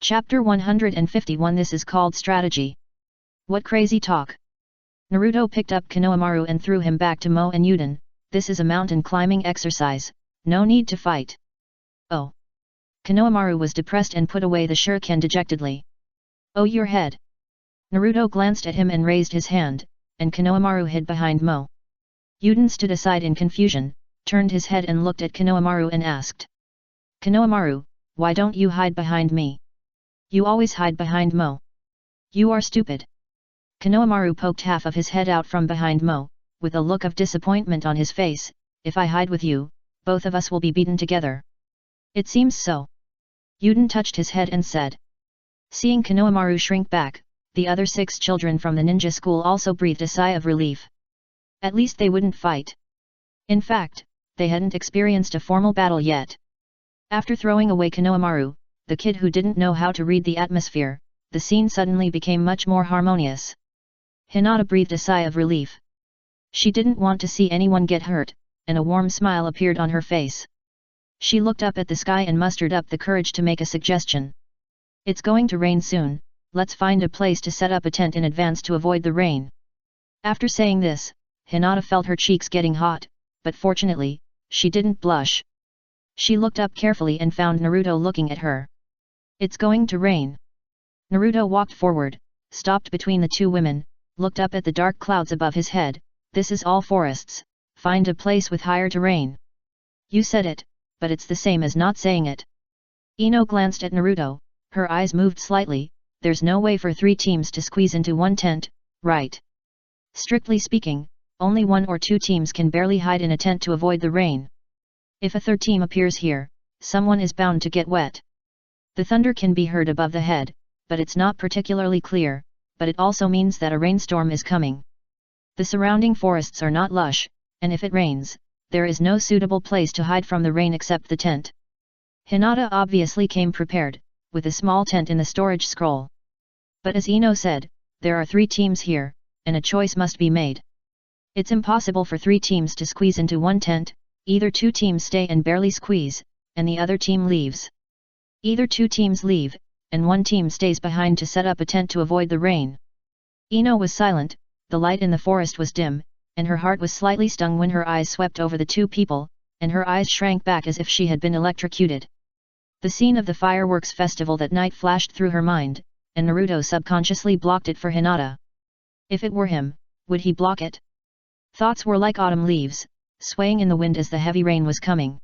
Chapter 151. This is called strategy. What crazy talk. Naruto picked up Konohamaru and threw him back to Mo and Yuden. This is a mountain climbing exercise, no need to fight. Oh. Konohamaru was depressed and put away the shuriken dejectedly. Oh, your head. Naruto glanced at him and raised his hand, and Konohamaru hid behind Mo. Yuden stood aside in confusion, turned his head and looked at Konohamaru and asked. Konohamaru, why don't you hide behind me? You always hide behind Mo. You are stupid. Konohamaru poked half of his head out from behind Mo, with a look of disappointment on his face. If I hide with you, both of us will be beaten together. It seems so. Yuden touched his head and said. Seeing Konohamaru shrink back, the other 6 children from the ninja school also breathed a sigh of relief. At least they wouldn't fight. In fact, they hadn't experienced a formal battle yet. After throwing away Konohamaru, the kid who didn't know how to read the atmosphere, the scene suddenly became much more harmonious. Hinata breathed a sigh of relief. She didn't want to see anyone get hurt, and a warm smile appeared on her face. She looked up at the sky and mustered up the courage to make a suggestion. It's going to rain soon, let's find a place to set up a tent in advance to avoid the rain. After saying this, Hinata felt her cheeks getting hot, but fortunately, she didn't blush. She looked up carefully and found Naruto looking at her. It's going to rain. Naruto walked forward, stopped between the 2 women, looked up at the dark clouds above his head. This is all forests, find a place with higher terrain. You said it, but it's the same as not saying it. Ino glanced at Naruto, her eyes moved slightly. There's no way for 3 teams to squeeze into one tent, right? Strictly speaking, only 1 or 2 teams can barely hide in a tent to avoid the rain. If a 3rd team appears here, someone is bound to get wet. The thunder can be heard above the head, but it's not particularly clear, but it also means that a rainstorm is coming. The surrounding forests are not lush, and if it rains, there is no suitable place to hide from the rain except the tent. Hinata obviously came prepared, with a small tent in the storage scroll. But as Ino said, there are 3 teams here, and a choice must be made. It's impossible for 3 teams to squeeze into one tent, either 2 teams stay and barely squeeze, and the other team leaves. Either 2 teams leave, and 1 team stays behind to set up a tent to avoid the rain. Ino was silent, the light in the forest was dim, and her heart was slightly stung when her eyes swept over the 2 people, and her eyes shrank back as if she had been electrocuted. The scene of the fireworks festival that night flashed through her mind, and Naruto subconsciously blocked it for Hinata. If it were him, would he block it? Thoughts were like autumn leaves, swaying in the wind as the heavy rain was coming.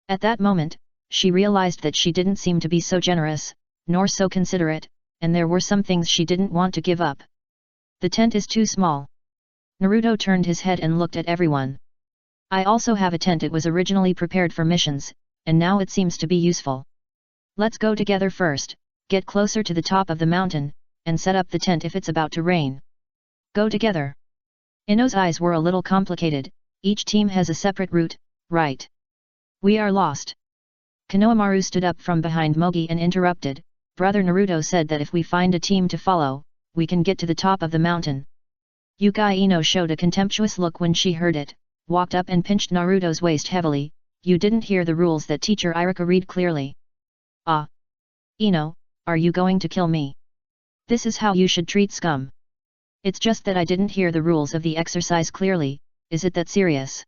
At that moment, she realized that she didn't seem to be so generous, nor so considerate, and there were some things she didn't want to give up. The tent is too small. Naruto turned his head and looked at everyone. I also have a tent. It was originally prepared for missions, and now it seems to be useful. Let's go together first, get closer to the top of the mountain, and set up the tent if it's about to rain. Go together. Ino's eyes were a little complicated. Each team has a separate route, right? We are lost. Konohamaru stood up from behind Mogi and interrupted. Brother Naruto said that if we find a team to follow, we can get to the top of the mountain. Yukai Ino showed a contemptuous look when she heard it, walked up and pinched Naruto's waist heavily. You didn't hear the rules that teacher Irika read clearly. Ah. Ino, are you going to kill me? This is how you should treat scum. It's just that I didn't hear the rules of the exercise clearly. Is it that serious?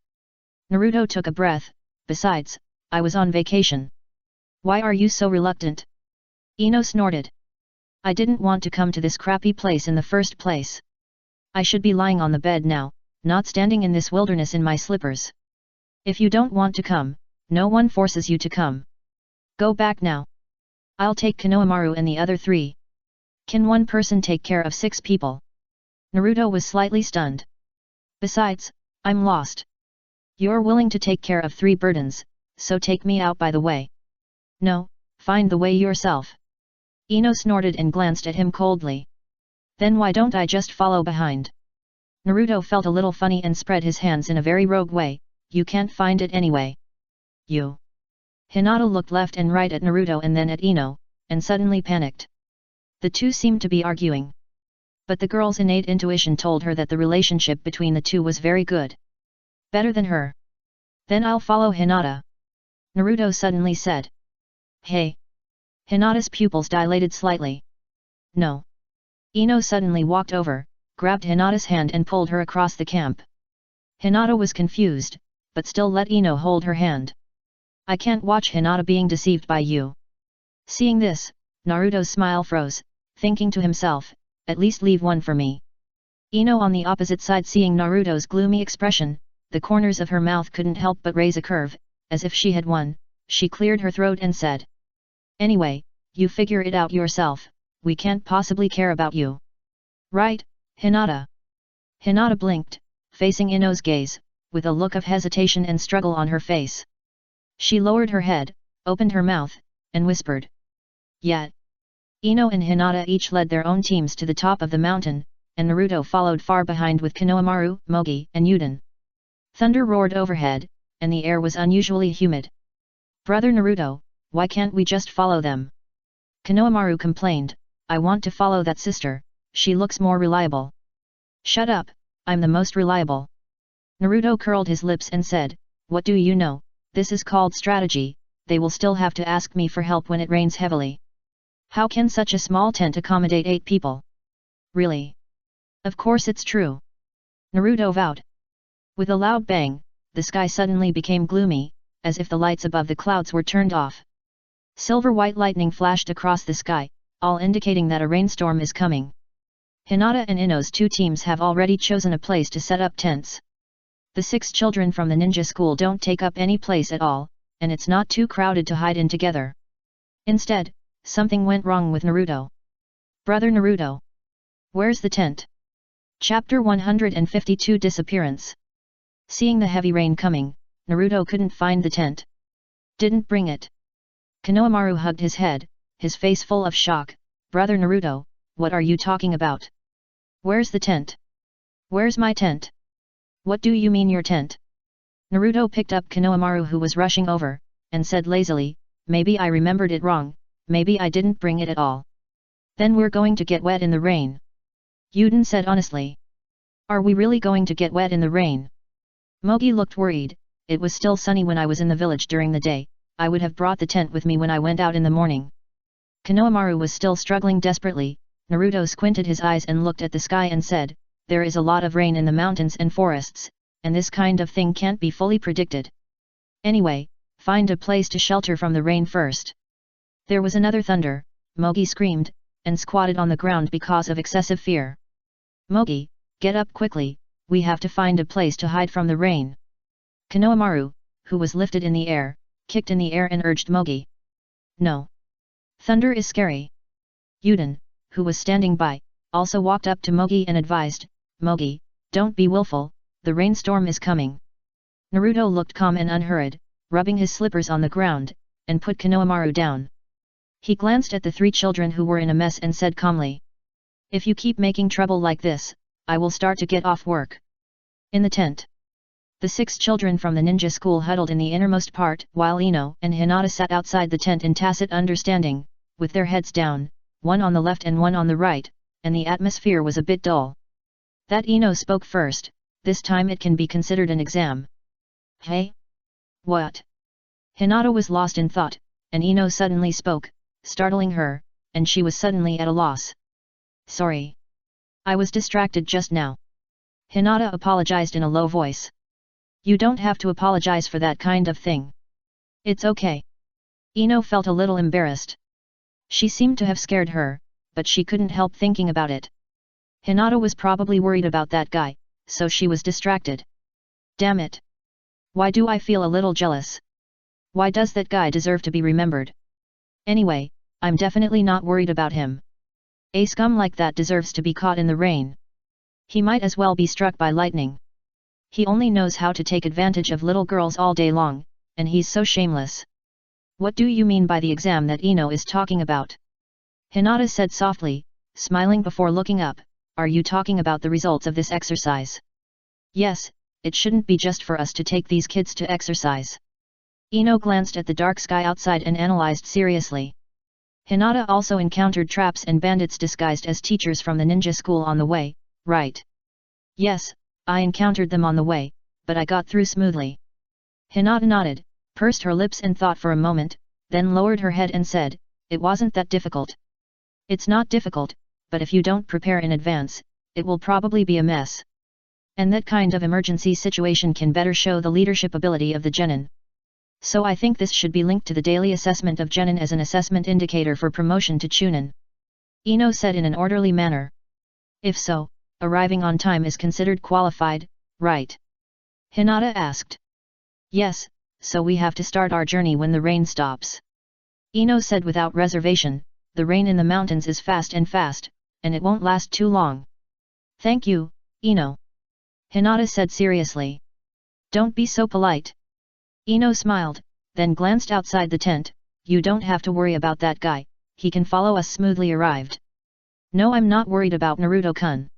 Naruto took a breath. Besides, I was on vacation. Why are you so reluctant? Ino snorted. I didn't want to come to this crappy place in the first place. I should be lying on the bed now, not standing in this wilderness in my slippers. If you don't want to come, no one forces you to come. Go back now. I'll take Konohamaru and the other 3. Can one person take care of 6 people? Naruto was slightly stunned. Besides, I'm lost. You're willing to take care of 3 burdens, so take me out by the way. No, find the way yourself. Ino snorted and glanced at him coldly. Then why don't I just follow behind? Naruto felt a little funny and spread his hands in a very rogue way. You can't find it anyway. You. Hinata looked left and right at Naruto and then at Ino, and suddenly panicked. The 2 seemed to be arguing. But the girl's innate intuition told her that the relationship between the 2 was very good. Better than her. Then I'll follow Hinata. Naruto suddenly said. Hey. Hinata's pupils dilated slightly. No. Ino suddenly walked over, grabbed Hinata's hand and pulled her across the camp. Hinata was confused, but still let Ino hold her hand. I can't watch Hinata being deceived by you. Seeing this, Naruto's smile froze, thinking to himself, at least leave one for me. Ino on the opposite side, seeing Naruto's gloomy expression, the corners of her mouth couldn't help but raise a curve, as if she had won. She cleared her throat and said, "Anyway, you figure it out yourself, we can't possibly care about you. Right, Hinata?" Hinata blinked, facing Ino's gaze, with a look of hesitation and struggle on her face. She lowered her head, opened her mouth, and whispered, "Yet." Ino and Hinata each led their own teams to the top of the mountain, and Naruto followed far behind with Konohamaru, Mogi, and Yuden. Thunder roared overhead, and the air was unusually humid. "Brother Naruto, why can't we just follow them?" Konohamaru complained, "I want to follow that sister, she looks more reliable." "Shut up, I'm the most reliable." Naruto curled his lips and said, "What do you know, this is called strategy, they will still have to ask me for help when it rains heavily. How can such a small tent accommodate 8 people? Really? Of course it's true." Naruto vowed. With a loud bang, the sky suddenly became gloomy, as if the lights above the clouds were turned off. Silver-white lightning flashed across the sky, all indicating that a rainstorm is coming. Hinata and Ino's 2 teams have already chosen a place to set up tents. The 6 children from the ninja school don't take up any place at all, and it's not too crowded to hide in together. Instead, something went wrong with Naruto. "Brother Naruto! Where's the tent?" Chapter 152 Disappearance. Seeing the heavy rain coming, Naruto couldn't find the tent. "Didn't bring it." Konohamaru hugged his head, his face full of shock. "Brother Naruto, what are you talking about? Where's the tent? Where's my tent? What do you mean your tent?" Naruto picked up Konohamaru, who was rushing over, and said lazily, "Maybe I remembered it wrong, maybe I didn't bring it at all." "Then we're going to get wet in the rain," Yuden said honestly. "Are we really going to get wet in the rain?" Mogi looked worried. "It was still sunny when I was in the village during the day, I would have brought the tent with me when I went out in the morning." Konohamaru was still struggling desperately. Naruto squinted his eyes and looked at the sky and said, "There is a lot of rain in the mountains and forests, and this kind of thing can't be fully predicted. Anyway, find a place to shelter from the rain first." There was another thunder. Mogi screamed, and squatted on the ground because of excessive fear. "Mogi, get up quickly, we have to find a place to hide from the rain." Konohamaru, who was lifted in the air, kicked in the air and urged Mogi. "No. Thunder is scary." Yuden, who was standing by, also walked up to Mogi and advised, "Mogi, don't be willful, the rainstorm is coming." Naruto looked calm and unhurried, rubbing his slippers on the ground, and put Konohamaru down. He glanced at the 3 children who were in a mess and said calmly, "If you keep making trouble like this, I will start to get off work." In the tent, the 6 children from the ninja school huddled in the innermost part, while Ino and Hinata sat outside the tent in tacit understanding, with their heads down, one on the left and one on the right, and the atmosphere was a bit dull. That Ino spoke first. This time it can be considered an exam. "Hey? What?" Hinata was lost in thought, and Ino suddenly spoke, startling her, and she was suddenly at a loss. "Sorry. I was distracted just now." Hinata apologized in a low voice. "You don't have to apologize for that kind of thing. It's okay." Ino felt a little embarrassed. She seemed to have scared her, but she couldn't help thinking about it. Hinata was probably worried about that guy, so she was distracted. Damn it! Why do I feel a little jealous? Why does that guy deserve to be remembered? Anyway, I'm definitely not worried about him. A scum like that deserves to be caught in the rain. He might as well be struck by lightning. He only knows how to take advantage of little girls all day long, and he's so shameless. What do you mean by the exam that Ino is talking about? Hinata said softly, smiling before looking up, are you talking about the results of this exercise? Yes, it shouldn't be just for us to take these kids to exercise. Ino glanced at the dark sky outside and analyzed seriously. Hinata also encountered traps and bandits disguised as teachers from the ninja school on the way, right? Yes, I encountered them on the way, but I got through smoothly. Hinata nodded, pursed her lips and thought for a moment, then lowered her head and said, it wasn't that difficult. It's not difficult, but if you don't prepare in advance, it will probably be a mess. And that kind of emergency situation can better show the leadership ability of the genin. So I think this should be linked to the daily assessment of genin as an assessment indicator for promotion to chunin. Ino said in an orderly manner. If so, arriving on time is considered qualified, right? Hinata asked. Yes, so we have to start our journey when the rain stops. Ino said without reservation, the rain in the mountains is fast, and it won't last too long. Thank you, Ino. Hinata said seriously. Don't be so polite. Ino smiled, then glanced outside the tent. You don't have to worry about that guy, he can follow us smoothly. Arrived. No, I'm not worried about Naruto-kun.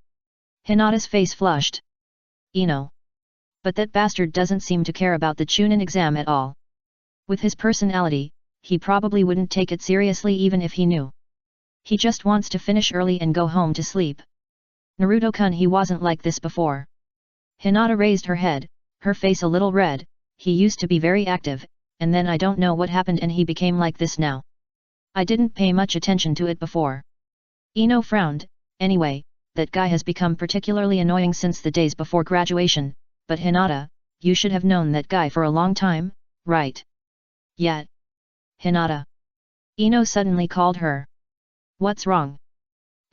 Hinata's face flushed. Ino. But that bastard doesn't seem to care about the chunin exam at all. With his personality, he probably wouldn't take it seriously even if he knew. He just wants to finish early and go home to sleep. Naruto-kun, he wasn't like this before. Hinata raised her head, her face a little red. He used to be very active, and then I don't know what happened and he became like this now. I didn't pay much attention to it before. Ino frowned. Anyway, that guy has become particularly annoying since the days before graduation, but Hinata, you should have known that guy for a long time, right? Yeah. Hinata. Ino suddenly called her. What's wrong?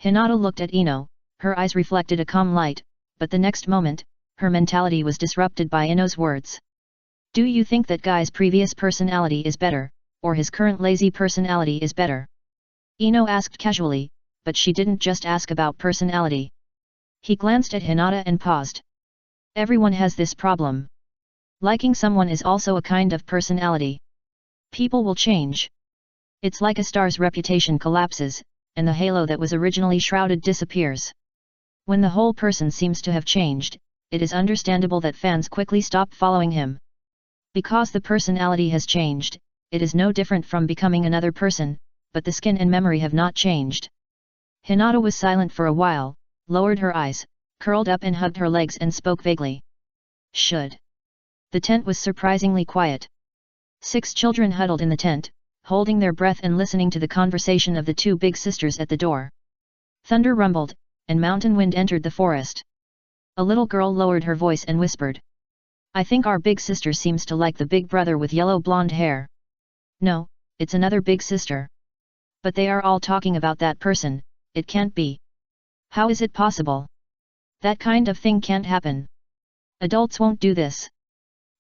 Hinata looked at Ino, her eyes reflected a calm light, but the next moment, her mentality was disrupted by Ino's words. Do you think that guy's previous personality is better, or his current lazy personality is better? Ino asked casually, but she didn't just ask about personality. He glanced at Hinata and paused. Everyone has this problem. Liking someone is also a kind of personality. People will change. It's like a star's reputation collapses, and the halo that was originally shrouded disappears. When the whole person seems to have changed, it is understandable that fans quickly stop following him. Because the personality has changed, it is no different from becoming another person, but the skin and memory have not changed. Hinata was silent for a while, lowered her eyes, curled up and hugged her legs and spoke vaguely. Should. The tent was surprisingly quiet. 6 children huddled in the tent, holding their breath and listening to the conversation of the 2 big sisters at the door. Thunder rumbled, and mountain wind entered the forest. A little girl lowered her voice and whispered. I think our big sister seems to like the big brother with yellow blonde hair. No, it's another big sister. But they are all talking about that person, it can't be. How is it possible? That kind of thing can't happen. Adults won't do this.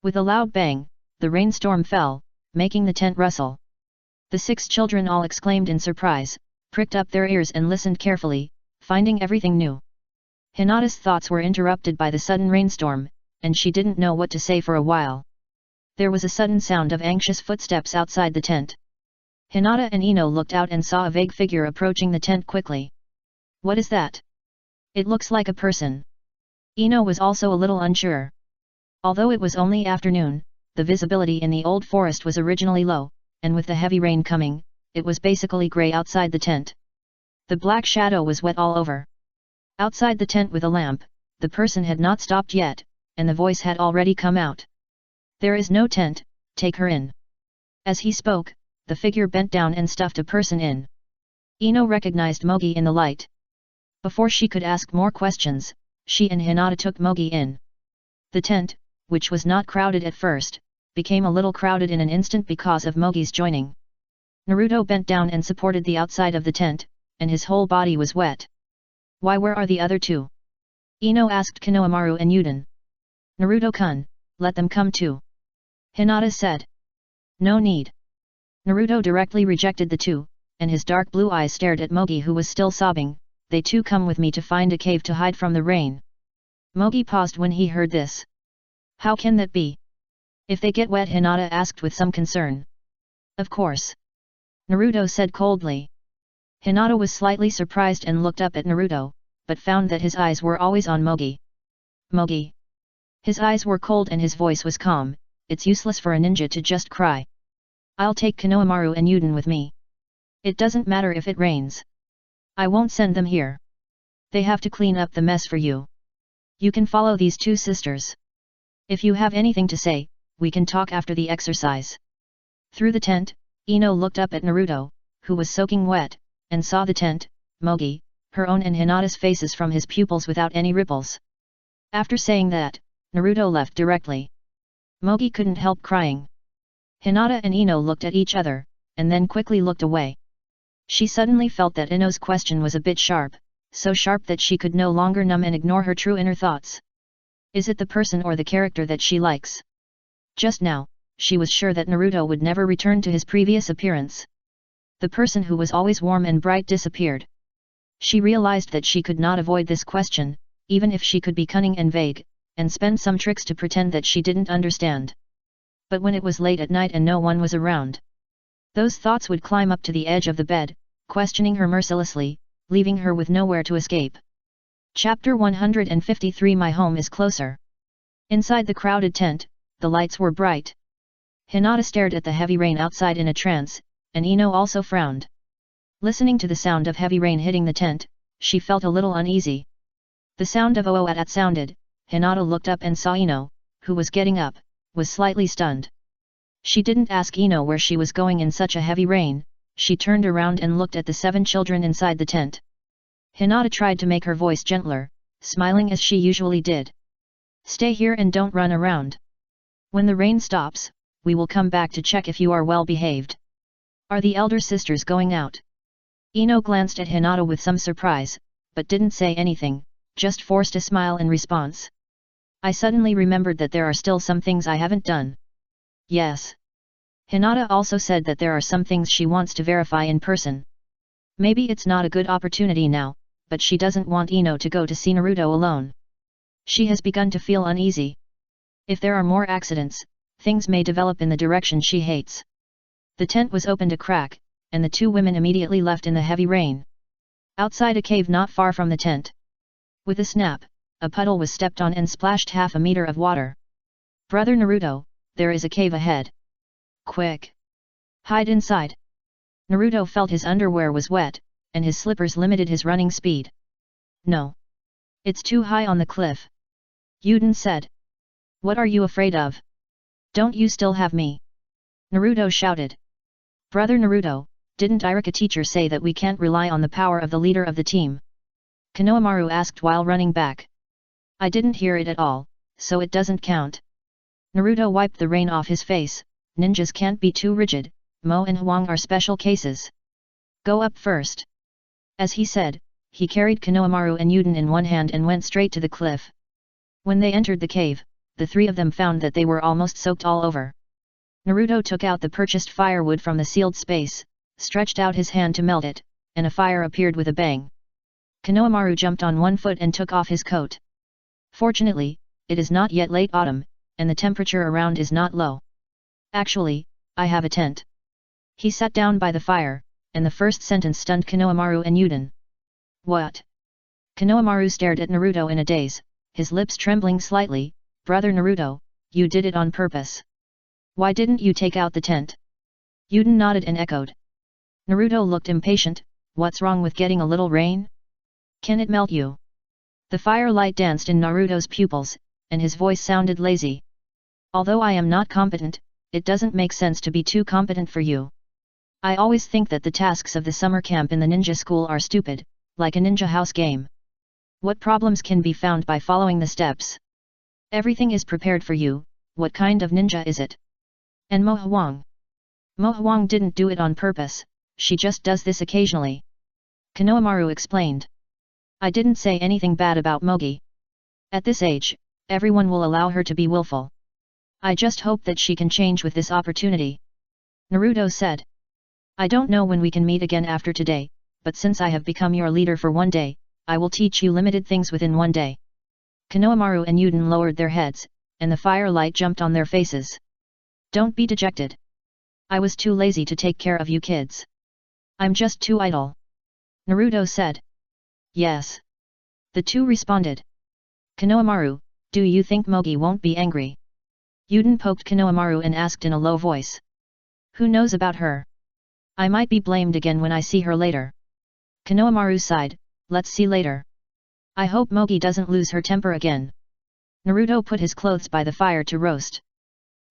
With a loud bang, the rainstorm fell, making the tent rustle. The 6 children all exclaimed in surprise, pricked up their ears and listened carefully, finding everything new. Hinata's thoughts were interrupted by the sudden rainstorm, and she didn't know what to say for a while. There was a sudden sound of anxious footsteps outside the tent. Hinata and Ino looked out and saw a vague figure approaching the tent quickly. What is that? It looks like a person. Ino was also a little unsure. Although it was only afternoon, the visibility in the old forest was originally low, and with the heavy rain coming, it was basically grey outside the tent. The black shadow was wet all over. Outside the tent with a lamp, the person had not stopped yet, and the voice had already come out. There is no tent, take her in. As he spoke, the figure bent down and stuffed a person in. Ino recognized Mogi in the light. Before she could ask more questions, she and Hinata took Mogi in. The tent, which was not crowded at first, became a little crowded in an instant because of Mogi's joining. Naruto bent down and supported the outside of the tent, and his whole body was wet. Why, where are the other 2? Ino asked Konohamaru and Yuden. Naruto-kun, let them come too. Hinata said. No need. Naruto directly rejected the 2, and his dark blue eyes stared at Mogi who was still sobbing. They too come with me to find a cave to hide from the rain. Mogi paused when he heard this. How can that be? If they get wet, Hinata asked with some concern. Of course. Naruto said coldly. Hinata was slightly surprised and looked up at Naruto, but found that his eyes were always on Mogi. Mogi. His eyes were cold and his voice was calm. It's useless for a ninja to just cry. I'll take Konohamaru and Yuden with me. It doesn't matter if it rains. I won't send them here. They have to clean up the mess for you. You can follow these 2 sisters. If you have anything to say, we can talk after the exercise. Through the tent, Ino looked up at Naruto, who was soaking wet, and saw the tent, Mogi, her own and Hinata's faces from his pupils without any ripples. After saying that, Naruto left directly. Mogi couldn't help crying. Hinata and Ino looked at each other, and then quickly looked away. She suddenly felt that Ino's question was a bit sharp, so sharp that she could no longer numb and ignore her true inner thoughts. Is it the person or the character that she likes? Just now, she was sure that Naruto would never return to his previous appearance. The person who was always warm and bright disappeared. She realized that she could not avoid this question, even if she could be cunning and vague, and spend some tricks to pretend that she didn't understand. But when it was late at night and no one was around, those thoughts would climb up to the edge of the bed, questioning her mercilessly, leaving her with nowhere to escape. Chapter 153 My home is closer. Inside the crowded tent, the lights were bright. Hinata stared at the heavy rain outside in a trance, and Ino also frowned. Listening to the sound of heavy rain hitting the tent, she felt a little uneasy. The sound of "oo-at" sounded. Hinata looked up and saw Ino, who was getting up, was slightly stunned. She didn't ask Ino where she was going in such a heavy rain. She turned around and looked at the 7 children inside the tent. Hinata tried to make her voice gentler, smiling as she usually did. Stay here and don't run around. When the rain stops, we will come back to check if you are well behaved. Are the elder sisters going out? Ino glanced at Hinata with some surprise, but didn't say anything, just forced a smile in response. I suddenly remembered that there are still some things I haven't done. Yes. Hinata also said that there are some things she wants to verify in person. Maybe it's not a good opportunity now, but she doesn't want Ino to go to see Naruto alone. She has begun to feel uneasy. If there are more accidents, things may develop in the direction she hates. The tent was opened a crack, and the 2 women immediately left in the heavy rain. Outside a cave not far from the tent. With a snap, a puddle was stepped on and splashed half a meter of water. Brother Naruto, there is a cave ahead. Quick! Hide inside. Naruto felt his underwear was wet, and his slippers limited his running speed. No. It's too high on the cliff. Yuden said. What are you afraid of? Don't you still have me? Naruto shouted. Brother Naruto, didn't Irika teacher say that we can't rely on the power of the leader of the team? Konohamaru asked while running back. I didn't hear it at all, so it doesn't count. Naruto wiped the rain off his face. Ninjas can't be too rigid, Mo and Huang are special cases. Go up first. As he said, he carried Konohamaru and Yuden in one hand and went straight to the cliff. When they entered the cave, the 3 of them found that they were almost soaked all over. Naruto took out the purchased firewood from the sealed space, stretched out his hand to melt it, and a fire appeared with a bang. Konohamaru jumped on one foot and took off his coat. Fortunately, it is not yet late autumn, and the temperature around is not low. Actually, I have a tent. He sat down by the fire, and the first sentence stunned Konohamaru and Yuden. What? Konohamaru stared at Naruto in a daze, his lips trembling slightly. Brother Naruto, you did it on purpose. Why didn't you take out the tent? Yuden nodded and echoed. Naruto looked impatient. What's wrong with getting a little rain? Can it melt you? The firelight danced in Naruto's pupils, and his voice sounded lazy. Although I am not competent, it doesn't make sense to be too competent for you. I always think that the tasks of the summer camp in the ninja school are stupid, like a ninja house game. What problems can be found by following the steps? Everything is prepared for you. What kind of ninja is it? And Mo Huang? Mo Huang didn't do it on purpose, she just does this occasionally. Konohamaru explained. I didn't say anything bad about Mogi. At this age, everyone will allow her to be willful. I just hope that she can change with this opportunity. Naruto said. I don't know when we can meet again after today, but since I have become your leader for one day, I will teach you limited things within one day. Konohamaru and Yuden lowered their heads, and the firelight jumped on their faces. Don't be dejected. I was too lazy to take care of you kids. I'm just too idle. Naruto said. Yes. The 2 responded. Konohamaru, do you think Mogi won't be angry? Yuden poked Konohamaru and asked in a low voice. Who knows about her? I might be blamed again when I see her later. Konohamaru sighed, let's see later. I hope Mogi doesn't lose her temper again. Naruto put his clothes by the fire to roast.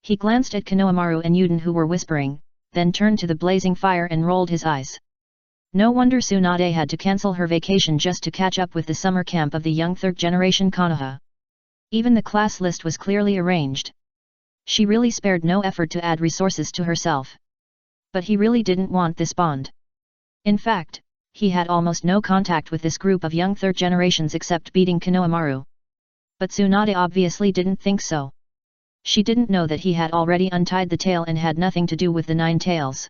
He glanced at Konohamaru and Yuden who were whispering, then turned to the blazing fire and rolled his eyes. No wonder Tsunade had to cancel her vacation just to catch up with the summer camp of the young third-generation Konoha. Even the class list was clearly arranged. She really spared no effort to add resources to herself. But he really didn't want this bond. In fact, he had almost no contact with this group of young third generations except beating Konohamaru. But Tsunade obviously didn't think so. She didn't know that he had already untied the tail and had nothing to do with the 9 tails.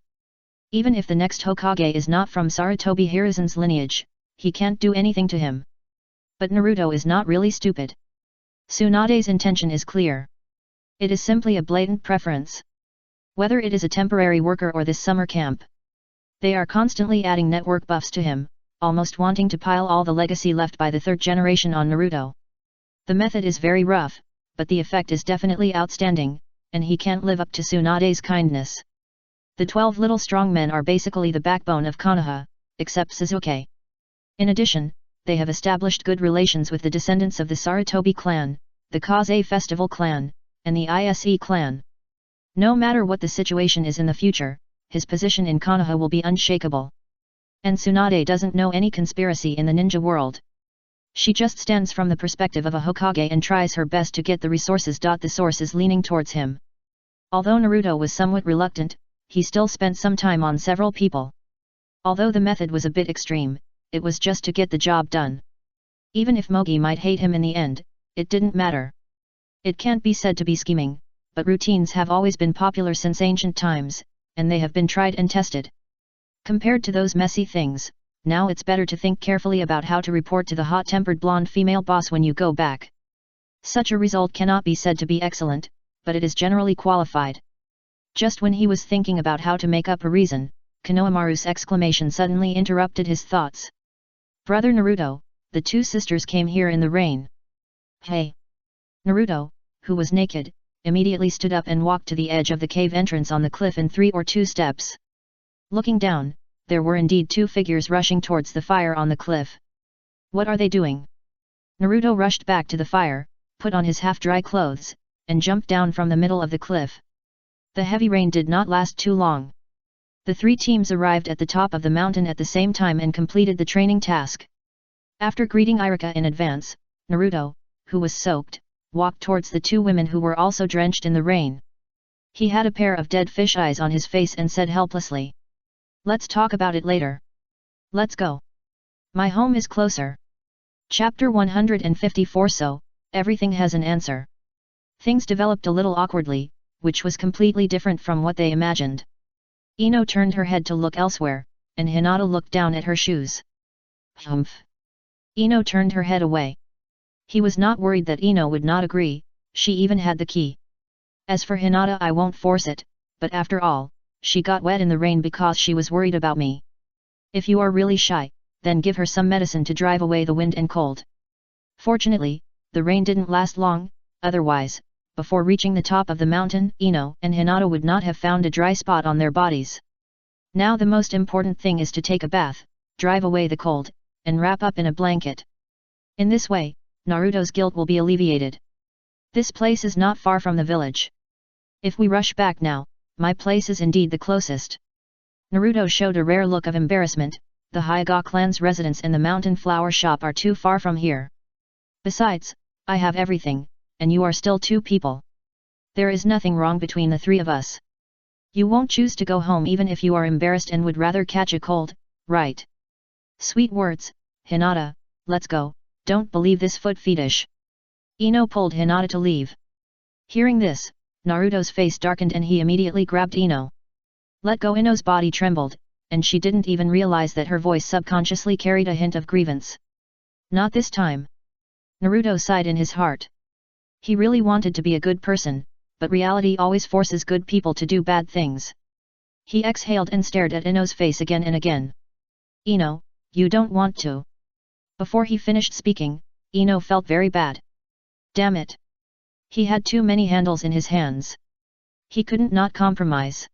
Even if the next Hokage is not from Sarutobi Hiruzen's lineage, he can't do anything to him. But Naruto is not really stupid. Tsunade's intention is clear. It is simply a blatant preference. Whether it is a temporary worker or this summer camp. They are constantly adding network buffs to him, almost wanting to pile all the legacy left by the third generation on Naruto. The method is very rough, but the effect is definitely outstanding, and he can't live up to Tsunade's kindness. The 12 little strong men are basically the backbone of Konoha, except Sasuke. In addition, they have established good relations with the descendants of the Sarutobi clan, the Kaze Festival clan, and the ISE clan. No matter what the situation is in the future, his position in Konoha will be unshakable. And Tsunade doesn't know any conspiracy in the ninja world. She just stands from the perspective of a Hokage and tries her best to get the resources. The source is leaning towards him. Although Naruto was somewhat reluctant, he still spent some time on several people. Although the method was a bit extreme, it was just to get the job done. Even if Mogi might hate him in the end, it didn't matter. It can't be said to be scheming, but routines have always been popular since ancient times, and they have been tried and tested. Compared to those messy things, now it's better to think carefully about how to report to the hot-tempered blonde female boss when you go back. Such a result cannot be said to be excellent, but it is generally qualified. Just when he was thinking about how to make up a reason, Konohamaru's exclamation suddenly interrupted his thoughts. "Brother Naruto, the 2 sisters came here in the rain." "Hey!" Naruto, who was naked, immediately stood up and walked to the edge of the cave entrance on the cliff in 3 or 2 steps. Looking down, there were indeed 2 figures rushing towards the fire on the cliff. "What are they doing?" Naruto rushed back to the fire, put on his half-dry clothes, and jumped down from the middle of the cliff. The heavy rain did not last too long. The 3 teams arrived at the top of the mountain at the same time and completed the training task. After greeting Iruka in advance, Naruto, who was soaked, walked towards the 2 women who were also drenched in the rain. He had a pair of dead fish eyes on his face and said helplessly, "Let's talk about it later. Let's go. My home is closer." Chapter 154. So, everything has an answer. Things developed a little awkwardly, which was completely different from what they imagined. Ino turned her head to look elsewhere, and Hinata looked down at her shoes. Humph. Ino turned her head away. He was not worried that Ino would not agree, she even had the key. As for Hinata, I won't force it, but after all, she got wet in the rain because she was worried about me. If you are really shy, then give her some medicine to drive away the wind and cold. Fortunately, the rain didn't last long, otherwise, before reaching the top of the mountain, Ino and Hinata would not have found a dry spot on their bodies. Now the most important thing is to take a bath, drive away the cold, and wrap up in a blanket. In this way, Naruto's guilt will be alleviated. This place is not far from the village. If we rush back now, my place is indeed the closest. Naruto showed a rare look of embarrassment. The Hyuga clan's residence and the mountain flower shop are too far from here. Besides, I have everything, and you are still 2 people. There is nothing wrong between the 3 of us. You won't choose to go home even if you are embarrassed and would rather catch a cold, right? Sweet words, Hinata, let's go, don't believe this foot fetish. Ino pulled Hinata to leave. Hearing this, Naruto's face darkened and he immediately grabbed Ino. Let go. Ino's body trembled, and she didn't even realize that her voice subconsciously carried a hint of grievance. Not this time. Naruto sighed in his heart. He really wanted to be a good person, but reality always forces good people to do bad things. He exhaled and stared at Ino's face again and again. Ino, you don't want to. Before he finished speaking, Ino felt very bad. Damn it. He had too many handles in his hands. He couldn't not compromise.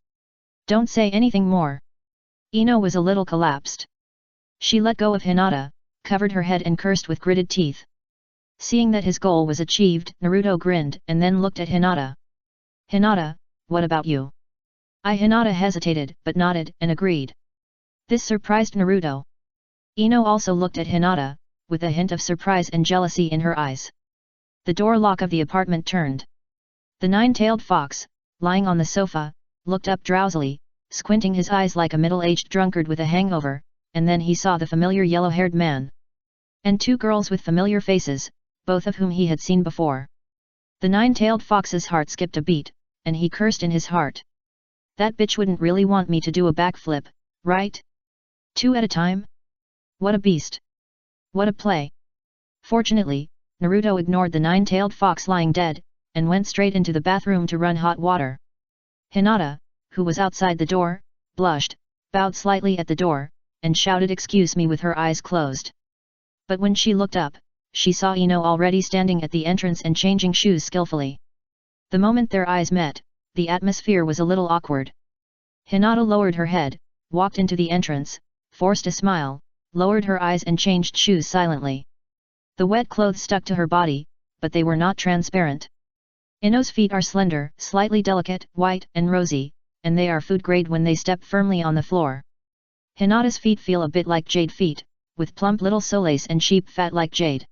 Don't say anything more. Ino was a little collapsed. She let go of Hinata, covered her head and cursed with gritted teeth. Seeing that his goal was achieved, Naruto grinned and then looked at Hinata. Hinata, what about you? Hinata hesitated but nodded and agreed. This surprised Naruto. Ino also looked at Hinata, with a hint of surprise and jealousy in her eyes. The door lock of the apartment turned. The nine-tailed fox, lying on the sofa, looked up drowsily, squinting his eyes like a middle-aged drunkard with a hangover, and then he saw the familiar yellow-haired man. And two girls with familiar faces, both of whom he had seen before. The nine-tailed fox's heart skipped a beat, and he cursed in his heart. That bitch wouldn't really want me to do a backflip, right? 2 at a time? What a beast! What a play! Fortunately, Naruto ignored the nine-tailed fox lying dead, and went straight into the bathroom to run hot water. Hinata, who was outside the door, blushed, bowed slightly at the door, and shouted "Excuse me" with her eyes closed. But when she looked up, she saw Ino already standing at the entrance and changing shoes skillfully. The moment their eyes met, the atmosphere was a little awkward. Hinata lowered her head, walked into the entrance, forced a smile, lowered her eyes and changed shoes silently. The wet clothes stuck to her body, but they were not transparent. Ino's feet are slender, slightly delicate, white and rosy, and they are food grade when they step firmly on the floor. Hinata's feet feel a bit like jade feet, with plump little soles and sheep fat like jade.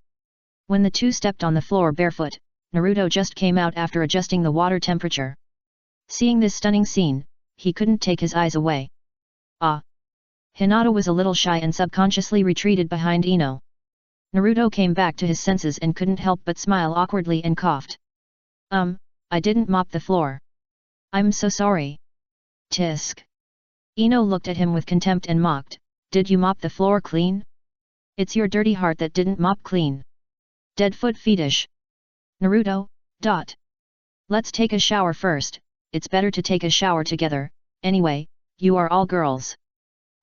When the two stepped on the floor barefoot, Naruto just came out after adjusting the water temperature. Seeing this stunning scene, he couldn't take his eyes away. Ah! Hinata was a little shy and subconsciously retreated behind Ino. Naruto came back to his senses and couldn't help but smile awkwardly and coughed. I didn't mop the floor. I'm so sorry. Tisk. Ino looked at him with contempt and mocked, did you mop the floor clean? It's your dirty heart that didn't mop clean. Dead foot fetish. Naruto, Let's take a shower first, it's better to take a shower together, anyway, you are all girls.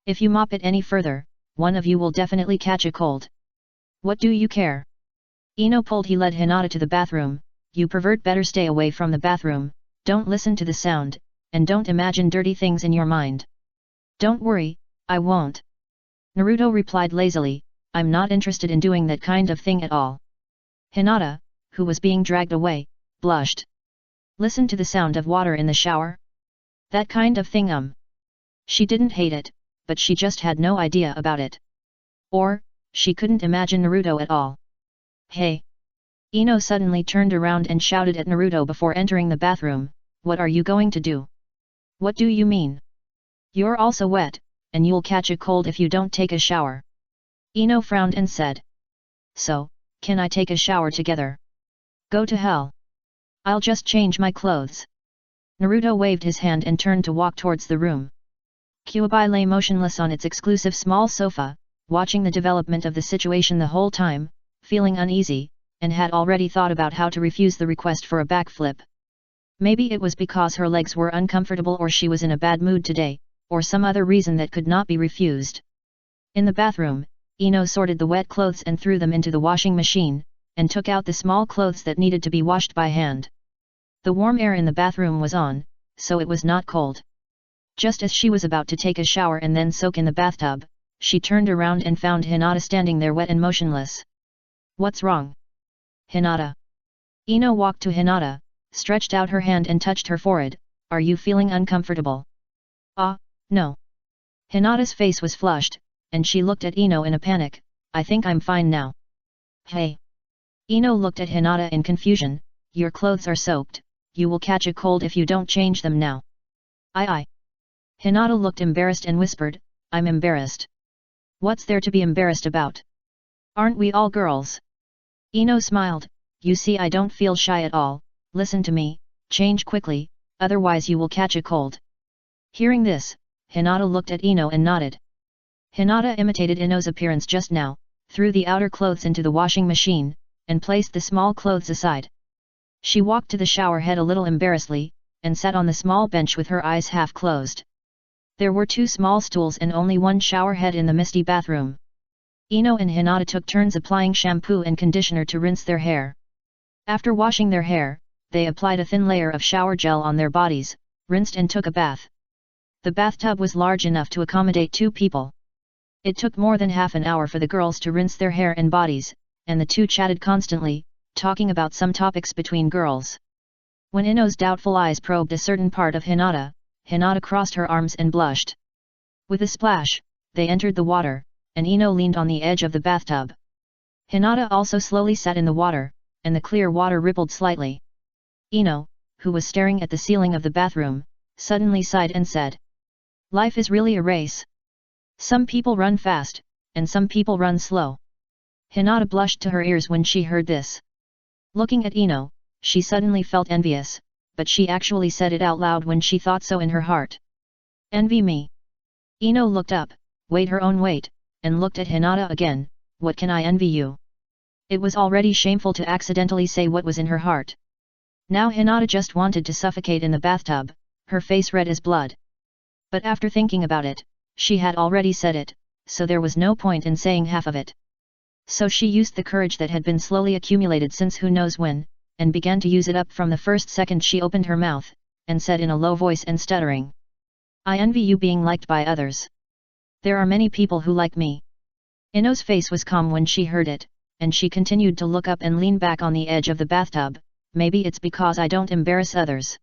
If you mop it any further, one of you will definitely catch a cold. What do you care? Ino pulled. He led Hinata to the bathroom. You pervert, better stay away from the bathroom, don't listen to the sound, and don't imagine dirty things in your mind. Don't worry, I won't. Naruto replied lazily, I'm not interested in doing that kind of thing at all. Hinata, who was being dragged away, blushed. Listen to the sound of water in the shower? That kind of thing. She didn't hate it, but she just had no idea about it. Or, she couldn't imagine Naruto at all. Hey! Ino suddenly turned around and shouted at Naruto before entering the bathroom, what are you going to do? What do you mean? You're also wet, and you'll catch a cold if you don't take a shower. Ino frowned and said. So, can I take a shower together? Go to hell. I'll just change my clothes. Naruto waved his hand and turned to walk towards the room. Kyuubi lay motionless on its exclusive small sofa, watching the development of the situation the whole time, feeling uneasy, and had already thought about how to refuse the request for a backflip. Maybe it was because her legs were uncomfortable, or she was in a bad mood today, or some other reason that could not be refused. In the bathroom, Ino sorted the wet clothes and threw them into the washing machine, and took out the small clothes that needed to be washed by hand. The warm air in the bathroom was on, so it was not cold. Just as she was about to take a shower and then soak in the bathtub, she turned around and found Hinata standing there wet and motionless. What's wrong? Hinata. Ino walked to Hinata, stretched out her hand and touched her forehead, are you feeling uncomfortable? No. Hinata's face was flushed, and she looked at Ino in a panic, I think I'm fine now. Hey! Ino looked at Hinata in confusion, your clothes are soaked, you will catch a cold if you don't change them now. I. Hinata looked embarrassed and whispered, I'm embarrassed. What's there to be embarrassed about? Aren't we all girls? Ino smiled, you see I don't feel shy at all, listen to me, change quickly, otherwise you will catch a cold. Hearing this, Hinata looked at Ino and nodded. Hinata imitated Ino's appearance just now, threw the outer clothes into the washing machine, and placed the small clothes aside. She walked to the shower head a little embarrassedly, and sat on the small bench with her eyes half closed. There were 2 small stools and only one shower head in the misty bathroom. Ino and Hinata took turns applying shampoo and conditioner to rinse their hair. After washing their hair, they applied a thin layer of shower gel on their bodies, rinsed and took a bath. The bathtub was large enough to accommodate 2 people. It took more than half an hour for the girls to rinse their hair and bodies, and the two chatted constantly, talking about some topics between girls. When Ino's doubtful eyes probed a certain part of Hinata, Hinata crossed her arms and blushed. With a splash, they entered the water, and Ino leaned on the edge of the bathtub. Hinata also slowly sat in the water, and the clear water rippled slightly. Ino, who was staring at the ceiling of the bathroom, suddenly sighed and said, "Life is really a race. Some people run fast, and some people run slow." Hinata blushed to her ears when she heard this. Looking at Ino, she suddenly felt envious, but she actually said it out loud when she thought so in her heart. "Envy me?" Ino looked up, weighed her own weight, and looked at Hinata again. "What can I envy you?" It was already shameful to accidentally say what was in her heart. Now Hinata just wanted to suffocate in the bathtub, her face red as blood. But after thinking about it, she had already said it, so there was no point in saying half of it. So she used the courage that had been slowly accumulated since who knows when, and began to use it up from the first second she opened her mouth, and said in a low voice and stuttering, "I envy you being liked by others. There are many people who like me." Ino's face was calm when she heard it, and she continued to look up and lean back on the edge of the bathtub. "Maybe it's because I don't embarrass others.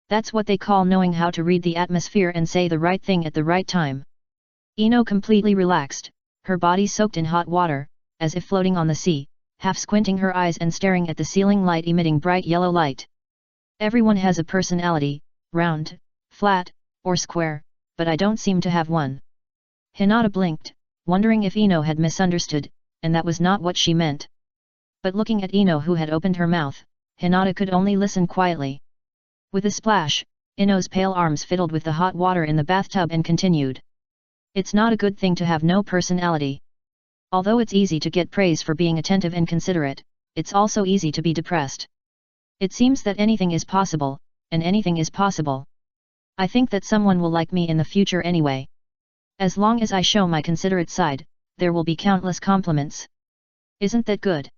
That's what they call knowing how to read the atmosphere and say the right thing at the right time." Ino completely relaxed, her body soaked in hot water, as if floating on the sea, half squinting her eyes and staring at the ceiling light emitting bright yellow light. "Everyone has a personality, round, flat, or square, but I don't seem to have one." Hinata blinked, wondering if Ino had misunderstood, and that was not what she meant. But looking at Ino who had opened her mouth, Hinata could only listen quietly. With a splash, Ino's pale arms fiddled with the hot water in the bathtub and continued. "It's not a good thing to have no personality. Although it's easy to get praise for being attentive and considerate, it's also easy to be depressed. It seems that anything is possible, and anything is possible. I think that someone will like me in the future anyway. As long as I show my considerate side, there will be countless compliments. Isn't that good?"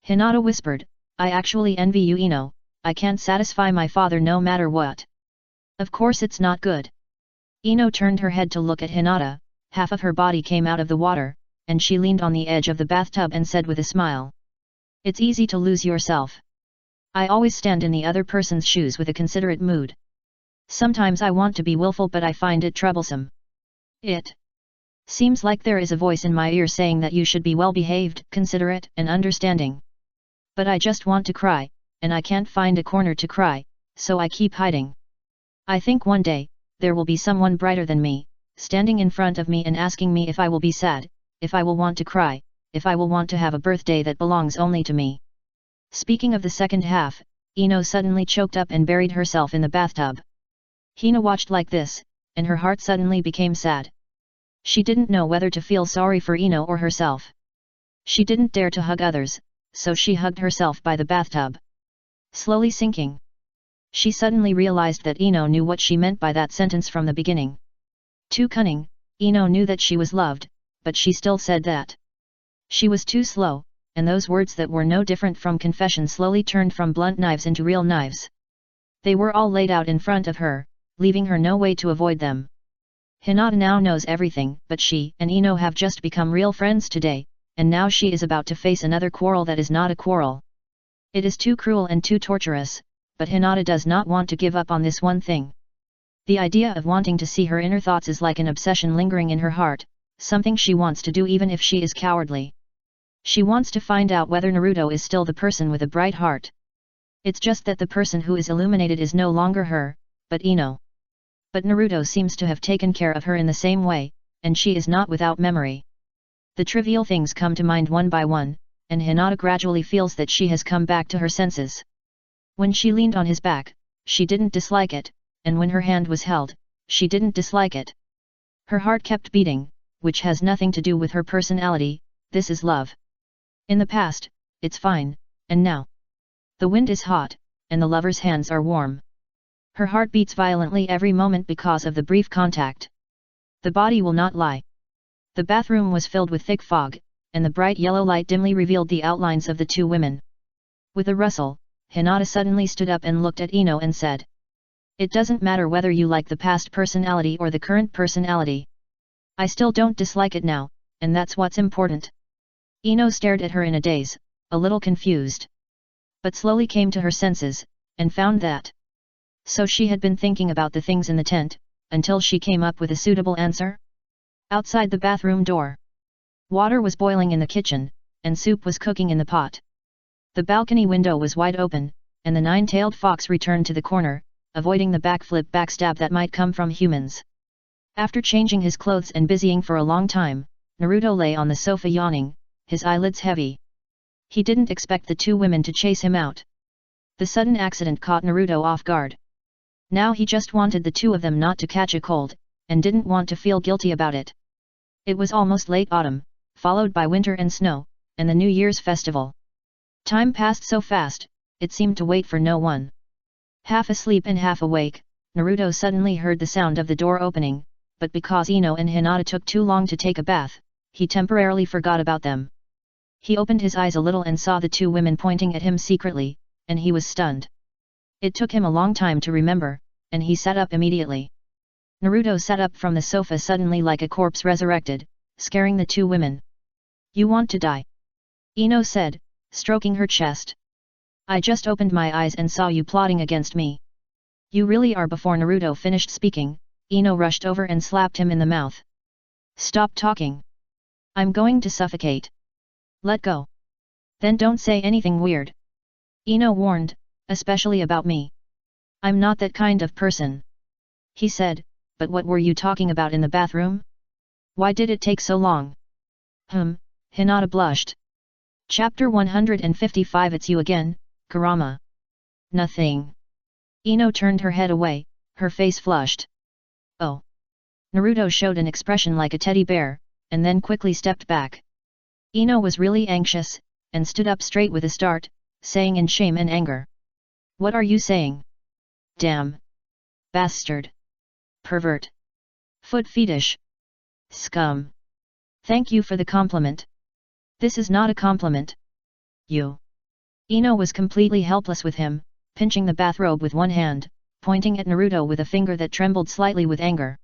Hinata whispered, "I actually envy you, Ino. I can't satisfy my father no matter what." "Of course it's not good." Ino turned her head to look at Hinata, half of her body came out of the water, and she leaned on the edge of the bathtub and said with a smile, "It's easy to lose yourself. I always stand in the other person's shoes with a considerate mood. Sometimes I want to be willful but I find it troublesome. It seems like there is a voice in my ear saying that you should be well-behaved, considerate and understanding. But I just want to cry, and I can't find a corner to cry, so I keep hiding. I think one day, there will be someone brighter than me, standing in front of me and asking me if I will be sad, if I will want to cry, if I will want to have a birthday that belongs only to me." Speaking of the second half, Ino suddenly choked up and buried herself in the bathtub. Hina watched like this, and her heart suddenly became sad. She didn't know whether to feel sorry for Ino or herself. She didn't dare to hug others, so she hugged herself by the bathtub. Slowly sinking. She suddenly realized that Ino knew what she meant by that sentence from the beginning. Too cunning, Ino knew that she was loved, but she still said that. She was too slow, and those words that were no different from confession slowly turned from blunt knives into real knives. They were all laid out in front of her, leaving her no way to avoid them. Hinata now knows everything, but she and Ino have just become real friends today, and now she is about to face another quarrel that is not a quarrel. It is too cruel and too torturous, but Hinata does not want to give up on this one thing. The idea of wanting to see her inner thoughts is like an obsession lingering in her heart, something she wants to do even if she is cowardly. She wants to find out whether Naruto is still the person with a bright heart. It's just that the person who is illuminated is no longer her, but Ino. But Naruto seems to have taken care of her in the same way, and she is not without memory. The trivial things come to mind one by one, and Hinata gradually feels that she has come back to her senses. When she leaned on his back, she didn't dislike it, and when her hand was held, she didn't dislike it. Her heart kept beating, which has nothing to do with her personality. This is love. In the past, it's fine, and now. The wind is hot, and the lover's hands are warm. Her heart beats violently every moment because of the brief contact. The body will not lie. The bathroom was filled with thick fog, and the bright yellow light dimly revealed the outlines of the two women. With a rustle, Hinata suddenly stood up and looked at Ino and said, "It doesn't matter whether you like the past personality or the current personality. I still don't dislike it now, and that's what's important." Ino stared at her in a daze, a little confused. But slowly came to her senses, and found that So she had been thinking about the things in the tent, until she came up with a suitable answer? Outside the bathroom door. Water was boiling in the kitchen, and soup was cooking in the pot. The balcony window was wide open, and the nine-tailed fox returned to the corner, avoiding the backflip backstab that might come from humans. After changing his clothes and busying for a long time, Naruto lay on the sofa yawning, his eyelids heavy. He didn't expect the two women to chase him out. The sudden accident caught Naruto off guard. Now he just wanted the two of them not to catch a cold, and didn't want to feel guilty about it. It was almost late autumn, followed by winter and snow, and the New Year's festival. Time passed so fast, it seemed to wait for no one. Half asleep and half awake, Naruto suddenly heard the sound of the door opening, but because Ino and Hinata took too long to take a bath, he temporarily forgot about them. He opened his eyes a little and saw the two women pointing at him secretly, and he was stunned. It took him a long time to remember, and he sat up immediately. Naruto sat up from the sofa suddenly like a corpse resurrected, scaring the two women. "You want to die?" Ino said, stroking her chest. "I just opened my eyes and saw you plotting against me." "You really are." Before Naruto finished speaking, Ino rushed over and slapped him in the mouth. "Stop talking. I'm going to suffocate. Let go. Then don't say anything weird," Ino warned, "especially about me. I'm not that kind of person." He said, "But what were you talking about in the bathroom? Why did it take so long?" Hinata blushed. Chapter 155. It's you again, Kurama. "Nothing." Ino turned her head away, her face flushed. "Oh." Naruto showed an expression like a teddy bear, and then quickly stepped back. Ino was really anxious, and stood up straight with a start, saying in shame and anger. "What are you saying? Damn! Bastard! Pervert! Foot fetish! Scum! Thank you for the compliment. This is not a compliment. You." Ino was completely helpless with him, pinching the bathrobe with one hand, pointing at Naruto with a finger that trembled slightly with anger.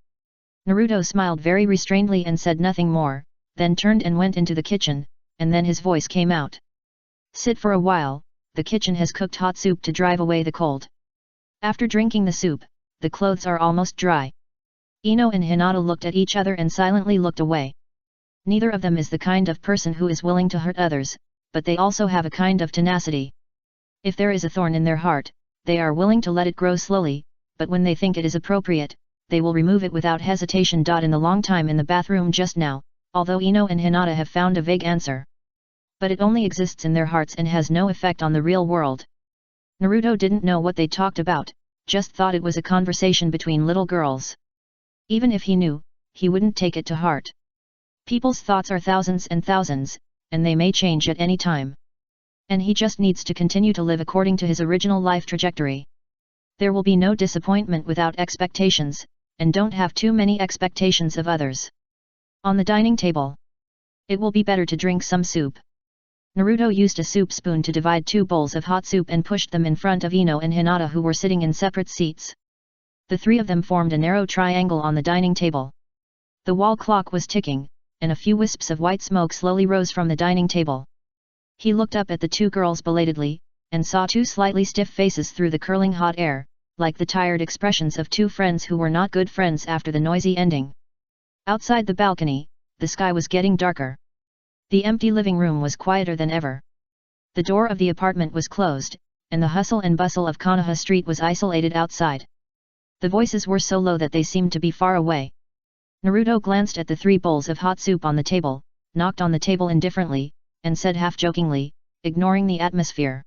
Naruto smiled very restrainedly and said nothing more, then turned and went into the kitchen, and then his voice came out. "Sit for a while, the kitchen has cooked hot soup to drive away the cold. After drinking the soup, the clothes are almost dry." Ino and Hinata looked at each other and silently looked away. Neither of them is the kind of person who is willing to hurt others, but they also have a kind of tenacity. If there is a thorn in their heart, they are willing to let it grow slowly, but when they think it is appropriate, they will remove it without hesitation. In the long time in the bathroom just now, although Ino and Hinata have found a vague answer, but it only exists in their hearts and has no effect on the real world. Naruto didn't know what they talked about, just thought it was a conversation between little girls. Even if he knew, he wouldn't take it to heart. People's thoughts are thousands and thousands, and they may change at any time. And he just needs to continue to live according to his original life trajectory. There will be no disappointment without expectations, and don't have too many expectations of others. On the dining table. It will be better to drink some soup. Naruto used a soup spoon to divide 2 bowls of hot soup and pushed them in front of Ino and Hinata, who were sitting in separate seats. The three of them formed a narrow triangle on the dining table. The wall clock was ticking, and a few wisps of white smoke slowly rose from the dining table. He looked up at the two girls belatedly, and saw 2 slightly stiff faces through the curling hot air, like the tired expressions of 2 friends who were not good friends after the noisy ending. Outside the balcony, the sky was getting darker. The empty living room was quieter than ever. The door of the apartment was closed, and the hustle and bustle of Konoha Street was isolated outside. The voices were so low that they seemed to be far away. Naruto glanced at the 3 bowls of hot soup on the table, knocked on the table indifferently, and said half-jokingly, ignoring the atmosphere.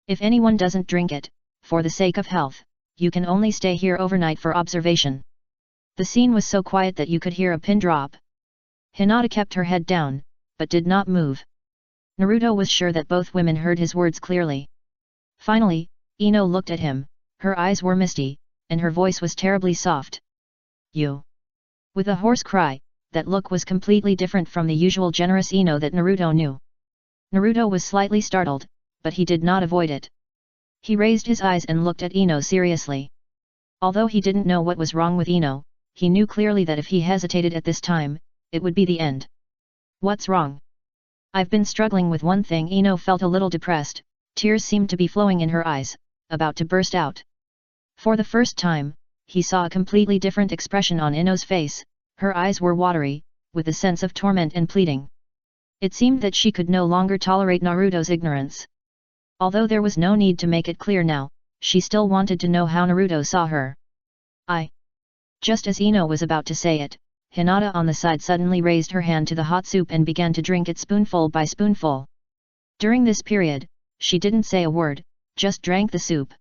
"If anyone doesn't drink it, for the sake of health, you can only stay here overnight for observation." The scene was so quiet that you could hear a pin drop. Hinata kept her head down, but did not move. Naruto was sure that both women heard his words clearly. Finally, Ino looked at him, her eyes were misty, and her voice was terribly soft. "You." With a hoarse cry, that look was completely different from the usual generous Ino that Naruto knew. Naruto was slightly startled, but he did not avoid it. He raised his eyes and looked at Ino seriously. Although he didn't know what was wrong with Ino, he knew clearly that if he hesitated at this time, it would be the end. "What's wrong?" "I've been struggling with one thing." Ino felt a little depressed, tears seemed to be flowing in her eyes, about to burst out. For the first time, he saw a completely different expression on Ino's face. Her eyes were watery, with a sense of torment and pleading. It seemed that she could no longer tolerate Naruto's ignorance. Although there was no need to make it clear now, she still wanted to know how Naruto saw her. Just as Ino was about to say it, Hinata on the side suddenly raised her hand to the hot soup and began to drink it spoonful by spoonful. During this period, she didn't say a word, just drank the soup.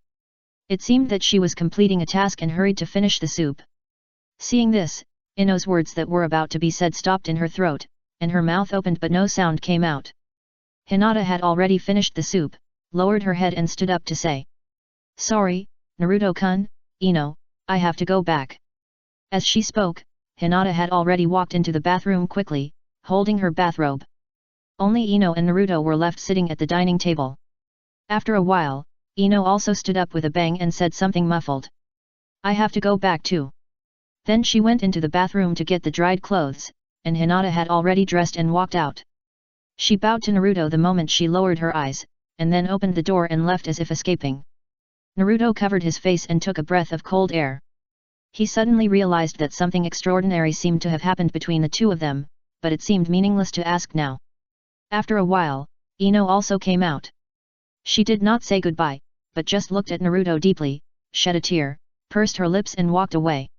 It seemed that she was completing a task and hurried to finish the soup. Seeing this, Ino's words that were about to be said stopped in her throat, and her mouth opened but no sound came out. Hinata had already finished the soup, lowered her head and stood up to say, "Sorry, Naruto-kun, Ino, I have to go back." As she spoke, Hinata had already walked into the bathroom quickly, holding her bathrobe. Only Ino and Naruto were left sitting at the dining table. After a while, Ino also stood up with a bang and said something muffled. "I have to go back too." Then she went into the bathroom to get the dried clothes, and Hinata had already dressed and walked out. She bowed to Naruto the moment she lowered her eyes, and then opened the door and left as if escaping. Naruto covered his face and took a breath of cold air. He suddenly realized that something extraordinary seemed to have happened between the two of them, but it seemed meaningless to ask now. After a while, Ino also came out. She did not say goodbye, but just looked at Naruto deeply, shed a tear, pursed her lips and walked away.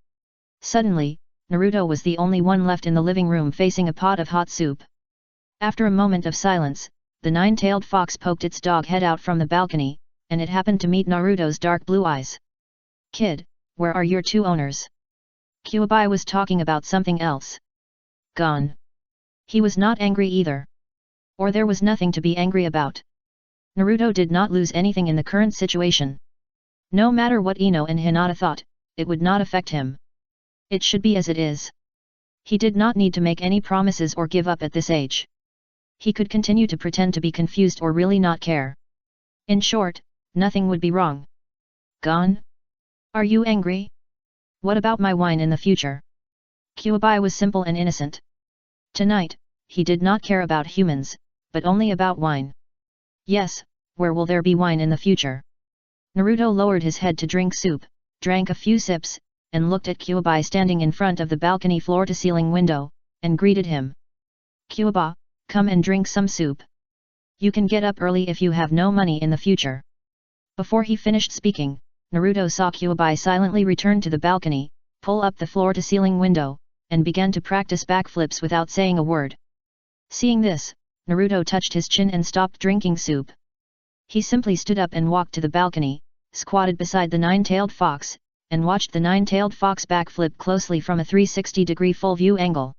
Suddenly, Naruto was the only one left in the living room facing a pot of hot soup. After a moment of silence, the nine-tailed fox poked its dog head out from the balcony, and it happened to meet Naruto's dark blue eyes. "Kid, where are your two owners?" Kyuubi was talking about something else. "Gone." He was not angry either. Or there was nothing to be angry about. Naruto did not lose anything in the current situation. No matter what Ino and Hinata thought, it would not affect him. It should be as it is. He did not need to make any promises or give up at this age. He could continue to pretend to be confused or really not care. In short, nothing would be wrong. "Gone? Are you angry? What about my wine in the future?" Kyuubi was simple and innocent. Tonight, he did not care about humans, but only about wine. "Yes, where will there be wine in the future?" Naruto lowered his head to drink soup, drank a few sips, and looked at Kyuubi standing in front of the balcony floor-to-ceiling window, and greeted him. "Kyuubi, come and drink some soup. You can get up early if you have no money in the future." Before he finished speaking, Naruto saw Kyuubi silently return to the balcony, pull up the floor-to-ceiling window, and began to practice backflips without saying a word. Seeing this, Naruto touched his chin and stopped drinking soup. He simply stood up and walked to the balcony, squatted beside the nine-tailed fox, and watched the nine-tailed fox backflip closely from a 360-degree full-view angle.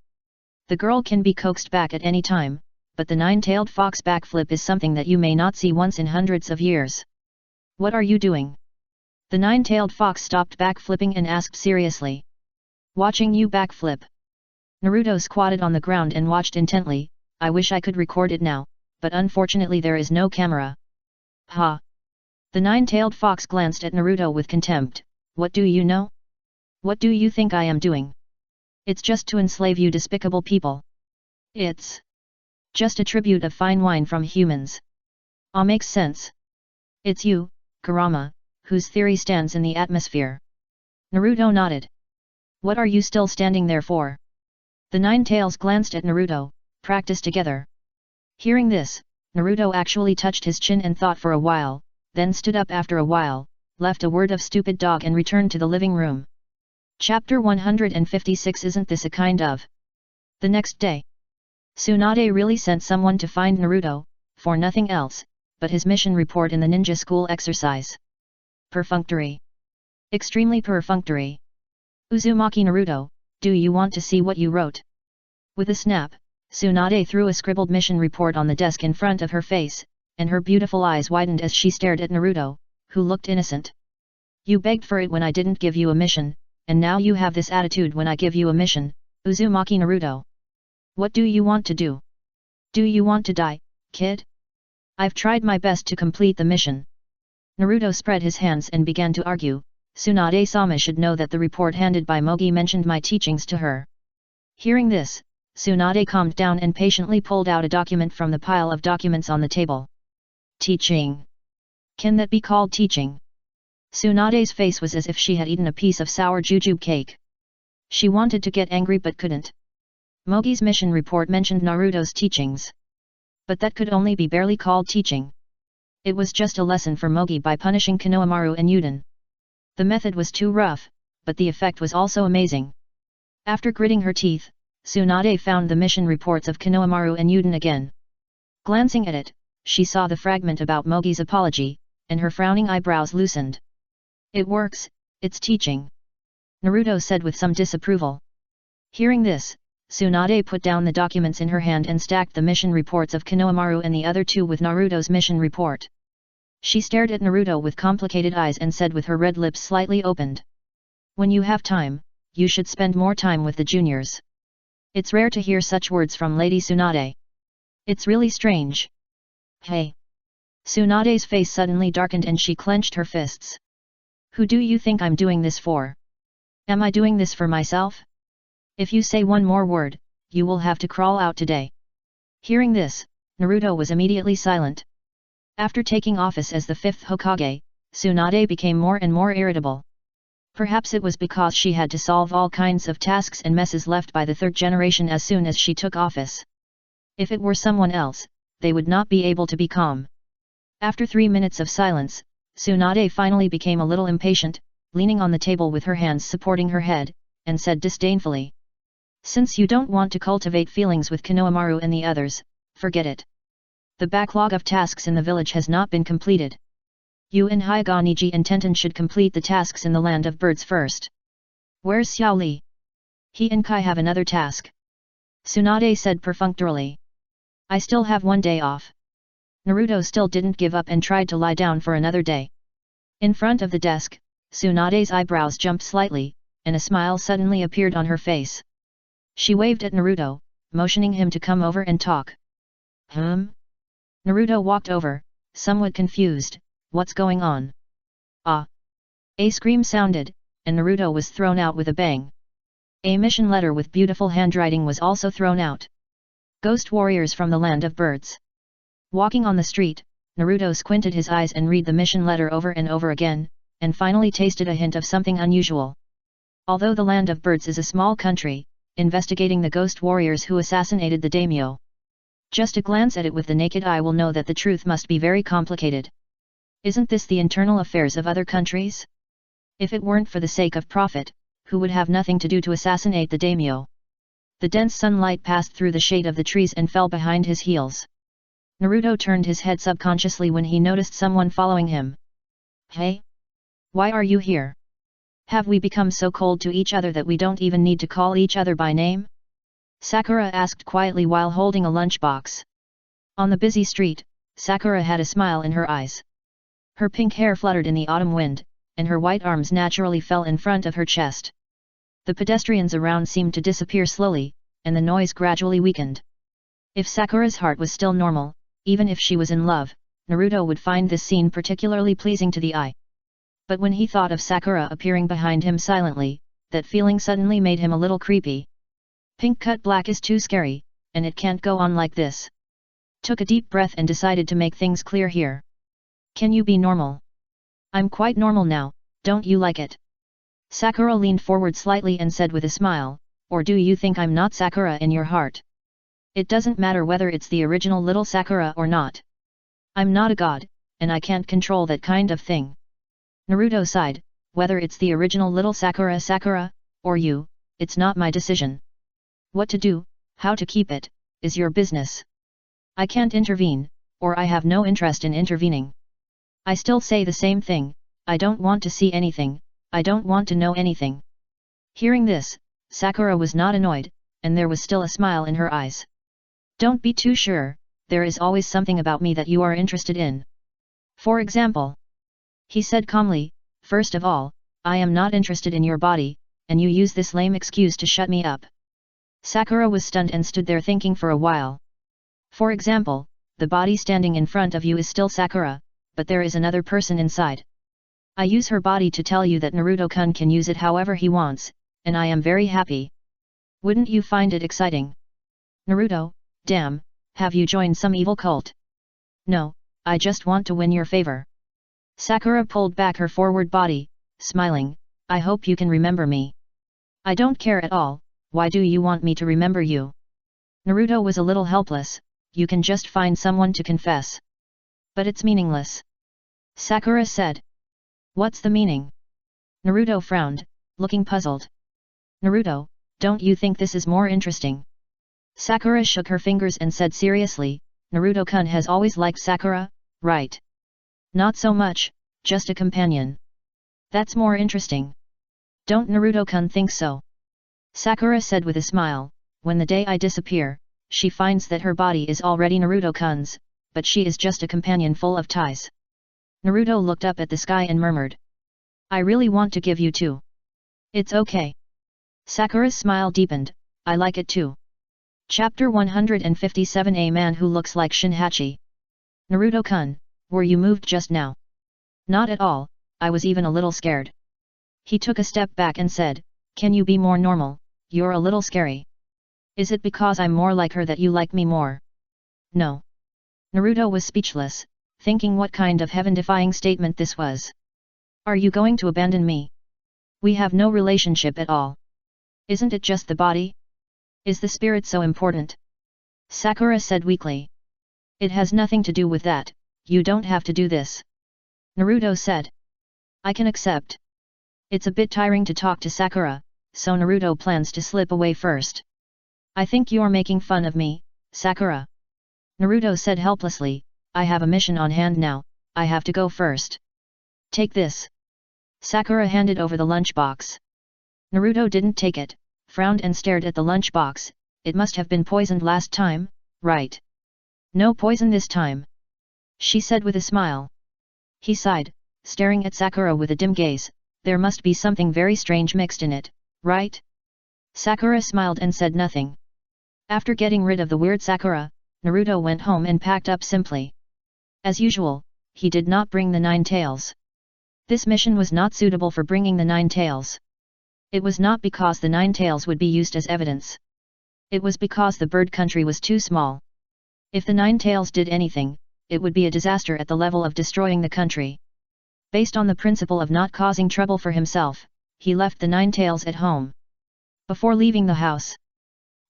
The girl can be coaxed back at any time, but the nine-tailed fox backflip is something that you may not see once in hundreds of years. "What are you doing?" The nine-tailed fox stopped backflipping and asked seriously. "Watching you backflip." Naruto squatted on the ground and watched intently. "I wish I could record it now, but unfortunately there is no camera." "Ha!" The nine-tailed fox glanced at Naruto with contempt. "What do you know? What do you think I am doing? It's just to enslave you despicable people. It's just a tribute of fine wine from humans." "Ah, makes sense. It's you, Kurama, whose theory stands in the atmosphere." Naruto nodded. "What are you still standing there for?" The nine tails glanced at Naruto. "Practice together." Hearing this, Naruto actually touched his chin and thought for a while, then stood up after a while, left a word of stupid dog and returned to the living room. Chapter 156. Isn't this a kind of? The next day, Tsunade really sent someone to find Naruto, for nothing else, but his mission report in the ninja school exercise. Perfunctory. Extremely perfunctory. "Uzumaki Naruto, do you want to see what you wrote?" With a snap, Tsunade threw a scribbled mission report on the desk in front of her face, and her beautiful eyes widened as she stared at Naruto, who looked innocent. "You begged for it when I didn't give you a mission, and now you have this attitude when I give you a mission, Uzumaki Naruto. What do you want to do? Do you want to die, kid? I've tried my best to complete the mission." Naruto spread his hands and began to argue. "Tsunade-sama should know that the report handed by Mogi mentioned my teachings to her." Hearing this, Tsunade calmed down and patiently pulled out a document from the pile of documents on the table. "Teaching? Can that be called teaching?" Tsunade's face was as if she had eaten a piece of sour jujube cake. She wanted to get angry but couldn't. Mogi's mission report mentioned Naruto's teachings. But that could only be barely called teaching. It was just a lesson for Mogi by punishing Konohamaru and Yuden. The method was too rough, but the effect was also amazing. After gritting her teeth, Tsunade found the mission reports of Konohamaru and Yuden again. Glancing at it, she saw the fragment about Mogi's apology, and her frowning eyebrows loosened. It works, it's teaching. Naruto said with some disapproval. Hearing this, Tsunade put down the documents in her hand and stacked the mission reports of Konohamaru and the other two with Naruto's mission report. She stared at Naruto with complicated eyes and said with her red lips slightly opened. When you have time, you should spend more time with the juniors. It's rare to hear such words from Lady Tsunade. It's really strange. Hey! Tsunade's face suddenly darkened and she clenched her fists. Who do you think I'm doing this for? Am I doing this for myself? If you say one more word, you will have to crawl out today. Hearing this, Naruto was immediately silent. After taking office as the fifth Hokage, Tsunade became more and more irritable. Perhaps it was because she had to solve all kinds of tasks and messes left by the third generation as soon as she took office. If it were someone else, they would not be able to be calm. After 3 minutes of silence, Tsunade finally became a little impatient, leaning on the table with her hands supporting her head, and said disdainfully. Since you don't want to cultivate feelings with Konohamaru and the others, forget it. The backlog of tasks in the village has not been completed. You and Hyaganiji and Tenten should complete the tasks in the Land of Birds first. Where's Xiao Li? He and Kai have another task. Tsunade said perfunctorily. I still have 1 day off. Naruto still didn't give up and tried to lie down for another day. In front of the desk, Tsunade's eyebrows jumped slightly, and a smile suddenly appeared on her face. She waved at Naruto, motioning him to come over and talk. Naruto walked over, somewhat confused. What's going on? Ah! A scream sounded, and Naruto was thrown out with a bang. A mission letter with beautiful handwriting was also thrown out. Ghost warriors from the Land of Birds. Walking on the street, Naruto squinted his eyes and read the mission letter over and over again, and finally tasted a hint of something unusual. Although the Land of Birds is a small country, investigating the ghost warriors who assassinated the daimyo. Just a glance at it with the naked eye will know that the truth must be very complicated. Isn't this the internal affairs of other countries? If it weren't for the sake of profit, who would have nothing to do to assassinate the daimyo? The dense sunlight passed through the shade of the trees and fell behind his heels. Naruto turned his head subconsciously when he noticed someone following him. Hey? Why are you here? Have we become so cold to each other that we don't even need to call each other by name? Sakura asked quietly while holding a lunchbox. On the busy street, Sakura had a smile in her eyes. Her pink hair fluttered in the autumn wind, and her white arms naturally fell in front of her chest. The pedestrians around seemed to disappear slowly, and the noise gradually weakened. If Sakura's heart was still normal, even if she was in love, Naruto would find this scene particularly pleasing to the eye. But when he thought of Sakura appearing behind him silently, that feeling suddenly made him a little creepy. Pink cut black is too scary, and it can't go on like this. Took a deep breath and decided to make things clear here. Can you be normal? I'm quite normal now, don't you like it? Sakura leaned forward slightly and said with a smile, or do you think I'm not Sakura in your heart? It doesn't matter whether it's the original little Sakura or not. I'm not a god, and I can't control that kind of thing. Naruto sighed, whether it's the original little Sakura, or you, it's not my decision. What to do, how to keep it, is your business. I can't intervene, or I have no interest in intervening. I still say the same thing, I don't want to see anything, I don't want to know anything. Hearing this, Sakura was not annoyed, and there was still a smile in her eyes. Don't be too sure, there is always something about me that you are interested in. For example. He said calmly, first of all, I am not interested in your body, and you use this lame excuse to shut me up. Sakura was stunned and stood there thinking for a while. For example, the body standing in front of you is still Sakura, but there is another person inside. I use her body to tell you that Naruto-kun can use it however he wants, and I am very happy. Wouldn't you find it exciting? Naruto, damn, have you joined some evil cult? No, I just want to win your favor. Sakura pulled back her forward body, smiling, I hope you can remember me. I don't care at all, why do you want me to remember you? Naruto was a little helpless, you can just find someone to confess. But it's meaningless. Sakura said. What's the meaning? Naruto frowned, looking puzzled. Naruto, don't you think this is more interesting? Sakura shook her fingers and said seriously, Naruto-kun has always liked Sakura, right? Not so much, just a companion. That's more interesting. Don't Naruto-kun think so? Sakura said with a smile, when the day I disappear, she finds that her body is already Naruto-kun's, but she is just a companion full of ties. Naruto looked up at the sky and murmured. I really want to give you two. It's okay. Sakura's smile deepened, I like it too. Chapter 157 A Man Who Looks Like Shinhachi. Naruto-kun, were you moved just now? Not at all, I was even a little scared. He took a step back and said, can you be more normal, you're a little scary. Is it because I'm more like her that you like me more? No. Naruto was speechless, thinking what kind of heaven-defying statement this was. Are you going to abandon me? We have no relationship at all. Isn't it just the body? Is the spirit so important? Sakura said weakly. It has nothing to do with that, you don't have to do this. Naruto said. I can accept. It's a bit tiring to talk to Sakura, so Naruto plans to slip away first. I think you're making fun of me, Sakura. Naruto said helplessly, I have a mission on hand now, I have to go first. Take this. Sakura handed over the lunchbox. Naruto didn't take it, frowned and stared at the lunchbox, it must have been poisoned last time, right? No poison this time. She said with a smile. He sighed, staring at Sakura with a dim gaze, there must be something very strange mixed in it, right? Sakura smiled and said nothing. After getting rid of the weird Sakura, Naruto went home and packed up simply. As usual, he did not bring the 9 tails. This mission was not suitable for bringing the 9 tails. It was not because the 9 tails would be used as evidence. It was because the bird country was too small. If the 9 tails did anything, it would be a disaster at the level of destroying the country. Based on the principle of not causing trouble for himself, he left the 9 tails at home. Before leaving the house,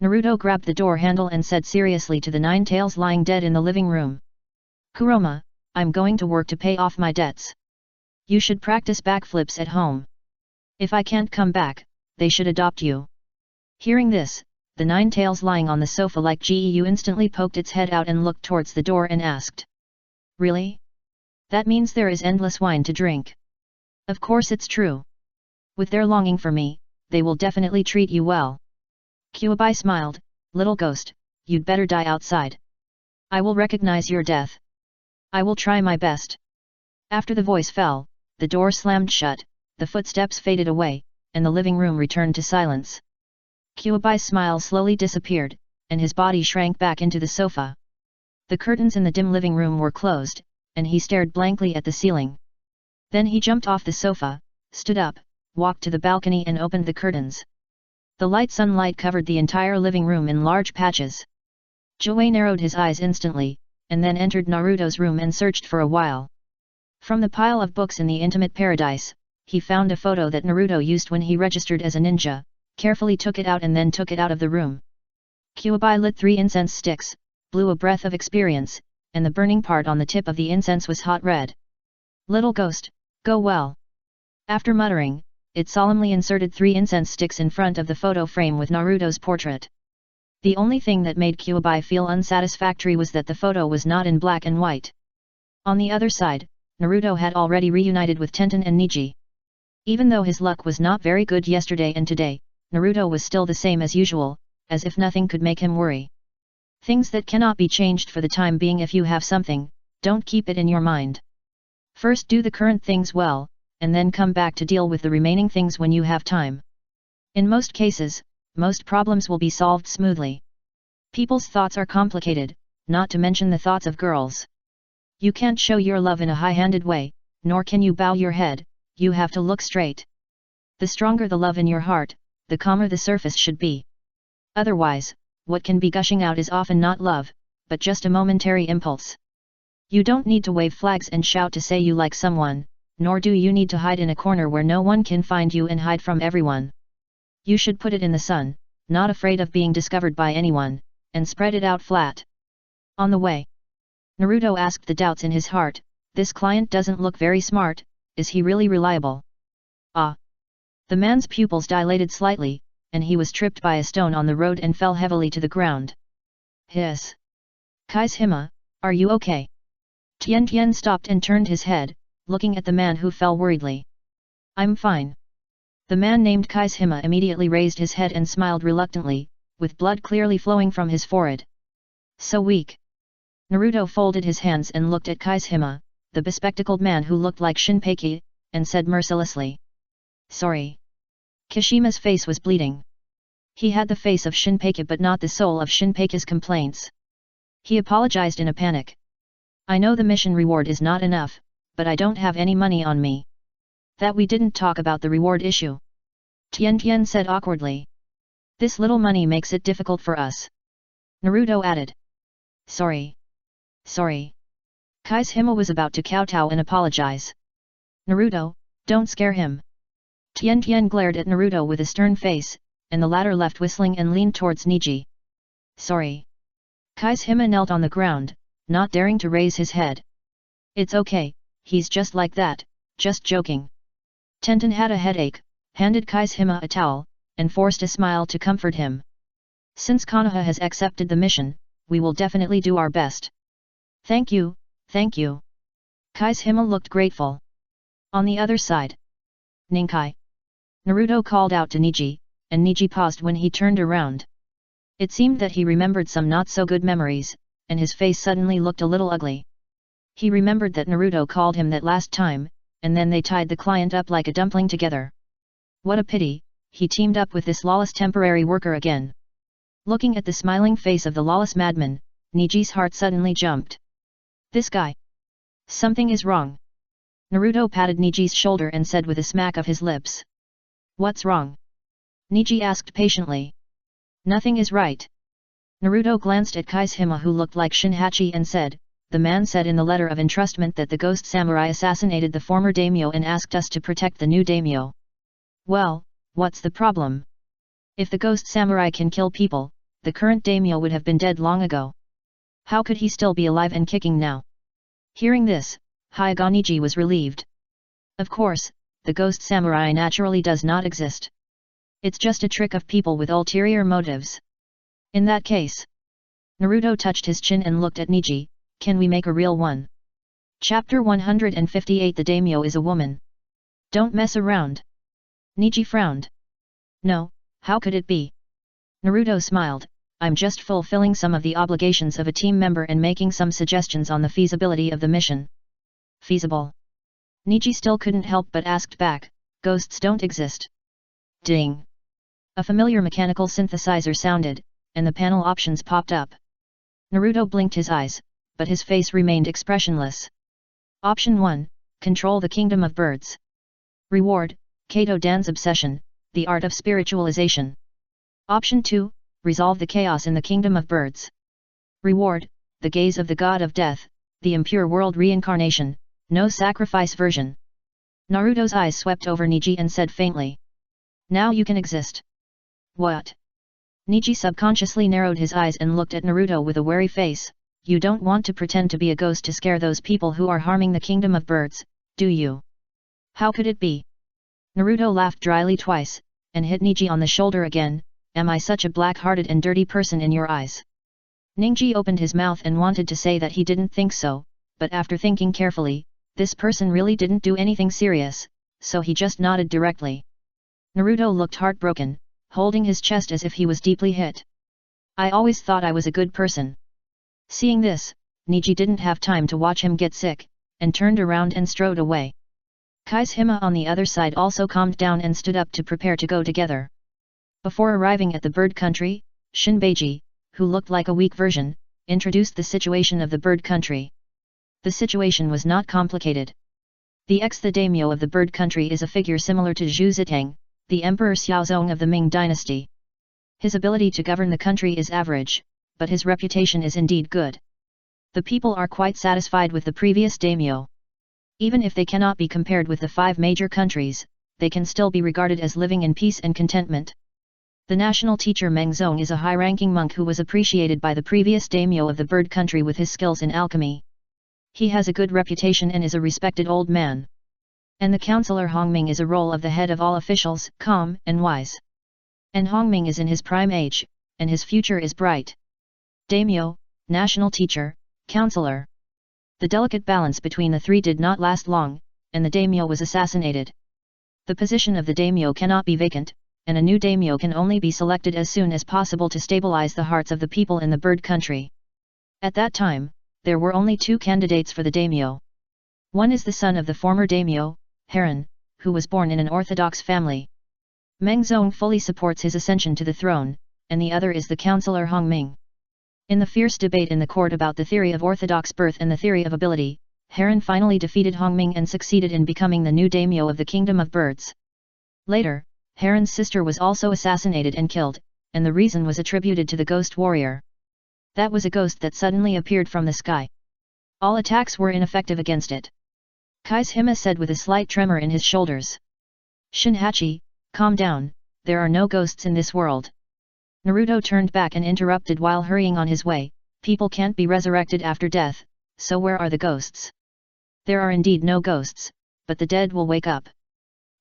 Naruto grabbed the door handle and said seriously to the 9 tails lying dead in the living room. Kuroma, I'm going to work to pay off my debts. You should practice backflips at home. If I can't come back, they should adopt you. Hearing this, the 9 tails lying on the sofa like Geu instantly poked its head out and looked towards the door and asked. Really? That means there is endless wine to drink. Of course it's true. With their longing for me, they will definitely treat you well. Kyuubi smiled, little ghost, you'd better die outside. I will recognize your death. I will try my best. After the voice fell, the door slammed shut, the footsteps faded away, and the living room returned to silence. Kyuubi's smile slowly disappeared, and his body shrank back into the sofa. The curtains in the dim living room were closed, and he stared blankly at the ceiling. Then he jumped off the sofa, stood up, walked to the balcony and opened the curtains. The light sunlight covered the entire living room in large patches. Joey narrowed his eyes instantly, and then entered Naruto's room and searched for a while. From the pile of books in the intimate paradise, he found a photo that Naruto used when he registered as a ninja, carefully took it out and then took it out of the room. Kyuubi lit 3 incense sticks, blew a breath of experience, and the burning part on the tip of the incense was hot red. Little ghost, go well. After muttering, it solemnly inserted 3 incense sticks in front of the photo frame with Naruto's portrait. The only thing that made Kyuubi feel unsatisfactory was that the photo was not in black and white. On the other side, Naruto had already reunited with Tenten and Niji. Even though his luck was not very good yesterday and today, Naruto was still the same as usual, as if nothing could make him worry. Things that cannot be changed for the time being. If you have something, don't keep it in your mind. First do the current things well, and then come back to deal with the remaining things when you have time. In most cases, most problems will be solved smoothly. People's thoughts are complicated, not to mention the thoughts of girls. You can't show your love in a high-handed way, nor can you bow your head, you have to look straight. The stronger the love in your heart, the calmer the surface should be. Otherwise, what can be gushing out is often not love, but just a momentary impulse. You don't need to wave flags and shout to say you like someone, nor do you need to hide in a corner where no one can find you and hide from everyone. You should put it in the sun, not afraid of being discovered by anyone, and spread it out flat. On the way, Naruto asked the doubts in his heart, this client doesn't look very smart, is he really reliable? Ah! The man's pupils dilated slightly, and he was tripped by a stone on the road and fell heavily to the ground. Hiss! Kaishima, are you okay? Tian stopped and turned his head, looking at the man who fell worriedly. I'm fine. The man named Kaishima immediately raised his head and smiled reluctantly, with blood clearly flowing from his forehead. So weak. Naruto folded his hands and looked at Kaishima, the bespectacled man who looked like Shinpeki, and said mercilessly. Sorry. Kishima's face was bleeding. He had the face of Shinpeki but not the soul of Shinpeki's complaints. He apologized in a panic. I know the mission reward is not enough, but I don't have any money on me. That we didn't talk about the reward issue. Tian said awkwardly. This little money makes it difficult for us. Naruto added. Sorry. Sorry. Kaishima was about to kowtow and apologize. Naruto, don't scare him. Tian glared at Naruto with a stern face, and the latter left whistling and leaned towards Niji. Sorry. Kaishima knelt on the ground, not daring to raise his head. It's okay, he's just like that, just joking. Tenten had a headache, handed Kaishima a towel, and forced a smile to comfort him. Since Konoha has accepted the mission, we will definitely do our best. Thank you, thank you. Kaishima looked grateful. On the other side. Ninkai. Naruto called out to Niji, and Niji paused when he turned around. It seemed that he remembered some not-so-good memories, and his face suddenly looked a little ugly. He remembered that Naruto called him that last time, and then they tied the client up like a dumpling together. What a pity, he teamed up with this lawless temporary worker again. Looking at the smiling face of the lawless madman, Niji's heart suddenly jumped. This guy. Something is wrong. Naruto patted Niji's shoulder and said with a smack of his lips. What's wrong? Niji asked patiently. Nothing is right. Naruto glanced at Kaishima who looked like Shinhachi and said, the man said in the letter of entrustment that the ghost samurai assassinated the former daimyo and asked us to protect the new daimyo. Well, what's the problem? If the ghost samurai can kill people, the current daimyo would have been dead long ago. How could he still be alive and kicking now? Hearing this, Hyuga Niji was relieved. Of course, the ghost samurai naturally does not exist. It's just a trick of people with ulterior motives. In that case, Naruto touched his chin and looked at Niji, can we make a real one? Chapter 158 The daimyo is a woman. Don't mess around. Niji frowned. No, how could it be? Naruto smiled, I'm just fulfilling some of the obligations of a team member and making some suggestions on the feasibility of the mission. Feasible? Niji still couldn't help but asked back, ghosts don't exist. Ding! A familiar mechanical synthesizer sounded, and the panel options popped up. Naruto blinked his eyes, but his face remained expressionless. Option 1, Control the Kingdom of Birds. Reward, Kato Dan's Obsession, the Art of Spiritualization. Option 2, Resolve the Chaos in the Kingdom of Birds. Reward, The Gaze of the God of Death, the Impure World Reincarnation, no sacrifice version. Naruto's eyes swept over Niji and said faintly. Now you can exist. What? Niji subconsciously narrowed his eyes and looked at Naruto with a wary face. You don't want to pretend to be a ghost to scare those people who are harming the Kingdom of Birds, do you? How could it be? Naruto laughed dryly twice, and hit Niji on the shoulder again. Am I such a black-hearted and dirty person in your eyes? Niji opened his mouth and wanted to say that he didn't think so, but after thinking carefully, this person really didn't do anything serious, so he just nodded directly. Naruto looked heartbroken, holding his chest as if he was deeply hit. I always thought I was a good person. Seeing this, Niji didn't have time to watch him get sick, and turned around and strode away. Kaishima on the other side also calmed down and stood up to prepare to go together. Before arriving at the bird country, Shinbeiji, who looked like a weak version, introduced the situation of the bird country. The situation was not complicated. The daimyo of the bird country is a figure similar to Zhu Zitang, the Emperor Xiaozong of the Ming dynasty. His ability to govern the country is average, but his reputation is indeed good. The people are quite satisfied with the previous daimyo. Even if they cannot be compared with the 5 major countries, they can still be regarded as living in peace and contentment. The national teacher Meng Zong is a high-ranking monk who was appreciated by the previous daimyo of the bird country with his skills in alchemy. He has a good reputation and is a respected old man. And the counselor Hongming is a role of the head of all officials, calm and wise. And Hongming is in his prime age, and his future is bright. Daimyo, national teacher, counselor. The delicate balance between the 3 did not last long, and the daimyo was assassinated. The position of the daimyo cannot be vacant, and a new daimyo can only be selected as soon as possible to stabilize the hearts of the people in the bird country. At that time, there were only 2 candidates for the daimyo. One is the son of the former daimyo, Heron, who was born in an orthodox family. Meng Zong fully supports his ascension to the throne, and the other is the counselor Hongming. In the fierce debate in the court about the theory of orthodox birth and the theory of ability, Heron finally defeated Hongming and succeeded in becoming the new daimyo of the Kingdom of Birds. Later, Heron's sister was also assassinated and killed, and the reason was attributed to the ghost warrior. That was a ghost that suddenly appeared from the sky. All attacks were ineffective against it. Kaishima said with a slight tremor in his shoulders. Shinhachi, calm down, there are no ghosts in this world. Naruto turned back and interrupted while hurrying on his way, people can't be resurrected after death, so where are the ghosts? There are indeed no ghosts, but the dead will wake up.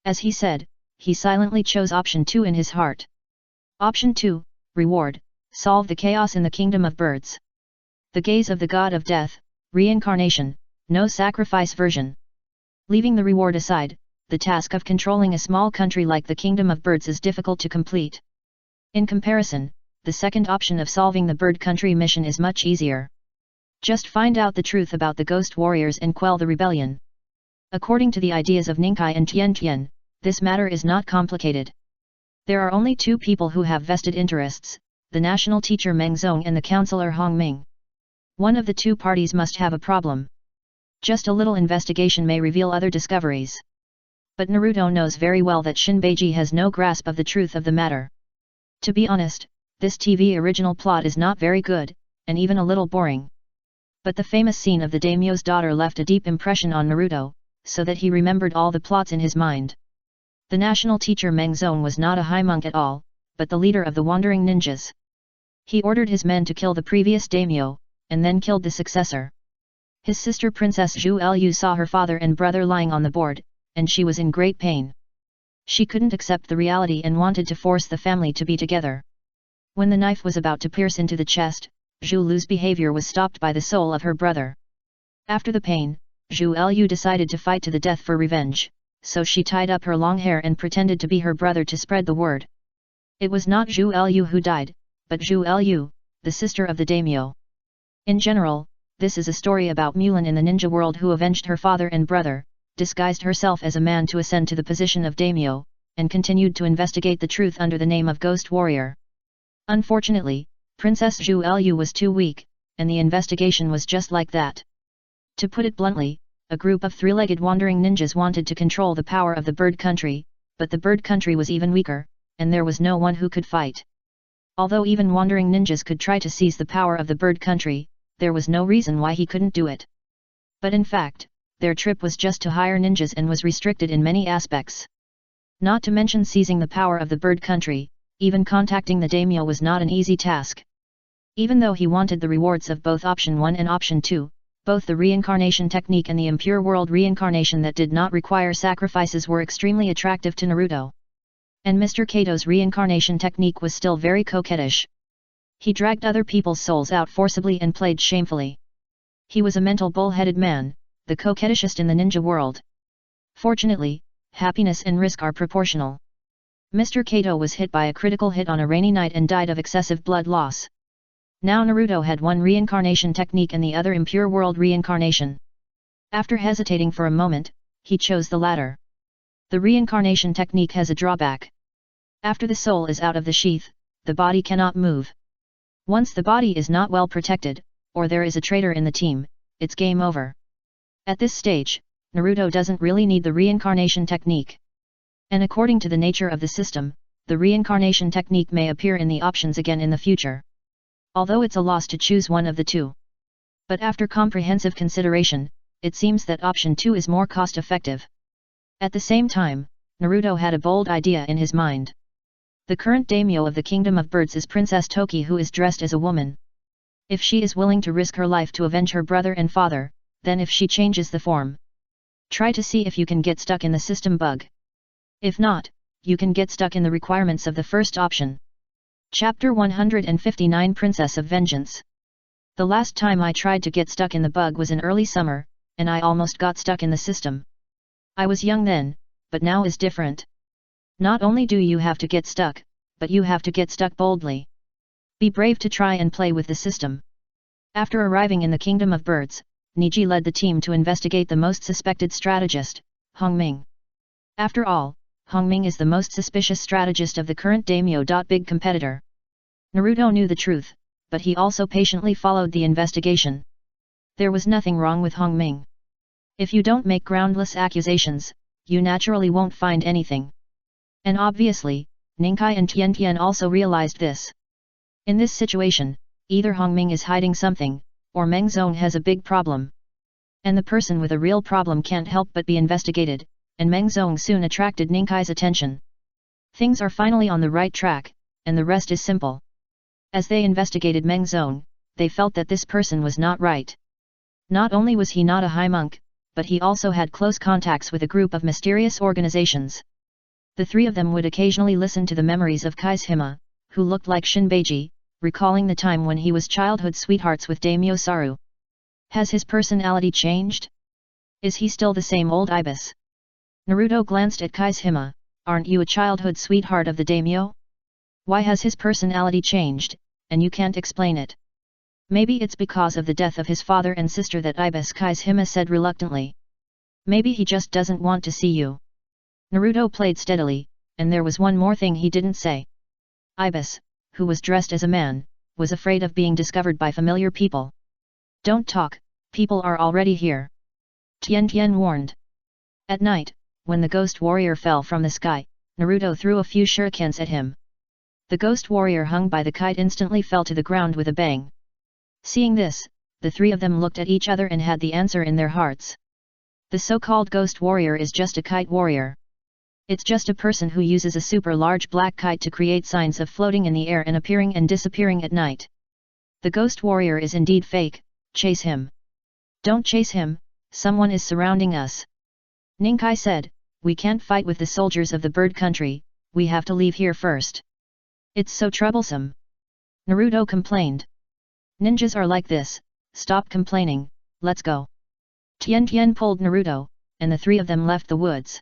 As he said, he silently chose option 2 in his heart. Option 2, reward, solve the chaos in the Kingdom of Birds. The gaze of the god of death, reincarnation, no sacrifice version. Leaving the reward aside, the task of controlling a small country like the Kingdom of Birds is difficult to complete. In comparison, the second option of solving the bird country mission is much easier. Just find out the truth about the ghost warriors and quell the rebellion. According to the ideas of Ningkai and Tian, this matter is not complicated. There are only 2 people who have vested interests, the national teacher Meng Zong and the counselor Hongming. One of the 2 parties must have a problem. Just a little investigation may reveal other discoveries. But Naruto knows very well that Shinbeiji has no grasp of the truth of the matter. To be honest, this TV original plot is not very good, and even a little boring. But the famous scene of the daimyo's daughter left a deep impression on Naruto, so that he remembered all the plots in his mind. The national teacher Meng Zong was not a high monk at all, but the leader of the wandering ninjas. He ordered his men to kill the previous daimyo, and then killed the successor. His sister Princess Zhu Lu saw her father and brother lying on the board, and she was in great pain. She couldn't accept the reality and wanted to force the family to be together. When the knife was about to pierce into the chest, Zhu Lu's behavior was stopped by the soul of her brother. After the pain, Zhu Lu decided to fight to the death for revenge, so she tied up her long hair and pretended to be her brother to spread the word. It was not Zhu Lu who died, but Zhu Lu, the sister of the daimyo. In general, this is a story about Mulan in the ninja world who avenged her father and brother, disguised herself as a man to ascend to the position of daimyo, and continued to investigate the truth under the name of Ghost Warrior. Unfortunately, Princess Zhu Lu was too weak, and the investigation was just like that. To put it bluntly, a group of 3-legged wandering ninjas wanted to control the power of the bird country, but the bird country was even weaker, and there was no one who could fight. Although even wandering ninjas could try to seize the power of the bird country, there was no reason why he couldn't do it. But in fact, their trip was just to hire ninjas and was restricted in many aspects. Not to mention seizing the power of the bird country, even contacting the daimyo was not an easy task. Even though he wanted the rewards of both option 1 and option 2, both the reincarnation technique and the impure world reincarnation that did not require sacrifices were extremely attractive to Naruto. And Mr. Kato's reincarnation technique was still very coquettish. He dragged other people's souls out forcibly and played shamefully. He was a mental bull-headed man, the coquettishest in the ninja world. Fortunately, happiness and risk are proportional. Mr. Kato was hit by a critical hit on a rainy night and died of excessive blood loss. Now Naruto had one reincarnation technique and the other impure world reincarnation. After hesitating for a moment, he chose the latter. The reincarnation technique has a drawback. After the soul is out of the sheath, the body cannot move. Once the body is not well protected, or there is a traitor in the team, it's game over. At this stage, Naruto doesn't really need the reincarnation technique. And according to the nature of the system, the reincarnation technique may appear in the options again in the future. Although it's a loss to choose one of the two. But after comprehensive consideration, it seems that option 2 is more cost-effective. At the same time, Naruto had a bold idea in his mind. The current daimyo of the Kingdom of Birds is Princess Toki, who is dressed as a woman. If she is willing to risk her life to avenge her brother and father, then if she changes the form, try to see if you can get stuck in the system bug. If not, you can get stuck in the requirements of the first option. Chapter 159 Princess of Vengeance. The last time I tried to get stuck in the bug was in early summer, and I almost got stuck in the system. I was young then, but now is different. Not only do you have to get stuck, but you have to get stuck boldly. Be brave to try and play with the system. After arriving in the Kingdom of Birds, Niji led the team to investigate the most suspected strategist, Hongming. After all, Hongming is the most suspicious strategist of the current daimyo. Big competitor. Naruto knew the truth, but he also patiently followed the investigation. There was nothing wrong with Hongming. If you don't make groundless accusations, you naturally won't find anything. And obviously, Ninkai and Tian also realized this. In this situation, either Hongming is hiding something, or Meng Zong has a big problem. And the person with a real problem can't help but be investigated, and Meng Zong soon attracted Ninkai's attention. Things are finally on the right track, and the rest is simple. As they investigated Meng Zong, they felt that this person was not right. Not only was he not a high monk, but he also had close contacts with a group of mysterious organizations. The three of them would occasionally listen to the memories of Kaishima, who looked like Shinbeiji, recalling the time when he was childhood sweethearts with Daimyo Saru. Has his personality changed? Is he still the same old ibis? Naruto glanced at Kaishima. Aren't you a childhood sweetheart of the daimyo? Why has his personality changed, and you can't explain it? Maybe it's because of the death of his father and sister that ibis, Kaishima said reluctantly. Maybe he just doesn't want to see you. Naruto played steadily, and there was one more thing he didn't say. Ibis, who was dressed as a man, was afraid of being discovered by familiar people. Don't talk, people are already here. Tian warned. At night, when the ghost warrior fell from the sky, Naruto threw a few shurikens at him. The ghost warrior hung by the kite instantly fell to the ground with a bang. Seeing this, the three of them looked at each other and had the answer in their hearts. The so-called ghost warrior is just a kite warrior. It's just a person who uses a super large black kite to create signs of floating in the air and appearing and disappearing at night. The ghost warrior is indeed fake. Chase him. Don't chase him, someone is surrounding us. Ninkai said, we can't fight with the soldiers of the bird country, we have to leave here first. It's so troublesome. Naruto complained. Ninjas are like this, stop complaining, let's go. Tian pulled Naruto, and the three of them left the woods.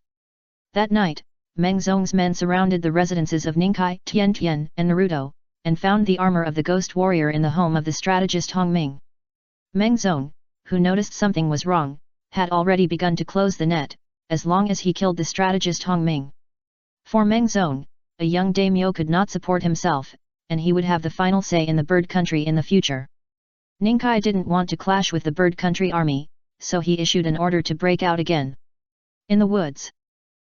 That night, Meng Zong's men surrounded the residences of Ninkai, Tian and Naruto, and found the armor of the ghost warrior in the home of the strategist Hongming. Meng Zong, who noticed something was wrong, had already begun to close the net, as long as he killed the strategist Hongming. For Meng Zong, a young daimyo could not support himself, and he would have the final say in the bird country in the future. Ninkai didn't want to clash with the bird country army, so he issued an order to break out again. In the woods.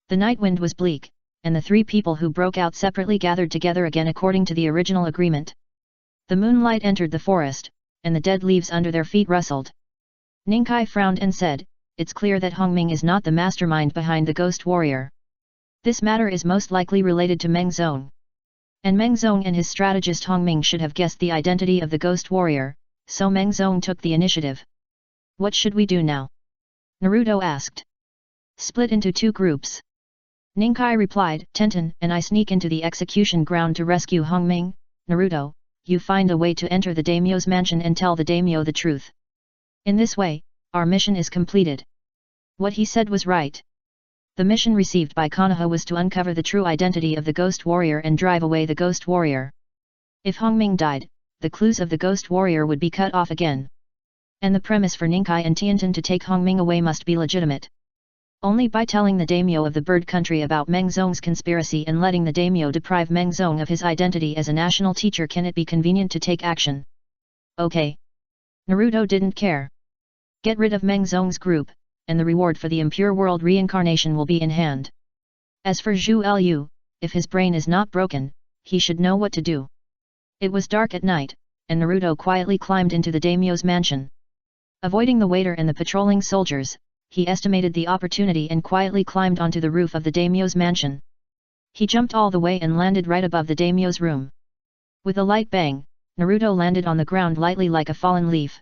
The night wind was bleak, and the three people who broke out separately gathered together again according to the original agreement. The moonlight entered the forest, and the dead leaves under their feet rustled. Ninkai frowned and said, it's clear that Hongming is not the mastermind behind the ghost warrior. This matter is most likely related to Meng Zong. And Meng Zong and his strategist Hongming should have guessed the identity of the ghost warrior, so Meng Zong took the initiative. What should we do now? Naruto asked. Split into two groups. Ninkai replied, Tenten and I sneak into the execution ground to rescue Hongming. Naruto, you find a way to enter the daimyo's mansion and tell the daimyo the truth. In this way, our mission is completed. What he said was right. The mission received by Konoha was to uncover the true identity of the ghost warrior and drive away the ghost warrior. If Hongming died, the clues of the ghost warrior would be cut off again. And the premise for Ninkai and Tianten to take Hongming away must be legitimate. Only by telling the daimyo of the bird country about Meng Zong's conspiracy and letting the daimyo deprive Meng Zong of his identity as a national teacher can it be convenient to take action. Okay. Naruto didn't care. Get rid of Meng Zong's group, and the reward for the impure world reincarnation will be in hand. As for Zhu Lu, if his brain is not broken, he should know what to do. It was dark at night, and Naruto quietly climbed into the daimyo's mansion. Avoiding the waiter and the patrolling soldiers, he estimated the opportunity and quietly climbed onto the roof of the daimyo's mansion. He jumped all the way and landed right above the daimyo's room. With a light bang, Naruto landed on the ground lightly like a fallen leaf.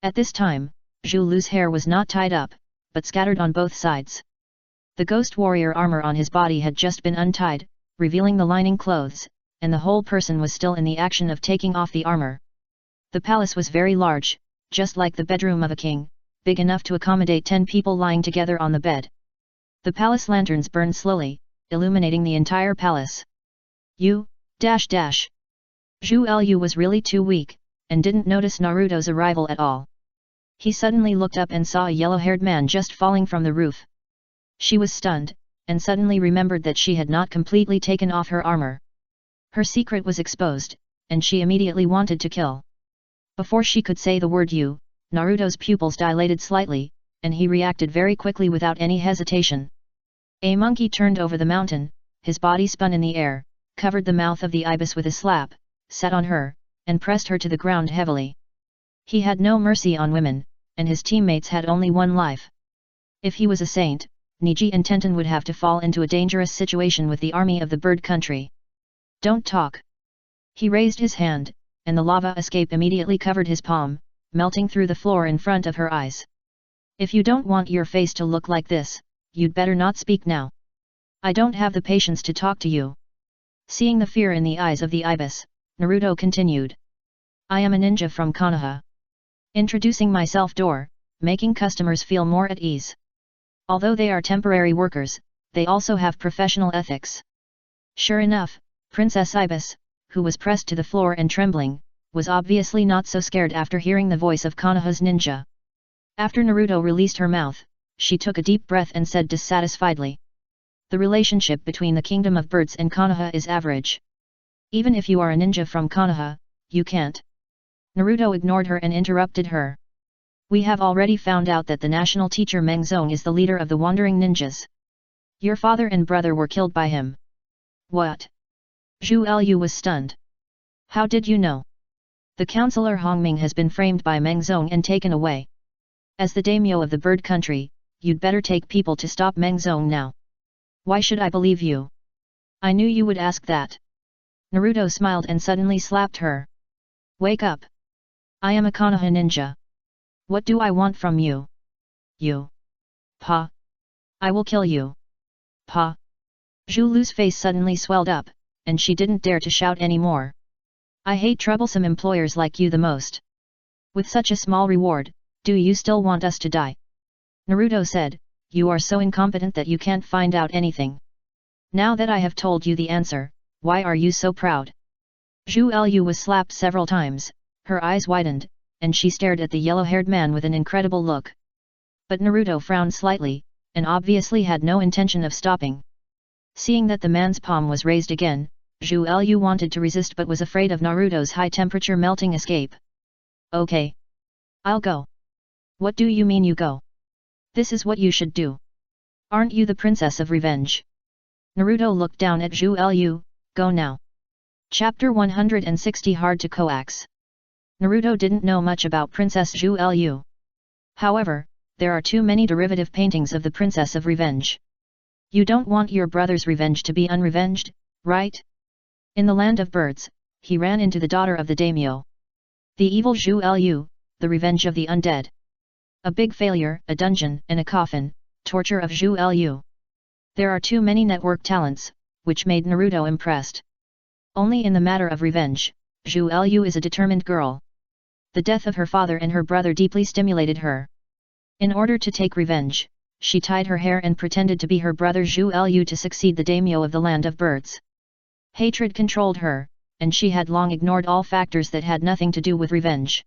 At this time, Zhu Lu's hair was not tied up, but scattered on both sides. The ghost warrior armor on his body had just been untied, revealing the lining clothes, and the whole person was still in the action of taking off the armor. The palace was very large, just like the bedroom of a king, big enough to accommodate 10 people lying together on the bed. The palace lanterns burned slowly, illuminating the entire palace. Zhu Lu was really too weak, and didn't notice Naruto's arrival at all. He suddenly looked up and saw a yellow-haired man just falling from the roof. She was stunned, and suddenly remembered that she had not completely taken off her armor. Her secret was exposed, and she immediately wanted to kill. Before she could say the word "you," Naruto's pupils dilated slightly, and he reacted very quickly without any hesitation. A monkey turned over the mountain, his body spun in the air, covered the mouth of the ibis with a slap, sat on her, and pressed her to the ground heavily. He had no mercy on women, and his teammates had only one life. If he was a saint, Niji and Tenten would have to fall into a dangerous situation with the army of the bird country. Don't talk. He raised his hand, and the lava escape immediately covered his palm, melting through the floor in front of her eyes. If you don't want your face to look like this, you'd better not speak now. I don't have the patience to talk to you. Seeing the fear in the eyes of the ibis, Naruto continued. I am a ninja from Konoha. Introducing myself making customers feel more at ease. Although they are temporary workers, they also have professional ethics. Sure enough, Princess Ibis, who was pressed to the floor and trembling, was obviously not so scared after hearing the voice of Konoha's ninja. After Naruto released her mouth, she took a deep breath and said dissatisfiedly. The relationship between the Kingdom of Birds and Konoha is average. Even if you are a ninja from Konoha, you can't. Naruto ignored her and interrupted her. We have already found out that the national teacher Mengzong is the leader of the wandering ninjas. Your father and brother were killed by him. What? Zhu Lu was stunned. How did you know? The counselor Hongming has been framed by Mengzong and taken away. As the daimyo of the bird country, you'd better take people to stop Mengzong now. Why should I believe you? I knew you would ask that. Naruto smiled and suddenly slapped her. Wake up. I am a Konoha ninja. What do I want from you? You. Pa. I will kill you. Pa. Zhu Lu's face suddenly swelled up, and she didn't dare to shout anymore. I hate troublesome employers like you the most. With such a small reward, do you still want us to die? Naruto said, you are so incompetent that you can't find out anything. Now that I have told you the answer, why are you so proud? Zhu Lu was slapped several times, her eyes widened, and she stared at the yellow-haired man with an incredible look. But Naruto frowned slightly, and obviously had no intention of stopping. Seeing that the man's palm was raised again, Zhu Lu wanted to resist but was afraid of Naruto's high-temperature melting escape. Okay. I'll go. What do you mean you go? This is what you should do. Aren't you the princess of revenge? Naruto looked down at Zhu Lu, go now. Chapter 160 Hard to Coax. Naruto didn't know much about Princess Zhu Lu. However, there are too many derivative paintings of the Princess of Revenge. You don't want your brother's revenge to be unrevenged, right? In the land of birds, he ran into the daughter of the daimyo. The evil Zhu Lu, the revenge of the undead. A big failure, a dungeon, and a coffin, torture of Zhu Lu. There are too many network talents, which made Naruto impressed. Only in the matter of revenge, Zhu Lu is a determined girl. The death of her father and her brother deeply stimulated her. In order to take revenge, she tied her hair and pretended to be her brother Zhu Lu to succeed the daimyo of the land of birds. Hatred controlled her, and she had long ignored all factors that had nothing to do with revenge.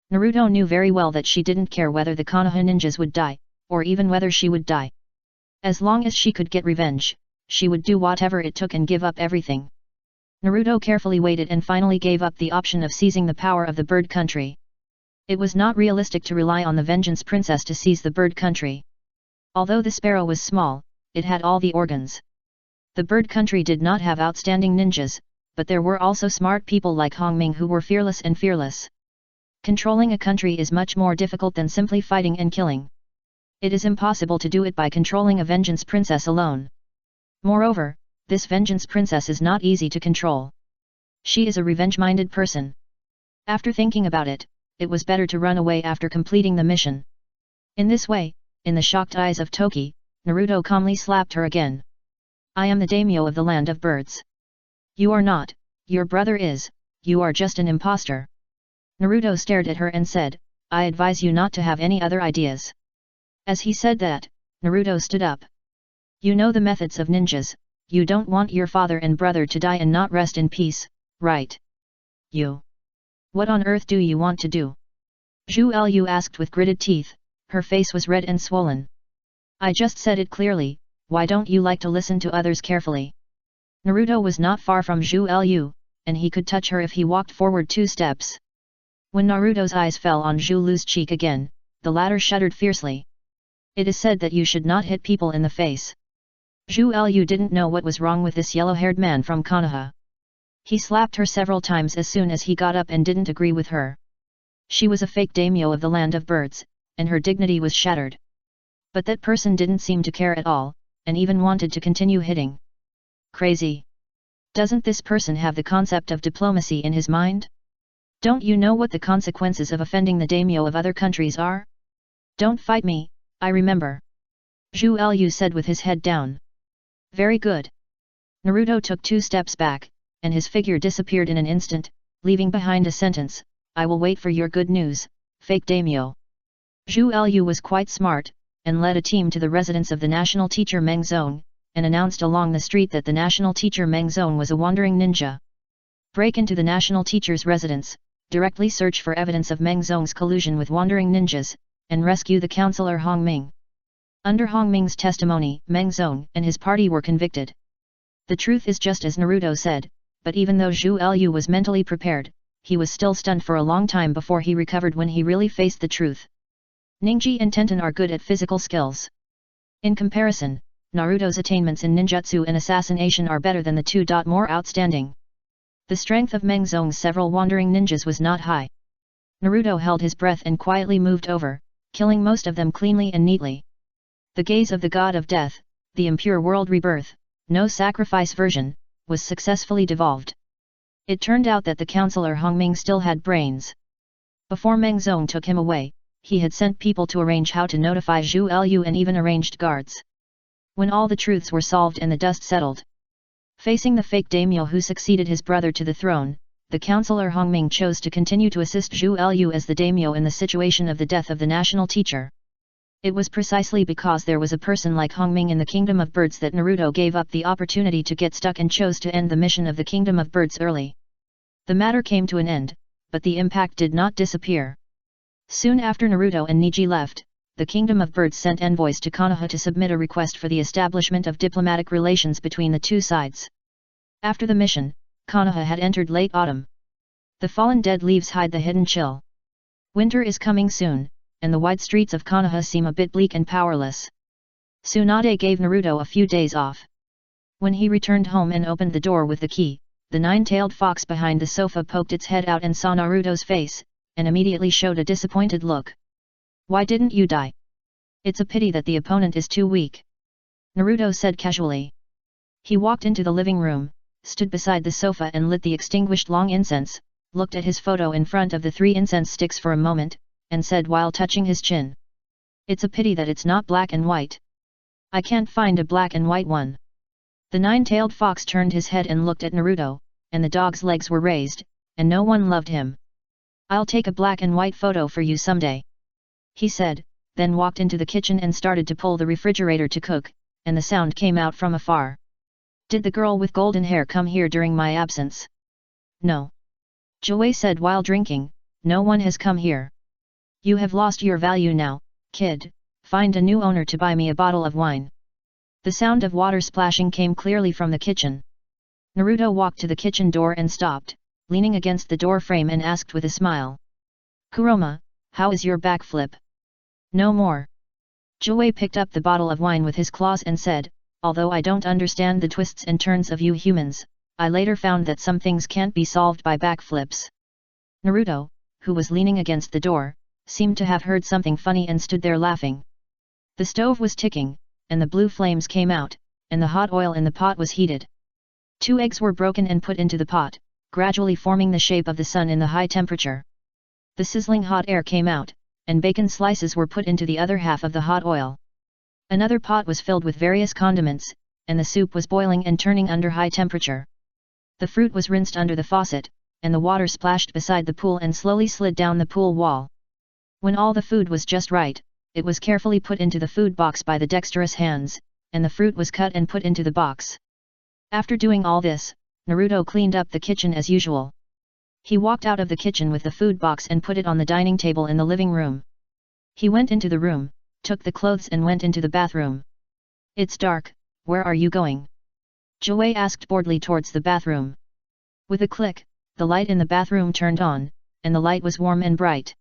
Naruto knew very well that she didn't care whether the Konoha ninjas would die, or even whether she would die. As long as she could get revenge, she would do whatever it took and give up everything. Naruto carefully waited and finally gave up the option of seizing the power of the bird country. It was not realistic to rely on the Vengeance Princess to seize the bird country. Although the sparrow was small, it had all the organs. The bird country did not have outstanding ninjas, but there were also smart people like Hongming who were fearless. Controlling a country is much more difficult than simply fighting and killing. It is impossible to do it by controlling a vengeance princess alone. Moreover, this vengeance princess is not easy to control. She is a revenge-minded person. After thinking about it, it was better to run away after completing the mission. In this way, in the shocked eyes of Toki, Naruto calmly slapped her again. I am the daimyo of the land of birds. You are not, your brother is, you are just an impostor. Naruto stared at her and said, I advise you not to have any other ideas. As he said that, Naruto stood up. You know the methods of ninjas, you don't want your father and brother to die and not rest in peace, right? You. What on earth do you want to do? Zhu Lu asked with gritted teeth, her face was red and swollen. I just said it clearly, why don't you like to listen to others carefully? Naruto was not far from Zhu Lu, and he could touch her if he walked forward 2 steps. When Naruto's eyes fell on Zhu Lu's cheek again, the latter shuddered fiercely. It is said that you should not hit people in the face. Zhu Lu didn't know what was wrong with this yellow-haired man from Konoha. He slapped her several times as soon as he got up and didn't agree with her. She was a fake daimyo of the land of birds, and her dignity was shattered. But that person didn't seem to care at all, and even wanted to continue hitting. Crazy. Doesn't this person have the concept of diplomacy in his mind? Don't you know what the consequences of offending the daimyo of other countries are? Don't fight me, I remember. Zhu Lu said with his head down. Very good. Naruto took 2 steps back, and his figure disappeared in an instant, leaving behind a sentence, I will wait for your good news, fake daimyo. Zhu Lu was quite smart, and led a team to the residence of the national teacher Meng Zong, and announced along the street that the national teacher Meng Zong was a wandering ninja. Break into the national teacher's residence, directly search for evidence of Meng Zong's collusion with wandering ninjas, and rescue the counselor Hong Ming. Under Hong Ming's testimony, Meng Zong and his party were convicted. The truth is just as Naruto said, but even though Zhu Lu was mentally prepared, he was still stunned for a long time before he recovered when he really faced the truth. Ningji and Tenten are good at physical skills. In comparison, Naruto's attainments in ninjutsu and assassination are better than the 2. More outstanding. The strength of Meng Zong's several wandering ninjas was not high. Naruto held his breath and quietly moved over, killing most of them cleanly and neatly. The gaze of the god of death, the impure world rebirth, no sacrifice version, was successfully devolved. It turned out that the counselor Hong Ming still had brains. Before Meng Zong took him away, he had sent people to arrange how to notify Zhu Lu and even arranged guards. When all the truths were solved and the dust settled, facing the fake daimyo who succeeded his brother to the throne, the counselor Hong Ming chose to continue to assist Zhu Lu as the daimyo in the situation of the death of the national teacher. It was precisely because there was a person like Hong Ming in the Kingdom of Birds that Naruto gave up the opportunity to get stuck and chose to end the mission of the Kingdom of Birds early. The matter came to an end, but the impact did not disappear. Soon after Naruto and Niji left, the Kingdom of Birds sent envoys to Konoha to submit a request for the establishment of diplomatic relations between the 2 sides. After the mission, Konoha had entered late autumn. The fallen dead leaves hide the hidden chill. Winter is coming soon, and the wide streets of Konoha seem a bit bleak and powerless. Tsunade gave Naruto a few days off. When he returned home and opened the door with the key, the 9-tailed fox behind the sofa poked its head out and saw Naruto's face, and immediately showed a disappointed look. Why didn't you die? It's a pity that the opponent is too weak. Naruto said casually. He walked into the living room, stood beside the sofa and lit the extinguished long incense, looked at his photo in front of the 3 incense sticks for a moment, and said while touching his chin. It's a pity that it's not black and white. I can't find a black and white one. The 9-tailed fox turned his head and looked at Naruto, and the dog's legs were raised, and no one loved him. I'll take a black and white photo for you someday, he said, then walked into the kitchen and started to pull the refrigerator to cook, and the sound came out from afar. Did the girl with golden hair come here during my absence? No. Joey said while drinking, no one has come here. You have lost your value now, kid, find a new owner to buy me a bottle of wine. The sound of water splashing came clearly from the kitchen. Naruto walked to the kitchen door and stopped, leaning against the door frame and asked with a smile. Kuroma, how is your backflip? No more. Joey picked up the bottle of wine with his claws and said, although I don't understand the twists and turns of you humans, I later found that some things can't be solved by backflips. Naruto, who was leaning against the door, seemed to have heard something funny and stood there laughing. The stove was ticking, and the blue flames came out, and the hot oil in the pot was heated. 2 eggs were broken and put into the pot, gradually forming the shape of the sun in the high temperature. The sizzling hot air came out, and bacon slices were put into the other half of the hot oil. Another pot was filled with various condiments, and the soup was boiling and turning under high temperature. The fruit was rinsed under the faucet, and the water splashed beside the pool and slowly slid down the pool wall. When all the food was just right, it was carefully put into the food box by the dexterous hands, and the fruit was cut and put into the box. After doing all this, Naruto cleaned up the kitchen as usual. He walked out of the kitchen with the food box and put it on the dining table in the living room. He went into the room, took the clothes and went into the bathroom. "It's dark, where are you going?" Joey asked boredly towards the bathroom. With a click, the light in the bathroom turned on, and the light was warm and bright.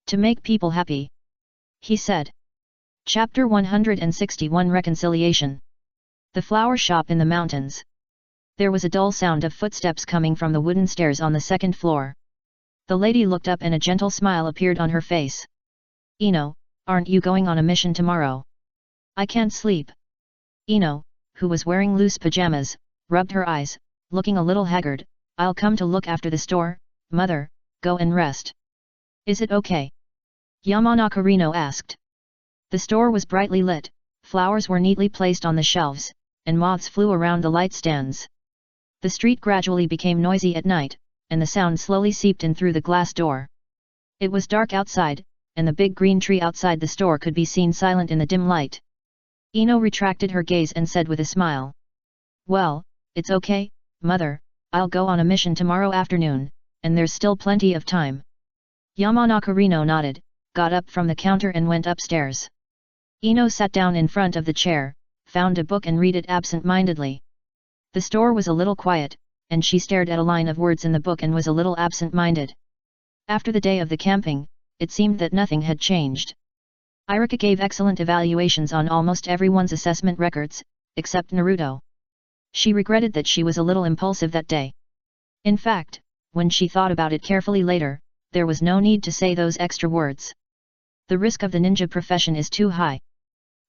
"To make people happy," he said. Chapter 161 Reconciliation. The flower shop in the mountains. There was a dull sound of footsteps coming from the wooden stairs on the second floor. The lady looked up and a gentle smile appeared on her face. "Ino, aren't you going on a mission tomorrow?" "I can't sleep." Ino, who was wearing loose pajamas, rubbed her eyes, looking a little haggard. "I'll come to look after the store, mother, go and rest." "Is it okay?" Yamanaka Rino asked. The store was brightly lit, flowers were neatly placed on the shelves, and moths flew around the light stands. The street gradually became noisy at night, and the sound slowly seeped in through the glass door. It was dark outside, and the big green tree outside the store could be seen silent in the dim light. Ino retracted her gaze and said with a smile. "Well, it's okay, mother, I'll go on a mission tomorrow afternoon, and there's still plenty of time." Yamanaka Rino nodded, got up from the counter and went upstairs. Ino sat down in front of the chair, found a book and read it absent-mindedly. The store was a little quiet, and she stared at a line of words in the book and was a little absent-minded. After the day of the camping, it seemed that nothing had changed. Irika gave excellent evaluations on almost everyone's assessment records, except Naruto. She regretted that she was a little impulsive that day. In fact, when she thought about it carefully later, there was no need to say those extra words. The risk of the ninja profession is too high.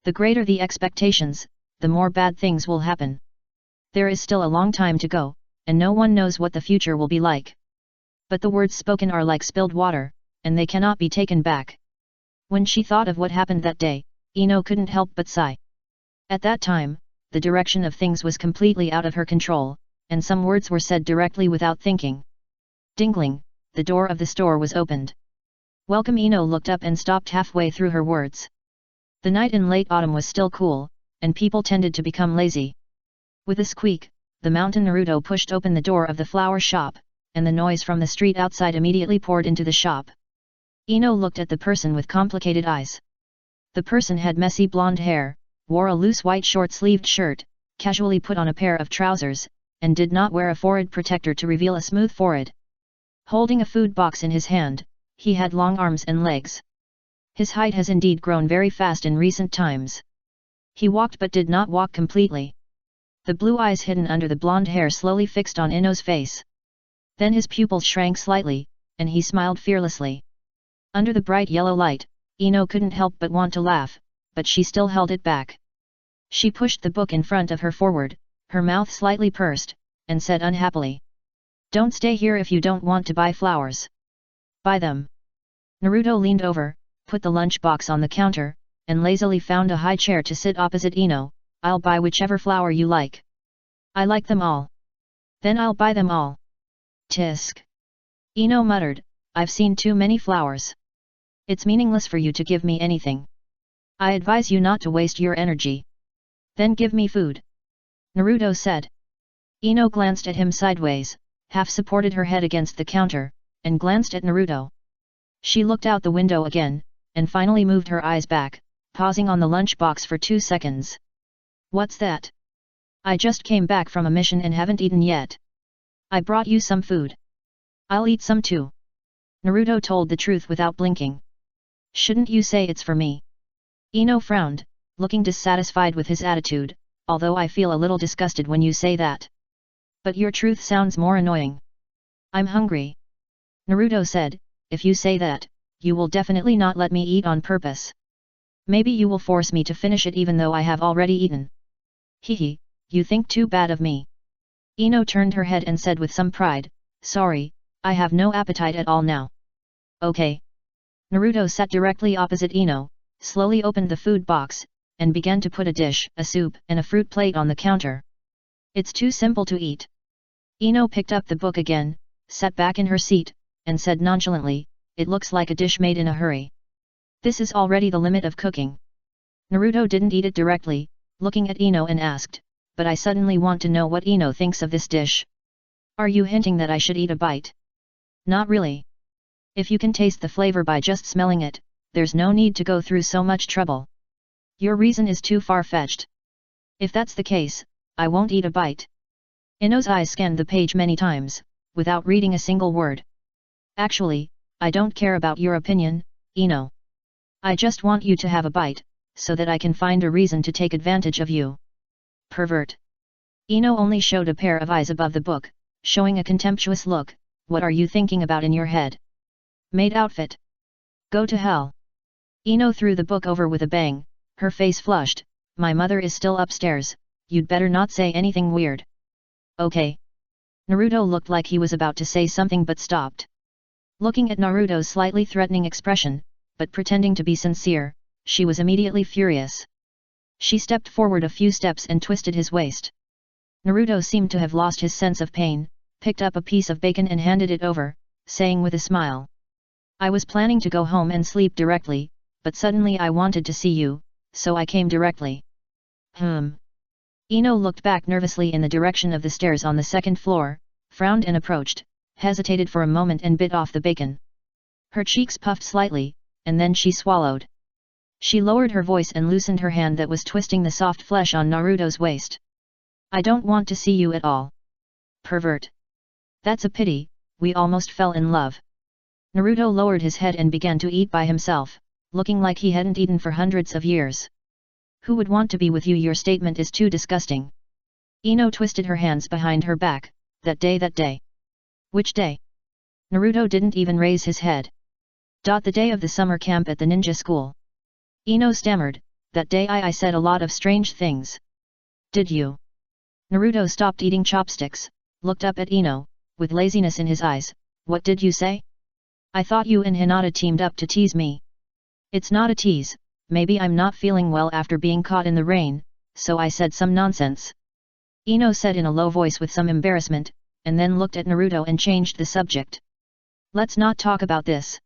The greater the expectations, the more bad things will happen. There is still a long time to go, and no one knows what the future will be like. But the words spoken are like spilled water, and they cannot be taken back. When she thought of what happened that day, Ino couldn't help but sigh. At that time, the direction of things was completely out of her control, and some words were said directly without thinking. Dingling, the door of the store was opened. "Welcome." Ino looked up and stopped halfway through her words. The night in late autumn was still cool, and people tended to become lazy. With a squeak, the mountain Naruto pushed open the door of the flower shop, and the noise from the street outside immediately poured into the shop. Ino looked at the person with complicated eyes. The person had messy blonde hair, wore a loose white short-sleeved shirt, casually put on a pair of trousers, and did not wear a forehead protector to reveal a smooth forehead. Holding a food box in his hand, he had long arms and legs. His height has indeed grown very fast in recent times. He walked but did not walk completely. The blue eyes hidden under the blonde hair slowly fixed on Ino's face. Then his pupils shrank slightly, and he smiled fearlessly. Under the bright yellow light, Ino couldn't help but want to laugh, but she still held it back. She pushed the book in front of her forward, her mouth slightly pursed, and said unhappily. "Don't stay here if you don't want to buy flowers. Buy them." Naruto leaned over, put the lunch box on the counter, and lazily found a high chair to sit opposite Ino. "I'll buy whichever flower you like. I like them all." "Then I'll buy them all." "Tisk." Ino muttered, "I've seen too many flowers. It's meaningless for you to give me anything. I advise you not to waste your energy. Then give me food." Naruto said. Ino glanced at him sideways, half supported her head against the counter, and glanced at Naruto. She looked out the window again, and finally moved her eyes back, pausing on the lunch box for 2 seconds. "What's that?" "I just came back from a mission and haven't eaten yet. I brought you some food. I'll eat some too." Naruto told the truth without blinking. "Shouldn't you say it's for me?" Ino frowned, looking dissatisfied with his attitude, "Although I feel a little disgusted when you say that. But your truth sounds more annoying." "I'm hungry," Naruto said, if you say that, you will definitely not let me eat on purpose. Maybe you will force me to finish it even though I have already eaten. Hehe, you think too bad of me. Ino turned her head and said with some pride, sorry, I have no appetite at all now. Okay. Naruto sat directly opposite Ino, slowly opened the food box, and began to put a dish, a soup, and a fruit plate on the counter. It's too simple to eat. Ino picked up the book again, sat back in her seat, and said nonchalantly, it looks like a dish made in a hurry. This is already the limit of cooking. Naruto didn't eat it directly, looking at Ino and asked, but I suddenly want to know what Ino thinks of this dish. Are you hinting that I should eat a bite? Not really. If you can taste the flavor by just smelling it, there's no need to go through so much trouble. Your reason is too far-fetched. If that's the case, I won't eat a bite. Ino's eyes scanned the page many times, without reading a single word. Actually, I don't care about your opinion, Ino. I just want you to have a bite, so that I can find a reason to take advantage of you. Pervert. Ino only showed a pair of eyes above the book, showing a contemptuous look. What are you thinking about in your head? Maid outfit. Go to hell. Ino threw the book over with a bang, her face flushed. My mother is still upstairs, you'd better not say anything weird. Okay. Naruto looked like he was about to say something but stopped. Looking at Naruto's slightly threatening expression, but pretending to be sincere, she was immediately furious. She stepped forward a few steps and twisted his waist. Naruto seemed to have lost his sense of pain, picked up a piece of bacon and handed it over, saying with a smile. I was planning to go home and sleep directly, but suddenly I wanted to see you, so I came directly. Ino looked back nervously in the direction of the stairs on the second floor, frowned and approached, hesitated for a moment and bit off the bacon. Her cheeks puffed slightly, and then she swallowed. She lowered her voice and loosened her hand that was twisting the soft flesh on Naruto's waist. I don't want to see you at all. Pervert. That's a pity, we almost fell in love. Naruto lowered his head and began to eat by himself, looking like he hadn't eaten for hundreds of years. Who would want to be with you? Your statement is too disgusting. Ino twisted her hands behind her back. That day. Which day? Naruto didn't even raise his head. The day of the summer camp at the ninja school. Ino stammered, that day I said a lot of strange things. Did you? Naruto stopped eating chopsticks, looked up at Ino, with laziness in his eyes. What did you say? I thought you and Hinata teamed up to tease me. It's not a tease, maybe I'm not feeling well after being caught in the rain, so I said some nonsense. Ino said in a low voice with some embarrassment, and then looked at Naruto and changed the subject. Let's not talk about this.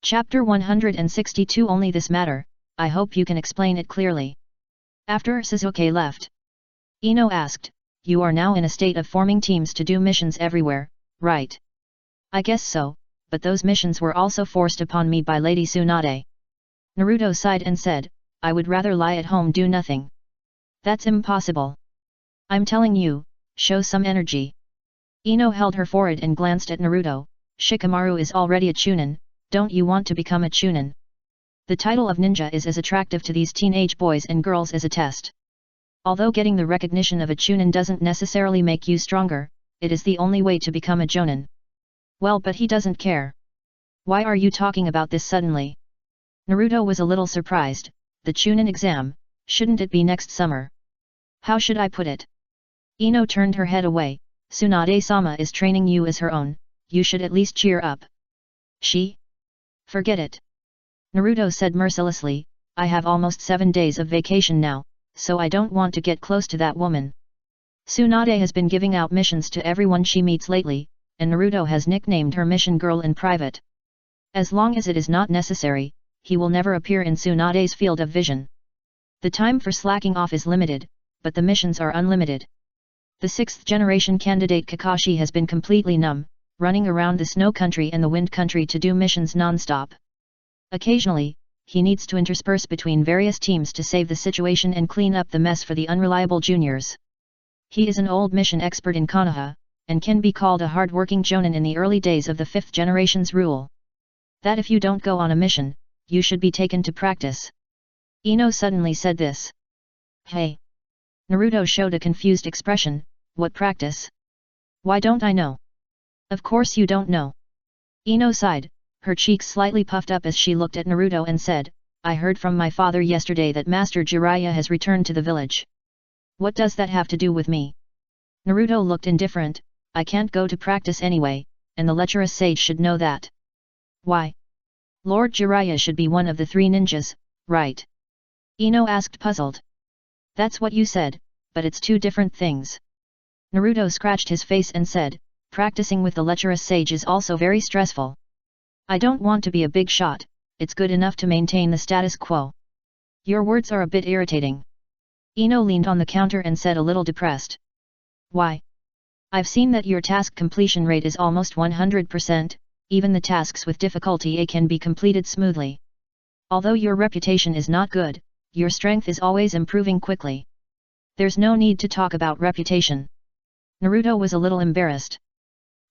Chapter 162 Only this matter, I hope you can explain it clearly. After Sasuke left, Ino asked, you are now in a state of forming teams to do missions everywhere, right? I guess so, but those missions were also forced upon me by Lady Tsunade. Naruto sighed and said, I would rather lie at home do nothing. That's impossible. I'm telling you, show some energy. Ino held her forehead and glanced at Naruto. Shikamaru is already a chunin, don't you want to become a chunin? The title of ninja is as attractive to these teenage boys and girls as a test. Although getting the recognition of a chunin doesn't necessarily make you stronger, it is the only way to become a jonin. Well, but he doesn't care. Why are you talking about this suddenly? Naruto was a little surprised. The chunin exam, shouldn't it be next summer? How should I put it? Ino turned her head away. Tsunade-sama is training you as her own, you should at least cheer up. She? Forget it. Naruto said mercilessly, I have almost 7 days of vacation now, so I don't want to get close to that woman. Tsunade has been giving out missions to everyone she meets lately, and Naruto has nicknamed her Mission Girl in private. As long as it is not necessary, he will never appear in Tsunade's field of vision. The time for slacking off is limited, but the missions are unlimited. The 6th generation candidate Kakashi has been completely numb, running around the snow country and the wind country to do missions non-stop. Occasionally, he needs to intersperse between various teams to save the situation and clean up the mess for the unreliable juniors. He is an old mission expert in Konoha, and can be called a hard-working jonin in the early days of the 5th generation's rule. That if you don't go on a mission, you should be taken to practice. Ino suddenly said this. Hey! Naruto showed a confused expression, what practice? Why don't I know? Of course you don't know. Ino sighed, Her cheeks slightly puffed up as she looked at Naruto and said, I heard from my father yesterday that Master Jiraiya has returned to the village. What does that have to do with me? Naruto looked indifferent. I can't go to practice anyway, and the lecherous sage should know that. Why? Lord Jiraiya should be one of the 3 ninjas, right? Ino asked puzzled. That's what you said, but it's 2 different things. Naruto scratched his face and said, practicing with the lecherous sage is also very stressful. I don't want to be a big shot, it's good enough to maintain the status quo. Your words are a bit irritating. Ino leaned on the counter and said a little depressed. Why? I've seen that your task completion rate is almost 100%, even the tasks with difficulty A can be completed smoothly. Although your reputation is not good, your strength is always improving quickly. There's no need to talk about reputation. Naruto was a little embarrassed.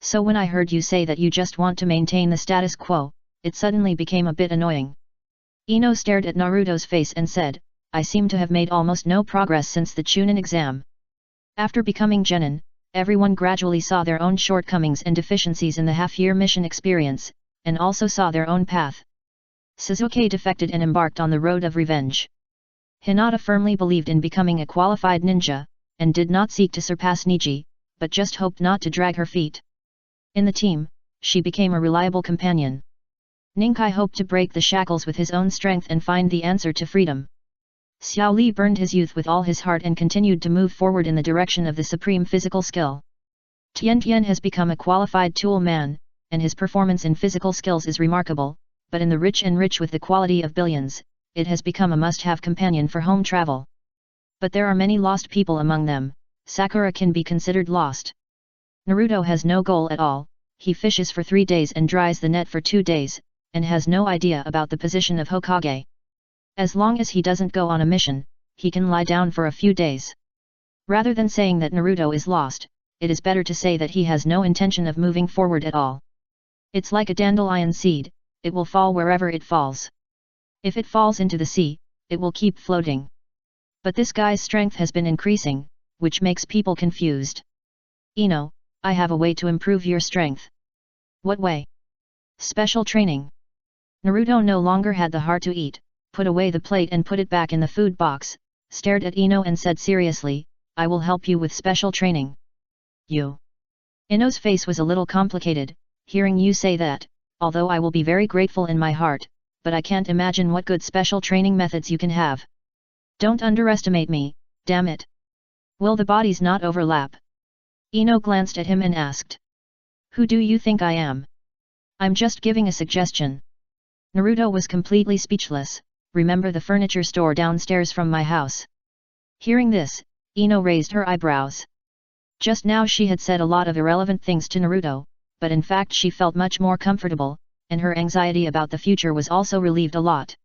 So when I heard you say that you just want to maintain the status quo, it suddenly became a bit annoying. Ino stared at Naruto's face and said, I seem to have made almost no progress since the Chunin exam. After becoming genin, everyone gradually saw their own shortcomings and deficiencies in the half-year mission experience, and also saw their own path. Sasuke defected and embarked on the road of revenge. Hinata firmly believed in becoming a qualified ninja, and did not seek to surpass Niji, but just hoped not to drag her feet. In the team, she became a reliable companion. Ninkai hoped to break the shackles with his own strength and find the answer to freedom. Xiao Li burned his youth with all his heart and continued to move forward in the direction of the supreme physical skill. Tian Tian has become a qualified tool man, and his performance in physical skills is remarkable, but in the rich with the quality of billions, it has become a must-have companion for home travel. But there are many lost people among them. Sakura can be considered lost. Naruto has no goal at all, he fishes for 3 days and dries the net for 2 days, and has no idea about the position of Hokage. As long as he doesn't go on a mission, he can lie down for a few days. Rather than saying that Naruto is lost, it is better to say that he has no intention of moving forward at all. It's like a dandelion seed, it will fall wherever it falls. If it falls into the sea, it will keep floating. But this guy's strength has been increasing, which makes people confused. Ino, I have a way to improve your strength. What way? Special training. Naruto no longer had the heart to eat, put away the plate and put it back in the food box, stared at Ino and said seriously, I will help you with special training. You? Ino's face was a little complicated, hearing you say that, although I will be very grateful in my heart, but I can't imagine what good special training methods you can have. Don't underestimate me, damn it. Will the bodies not overlap? Ino glanced at him and asked. Who do you think I am? I'm just giving a suggestion. Naruto was completely speechless. Remember the furniture store downstairs from my house? Hearing this, Ino raised her eyebrows. Just now she had said a lot of irrelevant things to Naruto, but in fact she felt much more comfortable, and her anxiety about the future was also relieved a lot.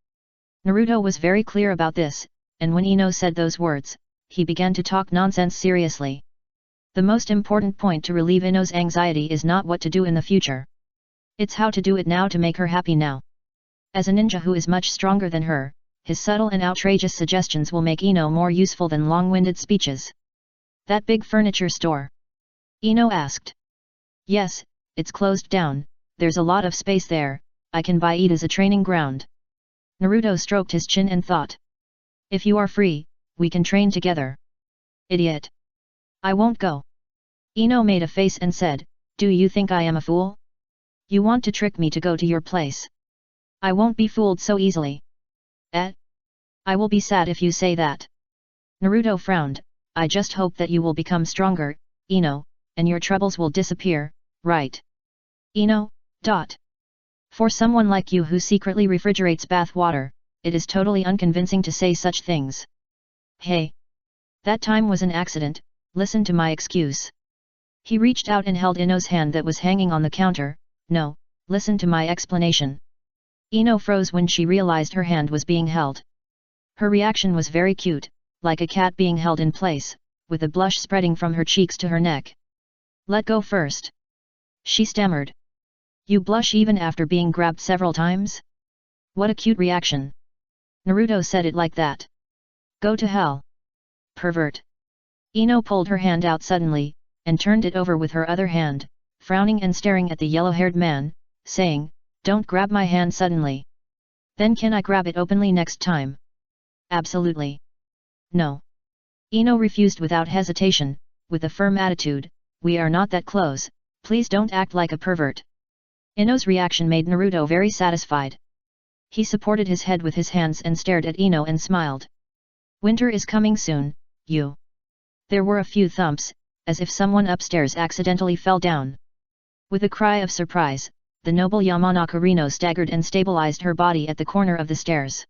Naruto was very clear about this, and when Ino said those words, he began to talk nonsense seriously. The most important point to relieve Ino's anxiety is not what to do in the future. It's how to do it now to make her happy now. As a ninja who is much stronger than her, his subtle and outrageous suggestions will make Ino more useful than long-winded speeches. That big furniture store? Ino asked. Yes, it's closed down, there's a lot of space there, I can buy it as a training ground. Naruto stroked his chin and thought. If you are free, we can train together. Idiot. I won't go. Ino made a face and said, do you think I am a fool? You want to trick me to go to your place? I won't be fooled so easily. I will be sad if you say that. Naruto frowned, I just hope that you will become stronger, Ino, and your troubles will disappear, right? Ino, For someone like you who secretly refrigerates bath water, it is totally unconvincing to say such things. Hey! That time was an accident, listen to my excuse. He reached out and held Ino's hand that was hanging on the counter, no, listen to my explanation. Ino froze when she realized her hand was being held. Her reaction was very cute, like a cat being held in place, with a blush spreading from her cheeks to her neck. Let go first. She stammered. You blush even after being grabbed several times? What a cute reaction. Naruto said it like that. Go to hell. Pervert. Ino pulled her hand out suddenly, and turned it over with her other hand, frowning and staring at the yellow-haired man, saying, Don't grab my hand suddenly. Then can I grab it openly next time? Absolutely. No. Ino refused without hesitation, with a firm attitude, we are not that close, please don't act like a pervert. Ino's reaction made Naruto very satisfied. He supported his head with his hands and stared at Ino and smiled. Winter is coming soon, you. There were a few thumps, as if someone upstairs accidentally fell down. With a cry of surprise, the noble Yamanaka Rino staggered and stabilized her body at the corner of the stairs.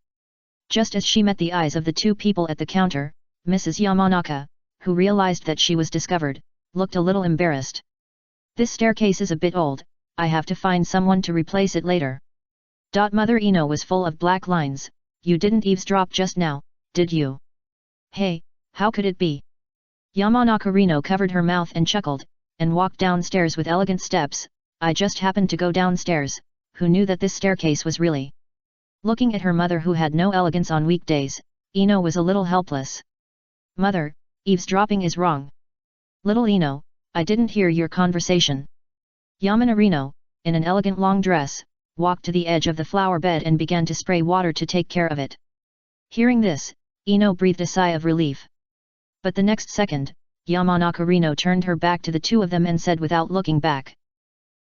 Just as she met the eyes of the two people at the counter, Mrs. Yamanaka, who realized that she was discovered, looked a little embarrassed. This staircase is a bit old, I have to find someone to replace it later. Mother Ino was full of black lines, you didn't eavesdrop just now, did you? Hey, how could it be? Yamanaka Rino covered her mouth and chuckled, and walked downstairs with elegant steps, I just happened to go downstairs, who knew that this staircase was really... Looking at her mother who had no elegance on weekdays, Ino was a little helpless. Mother, eavesdropping is wrong. Little Ino, I didn't hear your conversation. Yamana Rino, in an elegant long dress, walked to the edge of the flower bed and began to spray water to take care of it. Hearing this, Ino breathed a sigh of relief. But the next second, Yamanaka Rino turned her back to the two of them and said without looking back.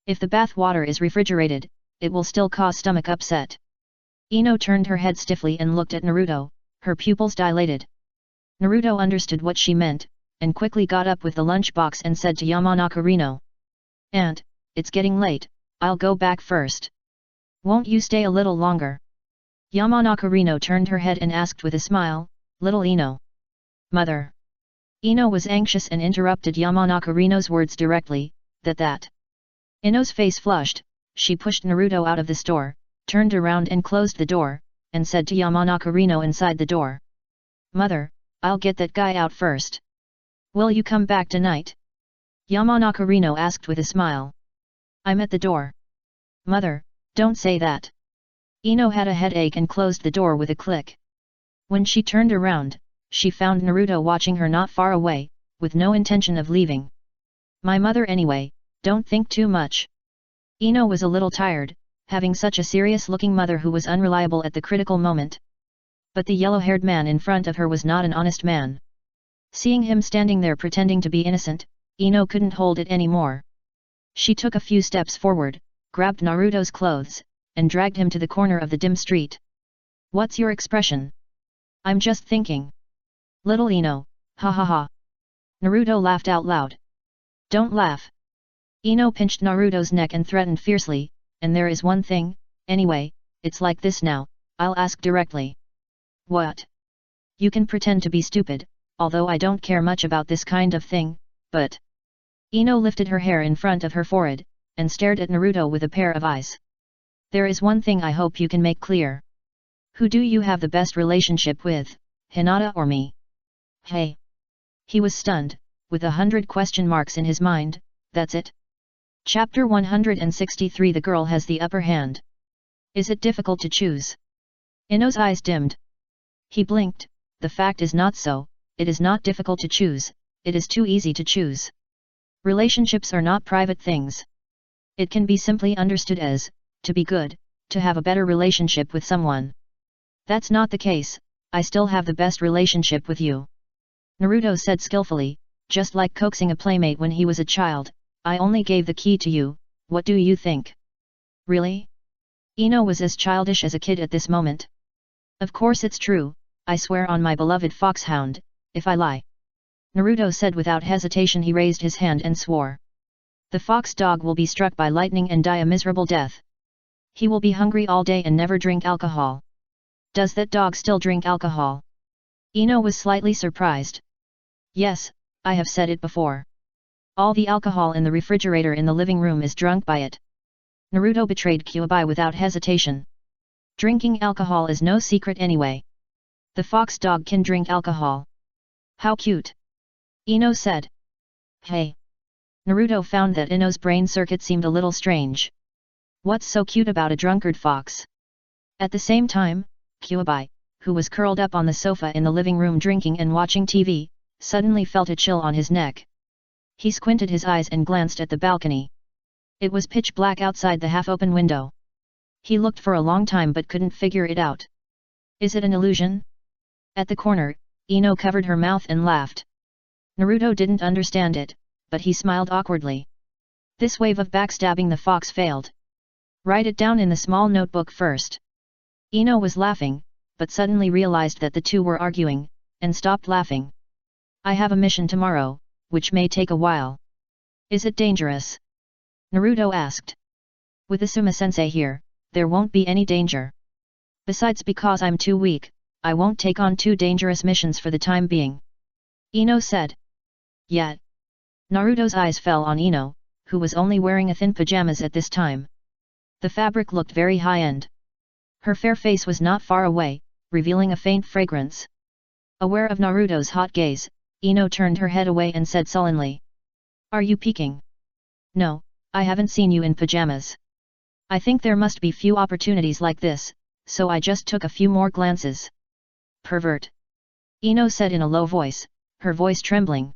If the bath water is refrigerated, it will still cause stomach upset. Ino turned her head stiffly and looked at Naruto, her pupils dilated. Naruto understood what she meant, and quickly got up with the lunch box and said to Yamanaka Rino. Aunt, it's getting late, I'll go back first. Won't you stay a little longer? Yamanaka Rino turned her head and asked with a smile, Little Ino. Mother. Ino was anxious and interrupted Yamanaka Rino's words directly, that. Ino's face flushed, she pushed Naruto out of the store, turned around and closed the door, and said to Yamanaka Rino inside the door. Mother, I'll get that guy out first. Will you come back tonight? Yamanaka Rino asked with a smile. I'm at the door. Mother, don't say that. Ino had a headache and closed the door with a click. When she turned around, she found Naruto watching her not far away, with no intention of leaving. My mother anyway, don't think too much. Ino was a little tired, having such a serious-looking mother who was unreliable at the critical moment. But the yellow-haired man in front of her was not an honest man. Seeing him standing there pretending to be innocent, Ino couldn't hold it anymore. She took a few steps forward, grabbed Naruto's clothes, and dragged him to the corner of the dim street. What's your expression? I'm just thinking. Little Ino, ha ha ha. Naruto laughed out loud. Don't laugh. Ino pinched Naruto's neck and threatened fiercely, and there is one thing, anyway, it's like this now, I'll ask directly. What? You can pretend to be stupid, although I don't care much about this kind of thing, but... Ino lifted her hair in front of her forehead, and stared at Naruto with a pair of eyes. There is one thing I hope you can make clear. Who do you have the best relationship with, Hinata or me? Hey! He was stunned, with 100 question marks in his mind, that's it. Chapter 163 The girl has the upper hand. Is it difficult to choose? Ino's eyes dimmed. He blinked, the fact is not so, it is not difficult to choose, it is too easy to choose. Relationships are not private things. It can be simply understood as, to be good, to have a better relationship with someone. That's not the case, I still have the best relationship with you. Naruto said skillfully, just like coaxing a playmate when he was a child, I only gave the key to you, what do you think? Really? Ino was as childish as a kid at this moment. Of course it's true, I swear on my beloved foxhound, if I lie. Naruto said without hesitation. He raised his hand and swore. The fox dog will be struck by lightning and die a miserable death. He will be hungry all day and never drink alcohol. Does that dog still drink alcohol? Ino was slightly surprised. Yes, I have said it before. All the alcohol in the refrigerator in the living room is drunk by it. Naruto betrayed Kyuubi without hesitation. Drinking alcohol is no secret anyway. The fox dog can drink alcohol. How cute! Ino said. Hey! Naruto found that Ino's brain circuit seemed a little strange. What's so cute about a drunkard fox? At the same time, Kyuubi, who was curled up on the sofa in the living room drinking and watching TV, suddenly felt a chill on his neck. He squinted his eyes and glanced at the balcony. It was pitch black outside the half-open window. He looked for a long time but couldn't figure it out. Is it an illusion? At the corner, Ino covered her mouth and laughed. Naruto didn't understand it, but he smiled awkwardly. This wave of backstabbing the fox failed. Write it down in the small notebook first. Ino was laughing, but suddenly realized that the two were arguing, and stopped laughing. I have a mission tomorrow, which may take a while. Is it dangerous? Naruto asked. With Asuma-sensei here, there won't be any danger. Besides, because I'm too weak, I won't take on too dangerous missions for the time being. Ino said. Yet. Naruto's eyes fell on Ino, who was only wearing a thin pajamas at this time. The fabric looked very high-end. Her fair face was not far away, revealing a faint fragrance. Aware of Naruto's hot gaze, Ino turned her head away and said sullenly. Are you peeking? No, I haven't seen you in pajamas. I think there must be few opportunities like this, so I just took a few more glances. Pervert. Ino said in a low voice, her voice trembling.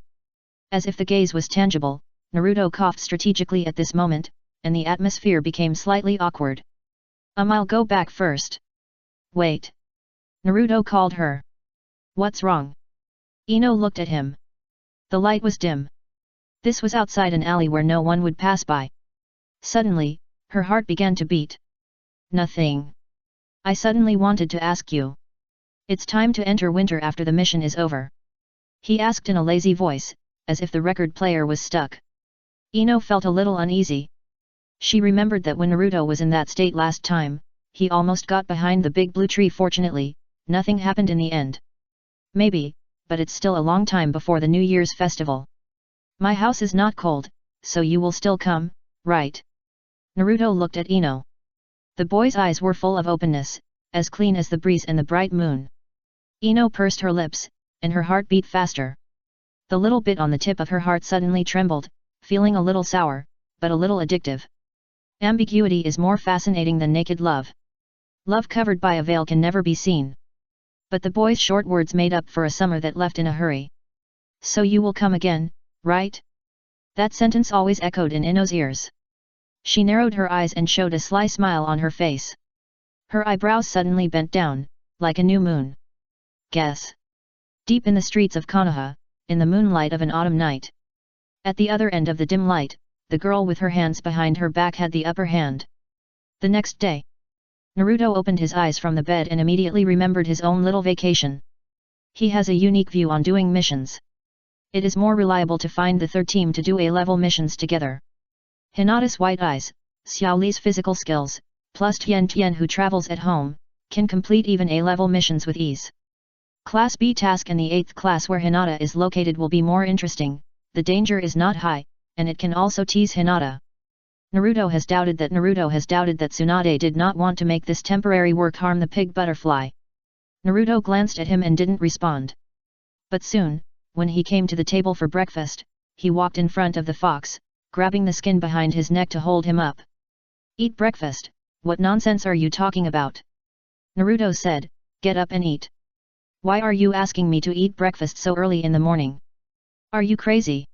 As if the gaze was tangible, Naruto coughed strategically at this moment, and the atmosphere became slightly awkward. I'll go back first. Wait. Naruto called her. What's wrong? Ino looked at him. The light was dim. This was outside an alley where no one would pass by. Suddenly, her heart began to beat. Nothing. I suddenly wanted to ask you. It's time to enter winter after the mission is over. He asked in a lazy voice, as if the record player was stuck. Ino felt a little uneasy. She remembered that when Naruto was in that state last time, he almost got behind the big blue tree. Fortunately, nothing happened in the end. Maybe, but it's still a long time before the New Year's festival. My house is not cold, so you will still come, right? Naruto looked at Ino. The boy's eyes were full of openness, as clean as the breeze and the bright moon. Ino pursed her lips, and her heart beat faster. The little bit on the tip of her heart suddenly trembled, feeling a little sour, but a little addictive. Ambiguity is more fascinating than naked love. Love covered by a veil can never be seen. But the boy's short words made up for a summer that left in a hurry. So you will come again, right? That sentence always echoed in Ino's ears. She narrowed her eyes and showed a sly smile on her face. Her eyebrows suddenly bent down, like a new moon. Guess. Deep in the streets of Konoha, in the moonlight of an autumn night. At the other end of the dim light, the girl with her hands behind her back had the upper hand. The next day, Naruto opened his eyes from the bed and immediately remembered his own little vacation. He has a unique view on doing missions. It is more reliable to find the third team to do A-level missions together. Hinata's white eyes, Xiao Li's physical skills, plus Tian Tian who travels at home, can complete even A-level missions with ease. Class B task in the 8th class where Hinata is located will be more interesting, the danger is not high, and it can also tease Hinata. Naruto has doubted that Tsunade did not want to make this temporary work harm the pig butterfly. Naruto glanced at him and didn't respond. But soon, when he came to the table for breakfast, he walked in front of the fox, grabbing the skin behind his neck to hold him up. Eat breakfast, what nonsense are you talking about? Naruto said, get up and eat. Why are you asking me to eat breakfast so early in the morning? Are you crazy?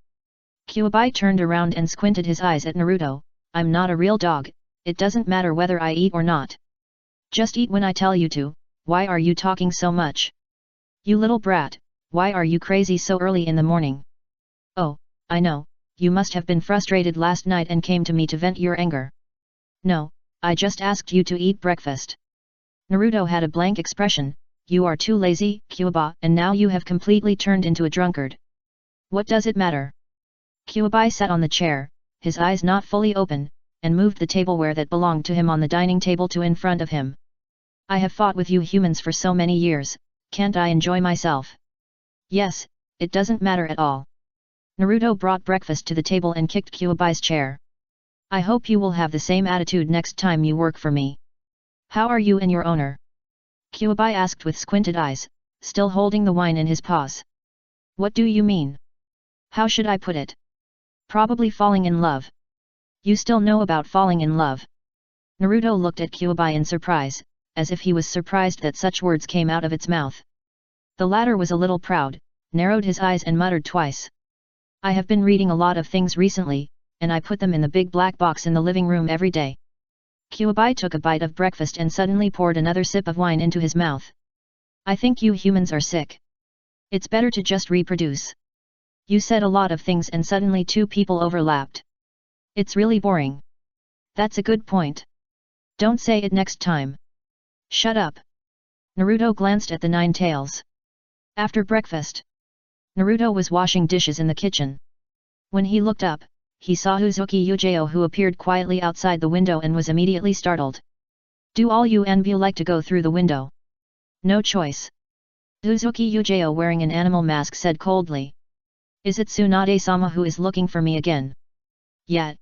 Kyuubi turned around and squinted his eyes at Naruto, I'm not a real dog, it doesn't matter whether I eat or not. Just eat when I tell you to, why are you talking so much? You little brat, why are you crazy so early in the morning? Oh, I know, you must have been frustrated last night and came to me to vent your anger. No, I just asked you to eat breakfast. Naruto had a blank expression, you are too lazy, Kyuubi, and now you have completely turned into a drunkard. What does it matter? Kyuubi sat on the chair, his eyes not fully open, and moved the tableware that belonged to him on the dining table to in front of him. I have fought with you humans for so many years, can't I enjoy myself? Yes, it doesn't matter at all. Naruto brought breakfast to the table and kicked Kyuubi's chair. I hope you will have the same attitude next time you work for me. How are you and your owner? Kyuubi asked with squinted eyes, still holding the wine in his paws. What do you mean? How should I put it? Probably falling in love. You still know about falling in love? Naruto looked at Kyuubi in surprise, as if he was surprised that such words came out of its mouth. The latter was a little proud, narrowed his eyes and muttered twice. I have been reading a lot of things recently, and I put them in the big black box in the living room every day. Kuabai took a bite of breakfast and suddenly poured another sip of wine into his mouth. I think you humans are sick. It's better to just reproduce. You said a lot of things and suddenly two people overlapped. It's really boring. That's a good point. Don't say it next time. Shut up. Naruto glanced at the nine tails. After breakfast, Naruto was washing dishes in the kitchen. When he looked up, he saw Uzuki Yujao, who appeared quietly outside the window and was immediately startled. Do all you Enbu like to go through the window? No choice. Uzuki Yujao, wearing an animal mask, said coldly. Is it Tsunade-sama who is looking for me again? Yet.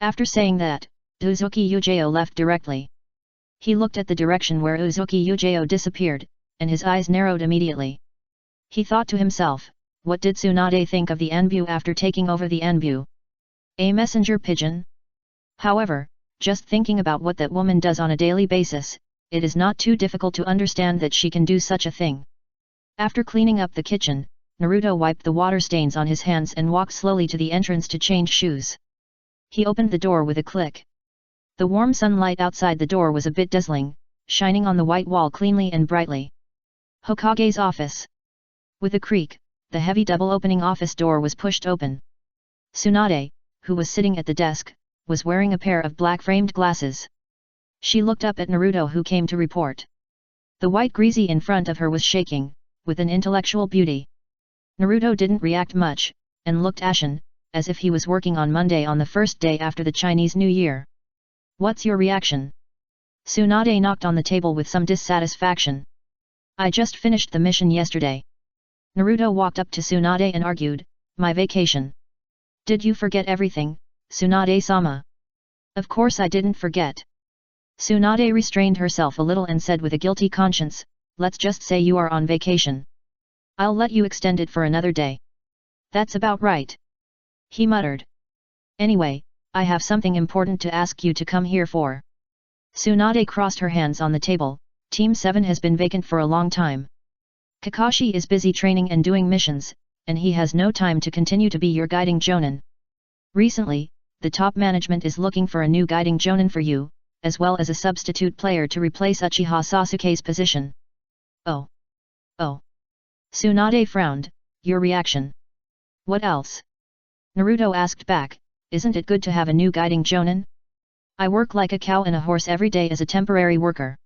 After saying that, Uzuki Yujao left directly. He looked at the direction where Uzuki Yujao disappeared, and his eyes narrowed immediately. He thought to himself, what did Tsunade think of the Enbu after taking over the Enbu? A messenger pigeon? However, just thinking about what that woman does on a daily basis, it is not too difficult to understand that she can do such a thing. After cleaning up the kitchen, Naruto wiped the water stains on his hands and walked slowly to the entrance to change shoes. He opened the door with a click. The warm sunlight outside the door was a bit dazzling, shining on the white wall cleanly and brightly. Hokage's office. With a creak, the heavy double-opening office door was pushed open. Tsunade, who was sitting at the desk, was wearing a pair of black-framed glasses. She looked up at Naruto, who came to report. The white greasy in front of her was shaking, with an intellectual beauty. Naruto didn't react much, and looked ashen, as if he was working on Monday on the first day after the Chinese New Year. What's your reaction? Tsunade knocked on the table with some dissatisfaction. I just finished the mission yesterday. Naruto walked up to Tsunade and argued, my vacation. Did you forget everything, Tsunade-sama? Of course I didn't forget. Tsunade restrained herself a little and said with a guilty conscience, let's just say you are on vacation. I'll let you extend it for another day. That's about right. He muttered. Anyway, I have something important to ask you to come here for. Tsunade crossed her hands on the table. Team 7 has been vacant for a long time. Kakashi is busy training and doing missions, and he has no time to continue to be your guiding jonin. Recently, the top management is looking for a new guiding jonin for you, as well as a substitute player to replace Uchiha Sasuke's position. Oh. Oh. Tsunade frowned. Your reaction? What else? Naruto asked back, isn't it good to have a new guiding jonin? I work like a cow and a horse every day as a temporary worker.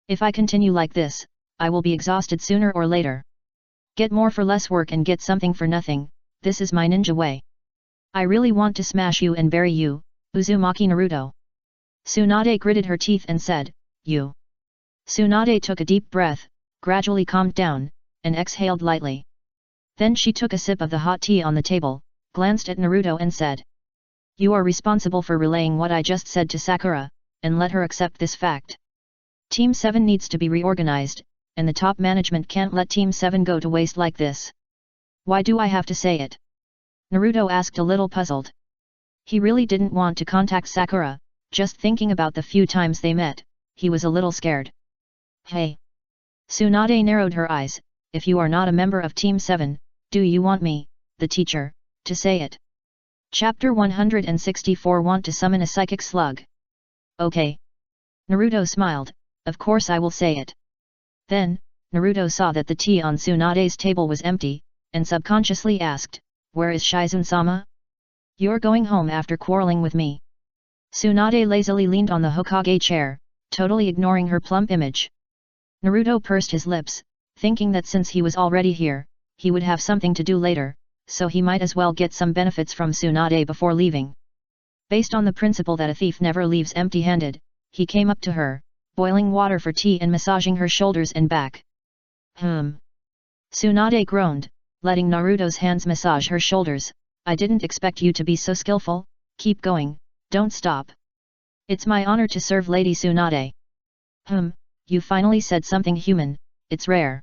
If I continue like this, I will be exhausted sooner or later. Get more for less work and get something for nothing, this is my ninja way. I really want to smash you and bury you, Uzumaki Naruto. Tsunade gritted her teeth and said, you. Tsunade took a deep breath, gradually calmed down, and exhaled lightly. Then she took a sip of the hot tea on the table, glanced at Naruto and said, you are responsible for relaying what I just said to Sakura, and let her accept this fact. Team 7 needs to be reorganized, and the top management can't let Team 7 go to waste like this. Why do I have to say it? Naruto asked, a little puzzled. He really didn't want to contact Sakura, just thinking about the few times they met, he was a little scared. Hey! Tsunade narrowed her eyes, if you are not a member of Team 7, do you want me, the teacher, to say it? Chapter 164 Want to summon a psychic slug. Okay. Naruto smiled, of course I will say it. Then, Naruto saw that the tea on Tsunade's table was empty, and subconsciously asked, where is Shizune-sama? You're going home after quarreling with me. Tsunade lazily leaned on the Hokage chair, totally ignoring her plump image. Naruto pursed his lips, thinking that since he was already here, he would have something to do later, so he might as well get some benefits from Tsunade before leaving. Based on the principle that a thief never leaves empty-handed, he came up to her, boiling water for tea and massaging her shoulders and back. Tsunade groaned, letting Naruto's hands massage her shoulders. I didn't expect you to be so skillful, keep going, don't stop. It's my honor to serve Lady Tsunade. You finally said something human, it's rare.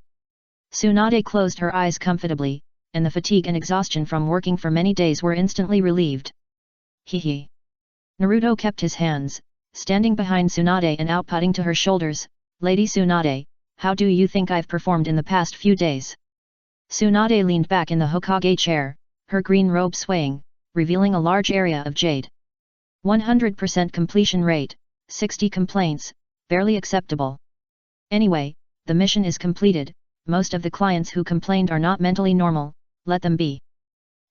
Tsunade closed her eyes comfortably, and the fatigue and exhaustion from working for many days were instantly relieved. Hee. Naruto kept his hands, standing behind Tsunade and outputting to her shoulders, Lady Tsunade, how do you think I've performed in the past few days? Tsunade leaned back in the Hokage chair, her green robe swaying, revealing a large area of jade. 100% completion rate, 60 complaints, barely acceptable. Anyway, the mission is completed. Most of the clients who complained are not mentally normal, let them be.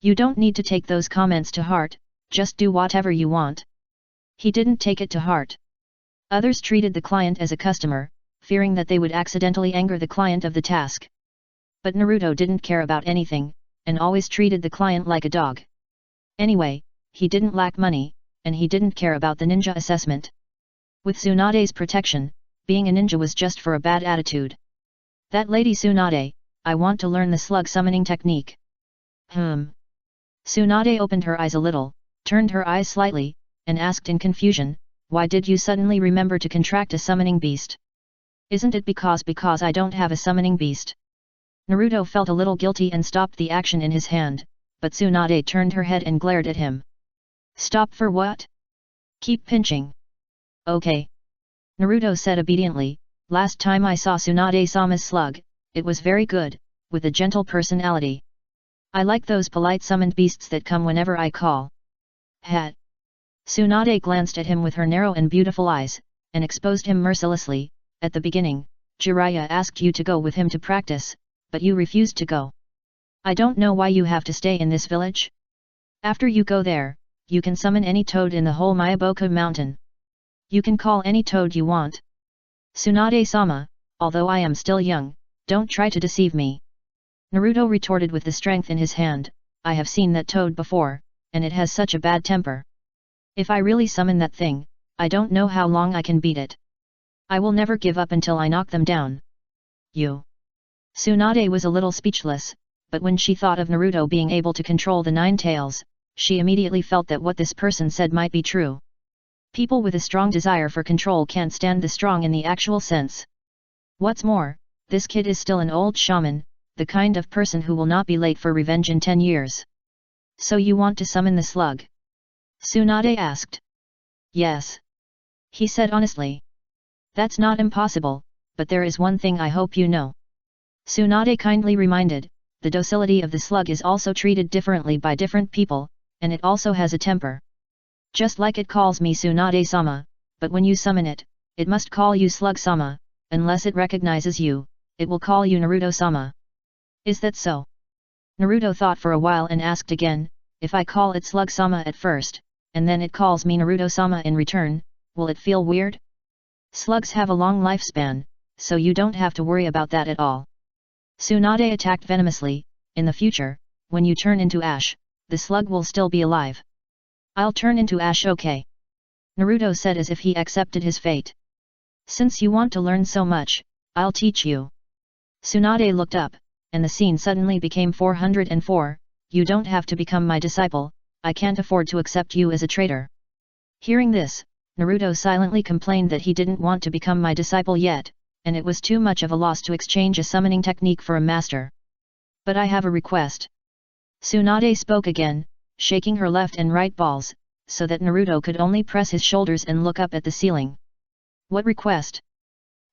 You don't need to take those comments to heart, just do whatever you want. He didn't take it to heart. Others treated the client as a customer, fearing that they would accidentally anger the client of the task. But Naruto didn't care about anything, and always treated the client like a dog. Anyway, he didn't lack money, and he didn't care about the ninja assessment. With Tsunade's protection, being a ninja was just for a bad attitude. That lady Tsunade, I want to learn the slug summoning technique. Tsunade opened her eyes a little, turned her eyes slightly, and asked in confusion, why did you suddenly remember to contract a summoning beast? Isn't it because I don't have a summoning beast? Naruto felt a little guilty and stopped the action in his hand, but Tsunade turned her head and glared at him. Stop for what? Keep pinching. Okay. Naruto said obediently, last time I saw Tsunade-sama's slug, it was very good, with a gentle personality. I like those polite summoned beasts that come whenever I call. Hat. Tsunade glanced at him with her narrow and beautiful eyes, and exposed him mercilessly. At the beginning, Jiraiya asked you to go with him to practice, but you refused to go. I don't know why you have to stay in this village. After you go there, you can summon any toad in the whole Myaboku mountain. You can call any toad you want. Tsunade-sama, although I am still young, don't try to deceive me. Naruto retorted with the strength in his hand, I have seen that toad before, and it has such a bad temper. If I really summon that thing, I don't know how long I can beat it. I will never give up until I knock them down. You. Tsunade was a little speechless, but when she thought of Naruto being able to control the nine tails, she immediately felt that what this person said might be true. People with a strong desire for control can't stand the strong in the actual sense. What's more, this kid is still an old shaman, the kind of person who will not be late for revenge in 10 years. So you want to summon the slug? Tsunade asked. Yes. He said honestly. That's not impossible, but there is one thing I hope you know. Tsunade kindly reminded, the docility of the slug is also treated differently by different people, and it also has a temper. Just like it calls me Tsunade-sama, but when you summon it, it must call you Slug-sama, unless it recognizes you, it will call you Naruto-sama. Is that so? Naruto thought for a while and asked again, if I call it Slug-sama at first, and then it calls me Naruto-sama in return, will it feel weird? Slugs have a long lifespan, so you don't have to worry about that at all. Tsunade attacked venomously, in the future, when you turn into ash, the slug will still be alive. I'll turn into ash, okay? Naruto said as if he accepted his fate. Since you want to learn so much, I'll teach you. Tsunade looked up, and the scene suddenly became 404, you don't have to become my disciple, I can't afford to accept you as a traitor. Hearing this, Naruto silently complained that he didn't want to become my disciple yet, and it was too much of a loss to exchange a summoning technique for a master. But I have a request. Tsunade spoke again, shaking her left and right balls, so that Naruto could only press his shoulders and look up at the ceiling. What request?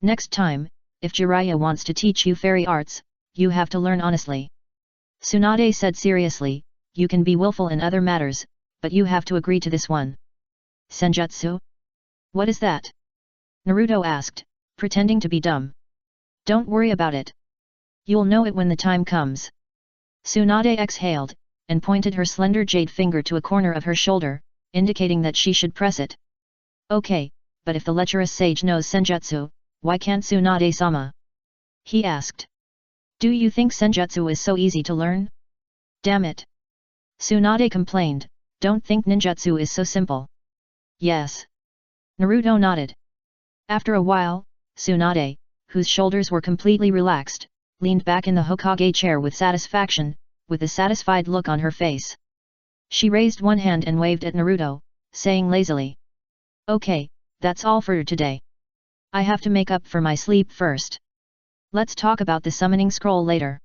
Next time, if Jiraiya wants to teach you fairy arts, you have to learn honestly. Tsunade said seriously, you can be willful in other matters, but you have to agree to this one. Senjutsu? What is that? Naruto asked, pretending to be dumb. Don't worry about it. You'll know it when the time comes. Tsunade exhaled, and pointed her slender jade finger to a corner of her shoulder, indicating that she should press it. Okay, but if the lecherous sage knows Senjutsu, why can't Tsunade-sama? He asked. Do you think Senjutsu is so easy to learn? Damn it. Tsunade complained, don't think ninjutsu is so simple. Yes. Naruto nodded. After a while, Tsunade, whose shoulders were completely relaxed, leaned back in the Hokage chair with satisfaction, with a satisfied look on her face. She raised one hand and waved at Naruto, saying lazily. Okay, that's all for today. I have to make up for my sleep first. Let's talk about the summoning scroll later.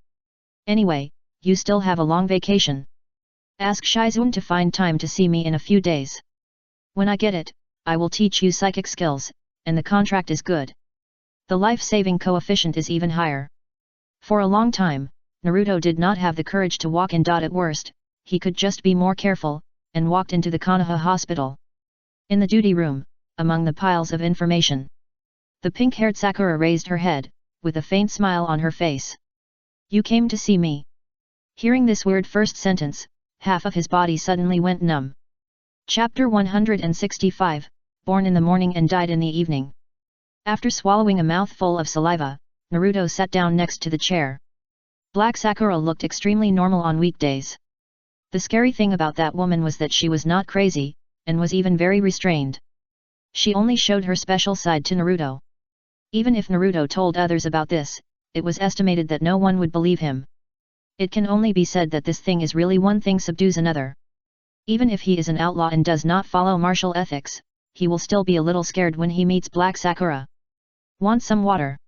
Anyway, you still have a long vacation. Ask Shizune to find time to see me in a few days. When I get it, I will teach you psychic skills, and the contract is good. The life-saving coefficient is even higher. For a long time, Naruto did not have the courage to walk in. At worst, he could just be more careful, and walked into the Konoha hospital. In the duty room, among the piles of information. The pink-haired Sakura raised her head, with a faint smile on her face. You came to see me. Hearing this weird first sentence, half of his body suddenly went numb. Chapter 165, Born in the morning and died in the evening. After swallowing a mouthful of saliva, Naruto sat down next to the chair. Black Sakura looked extremely normal on weekdays. The scary thing about that woman was that she was not crazy, and was even very restrained. She only showed her special side to Naruto. Even if Naruto told others about this, it was estimated that no one would believe him. It can only be said that this thing is really one thing subdues another. Even if he is an outlaw and does not follow martial ethics, he will still be a little scared when he meets Black Sakura. Want some water?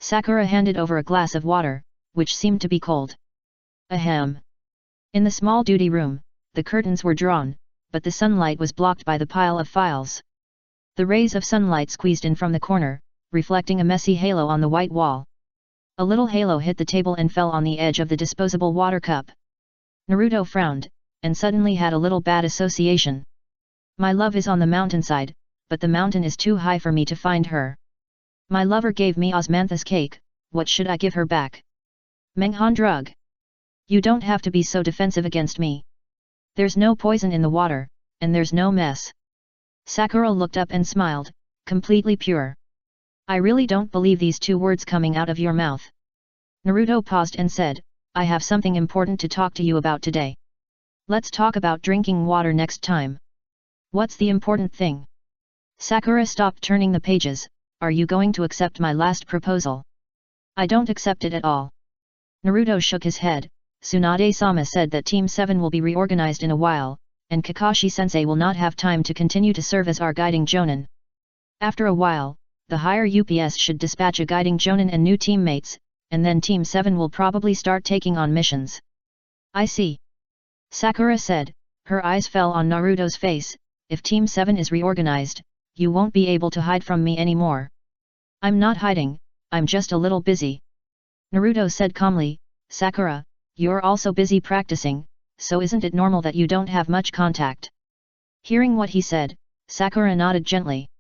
Sakura handed over a glass of water, which seemed to be cold. Ahem. In the small duty room, the curtains were drawn, but the sunlight was blocked by the pile of files. The rays of sunlight squeezed in from the corner, reflecting a messy halo on the white wall. A little halo hit the table and fell on the edge of the disposable water cup. Naruto frowned, and suddenly had a little bad association. My love is on the mountainside, but the mountain is too high for me to find her. My lover gave me osmanthus cake, what should I give her back? Menghan drug. You don't have to be so defensive against me. There's no poison in the water, and there's no mess. Sakura looked up and smiled, completely pure. I really don't believe these two words coming out of your mouth. Naruto paused and said, I have something important to talk to you about today. Let's talk about drinking water next time. What's the important thing? Sakura stopped turning the pages. Are you going to accept my last proposal? I don't accept it at all. Naruto shook his head. Tsunade-sama said that Team 7 will be reorganized in a while, and Kakashi-sensei will not have time to continue to serve as our guiding jonin. After a while, the higher UPS should dispatch a guiding jonin and new teammates, and then Team 7 will probably start taking on missions. I see. Sakura said, her eyes fell on Naruto's face. If Team 7 is reorganized, you won't be able to hide from me anymore. I'm not hiding, I'm just a little busy. Naruto said calmly, Sakura, you're also busy practicing, so isn't it normal that you don't have much contact? Hearing what he said, Sakura nodded gently.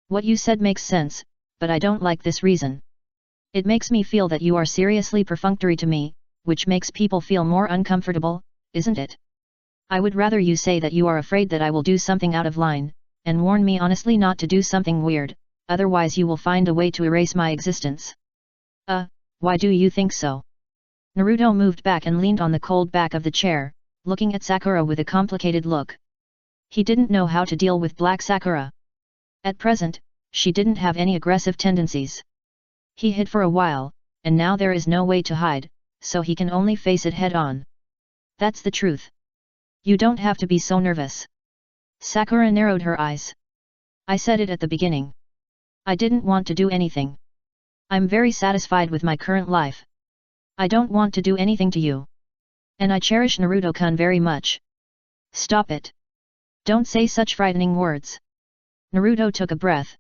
What you said makes sense, but I don't like this reason. It makes me feel that you are seriously perfunctory to me, which makes people feel more uncomfortable, isn't it? I would rather you say that you are afraid that I will do something out of line, and warn me honestly not to do something weird, otherwise you will find a way to erase my existence. Why do you think so? Naruto moved back and leaned on the cold back of the chair, looking at Sakura with a complicated look. He didn't know how to deal with Black Sakura. At present, she didn't have any aggressive tendencies. He hid for a while, and now there is no way to hide, so he can only face it head-on. That's the truth. You don't have to be so nervous. Sakura narrowed her eyes. I said it at the beginning. I didn't want to do anything. I'm very satisfied with my current life. I don't want to do anything to you. And I cherish Naruto-kun very much. Stop it. Don't say such frightening words. Naruto took a breath.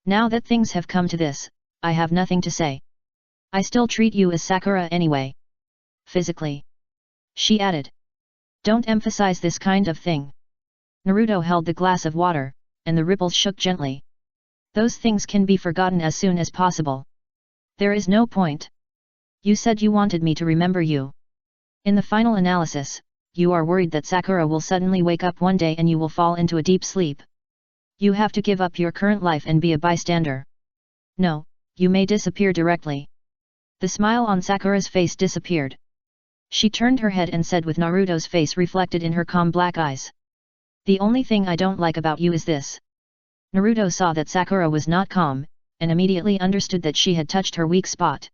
Now that things have come to this, I have nothing to say. I still treat you as Sakura anyway. Physically. She added. Don't emphasize this kind of thing. Naruto held the glass of water, and the ripples shook gently. Those things can be forgotten as soon as possible. There is no point. You said you wanted me to remember you. In the final analysis, you are worried that Sakura will suddenly wake up one day and you will fall into a deep sleep. You have to give up your current life and be a bystander. No, you may disappear directly. The smile on Sakura's face disappeared. She turned her head and said with Naruto's face reflected in her calm black eyes. The only thing I don't like about you is this. Naruto saw that Sakura was not calm, and immediately understood that she had touched her weak spot.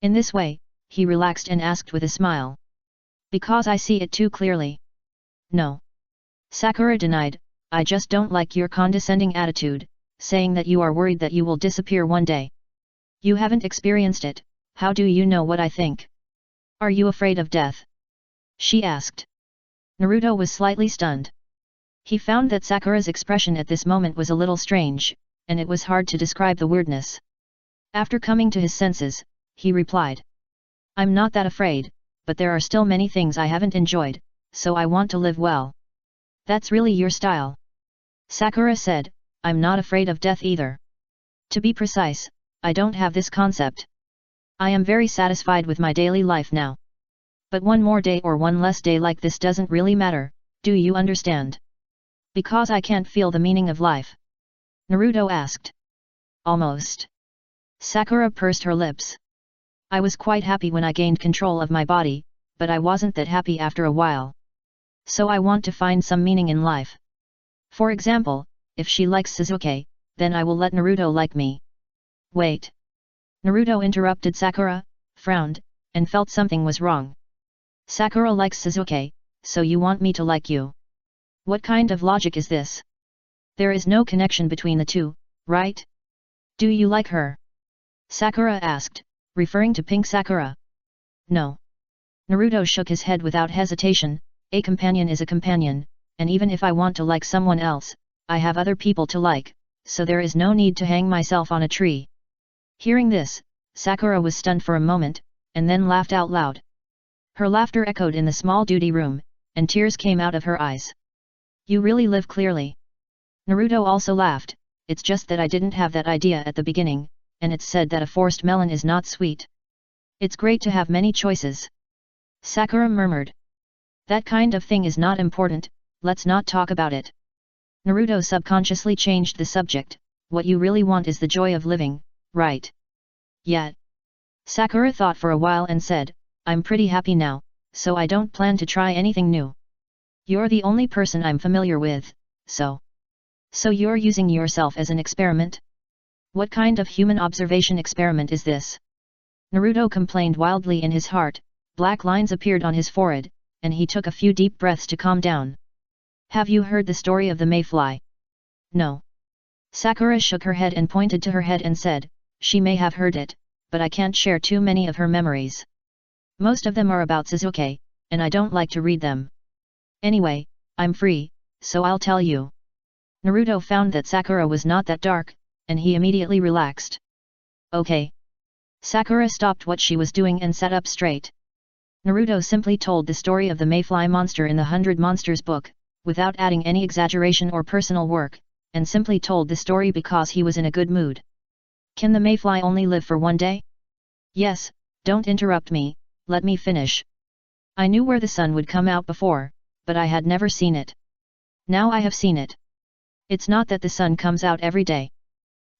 In this way, he relaxed and asked with a smile. Because I see it too clearly. No. Sakura denied, I just don't like your condescending attitude, saying that you are worried that you will disappear one day. You haven't experienced it, how do you know what I think? Are you afraid of death? She asked. Naruto was slightly stunned. He found that Sakura's expression at this moment was a little strange, and it was hard to describe the weirdness. After coming to his senses, he replied. I'm not that afraid, but there are still many things I haven't enjoyed, so I want to live well. That's really your style. Sakura said, I'm not afraid of death either. To be precise, I don't have this concept. I am very satisfied with my daily life now. But one more day or one less day like this doesn't really matter, do you understand? Because I can't feel the meaning of life. Naruto asked. Almost. Sakura pursed her lips. I was quite happy when I gained control of my body, but I wasn't that happy after a while. So I want to find some meaning in life. For example, if she likes Sasuke, then I will let Naruto like me. Wait. Naruto interrupted Sakura, frowned, and felt something was wrong. Sakura likes Sasuke, so you want me to like you? What kind of logic is this? There is no connection between the two, right? Do you like her? Sakura asked, referring to Pink Sakura. No. Naruto shook his head without hesitation. A companion is a companion, and even if I want to like someone else, I have other people to like, so there is no need to hang myself on a tree. Hearing this, Sakura was stunned for a moment, and then laughed out loud. Her laughter echoed in the small duty room, and tears came out of her eyes. You really live clearly. Naruto also laughed. It's just that I didn't have that idea at the beginning, and it's said that a forced melon is not sweet. It's great to have many choices. Sakura murmured. That kind of thing is not important, let's not talk about it. Naruto subconsciously changed the subject. What you really want is the joy of living, right? Yet. Sakura thought for a while and said, I'm pretty happy now, so I don't plan to try anything new. You're the only person I'm familiar with, so. So you're using yourself as an experiment? What kind of human observation experiment is this? Naruto complained wildly in his heart. Black lines appeared on his forehead, and he took a few deep breaths to calm down. Have you heard the story of the mayfly? No. Sakura shook her head and pointed to her head and said, she may have heard it, but I can't share too many of her memories. Most of them are about Sasuke, and I don't like to read them. Anyway, I'm free, so I'll tell you. Naruto found that Sakura was not that dark, and he immediately relaxed. Okay. Sakura stopped what she was doing and sat up straight. Naruto simply told the story of the mayfly monster in the 100 Monsters book, without adding any exaggeration or personal work, and simply told the story because he was in a good mood. Can the mayfly only live for one day? Yes, don't interrupt me, let me finish. I knew where the sun would come out before, but I had never seen it. Now I have seen it. It's not that the sun comes out every day.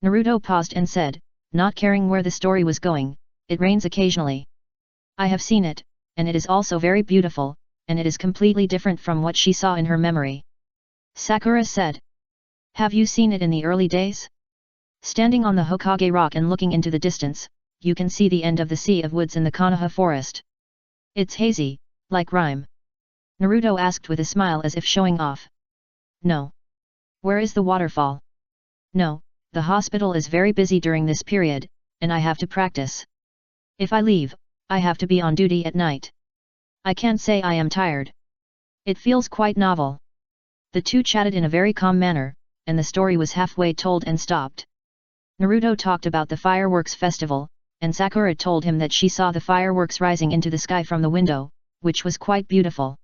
Naruto paused and said, not caring where the story was going, it rains occasionally. I have seen it, and it is also very beautiful, and it is completely different from what she saw in her memory. Sakura said. Have you seen it in the early days? Standing on the Hokage rock and looking into the distance, you can see the end of the Sea of Woods in the Konoha forest. It's hazy, like rime. Naruto asked with a smile as if showing off. No. Where is the waterfall? No, the hospital is very busy during this period, and I have to practice. If I leave, I have to be on duty at night. I can't say I am tired. It feels quite novel. The two chatted in a very calm manner, and the story was halfway told and stopped. Naruto talked about the fireworks festival, and Sakura told him that she saw the fireworks rising into the sky from the window, which was quite beautiful.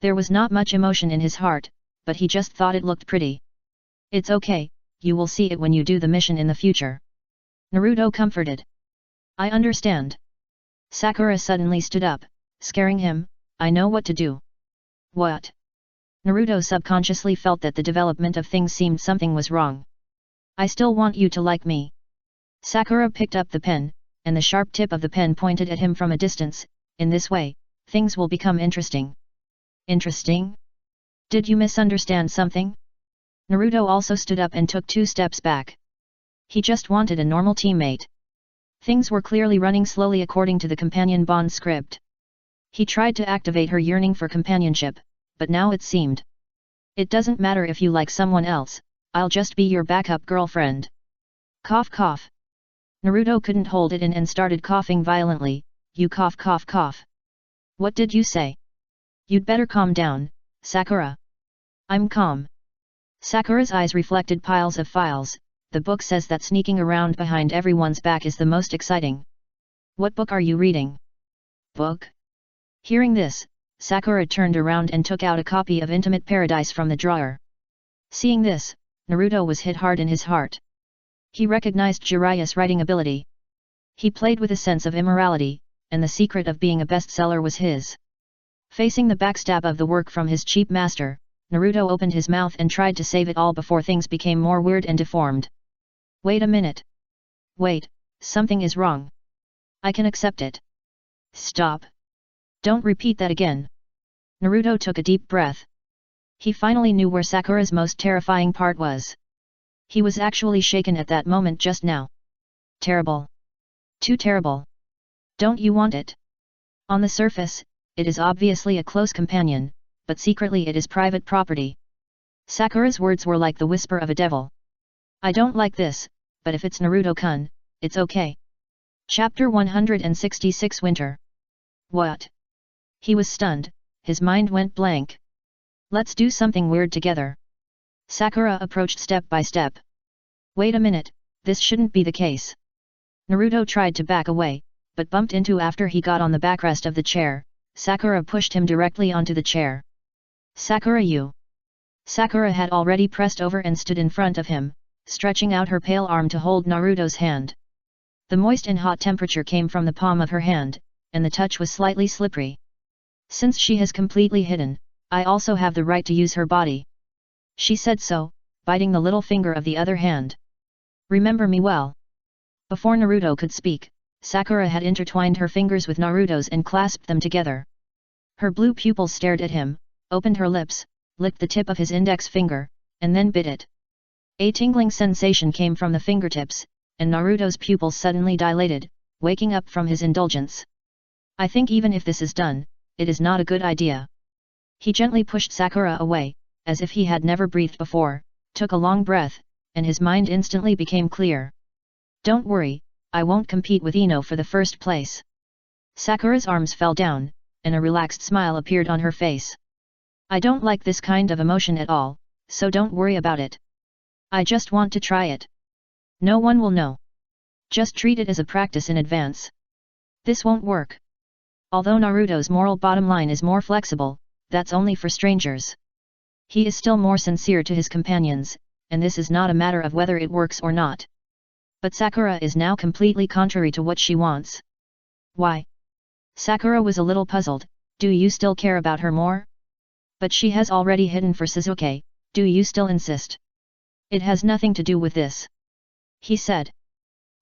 There was not much emotion in his heart, but he just thought it looked pretty. It's okay, you will see it when you do the mission in the future. Naruto comforted. I understand. Sakura suddenly stood up, scaring him. I know what to do. What? Naruto subconsciously felt that the development of things seemed something was wrong. I still want you to like me. Sakura picked up the pen, and the sharp tip of the pen pointed at him from a distance. In this way, things will become interesting. Interesting? Did you misunderstand something? Naruto also stood up and took 2 steps back. He just wanted a normal teammate. Things were clearly running slowly according to the companion bond script. He tried to activate her yearning for companionship, but now it seemed. It doesn't matter if you like someone else, I'll just be your backup girlfriend. Cough cough. Naruto couldn't hold it in and started coughing violently. You cough cough cough. What did you say? You'd better calm down, Sakura. I'm calm. Sakura's eyes reflected piles of files. The book says that sneaking around behind everyone's back is the most exciting. What book are you reading? Book? Hearing this, Sakura turned around and took out a copy of Intimate Paradise from the drawer. Seeing this, Naruto was hit hard in his heart. He recognized Jiraiya's writing ability. He played with a sense of immorality, and the secret of being a bestseller was his. Facing the backstab of the work from his cheap master, Naruto opened his mouth and tried to save it all before things became more weird and deformed. Wait a minute. Wait, something is wrong. I can accept it. Stop. Don't repeat that again. Naruto took a deep breath. He finally knew where Sakura's most terrifying part was. He was actually shaken at that moment just now. Terrible. Too terrible. Don't you want it? On the surface, it is obviously a close companion, but secretly it is private property. Sakura's words were like the whisper of a devil. I don't like this, but if it's Naruto-kun, it's okay. Chapter 166 Winter. What? He was stunned, his mind went blank. Let's do something weird together. Sakura approached step by step. Wait a minute, this shouldn't be the case. Naruto tried to back away, but bumped into after he got on the backrest of the chair. Sakura pushed him directly onto the chair. Sakura, you. Sakura had already pressed over and stood in front of him, stretching out her pale arm to hold Naruto's hand. The moist and hot temperature came from the palm of her hand, and the touch was slightly slippery. Since she has completely hidden, I also have the right to use her body. She said so, biting the little finger of the other hand. Remember me well. Before Naruto could speak, Sakura had intertwined her fingers with Naruto's and clasped them together. Her blue pupils stared at him, opened her lips, licked the tip of his index finger, and then bit it. A tingling sensation came from the fingertips, and Naruto's pupils suddenly dilated, waking up from his indulgence. I think even if this is done, it is not a good idea. He gently pushed Sakura away, as if he had never breathed before, took a long breath, and his mind instantly became clear. Don't worry, I won't compete with Ino for the first place. Sakura's arms fell down, and a relaxed smile appeared on her face. I don't like this kind of emotion at all, so don't worry about it. I just want to try it. No one will know. Just treat it as a practice in advance. This won't work. Although Naruto's moral bottom line is more flexible, that's only for strangers. He is still more sincere to his companions, and this is not a matter of whether it works or not. But Sakura is now completely contrary to what she wants. Why? Sakura was a little puzzled. Do you still care about her more? But she has already hidden for Sasuke, do you still insist? It has nothing to do with this. He said.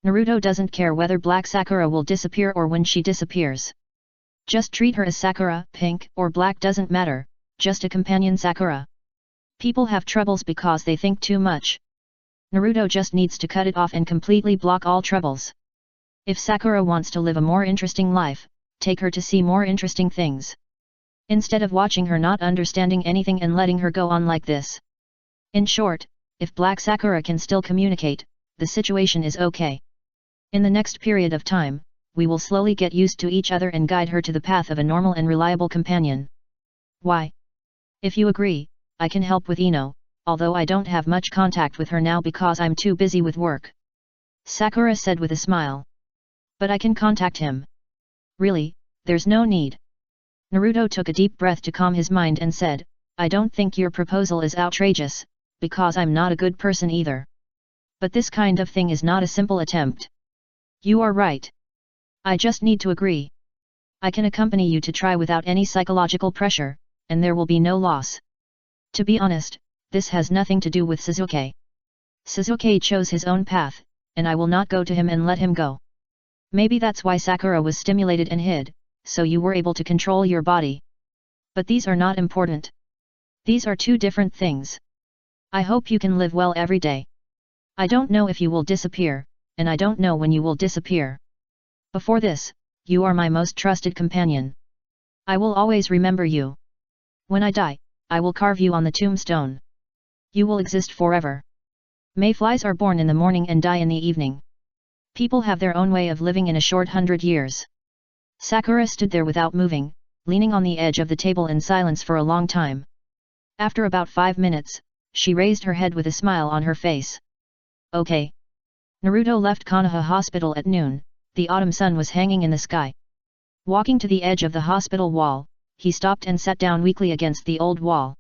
Naruto doesn't care whether Black Sakura will disappear or when she disappears. Just treat her as Sakura, pink or black doesn't matter, just a companion Sakura. People have troubles because they think too much. Naruto just needs to cut it off and completely block all troubles. If Sakura wants to live a more interesting life, take her to see more interesting things. Instead of watching her not understanding anything and letting her go on like this. In short, if Black Sakura can still communicate, the situation is okay. In the next period of time, we will slowly get used to each other and guide her to the path of a normal and reliable companion. Why? If you agree, I can help with Ino, although I don't have much contact with her now because I'm too busy with work. Sakura said with a smile. But I can contact him. Really, there's no need. Naruto took a deep breath to calm his mind and said, I don't think your proposal is outrageous, because I'm not a good person either. But this kind of thing is not a simple attempt. You are right. I just need to agree. I can accompany you to try without any psychological pressure, and there will be no loss. To be honest, this has nothing to do with Sasuke. Sasuke chose his own path, and I will not go to him and let him go. Maybe that's why Sakura was stimulated and hid, so you were able to control your body. But these are not important. These are two different things. I hope you can live well every day. I don't know if you will disappear, and I don't know when you will disappear. Before this, you are my most trusted companion. I will always remember you. When I die, I will carve you on the tombstone. You will exist forever. Mayflies are born in the morning and die in the evening. People have their own way of living in a short 100 years. Sakura stood there without moving, leaning on the edge of the table in silence for a long time. After about 5 minutes, she raised her head with a smile on her face. Okay. Naruto left Konoha Hospital at noon. The autumn sun was hanging in the sky. Walking to the edge of the hospital wall, he stopped and sat down weakly against the old wall.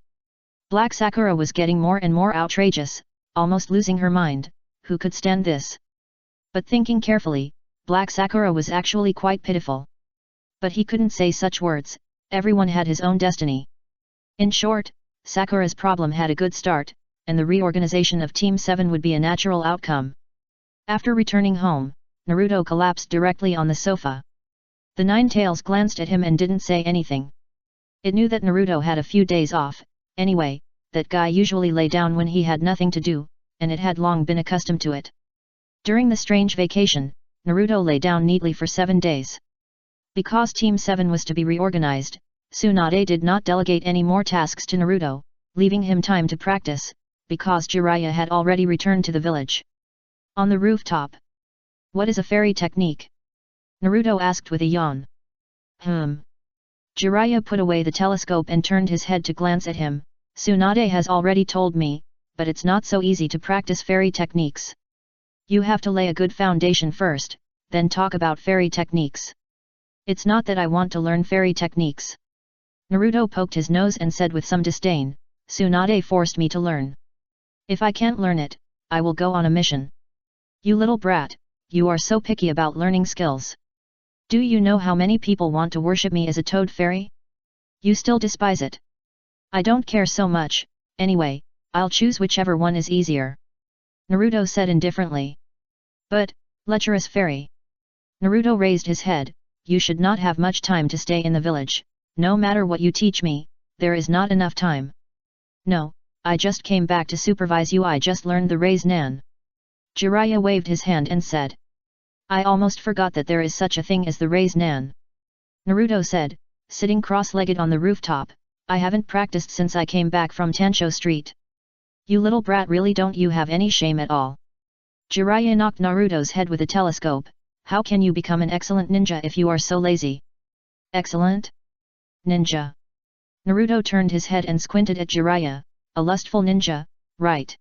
Black Sakura was getting more and more outrageous, almost losing her mind, who could stand this? But thinking carefully, Black Sakura was actually quite pitiful. But he couldn't say such words, everyone had his own destiny. In short, Sakura's problem had a good start, and the reorganization of Team 7 would be a natural outcome. After returning home, Naruto collapsed directly on the sofa. The Nine Tails glanced at him and didn't say anything. It knew that Naruto had a few days off, anyway, that guy usually lay down when he had nothing to do, and it had long been accustomed to it. During the strange vacation, Naruto lay down neatly for 7 days. Because Team 7 was to be reorganized, Tsunade did not delegate any more tasks to Naruto, leaving him time to practice, because Jiraiya had already returned to the village. On the rooftop. What is a fairy technique? Naruto asked with a yawn. Jiraiya put away the telescope and turned his head to glance at him. Tsunade has already told me, but it's not so easy to practice fairy techniques. You have to lay a good foundation first, then talk about fairy techniques. It's not that I want to learn fairy techniques. Naruto poked his nose and said with some disdain, Tsunade forced me to learn. If I can't learn it, I will go on a mission. You little brat, you are so picky about learning skills. Do you know how many people want to worship me as a toad fairy? You still despise it. I don't care so much, anyway, I'll choose whichever one is easier. Naruto said indifferently. But, lecherous fairy. Naruto raised his head, you should not have much time to stay in the village, no matter what you teach me, there is not enough time. No, I just came back to supervise you, I just learned the raise nan. Jiraiya waved his hand and said. I almost forgot that there is such a thing as the raise nan. Naruto said, sitting cross-legged on the rooftop, I haven't practiced since I came back from Tansho Street. You little brat, really don't you have any shame at all? Jiraiya knocked Naruto's head with a telescope. How can you become an excellent ninja if you are so lazy? Excellent? Ninja. Naruto turned his head and squinted at Jiraiya, a lustful ninja, right?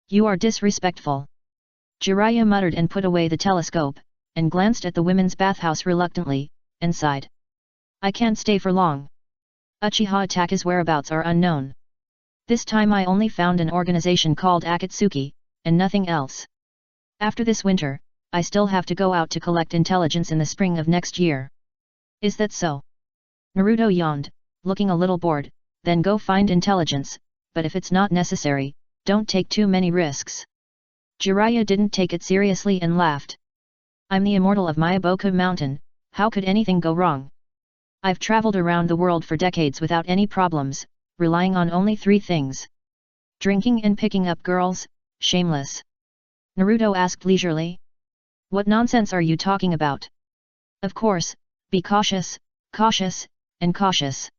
You are disrespectful. Jiraiya muttered and put away the telescope, and glanced at the women's bathhouse reluctantly, and sighed. I can't stay for long. Uchiha Taka's whereabouts are unknown. This time I only found an organization called Akatsuki, and nothing else. After this winter, I still have to go out to collect intelligence in the spring of next year. Is that so? Naruto yawned, looking a little bored, then go find intelligence, but if it's not necessary, don't take too many risks. Jiraiya didn't take it seriously and laughed. I'm the immortal of Myaboku Mountain, how could anything go wrong? I've traveled around the world for decades without any problems, relying on only 3 things. Drinking and picking up girls, shameless. Naruto asked leisurely. What nonsense are you talking about? Of course, be cautious, cautious, and cautious.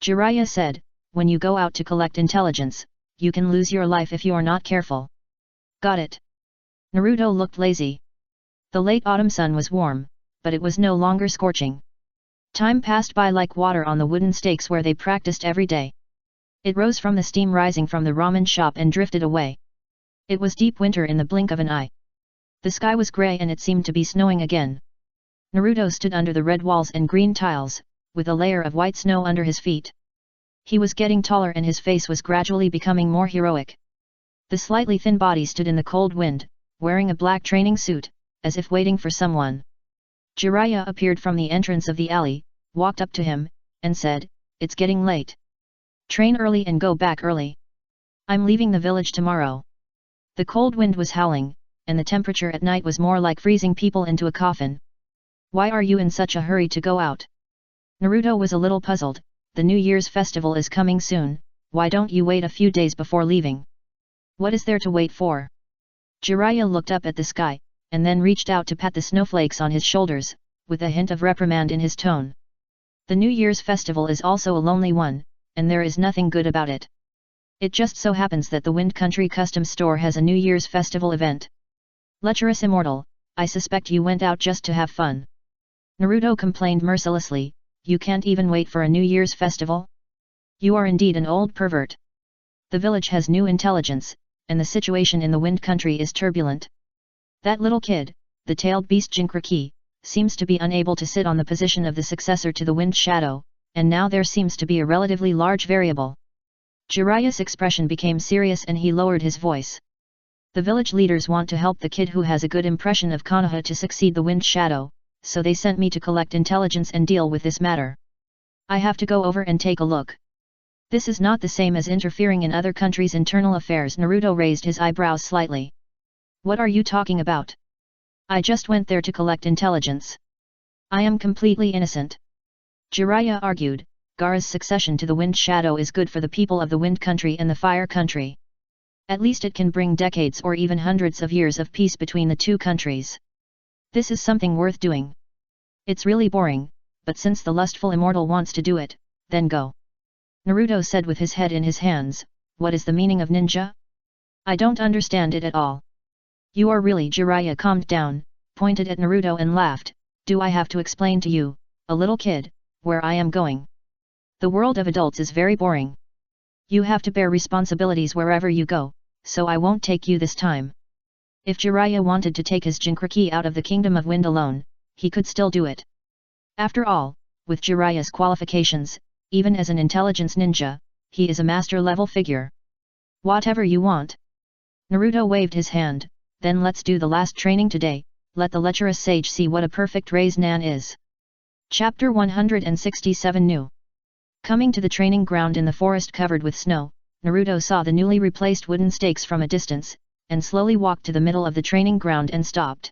Jiraiya said, when you go out to collect intelligence, you can lose your life if you are not careful. Got it. Naruto looked lazy. The late autumn sun was warm, but it was no longer scorching. Time passed by like water on the wooden stakes where they practiced every day. It rose from the steam rising from the ramen shop and drifted away. It was deep winter in the blink of an eye. The sky was grey and it seemed to be snowing again. Naruto stood under the red walls and green tiles, with a layer of white snow under his feet. He was getting taller and his face was gradually becoming more heroic. The slightly thin body stood in the cold wind, wearing a black training suit, as if waiting for someone. Jiraiya appeared from the entrance of the alley, walked up to him, and said, It's getting late. Train early and go back early. I'm leaving the village tomorrow. The cold wind was howling, and the temperature at night was more like freezing people into a coffin. Why are you in such a hurry to go out? Naruto was a little puzzled. The New Year's festival is coming soon, why don't you wait a few days before leaving? What is there to wait for? Jiraiya looked up at the sky, and then reached out to pat the snowflakes on his shoulders, with a hint of reprimand in his tone. The New Year's festival is also a lonely one, and there is nothing good about it. It just so happens that the Wind Country Customs Store has a New Year's festival event. Lecherous immortal, I suspect you went out just to have fun. Naruto complained mercilessly, you can't even wait for a New Year's festival? You are indeed an old pervert. The village has new intelligence, and the situation in the Wind Country is turbulent. That little kid, the tailed beast Jinchuriki, seems to be unable to sit on the position of the successor to the Wind Shadow, and now there seems to be a relatively large variable. Jiraiya's expression became serious and he lowered his voice. The village leaders want to help the kid who has a good impression of Konoha to succeed the Wind Shadow, so they sent me to collect intelligence and deal with this matter. I have to go over and take a look. This is not the same as interfering in other countries' internal affairs. Naruto raised his eyebrows slightly. What are you talking about? I just went there to collect intelligence. I am completely innocent. Jiraiya argued, Gaara's succession to the Wind Shadow is good for the people of the Wind Country and the Fire Country. At least it can bring decades or even hundreds of years of peace between the two countries. This is something worth doing. It's really boring, but since the lustful immortal wants to do it, then go. Naruto said with his head in his hands, what is the meaning of ninja? I don't understand it at all. You are really— Jiraiya calmed down, pointed at Naruto and laughed, do I have to explain to you, a little kid, where I am going? The world of adults is very boring. You have to bear responsibilities wherever you go, so I won't take you this time. If Jiraiya wanted to take his Jinchuriki out of the Kingdom of Wind alone, he could still do it. After all, with Jiraiya's qualifications, even as an intelligence ninja, he is a master-level figure. Whatever you want. Naruto waved his hand, then let's do the last training today, let the lecherous sage see what a perfect raise nan is. Chapter 167 New. Coming to the training ground in the forest covered with snow, Naruto saw the newly replaced wooden stakes from a distance, and slowly walked to the middle of the training ground and stopped.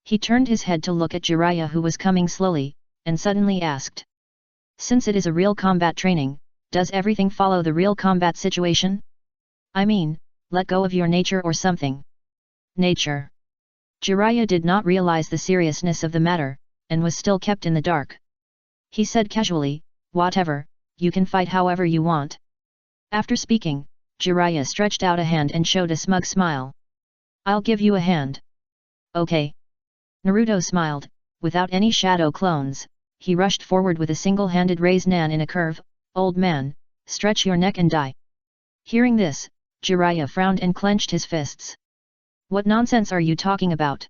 He turned his head to look at Jiraiya who was coming slowly, and suddenly asked. Since it is a real combat training, does everything follow the real combat situation? I mean, let go of your nature or something. Nature. Jiraiya did not realize the seriousness of the matter, and was still kept in the dark. He said casually, whatever, you can fight however you want. After speaking, Jiraiya stretched out a hand and showed a smug smile. I'll give you a hand. Okay. Naruto smiled, without any shadow clones, he rushed forward with a single-handed raise nan in a curve, old man, stretch your neck and die. Hearing this, Jiraiya frowned and clenched his fists. What nonsense are you talking about?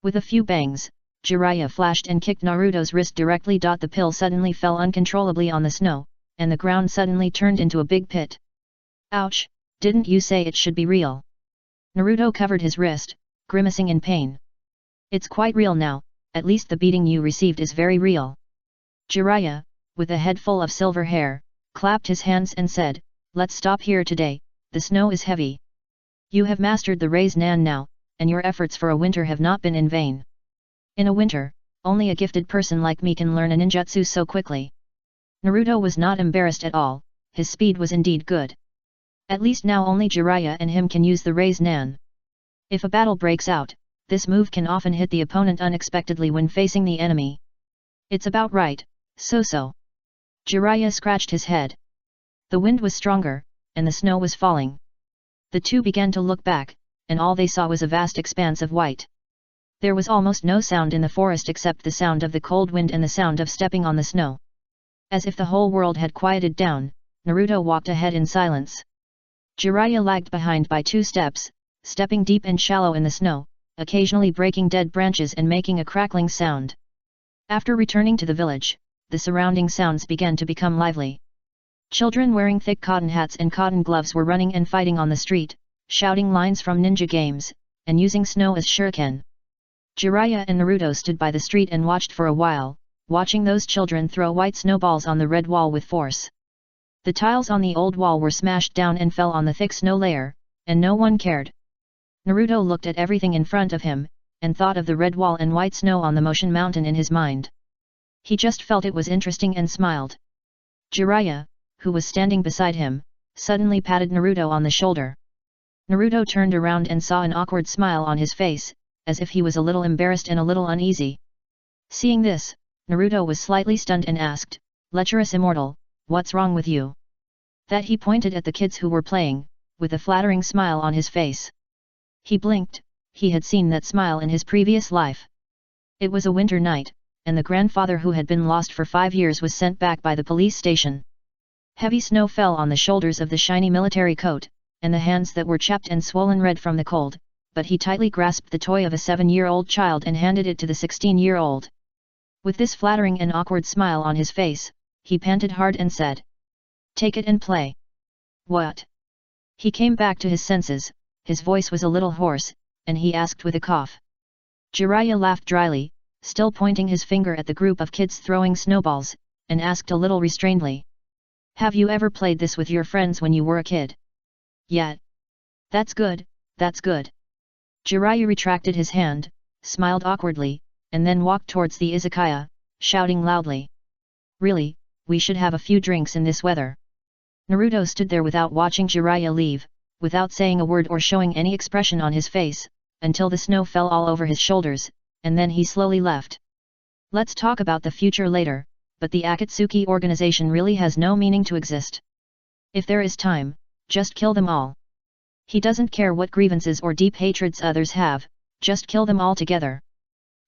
With a few bangs, Jiraiya flashed and kicked Naruto's wrist directly. The pill suddenly fell uncontrollably on the snow, and the ground suddenly turned into a big pit. Ouch, didn't you say it should be real? Naruto covered his wrist, grimacing in pain. It's quite real now, at least the beating you received is very real. Jiraiya, with a head full of silver hair, clapped his hands and said, let's stop here today, the snow is heavy. You have mastered the raise nan now, and your efforts for a winter have not been in vain. In a winter, only a gifted person like me can learn a ninjutsu so quickly. Naruto was not embarrassed at all, his speed was indeed good. At least now only Jiraiya and him can use the raise nan. If a battle breaks out, this move can often hit the opponent unexpectedly when facing the enemy. It's about right, so. Jiraiya scratched his head. The wind was stronger, and the snow was falling. The two began to look back, and all they saw was a vast expanse of white. There was almost no sound in the forest except the sound of the cold wind and the sound of stepping on the snow. As if the whole world had quieted down, Naruto walked ahead in silence. Jiraiya lagged behind by 2 steps, stepping deep and shallow in the snow, occasionally breaking dead branches and making a crackling sound. After returning to the village, the surrounding sounds began to become lively. Children wearing thick cotton hats and cotton gloves were running and fighting on the street, shouting lines from ninja games, and using snow as shuriken. Jiraiya and Naruto stood by the street and watched for a while, watching those children throw white snowballs on the red wall with force. The tiles on the old wall were smashed down and fell on the thick snow layer, and no one cared. Naruto looked at everything in front of him, and thought of the red wall and white snow on the motion mountain in his mind. He just felt it was interesting and smiled. Jiraiya, who was standing beside him, suddenly patted Naruto on the shoulder. Naruto turned around and saw an awkward smile on his face, as if he was a little embarrassed and a little uneasy. Seeing this, Naruto was slightly stunned and asked, "Lecherous immortal, what's wrong with you?" That he pointed at the kids who were playing, with a flattering smile on his face. He blinked, he had seen that smile in his previous life. It was a winter night, and the grandfather who had been lost for 5 years was sent back by the police station. Heavy snow fell on the shoulders of the shiny military coat, and the hands that were chapped and swollen red from the cold, but he tightly grasped the toy of a 7-year-old child and handed it to the 16-year-old. With this flattering and awkward smile on his face, he panted hard and said, "Take it and play." What? He came back to his senses, his voice was a little hoarse, and he asked with a cough. Jiraiya laughed dryly, still pointing his finger at the group of kids throwing snowballs, and asked a little restrainedly. Have you ever played this with your friends when you were a kid? Yet. That's good, that's good. Jiraiya retracted his hand, smiled awkwardly, and then walked towards the izakaya, shouting loudly. Really, we should have a few drinks in this weather. Naruto stood there without watching Jiraiya leave, without saying a word or showing any expression on his face, until the snow fell all over his shoulders, and then he slowly left. Let's talk about the future later, but the Akatsuki organization really has no meaning to exist. If there is time, just kill them all. He doesn't care what grievances or deep hatreds others have, just kill them all together.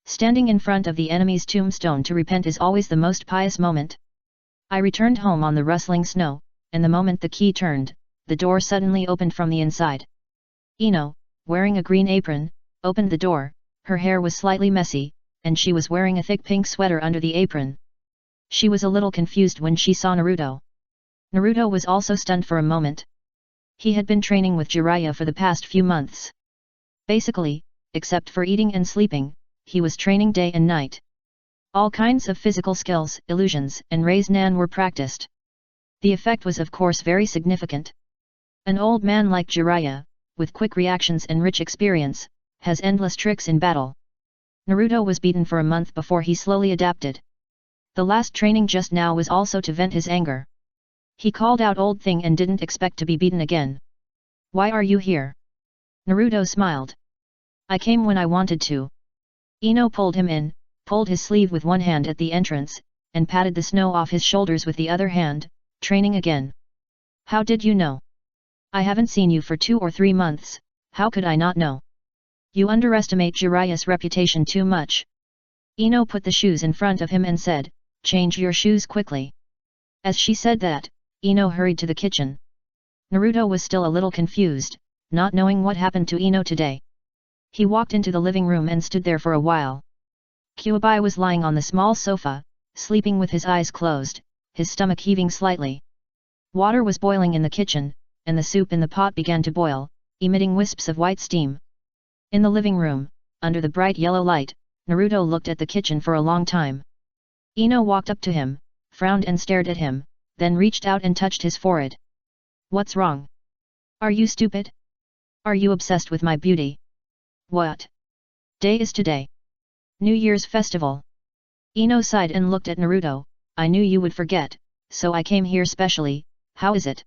Standing in front of the enemy's tombstone to repent is always the most pious moment. I returned home on the rustling snow, and the moment the key turned, the door suddenly opened from the inside. Ino, wearing a green apron, opened the door. Her hair was slightly messy, and she was wearing a thick pink sweater under the apron. She was a little confused when she saw Naruto. Naruto was also stunned for a moment. He had been training with Jiraiya for the past few months. Basically, except for eating and sleeping, he was training day and night. All kinds of physical skills, illusions, and raise-nan were practiced. The effect was of course very significant. An old man like Jiraiya, with quick reactions and rich experience, has endless tricks in battle. Naruto was beaten for a month before he slowly adapted. The last training just now was also to vent his anger. He called out old thing and didn't expect to be beaten again. Why are you here? Naruto smiled. I came when I wanted to. Ino pulled him in, pulled his sleeve with one hand at the entrance, and patted the snow off his shoulders with the other hand. Training again. How did you know? I haven't seen you for 2 or 3 months, how could I not know? You underestimate Jiraiya's reputation too much. Ino put the shoes in front of him and said, change your shoes quickly. As she said that, Ino hurried to the kitchen. Naruto was still a little confused, not knowing what happened to Ino today. He walked into the living room and stood there for a while. Kyuubi was lying on the small sofa, sleeping with his eyes closed, his stomach heaving slightly. Water was boiling in the kitchen, and the soup in the pot began to boil, emitting wisps of white steam. In the living room, under the bright yellow light, Naruto looked at the kitchen for a long time. Ino walked up to him, frowned and stared at him, then reached out and touched his forehead. What's wrong? Are you stupid? Are you obsessed with my beauty? What day is today? New Year's festival. Ino sighed and looked at Naruto. I knew you would forget, so I came here specially. How is it?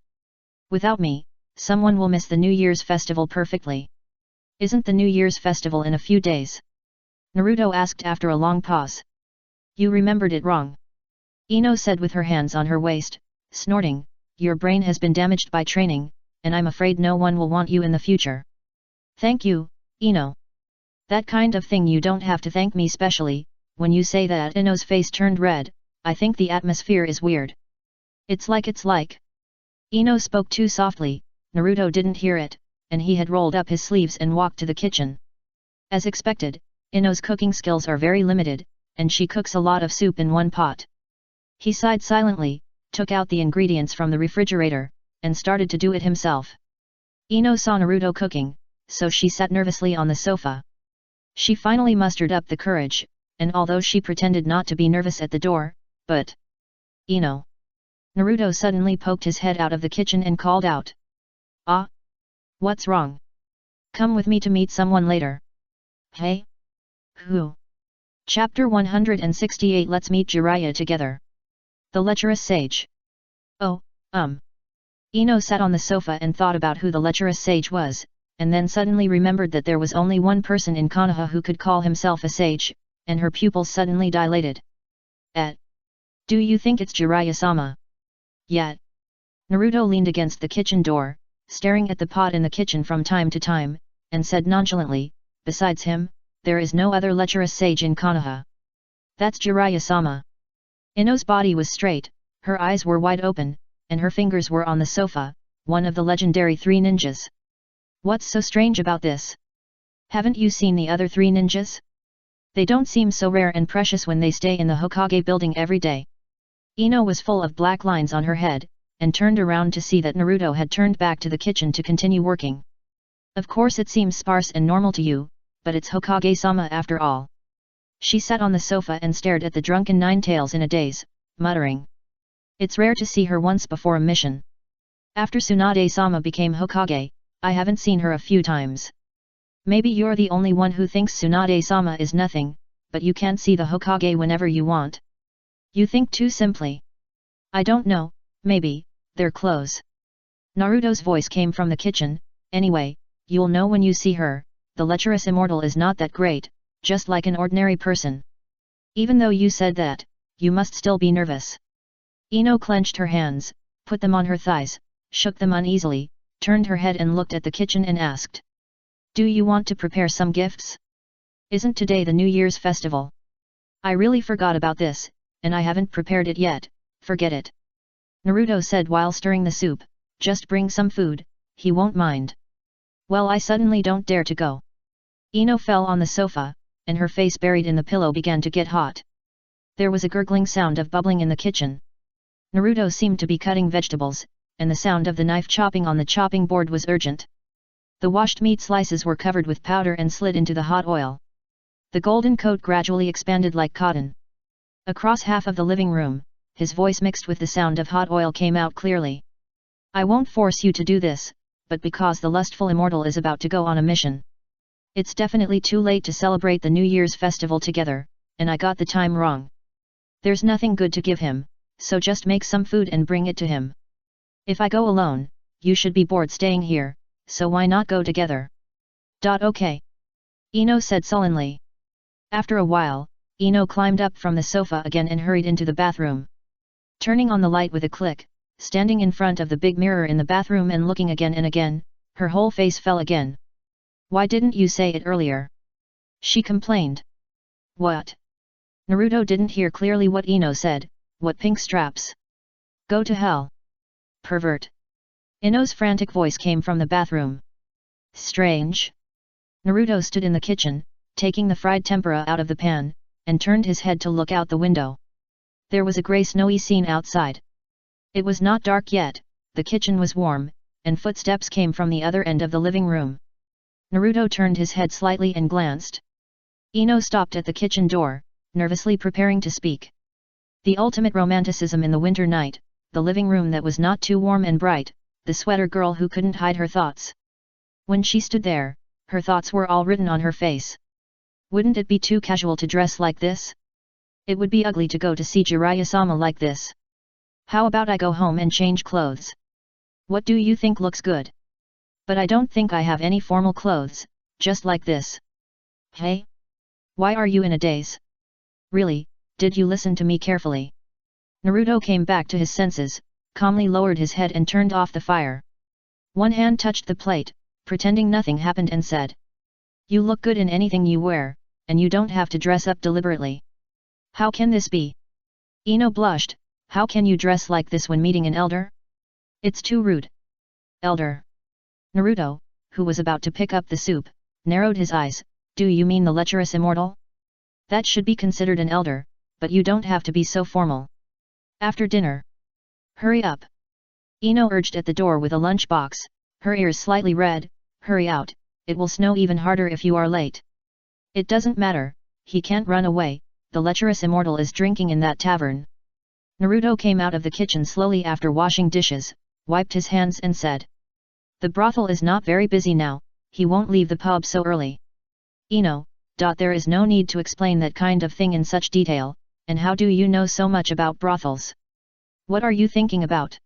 Without me, someone will miss the New Year's festival perfectly. Isn't the New Year's festival in a few days? Naruto asked after a long pause. You remembered it wrong. Ino said with her hands on her waist, snorting, your brain has been damaged by training, and I'm afraid no one will want you in the future. Thank you, Ino. That kind of thing you don't have to thank me specially. When you say that, Ino's face turned red. I think the atmosphere is weird. It's like. Ino spoke too softly, Naruto didn't hear it, and he had rolled up his sleeves and walked to the kitchen. As expected, Ino's cooking skills are very limited, and she cooks a lot of soup in one pot. He sighed silently, took out the ingredients from the refrigerator, and started to do it himself. Ino saw Naruto cooking, so she sat nervously on the sofa. She finally mustered up the courage, and although she pretended not to be nervous at the door, but Ino. Naruto suddenly poked his head out of the kitchen and called out. Ah? What's wrong? Come with me to meet someone later. Hey? Who? Chapter 168. Let's meet Jiraiya together. The lecherous sage. Oh, Ino sat on the sofa and thought about who the lecherous sage was, and then suddenly remembered that there was only one person in Konoha who could call himself a sage, and her pupils suddenly dilated. Do you think it's Jiraiya-sama? Yet. Naruto leaned against the kitchen door, staring at the pot in the kitchen from time to time, and said nonchalantly, besides him, there is no other lecherous sage in Konoha. That's Jiraiya-sama. Ino's body was straight, her eyes were wide open, and her fingers were on the sofa, one of the legendary 3 ninjas. What's so strange about this? Haven't you seen the other 3 ninjas? They don't seem so rare and precious when they stay in the Hokage building every day. Ino was full of black lines on her head, and turned around to see that Naruto had turned back to the kitchen to continue working. Of course it seems sparse and normal to you, but it's Hokage-sama after all. She sat on the sofa and stared at the drunken Nine-Tails in a daze, muttering. It's rare to see her once before a mission. After Tsunade-sama became Hokage, I haven't seen her a few times. Maybe you're the only one who thinks Tsunade-sama is nothing, but you can't see the Hokage whenever you want. You think too simply. I don't know, maybe, they're close. Naruto's voice came from the kitchen. Anyway, you'll know when you see her, the lecherous immortal is not that great, just like an ordinary person. Even though you said that, you must still be nervous. Ino clenched her hands, put them on her thighs, shook them uneasily, turned her head and looked at the kitchen and asked. Do you want to prepare some gifts? Isn't today the New Year's festival? I really forgot about this, and I haven't prepared it yet, forget it. Naruto said while stirring the soup, just bring some food, he won't mind. Well, I suddenly don't dare to go. Ino fell on the sofa, and her face buried in the pillow began to get hot. There was a gurgling sound of bubbling in the kitchen. Naruto seemed to be cutting vegetables, and the sound of the knife chopping on the chopping board was urgent. The washed meat slices were covered with powder and slid into the hot oil. The golden coat gradually expanded like cotton. Across half of the living room, his voice mixed with the sound of hot oil came out clearly. I won't force you to do this, but because the lustful immortal is about to go on a mission. It's definitely too late to celebrate the New Year's festival together, and I got the time wrong. There's nothing good to give him, so just make some food and bring it to him. If I go alone, you should be bored staying here, so why not go together? Okay. Ino said sullenly. After a while, Ino climbed up from the sofa again and hurried into the bathroom. Turning on the light with a click, standing in front of the big mirror in the bathroom and looking again and again, her whole face fell again. Why didn't you say it earlier? She complained. What? Naruto didn't hear clearly what Ino said. What pink straps? Go to hell. Pervert. Ino's frantic voice came from the bathroom. Strange. Naruto stood in the kitchen, taking the fried tempura out of the pan, and turned his head to look out the window. There was a grey snowy scene outside. It was not dark yet, the kitchen was warm, and footsteps came from the other end of the living room. Naruto turned his head slightly and glanced. Ino stopped at the kitchen door, nervously preparing to speak. The ultimate romanticism in the winter night, the living room that was not too warm and bright, the sweater girl who couldn't hide her thoughts. When she stood there, her thoughts were all written on her face. Wouldn't it be too casual to dress like this? It would be ugly to go to see Jiraiya-sama like this. How about I go home and change clothes? What do you think looks good? But I don't think I have any formal clothes, just like this. Hey? Why are you in a daze? Really, did you listen to me carefully? Naruto came back to his senses, calmly lowered his head and turned off the fire. One hand touched the plate, pretending nothing happened and said. You look good in anything you wear, and you don't have to dress up deliberately. How can this be? Ino blushed. How can you dress like this when meeting an elder? It's too rude. Elder. Naruto, who was about to pick up the soup, narrowed his eyes. Do you mean the lecherous immortal? That should be considered an elder, but you don't have to be so formal. After dinner. Hurry up. Ino urged at the door with a lunchbox, her ears slightly red. Hurry out, it will snow even harder if you are late. It doesn't matter, he can't run away, the lecherous immortal is drinking in that tavern. Naruto came out of the kitchen slowly after washing dishes, wiped his hands and said. The brothel is not very busy now, he won't leave the pub so early. Ino, there is no need to explain that kind of thing in such detail, and how do you know so much about brothels? What are you thinking about?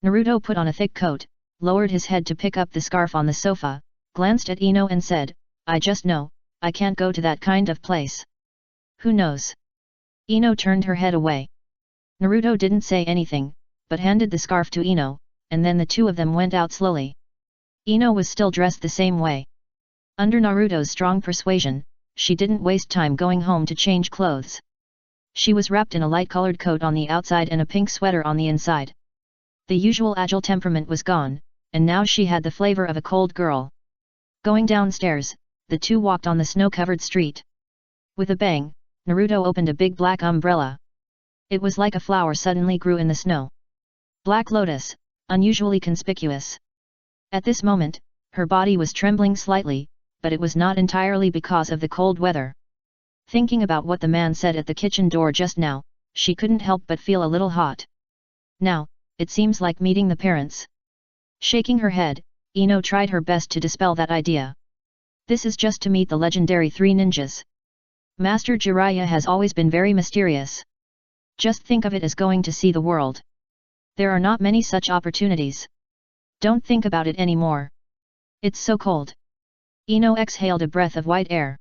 Naruto put on a thick coat, lowered his head to pick up the scarf on the sofa, glanced at Ino and said, I just know, I can't go to that kind of place. Who knows? Ino turned her head away. Naruto didn't say anything, but handed the scarf to Ino, and then the two of them went out slowly. Ino was still dressed the same way. Under Naruto's strong persuasion, she didn't waste time going home to change clothes. She was wrapped in a light-colored coat on the outside and a pink sweater on the inside. The usual agile temperament was gone, and now she had the flavor of a cold girl. Going downstairs, the two walked on the snow-covered street. With a bang, Naruto opened a big black umbrella. It was like a flower suddenly grew in the snow. Black lotus, unusually conspicuous. At this moment, Her body was trembling slightly, but it was not entirely because of the cold weather. Thinking about what the man said at the kitchen door just now, she couldn't help but feel a little hot. Now, it seems like meeting the parents. Shaking her head, Ino tried her best to dispel that idea. This is just to meet the legendary 3 ninjas. Master Jiraiya has always been very mysterious. Just think of it as going to see the world. There are not many such opportunities. Don't think about it anymore. It's so cold. Ino exhaled a breath of white air.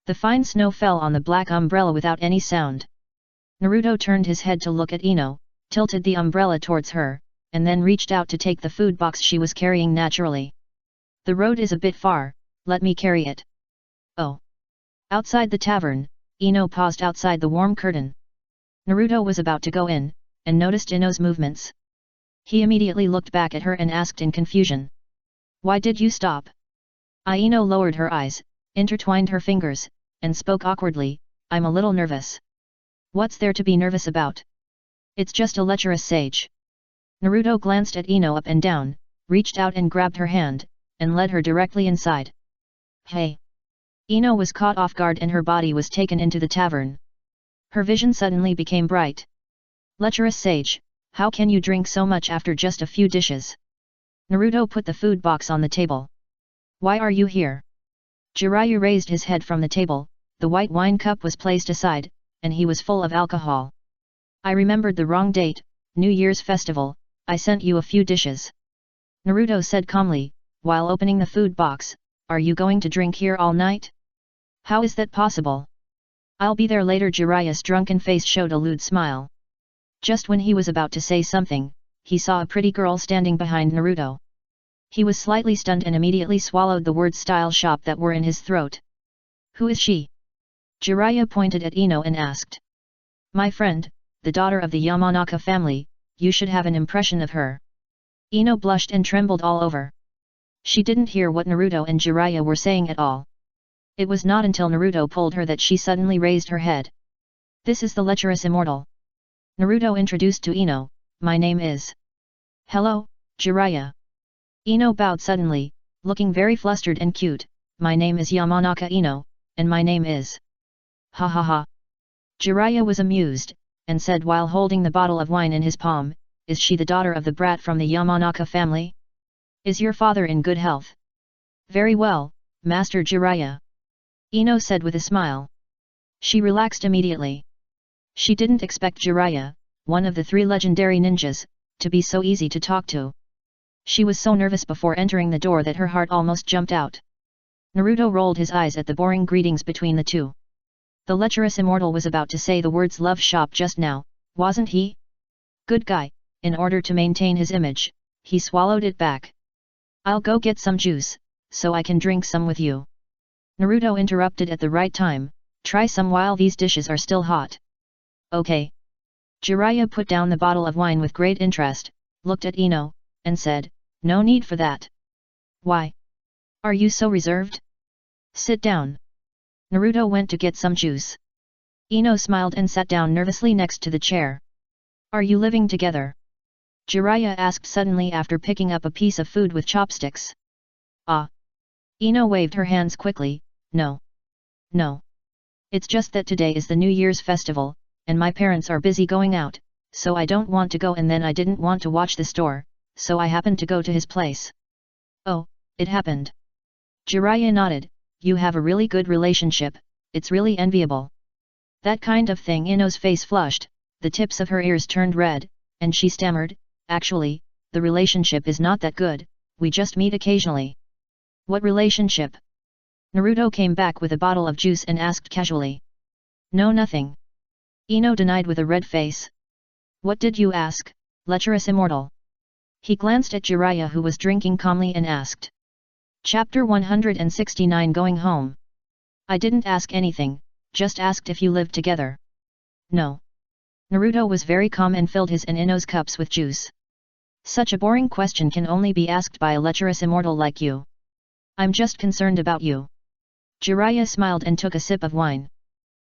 The fine snow fell on the black umbrella without any sound. Naruto turned his head to look at Ino, tilted the umbrella towards her, and then reached out to take the food box she was carrying naturally. The road is a bit far, let me carry it. Oh. Outside the tavern, Ino paused outside the warm curtain. Naruto was about to go in, and noticed Ino's movements. He immediately looked back at her and asked in confusion. Why did you stop? Ino lowered her eyes, intertwined her fingers, and spoke awkwardly, I'm a little nervous. What's there to be nervous about? It's just a lecherous sage. Naruto glanced at Ino up and down, reached out and grabbed her hand, and led her directly inside. Hey! Ino was caught off guard and her body was taken into the tavern. Her vision suddenly became bright. Lecherous sage, how can you drink so much after just a few dishes? Naruto put the food box on the table. Why are you here? Jiraiya raised his head from the table, the white wine cup was placed aside, and he was full of alcohol. I remembered the wrong date, New Year's festival, I sent you a few dishes. Naruto said calmly, while opening the food box, are you going to drink here all night? How is that possible? I'll be there later. Jiraiya's drunken face showed a lewd smile. Just when he was about to say something, he saw a pretty girl standing behind Naruto. He was slightly stunned and immediately swallowed the words style shop that were in his throat. Who is she? Jiraiya pointed at Ino and asked. My friend, the daughter of the Yamanaka family, you should have an impression of her. Ino blushed and trembled all over. She didn't hear what Naruto and Jiraiya were saying at all. It was not until Naruto pulled her that she suddenly raised her head. This is the lecherous immortal. Naruto introduced to Ino, my name is. Hello, Jiraiya. Ino bowed suddenly, looking very flustered and cute, my name is Yamanaka Ino, and my name is. Ha ha ha. Jiraiya was amused, and said while holding the bottle of wine in his palm, is she the daughter of the brat from the Yamanaka family? Is your father in good health? Very well, Master Jiraiya. Ino said with a smile. She relaxed immediately. She didn't expect Jiraiya, one of the 3 legendary ninjas, to be so easy to talk to. She was so nervous before entering the door that her heart almost jumped out. Naruto rolled his eyes at the boring greetings between the two. The lecherous immortal was about to say the words love shop just now, wasn't he? Good guy, in order to maintain his image, he swallowed it back. I'll go get some juice, so I can drink some with you. Naruto interrupted at the right time, try some while these dishes are still hot. Okay. Jiraiya put down the bottle of wine with great interest, looked at Ino, and said, no need for that. Why? Are you so reserved? Sit down. Naruto went to get some juice. Ino smiled and sat down nervously next to the chair. Are you living together? Jiraiya asked suddenly after picking up a piece of food with chopsticks. Ah. Ino waved her hands quickly, no. No. It's just that today is the New Year's festival, and my parents are busy going out, so I don't want to go and then I didn't want to watch the store, so I happened to go to his place. Oh, it happened. Jiraiya nodded, you have a really good relationship, it's really enviable. That kind of thing. Ino's face flushed, the tips of her ears turned red, and she stammered, actually, the relationship is not that good, we just meet occasionally. What relationship? Naruto came back with a bottle of juice and asked casually. No, nothing. Ino denied with a red face. What did you ask, lecherous immortal? He glanced at Jiraiya who was drinking calmly and asked. Chapter 169 Going Home. I didn't ask anything, just asked if you lived together. No. Naruto was very calm and filled his and Ino's cups with juice. Such a boring question can only be asked by a lecherous immortal like you. I'm just concerned about you. Jiraiya smiled and took a sip of wine.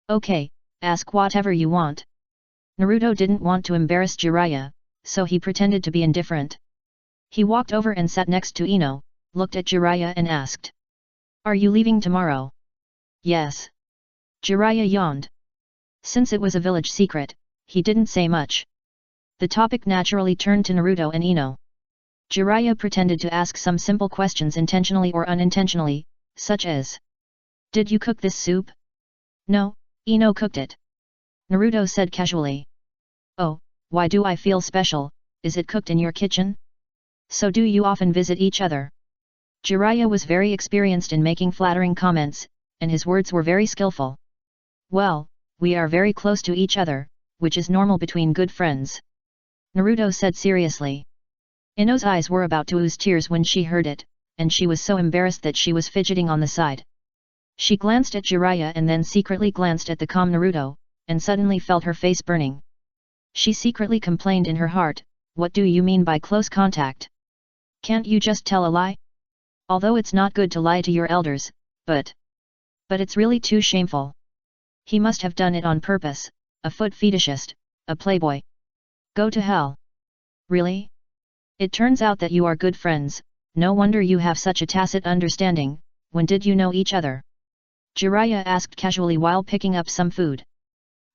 Okay, ask whatever you want. Naruto didn't want to embarrass Jiraiya, so he pretended to be indifferent. He walked over and sat next to Ino, looked at Jiraiya and asked. Are you leaving tomorrow? Yes. Jiraiya yawned. Since it was a village secret, he didn't say much. The topic naturally turned to Naruto and Ino. Jiraiya pretended to ask some simple questions intentionally or unintentionally, such as, did you cook this soup? No, Ino cooked it. Naruto said casually. Oh, why do I feel special, is it cooked in your kitchen? So do you often visit each other? Jiraiya was very experienced in making flattering comments, and his words were very skillful. Well, we are very close to each other, which is normal between good friends. Naruto said seriously. Ino's eyes were about to ooze tears when she heard it, and she was so embarrassed that she was fidgeting on the side. She glanced at Jiraiya and then secretly glanced at the calm Naruto, and suddenly felt her face burning. She secretly complained in her heart, what do you mean by close contact? Can't you just tell a lie? Although it's not good to lie to your elders, but it's really too shameful. He must have done it on purpose, a foot fetishist, a playboy. Go to hell. Really? It turns out that you are good friends, no wonder you have such a tacit understanding. When did you know each other? Jiraiya asked casually while picking up some food.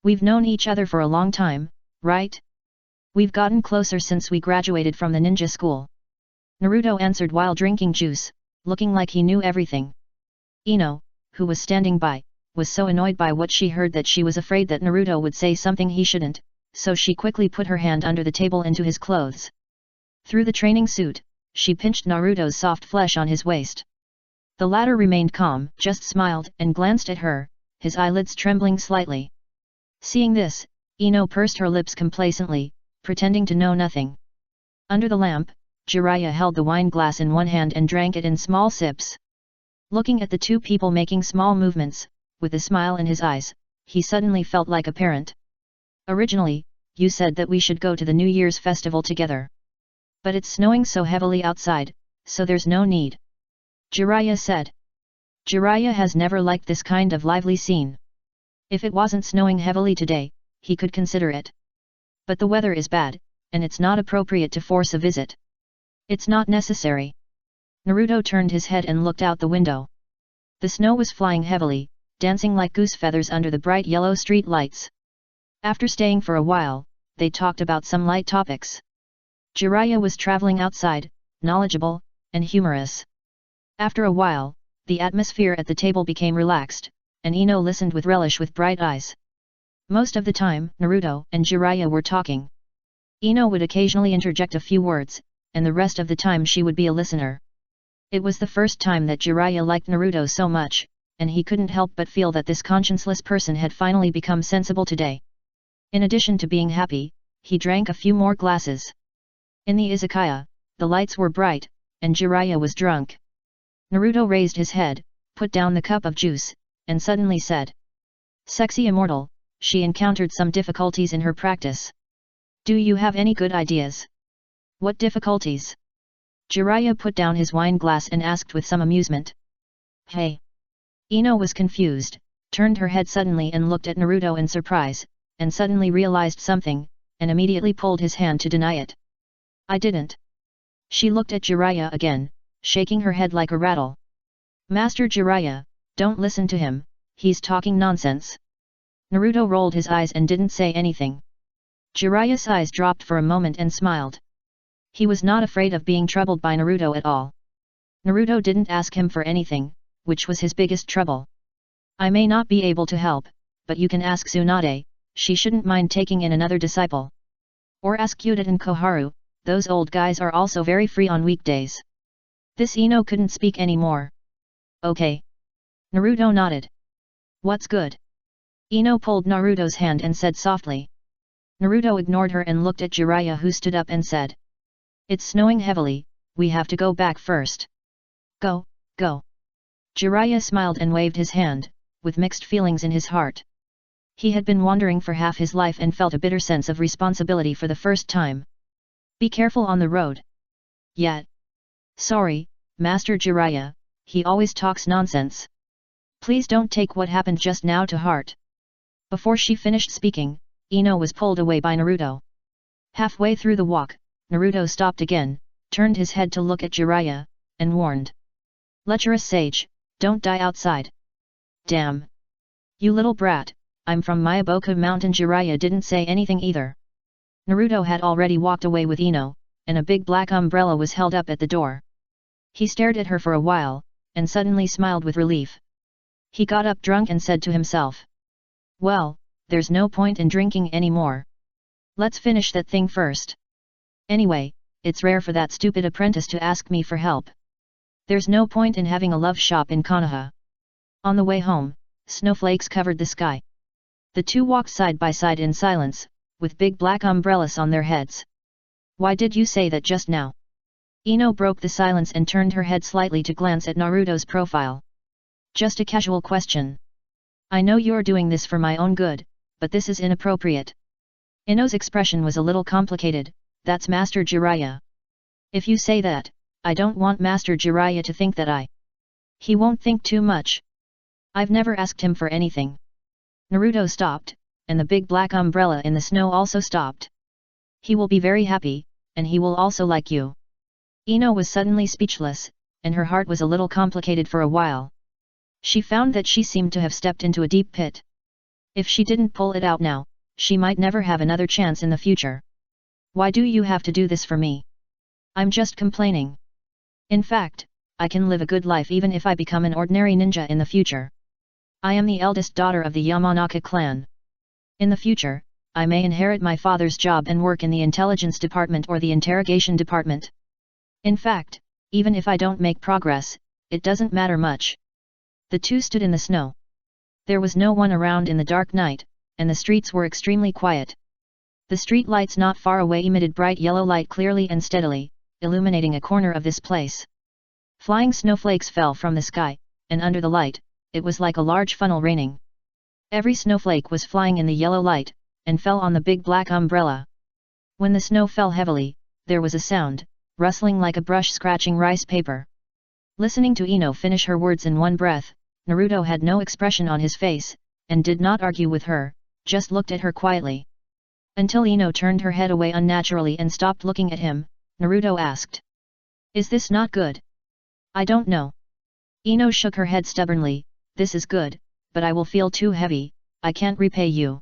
We've known each other for a long time, right? We've gotten closer since we graduated from the ninja school. Naruto answered while drinking juice, looking like he knew everything. Ino, who was standing by, was so annoyed by what she heard that she was afraid that Naruto would say something he shouldn't, so she quickly put her hand under the table into his clothes. Through the training suit, she pinched Naruto's soft flesh on his waist. The latter remained calm, just smiled and glanced at her, his eyelids trembling slightly. Seeing this, Ino pursed her lips complacently, pretending to know nothing. Under the lamp, Jiraiya held the wine glass in one hand and drank it in small sips. Looking at the two people making small movements, with a smile in his eyes, he suddenly felt like a parent. Originally, you said that we should go to the New Year's festival together. But it's snowing so heavily outside, so there's no need. Jiraiya said. Jiraiya has never liked this kind of lively scene. If it wasn't snowing heavily today, he could consider it. But the weather is bad, and it's not appropriate to force a visit. It's not necessary. Naruto turned his head and looked out the window. The snow was flying heavily, dancing like goose feathers under the bright yellow street lights. After staying for a while, they talked about some light topics. Jiraiya was traveling outside, knowledgeable, and humorous. After a while, the atmosphere at the table became relaxed, and Ino listened with relish with bright eyes. Most of the time, Naruto and Jiraiya were talking. Ino would occasionally interject a few words, and the rest of the time she would be a listener. It was the first time that Jiraiya liked Naruto so much, and he couldn't help but feel that this conscienceless person had finally become sensible today. In addition to being happy, he drank a few more glasses. In the izakaya, the lights were bright, and Jiraiya was drunk. Naruto raised his head, put down the cup of juice, and suddenly said, "Sexy immortal, she encountered some difficulties in her practice. Do you have any good ideas?" "What difficulties?" Jiraiya put down his wine glass and asked with some amusement. "Hey!" Ino was confused, turned her head suddenly and looked at Naruto in surprise, and suddenly realized something, and immediately pulled his hand to deny it. "I didn't." She looked at Jiraiya again, shaking her head like a rattle. "Master Jiraiya, don't listen to him, he's talking nonsense." Naruto rolled his eyes and didn't say anything. Jiraiya's eyes dropped for a moment and smiled. He was not afraid of being troubled by Naruto at all. Naruto didn't ask him for anything, which was his biggest trouble. "I may not be able to help, but you can ask Tsunade, she shouldn't mind taking in another disciple. Or ask Yuta and Koharu, those old guys are also very free on weekdays." This Ino couldn't speak anymore. "Okay." Naruto nodded. "What's good?" Ino pulled Naruto's hand and said softly. Naruto ignored her and looked at Jiraiya, who stood up and said, "It's snowing heavily, we have to go back first." "Go, go." Jiraiya smiled and waved his hand, with mixed feelings in his heart. He had been wandering for half his life and felt a bitter sense of responsibility for the first time. "Be careful on the road." "Yeah." "Sorry, Master Jiraiya, he always talks nonsense. Please don't take what happened just now to heart." Before she finished speaking, Ino was pulled away by Naruto. Halfway through the walk, Naruto stopped again, turned his head to look at Jiraiya, and warned. Lecherous sage, don't die outside. Damn. You little brat, I'm from Miyaboku Mountain. Jiraiya didn't say anything either. Naruto had already walked away with Ino, and a big black umbrella was held up at the door. He stared at her for a while, and suddenly smiled with relief. He got up drunk and said to himself. Well, there's no point in drinking anymore. Let's finish that thing first. Anyway, it's rare for that stupid apprentice to ask me for help. There's no point in having a love shop in Konoha. On the way home, snowflakes covered the sky. The two walked side by side in silence, with big black umbrellas on their heads. Why did you say that just now? Ino broke the silence and turned her head slightly to glance at Naruto's profile. Just a casual question. I know you're doing this for my own good, but this is inappropriate. Ino's expression was a little complicated. That's Master Jiraiya. If you say that, I don't want Master Jiraiya to think that He won't think too much. I've never asked him for anything. Naruto stopped, and the big black umbrella in the snow also stopped. He will be very happy, and he will also like you. Ino was suddenly speechless, and her heart was a little complicated for a while. She found that she seemed to have stepped into a deep pit. If she didn't pull it out now, she might never have another chance in the future. Why do you have to do this for me? I'm just complaining. In fact, I can live a good life even if I become an ordinary ninja in the future. I am the eldest daughter of the Yamanaka clan. In the future, I may inherit my father's job and work in the intelligence department or the interrogation department. In fact, even if I don't make progress, it doesn't matter much. The two stood in the snow. There was no one around in the dark night, and the streets were extremely quiet. The street lights not far away emitted bright yellow light clearly and steadily, illuminating a corner of this place. Flying snowflakes fell from the sky, and under the light, it was like a large funnel raining. Every snowflake was flying in the yellow light, and fell on the big black umbrella. When the snow fell heavily, there was a sound, rustling like a brush scratching rice paper. Listening to Ino finish her words in one breath, Naruto had no expression on his face, and did not argue with her, just looked at her quietly. Until Ino turned her head away unnaturally and stopped looking at him, Naruto asked. Is this not good? I don't know. Ino shook her head stubbornly. This is good, but I will feel too heavy, I can't repay you.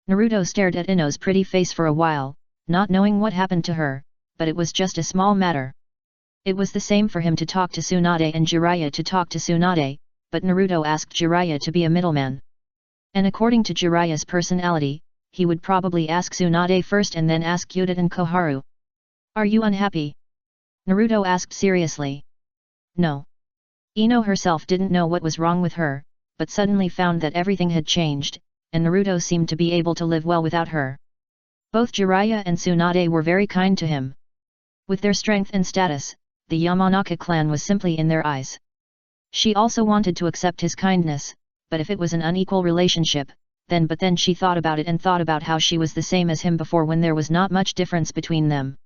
Naruto stared at Ino's pretty face for a while, not knowing what happened to her, but it was just a small matter. It was the same for him to talk to Tsunade and Jiraiya to talk to Tsunade, but Naruto asked Jiraiya to be a middleman. And according to Jiraiya's personality, he would probably ask Tsunade first and then ask Yuta and Koharu. Are you unhappy? Naruto asked seriously. No. Ino herself didn't know what was wrong with her, but suddenly found that everything had changed, and Naruto seemed to be able to live well without her. Both Jiraiya and Tsunade were very kind to him. With their strength and status, the Yamanaka clan was simply in their eyes. She also wanted to accept his kindness, but if it was an unequal relationship, then she thought about it and thought about how she was the same as him before when there was not much difference between them.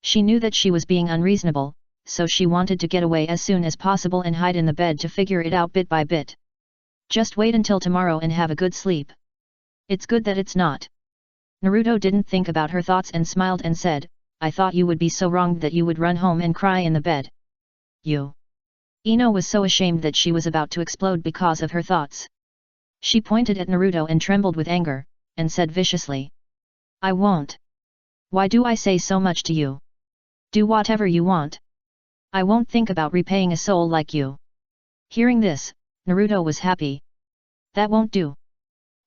She knew that she was being unreasonable, so she wanted to get away as soon as possible and hide in the bed to figure it out bit by bit. Just wait until tomorrow and have a good sleep. It's good that it's not. Naruto didn't think about her thoughts and smiled and said, I thought you would be so wronged that you would run home and cry in the bed. You. Ino was so ashamed that she was about to explode because of her thoughts. She pointed at Naruto and trembled with anger, and said viciously. I won't. Why do I say so much to you? Do whatever you want. I won't think about repaying a soul like you. Hearing this, Naruto was happy. That won't do.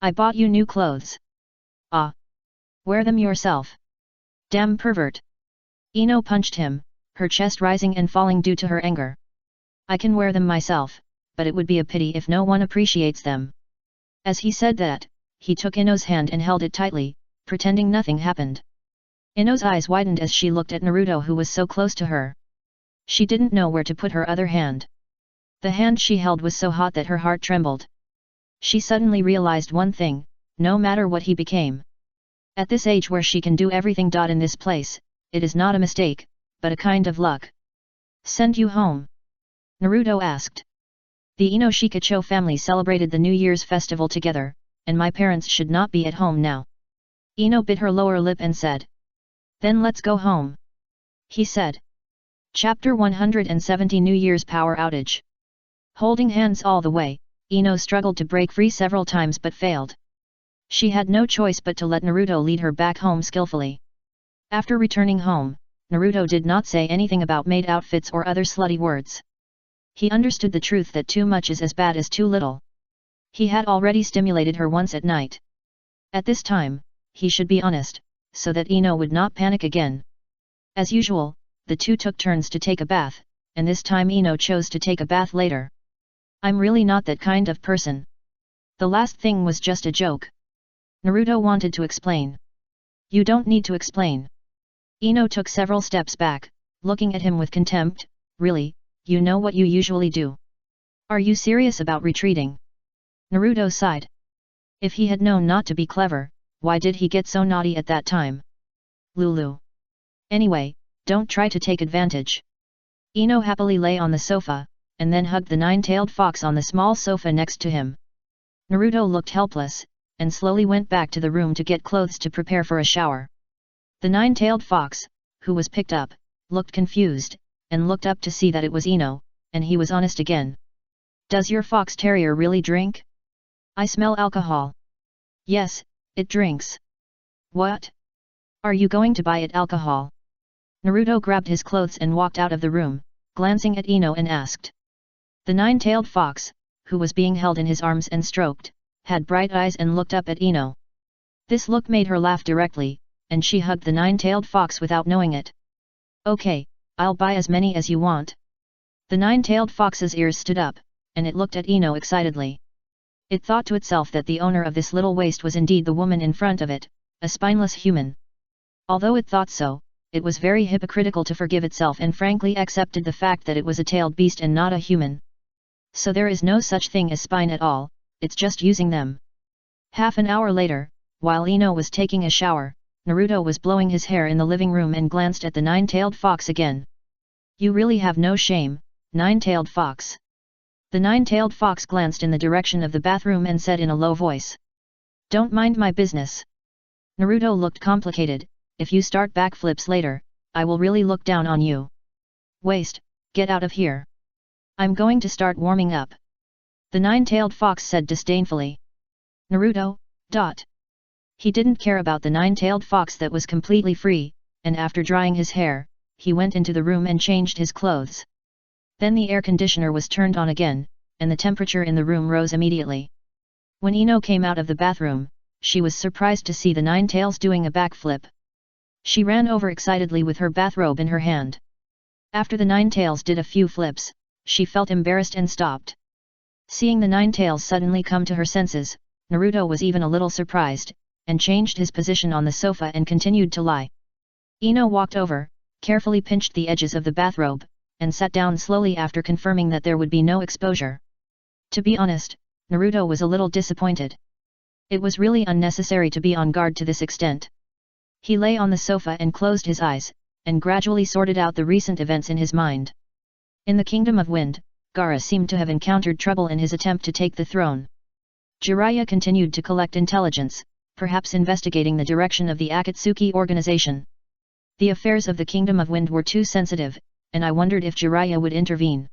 I bought you new clothes. Ah. Wear them yourself. Damn pervert. Ino punched him, her chest rising and falling due to her anger. I can wear them myself, but it would be a pity if no one appreciates them. As he said that, he took Ino's hand and held it tightly, pretending nothing happened. Ino's eyes widened as she looked at Naruto who was so close to her. She didn't know where to put her other hand. The hand she held was so hot that her heart trembled. She suddenly realized one thing, no matter what he became. At this age where she can do everything. In this place, it is not a mistake, but a kind of luck. Send you home? Naruto asked. The Ino Shikacho family celebrated the New Year's festival together, and my parents should not be at home now. Ino bit her lower lip and said. Then let's go home. He said. Chapter 170 New Year's Power Outage. Holding hands all the way, Ino struggled to break free several times but failed. She had no choice but to let Naruto lead her back home skillfully. After returning home, Naruto did not say anything about maid outfits or other slutty words. He understood the truth that too much is as bad as too little. He had already stimulated her once at night. At this time, he should be honest, so that Ino would not panic again. As usual, the two took turns to take a bath, and this time Ino chose to take a bath later. I'm really not that kind of person. The last thing was just a joke. Naruto wanted to explain. You don't need to explain. Ino took several steps back, looking at him with contempt. Really, you know what you usually do. Are you serious about retreating? Naruto sighed. If he had known not to be clever, why did he get so naughty at that time? Lulu. Anyway, don't try to take advantage. Ino happily lay on the sofa, and then hugged the nine-tailed fox on the small sofa next to him. Naruto looked helpless, and slowly went back to the room to get clothes to prepare for a shower. The nine-tailed fox, who was picked up, looked confused, and looked up to see that it was Ino, and he was honest again. Does your fox terrier really drink? I smell alcohol. Yes, it drinks. What? Are you going to buy it alcohol? Naruto grabbed his clothes and walked out of the room, glancing at Ino and asked. The nine-tailed fox, who was being held in his arms and stroked, had bright eyes and looked up at Ino. This look made her laugh directly, and she hugged the nine-tailed fox without knowing it. Okay, I'll buy as many as you want. The nine-tailed fox's ears stood up, and it looked at Ino excitedly. It thought to itself that the owner of this little waist was indeed the woman in front of it, a spineless human. Although it thought so, it was very hypocritical to forgive itself and frankly accepted the fact that it was a tailed beast and not a human. So there is no such thing as spine at all, it's just using them. Half an hour later, while Ino was taking a shower, Naruto was blowing his hair in the living room and glanced at the nine-tailed fox again. You really have no shame, nine-tailed fox. The nine-tailed fox glanced in the direction of the bathroom and said in a low voice. Don't mind my business. Naruto looked complicated. If you start backflips later, I will really look down on you. Waste, get out of here. I'm going to start warming up. The nine-tailed fox said disdainfully. Naruto, He didn't care about the nine-tailed fox that was completely free, and after drying his hair, he went into the room and changed his clothes. Then the air conditioner was turned on again, and the temperature in the room rose immediately. When Ino came out of the bathroom, she was surprised to see the nine-tails doing a backflip. She ran over excitedly with her bathrobe in her hand. After the nine-tails did a few flips, she felt embarrassed and stopped. Seeing the nine-tails suddenly come to her senses, Naruto was even a little surprised, and changed his position on the sofa and continued to lie. Ino walked over, carefully pinched the edges of the bathrobe, and sat down slowly after confirming that there would be no exposure. To be honest, Naruto was a little disappointed. It was really unnecessary to be on guard to this extent. He lay on the sofa and closed his eyes, and gradually sorted out the recent events in his mind. In the Kingdom of Wind, Gaara seemed to have encountered trouble in his attempt to take the throne. Jiraiya continued to collect intelligence, perhaps investigating the direction of the Akatsuki organization. The affairs of the Kingdom of Wind were too sensitive, and I wondered if Jiraiya would intervene.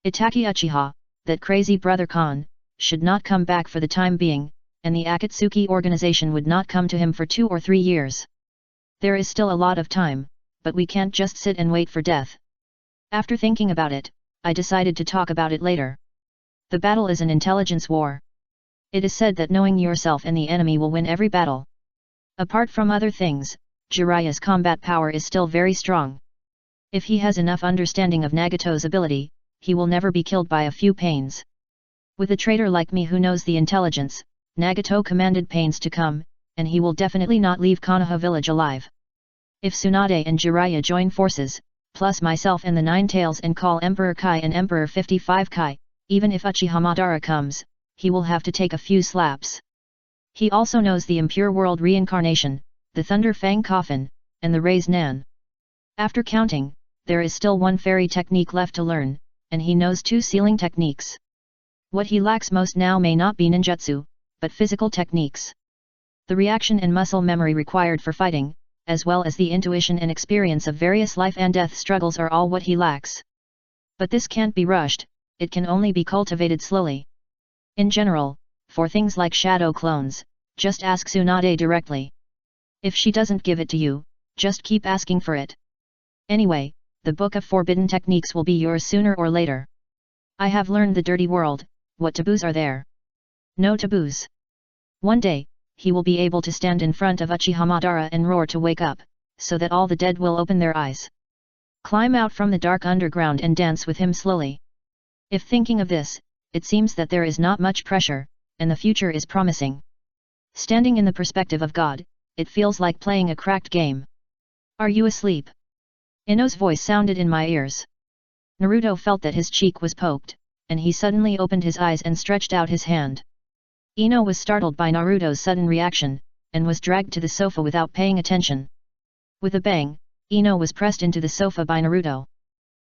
Itaki Uchiha, that crazy brother Khan, should not come back for the time being, and the Akatsuki organization would not come to him for 2 or 3 years. There is still a lot of time, but we can't just sit and wait for death. After thinking about it, I decided to talk about it later. The battle is an intelligence war. It is said that knowing yourself and the enemy will win every battle. Apart from other things, Jiraiya's combat power is still very strong. If he has enough understanding of Nagato's ability, he will never be killed by a few pains. With a traitor like me who knows the intelligence, Nagato commanded pains to come, and he will definitely not leave Konoha village alive. If Tsunade and Jiraiya join forces, plus myself and the Nine Tails and call Emperor Kai and Emperor 55 Kai, even if Uchiha Madara comes, he will have to take a few slaps. He also knows the impure world reincarnation, the Thunder Fang Coffin, and the Raise Nan. After counting, there is still 1 fairy technique left to learn, and he knows 2 sealing techniques. What he lacks most now may not be ninjutsu, but physical techniques. The reaction and muscle memory required for fighting, as well as the intuition and experience of various life and death struggles are all what he lacks. But this can't be rushed, it can only be cultivated slowly. In general, for things like shadow clones, just ask Tsunade directly. If she doesn't give it to you, just keep asking for it. Anyway, the Book of Forbidden Techniques will be yours sooner or later. I have learned the dirty world, what taboos are there? No taboos. One day, he will be able to stand in front of Uchiha Madara and roar to wake up, so that all the dead will open their eyes. Climb out from the dark underground and dance with him slowly. If thinking of this, it seems that there is not much pressure, and the future is promising. Standing in the perspective of God, it feels like playing a cracked game. Are you asleep? Ino's voice sounded in my ears. Naruto felt that his cheek was poked, and he suddenly opened his eyes and stretched out his hand. Ino was startled by Naruto's sudden reaction, and was dragged to the sofa without paying attention. With a bang, Ino was pressed into the sofa by Naruto.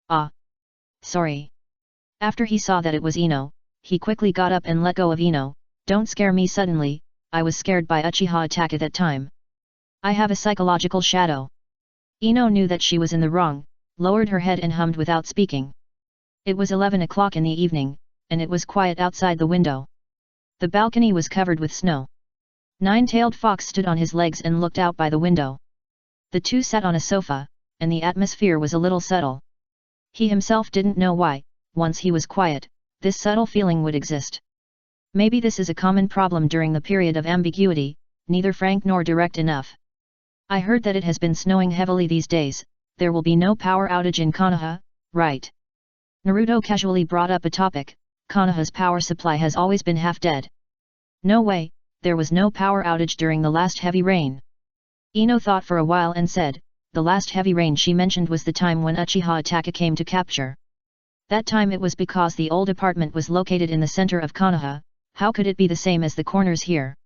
Ah! Sorry. After he saw that it was Ino, he quickly got up and let go of Ino. Don't scare me suddenly, I was scared by Uchiha attack at that time. I have a psychological shadow. Ino knew that she was in the wrong, lowered her head and hummed without speaking. It was 11 o'clock in the evening, and it was quiet outside the window. The balcony was covered with snow. Nine-tailed Fox stood on his legs and looked out by the window. The two sat on a sofa, and the atmosphere was a little subtle. He himself didn't know why, once he was quiet, this subtle feeling would exist. Maybe this is a common problem during the period of ambiguity, neither frank nor direct enough. I heard that it has been snowing heavily these days, there will be no power outage in Konoha, right? Naruto casually brought up a topic. Konoha's power supply has always been half dead. No way, there was no power outage during the last heavy rain. Ino thought for a while and said, the last heavy rain she mentioned was the time when Uchiha Itachi came to capture. That time it was because the old apartment was located in the center of Konoha, how could it be the same as the corners here?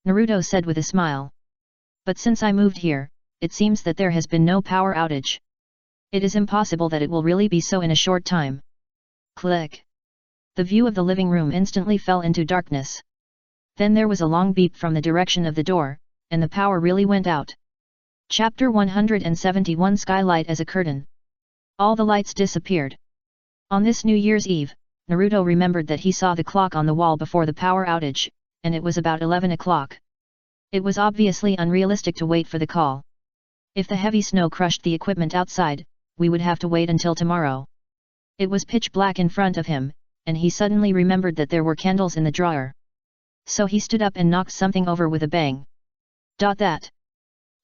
Naruto said with a smile. But since I moved here, it seems that there has been no power outage. It is impossible that it will really be so in a short time. Click. The view of the living room instantly fell into darkness. Then there was a long beep from the direction of the door, and the power really went out. Chapter 171 Skylight as a curtain. All the lights disappeared. On this New Year's Eve, Naruto remembered that he saw the clock on the wall before the power outage, and it was about 11 o'clock. It was obviously unrealistic to wait for the call. If the heavy snow crushed the equipment outside, we would have to wait until tomorrow. It was pitch black in front of him, and he suddenly remembered that there were candles in the drawer. So he stood up and knocked something over with a bang. That.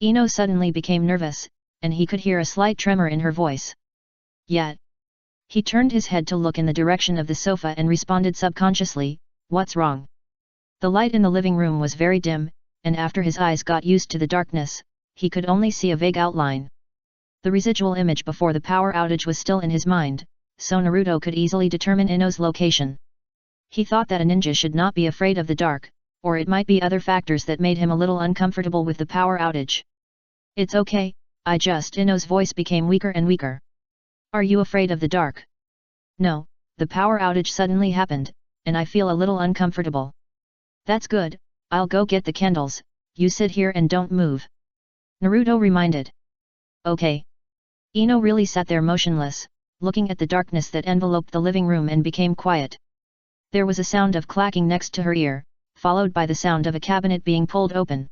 Ino suddenly became nervous, and he could hear a slight tremor in her voice. Yet. He turned his head to look in the direction of the sofa and responded subconsciously, what's wrong? The light in the living room was very dim, and after his eyes got used to the darkness, he could only see a vague outline. The residual image before the power outage was still in his mind, so Naruto could easily determine Ino's location. He thought that a ninja should not be afraid of the dark, or it might be other factors that made him a little uncomfortable with the power outage. It's okay, Ino's voice became weaker and weaker. Are you afraid of the dark? No, the power outage suddenly happened, and I feel a little uncomfortable. That's good, I'll go get the candles, you sit here and don't move. Naruto reminded. Okay. Ino really sat there motionless, looking at the darkness that enveloped the living room and became quiet. There was a sound of clacking next to her ear, followed by the sound of a cabinet being pulled open.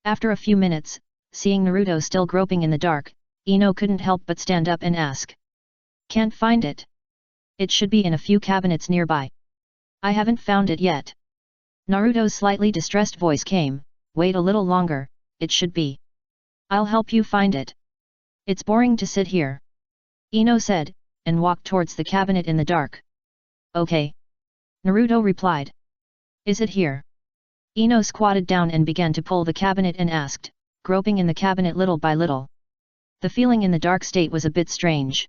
After a few minutes, seeing Naruto still groping in the dark, Ino couldn't help but stand up and ask. Can't find it. It should be in a few cabinets nearby. I haven't found it yet. Naruto's slightly distressed voice came, wait a little longer, it should be. I'll help you find it. It's boring to sit here. Ino said, and walked towards the cabinet in the dark. Okay. Naruto replied. Is it here? Ino squatted down and began to pull the cabinet and asked, groping in the cabinet little by little. The feeling in the dark state was a bit strange.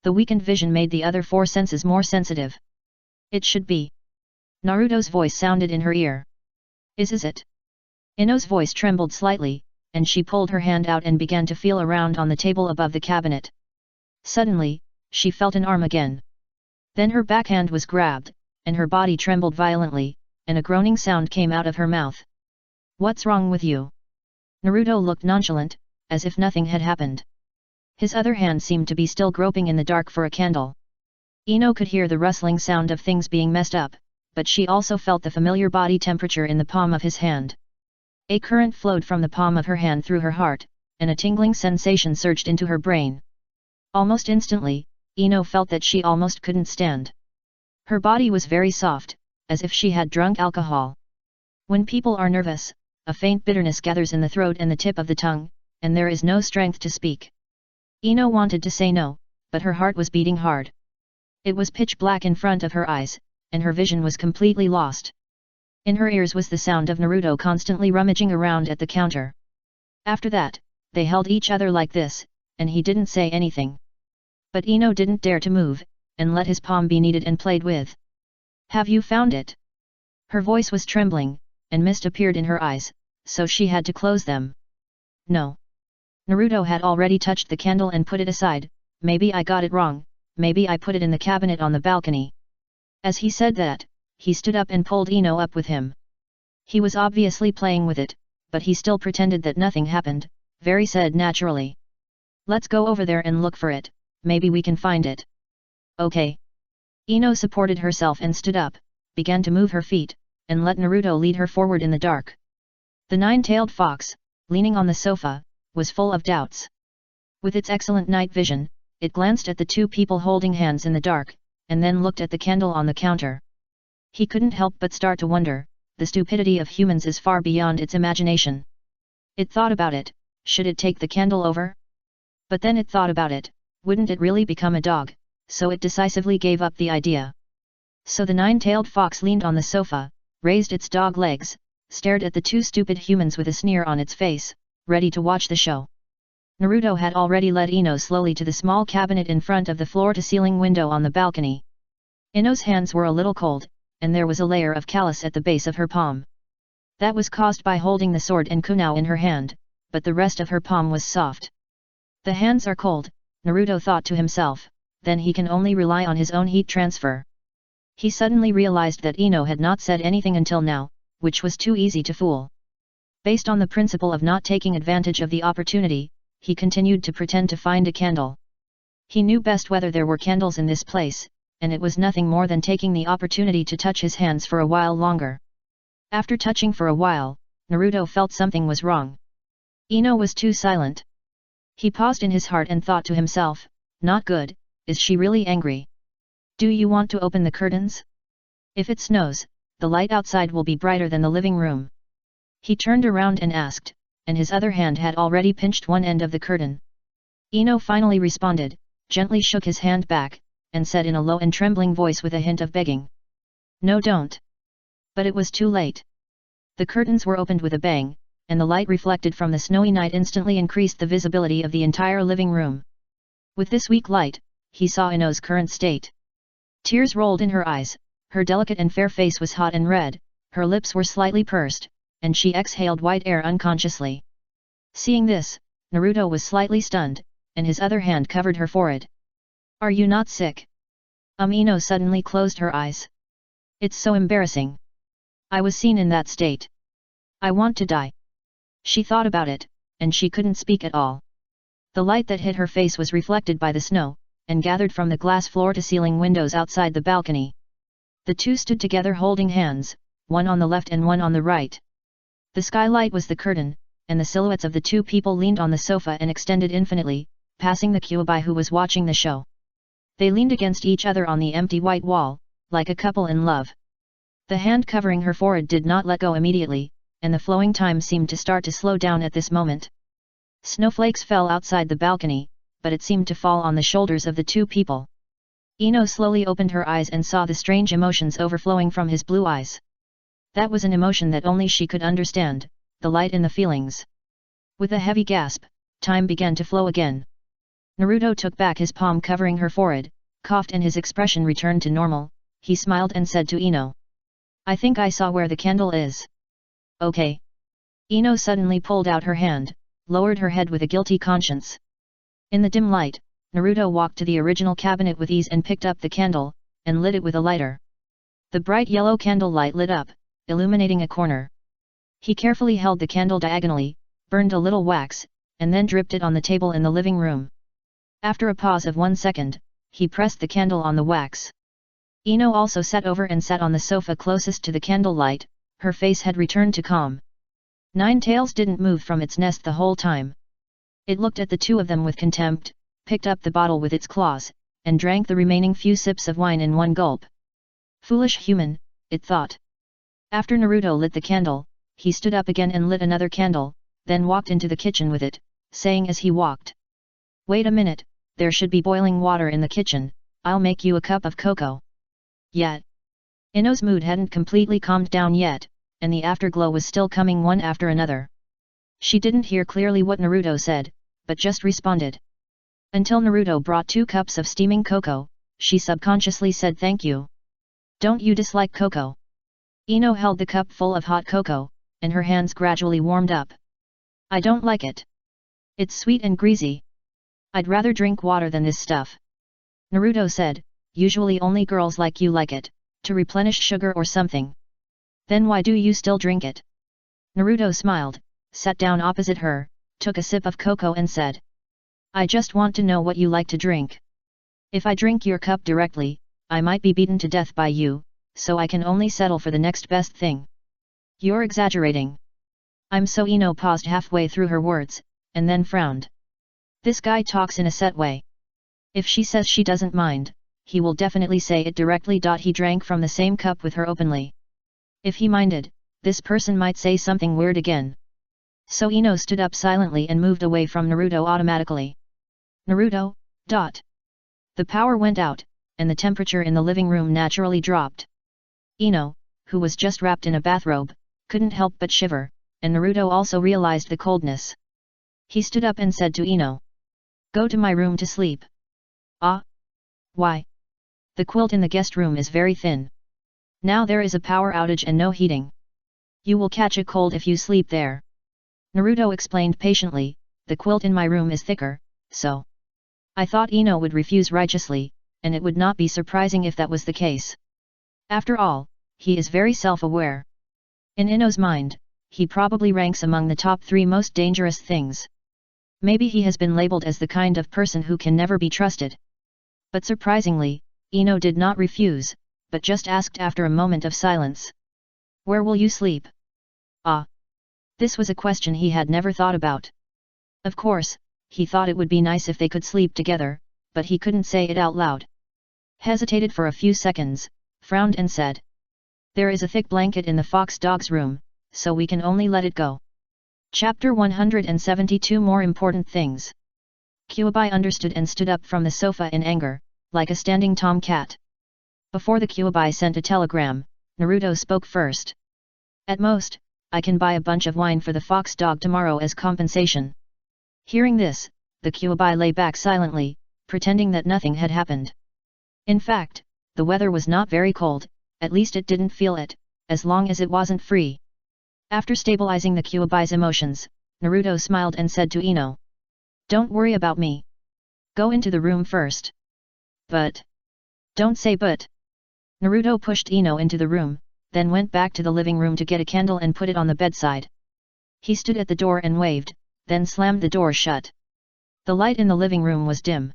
The weakened vision made the other four senses more sensitive. It should be. Naruto's voice sounded in her ear. Is it? Ino's voice trembled slightly, and she pulled her hand out and began to feel around on the table above the cabinet. Suddenly, she felt an arm again. Then her backhand was grabbed, and her body trembled violently, and a groaning sound came out of her mouth. What's wrong with you? Naruto looked nonchalant, as if nothing had happened. His other hand seemed to be still groping in the dark for a candle. Ino could hear the rustling sound of things being messed up, but she also felt the familiar body temperature in the palm of his hand. A current flowed from the palm of her hand through her heart, and a tingling sensation surged into her brain. Almost instantly, Ino felt that she almost couldn't stand. Her body was very soft, as if she had drunk alcohol. When people are nervous, a faint bitterness gathers in the throat and the tip of the tongue, and there is no strength to speak. Ino wanted to say no, but her heart was beating hard. It was pitch black in front of her eyes, and her vision was completely lost. In her ears was the sound of Naruto constantly rummaging around at the counter. After that, they held each other like this, and he didn't say anything. But Ino didn't dare to move, and let his palm be kneaded and played with. "Have you found it?" Her voice was trembling, and mist appeared in her eyes, so she had to close them. "No." Naruto had already touched the candle and put it aside. "Maybe I got it wrong, maybe I put it in the cabinet on the balcony." As he said that, he stood up and pulled Ino up with him. He was obviously playing with it, but he still pretended that nothing happened, very said naturally. "Let's go over there and look for it, maybe we can find it." "Okay." Ino supported herself and stood up, began to move her feet, and let Naruto lead her forward in the dark. The nine-tailed fox, leaning on the sofa, was full of doubts. With its excellent night vision, it glanced at the two people holding hands in the dark, and then looked at the candle on the counter. He couldn't help but start to wonder, the stupidity of humans is far beyond its imagination. It thought about it, should it take the candle over? But then it thought about it, wouldn't it really become a dog, so it decisively gave up the idea. So the nine-tailed fox leaned on the sofa, raised its dog legs, stared at the two stupid humans with a sneer on its face, ready to watch the show. Naruto had already led Ino slowly to the small cabinet in front of the floor-to-ceiling window on the balcony. Ino's hands were a little cold, and there was a layer of callus at the base of her palm. That was caused by holding the sword and kunai in her hand, but the rest of her palm was soft. The hands are cold, Naruto thought to himself, then he can only rely on his own heat transfer. He suddenly realized that Ino had not said anything until now, which was too easy to fool. Based on the principle of not taking advantage of the opportunity, he continued to pretend to find a candle. He knew best whether there were candles in this place, and it was nothing more than taking the opportunity to touch his hands for a while longer. After touching for a while, Naruto felt something was wrong. Ino was too silent. He paused in his heart and thought to himself, "Not good, is she really angry? Do you want to open the curtains? If it snows, the light outside will be brighter than the living room." He turned around and asked, and his other hand had already pinched one end of the curtain. Ino finally responded, gently shook his hand back, and said in a low and trembling voice with a hint of begging, "No, don't." But it was too late. The curtains were opened with a bang, and the light reflected from the snowy night instantly increased the visibility of the entire living room. With this weak light, he saw Ino's current state. Tears rolled in her eyes, her delicate and fair face was hot and red, her lips were slightly pursed, and she exhaled white air unconsciously. Seeing this, Naruto was slightly stunned, and his other hand covered her forehead. "Are you not sick?" Ino suddenly closed her eyes. "It's so embarrassing. I was seen in that state. I want to die." She thought about it, and she couldn't speak at all. The light that hit her face was reflected by the snow, and gathered from the glass floor-to-ceiling windows outside the balcony. The two stood together holding hands, one on the left and one on the right. The skylight was the curtain, and the silhouettes of the two people leaned on the sofa and extended infinitely, passing the Kyuubi who was watching the show. They leaned against each other on the empty white wall, like a couple in love. The hand covering her forehead did not let go immediately, and the flowing time seemed to start to slow down at this moment. Snowflakes fell outside the balcony, but it seemed to fall on the shoulders of the two people. Ino slowly opened her eyes and saw the strange emotions overflowing from his blue eyes. That was an emotion that only she could understand, the light in the feelings. With a heavy gasp, time began to flow again. Naruto took back his palm covering her forehead, coughed and his expression returned to normal. He smiled and said to Ino, "I think I saw where the candle is." "Okay." Ino suddenly pulled out her hand, lowered her head with a guilty conscience. In the dim light, Naruto walked to the original cabinet with ease and picked up the candle, and lit it with a lighter. The bright yellow candle light lit up, illuminating a corner. He carefully held the candle diagonally, burned a little wax, and then dripped it on the table in the living room. After a pause of 1 second, he pressed the candle on the wax. Ino also sat over and sat on the sofa closest to the candlelight, her face had returned to calm. Ninetales didn't move from its nest the whole time. It looked at the two of them with contempt, picked up the bottle with its claws, and drank the remaining few sips of wine in one gulp. Foolish human, it thought. After Naruto lit the candle, he stood up again and lit another candle, then walked into the kitchen with it, saying as he walked. Wait a minute, there should be boiling water in the kitchen, I'll make you a cup of cocoa. Yet. Ino's mood hadn't completely calmed down yet, and the afterglow was still coming one after another. She didn't hear clearly what Naruto said, but just responded. Until Naruto brought 2 cups of steaming cocoa, she subconsciously said thank you. Don't you dislike cocoa? Ino held the cup full of hot cocoa, and her hands gradually warmed up. I don't like it. It's sweet and greasy. I'd rather drink water than this stuff. Naruto said, usually only girls like you like it, to replenish sugar or something. Then why do you still drink it? Naruto smiled, sat down opposite her, took a sip of cocoa and said. I just want to know what you like to drink. If I drink your cup directly, I might be beaten to death by you, so I can only settle for the next best thing. You're exaggerating. I'm so. Ino paused halfway through her words, and then frowned. This guy talks in a set way. If she says she doesn't mind, he will definitely say it directly. He drank from the same cup with her openly. If he minded, this person might say something weird again. So Ino stood up silently and moved away from Naruto automatically. Naruto. The power went out, and the temperature in the living room naturally dropped. Ino, who was just wrapped in a bathrobe, couldn't help but shiver, and Naruto also realized the coldness. He stood up and said to Ino. Go to my room to sleep. Ah? Why? The quilt in the guest room is very thin. Now there is a power outage and no heating. You will catch a cold if you sleep there. Naruto explained patiently, the quilt in my room is thicker, so. I thought Ino would refuse righteously, and it would not be surprising if that was the case. After all, he is very self-aware. In Ino's mind, he probably ranks among the top 3 most dangerous things. Maybe he has been labeled as the kind of person who can never be trusted. But surprisingly, Ino did not refuse, but just asked after a moment of silence. Where will you sleep? Ah. This was a question he had never thought about. Of course, he thought it would be nice if they could sleep together, but he couldn't say it out loud. Hesitated for a few seconds, frowned and said. There is a thick blanket in the fox dog's room, so we can only let it go. Chapter 172 More Important Things. Kyuubi understood and stood up from the sofa in anger, like a standing tomcat. Before the Kyuubi sent a telegram, Naruto spoke first. At most, I can buy a bunch of wine for the fox dog tomorrow as compensation. Hearing this, the Kyuubi lay back silently, pretending that nothing had happened. In fact, the weather was not very cold, at least it didn't feel it, as long as it wasn't free. After stabilizing the Kyuubi's emotions, Naruto smiled and said to Ino. Don't worry about me. Go into the room first. But. Don't say but. Naruto pushed Ino into the room, then went back to the living room to get a candle and put it on the bedside. He stood at the door and waved, then slammed the door shut. The light in the living room was dim.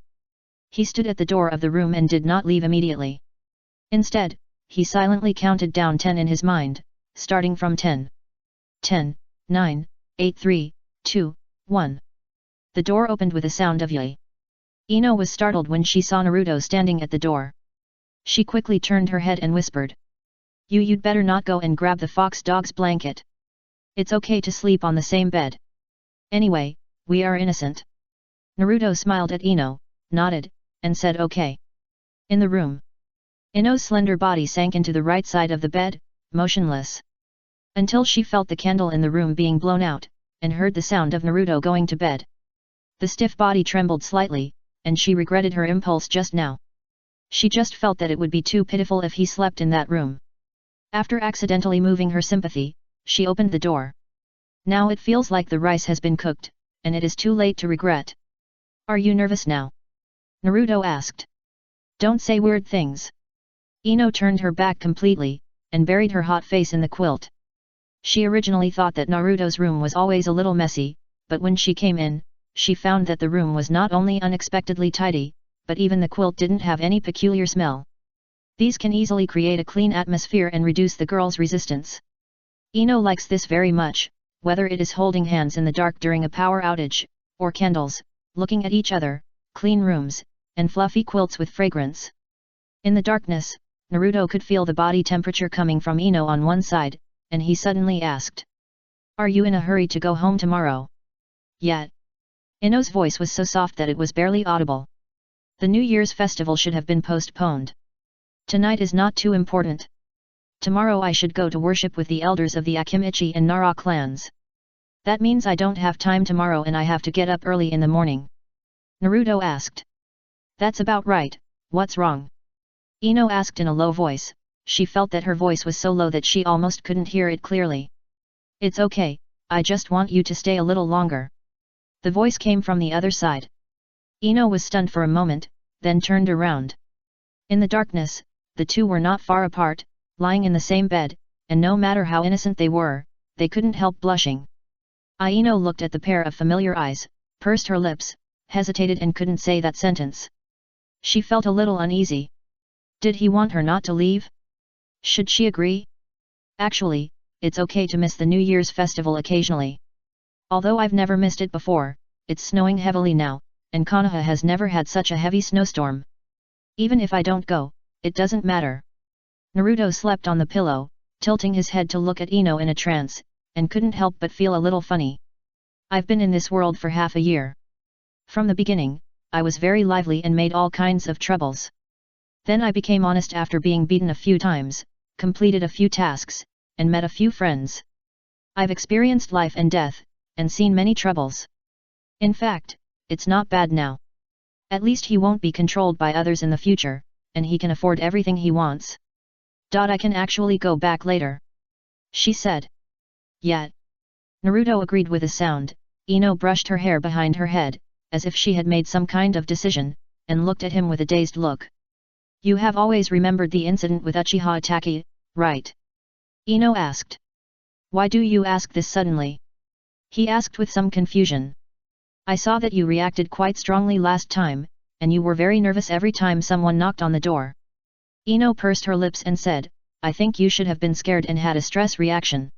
He stood at the door of the room and did not leave immediately. Instead, he silently counted down 10 in his mind, starting from 10. 10, 9, 8, 3, 2, 1. The door opened with a sound of yay. Ino was startled when she saw Naruto standing at the door. She quickly turned her head and whispered. You'd better not go and grab the fox dog's blanket. It's okay to sleep on the same bed. Anyway, we are innocent. Naruto smiled at Ino, nodded, and said okay. In the room. Ino's slender body sank into the right side of the bed, motionless. Until she felt the candle in the room being blown out, and heard the sound of Naruto going to bed. The stiff body trembled slightly, and she regretted her impulse just now. She just felt that it would be too pitiful if he slept in that room. After accidentally moving her sympathy, she opened the door. Now it feels like the rice has been cooked, and it is too late to regret. Are you nervous now? Naruto asked. Don't say weird things. Ino turned her back completely, and buried her hot face in the quilt. She originally thought that Naruto's room was always a little messy, but when she came in, she found that the room was not only unexpectedly tidy, but even the quilt didn't have any peculiar smell. These can easily create a clean atmosphere and reduce the girl's resistance. Ino likes this very much, whether it is holding hands in the dark during a power outage, or candles, looking at each other, clean rooms, and fluffy quilts with fragrance. In the darkness, Naruto could feel the body temperature coming from Ino on one side, and he suddenly asked, "Are you in a hurry to go home tomorrow?" "Yet." Ino's voice was so soft that it was barely audible. "The New Year's festival should have been postponed. Tonight is not too important. Tomorrow I should go to worship with the elders of the Akimichi and Nara clans. That means I don't have time tomorrow and I have to get up early in the morning." Naruto asked. "That's about right, what's wrong?" Ino asked in a low voice. She felt that her voice was so low that she almost couldn't hear it clearly. "It's okay, I just want you to stay a little longer." The voice came from the other side. Ino was stunned for a moment, then turned around. In the darkness, the two were not far apart, lying in the same bed, and no matter how innocent they were, they couldn't help blushing. Ino looked at the pair of familiar eyes, pursed her lips, hesitated and couldn't say that sentence. She felt a little uneasy. Did he want her not to leave? Should she agree? Actually, it's okay to miss the New Year's festival occasionally. Although I've never missed it before, it's snowing heavily now, and Konoha has never had such a heavy snowstorm. Even if I don't go, it doesn't matter. Naruto slept on the pillow, tilting his head to look at Ino in a trance, and couldn't help but feel a little funny. I've been in this world for half a year. From the beginning, I was very lively and made all kinds of troubles. Then I became honest after being beaten a few times, completed a few tasks, and met a few friends. I've experienced life and death, and seen many troubles. In fact, it's not bad now. At least he won't be controlled by others in the future, and he can afford everything he wants. I can actually go back later," she said. "Yet." Naruto agreed with a sound. Ino brushed her hair behind her head, as if she had made some kind of decision, and looked at him with a dazed look. "You have always remembered the incident with Uchiha Itachi, right?" Ino asked. "Why do you ask this suddenly?" he asked with some confusion. "I saw that you reacted quite strongly last time, and you were very nervous every time someone knocked on the door." Ino pursed her lips and said, "I think you should have been scared and had a stress reaction.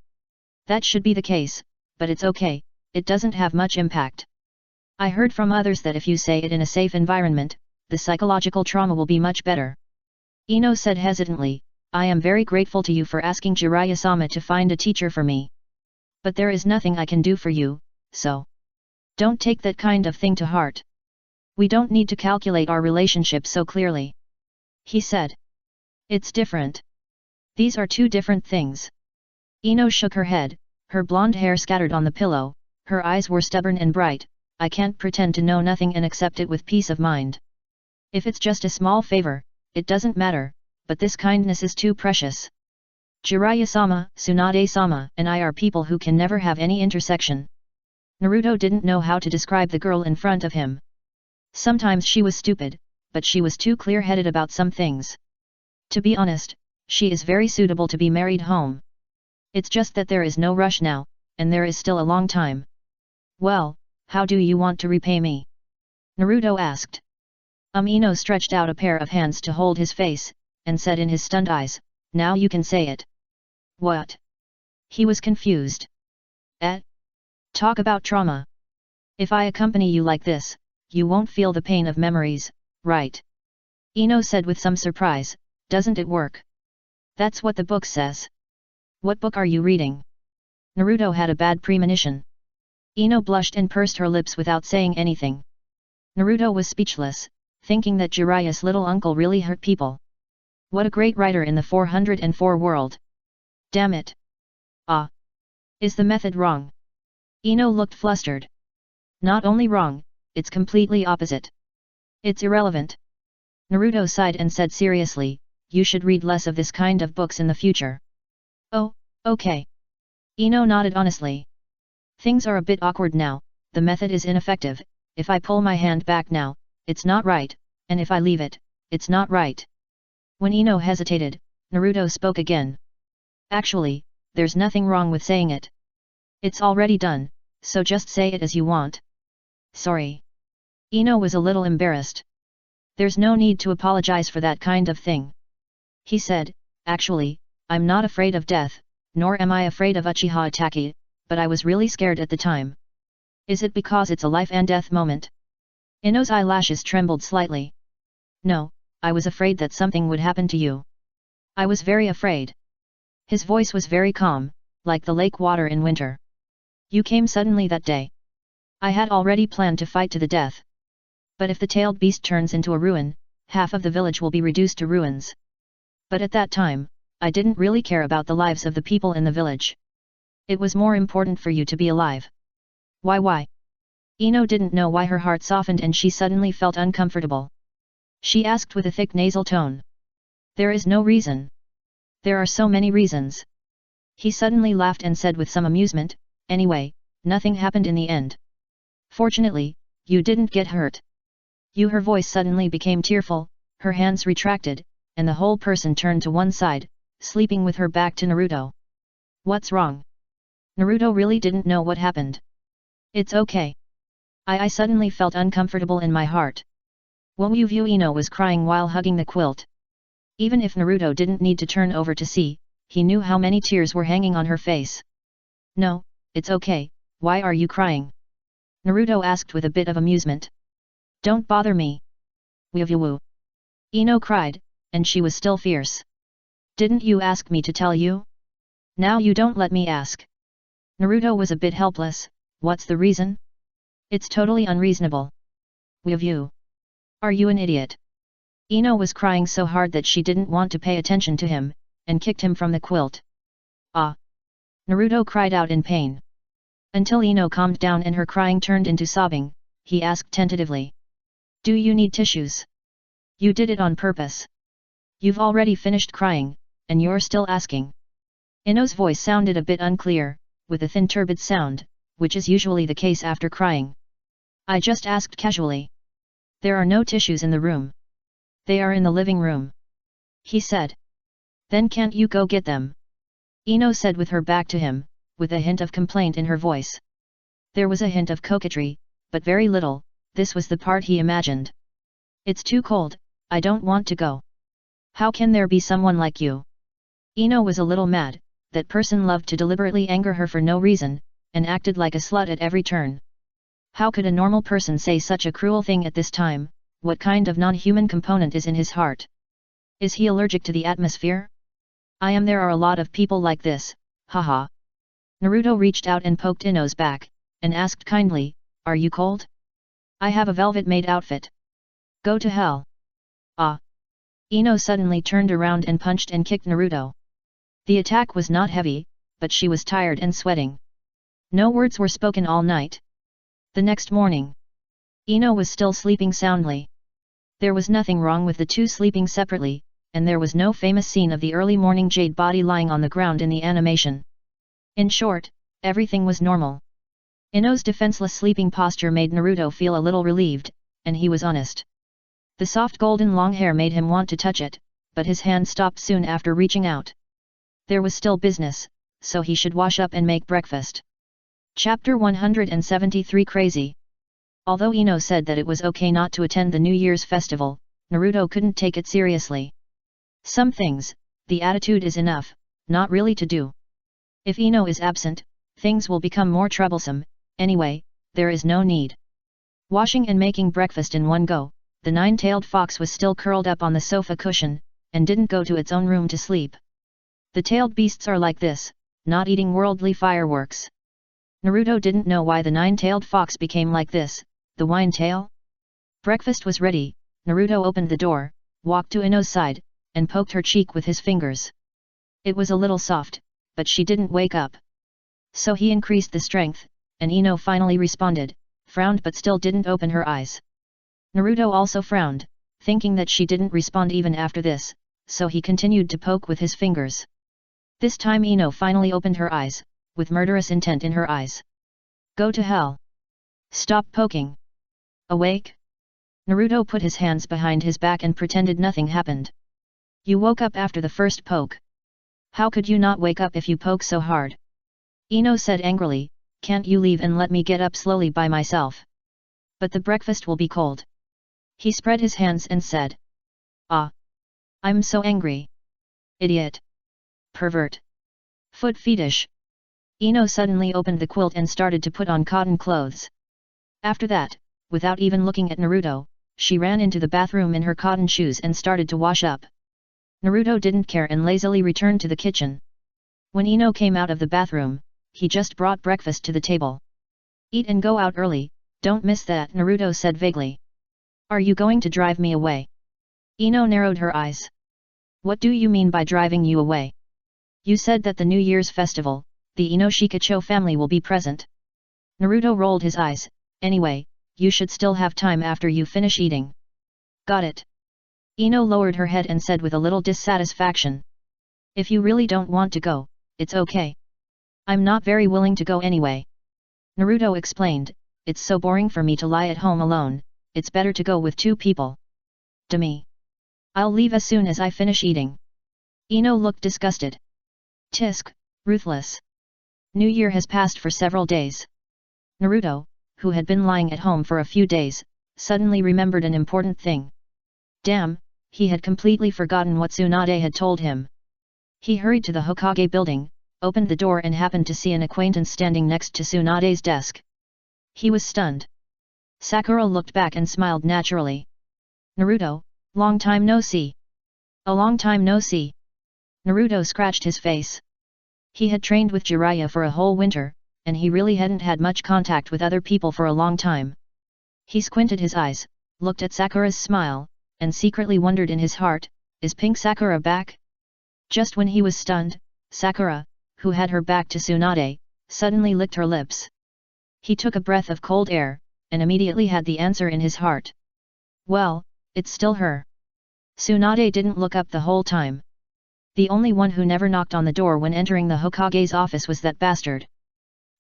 That should be the case, but it's okay, it doesn't have much impact. I heard from others that if you say it in a safe environment, the psychological trauma will be much better." Ino said hesitantly, "I am very grateful to you for asking Jiraiya-sama to find a teacher for me. But there is nothing I can do for you, so don't take that kind of thing to heart. We don't need to calculate our relationship so clearly," he said. "It's different. These are two different things." Ino shook her head, her blonde hair scattered on the pillow, her eyes were stubborn and bright. "I can't pretend to know nothing and accept it with peace of mind. If it's just a small favor, it doesn't matter, but this kindness is too precious. Jiraiya-sama, Tsunade-sama, and I are people who can never have any intersection." Naruto didn't know how to describe the girl in front of him. Sometimes she was stupid, but she was too clear-headed about some things. To be honest, she is very suitable to be married home. It's just that there is no rush now, and there is still a long time. "Well, how do you want to repay me?" Naruto asked. Ino stretched out a pair of hands to hold his face, and said in his stunned eyes, "Now you can say it." "What?" He was confused. Talk about trauma. If I accompany you like this, you won't feel the pain of memories, right?" Ino said with some surprise. "Doesn't it work?" "That's what the book says." "What book are you reading?" Naruto had a bad premonition. Ino blushed and pursed her lips without saying anything. Naruto was speechless, thinking that Jiraiya's little uncle really hurt people. What a great writer in the 404 world. Damn it. Is the method wrong? Ino looked flustered. Not only wrong, it's completely opposite. It's irrelevant. Naruto sighed and said seriously, "You should read less of this kind of books in the future." "Oh, okay." Ino nodded honestly. "Things are a bit awkward now, the method is ineffective. If I pull my hand back now, it's not right, and if I leave it, it's not right." When Ino hesitated, Naruto spoke again. "Actually, there's nothing wrong with saying it. It's already done, so just say it as you want." Sorry. Ino was a little embarrassed. There's no need to apologize for that kind of thing. He said, actually, I'm not afraid of death, nor am I afraid of Uchiha Itachi, but I was really scared at the time. Is it because it's a life and death moment? Ino's eyelashes trembled slightly. No, I was afraid that something would happen to you. I was very afraid. His voice was very calm, like the lake water in winter. You came suddenly that day. I had already planned to fight to the death. But if the tailed beast turns into a ruin, half of the village will be reduced to ruins. But at that time, I didn't really care about the lives of the people in the village. It was more important for you to be alive. Why? Ino didn't know why her heart softened and she suddenly felt uncomfortable. She asked with a thick nasal tone. There is no reason. There are so many reasons. He suddenly laughed and said with some amusement, anyway, nothing happened in the end. Fortunately, you didn't get hurt. Her voice suddenly became tearful, her hands retracted, and the whole person turned to one side, sleeping with her back to Naruto. What's wrong? Naruto really didn't know what happened. It's okay. I suddenly felt uncomfortable in my heart. Ino was crying while hugging the quilt. Even if Naruto didn't need to turn over to see, he knew how many tears were hanging on her face. No, it's okay, why are you crying? Naruto asked with a bit of amusement. Don't bother me. Woo. Ino cried, and she was still fierce. Didn't you ask me to tell you? Now you don't let me ask. Naruto was a bit helpless. What's the reason? It's totally unreasonable. Woo. Are you an idiot? Ino was crying so hard that she didn't want to pay attention to him, and kicked him from the quilt. Ah! Naruto cried out in pain. Until Ino calmed down and her crying turned into sobbing, he asked tentatively. Do you need tissues? You did it on purpose. You've already finished crying, and you're still asking. Ino's voice sounded a bit unclear, with a thin turbid sound, which is usually the case after crying. I just asked casually. There are no tissues in the room. They are in the living room. He said. Then can't you go get them? Ino said with her back to him, with a hint of complaint in her voice. There was a hint of coquetry, but very little. This was the part he imagined. It's too cold, I don't want to go. How can there be someone like you? Ino was a little mad, that person loved to deliberately anger her for no reason, and acted like a slut at every turn. How could a normal person say such a cruel thing at this time? What kind of non-human component is in his heart? Is he allergic to the atmosphere? There are a lot of people like this, haha. Naruto reached out and poked Ino's back, and asked kindly, are you cold? I have a velvet-made outfit. Go to hell. Ah! Ino suddenly turned around and punched and kicked Naruto. The attack was not heavy, but she was tired and sweating. No words were spoken all night. The next morning, Ino was still sleeping soundly. There was nothing wrong with the two sleeping separately, and there was no famous scene of the early morning jade body lying on the ground in the animation. In short, everything was normal. Ino's defenseless sleeping posture made Naruto feel a little relieved, and he was honest. The soft golden long hair made him want to touch it, but his hand stopped soon after reaching out. There was still business, so he should wash up and make breakfast. Chapter 173 Crazy. Although Ino said that it was okay not to attend the New Year's festival, Naruto couldn't take it seriously. Some things, the attitude is enough, not really to do. If Ino is absent, things will become more troublesome. Anyway, there is no need. Washing and making breakfast in one go, the nine-tailed fox was still curled up on the sofa cushion, and didn't go to its own room to sleep. The tailed beasts are like this, not eating worldly fireworks. Naruto didn't know why the nine-tailed fox became like this, the wine-tail. Breakfast was ready. Naruto opened the door, walked to Ino's side, and poked her cheek with his fingers. It was a little soft, but she didn't wake up. So he increased the strength, and Ino finally responded, frowned but still didn't open her eyes. Naruto also frowned, thinking that she didn't respond even after this, so he continued to poke with his fingers. This time Ino finally opened her eyes, with murderous intent in her eyes. Go to hell. Stop poking. Awake? Naruto put his hands behind his back and pretended nothing happened. You woke up after the first poke. How could you not wake up if you poke so hard? Ino said angrily, can't you leave and let me get up slowly by myself? But the breakfast will be cold. He spread his hands and said. Ah! I'm so angry. Idiot. Pervert. Foot fetish. Ino suddenly opened the quilt and started to put on cotton clothes. After that, without even looking at Naruto, she ran into the bathroom in her cotton shoes and started to wash up. Naruto didn't care and lazily returned to the kitchen. When Ino came out of the bathroom, he just brought breakfast to the table. Eat and go out early, don't miss that, Naruto said vaguely. Are you going to drive me away? Ino narrowed her eyes. What do you mean by driving you away? You said that the New Year's festival, the Inoshikacho family will be present. Naruto rolled his eyes. Anyway, you should still have time after you finish eating. Got it. Ino lowered her head and said with a little dissatisfaction. If you really don't want to go, it's okay. I'm not very willing to go anyway. Naruto explained, it's so boring for me to lie at home alone, it's better to go with two people. Demi. I'll leave as soon as I finish eating. Ino looked disgusted. Tisk, ruthless. New Year has passed for several days. Naruto, who had been lying at home for a few days, suddenly remembered an important thing. Damn, he had completely forgotten what Tsunade had told him. He hurried to the Hokage building, opened the door and happened to see an acquaintance standing next to Tsunade's desk. He was stunned. Sakura looked back and smiled naturally. Naruto, long time no see. A long time no see. Naruto scratched his face. He had trained with Jiraiya for a whole winter, and he really hadn't had much contact with other people for a long time. He squinted his eyes, looked at Sakura's smile, and secretly wondered in his heart, is Pink Sakura back? Just when he was stunned, Sakura, who had her back to Tsunade, suddenly licked her lips. He took a breath of cold air, and immediately had the answer in his heart. Well, it's still her. Tsunade didn't look up the whole time. The only one who never knocked on the door when entering the Hokage's office was that bastard.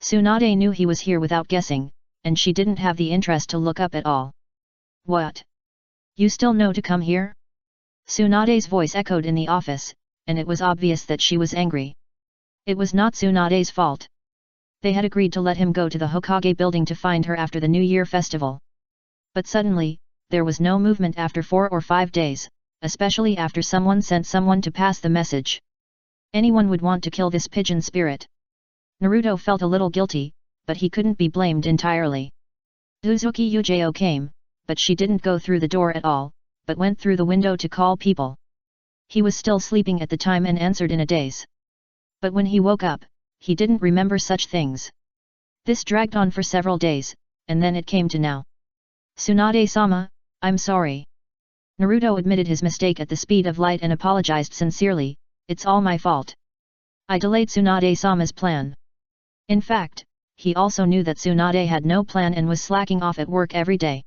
Tsunade knew he was here without guessing, and she didn't have the interest to look up at all. What? You still know to come here? Tsunade's voice echoed in the office, and it was obvious that she was angry. It was not Tsunade's fault. They had agreed to let him go to the Hokage building to find her after the New Year festival. But suddenly, there was no movement after 4 or 5 days, especially after someone sent someone to pass the message. Anyone would want to kill this pigeon spirit. Naruto felt a little guilty, but he couldn't be blamed entirely. Uzuki Yujao came, but she didn't go through the door at all, but went through the window to call people. He was still sleeping at the time and answered in a daze. But when he woke up, he didn't remember such things. This dragged on for several days, and then it came to now. Tsunade-sama, I'm sorry. Naruto admitted his mistake at the speed of light and apologized sincerely, it's all my fault. I delayed Tsunade-sama's plan. In fact, he also knew that Tsunade had no plan and was slacking off at work every day.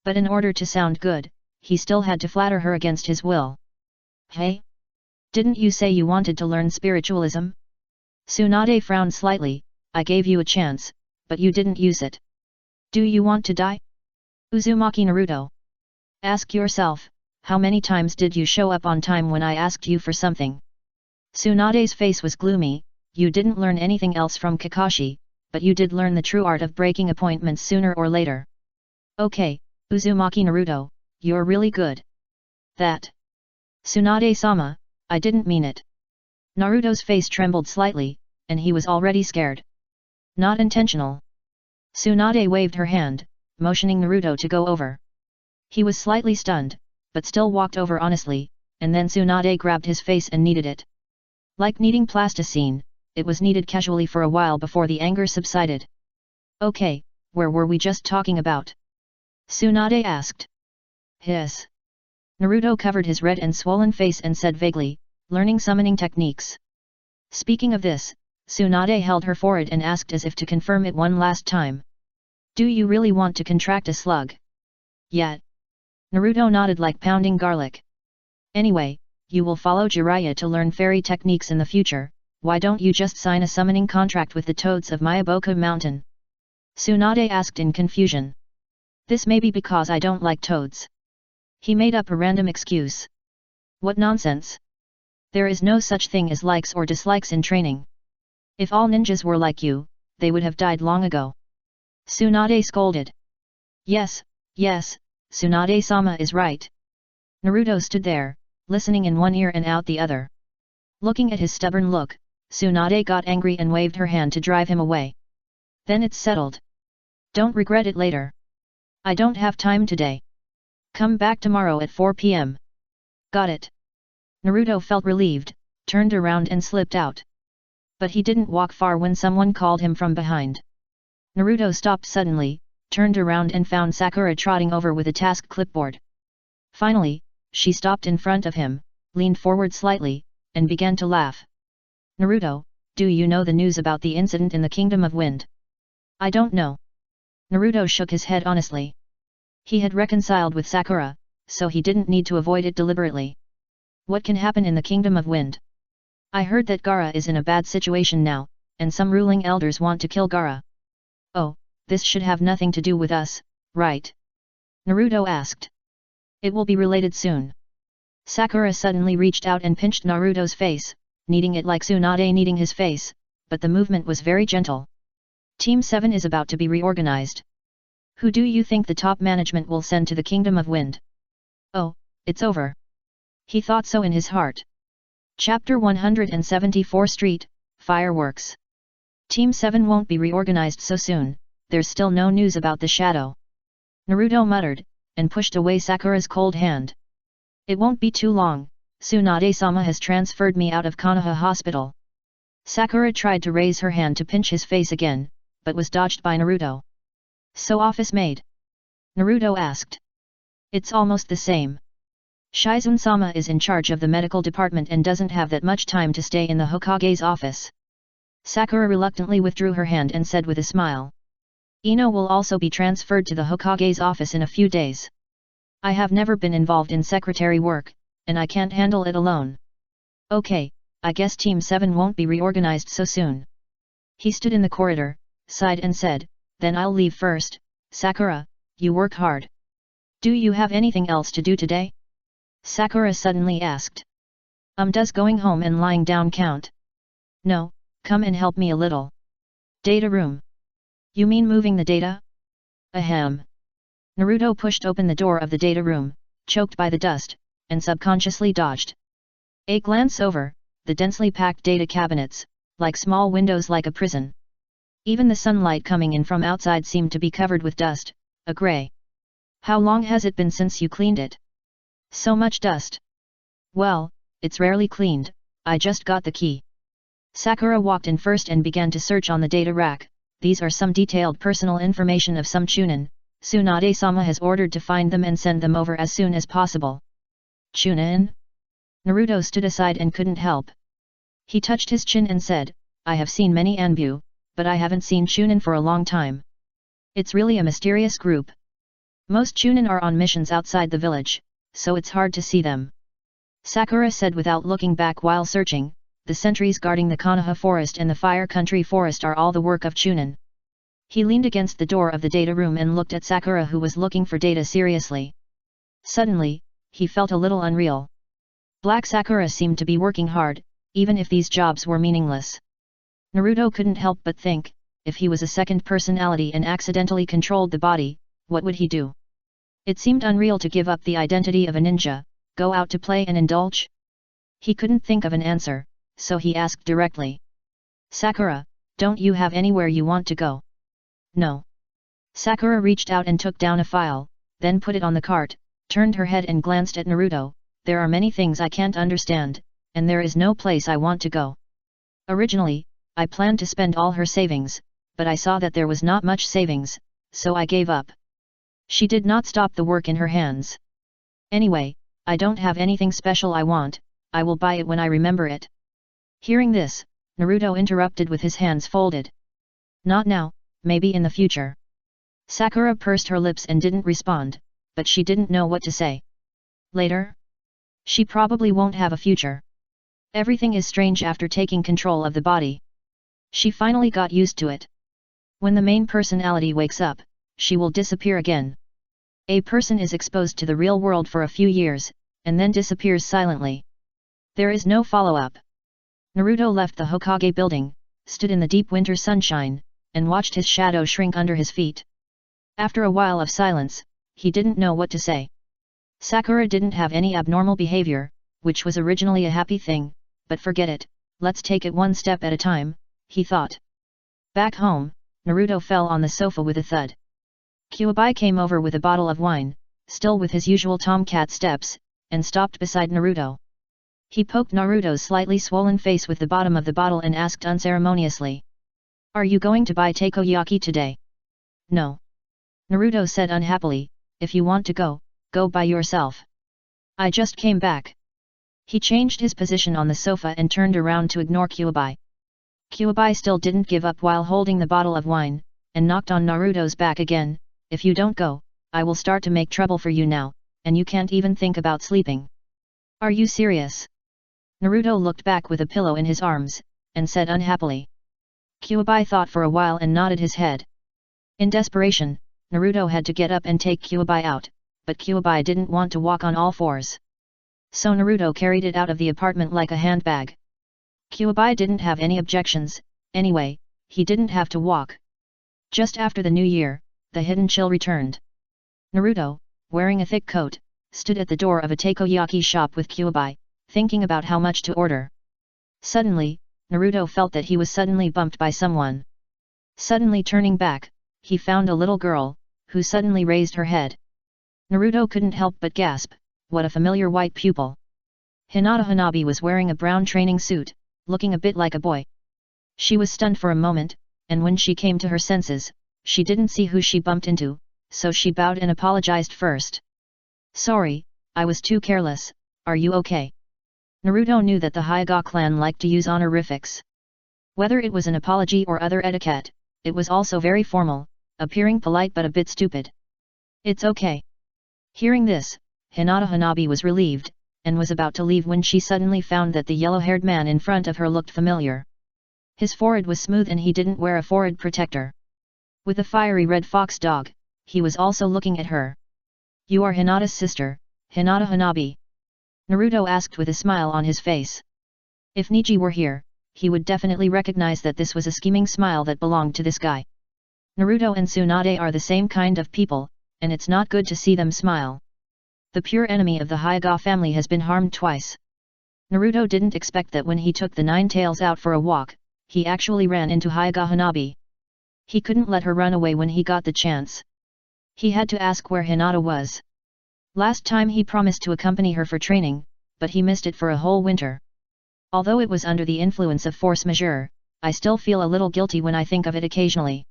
But in order to sound good, he still had to flatter her against his will. Hey? Didn't you say you wanted to learn spiritualism? Tsunade frowned slightly, I gave you a chance, but you didn't use it. Do you want to die? Uzumaki Naruto. Ask yourself, how many times did you show up on time when I asked you for something? Tsunade's face was gloomy, you didn't learn anything else from Kakashi, but you did learn the true art of breaking appointments sooner or later. Okay, Uzumaki Naruto, you're really good. That. Tsunade-sama, I didn't mean it. Naruto's face trembled slightly, and he was already scared. Not intentional. Tsunade waved her hand, motioning Naruto to go over. He was slightly stunned, but still walked over honestly, and then Tsunade grabbed his face and kneaded it. Like kneading plasticine, it was kneaded casually for a while before the anger subsided. Okay, where were we just talking about? Tsunade asked. Hiss. Naruto covered his red and swollen face and said vaguely, learning summoning techniques. Speaking of this, Tsunade held her forehead and asked as if to confirm it one last time. Do you really want to contract a slug? Yeah. Naruto nodded like pounding garlic. Anyway, you will follow Jiraiya to learn fairy techniques in the future, why don't you just sign a summoning contract with the toads of Myaboku Mountain? Tsunade asked in confusion. This may be because I don't like toads. He made up a random excuse. What nonsense! There is no such thing as likes or dislikes in training. If all ninjas were like you, they would have died long ago. Tsunade scolded. Yes, yes, Tsunade-sama is right. Naruto stood there, listening in one ear and out the other. Looking at his stubborn look, Tsunade got angry and waved her hand to drive him away. Then it's settled. Don't regret it later. I don't have time today. Come back tomorrow at 4 p.m. Got it. Naruto felt relieved, turned around and slipped out. But he didn't walk far when someone called him from behind. Naruto stopped suddenly, turned around and found Sakura trotting over with a task clipboard. Finally, she stopped in front of him, leaned forward slightly, and began to laugh. Naruto, do you know the news about the incident in the Kingdom of Wind? I don't know. Naruto shook his head honestly. He had reconciled with Sakura, so he didn't need to avoid it deliberately. What can happen in the Kingdom of Wind? I heard that Gaara is in a bad situation now, and some ruling elders want to kill Gaara. Oh, this should have nothing to do with us, right? Naruto asked. It will be related soon. Sakura suddenly reached out and pinched Naruto's face, kneading it like Tsunade kneading his face, but the movement was very gentle. Team 7 is about to be reorganized. Who do you think the top management will send to the Kingdom of Wind? Oh, it's over. He thought so in his heart. Chapter 174 Street, Fireworks. Team 7 won't be reorganized so soon, there's still no news about the shadow. Naruto muttered, and pushed away Sakura's cold hand. It won't be too long, Tsunade-sama has transferred me out of Konoha Hospital. Sakura tried to raise her hand to pinch his face again, but was dodged by Naruto. So office maid? Naruto asked. It's almost the same. Shizune-sama is in charge of the medical department and doesn't have that much time to stay in the Hokage's office. Sakura reluctantly withdrew her hand and said with a smile. Ino will also be transferred to the Hokage's office in a few days. I have never been involved in secretary work, and I can't handle it alone. Okay, I guess Team 7 won't be reorganized so soon. He stood in the corridor, sighed and said, then I'll leave first. Sakura, you work hard. Do you have anything else to do today? Sakura suddenly asked. Does going home and lying down count? No, come and help me a little. Data room. You mean moving the data? Ahem. Naruto pushed open the door of the data room, choked by the dust, and subconsciously dodged. A glance over, the densely packed data cabinets, like small windows like a prison. Even the sunlight coming in from outside seemed to be covered with dust, a grey. How long has it been since you cleaned it? So much dust. Well, it's rarely cleaned, I just got the key. Sakura walked in first and began to search on the data rack. These are some detailed personal information of some Chunin. Tsunade-sama has ordered to find them and send them over as soon as possible. Chunin? Naruto stood aside and couldn't help. He touched his chin and said, I have seen many Anbu, but I haven't seen Chunin for a long time. It's really a mysterious group. Most Chunin are on missions outside the village, so it's hard to see them. Sakura said without looking back while searching, the sentries guarding the Konoha forest and the Fire Country forest are all the work of Chunin. He leaned against the door of the data room and looked at Sakura who was looking for data seriously. Suddenly, he felt a little unreal. Black Sakura seemed to be working hard, even if these jobs were meaningless. Naruto couldn't help but think, if he was a second personality and accidentally controlled the body, what would he do? It seemed unreal to give up the identity of a ninja, go out to play and indulge. He couldn't think of an answer, so he asked directly. Sakura, don't you have anywhere you want to go? No. Sakura reached out and took down a file, then put it on the cart, turned her head and glanced at Naruto. There are many things I can't understand, and there is no place I want to go. Originally, I planned to spend all her savings, but I saw that there was not much savings, so I gave up. She did not stop the work in her hands. Anyway, I don't have anything special I want, I will buy it when I remember it. Hearing this, Naruto interrupted with his hands folded. Not now, maybe in the future. Sakura pursed her lips and didn't respond, but she didn't know what to say. Later? She probably won't have a future. Everything is strange after taking control of the body. She finally got used to it. When the main personality wakes up, she will disappear again. A person is exposed to the real world for a few years, and then disappears silently. There is no follow-up. Naruto left the Hokage building, stood in the deep winter sunshine, and watched his shadow shrink under his feet. After a while of silence, he didn't know what to say. Sakura didn't have any abnormal behavior, which was originally a happy thing, but forget it, let's take it one step at a time, he thought. Back home, Naruto fell on the sofa with a thud. Kyuubi came over with a bottle of wine, still with his usual tomcat steps, and stopped beside Naruto. He poked Naruto's slightly swollen face with the bottom of the bottle and asked unceremoniously. Are you going to buy takoyaki today? No. Naruto said unhappily, if you want to go, go by yourself. I just came back. He changed his position on the sofa and turned around to ignore Kyuubi. Kyuubi still didn't give up while holding the bottle of wine, and knocked on Naruto's back again. If you don't go, I will start to make trouble for you now, and you can't even think about sleeping. Are you serious? Naruto looked back with a pillow in his arms, and said unhappily. Kyuubi thought for a while and nodded his head. In desperation, Naruto had to get up and take Kyuubi out, but Kyuubi didn't want to walk on all fours. So Naruto carried it out of the apartment like a handbag. Kyuubi didn't have any objections, anyway, he didn't have to walk. Just after the new year, the hidden chill returned. Naruto, wearing a thick coat, stood at the door of a takoyaki shop with Kyuubi, thinking about how much to order. Suddenly, Naruto felt that he was suddenly bumped by someone. Suddenly turning back, he found a little girl, who suddenly raised her head. Naruto couldn't help but gasp, what a familiar white pupil. Hinata Hanabi was wearing a brown training suit, looking a bit like a boy. She was stunned for a moment, and when she came to her senses, she didn't see who she bumped into, so she bowed and apologized first. Sorry, I was too careless, are you okay? Naruto knew that the Hyuga clan liked to use honorifics. Whether it was an apology or other etiquette, it was also very formal, appearing polite but a bit stupid. It's okay. Hearing this, Hinata Hanabi was relieved, and was about to leave when she suddenly found that the yellow-haired man in front of her looked familiar. His forehead was smooth and he didn't wear a forehead protector. With a fiery red fox dog, he was also looking at her. You are Hinata's sister, Hinata Hanabi? Naruto asked with a smile on his face. If Niji were here, he would definitely recognize that this was a scheming smile that belonged to this guy. Naruto and Tsunade are the same kind of people, and it's not good to see them smile. The pure enemy of the Hyuga family has been harmed twice. Naruto didn't expect that when he took the Nine Tails out for a walk, he actually ran into Hyuga Hanabi. He couldn't let her run away when he got the chance. He had to ask where Hinata was. Last time he promised to accompany her for training, but he missed it for a whole winter. Although it was under the influence of force majeure, I still feel a little guilty when I think of it occasionally.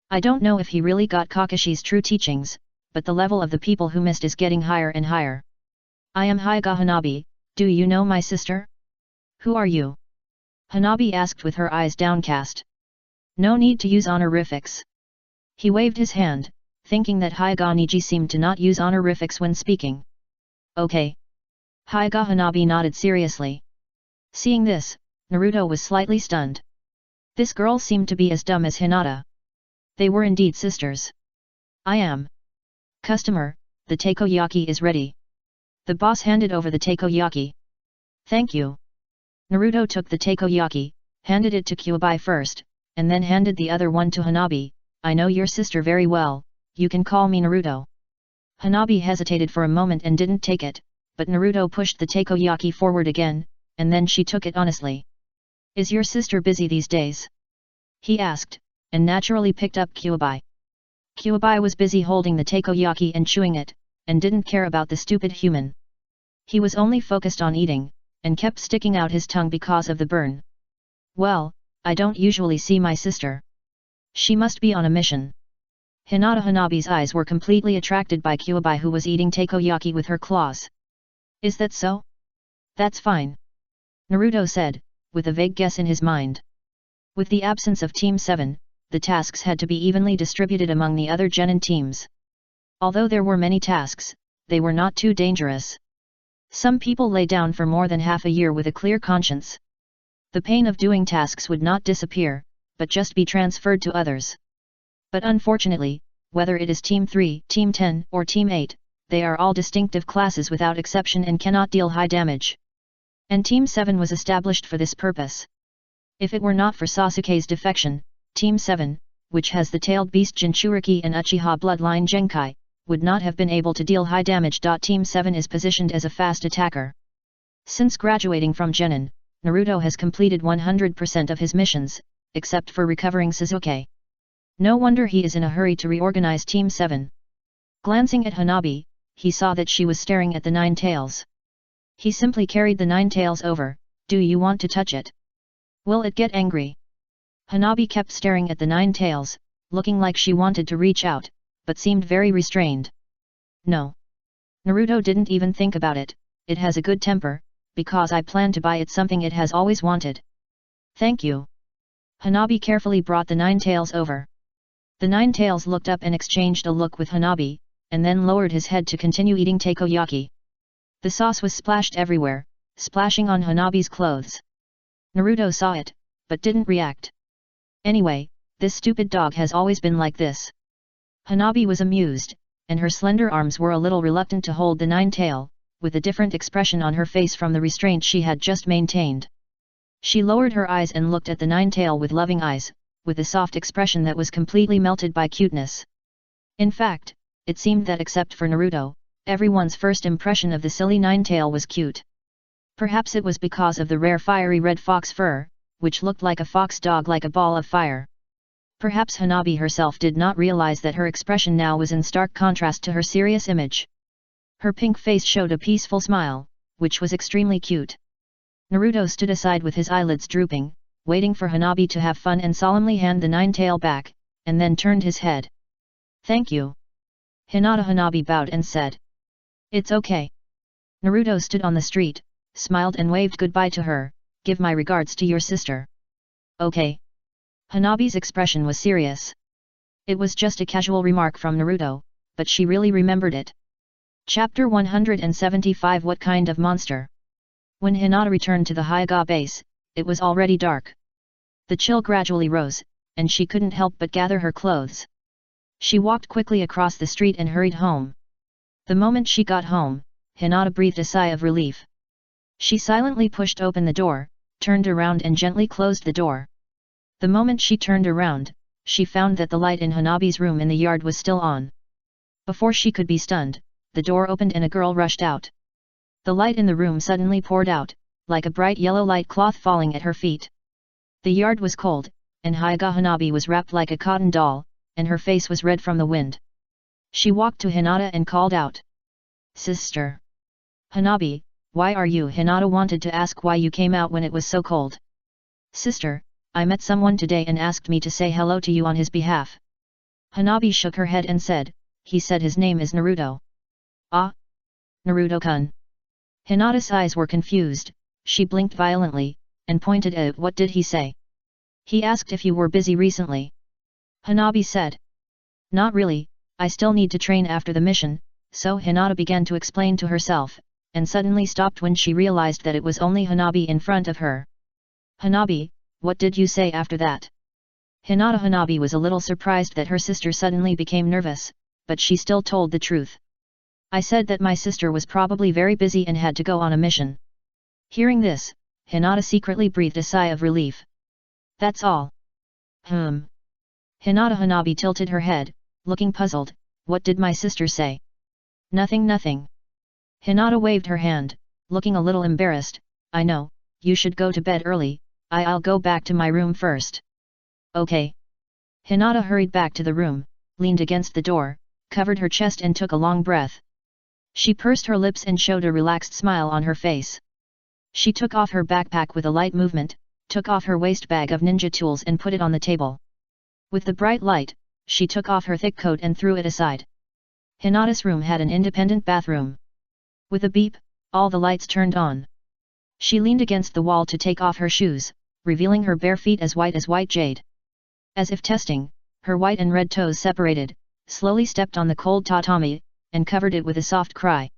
I don't know if he really got Kakashi's true teachings, but the level of the people who missed is getting higher and higher. I am Hyuga Hanabi, do you know my sister? Who are you? Hanabi asked with her eyes downcast. No need to use honorifics. He waved his hand, thinking that Hyuga Niji seemed to not use honorifics when speaking. Okay. Hyuga Hanabi nodded seriously. Seeing this, Naruto was slightly stunned. This girl seemed to be as dumb as Hinata. They were indeed sisters. I am. Customer, the takoyaki is ready. The boss handed over the takoyaki. Thank you. Naruto took the takoyaki, handed it to Kyuubi first, and then handed the other one to Hanabi. I know your sister very well, you can call me Naruto. Hanabi hesitated for a moment and didn't take it, but Naruto pushed the takoyaki forward again, and then she took it honestly. Is your sister busy these days? He asked, and naturally picked up Kyuubi. Kyuubi was busy holding the takoyaki and chewing it, and didn't care about the stupid human. He was only focused on eating, and kept sticking out his tongue because of the burn. Well, I don't usually see my sister. She must be on a mission. Hinata Hanabi's eyes were completely attracted by Kyuubi, who was eating takoyaki with her claws. Is that so? That's fine. Naruto said, with a vague guess in his mind. With the absence of Team 7, the tasks had to be evenly distributed among the other genin teams. Although there were many tasks, they were not too dangerous. Some people lay down for more than half a year with a clear conscience. The pain of doing tasks would not disappear, but just be transferred to others. But unfortunately, whether it is Team 3, Team 10, or Team 8, they are all distinctive classes without exception and cannot deal high damage. And Team 7 was established for this purpose. If it were not for Sasuke's defection, Team 7, which has the tailed beast Jinchuriki and Uchiha bloodline Genkai, would not have been able to deal high damage. Team 7 is positioned as a fast attacker. Since graduating from Genin, Naruto has completed 100% of his missions, except for recovering Sasuke. No wonder he is in a hurry to reorganize Team 7. Glancing at Hanabi, he saw that she was staring at the Nine Tails. He simply carried the Nine Tails over. Do you want to touch it? Will it get angry? Hanabi kept staring at the Nine Tails, looking like she wanted to reach out, but seemed very restrained. No. Naruto didn't even think about it. It has a good temper, because I plan to buy it something it has always wanted. Thank you. Hanabi carefully brought the Nine Tails over. The Nine Tails looked up and exchanged a look with Hanabi, and then lowered his head to continue eating takoyaki. The sauce was splashed everywhere, splashing on Hanabi's clothes. Naruto saw it, but didn't react. Anyway, this stupid dog has always been like this. Hanabi was amused, and her slender arms were a little reluctant to hold the Nine Tail, with a different expression on her face from the restraint she had just maintained. She lowered her eyes and looked at the Nine Tail with loving eyes, with a soft expression that was completely melted by cuteness. In fact, it seemed that except for Naruto, everyone's first impression of the silly Nine Tail was cute. Perhaps it was because of the rare fiery red fox fur, which looked like a fox dog like a ball of fire. Perhaps Hanabi herself did not realize that her expression now was in stark contrast to her serious image. Her pink face showed a peaceful smile, which was extremely cute. Naruto stood aside with his eyelids drooping, waiting for Hanabi to have fun and solemnly hand the Nine Tail back, and then turned his head. Thank you. Hanabi bowed and said. It's okay. Naruto stood on the street, smiled and waved goodbye to her. Give my regards to your sister. Okay. Hanabi's expression was serious. It was just a casual remark from Naruto, but she really remembered it. Chapter 175 What kind of monster? When Hinata returned to the Hyuga base, it was already dark. The chill gradually rose, and she couldn't help but gather her clothes. She walked quickly across the street and hurried home. The moment she got home, Hinata breathed a sigh of relief. She silently pushed open the door, turned around and gently closed the door. The moment she turned around, she found that the light in Hanabi's room in the yard was still on. Before she could be stunned, the door opened and a girl rushed out. The light in the room suddenly poured out, like a bright yellow light cloth falling at her feet. The yard was cold, and Hyuga Hanabi was wrapped like a cotton doll, and her face was red from the wind. She walked to Hinata and called out. Sister. Hanabi, why are you? Hinata wanted to ask why you came out when it was so cold. Sister, I met someone today and asked me to say hello to you on his behalf. Hanabi shook her head and said, he said his name is Naruto. Ah? Naruto-kun. Hinata's eyes were confused, she blinked violently, and pointed at what did he say? He asked if you were busy recently. Hanabi said. Not really, I still need to train after the mission, so Hinata began to explain to herself, and suddenly stopped when she realized that it was only Hanabi in front of her. Hanabi, what did you say after that? Hinata Hanabi was a little surprised that her sister suddenly became nervous, but she still told the truth. I said that my sister was probably very busy and had to go on a mission. Hearing this, Hinata secretly breathed a sigh of relief. That's all. Hinata Hanabi tilted her head, looking puzzled. What did my sister say? Nothing. Hinata waved her hand, looking a little embarrassed. I know, you should go to bed early, I'll go back to my room first. Okay. Hinata hurried back to the room, leaned against the door, covered her chest and took a long breath. She pursed her lips and showed a relaxed smile on her face. She took off her backpack with a light movement, took off her waist bag of ninja tools and put it on the table. With the bright light, she took off her thick coat and threw it aside. Hinata's room had an independent bathroom. With a beep, all the lights turned on. She leaned against the wall to take off her shoes, revealing her bare feet as white jade. As if testing, her white and red toes separated, slowly stepped on the cold tatami, and covered it with a soft cry.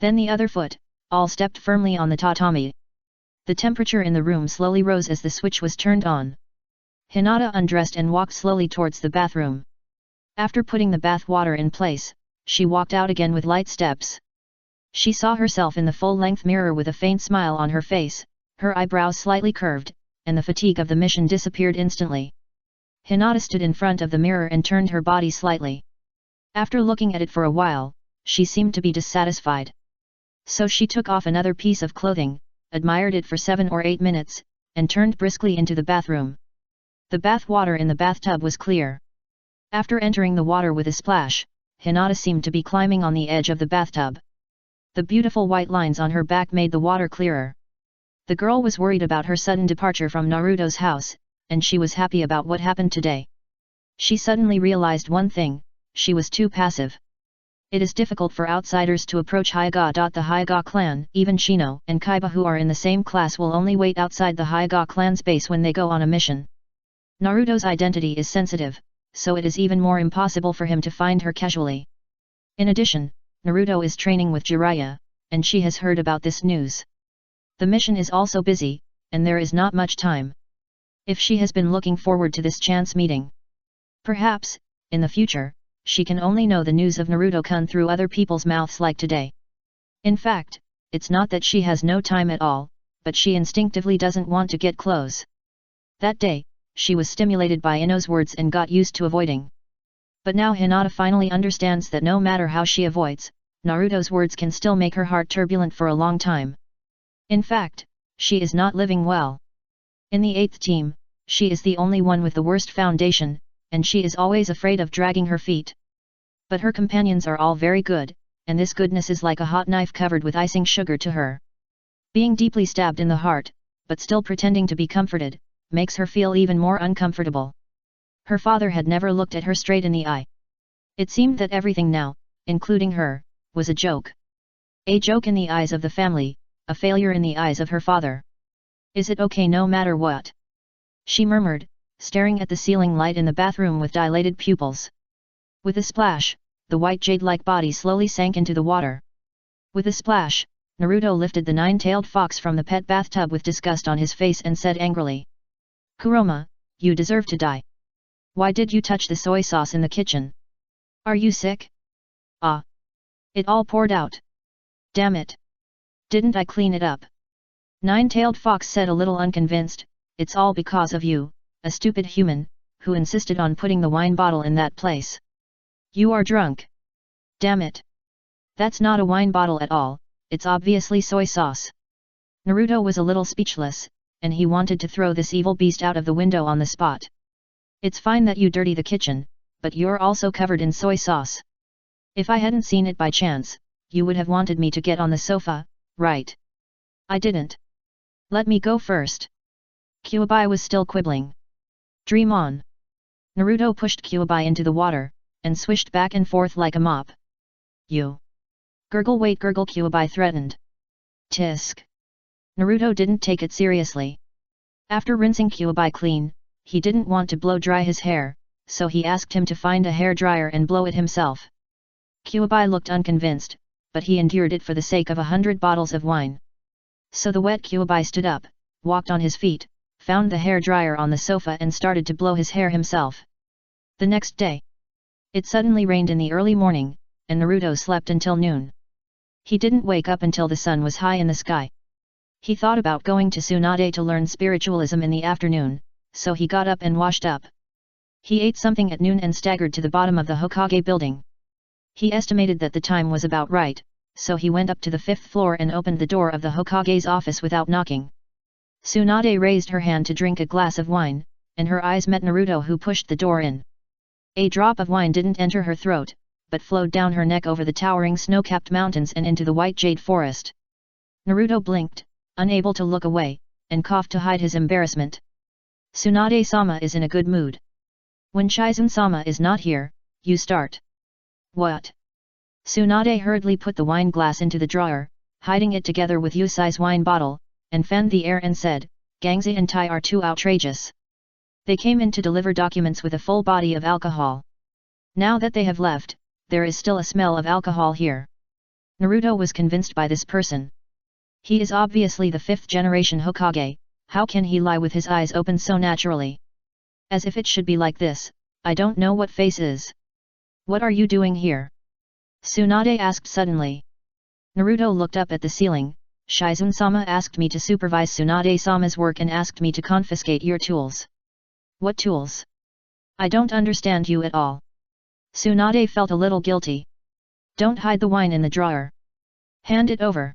Then the other foot, all stepped firmly on the tatami. The temperature in the room slowly rose as the switch was turned on. Hinata undressed and walked slowly towards the bathroom. After putting the bath water in place, she walked out again with light steps. She saw herself in the full-length mirror with a faint smile on her face, her eyebrows slightly curved, and the fatigue of the mission disappeared instantly. Hinata stood in front of the mirror and turned her body slightly. After looking at it for a while, she seemed to be dissatisfied. So she took off another piece of clothing, admired it for 7 or 8 minutes, and turned briskly into the bathroom. The bath water in the bathtub was clear. After entering the water with a splash, Hinata seemed to be climbing on the edge of the bathtub. The beautiful white lines on her back made the water clearer. The girl was worried about her sudden departure from Naruto's house, and she was happy about what happened today. She suddenly realized one thing: she was too passive. It is difficult for outsiders to approach Hyuga. The Hyuga clan, even Shino and Kaiba who are in the same class will only wait outside the Hyuga clan's base when they go on a mission. Naruto's identity is sensitive, so it is even more impossible for him to find her casually. In addition, Naruto is training with Jiraiya, and she has heard about this news. The mission is also busy, and there is not much time. If she has been looking forward to this chance meeting, perhaps, in the future, she can only know the news of Naruto-kun through other people's mouths like today. In fact, it's not that she has no time at all, but she instinctively doesn't want to get close. That day, she was stimulated by Ino's words and got used to avoiding. But now Hinata finally understands that no matter how she avoids, Naruto's words can still make her heart turbulent for a long time. In fact, she is not living well. In the 8th team, she is the only one with the worst foundation, and she is always afraid of dragging her feet. But her companions are all very good, and this goodness is like a hot knife covered with icing sugar to her. Being deeply stabbed in the heart, but still pretending to be comforted, makes her feel even more uncomfortable. Her father had never looked at her straight in the eye. It seemed that everything now, including her, was a joke. A joke in the eyes of the family, a failure in the eyes of her father. Is it okay no matter what? She murmured, staring at the ceiling light in the bathroom with dilated pupils. With a splash, the white jade-like body slowly sank into the water. With a splash, Naruto lifted the 9-tailed fox from the pet bathtub with disgust on his face and said angrily, "Kuroma, you deserve to die. Why did you touch the soy sauce in the kitchen? Are you sick?" "Ah! It all poured out. Damn it! Didn't I clean it up?" 9-tailed fox said a little unconvinced, "It's all because of you, a stupid human, who insisted on putting the wine bottle in that place. You are drunk. Damn it! That's not a wine bottle at all, it's obviously soy sauce." Naruto was a little speechless, and he wanted to throw this evil beast out of the window on the spot. "It's fine that you dirty the kitchen, but you're also covered in soy sauce. If I hadn't seen it by chance, you would have wanted me to get on the sofa, right? I didn't. Let me go first." Kyuubi was still quibbling. "Dream on." Naruto pushed Kyuubi into the water, and swished back and forth like a mop. "You. Gurgle wait gurgle," Kyuubi threatened. Tisk. Naruto didn't take it seriously. After rinsing Kyuubi clean, he didn't want to blow dry his hair, so he asked him to find a hair dryer and blow it himself. Kyuubi looked unconvinced, but he endured it for the sake of 100 bottles of wine. So the wet Kyuubi stood up, walked on his feet, found the hair dryer on the sofa and started to blow his hair himself. The next day, it suddenly rained in the early morning, and Naruto slept until noon. He didn't wake up until the sun was high in the sky. He thought about going to Tsunade to learn spiritualism in the afternoon, so he got up and washed up. He ate something at noon and staggered to the bottom of the Hokage building. He estimated that the time was about right, so he went up to the 5th floor and opened the door of the Hokage's office without knocking. Tsunade raised her hand to drink a glass of wine, and her eyes met Naruto, who pushed the door in. A drop of wine didn't enter her throat, but flowed down her neck over the towering snow-capped mountains and into the white jade forest. Naruto blinked, unable to look away, and coughed to hide his embarrassment. Tsunade-sama is in a good mood. When Shizen-sama is not here, you start. What? Tsunade hurriedly put the wine glass into the drawer, hiding it together with Yusai's wine bottle, and fanned the air and said, "Gangzi and Tai are too outrageous. They came in to deliver documents with a full body of alcohol. Now that they have left, there is still a smell of alcohol here." Naruto was convinced by this person. He is obviously the 5th generation Hokage, how can he lie with his eyes open so naturally? As if it should be like this, I don't know what face is. What are you doing here? Tsunade asked suddenly. Naruto looked up at the ceiling. Shizen-sama asked me to supervise Tsunade-sama's work and asked me to confiscate your tools. What tools? I don't understand you at all. Tsunade felt a little guilty. Don't hide the wine in the drawer. Hand it over.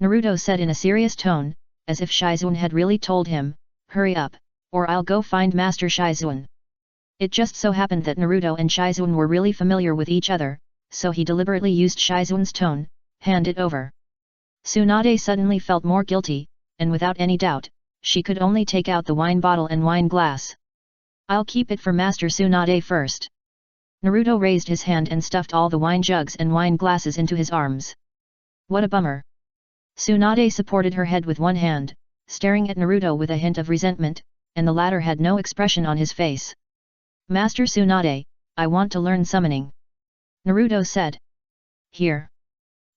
Naruto said in a serious tone, as if Shizune had really told him, hurry up, or I'll go find Master Shizune. It just so happened that Naruto and Shizune were really familiar with each other, so he deliberately used Shizune's tone, hand it over. Tsunade suddenly felt more guilty, and without any doubt, she could only take out the wine bottle and wine glass. I'll keep it for Master Tsunade first. Naruto raised his hand and stuffed all the wine jugs and wine glasses into his arms. What a bummer. Tsunade supported her head with one hand, staring at Naruto with a hint of resentment, and the latter had no expression on his face. Master Tsunade, I want to learn summoning. Naruto said. Here.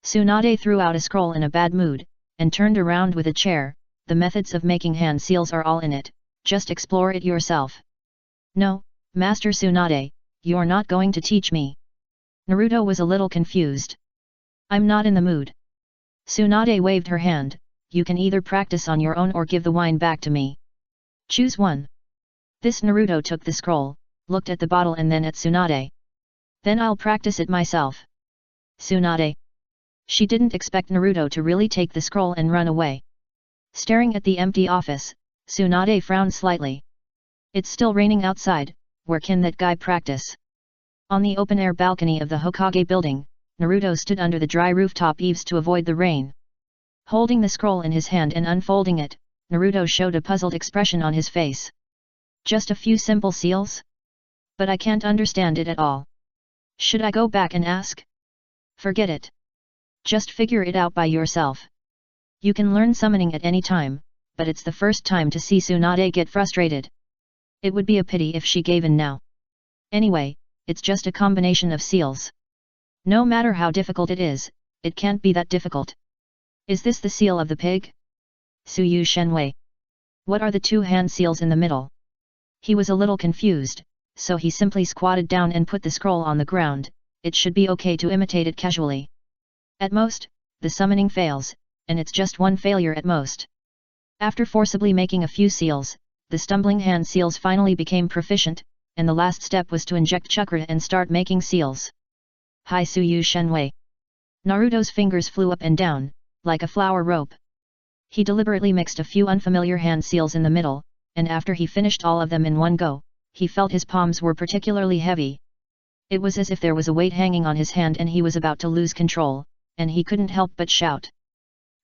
Tsunade threw out a scroll in a bad mood, and turned around with a chair. The methods of making hand seals are all in it, just explore it yourself. No, Master Tsunade, you're not going to teach me. Naruto was a little confused. I'm not in the mood. Tsunade waved her hand, you can either practice on your own or give the wine back to me. Choose one. This Naruto took the scroll, looked at the bottle and then at Tsunade. Then I'll practice it myself. Tsunade. She didn't expect Naruto to really take the scroll and run away. Staring at the empty office, Tsunade frowned slightly. It's still raining outside, where can that guy practice? On the open-air balcony of the Hokage building, Naruto stood under the dry rooftop eaves to avoid the rain. Holding the scroll in his hand and unfolding it, Naruto showed a puzzled expression on his face. Just a few simple seals? But I can't understand it at all. Should I go back and ask? Forget it. Just figure it out by yourself. You can learn summoning at any time, but it's the first time to see Tsunade get frustrated. It would be a pity if she gave in now. Anyway, it's just a combination of seals. No matter how difficult it is, it can't be that difficult. Is this the seal of the pig? Suyu Shenwei. What are the two hand seals in the middle? He was a little confused, so he simply squatted down and put the scroll on the ground. It should be okay to imitate it casually. At most, the summoning fails, and it's just one failure at most. After forcibly making a few seals, the stumbling hand seals finally became proficient, and the last step was to inject chakra and start making seals. Hai Suyu Shenwei. Naruto's fingers flew up and down, like a flower rope. He deliberately mixed a few unfamiliar hand seals in the middle, and after he finished all of them in one go, he felt his palms were particularly heavy. It was as if there was a weight hanging on his hand and he was about to lose control, and he couldn't help but shout.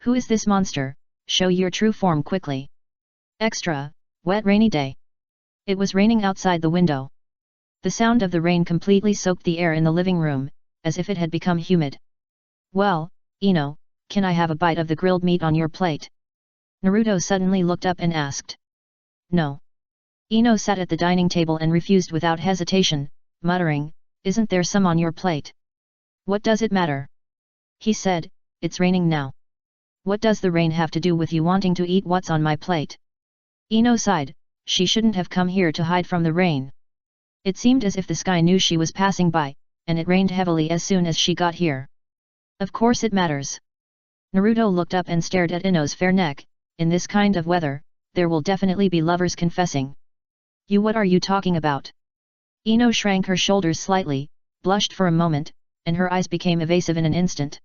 Who is this monster? Show your true form quickly. Extra, wet rainy day. It was raining outside the window. The sound of the rain completely soaked the air in the living room, as if it had become humid. Well, Ino, can I have a bite of the grilled meat on your plate? Naruto suddenly looked up and asked. No. Ino sat at the dining table and refused without hesitation, muttering, isn't there some on your plate? What does it matter? He said, it's raining now. What does the rain have to do with you wanting to eat what's on my plate? Ino sighed, she shouldn't have come here to hide from the rain. It seemed as if the sky knew she was passing by, and it rained heavily as soon as she got here. Of course it matters. Naruto looked up and stared at Ino's fair neck. In this kind of weather, there will definitely be lovers confessing. You, what are you talking about? Ino shrank her shoulders slightly, blushed for a moment, and her eyes became evasive in an instant.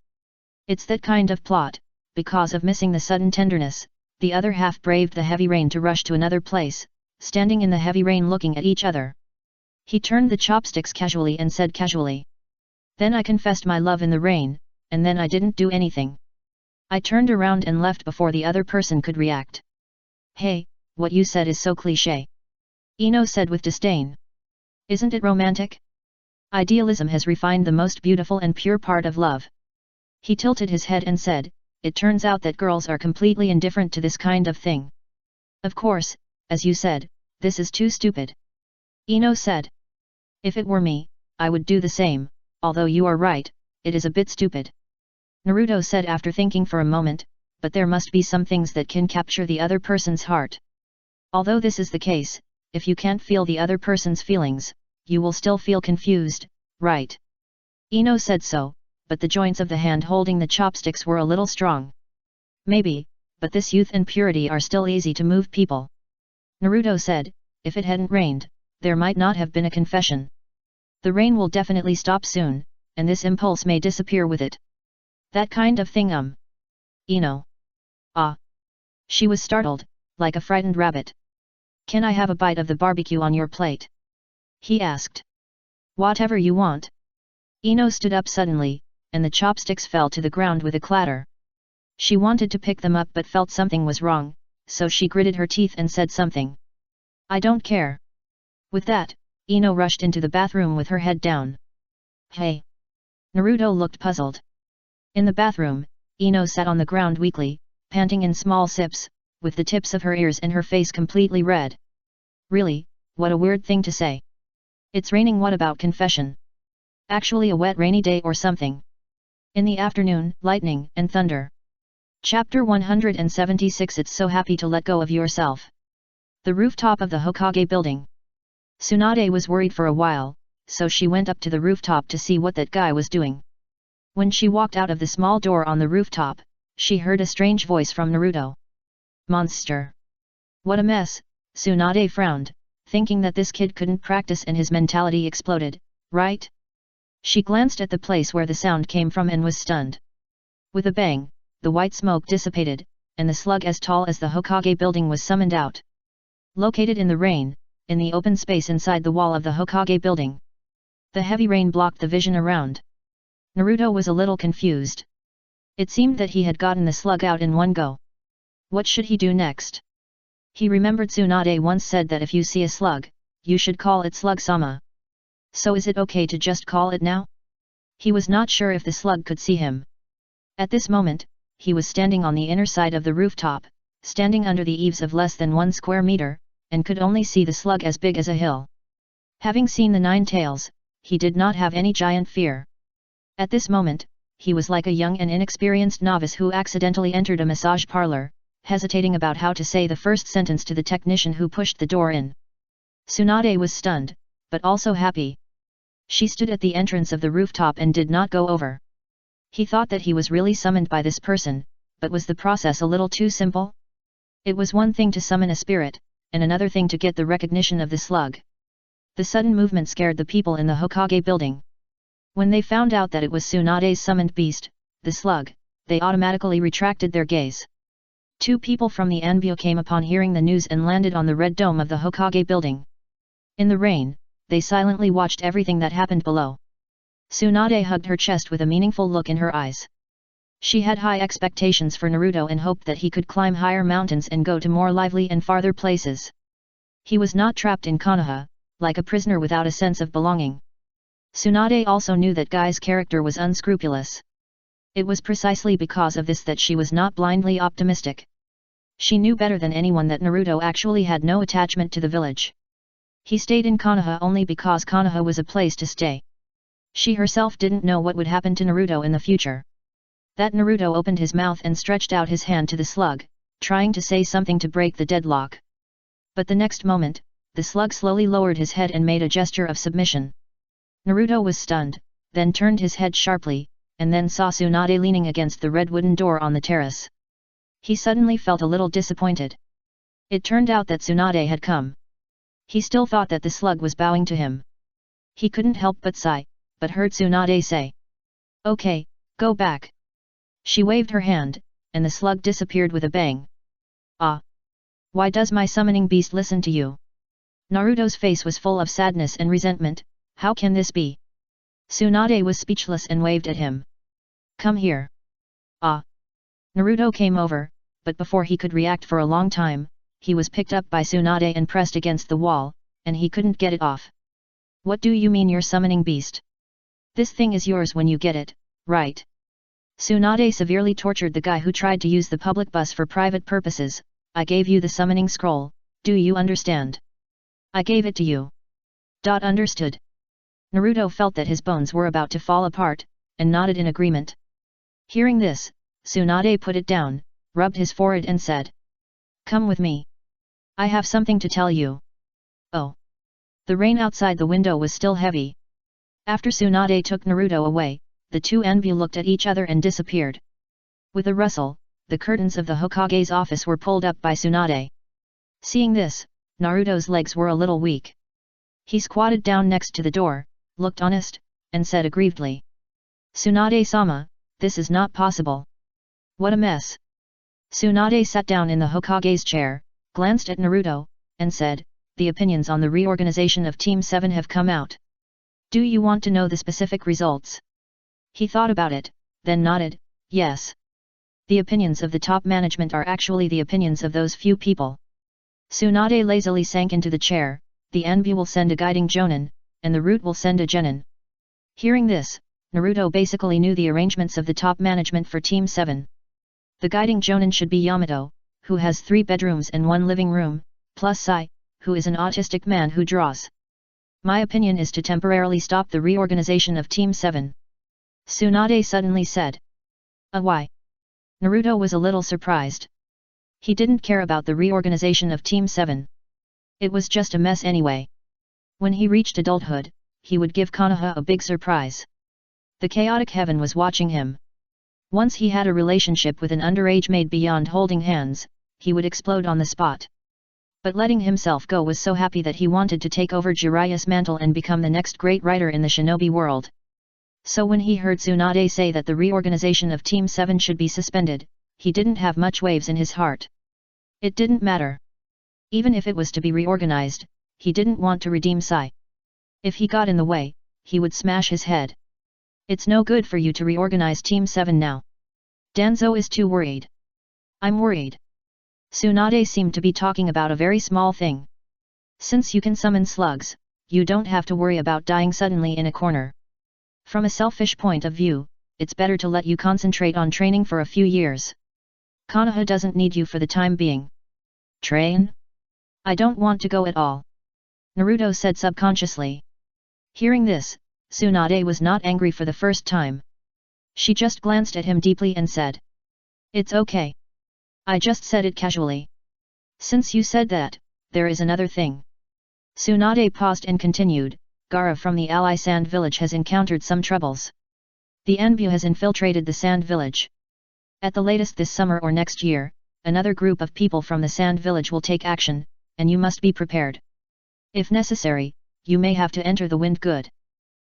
It's that kind of plot. Because of missing the sudden tenderness, the other half braved the heavy rain to rush to another place, standing in the heavy rain looking at each other. He turned the chopsticks casually and said casually. Then I confessed my love in the rain, and then I didn't do anything. I turned around and left before the other person could react. Hey, what you said is so cliché. Ino said with disdain. Isn't it romantic? Idealism has refined the most beautiful and pure part of love. He tilted his head and said, it turns out that girls are completely indifferent to this kind of thing. Of course, as you said, this is too stupid. Ino said. If it were me, I would do the same, although you are right, it is a bit stupid. Naruto said after thinking for a moment, but there must be some things that can capture the other person's heart. Although this is the case, if you can't feel the other person's feelings, you will still feel confused, right? Ino said so, but the joints of the hand holding the chopsticks were a little strong. Maybe, but this youth and purity are still easy to move people. Naruto said, if it hadn't rained, there might not have been a confession. The rain will definitely stop soon, and this impulse may disappear with it. That kind of thing Ino. Ah. She was startled, like a frightened rabbit. Can I have a bite of the barbecue on your plate? He asked. Whatever you want. Ino stood up suddenly, and the chopsticks fell to the ground with a clatter. She wanted to pick them up but felt something was wrong, so she gritted her teeth and said something. I don't care. With that, Ino rushed into the bathroom with her head down. Hey! Naruto looked puzzled. In the bathroom, Ino sat on the ground weakly, panting in small sips, with the tips of her ears and her face completely red. Really, what a weird thing to say. It's raining. What about confession? Actually a wet rainy day or something. In the afternoon, lightning and thunder. Chapter 176. It's so happy to let go of yourself. The rooftop of the Hokage building. Tsunade was worried for a while, so she went up to the rooftop to see what that guy was doing. When she walked out of the small door on the rooftop, she heard a strange voice from Naruto. Monster! What a mess! Tsunade frowned, thinking that this kid couldn't practice and his mentality exploded, right? She glanced at the place where the sound came from and was stunned. With a bang, the white smoke dissipated, and the slug as tall as the Hokage building was summoned out. Located in the rain, in the open space inside the wall of the Hokage building. The heavy rain blocked the vision around. Naruto was a little confused. It seemed that he had gotten the slug out in one go. What should he do next? He remembered Tsunade once said that if you see a slug, you should call it Slug-sama. So is it okay to just call it now? He was not sure if the slug could see him. At this moment, he was standing on the inner side of the rooftop, standing under the eaves of less than 1 square meter, and could only see the slug as big as a hill. Having seen the 9 tails, he did not have any giant fear. At this moment, he was like a young and inexperienced novice who accidentally entered a massage parlor, hesitating about how to say the first sentence to the technician who pushed the door in. Tsunade was stunned, but also happy. She stood at the entrance of the rooftop and did not go over. He thought that he was really summoned by this person, but was the process a little too simple? It was one thing to summon a spirit, and another thing to get the recognition of the slug. The sudden movement scared the people in the Hokage building. When they found out that it was Tsunade's summoned beast, the slug, they automatically retracted their gaze. 2 people from the Anbyo came upon hearing the news and landed on the red dome of the Hokage building. In the rain, they silently watched everything that happened below. Tsunade hugged her chest with a meaningful look in her eyes. She had high expectations for Naruto and hoped that he could climb higher mountains and go to more lively and farther places. He was not trapped in Konoha, like a prisoner without a sense of belonging. Tsunade also knew that Guy's character was unscrupulous. It was precisely because of this that she was not blindly optimistic. She knew better than anyone that Naruto actually had no attachment to the village. He stayed in Konoha only because Konoha was a place to stay. She herself didn't know what would happen to Naruto in the future. That Naruto opened his mouth and stretched out his hand to the slug, trying to say something to break the deadlock. But the next moment, the slug slowly lowered his head and made a gesture of submission. Naruto was stunned, then turned his head sharply, and then saw Tsunade leaning against the red wooden door on the terrace. He suddenly felt a little disappointed. It turned out that Tsunade had come. He still thought that the slug was bowing to him. He couldn't help but sigh, but heard Tsunade say, "Okay, go back." She waved her hand, and the slug disappeared with a bang. "Ah! Why does my summoning beast listen to you?" Naruto's face was full of sadness and resentment. How can this be? Tsunade was speechless and waved at him. "Come here." "Ah!" Naruto came over, but before he could react for a long time, he was picked up by Tsunade and pressed against the wall, and he couldn't get it off. "What do you mean you're summoning beast? This thing is yours when you get it, right?" Tsunade severely tortured the guy who tried to use the public bus for private purposes. "I gave you the summoning scroll, do you understand? I gave it to you." Understood. Naruto felt that his bones were about to fall apart, and nodded in agreement. Hearing this, Tsunade put it down, rubbed his forehead and said, "Come with me. I have something to tell you." Oh. The rain outside the window was still heavy. After Tsunade took Naruto away, the 2 Anbu looked at each other and disappeared. With a rustle, the curtains of the Hokage's office were pulled up by Tsunade. Seeing this, Naruto's legs were a little weak. He squatted down next to the door, looked honest, and said aggrievedly. Tsunade-sama, this is not possible. What a mess. Tsunade sat down in the Hokage's chair, glanced at Naruto, and said, the opinions on the reorganization of Team 7 have come out. Do you want to know the specific results? He thought about it, then nodded, yes. The opinions of the top management are actually the opinions of those few people. Tsunade lazily sank into the chair, the Anbu will send a guiding jonin, and the root will send a genin. Hearing this, Naruto basically knew the arrangements of the top management for Team 7. The guiding jonin should be Yamato, who has 3 bedrooms and 1 living room, plus Sai, who is an autistic man who draws. My opinion is to temporarily stop the reorganization of Team 7. Tsunade suddenly said. Why? Naruto was a little surprised. He didn't care about the reorganization of Team 7. It was just a mess anyway. When he reached adulthood, he would give Konoha a big surprise. The chaotic heaven was watching him. Once he had a relationship with an underage maid beyond holding hands, he would explode on the spot. But letting himself go was so happy that he wanted to take over Jiraiya's mantle and become the next great writer in the shinobi world. So when he heard Tsunade say that the reorganization of Team 7 should be suspended, he didn't have much waves in his heart. It didn't matter. Even if it was to be reorganized, he didn't want to redeem Sai. If he got in the way, he would smash his head. It's no good for you to reorganize Team 7 now. Danzo is too worried. I'm worried. Tsunade seemed to be talking about a very small thing. Since you can summon slugs, you don't have to worry about dying suddenly in a corner. From a selfish point of view, it's better to let you concentrate on training for a few years. Konoha doesn't need you for the time being. Train? I don't want to go at all. Naruto said subconsciously. Hearing this, Tsunade was not angry for the first time. She just glanced at him deeply and said. It's okay. I just said it casually. Since you said that, there is another thing. Tsunade paused and continued, Gaara from the ally Sand Village has encountered some troubles. The Anbu has infiltrated the Sand Village. At the latest this summer or next year, another group of people from the Sand Village will take action, and you must be prepared. If necessary, you may have to enter the Wind Good.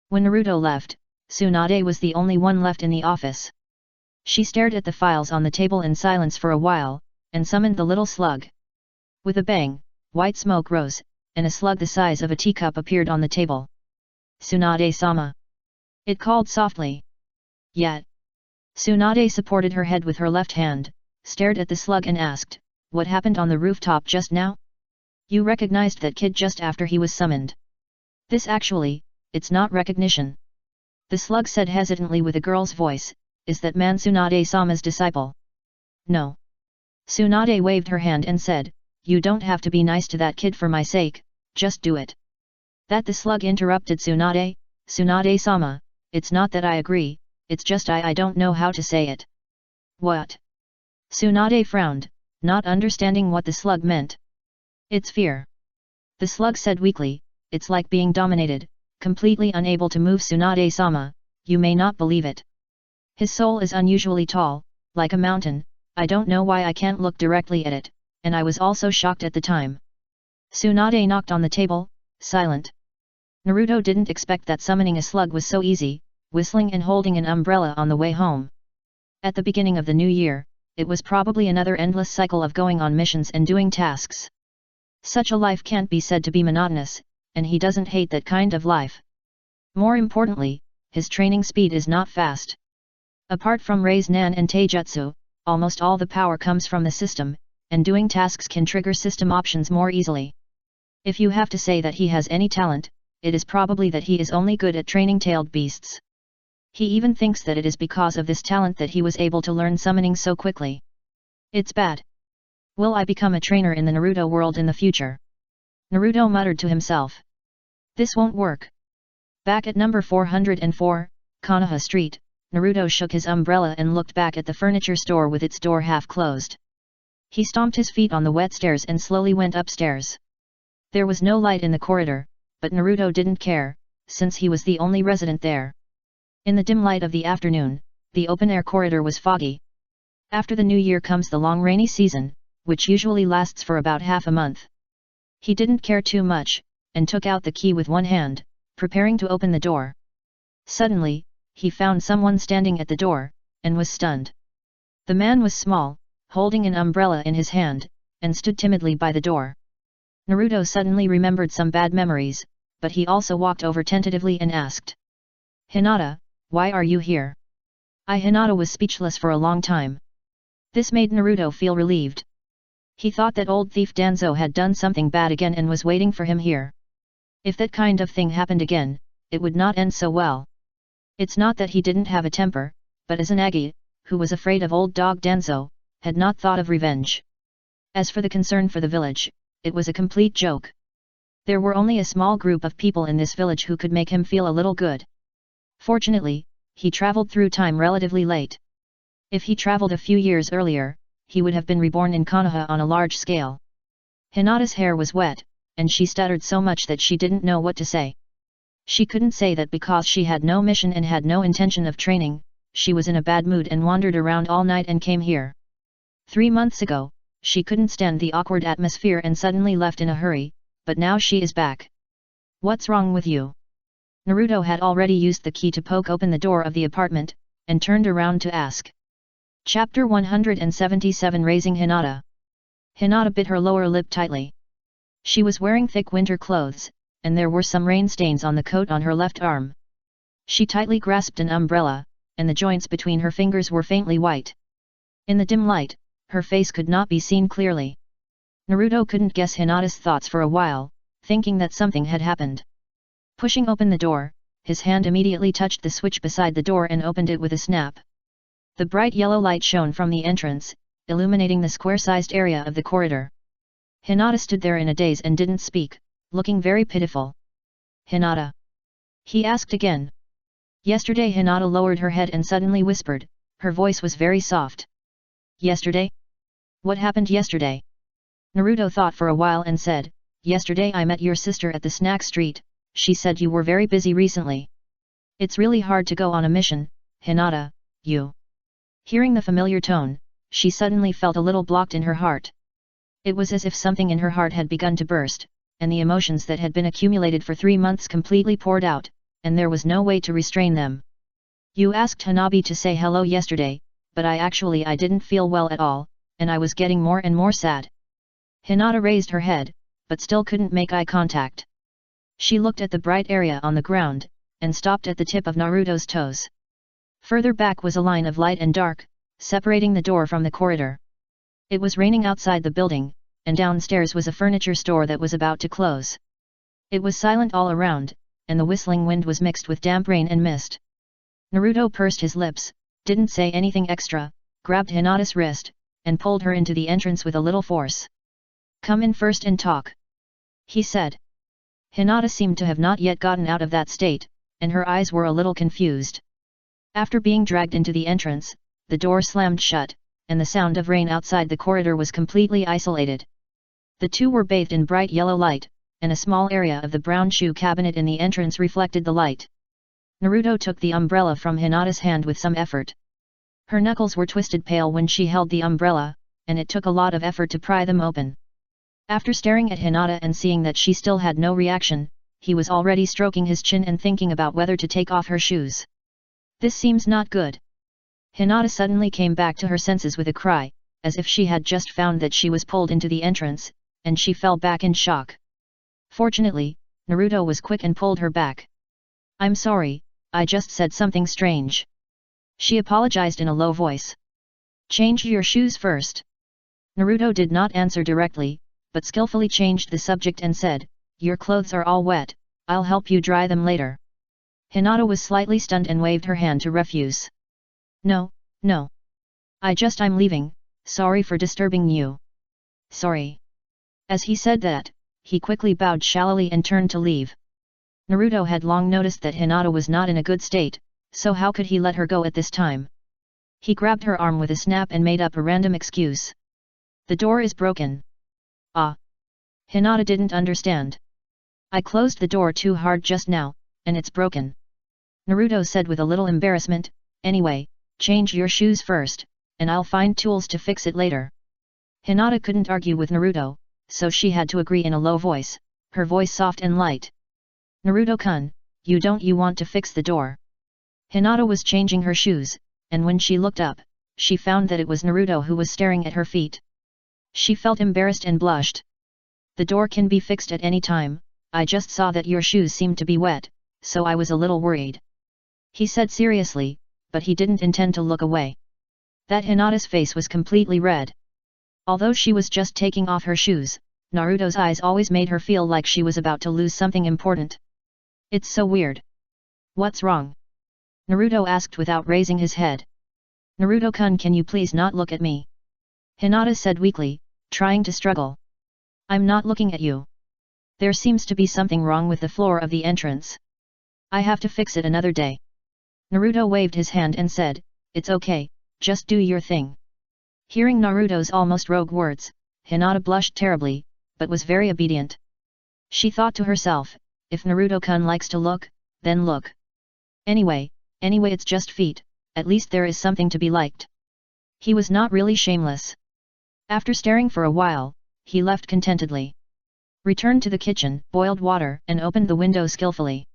When Naruto left, Tsunade was the only one left in the office. She stared at the files on the table in silence for a while, and summoned the little slug. With a bang, white smoke rose, and a slug the size of a teacup appeared on the table. Tsunade-sama. It called softly. Yet. Tsunade supported her head with her left hand, stared at the slug and asked, what happened on the rooftop just now? You recognized that kid just after he was summoned. This actually, it's not recognition. The slug said hesitantly with a girl's voice, is that man Tsunade-sama's disciple? No. Tsunade waved her hand and said, you don't have to be nice to that kid for my sake, just do it. That the slug interrupted Tsunade, Tsunade-sama, it's not that I agree, it's just I don't know how to say it. What? Tsunade frowned, not understanding what the slug meant. It's fear. The slug said weakly, it's like being dominated, completely unable to move Tsunade-sama, you may not believe it. His soul is unusually tall, like a mountain, I don't know why I can't look directly at it, and I was also shocked at the time. Tsunade knocked on the table, silent. Naruto didn't expect that summoning a slug was so easy, whistling and holding an umbrella on the way home. At the beginning of the new year, it was probably another endless cycle of going on missions and doing tasks. Such a life can't be said to be monotonous, and he doesn't hate that kind of life. More importantly, his training speed is not fast. Apart from Raise Nan and Taijutsu, almost all the power comes from the system, and doing tasks can trigger system options more easily. If you have to say that he has any talent, it is probably that he is only good at training tailed beasts. He even thinks that it is because of this talent that he was able to learn summoning so quickly. It's bad. Will I become a trainer in the Naruto world in the future? Naruto muttered to himself. This won't work. Back at number 404, Konoha Street, Naruto shook his umbrella and looked back at the furniture store with its door half closed. He stomped his feet on the wet stairs and slowly went upstairs. There was no light in the corridor, but Naruto didn't care, since he was the only resident there. In the dim light of the afternoon, the open-air corridor was foggy. After the new year comes the long rainy season, which usually lasts for about half a month. He didn't care too much, and took out the key with one hand, preparing to open the door. Suddenly, he found someone standing at the door, and was stunned. The man was small, holding an umbrella in his hand, and stood timidly by the door. Naruto suddenly remembered some bad memories, but he also walked over tentatively and asked, "Hinata, why are you here?" Hinata was speechless for a long time. This made Naruto feel relieved. He thought that old thief Danzo had done something bad again and was waiting for him here. If that kind of thing happened again, it would not end so well. It's not that he didn't have a temper, but Izanagi, who was afraid of old dog Danzo, had not thought of revenge. As for the concern for the village, it was a complete joke. There were only a small group of people in this village who could make him feel a little good. Fortunately, he traveled through time relatively late. If he traveled a few years earlier, he would have been reborn in Konoha on a large scale. Hinata's hair was wet, and she stuttered so much that she didn't know what to say. She couldn't say that because she had no mission and had no intention of training, she was in a bad mood and wandered around all night and came here. 3 months ago, she couldn't stand the awkward atmosphere and suddenly left in a hurry, but now she is back. What's wrong with you? Naruto had already used the key to poke open the door of the apartment, and turned around to ask. Chapter 177 Raising Hinata. Hinata bit her lower lip tightly. She was wearing thick winter clothes, and there were some rain stains on the coat on her left arm. She tightly grasped an umbrella, and the joints between her fingers were faintly white. In the dim light, her face could not be seen clearly. Naruto couldn't guess Hinata's thoughts for a while, thinking that something had happened. Pushing open the door, his hand immediately touched the switch beside the door and opened it with a snap. The bright yellow light shone from the entrance, illuminating the square-sized area of the corridor. Hinata stood there in a daze and didn't speak, looking very pitiful. Hinata? He asked again. Yesterday. Hinata lowered her head and suddenly whispered, her voice was very soft. Yesterday? What happened yesterday? Naruto thought for a while and said, yesterday I met your sister at the snack street, she said you were very busy recently. It's really hard to go on a mission, Hinata, you. Hearing the familiar tone, she suddenly felt a little blocked in her heart. It was as if something in her heart had begun to burst, and the emotions that had been accumulated for 3 months completely poured out, and there was no way to restrain them. You asked Hanabi to say hello yesterday, but I didn't feel well at all, and I was getting more and more sad. Hinata raised her head, but still couldn't make eye contact. She looked at the bright area on the ground, and stopped at the tip of Naruto's toes. Further back was a line of light and dark, separating the door from the corridor. It was raining outside the building, and downstairs was a furniture store that was about to close. It was silent all around, and the whistling wind was mixed with damp rain and mist. Naruto pursed his lips, didn't say anything extra, grabbed Hinata's wrist, and pulled her into the entrance with a little force. Come in first and talk, he said. Hinata seemed to have not yet gotten out of that state, and her eyes were a little confused. After being dragged into the entrance, the door slammed shut, and the sound of rain outside the corridor was completely isolated. The two were bathed in bright yellow light, and a small area of the brown shoe cabinet in the entrance reflected the light. Naruto took the umbrella from Hinata's hand with some effort. Her knuckles were twisted pale when she held the umbrella, and it took a lot of effort to pry them open. After staring at Hinata and seeing that she still had no reaction, he was already stroking his chin and thinking about whether to take off her shoes. This seems not good. Hinata suddenly came back to her senses with a cry, as if she had just found that she was pulled into the entrance, and she fell back in shock. Fortunately, Naruto was quick and pulled her back. I'm sorry, I just said something strange. She apologized in a low voice. Change your shoes first. Naruto did not answer directly, but skillfully changed the subject and said, your clothes are all wet, I'll help you dry them later. Hinata was slightly stunned and waved her hand to refuse. No, no. I'm leaving, sorry for disturbing you. Sorry. As he said that, he quickly bowed shallowly and turned to leave. Naruto had long noticed that Hinata was not in a good state, so how could he let her go at this time? He grabbed her arm with a snap and made up a random excuse. The door is broken. Ah. Hinata didn't understand. I closed the door too hard just now, and it's broken. Naruto said with a little embarrassment, anyway, change your shoes first, and I'll find tools to fix it later. Hinata couldn't argue with Naruto, so she had to agree in a low voice, her voice soft and light. Naruto-kun, you want to fix the door? Hinata was changing her shoes, and when she looked up, she found that it was Naruto who was staring at her feet. She felt embarrassed and blushed. The door can be fixed at any time, I just saw that your shoes seemed to be wet, so I was a little worried. He said seriously, but he didn't intend to look away. That Hinata's face was completely red. Although she was just taking off her shoes, Naruto's eyes always made her feel like she was about to lose something important. It's so weird. What's wrong? Naruto asked without raising his head. Naruto-kun, can you please not look at me? Hinata said weakly, trying to struggle. I'm not looking at you. There seems to be something wrong with the floor of the entrance. I have to fix it another day. Naruto waved his hand and said, it's okay, just do your thing. Hearing Naruto's almost rogue words, Hinata blushed terribly, but was very obedient. She thought to herself, if Naruto-kun likes to look, then look. Anyway it's just feet, at least there is something to be liked. He was not really shameless. After staring for a while, he left contentedly. Returned to the kitchen, boiled water, and opened the window skillfully.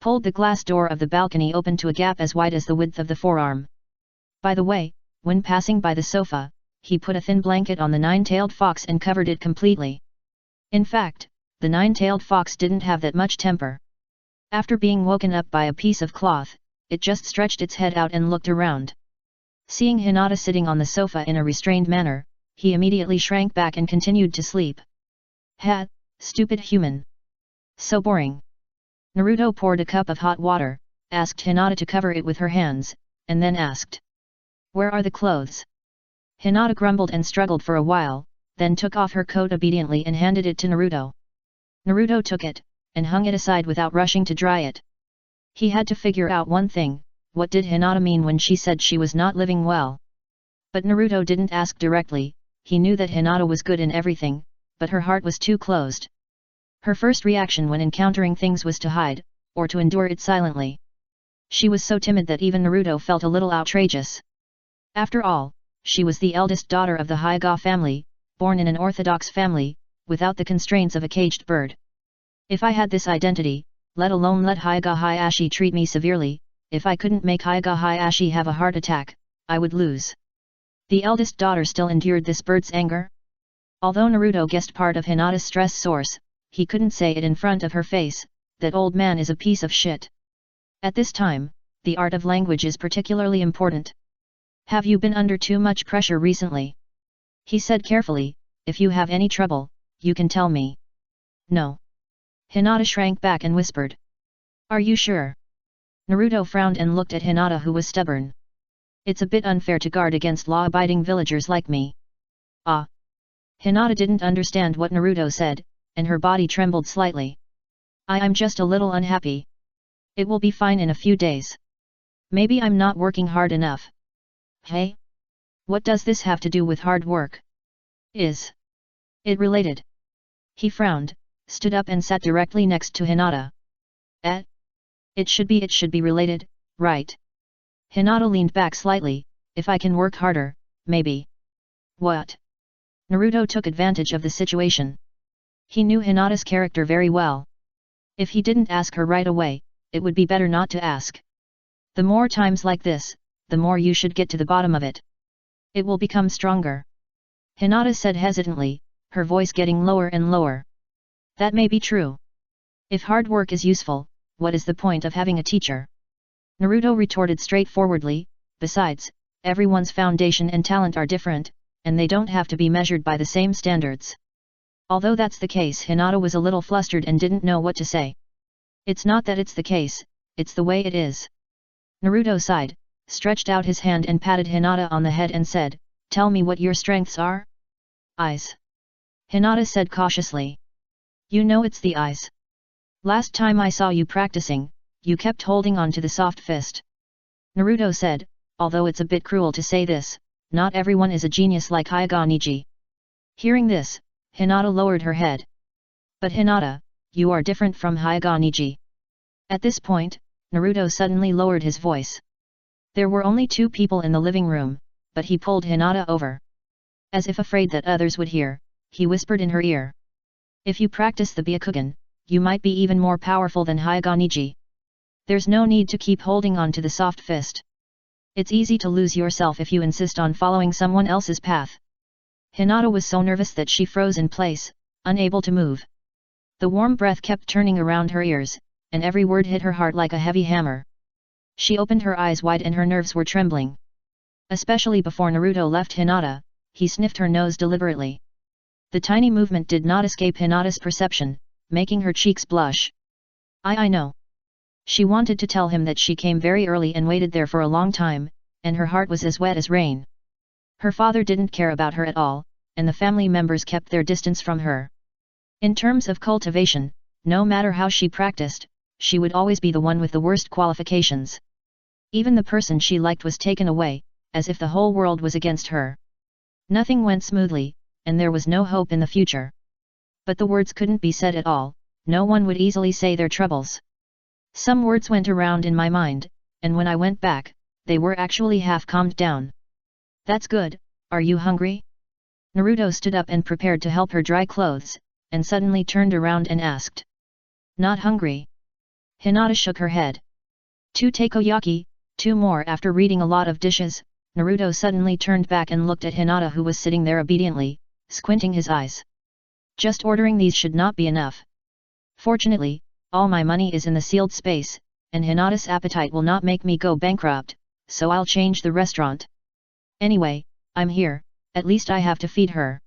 Pulled the glass door of the balcony open to a gap as wide as the width of the forearm. By the way, when passing by the sofa, he put a thin blanket on the nine-tailed fox and covered it completely. In fact, the nine-tailed fox didn't have that much temper. After being woken up by a piece of cloth, it just stretched its head out and looked around. Seeing Hinata sitting on the sofa in a restrained manner, he immediately shrank back and continued to sleep. Ha, stupid human. So boring. Naruto poured a cup of hot water, asked Hinata to cover it with her hands, and then asked, where are the clothes? Hinata grumbled and struggled for a while, then took off her coat obediently and handed it to Naruto. Naruto took it, and hung it aside without rushing to dry it. He had to figure out one thing, what did Hinata mean when she said she was not living well? But Naruto didn't ask directly, he knew that Hinata was good in everything, but her heart was too closed. Her first reaction when encountering things was to hide, or to endure it silently. She was so timid that even Naruto felt a little outrageous. After all, she was the eldest daughter of the Hyuga family, born in an orthodox family, without the constraints of a caged bird. If I had this identity, let alone let Hyuga Hayashi treat me severely, if I couldn't make Hyuga Hayashi have a heart attack, I would lose. The eldest daughter still endured this bird's anger? Although Naruto guessed part of Hinata's stress source, he couldn't say it in front of her face, that old man is a piece of shit. At this time, the art of language is particularly important. Have you been under too much pressure recently? He said carefully, if you have any trouble, you can tell me. No. Hinata shrank back and whispered. Are you sure? Naruto frowned and looked at Hinata, who was stubborn. It's a bit unfair to guard against law-abiding villagers like me. Ah. Hinata didn't understand what Naruto said, and her body trembled slightly. I'm just a little unhappy. It will be fine in a few days. Maybe I'm not working hard enough. Hey? What does this have to do with hard work? Is it related? He frowned, stood up and sat directly next to Hinata. It should be related, right? Hinata leaned back slightly, if I can work harder, maybe. What? Naruto took advantage of the situation. He knew Hinata's character very well. If he didn't ask her right away, it would be better not to ask. The more times like this, the more you should get to the bottom of it. It will become stronger. Hinata said hesitantly, her voice getting lower and lower. That may be true. If hard work is useful, what is the point of having a teacher? Naruto retorted straightforwardly, besides, everyone's foundation and talent are different, and they don't have to be measured by the same standards. Although that's the case, Hinata was a little flustered and didn't know what to say. It's not that it's the case, it's the way it is. Naruto sighed, stretched out his hand and patted Hinata on the head and said, tell me what your strengths are? Eyes. Hinata said cautiously. You know it's the eyes. Last time I saw you practicing, you kept holding on to the soft fist. Naruto said, although it's a bit cruel to say this, not everyone is a genius like Hyuga Niji. Hearing this, Hinata lowered her head. But Hinata, you are different from Hyuga Niji. At this point, Naruto suddenly lowered his voice. There were only two people in the living room, but he pulled Hinata over. As if afraid that others would hear, he whispered in her ear. If you practice the Byakugan, you might be even more powerful than Hyuga Niji. There's no need to keep holding on to the soft fist. It's easy to lose yourself if you insist on following someone else's path. Hinata was so nervous that she froze in place, unable to move. The warm breath kept turning around her ears, and every word hit her heart like a heavy hammer. She opened her eyes wide and her nerves were trembling. Especially before Naruto left Hinata, he sniffed her nose deliberately. The tiny movement did not escape Hinata's perception, making her cheeks blush. I know. She wanted to tell him that she came very early and waited there for a long time, and her heart was as wet as rain. Her father didn't care about her at all, and the family members kept their distance from her. In terms of cultivation, no matter how she practiced, she would always be the one with the worst qualifications. Even the person she liked was taken away, as if the whole world was against her. Nothing went smoothly, and there was no hope in the future. But the words couldn't be said at all, no one would easily say their troubles. Some words went around in my mind, and when I went back, they were actually half calmed down. That's good, are you hungry? Naruto stood up and prepared to help her dry clothes, and suddenly turned around and asked. Not hungry. Hinata shook her head. 2 takoyaki, 2 more. After reading a lot of dishes, Naruto suddenly turned back and looked at Hinata, who was sitting there obediently, squinting his eyes. Just ordering these should not be enough. Fortunately, all my money is in the sealed space, and Hinata's appetite will not make me go bankrupt, so I'll change the restaurant. Anyway, I'm here, at least I have to feed her.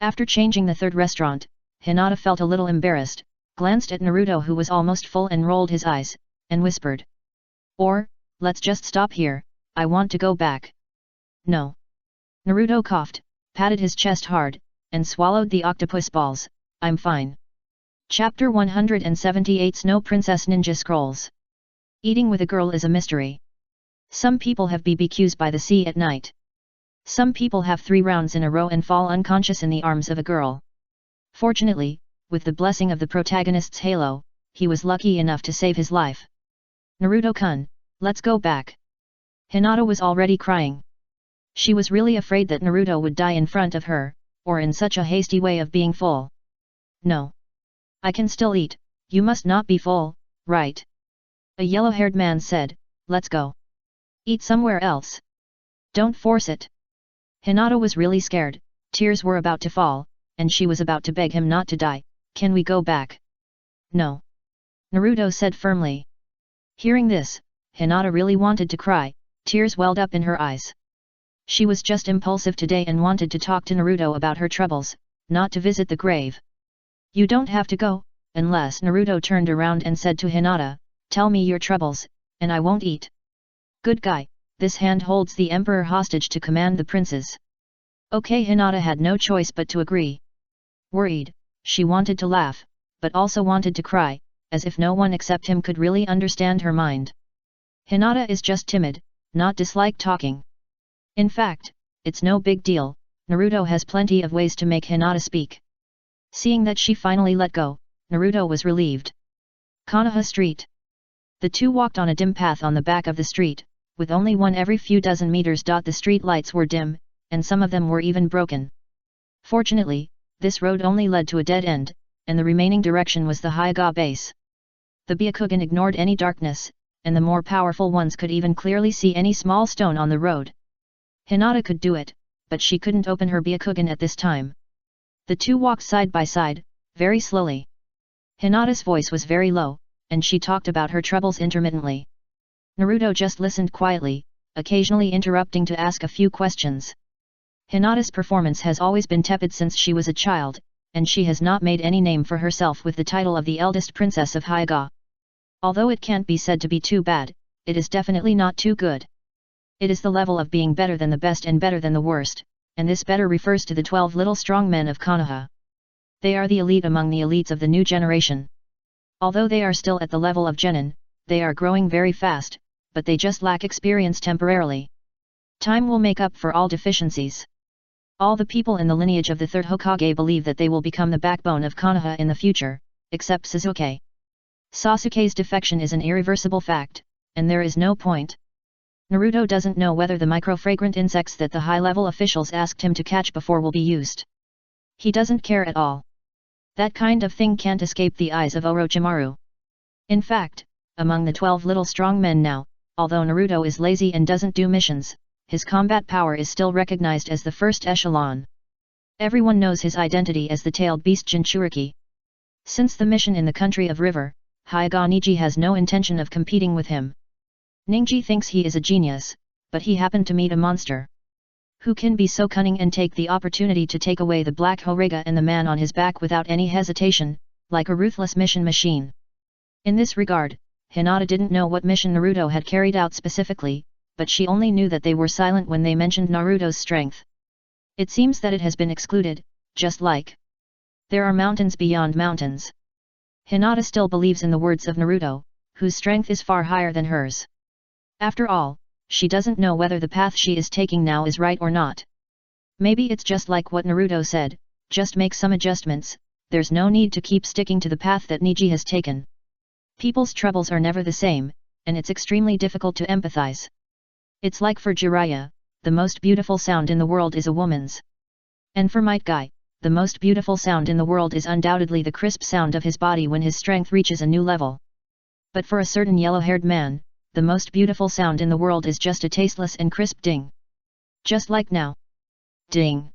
After changing the 3rd restaurant, Hinata felt a little embarrassed, glanced at Naruto, who was almost full, and rolled his eyes, and whispered. Or, let's just stop here, I want to go back. No. Naruto coughed, patted his chest hard, and swallowed the octopus balls. I'm fine. Chapter 178 Snow Princess Ninja Scrolls. Eating with a girl is a mystery. Some people have BBQs by the sea at night. Some people have 3 rounds in a row and fall unconscious in the arms of a girl. Fortunately, with the blessing of the protagonist's halo, he was lucky enough to save his life. Naruto-kun, let's go back. Hinata was already crying. She was really afraid that Naruto would die in front of her, or in such a hasty way of being full. No. I can still eat, you must not be full, right? A yellow-haired man said, let's go. Eat somewhere else. Don't force it. Hinata was really scared, tears were about to fall, and she was about to beg him not to die. Can we go back? No. Naruto said firmly. Hearing this, Hinata really wanted to cry, tears welled up in her eyes. She was just impulsive today and wanted to talk to Naruto about her troubles, not to visit the grave. You don't have to go, unless Naruto turned around and said to Hinata, tell me your troubles, and I won't eat. Good guy, this hand holds the emperor hostage to command the princes. Okay, Hinata had no choice but to agree. Worried, she wanted to laugh, but also wanted to cry, as if no one except him could really understand her mind. Hinata is just timid, not dislike talking. In fact, it's no big deal, Naruto has plenty of ways to make Hinata speak. Seeing that she finally let go, Naruto was relieved. Konoha Street. The two walked on a dim path on the back of the street, with only one every few dozen meters. The street lights were dim, and some of them were even broken. Fortunately, this road only led to a dead end, and the remaining direction was the Hyuga base. The Byakugan ignored any darkness, and the more powerful ones could even clearly see any small stone on the road. Hinata could do it, but she couldn't open her Byakugan at this time. The two walked side by side, very slowly. Hinata's voice was very low, and she talked about her troubles intermittently. Naruto just listened quietly, occasionally interrupting to ask a few questions. Hinata's performance has always been tepid since she was a child, and she has not made any name for herself with the title of the eldest princess of Hyuga. Although it can't be said to be too bad, it is definitely not too good. It is the level of being better than the best and better than the worst, and this better refers to the 12 little strong men of Konoha. They are the elite among the elites of the new generation. Although they are still at the level of genin, they are growing very fast, but they just lack experience temporarily. Time will make up for all deficiencies. All the people in the lineage of the third Hokage believe that they will become the backbone of Konoha in the future, except Sasuke. Sasuke's defection is an irreversible fact, and there is no point. Naruto doesn't know whether the micro-fragrant insects that the high-level officials asked him to catch before will be used. He doesn't care at all. That kind of thing can't escape the eyes of Orochimaru. In fact, among the 12 little strong men now, although Naruto is lazy and doesn't do missions, his combat power is still recognized as the first echelon. Everyone knows his identity as the tailed beast Jinchuriki. Since the mission in the country of River, Hyuga Neji has no intention of competing with him. Ningji thinks he is a genius, but he happened to meet a monster. Who can be so cunning and take the opportunity to take away the Black Horega and the man on his back without any hesitation, like a ruthless mission machine? In this regard, Hinata didn't know what mission Naruto had carried out specifically, but she only knew that they were silent when they mentioned Naruto's strength. It seems that it has been excluded, just like there are mountains beyond mountains. Hinata still believes in the words of Naruto, whose strength is far higher than hers. After all, she doesn't know whether the path she is taking now is right or not. Maybe it's just like what Naruto said, just make some adjustments, there's no need to keep sticking to the path that Neji has taken. People's troubles are never the same, and it's extremely difficult to empathize. It's like for Jiraiya, the most beautiful sound in the world is a woman's. And for Might Guy, the most beautiful sound in the world is undoubtedly the crisp sound of his body when his strength reaches a new level. But for a certain yellow-haired man, the most beautiful sound in the world is just a tasteless and crisp ding. Just like now. Ding.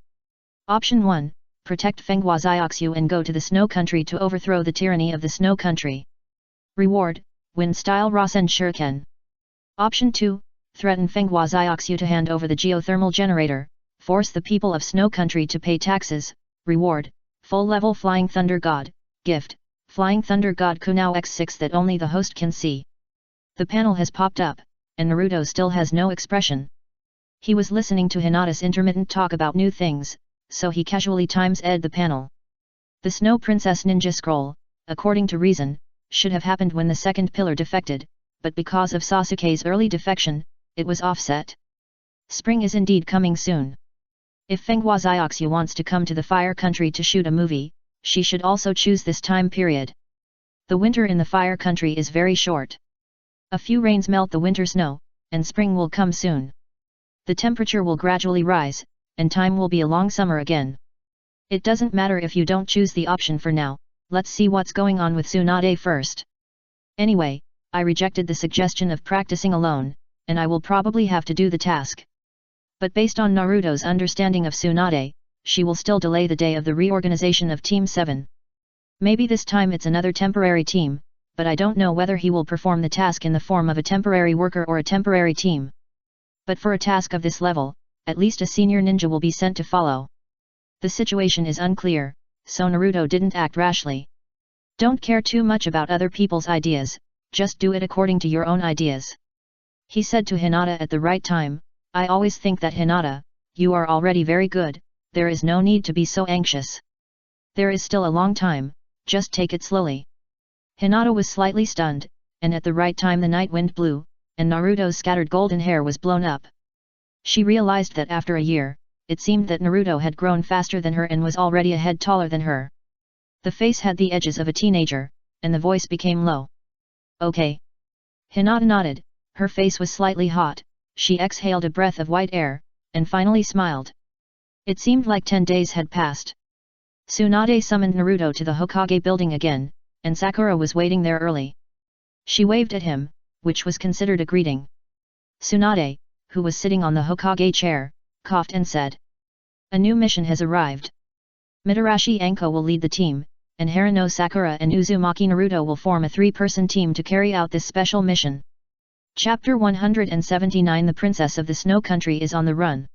Option 1, protect Fenghua Xiaoxu and go to the Snow Country to overthrow the tyranny of the Snow Country. Reward, Wind-style Rasen Shuriken. Option 2, threaten Fenghua Xiaoxu to hand over the geothermal generator, force the people of Snow Country to pay taxes. Reward, full-level Flying Thunder God, gift, Flying Thunder God Kunao X6 that only the host can see. The panel has popped up, and Naruto still has no expression. He was listening to Hinata's intermittent talk about new things, so he casually times-ed the panel. The Snow Princess Ninja Scroll, according to reason, should have happened when the second pillar defected, but because of Sasuke's early defection, it was offset. Spring is indeed coming soon. If Fenghua Xiaoxu wants to come to the Fire Country to shoot a movie, she should also choose this time period. The winter in the Fire Country is very short. A few rains melt the winter snow, and spring will come soon. The temperature will gradually rise, and time will be a long summer again. It doesn't matter if you don't choose the option for now, let's see what's going on with Tsunade first. Anyway, I rejected the suggestion of practicing alone, and I will probably have to do the task. But based on Naruto's understanding of Tsunade, she will still delay the day of the reorganization of Team 7. Maybe this time it's another temporary team, but I don't know whether he will perform the task in the form of a temporary worker or a temporary team. But for a task of this level, at least a senior ninja will be sent to follow. The situation is unclear, so Naruto didn't act rashly. Don't care too much about other people's ideas, just do it according to your own ideas. He said to Hinata at the right time, I always think that Hinata, you are already very good, there is no need to be so anxious. There is still a long time, just take it slowly. Hinata was slightly stunned, and at the right time the night wind blew, and Naruto's scattered golden hair was blown up. She realized that after a year, it seemed that Naruto had grown faster than her and was already a head taller than her. The face had the edges of a teenager, and the voice became low. Okay. Hinata nodded, her face was slightly hot, she exhaled a breath of white air, and finally smiled. It seemed like 10 days had passed. Tsunade summoned Naruto to the Hokage building again, and Sakura was waiting there early. She waved at him, which was considered a greeting. Tsunade, who was sitting on the Hokage chair, coughed and said, a new mission has arrived. Mitarashi Anko will lead the team, and Haruno Sakura and Uzumaki Naruto will form a 3-person team to carry out this special mission. Chapter 179 The Princess of the Snow Country is on the run.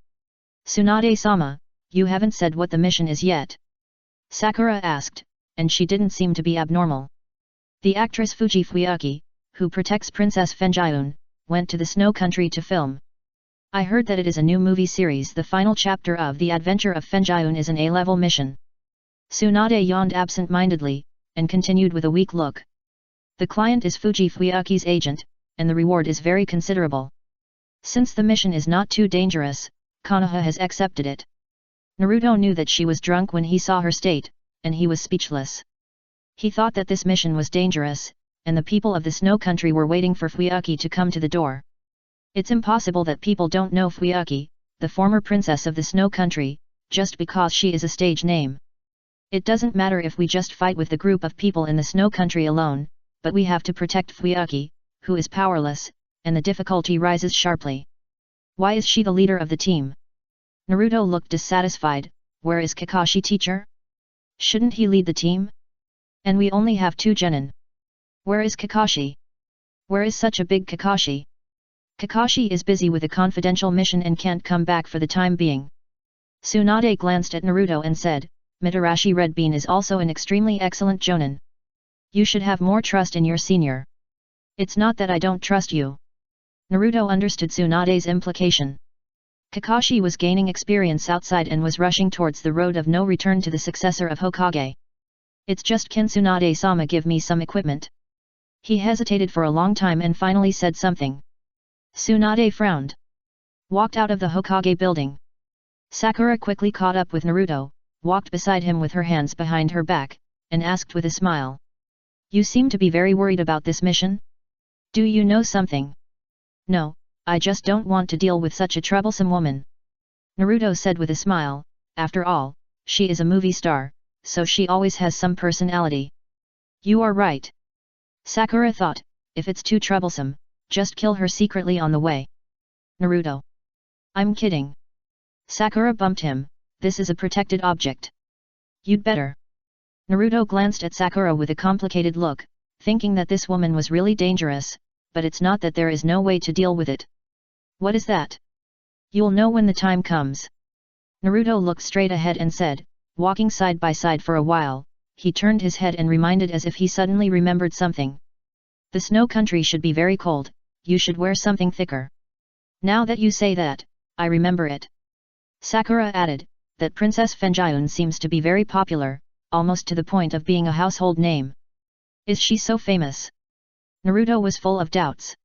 Tsunade-sama, you haven't said what the mission is yet. Sakura asked, and she didn't seem to be abnormal. The actress Fuji Fuyuki, who protects Princess Fengyun, went to the Snow Country to film. I heard that it is a new movie series. The final chapter of The Adventure of Fengyun is an A-level mission. Tsunade yawned absent-mindedly, and continued with a weak look. The client is Fuji Fuyuki's agent, and the reward is very considerable. Since the mission is not too dangerous, Konoha has accepted it. Naruto knew that she was drunk when he saw her state, and he was speechless. He thought that this mission was dangerous, and the people of the Snow Country were waiting for Fuyuki to come to the door. It's impossible that people don't know Fuyuki, the former princess of the Snow Country, just because she is a stage name. It doesn't matter if we just fight with the group of people in the snow country alone, but we have to protect Fuyuki, who is powerless, and the difficulty rises sharply. Why is she the leader of the team? Naruto looked dissatisfied. Where is Kakashi, teacher? Shouldn't he lead the team? And we only have 2 genin. Where is Kakashi? Where is such a big Kakashi? Kakashi is busy with a confidential mission and can't come back for the time being. Tsunade glanced at Naruto and said, Mitarashi Red Bean is also an extremely excellent jonin. You should have more trust in your senior. It's not that I don't trust you. Naruto understood Tsunade's implication. Kakashi was gaining experience outside and was rushing towards the road of no return to the successor of Hokage. It's just, can Tsunade-sama give me some equipment? He hesitated for a long time and finally said something. Tsunade frowned. Walked out of the Hokage building. Sakura quickly caught up with Naruto, walked beside him with her hands behind her back, and asked with a smile. You seem to be very worried about this mission? Do you know something? No, I just don't want to deal with such a troublesome woman. Naruto said with a smile, after all, she is a movie star, so she always has some personality. You are right. Sakura thought, if it's too troublesome, just kill her secretly on the way. Naruto. I'm kidding. Sakura bumped him, this is a protected object. You'd better. Naruto glanced at Sakura with a complicated look, thinking that this woman was really dangerous, but it's not that there is no way to deal with it. What is that? You'll know when the time comes. Naruto looked straight ahead and said, walking side by side for a while, he turned his head and reminded as if he suddenly remembered something. The snow country should be very cold, you should wear something thicker. Now that you say that, I remember it. Sakura added, that Princess Fengyun seems to be very popular, almost to the point of being a household name. Is she so famous? Naruto was full of doubts.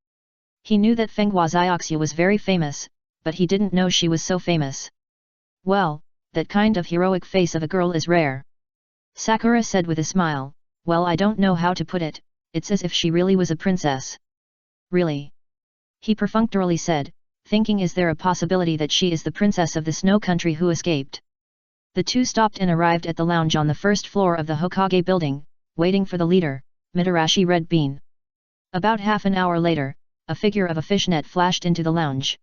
He knew that Fenghua Xiaoxia was very famous, but he didn't know she was so famous. Well, that kind of heroic face of a girl is rare. Sakura said with a smile, well, I don't know how to put it, it's as if she really was a princess. Really? He perfunctorily said, thinking, is there a possibility that she is the princess of the snow country who escaped? The two stopped and arrived at the lounge on the first floor of the Hokage building, waiting for the leader, Mitarashi Red Bean. About half an hour later, a figure of a fishnet flashed into the lounge.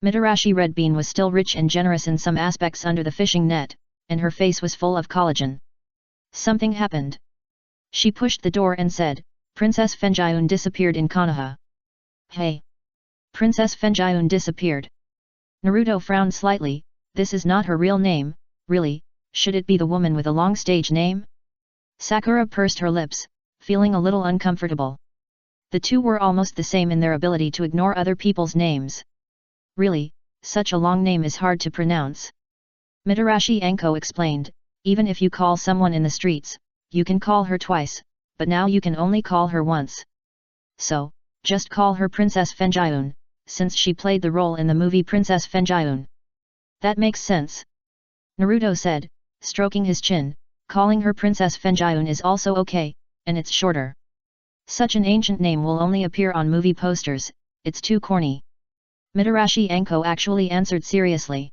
Mitarashi Red Bean was still rich and generous in some aspects under the fishing net, and her face was full of collagen. Something happened. She pushed the door and said, Princess Fengyun disappeared in Konoha. Hey! Princess Fengyun disappeared. Naruto frowned slightly, this is not her real name, really, should it be the woman with a long stage name? Sakura pursed her lips, feeling a little uncomfortable. The two were almost the same in their ability to ignore other people's names. Really, such a long name is hard to pronounce. Mitarashi Anko explained, even if you call someone in the streets, you can call her twice, but now you can only call her once. So, just call her Princess Fengyun, since she played the role in the movie Princess Fengyun. That makes sense. Naruto said, stroking his chin, calling her Princess Fengyun is also okay, and it's shorter. Such an ancient name will only appear on movie posters, it's too corny. Mitarashi Anko actually answered seriously.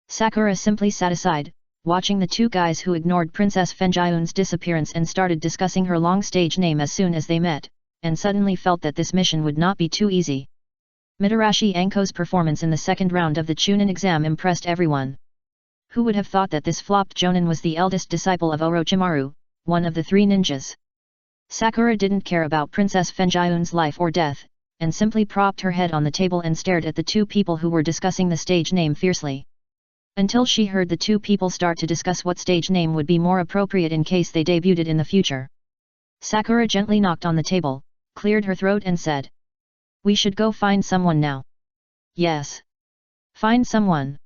Sakura simply sat aside, watching the two guys who ignored Princess Fengyun's disappearance and started discussing her long stage name as soon as they met, and suddenly felt that this mission would not be too easy. Mitarashi Anko's performance in the second round of the Chunin exam impressed everyone. Who would have thought that this flopped jonin was the eldest disciple of Orochimaru, one of the 3 ninjas? Sakura didn't care about Princess Fengyun's life or death, and simply propped her head on the table and stared at the two people who were discussing the stage name fiercely. Until she heard the two people start to discuss what stage name would be more appropriate in case they debuted in the future. Sakura gently knocked on the table, cleared her throat and said, we should go find someone now. Yes. Find someone.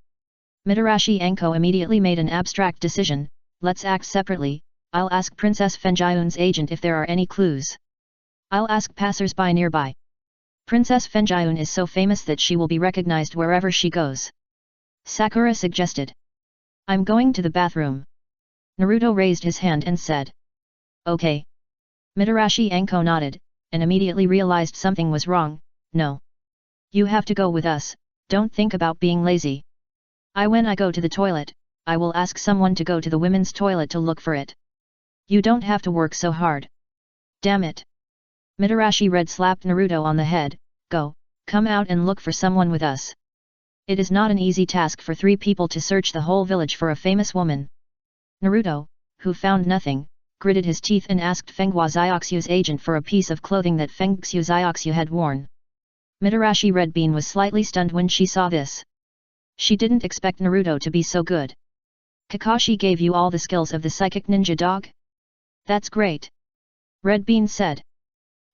Mitarashi Anko immediately made an abstract decision, let's act separately, I'll ask Princess Fengyun's agent if there are any clues. I'll ask passers-by nearby. Princess Fengyun is so famous that she will be recognized wherever she goes. Sakura suggested. I'm going to the bathroom. Naruto raised his hand and said. Okay. Mitarashi Anko nodded, and immediately realized something was wrong. No. You have to go with us, don't think about being lazy. When I go to the toilet, I will ask someone to go to the women's toilet to look for it. You don't have to work so hard. Damn it. Mitarashi Red slapped Naruto on the head. Go, come out and look for someone with us. It is not an easy task for 3 people to search the whole village for a famous woman. Naruto, who found nothing, gritted his teeth and asked Fenghua Xiaoxu's agent for a piece of clothing that Fenghua Xiaoxu had worn. Mitarashi Red Bean was slightly stunned when she saw this. She didn't expect Naruto to be so good. Kakashi gave you all the skills of the psychic ninja dog? That's great. Red Bean said.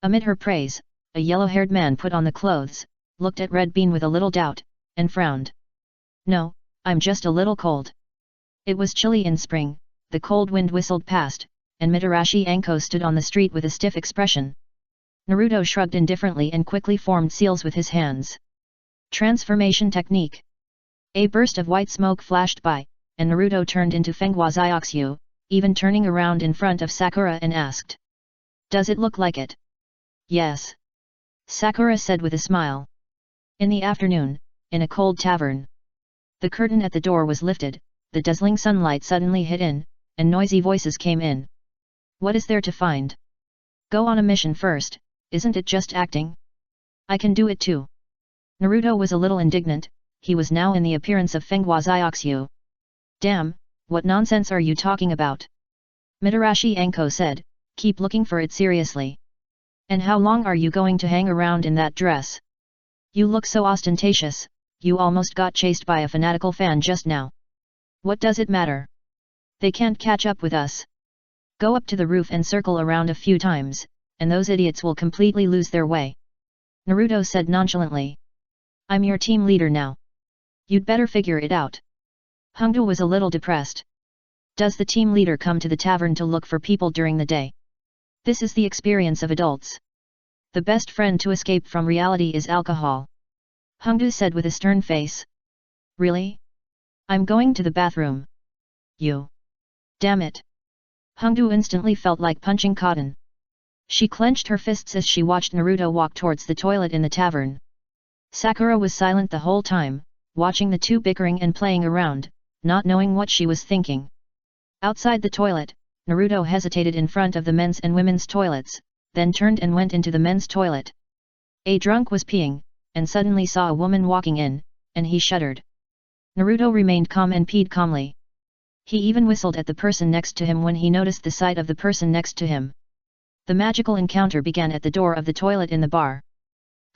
Amid her praise, a yellow-haired man put on the clothes, looked at Red Bean with a little doubt, and frowned. No, I'm just a little cold. It was chilly in spring, the cold wind whistled past, and Mitarashi Anko stood on the street with a stiff expression. Naruto shrugged indifferently and quickly formed seals with his hands. Transformation technique. A burst of white smoke flashed by, and Naruto turned into Fenghua Xiaoxu, even turning around in front of Sakura and asked. Does it look like it? Yes. Sakura said with a smile. In the afternoon, in a cold tavern. The curtain at the door was lifted, the dazzling sunlight suddenly hit in, and noisy voices came in. What is there to find? Go on a mission first, isn't it just acting? I can do it too. Naruto was a little indignant, he was now in the appearance of Fenghua Xiaoxu. Damn, what nonsense are you talking about? Mitarashi Anko said, keep looking for it seriously. And how long are you going to hang around in that dress? You look so ostentatious, you almost got chased by a fanatical fan just now. What does it matter? They can't catch up with us. Go up to the roof and circle around a few times, and those idiots will completely lose their way. Naruto said nonchalantly. I'm your team leader now. You'd better figure it out. Hongdu was a little depressed. Does the team leader come to the tavern to look for people during the day? This is the experience of adults. The best friend to escape from reality is alcohol. Hongdu said with a stern face. Really? I'm going to the bathroom. You. Damn it. Hongdu instantly felt like punching cotton. She clenched her fists as she watched Naruto walk towards the toilet in the tavern. Sakura was silent the whole time, watching the two bickering and playing around, not knowing what she was thinking. Outside the toilet, Naruto hesitated in front of the men's and women's toilets, then turned and went into the men's toilet. A drunk was peeing, and suddenly saw a woman walking in, and he shuddered. Naruto remained calm and peed calmly. He even whistled at the person next to him when he noticed the sight of the person next to him. The magical encounter began at the door of the toilet in the bar.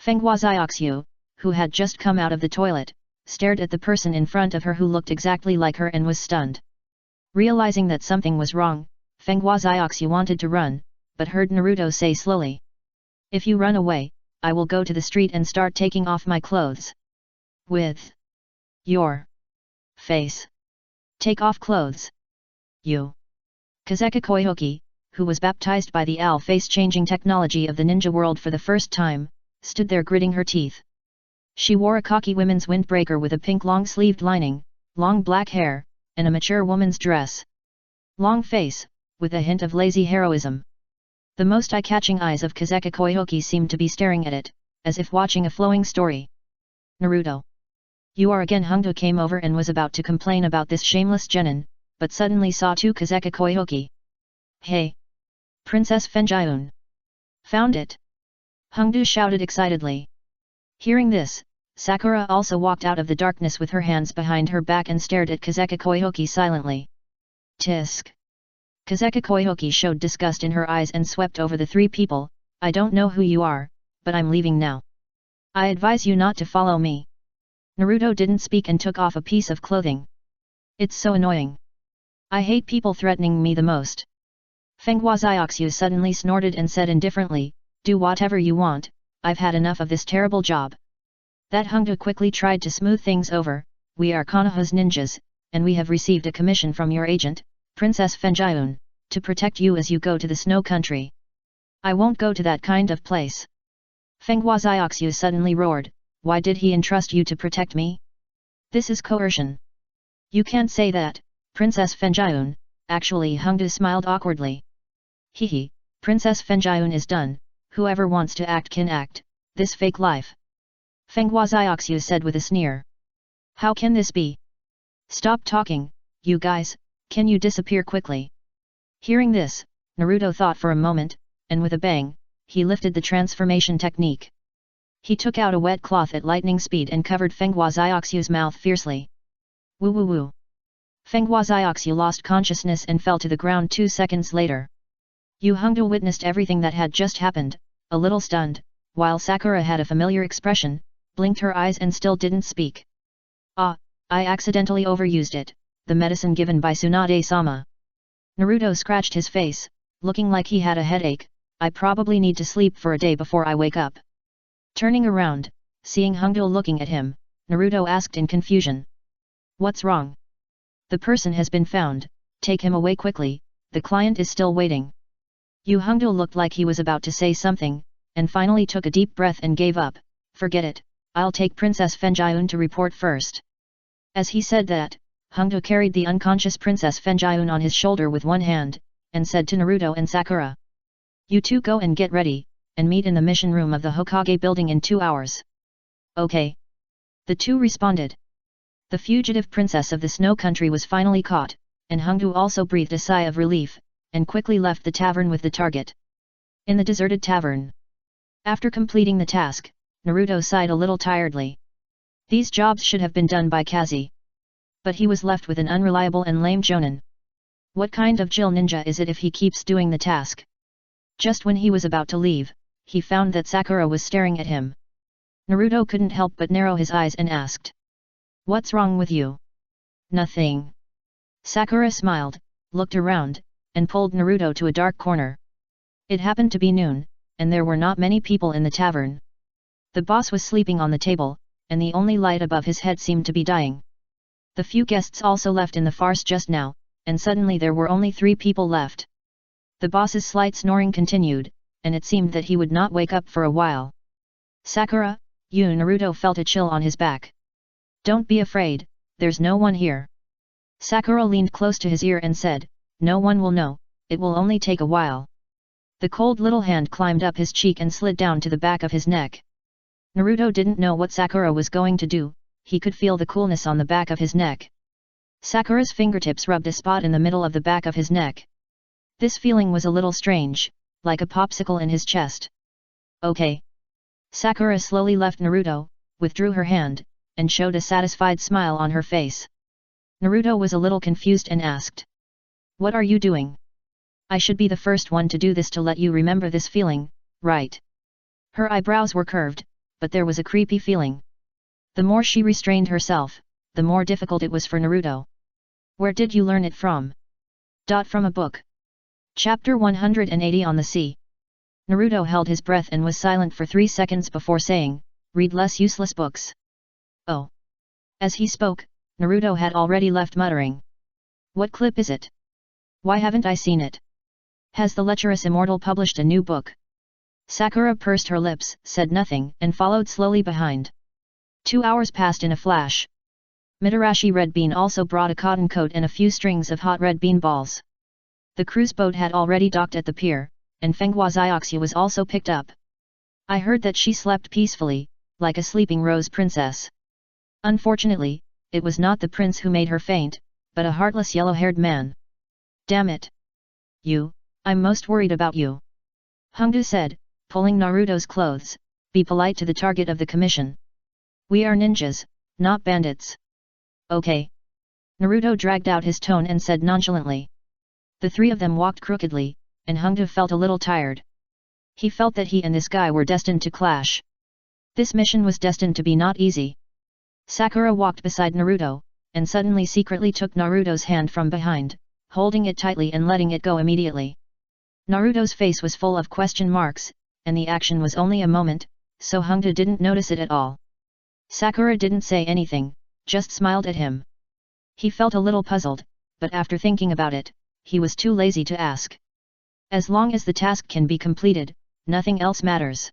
Fenghua Xiaoxu, who had just come out of the toilet, stared at the person in front of her who looked exactly like her and was stunned. Realizing that something was wrong, Fenghua Xiaoxu wanted to run, but heard Naruto say slowly. If you run away, I will go to the street and start taking off my clothes. With your face. Take off clothes. You. Kazeka Koihoki, who was baptized by the owl face-changing technology of the ninja world for the first time, stood there gritting her teeth. She wore a cocky women's windbreaker with a pink long-sleeved lining, long black hair, and a mature woman's dress. Long face, with a hint of lazy heroism. The most eye-catching eyes of Kazeka Koihoki seemed to be staring at it, as if watching a flowing story. Naruto. You are again. Hongdo came over and was about to complain about this shameless genin, but suddenly saw two Kazeka Koihoki. Hey! Princess Fenjiun! Found it! Hongdu shouted excitedly. Hearing this, Sakura also walked out of the darkness with her hands behind her back and stared at Kazeka Koihoki silently. Tisk! Kazeka Koihoki showed disgust in her eyes and swept over the 3 people. I don't know who you are, but I'm leaving now. I advise you not to follow me. Naruto didn't speak and took off a piece of clothing. It's so annoying. I hate people threatening me the most. Fenghua Xiaoxu suddenly snorted and said indifferently, do whatever you want, I've had enough of this terrible job. That Hongdu quickly tried to smooth things over, we are Konoha's ninjas, and we have received a commission from your agent, Princess Fenjiun, to protect you as you go to the snow country. I won't go to that kind of place. Fenghua Xiaoxu suddenly roared, why did he entrust you to protect me? This is coercion. You can't say that, Princess Fenjiun. Actually, Hongdu smiled awkwardly. Hehe, Princess Fenjiun is done, whoever wants to act can act, this fake life. Fenghua Xiaoxu said with a sneer. How can this be? Stop talking, You guys, can you disappear quickly? Hearing this, Naruto thought for a moment, and with a bang, he lifted the transformation technique. He took out a wet cloth at lightning speed and covered Fenghua Xiaoxiu's mouth fiercely. Woo woo woo. Fenghua Xiaoxiu lost consciousness and fell to the ground 2 seconds later. Yu Hongdu witnessed everything that had just happened, a little stunned, while Sakura had a familiar expression, blinked her eyes and still didn't speak. Ah, I accidentally overused it, the medicine given by Tsunade-sama. Naruto scratched his face, looking like he had a headache. I probably need to sleep for a day before I wake up. Turning around, seeing Hongdu looking at him, Naruto asked in confusion. What's wrong? The person has been found, take him away quickly, the client is still waiting. Yu Hongdu looked like he was about to say something, and finally took a deep breath and gave up. Forget it, I'll take Princess Fengyun to report first. As he said that, Hongdu carried the unconscious Princess Fengyun on his shoulder with one hand, and said to Naruto and Sakura. You two go and get ready, and meet in the mission room of the Hokage building in 2 hours. Okay. The two responded. The fugitive princess of the snow country was finally caught, and Hongdu also breathed a sigh of relief, and quickly left the tavern with the target. In the deserted tavern. After completing the task, Naruto sighed a little tiredly. These jobs should have been done by Kazi. But he was left with an unreliable and lame Jonin. What kind of Jill ninja is it if he keeps doing the task? Just when he was about to leave, he found that Sakura was staring at him. Naruto couldn't help but narrow his eyes and asked. What's wrong with you? Nothing. Sakura smiled, looked around, and pulled Naruto to a dark corner. It happened to be noon, and there were not many people in the tavern. The boss was sleeping on the table, and the only light above his head seemed to be dying. The few guests also left in the farce just now, and suddenly there were only 3 people left. The boss's slight snoring continued, and it seemed that he would not wake up for a while. Sakura, Naruto felt a chill on his back. Don't be afraid, there's no one here. Sakura leaned close to his ear and said, no one will know, it will only take a while. The cold little hand climbed up his cheek and slid down to the back of his neck. Naruto didn't know what Sakura was going to do, he could feel the coolness on the back of his neck. Sakura's fingertips rubbed a spot in the middle of the back of his neck. This feeling was a little strange, like a popsicle in his chest. Okay. Sakura slowly left Naruto, withdrew her hand, and showed a satisfied smile on her face. Naruto was a little confused and asked. What are you doing? I should be the first one to do this to let you remember this feeling, right? Her eyebrows were curved, but there was a creepy feeling. The more she restrained herself, the more difficult it was for Naruto. Where did you learn it from? From a book. Chapter 180 On the Sea. Naruto held his breath and was silent for 3 seconds before saying, read less useless books. Oh. As he spoke, Naruto had already left muttering. What clip is it? Why haven't I seen it? Has the lecherous immortal published a new book? Sakura pursed her lips, said nothing, and followed slowly behind. 2 hours passed in a flash. Mitarashi Red Bean also brought a cotton coat and a few strings of hot red bean balls. The cruise boat had already docked at the pier, and Fenghua Xiaoxiu was also picked up. I heard that she slept peacefully, like a sleeping rose princess. Unfortunately, it was not the prince who made her faint, but a heartless yellow-haired man. Damn it! I'm most worried about you. Hongdu said, pulling Naruto's clothes, be polite to the target of the commission. We are ninjas, not bandits. Okay. Naruto dragged out his tone and said nonchalantly. The 3 of them walked crookedly, and Hongdu felt a little tired. He felt that he and this guy were destined to clash. This mission was destined to be not easy. Sakura walked beside Naruto, and suddenly secretly took Naruto's hand from behind, holding it tightly and letting it go immediately. Naruto's face was full of question marks, and the action was only a moment, so Hongdu didn't notice it at all. Sakura didn't say anything, just smiled at him. He felt a little puzzled, but after thinking about it, he was too lazy to ask. As long as the task can be completed, nothing else matters.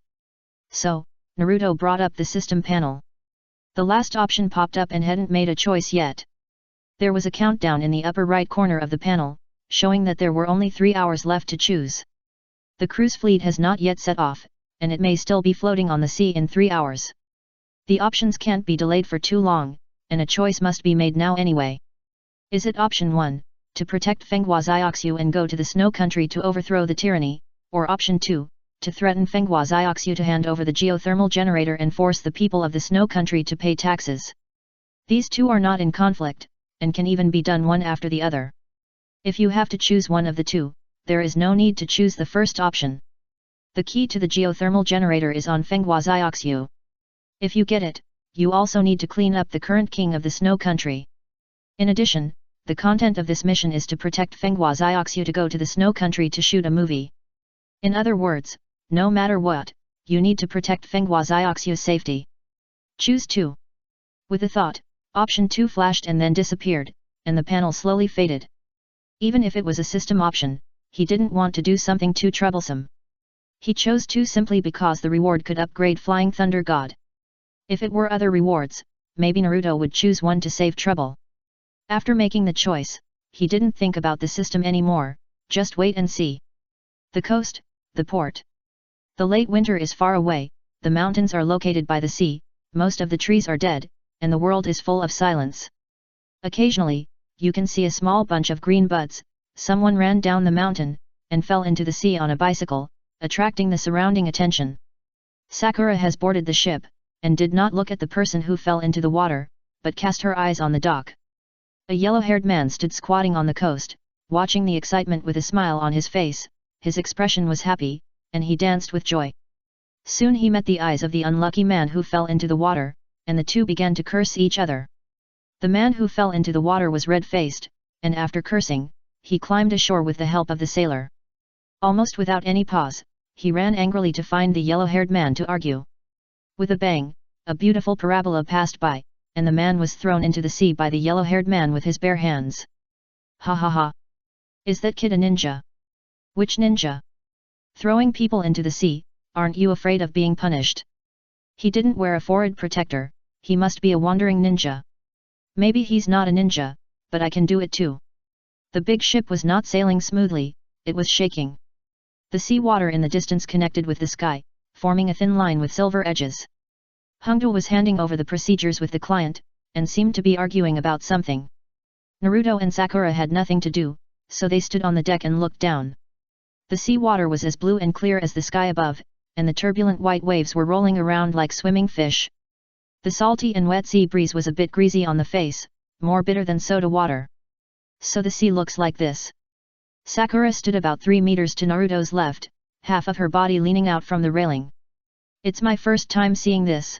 So, Naruto brought up the system panel. The last option popped up and hadn't made a choice yet. There was a countdown in the upper right corner of the panel, showing that there were only 3 hours left to choose. The cruise fleet has not yet set off, and it may still be floating on the sea in 3 hours. The options can't be delayed for too long, and a choice must be made now anyway. Is it option 1, to protect Fenghua Xiaoxiu and go to the snow country to overthrow the tyranny, or option 2, to threaten Fenghua Xiaoxiu to hand over the geothermal generator and force the people of the snow country to pay taxes? These two are not in conflict, and can even be done one after the other. If you have to choose one of the two, there is no need to choose the first option. The key to the geothermal generator is on Fenghua Xiaoxiu. If you get it, you also need to clean up the current king of the snow country. In addition, the content of this mission is to protect Fenghua Xiaoxiu to go to the snow country to shoot a movie. In other words, no matter what, you need to protect Fenghua Xiaoxiu's safety. Choose 2. With a thought, option 2 flashed and then disappeared, and the panel slowly faded. Even if it was a system option, he didn't want to do something too troublesome. He chose 2 simply because the reward could upgrade Flying Thunder God. If it were other rewards, maybe Naruto would choose 1 to save trouble. After making the choice, he didn't think about the system anymore, just wait and see. The coast, the port. The late winter is far away, the mountains are located by the sea, most of the trees are dead, and the world is full of silence. Occasionally, you can see a small bunch of green buds. Someone ran down the mountain, and fell into the sea on a bicycle, attracting the surrounding attention. Sakura has boarded the ship, and did not look at the person who fell into the water, but cast her eyes on the dock. A yellow-haired man stood squatting on the coast, watching the excitement with a smile on his face. His expression was happy, and he danced with joy. Soon he met the eyes of the unlucky man who fell into the water, and the two began to curse each other. The man who fell into the water was red-faced, and after cursing, he climbed ashore with the help of the sailor. Almost without any pause, he ran angrily to find the yellow-haired man to argue. With a bang, a beautiful parabola passed by, and the man was thrown into the sea by the yellow-haired man with his bare hands. Ha ha ha! Is that kid a ninja? Which ninja? Throwing people into the sea, aren't you afraid of being punished? He didn't wear a forehead protector, he must be a wandering ninja. Maybe he's not a ninja, but I can do it too. The big ship was not sailing smoothly, it was shaking. The sea water in the distance connected with the sky, forming a thin line with silver edges. Hongdu was handing over the procedures with the client, and seemed to be arguing about something. Naruto and Sakura had nothing to do, so they stood on the deck and looked down. The sea water was as blue and clear as the sky above, and the turbulent white waves were rolling around like swimming fish. The salty and wet sea breeze was a bit greasy on the face, more bitter than soda water. So the sea looks like this. Sakura stood about 3 meters to Naruto's left, half of her body leaning out from the railing. It's my first time seeing this,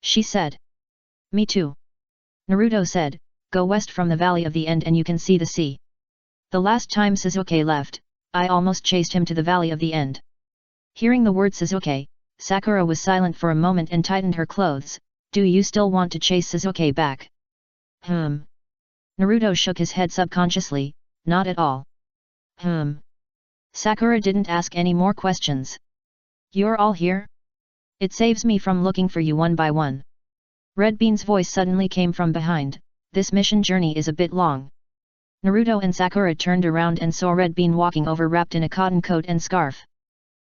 she said. Me too. Naruto said, go west from the Valley of the End and you can see the sea. The last time Sasuke left, I almost chased him to the Valley of the End. Hearing the word Sasuke, Sakura was silent for a moment and tightened her clothes. Do you still want to chase Sasuke back? Naruto shook his head subconsciously, not at all. Sakura didn't ask any more questions. You're all here? It saves me from looking for you one by one. Red Bean's voice suddenly came from behind. This mission journey is a bit long. Naruto and Sakura turned around and saw Red Bean walking over wrapped in a cotton coat and scarf.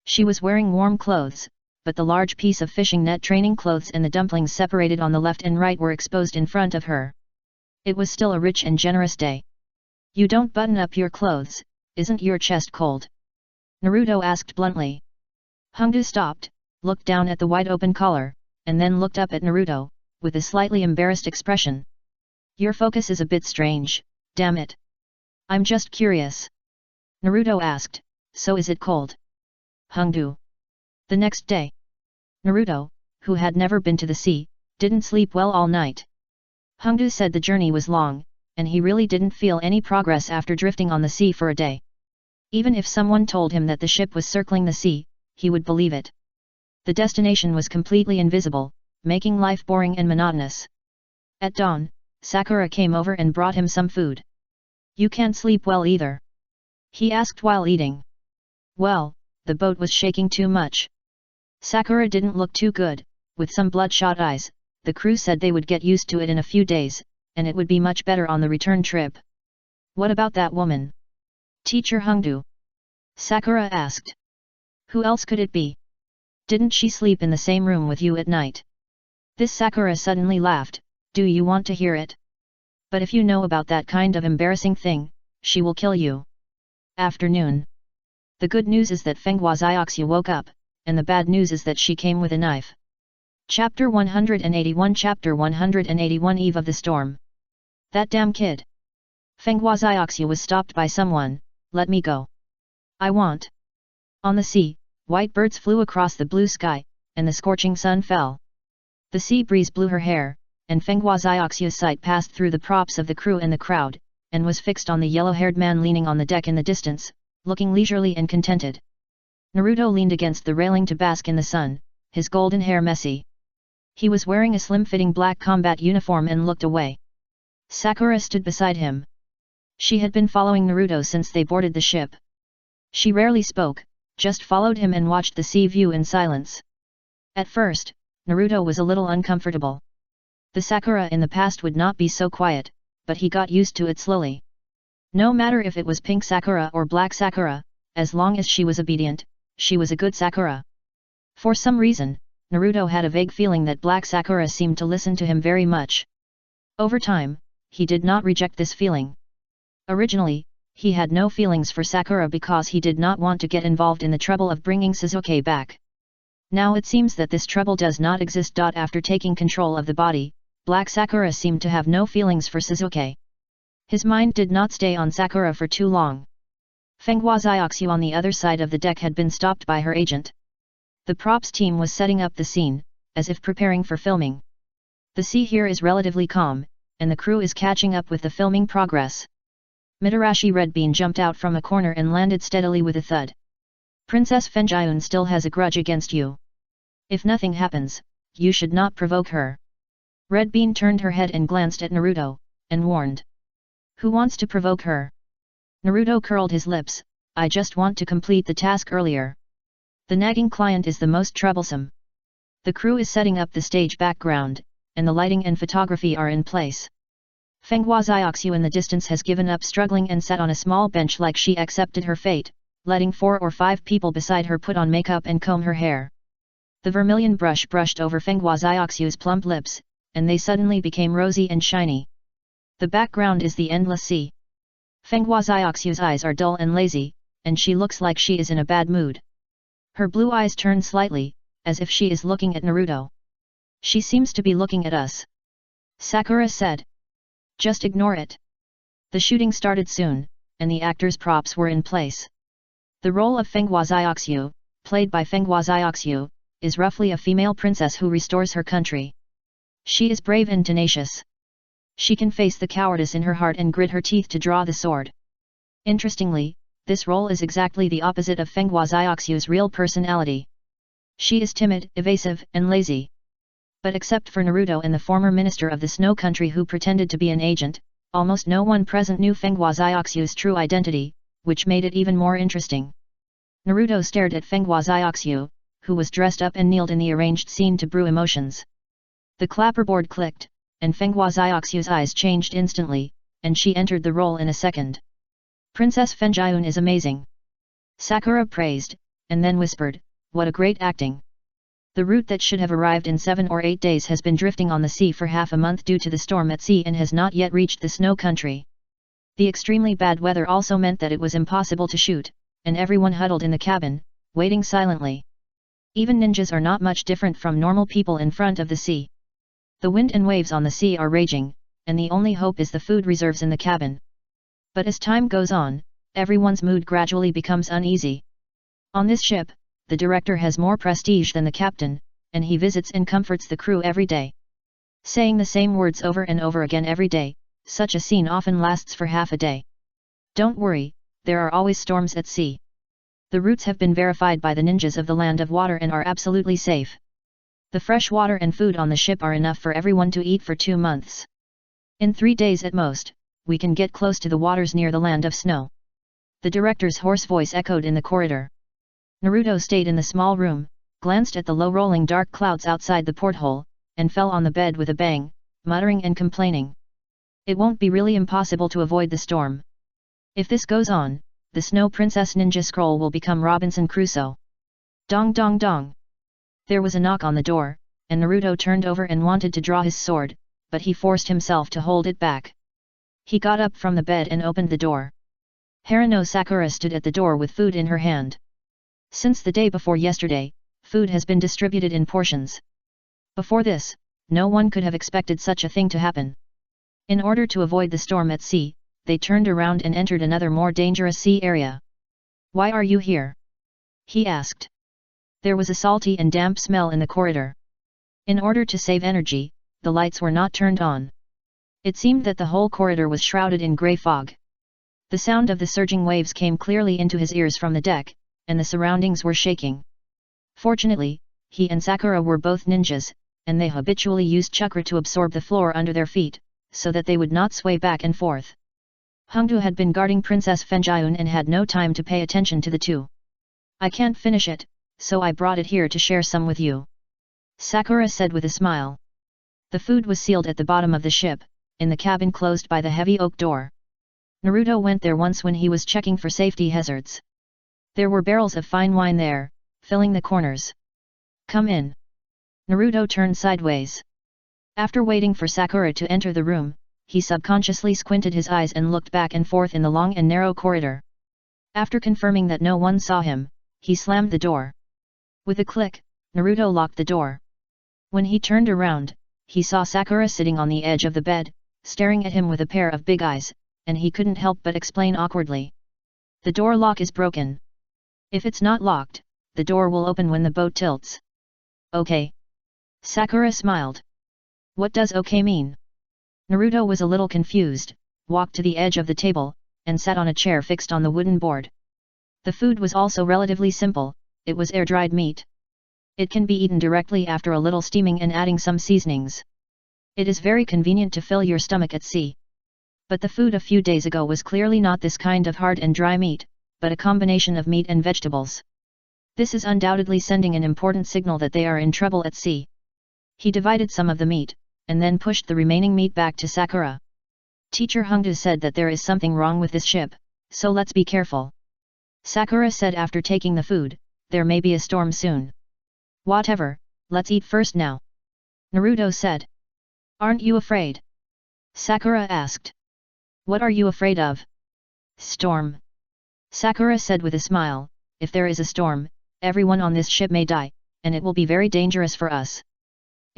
She was wearing warm clothes, but the large piece of fishing net training clothes and the dumplings separated on the left and right were exposed in front of her. It was still a rich and generous day. You don't button up your clothes, isn't your chest cold? Naruto asked bluntly. Hongdu stopped, looked down at the wide-open collar, and then looked up at Naruto, with a slightly embarrassed expression. Your focus is a bit strange, damn it. I'm just curious. Naruto asked, so is it cold? Hongdu. The next day. Naruto, who had never been to the sea, didn't sleep well all night. Hongdu said the journey was long, and he really didn't feel any progress after drifting on the sea for a day. Even if someone told him that the ship was circling the sea, he would believe it. The destination was completely invisible, making life boring and monotonous. At dawn, Sakura came over and brought him some food. You can't sleep well either? He asked while eating. Well, the boat was shaking too much. Sakura didn't look too good, with some bloodshot eyes. The crew said they would get used to it in a few days, and it would be much better on the return trip. What about that woman? Teacher Hongdu? Sakura asked. Who else could it be? Didn't she sleep in the same room with you at night? This Sakura suddenly laughed. Do you want to hear it? But if you know about that kind of embarrassing thing, she will kill you. Afternoon. The good news is that Fenghua Xiaoxu woke up, and the bad news is that she came with a knife. Chapter 181 Chapter 181 Eve of the Storm. That damn kid. Fenghua Xiaoxu was stopped by someone. Let me go. I want. On the sea, white birds flew across the blue sky, and the scorching sun fell. The sea breeze blew her hair, and Fenghua Xiaoxu's sight passed through the props of the crew and the crowd, and was fixed on the yellow-haired man leaning on the deck in the distance, looking leisurely and contented. Naruto leaned against the railing to bask in the sun, his golden hair messy. He was wearing a slim-fitting black combat uniform and looked away. Sakura stood beside him. She had been following Naruto since they boarded the ship. She rarely spoke, just followed him and watched the sea view in silence. At first, Naruto was a little uncomfortable. The Sakura in the past would not be so quiet, but he got used to it slowly. No matter if it was pink Sakura or black Sakura, as long as she was obedient, she was a good Sakura. For some reason, Naruto had a vague feeling that black Sakura seemed to listen to him very much. Over time, he did not reject this feeling. Originally, he had no feelings for Sakura because he did not want to get involved in the trouble of bringing Sasuke back. Now it seems that this trouble does not exist. After taking control of the body, Black Sakura seemed to have no feelings for Sasuke. His mind did not stay on Sakura for too long. Fenghua Xiaoxu on the other side of the deck had been stopped by her agent. The props team was setting up the scene, as if preparing for filming. The sea here is relatively calm, and the crew is catching up with the filming progress. Mitarashi Red Bean jumped out from a corner and landed steadily with a thud. Princess Fengyun still has a grudge against you. If nothing happens, you should not provoke her. Red Bean turned her head and glanced at Naruto, and warned. Who wants to provoke her? Naruto curled his lips. I just want to complete the task earlier. The nagging client is the most troublesome. The crew is setting up the stage background, and the lighting and photography are in place. Fenghua Xiaoxu in the distance has given up struggling and sat on a small bench like she accepted her fate, letting 4 or 5 people beside her put on makeup and comb her hair. The vermilion brush brushed over Fenghua Xiaoxu's plump lips, and they suddenly became rosy and shiny. The background is the endless sea. Fenghua Xiaoxu's eyes are dull and lazy, and she looks like she is in a bad mood. Her blue eyes turn slightly, as if she is looking at Naruto. She seems to be looking at us. Sakura said. Just ignore it. The shooting started soon, and the actors' props were in place. The role of Fenghua Xiaoxu, played by Fenghua Xiaoxu, is roughly a female princess who restores her country. She is brave and tenacious. She can face the cowardice in her heart and grit her teeth to draw the sword. Interestingly, this role is exactly the opposite of Fenghua Xiaoxu's real personality. She is timid, evasive, and lazy. But except for Naruto and the former minister of the Snow Country who pretended to be an agent, almost no one present knew Fenghua Xiaoxu's true identity, which made it even more interesting. Naruto stared at Fenghua Xiaoxu, who was dressed up and kneeled in the arranged scene to brew emotions. The clapperboard clicked, and Fenghua Xiaoxu's eyes changed instantly, and she entered the role in a second. Princess Fengyun is amazing. Sakura praised, and then whispered, what a great acting. The route that should have arrived in 7 or 8 days has been drifting on the sea for half a month due to the storm at sea and has not yet reached the Snow Country. The extremely bad weather also meant that it was impossible to shoot, and everyone huddled in the cabin, waiting silently. Even ninjas are not much different from normal people in front of the sea. The wind and waves on the sea are raging, and the only hope is the food reserves in the cabin. But as time goes on, everyone's mood gradually becomes uneasy. On this ship, the director has more prestige than the captain, and he visits and comforts the crew every day. Saying the same words over and over again every day, such a scene often lasts for half a day. Don't worry, there are always storms at sea. The routes have been verified by the ninjas of the Land of Water and are absolutely safe. The fresh water and food on the ship are enough for everyone to eat for 2 months. In 3 days at most, we can get close to the waters near the Land of Snow. The director's hoarse voice echoed in the corridor. Naruto stayed in the small room, glanced at the low-rolling dark clouds outside the porthole, and fell on the bed with a bang, muttering and complaining. It won't be really impossible to avoid the storm. If this goes on, the Snow Princess Ninja Scroll will become Robinson Crusoe. Dong dong dong. There was a knock on the door, and Naruto turned over and wanted to draw his sword, but he forced himself to hold it back. He got up from the bed and opened the door. Haruno Sakura stood at the door with food in her hand. Since the day before yesterday, food has been distributed in portions. Before this, no one could have expected such a thing to happen. In order to avoid the storm at sea, they turned around and entered another more dangerous sea area. "Why are you here?" he asked. There was a salty and damp smell in the corridor. In order to save energy, the lights were not turned on. It seemed that the whole corridor was shrouded in grey fog. The sound of the surging waves came clearly into his ears from the deck, and the surroundings were shaking. Fortunately, he and Sakura were both ninjas, and they habitually used chakra to absorb the floor under their feet, so that they would not sway back and forth. Hongdu had been guarding Princess Fengyun and had no time to pay attention to the two. "I can't finish it, so I brought it here to share some with you," Sakura said with a smile. The food was sealed at the bottom of the ship, in the cabin closed by the heavy oak door. Naruto went there once when he was checking for safety hazards. There were barrels of fine wine there, filling the corners. "Come in." Naruto turned sideways. After waiting for Sakura to enter the room, he subconsciously squinted his eyes and looked back and forth in the long and narrow corridor. After confirming that no one saw him, he slammed the door. With a click, Naruto locked the door. When he turned around, he saw Sakura sitting on the edge of the bed, staring at him with a pair of big eyes, and he couldn't help but explain awkwardly. "The door lock is broken. If it's not locked, the door will open when the boat tilts." "Okay." Sakura smiled. "What does okay mean?" Naruto was a little confused, walked to the edge of the table, and sat on a chair fixed on the wooden board. The food was also relatively simple, it was air-dried meat. It can be eaten directly after a little steaming and adding some seasonings. It is very convenient to fill your stomach at sea. But the food a few days ago was clearly not this kind of hard and dry meat, but a combination of meat and vegetables. This is undoubtedly sending an important signal that they are in trouble at sea. He divided some of the meat, and then pushed the remaining meat back to Sakura. "Teacher Hongdu said that there is something wrong with this ship, so let's be careful." Sakura said after taking the food, "There may be a storm soon." "Whatever, let's eat first now," Naruto said. "Aren't you afraid?" Sakura asked. "What are you afraid of?" "Storm." Sakura said with a smile, "If there is a storm, everyone on this ship may die, and it will be very dangerous for us."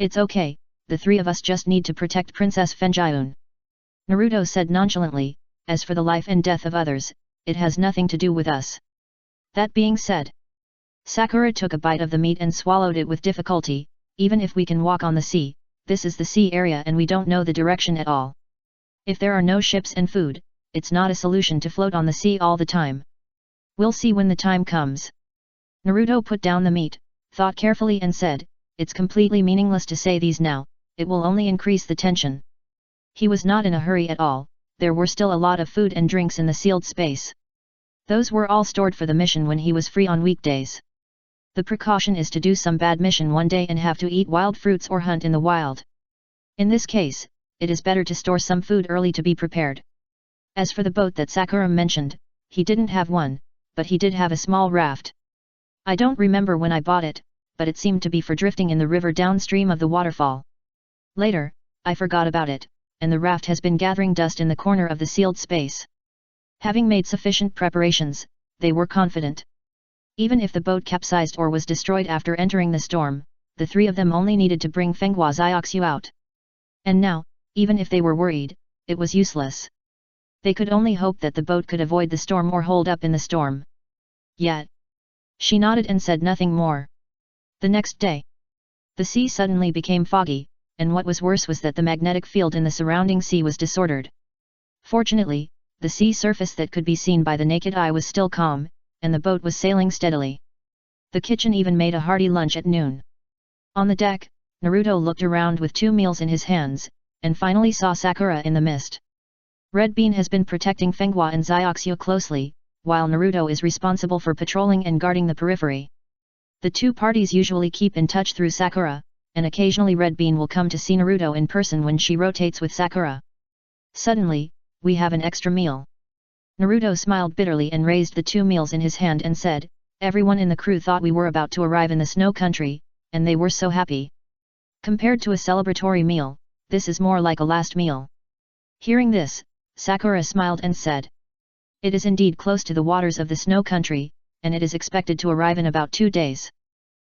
"It's okay, the three of us just need to protect Princess Fengyun," Naruto said nonchalantly. "As for the life and death of others, it has nothing to do with us." That being said, Sakura took a bite of the meat and swallowed it with difficulty. "Even if we can walk on the sea, this is the sea area and we don't know the direction at all. If there are no ships and food, it's not a solution to float on the sea all the time. We'll see when the time comes." Naruto put down the meat, thought carefully and said, "It's completely meaningless to say these now, it will only increase the tension." He was not in a hurry at all, there were still a lot of food and drinks in the sealed space. Those were all stored for the mission when he was free on weekdays. The precaution is to do some bad mission one day and have to eat wild fruits or hunt in the wild. In this case, it is better to store some food early to be prepared. As for the boat that Sakura mentioned, he didn't have one, but he did have a small raft. "I don't remember when I bought it, but it seemed to be for drifting in the river downstream of the waterfall. Later, I forgot about it, and the raft has been gathering dust in the corner of the sealed space." Having made sufficient preparations, they were confident. Even if the boat capsized or was destroyed after entering the storm, the three of them only needed to bring Fenghua Xiaoxiu out. And now, even if they were worried, it was useless. They could only hope that the boat could avoid the storm or hold up in the storm. Yet, she nodded and said nothing more. The next day, the sea suddenly became foggy, and what was worse was that the magnetic field in the surrounding sea was disordered. Fortunately, the sea surface that could be seen by the naked eye was still calm, and the boat was sailing steadily. The kitchen even made a hearty lunch at noon. On the deck, Naruto looked around with 2 meals in his hands, and finally saw Sakura in the mist. Red Bean has been protecting Fenghua and Xiaoxiu closely, while Naruto is responsible for patrolling and guarding the periphery. The two parties usually keep in touch through Sakura, and occasionally Red Bean will come to see Naruto in person when she rotates with Sakura. Suddenly, "We have an extra meal." Naruto smiled bitterly and raised the 2 meals in his hand and said, "Everyone in the crew thought we were about to arrive in the snow country, and they were so happy. Compared to a celebratory meal, this is more like a last meal." Hearing this, Sakura smiled and said. It is indeed close to the waters of the snow country, and it is expected to arrive in about 2 days.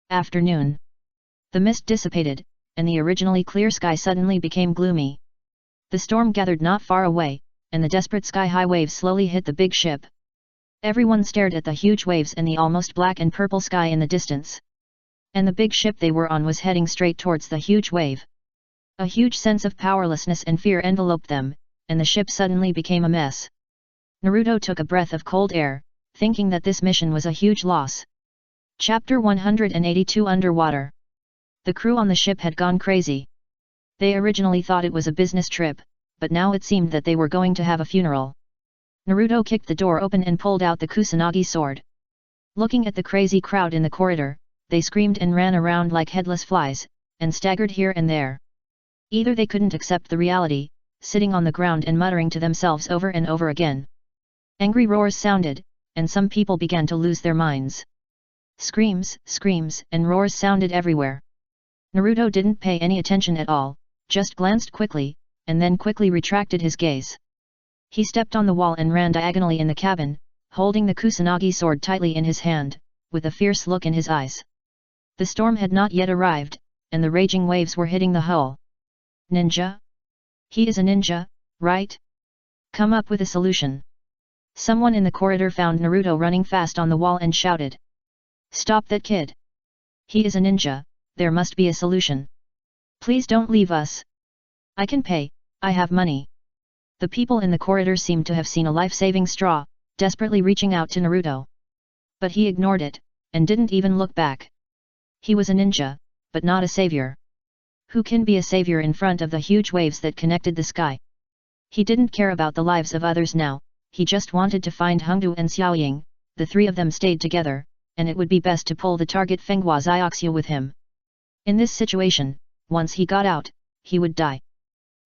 Afternoon. The mist dissipated, and the originally clear sky suddenly became gloomy. The storm gathered not far away, and the desperate sky-high waves slowly hit the big ship. Everyone stared at the huge waves and the almost black and purple sky in the distance. And the big ship they were on was heading straight towards the huge wave. A huge sense of powerlessness and fear enveloped them, and the ship suddenly became a mess. Naruto took a breath of cold air, thinking that this mission was a huge loss. Chapter 182 Underwater. The crew on the ship had gone crazy. They originally thought it was a business trip, but now it seemed that they were going to have a funeral. Naruto kicked the door open and pulled out the Kusanagi sword. Looking at the crazy crowd in the corridor, they screamed and ran around like headless flies, and staggered here and there. Either they couldn't accept the reality, sitting on the ground and muttering to themselves over and over again. Angry roars sounded, and some people began to lose their minds. Screams, screams, and roars sounded everywhere. Naruto didn't pay any attention at all, just glanced quickly, and then quickly retracted his gaze. He stepped on the wall and ran diagonally in the cabin, holding the Kusanagi sword tightly in his hand, with a fierce look in his eyes. The storm had not yet arrived, and the raging waves were hitting the hull. Ninja? He is a ninja, right? Come up with a solution. Someone in the corridor found Naruto running fast on the wall and shouted. Stop that kid! He is a ninja, there must be a solution. Please don't leave us. I can pay, I have money. The people in the corridor seemed to have seen a life-saving straw, desperately reaching out to Naruto. But he ignored it, and didn't even look back. He was a ninja, but not a savior. Who can be a savior in front of the huge waves that connected the sky? He didn't care about the lives of others now, he just wanted to find Hongdu and Xiaoying. The three of them stayed together, and it would be best to pull the target Fenghua Xiaoxiu with him. In this situation, once he got out, he would die.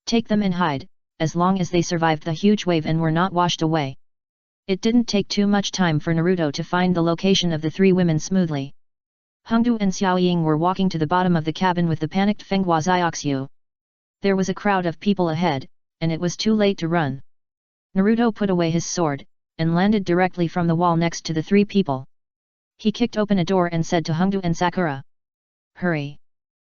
Take them and hide, as long as they survived the huge wave and were not washed away. It didn't take too much time for Naruto to find the location of the three women smoothly. Hongdu and Xiaoying were walking to the bottom of the cabin with the panicked Fenghua Xiaoxiu. There was a crowd of people ahead, and it was too late to run. Naruto put away his sword, and landed directly from the wall next to the three people. He kicked open a door and said to Hongdu and Sakura. Hurry!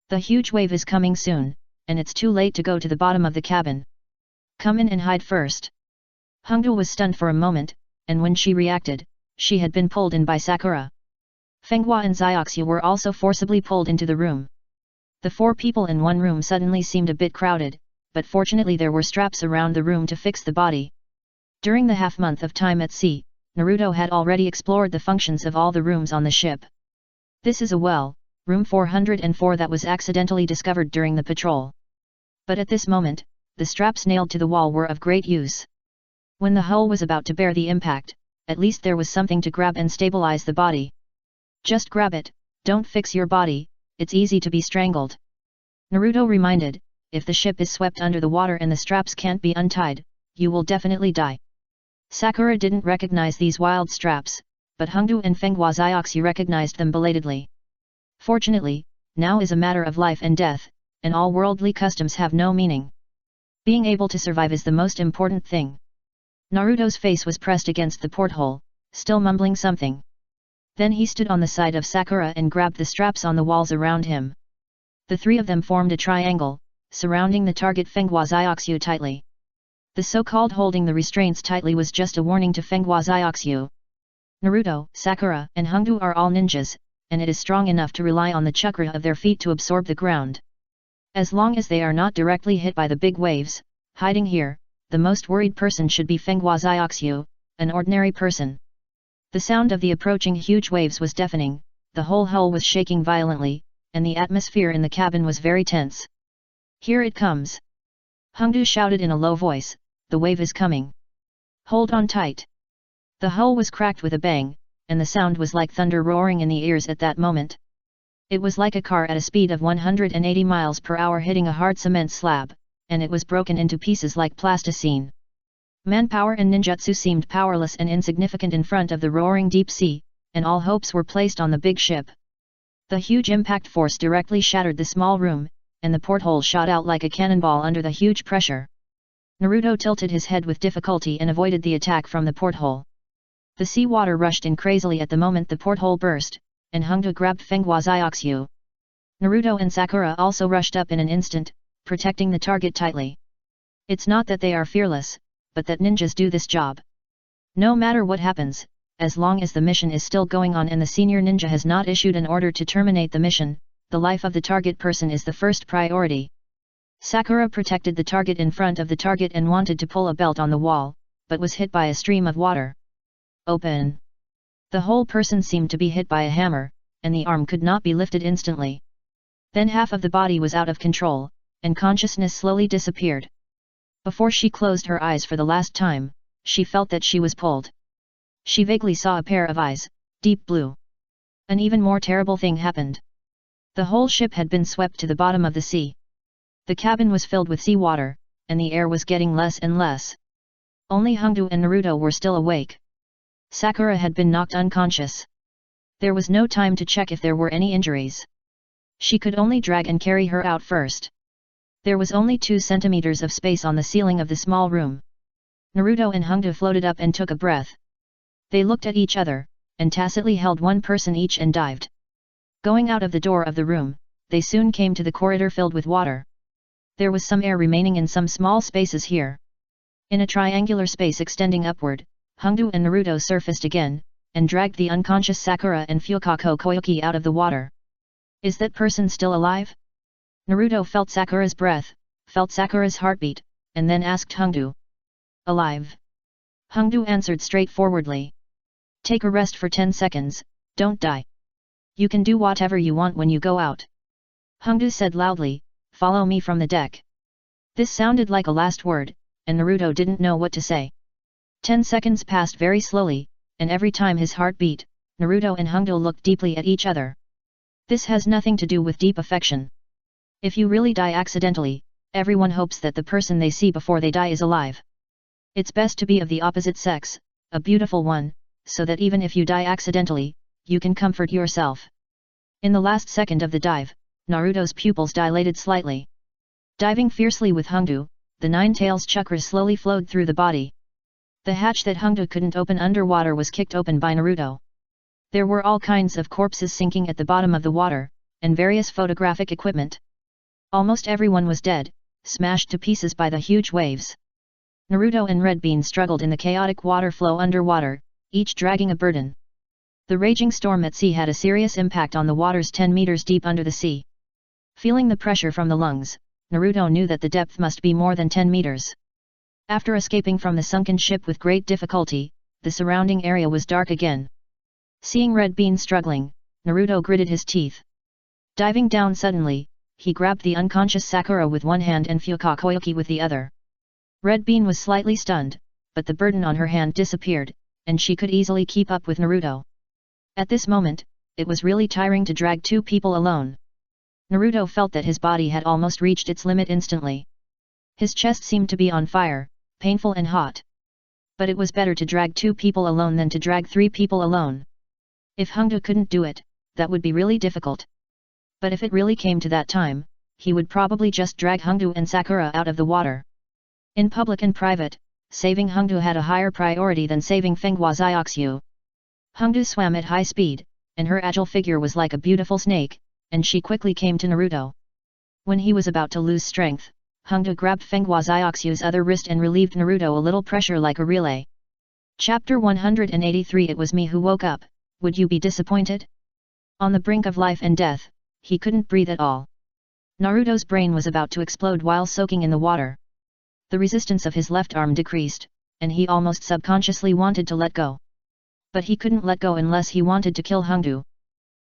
The huge wave is coming soon, and it's too late to go to the bottom of the cabin. Come in and hide first. Hongdu was stunned for a moment, and when she reacted, she had been pulled in by Sakura. Fenghua and Xiaoxiu were also forcibly pulled into the room. The four people in one room suddenly seemed a bit crowded, but fortunately there were straps around the room to fix the body. During the half-month of time at sea, Naruto had already explored the functions of all the rooms on the ship. This is a well, room 404 that was accidentally discovered during the patrol. But at this moment, the straps nailed to the wall were of great use. When the hull was about to bear the impact, at least there was something to grab and stabilize the body. Just grab it, don't fix your body, it's easy to be strangled. Naruto reminded, if the ship is swept under the water and the straps can't be untied, you will definitely die. Sakura didn't recognize these wild straps, but Hongdu and Fenghua Xiaoxiu recognized them belatedly. Fortunately, now is a matter of life and death, and all worldly customs have no meaning. Being able to survive is the most important thing. Naruto's face was pressed against the porthole, still mumbling something. Then he stood on the side of Sakura and grabbed the straps on the walls around him. The three of them formed a triangle, surrounding the target Fenghua Xiaoxiu tightly. The so-called holding the restraints tightly was just a warning to Fenghua Xiaoxiu. Naruto, Sakura, and Hongdu are all ninjas, and it is strong enough to rely on the chakra of their feet to absorb the ground. As long as they are not directly hit by the big waves, hiding here, the most worried person should be Fenghua Xiaoxiu, an ordinary person. The sound of the approaching huge waves was deafening, the whole hull was shaking violently, and the atmosphere in the cabin was very tense. Here it comes! Hongdu shouted in a low voice, the wave is coming. Hold on tight. The hull was cracked with a bang, and the sound was like thunder roaring in the ears at that moment. It was like a car at a speed of 180 miles per hour hitting a hard cement slab, and it was broken into pieces like plasticine. Manpower and ninjutsu seemed powerless and insignificant in front of the roaring deep sea, and all hopes were placed on the big ship. The huge impact force directly shattered the small room, and the porthole shot out like a cannonball under the huge pressure. Naruto tilted his head with difficulty and avoided the attack from the porthole. The sea water rushed in crazily at the moment the porthole burst, and Hongdu grabbed Fenghua Xiaoxiu. Naruto and Sakura also rushed up in an instant, protecting the target tightly. It's not that they are fearless, but that ninjas do this job. No matter what happens, as long as the mission is still going on and the senior ninja has not issued an order to terminate the mission, the life of the target person is the first priority. Sakura protected the target in front of the target and wanted to pull a belt on the wall, but was hit by a stream of water. Open! The whole person seemed to be hit by a hammer, and the arm could not be lifted instantly. Then half of the body was out of control, and consciousness slowly disappeared. Before she closed her eyes for the last time, she felt that she was pulled. She vaguely saw a pair of eyes, deep blue. An even more terrible thing happened. The whole ship had been swept to the bottom of the sea. The cabin was filled with seawater, and the air was getting less and less. Only Hongdu and Naruto were still awake. Sakura had been knocked unconscious. There was no time to check if there were any injuries. She could only drag and carry her out first. There was only 2 centimeters of space on the ceiling of the small room. Naruto and Hongdu floated up and took a breath. They looked at each other, and tacitly held one person each and dived. Going out of the door of the room, they soon came to the corridor filled with water. There was some air remaining in some small spaces here. In a triangular space extending upward, Hongdu and Naruto surfaced again, and dragged the unconscious Sakura and Fukako Koyuki out of the water. Is that person still alive? Naruto felt Sakura's breath, felt Sakura's heartbeat, and then asked Hongdu. Alive. Hongdu answered straightforwardly. Take a rest for 10 seconds, don't die. You can do whatever you want when you go out. Hongdu said loudly, follow me from the deck. This sounded like a last word, and Naruto didn't know what to say. 10 seconds passed very slowly, and every time his heart beat, Naruto and Hongdu looked deeply at each other. This has nothing to do with deep affection. If you really die accidentally, everyone hopes that the person they see before they die is alive. It's best to be of the opposite sex, a beautiful one, so that even if you die accidentally, you can comfort yourself. In the last second of the dive, Naruto's pupils dilated slightly. Diving fiercely with Hongdu, the 9 tails chakra slowly flowed through the body. The hatch that Hongdu couldn't open underwater was kicked open by Naruto. There were all kinds of corpses sinking at the bottom of the water, and various photographic equipment. Almost everyone was dead, smashed to pieces by the huge waves. Naruto and Red Bean struggled in the chaotic water flow underwater, each dragging a burden. The raging storm at sea had a serious impact on the waters 10 meters deep under the sea. Feeling the pressure from the lungs, Naruto knew that the depth must be more than 10 meters. After escaping from the sunken ship with great difficulty, the surrounding area was dark again. Seeing Red Bean struggling, Naruto gritted his teeth. Diving down suddenly, he grabbed the unconscious Sakura with one hand and Fukakoyuki with the other. Red Bean was slightly stunned, but the burden on her hand disappeared, and she could easily keep up with Naruto. At this moment, it was really tiring to drag 2 people alone. Naruto felt that his body had almost reached its limit instantly. His chest seemed to be on fire, painful and hot. But it was better to drag 2 people alone than to drag 3 people alone. If Hongdu couldn't do it, that would be really difficult. But if it really came to that time, he would probably just drag Hongdu and Sakura out of the water. In public and private, saving Hongdu had a higher priority than saving Fenghua Xiaoxiu. Hongdu swam at high speed, and her agile figure was like a beautiful snake, and she quickly came to Naruto. When he was about to lose strength, Hongdu grabbed Fenghua Xiaoxiu's other wrist and relieved Naruto a little pressure like a relay. Chapter 183 It was me who woke up, would you be disappointed? On the brink of life and death, he couldn't breathe at all. Naruto's brain was about to explode while soaking in the water. The resistance of his left arm decreased, and he almost subconsciously wanted to let go. But he couldn't let go unless he wanted to kill Hongdu.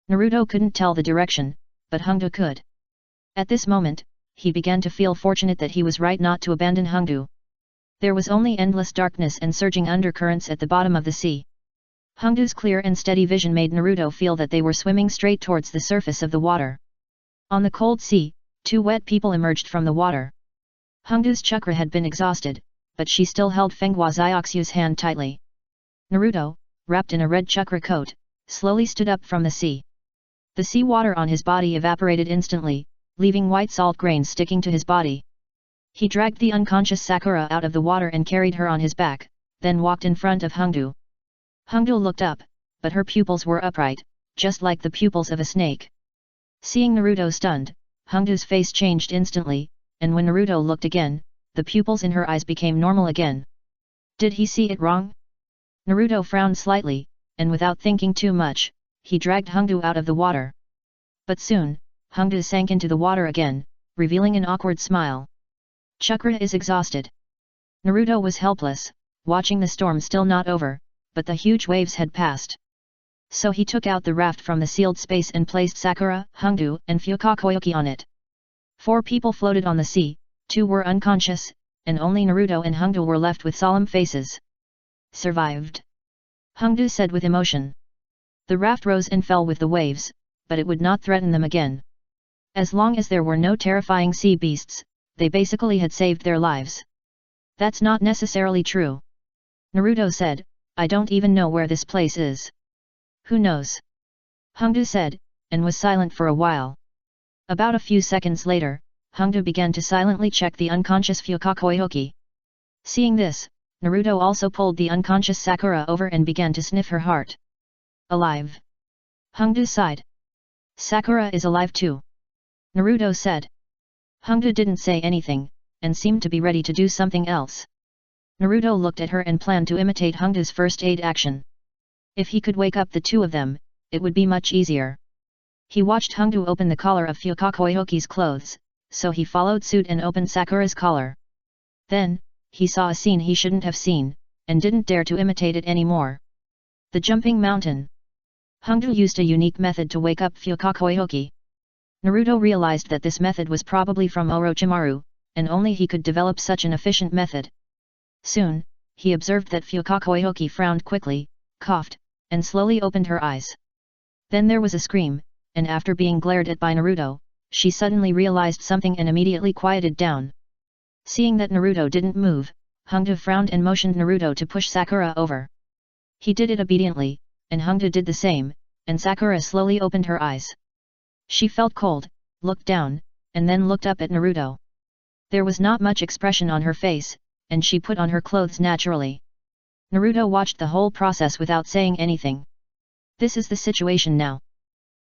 Naruto couldn't tell the direction, but Hongdu could. At this moment, he began to feel fortunate that he was right not to abandon Hongdu. There was only endless darkness and surging undercurrents at the bottom of the sea. Hongdu's clear and steady vision made Naruto feel that they were swimming straight towards the surface of the water. On the cold sea, 2 wet people emerged from the water. Hongdu's chakra had been exhausted, but she still held Fenghua Xiaoxiu's hand tightly. Naruto, wrapped in a red chakra coat, slowly stood up from the sea. The sea water on his body evaporated instantly, leaving white salt grains sticking to his body. He dragged the unconscious Sakura out of the water and carried her on his back, then walked in front of Hongdu. Hongdu looked up, but her pupils were upright, just like the pupils of a snake. Seeing Naruto stunned, Hongdu's face changed instantly, and when Naruto looked again, the pupils in her eyes became normal again. Did he see it wrong? Naruto frowned slightly, and without thinking too much, he dragged Hongdu out of the water. But soon, Hongdu sank into the water again, revealing an awkward smile. Chakra is exhausted. Naruto was helpless, watching the storm still not over, but the huge waves had passed. So he took out the raft from the sealed space and placed Sakura, Hongdu, and Fukakoyuki on it. 4 people floated on the sea, 2 were unconscious, and only Naruto and Hongdu were left with solemn faces. Survived. Hongdu said with emotion. The raft rose and fell with the waves, but it would not threaten them again. As long as there were no terrifying sea beasts, they basically had saved their lives. That's not necessarily true. Naruto said, I don't even know where this place is. Who knows? Hongdu said, and was silent for a while. About a few seconds later, Hongdu began to silently check the unconscious Fukakoyuki. Seeing this, Naruto also pulled the unconscious Sakura over and began to sniff her heart. Alive. Hongdu sighed. Sakura is alive too. Naruto said. Hongdu didn't say anything, and seemed to be ready to do something else. Naruto looked at her and planned to imitate Hongdu's first aid action. If he could wake up the two of them, it would be much easier. He watched Hongdu open the collar of Fukakoyuki's clothes, so he followed suit and opened Sakura's collar. Then, he saw a scene he shouldn't have seen, and didn't dare to imitate it anymore. The jumping mountain. Hongdu used a unique method to wake up Fukakoyuki. Naruto realized that this method was probably from Orochimaru, and only he could develop such an efficient method. Soon, he observed that Fukakoyuki frowned quickly, coughed, and slowly opened her eyes. Then there was a scream, and after being glared at by Naruto, she suddenly realized something and immediately quieted down. Seeing that Naruto didn't move, Hongdu frowned and motioned Naruto to push Sakura over. He did it obediently, and Hongdu did the same, and Sakura slowly opened her eyes. She felt cold, looked down, and then looked up at Naruto. There was not much expression on her face, and she put on her clothes naturally. Naruto watched the whole process without saying anything. This is the situation now.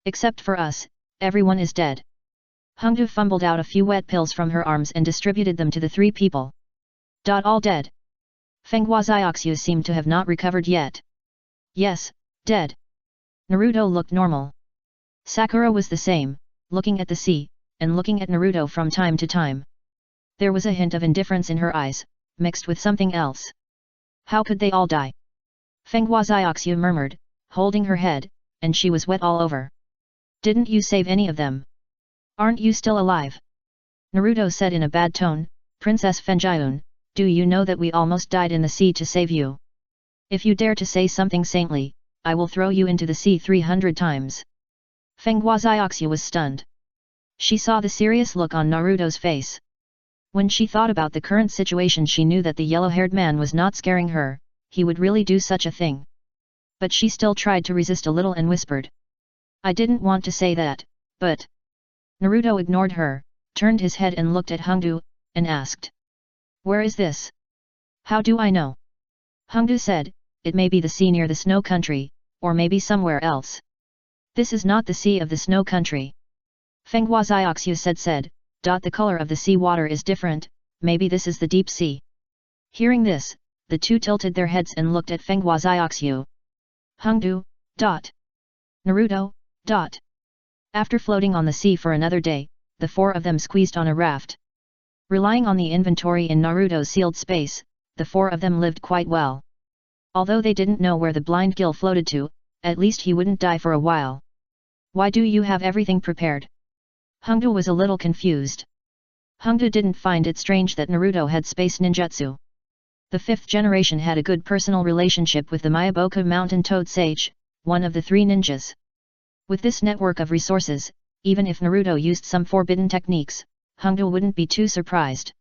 Except for us, everyone is dead. Hongdu fumbled out a few wet pills from her arms and distributed them to the 3 people. All dead. Fenghua Xiaoxiu seemed to have not recovered yet. Yes, dead. Naruto looked normal. Sakura was the same, looking at the sea, and looking at Naruto from time to time. There was a hint of indifference in her eyes, mixed with something else. How could they all die? Fenghua Xiaoxiu murmured, holding her head, and she was wet all over. Didn't you save any of them? Aren't you still alive? Naruto said in a bad tone, Princess Fengyun, do you know that we almost died in the sea to save you? If you dare to say something saintly, I will throw you into the sea 300 times. Fenghua Xiaoxiu was stunned. She saw the serious look on Naruto's face. When she thought about the current situation, she knew that the yellow-haired man was not scaring her, he would really do such a thing. But she still tried to resist a little and whispered. I didn't want to say that, but... Naruto ignored her, turned his head and looked at Hongdu, and asked. Where is this? How do I know? Hongdu said, it may be the sea near the snow country, or maybe somewhere else. This is not the sea of the snow country. Fenghua Xiaoxiu said, the color of the sea water is different, maybe this is the deep sea. Hearing this, the two tilted their heads and looked at Fenghua Xiaoxiu. Hongdu, Naruto, After floating on the sea for another day, the 4 of them squeezed on a raft. Relying on the inventory in Naruto's sealed space, the 4 of them lived quite well. Although they didn't know where the blind gill floated to, at least he wouldn't die for a while. Why do you have everything prepared? Hongdu was a little confused. Hongdu didn't find it strange that Naruto had space ninjutsu. The 5th generation had a good personal relationship with the Miyaboku Mountain Toad Sage, one of the 3 ninjas. With this network of resources, even if Naruto used some forbidden techniques, Hongdu wouldn't be too surprised.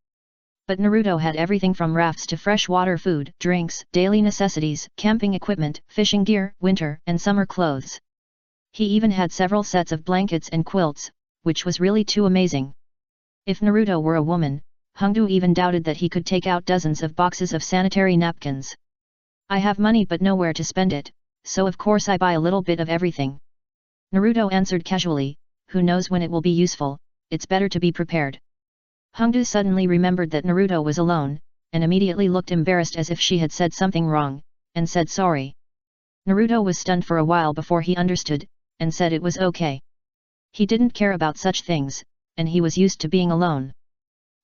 But Naruto had everything from rafts to freshwater food, drinks, daily necessities, camping equipment, fishing gear, winter and summer clothes. He even had several sets of blankets and quilts, which was really too amazing. If Naruto were a woman, Hongdu even doubted that he could take out dozens of boxes of sanitary napkins. I have money but nowhere to spend it, so of course I buy a little bit of everything. Naruto answered casually, who knows when it will be useful, it's better to be prepared. Hongdu suddenly remembered that Naruto was alone, and immediately looked embarrassed as if she had said something wrong, and said sorry. Naruto was stunned for a while before he understood, and said it was okay. He didn't care about such things, and he was used to being alone.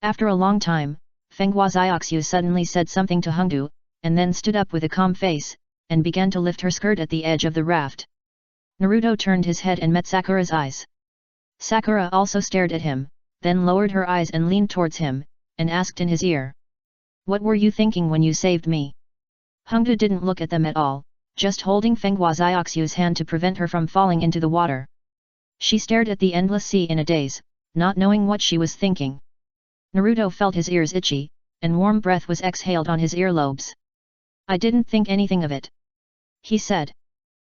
After a long time, Fenghua Xiaoxiu suddenly said something to Hongdu, and then stood up with a calm face, and began to lift her skirt at the edge of the raft. Naruto turned his head and met Sakura's eyes. Sakura also stared at him, then lowered her eyes and leaned towards him, and asked in his ear. What were you thinking when you saved me? Hongdu didn't look at them at all, just holding Fenghua Xiaoxiu's hand to prevent her from falling into the water. She stared at the endless sea in a daze, not knowing what she was thinking. Naruto felt his ears itchy, and warm breath was exhaled on his earlobes. I didn't think anything of it, he said.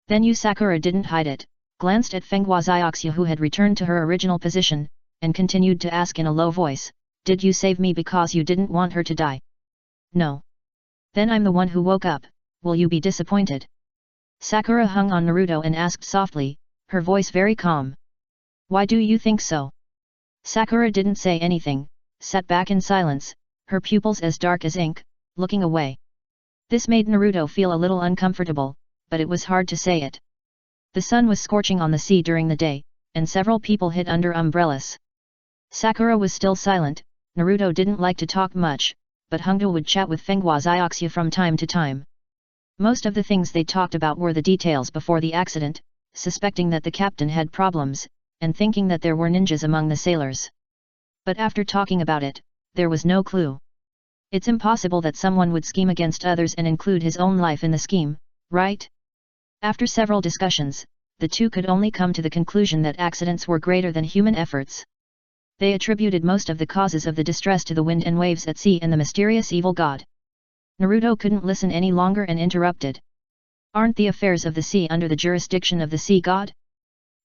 Then Sakura didn't hide it, glanced at Fenghua Xiaoxiu who had returned to her original position, and continued to ask in a low voice, did you save me because you didn't want her to die? No. Then I'm the one who woke up, will you be disappointed? Sakura hung on Naruto and asked softly, her voice very calm. Why do you think so? Sakura didn't say anything, sat back in silence, her pupils as dark as ink, looking away. This made Naruto feel a little uncomfortable, but it was hard to say it. The sun was scorching on the sea during the day, and several people hid under umbrellas. Sakura was still silent. Naruto didn't like to talk much, but Hongdu would chat with Fenghua Xiaoxiu from time to time. Most of the things they talked about were the details before the accident, suspecting that the captain had problems, and thinking that there were ninjas among the sailors. But after talking about it, there was no clue. It's impossible that someone would scheme against others and include his own life in the scheme, right? After several discussions, the two could only come to the conclusion that accidents were greater than human efforts. They attributed most of the causes of the distress to the wind and waves at sea and the mysterious evil god. Naruto couldn't listen any longer and interrupted. Aren't the affairs of the sea under the jurisdiction of the sea god?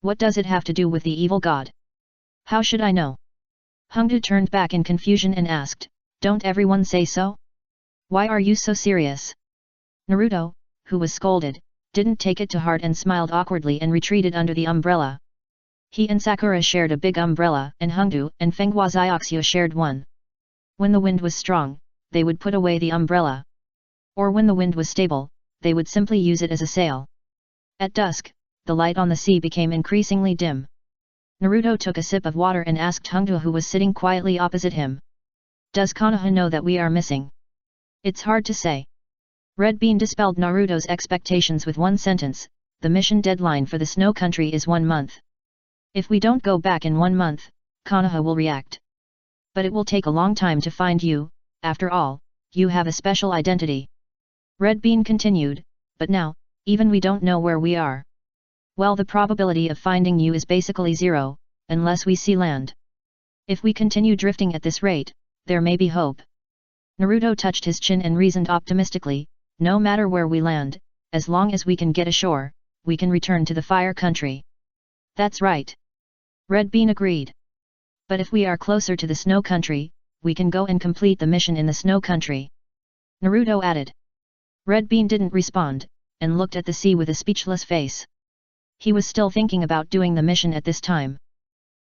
What does it have to do with the evil god? How should I know? Hongdu turned back in confusion and asked, don't everyone say so? Why are you so serious? Naruto, who was scolded, didn't take it to heart and smiled awkwardly and retreated under the umbrella. He and Sakura shared a big umbrella, and Hongdu and Fenghua Xiaoxiu shared one. When the wind was strong, they would put away the umbrella. Or when the wind was stable, they would simply use it as a sail. At dusk, the light on the sea became increasingly dim. Naruto took a sip of water and asked Hongdu who was sitting quietly opposite him. Does Konoha know that we are missing? It's hard to say. Red Bean dispelled Naruto's expectations with one sentence, the mission deadline for the Snow Country is 1 month. If we don't go back in 1 month, Konoha will react. But it will take a long time to find you, after all, you have a special identity. Red Bean continued, but now, even we don't know where we are. Well, the probability of finding you is basically 0, unless we see land. If we continue drifting at this rate, there may be hope. Naruto touched his chin and reasoned optimistically, no matter where we land, as long as we can get ashore, we can return to the Fire Country. That's right. Red Bean agreed. But if we are closer to the Snow Country, we can go and complete the mission in the Snow Country. Naruto added. Red Bean didn't respond, and looked at the sea with a speechless face. He was still thinking about doing the mission at this time.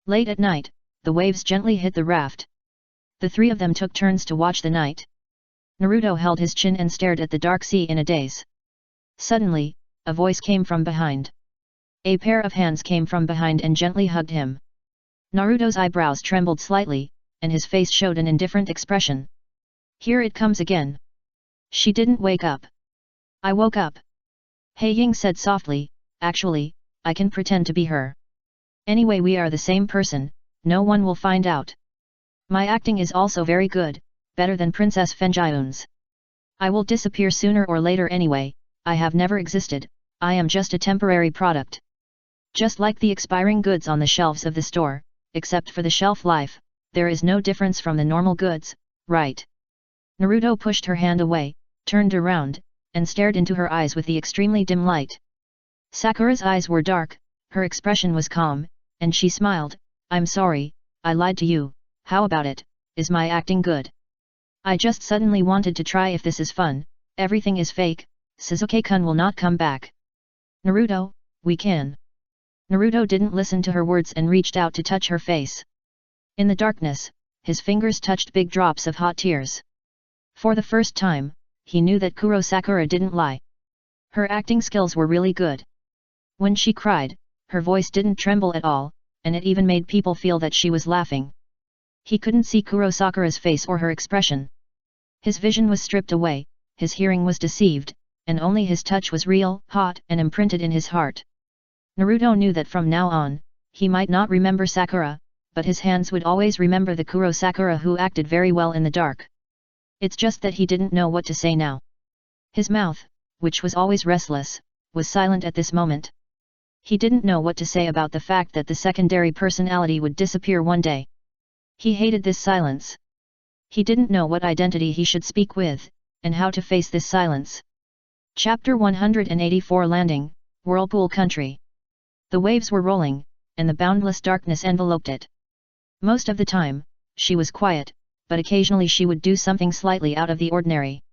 Late at night, the waves gently hit the raft. The three of them took turns to watch the night. Naruto held his chin and stared at the dark sea in a daze. Suddenly, a voice came from behind. A pair of hands came from behind and gently hugged him. Naruto's eyebrows trembled slightly, and his face showed an indifferent expression. Here it comes again. She didn't wake up. I woke up. Hei Ying said softly, actually, I can pretend to be her. Anyway, we are the same person, no one will find out. My acting is also very good, better than Princess Fengyun's. I will disappear sooner or later anyway, I have never existed, I am just a temporary product. Just like the expiring goods on the shelves of the store, except for the shelf life, there is no difference from the normal goods, right? Naruto pushed her hand away, turned around, and stared into her eyes with the extremely dim light. Sakura's eyes were dark, her expression was calm, and she smiled, I'm sorry, I lied to you, how about it, is my acting good? I just suddenly wanted to try if this is fun. Everything is fake, Sasuke-kun will not come back. Naruto, we can. Naruto didn't listen to her words and reached out to touch her face. In the darkness, his fingers touched big drops of hot tears. For the first time, he knew that Kuro Sakura didn't lie. Her acting skills were really good. When she cried, her voice didn't tremble at all, and it even made people feel that she was laughing. He couldn't see Kuro Sakura's face or her expression. His vision was stripped away, his hearing was deceived, and only his touch was real, hot, and imprinted in his heart. Naruto knew that from now on, he might not remember Sakura, but his hands would always remember the Kuro Sakura who acted very well in the dark. It's just that he didn't know what to say now. His mouth, which was always restless, was silent at this moment. He didn't know what to say about the fact that the secondary personality would disappear one day. He hated this silence. He didn't know what identity he should speak with, and how to face this silence. Chapter 184 Landing, Whirlpool Country. The waves were rolling, and the boundless darkness enveloped it. Most of the time, she was quiet, but occasionally she would do something slightly out of the ordinary.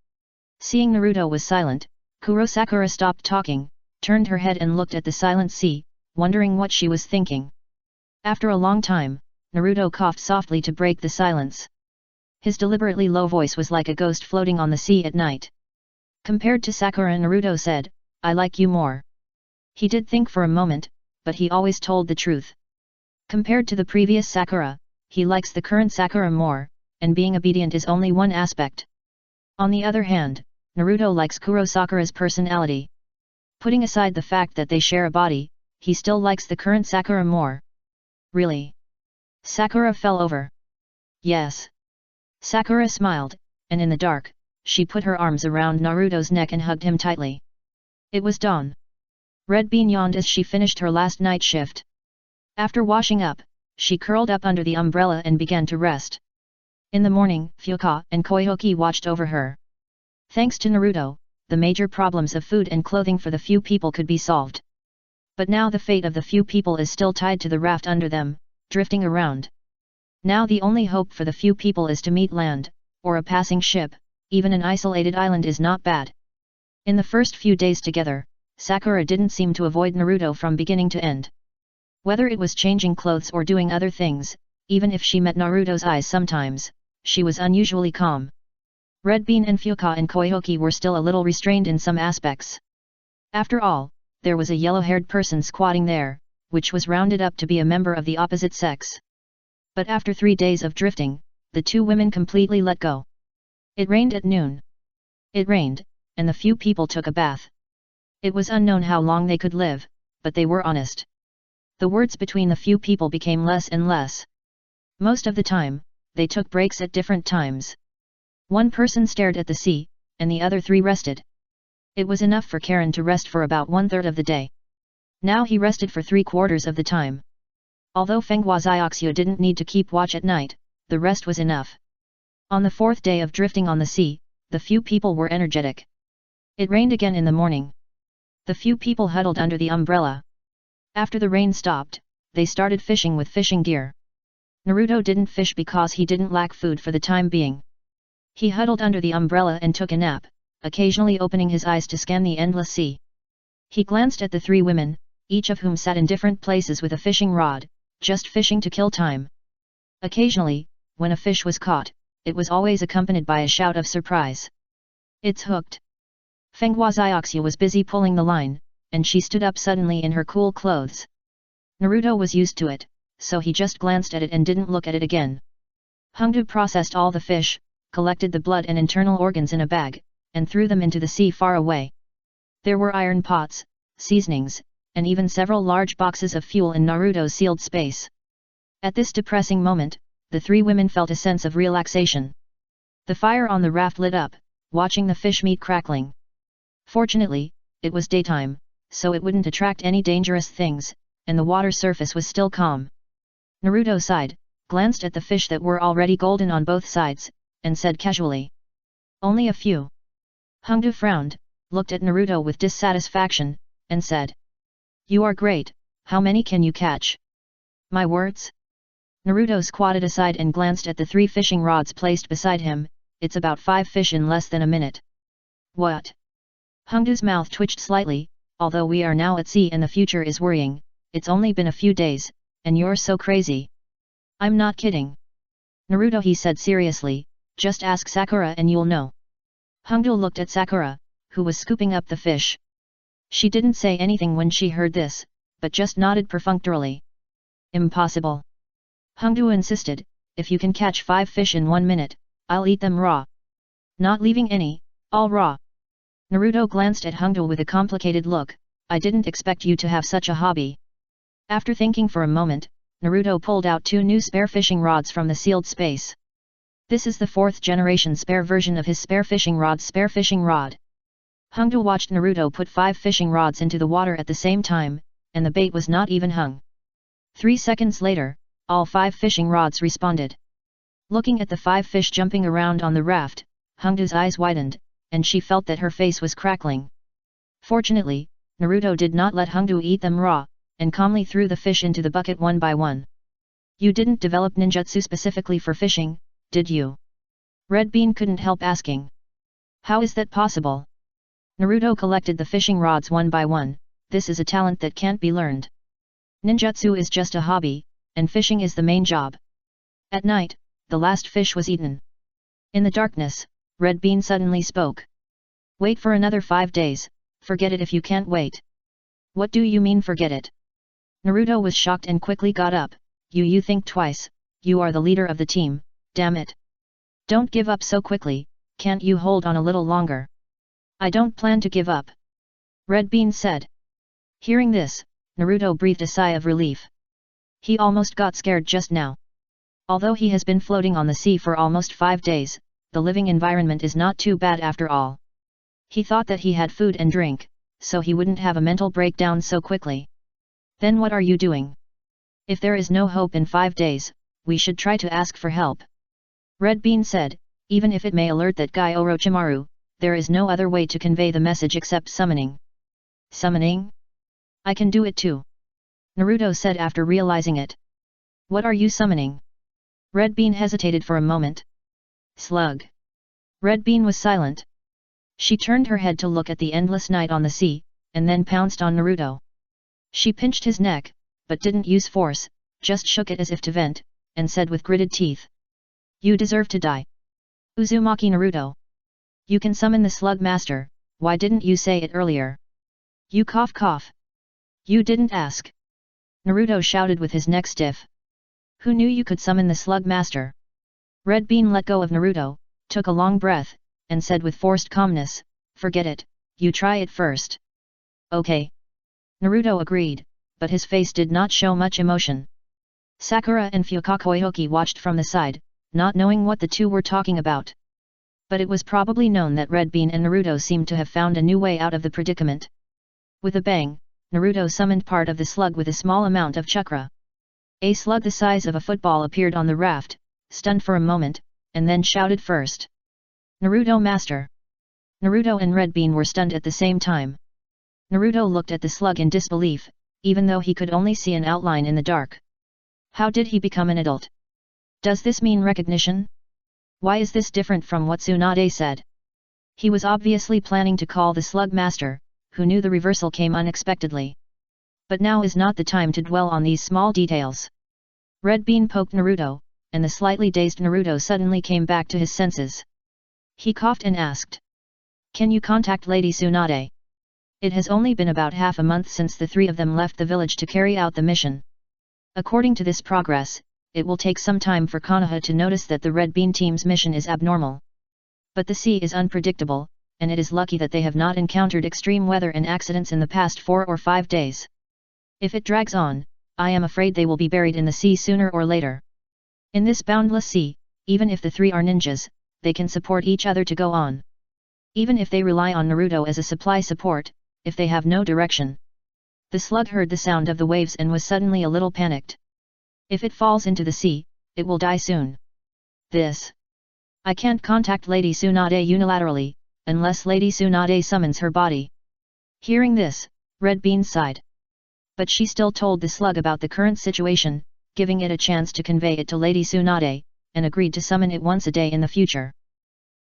Seeing Naruto was silent, Kuro Sakura stopped talking, turned her head and looked at the silent sea, wondering what she was thinking. After a long time, Naruto coughed softly to break the silence. His deliberately low voice was like a ghost floating on the sea at night. Compared to Sakura, Naruto said, "I like you more." He did think for a moment, but he always told the truth. Compared to the previous Sakura, he likes the current Sakura more, and being obedient is only one aspect. On the other hand, Naruto likes Kuro Sakura's personality. Putting aside the fact that they share a body, he still likes the current Sakura more. Really? Sakura fell over. Yes. Sakura smiled, and in the dark, she put her arms around Naruto's neck and hugged him tightly. It was dawn. Red Bean yawned as she finished her last night shift. After washing up, she curled up under the umbrella and began to rest. In the morning, Fuka and Koihoki watched over her. Thanks to Naruto, the major problems of food and clothing for the few people could be solved. But now the fate of the few people is still tied to the raft under them, drifting around. Now the only hope for the few people is to meet land, or a passing ship. Even an isolated island is not bad. In the first few days together, Sakura didn't seem to avoid Naruto from beginning to end. Whether it was changing clothes or doing other things, even if she met Naruto's eyes sometimes, she was unusually calm. Red Bean and Fuka and Koihoki were still a little restrained in some aspects. After all, there was a yellow-haired person squatting there, which was rounded up to be a member of the opposite sex. But after 3 days of drifting, the two women completely let go. It rained at noon. It rained, and the few people took a bath. It was unknown how long they could live, but they were honest. The words between the few people became less and less. Most of the time, they took breaks at different times. One person stared at the sea, and the other 3 rested. It was enough for Karen to rest for about 1/3 of the day. Now he rested for 3/4 of the time. Although Fenghua Xiaoxia didn't need to keep watch at night, the rest was enough. On the 4th day of drifting on the sea, the few people were energetic. It rained again in the morning. The few people huddled under the umbrella. After the rain stopped, they started fishing with fishing gear. Naruto didn't fish because he didn't lack food for the time being. He huddled under the umbrella and took a nap, occasionally opening his eyes to scan the endless sea. He glanced at the 3 women, each of whom sat in different places with a fishing rod, just fishing to kill time. Occasionally, when a fish was caught, it was always accompanied by a shout of surprise. "It's hooked." Fenghua Xiaoxia was busy pulling the line, and she stood up suddenly in her cool clothes. Naruto was used to it, so he just glanced at it and didn't look at it again. Hongdu processed all the fish, collected the blood and internal organs in a bag, and threw them into the sea far away. There were iron pots, seasonings, and even several large boxes of fuel in Naruto's sealed space. At this depressing moment, the 3 women felt a sense of relaxation. The fire on the raft lit up, watching the fish meat crackling. Fortunately, it was daytime, so it wouldn't attract any dangerous things, and the water surface was still calm. Naruto sighed, glanced at the fish that were already golden on both sides, and said casually, "Only a few." Hongdu frowned, looked at Naruto with dissatisfaction, and said, "You are great, how many can you catch?" "My words?" Naruto squatted aside and glanced at the 3 fishing rods placed beside him. It's about 5 fish in less than a minute. What? Hongdu's mouth twitched slightly. Although we are now at sea and the future is worrying, it's only been a few days, and you're so crazy. I'm not kidding. Naruto, he said seriously, just ask Sakura and you'll know. Hongdu looked at Sakura, who was scooping up the fish. She didn't say anything when she heard this, but just nodded perfunctorily. Impossible. Hongdu insisted, if you can catch 5 fish in 1 minute, I'll eat them raw. Not leaving any, all raw. Naruto glanced at Hongdu with a complicated look. I didn't expect you to have such a hobby. After thinking for a moment, Naruto pulled out 2 new spare fishing rods from the sealed space. This is the 4th generation spare version of his spare fishing rod. Hongdu watched Naruto put 5 fishing rods into the water at the same time, and the bait was not even hung. 3 seconds later, all 5 fishing rods responded. Looking at the 5 fish jumping around on the raft, Hongdu's eyes widened, and she felt that her face was crackling. Fortunately, Naruto did not let Hongdu eat them raw, and calmly threw the fish into the bucket one by one. You didn't develop ninjutsu specifically for fishing, did you? Red Bean couldn't help asking. How is that possible? Naruto collected the fishing rods one by one. This is a talent that can't be learned. Ninjutsu is just a hobby, and fishing is the main job. At night, the last fish was eaten. In the darkness, Red Bean suddenly spoke. Wait for another 5 days, forget it if you can't wait. What do you mean forget it? Naruto was shocked and quickly got up. You think twice, you are the leader of the team, damn it. Don't give up so quickly, can't you hold on a little longer? I don't plan to give up. Red Bean said. Hearing this, Naruto breathed a sigh of relief. He almost got scared just now. Although he has been floating on the sea for almost 5 days, the living environment is not too bad after all. He thought that he had food and drink, so he wouldn't have a mental breakdown so quickly. Then what are you doing? If there is no hope in 5 days, we should try to ask for help. Red Bean said, even if it may alert that guy Orochimaru, there is no other way to convey the message except summoning. Summoning? I can do it too. Naruto said after realizing it. What are you summoning? Red Bean hesitated for a moment. Slug. Red Bean was silent. She turned her head to look at the endless night on the sea, and then pounced on Naruto. She pinched his neck, but didn't use force, just shook it as if to vent, and said with gritted teeth. You deserve to die. Uzumaki Naruto. You can summon the slug master, why didn't you say it earlier? You cough. You didn't ask. Naruto shouted with his neck stiff. Who knew you could summon the slug master? Red Bean let go of Naruto, took a long breath, and said with forced calmness, forget it, you try it first. Okay. Naruto agreed, but his face did not show much emotion. Sakura and Fukakuoyoki watched from the side, not knowing what the two were talking about. But it was probably known that Red Bean and Naruto seemed to have found a new way out of the predicament. With a bang, Naruto summoned part of the slug with a small amount of chakra. A slug the size of a football appeared on the raft, stunned for a moment, and then shouted first. Naruto Master! Naruto and Red Bean were stunned at the same time. Naruto looked at the slug in disbelief, even though he could only see an outline in the dark. How did he become an adult? Does this mean recognition? Why is this different from what Tsunade said? He was obviously planning to call the slug master, who knew the reversal came unexpectedly. But now is not the time to dwell on these small details. Red Bean poked Naruto, and the slightly dazed Naruto suddenly came back to his senses. He coughed and asked. Can you contact Lady Tsunade? It has only been about half a month since the 3 of them left the village to carry out the mission. According to this progress, it will take some time for Konoha to notice that the Red Bean team's mission is abnormal. But the sea is unpredictable, and it is lucky that they have not encountered extreme weather and accidents in the past 4 or 5 days. If it drags on, I am afraid they will be buried in the sea sooner or later. In this boundless sea, even if the 3 are ninjas, they can support each other to go on. Even if they rely on Naruto as a supply support, if they have no direction. The slug heard the sound of the waves and was suddenly a little panicked. If it falls into the sea, it will die soon. I can't contact Lady Tsunade unilaterally, unless Lady Tsunade summons her body. Hearing this, Red Bean sighed. But she still told the slug about the current situation, giving it a chance to convey it to Lady Tsunade, and agreed to summon it once a day in the future.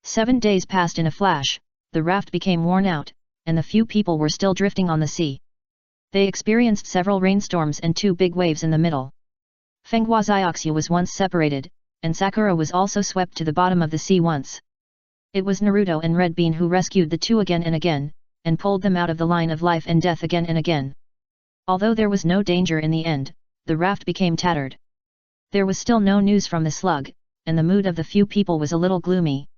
7 days passed in a flash, the raft became worn out, and the few people were still drifting on the sea. They experienced several rainstorms and 2 big waves in the middle. Fenghua Xiaoxu was once separated, and Sakura was also swept to the bottom of the sea once. It was Naruto and Red Bean who rescued the two again and again, and pulled them out of the line of life and death again and again. Although there was no danger in the end, the raft became tattered. There was still no news from the slug, and the mood of the few people was a little gloomy.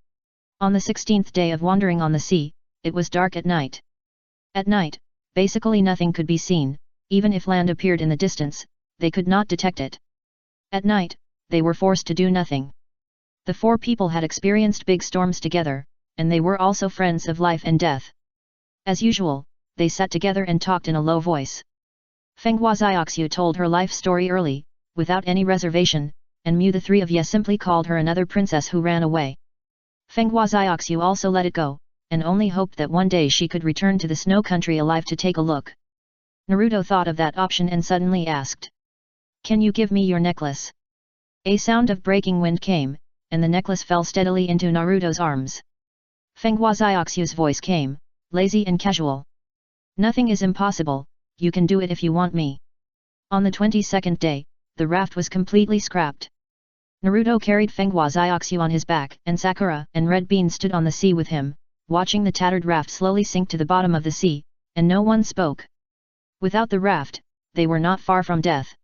On the 16th day of wandering on the sea, it was dark at night. At night, basically nothing could be seen, even if land appeared in the distance, they could not detect it. At night, they were forced to do nothing. The 4 people had experienced big storms together, and they were also friends of life and death. As usual, they sat together and talked in a low voice. Fenghua Xiaoxu told her life story early, without any reservation, and Mu the 3 of Ye simply called her another princess who ran away. Fenghua Xiaoxu also let it go, and only hoped that one day she could return to the snow country alive to take a look. Naruto thought of that option and suddenly asked, "Can you give me your necklace?" A sound of breaking wind came, and the necklace fell steadily into Naruto's arms. Fenghua Xiaoxu's voice came, lazy and casual. "Nothing is impossible, you can do it if you want me." On the 22nd day, the raft was completely scrapped. Naruto carried Fenghua Xiaoxu on his back, and Sakura and Red Bean stood on the sea with him, watching the tattered raft slowly sink to the bottom of the sea, and no one spoke. Without the raft, they were not far from death.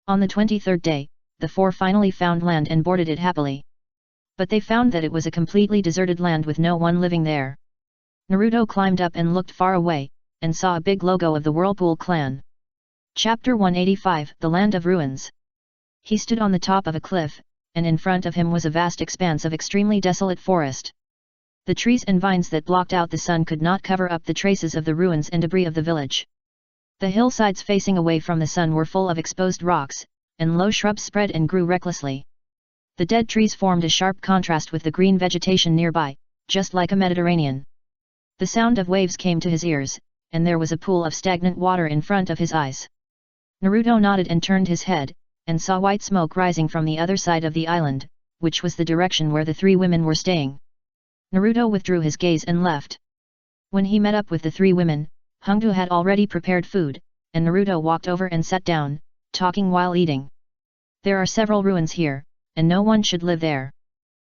On the 23rd day, the 4 finally found land and boarded it happily. But they found that it was a completely deserted land with no one living there. Naruto climbed up and looked far away, and saw a big logo of the Whirlpool clan. Chapter 185, The Land of Ruins. He stood on the top of a cliff, and in front of him was a vast expanse of extremely desolate forest. The trees and vines that blocked out the sun could not cover up the traces of the ruins and debris of the village. The hillsides facing away from the sun were full of exposed rocks, and low shrubs spread and grew recklessly. The dead trees formed a sharp contrast with the green vegetation nearby, just like a Mediterranean. The sound of waves came to his ears, and there was a pool of stagnant water in front of his eyes. Naruto nodded and turned his head, and saw white smoke rising from the other side of the island, which was the direction where the 3 women were staying. Naruto withdrew his gaze and left. When he met up with the 3 women, Hongdu had already prepared food, and Naruto walked over and sat down, talking while eating. "There are several ruins here, and no one should live there.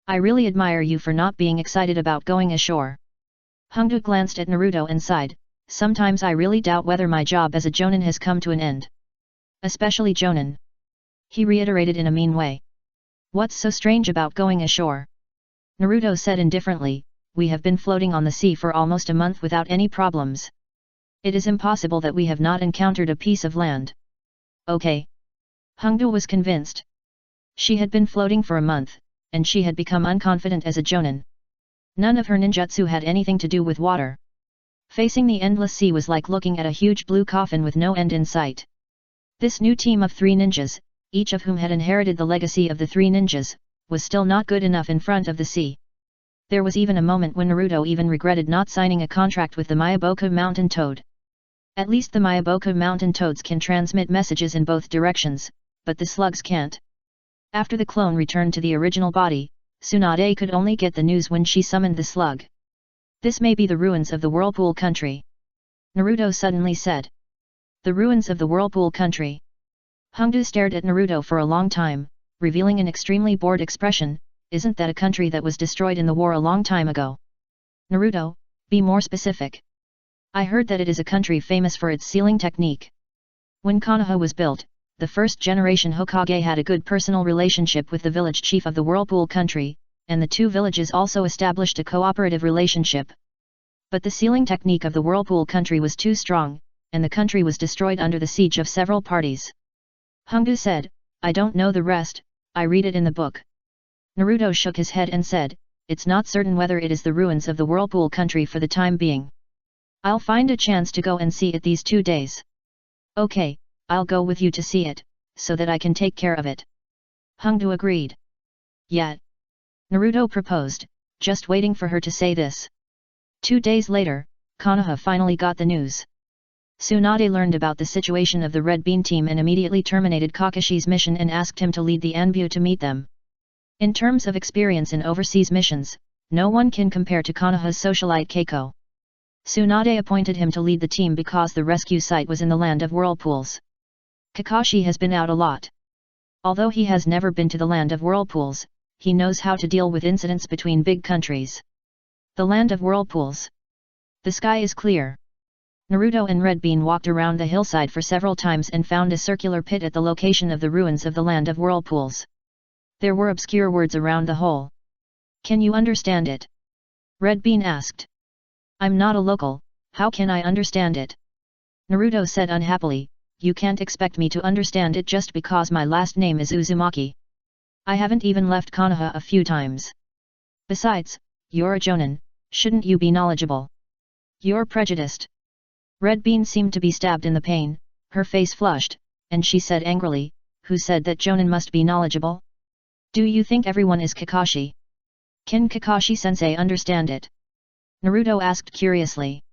I really admire you for not being excited about going ashore." Hongdu glanced at Naruto and sighed, "Sometimes I really doubt whether my job as a jonin has come to an end. Especially jonin," he reiterated in a mean way. "What's so strange about going ashore?" Naruto said indifferently, "We have been floating on the sea for almost a month without any problems. It is impossible that we have not encountered a piece of land." "Okay." Hongdu was convinced. She had been floating for a month, and she had become unconfident as a jonin. None of her ninjutsu had anything to do with water. Facing the endless sea was like looking at a huge blue coffin with no end in sight. This new team of 3 ninjas, each of whom had inherited the legacy of the 3 ninjas, was still not good enough in front of the sea. There was even a moment when Naruto even regretted not signing a contract with the Myaboku mountain toad. At least the Myaboku mountain toads can transmit messages in both directions, but the slugs can't. After the clone returned to the original body, Tsunade could only get the news when she summoned the slug. "This may be the ruins of the Whirlpool country," Naruto suddenly said. "The ruins of the Whirlpool country?" Hongdu stared at Naruto for a long time, revealing an extremely bored expression. "Isn't that a country that was destroyed in the war a long time ago?" "Naruto, be more specific." "I heard that it is a country famous for its sealing technique. When Konoha was built, the first-generation Hokage had a good personal relationship with the village chief of the Whirlpool country, and the 2 villages also established a cooperative relationship. But the sealing technique of the Whirlpool country was too strong, and the country was destroyed under the siege of several parties." Hongdu said, "I don't know the rest, I read it in the book." Naruto shook his head and said, "It's not certain whether it is the ruins of the Whirlpool country for the time being. I'll find a chance to go and see it these 2 days." "Okay, I'll go with you to see it, so that I can take care of it." Hongdu agreed. "Yet," Naruto proposed, just waiting for her to say this. 2 days later, Konoha finally got the news. Tsunade learned about the situation of the Red Bean team and immediately terminated Kakashi's mission and asked him to lead the Anbu to meet them. In terms of experience in overseas missions, no one can compare to Konoha's socialite Keiko. Tsunade appointed him to lead the team because the rescue site was in the land of whirlpools. Kakashi has been out a lot. Although he has never been to the land of whirlpools, he knows how to deal with incidents between big countries. The land of whirlpools. The sky is clear. Naruto and Red Bean walked around the hillside for several times and found a circular pit at the location of the ruins of the land of whirlpools. There were obscure words around the hole. Can you understand it? Red Bean asked. I'm not a local, how can I understand it? Naruto said unhappily, you can't expect me to understand it just because my last name is Uzumaki. I haven't even left Konoha a few times. Besides, you're a jonin, shouldn't you be knowledgeable? You're prejudiced. Red Bean seemed to be stabbed in the pain, her face flushed, and she said angrily, who said that jonin must be knowledgeable? Do you think everyone is Kakashi? Can Kakashi-sensei understand it? Naruto asked curiously.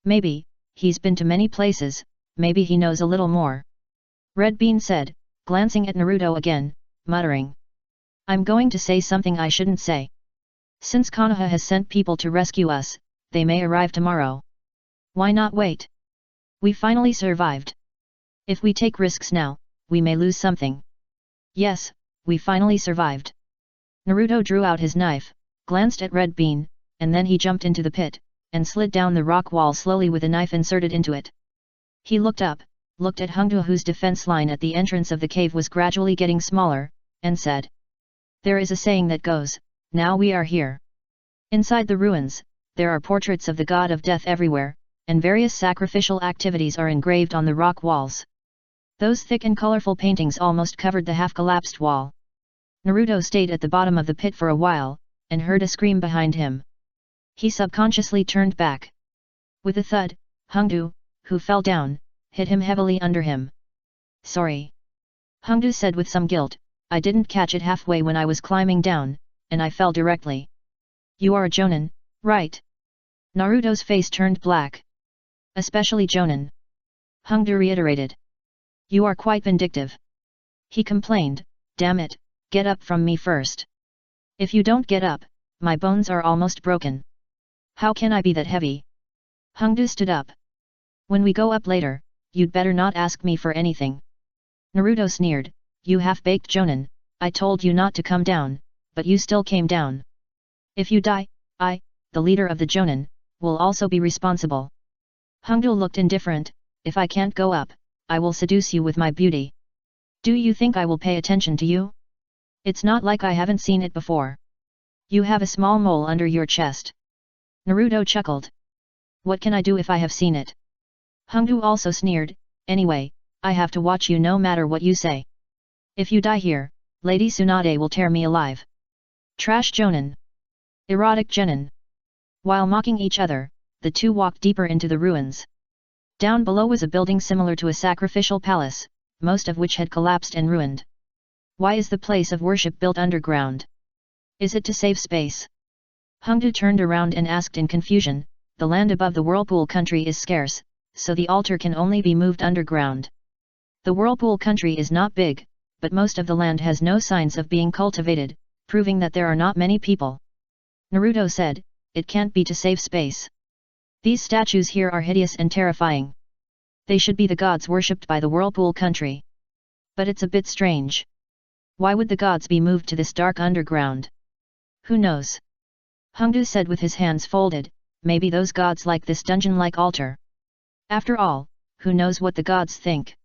Maybe, he's been to many places, maybe he knows a little more. Red Bean said, glancing at Naruto again, muttering. I'm going to say something I shouldn't say. Since Konoha has sent people to rescue us, they may arrive tomorrow. Why not wait? We finally survived. If we take risks now, we may lose something. Yes, we finally survived. Naruto drew out his knife, glanced at Red Bean, and then he jumped into the pit, and slid down the rock wall slowly with a knife inserted into it. He looked up, looked at Hongdu whose defense line at the entrance of the cave was gradually getting smaller, and said. There is a saying that goes, now we are here. Inside the ruins, there are portraits of the god of death everywhere, and various sacrificial activities are engraved on the rock walls. Those thick and colorful paintings almost covered the half-collapsed wall. Naruto stayed at the bottom of the pit for a while, and heard a scream behind him. He subconsciously turned back. With a thud, Hongdu, who fell down, hit him heavily under him. Sorry. Hongdu said with some guilt, I didn't catch it halfway when I was climbing down, and I fell directly. You are a jonin, right? Naruto's face turned black. Especially jonin. Hongdu reiterated. You are quite vindictive. He complained, damn it, get up from me first. If you don't get up, my bones are almost broken. How can I be that heavy? Hongdu stood up. When we go up later, you'd better not ask me for anything. Naruto sneered, you half-baked jonin, I told you not to come down, but you still came down. If you die, I, the leader of the jonin, will also be responsible. Hongdu looked indifferent, if I can't go up, I will seduce you with my beauty. Do you think I will pay attention to you? It's not like I haven't seen it before. You have a small mole under your chest. Naruto chuckled. What can I do if I have seen it? Hongdu also sneered, anyway, I have to watch you no matter what you say. If you die here, Lady Tsunade will tear me alive. Trash jonin. Erotic genin. While mocking each other, the two walked deeper into the ruins. Down below was a building similar to a sacrificial palace, most of which had collapsed and ruined. Why is the place of worship built underground? Is it to save space? Hongdu turned around and asked in confusion, the land above the whirlpool country is scarce, so the altar can only be moved underground. The whirlpool country is not big, but most of the land has no signs of being cultivated, proving that there are not many people. Naruto said, it can't be to save space. These statues here are hideous and terrifying. They should be the gods worshipped by the whirlpool country. But it's a bit strange. Why would the gods be moved to this dark underground? Who knows? Hongdu said with his hands folded, maybe those gods like this dungeon-like altar. After all, who knows what the gods think?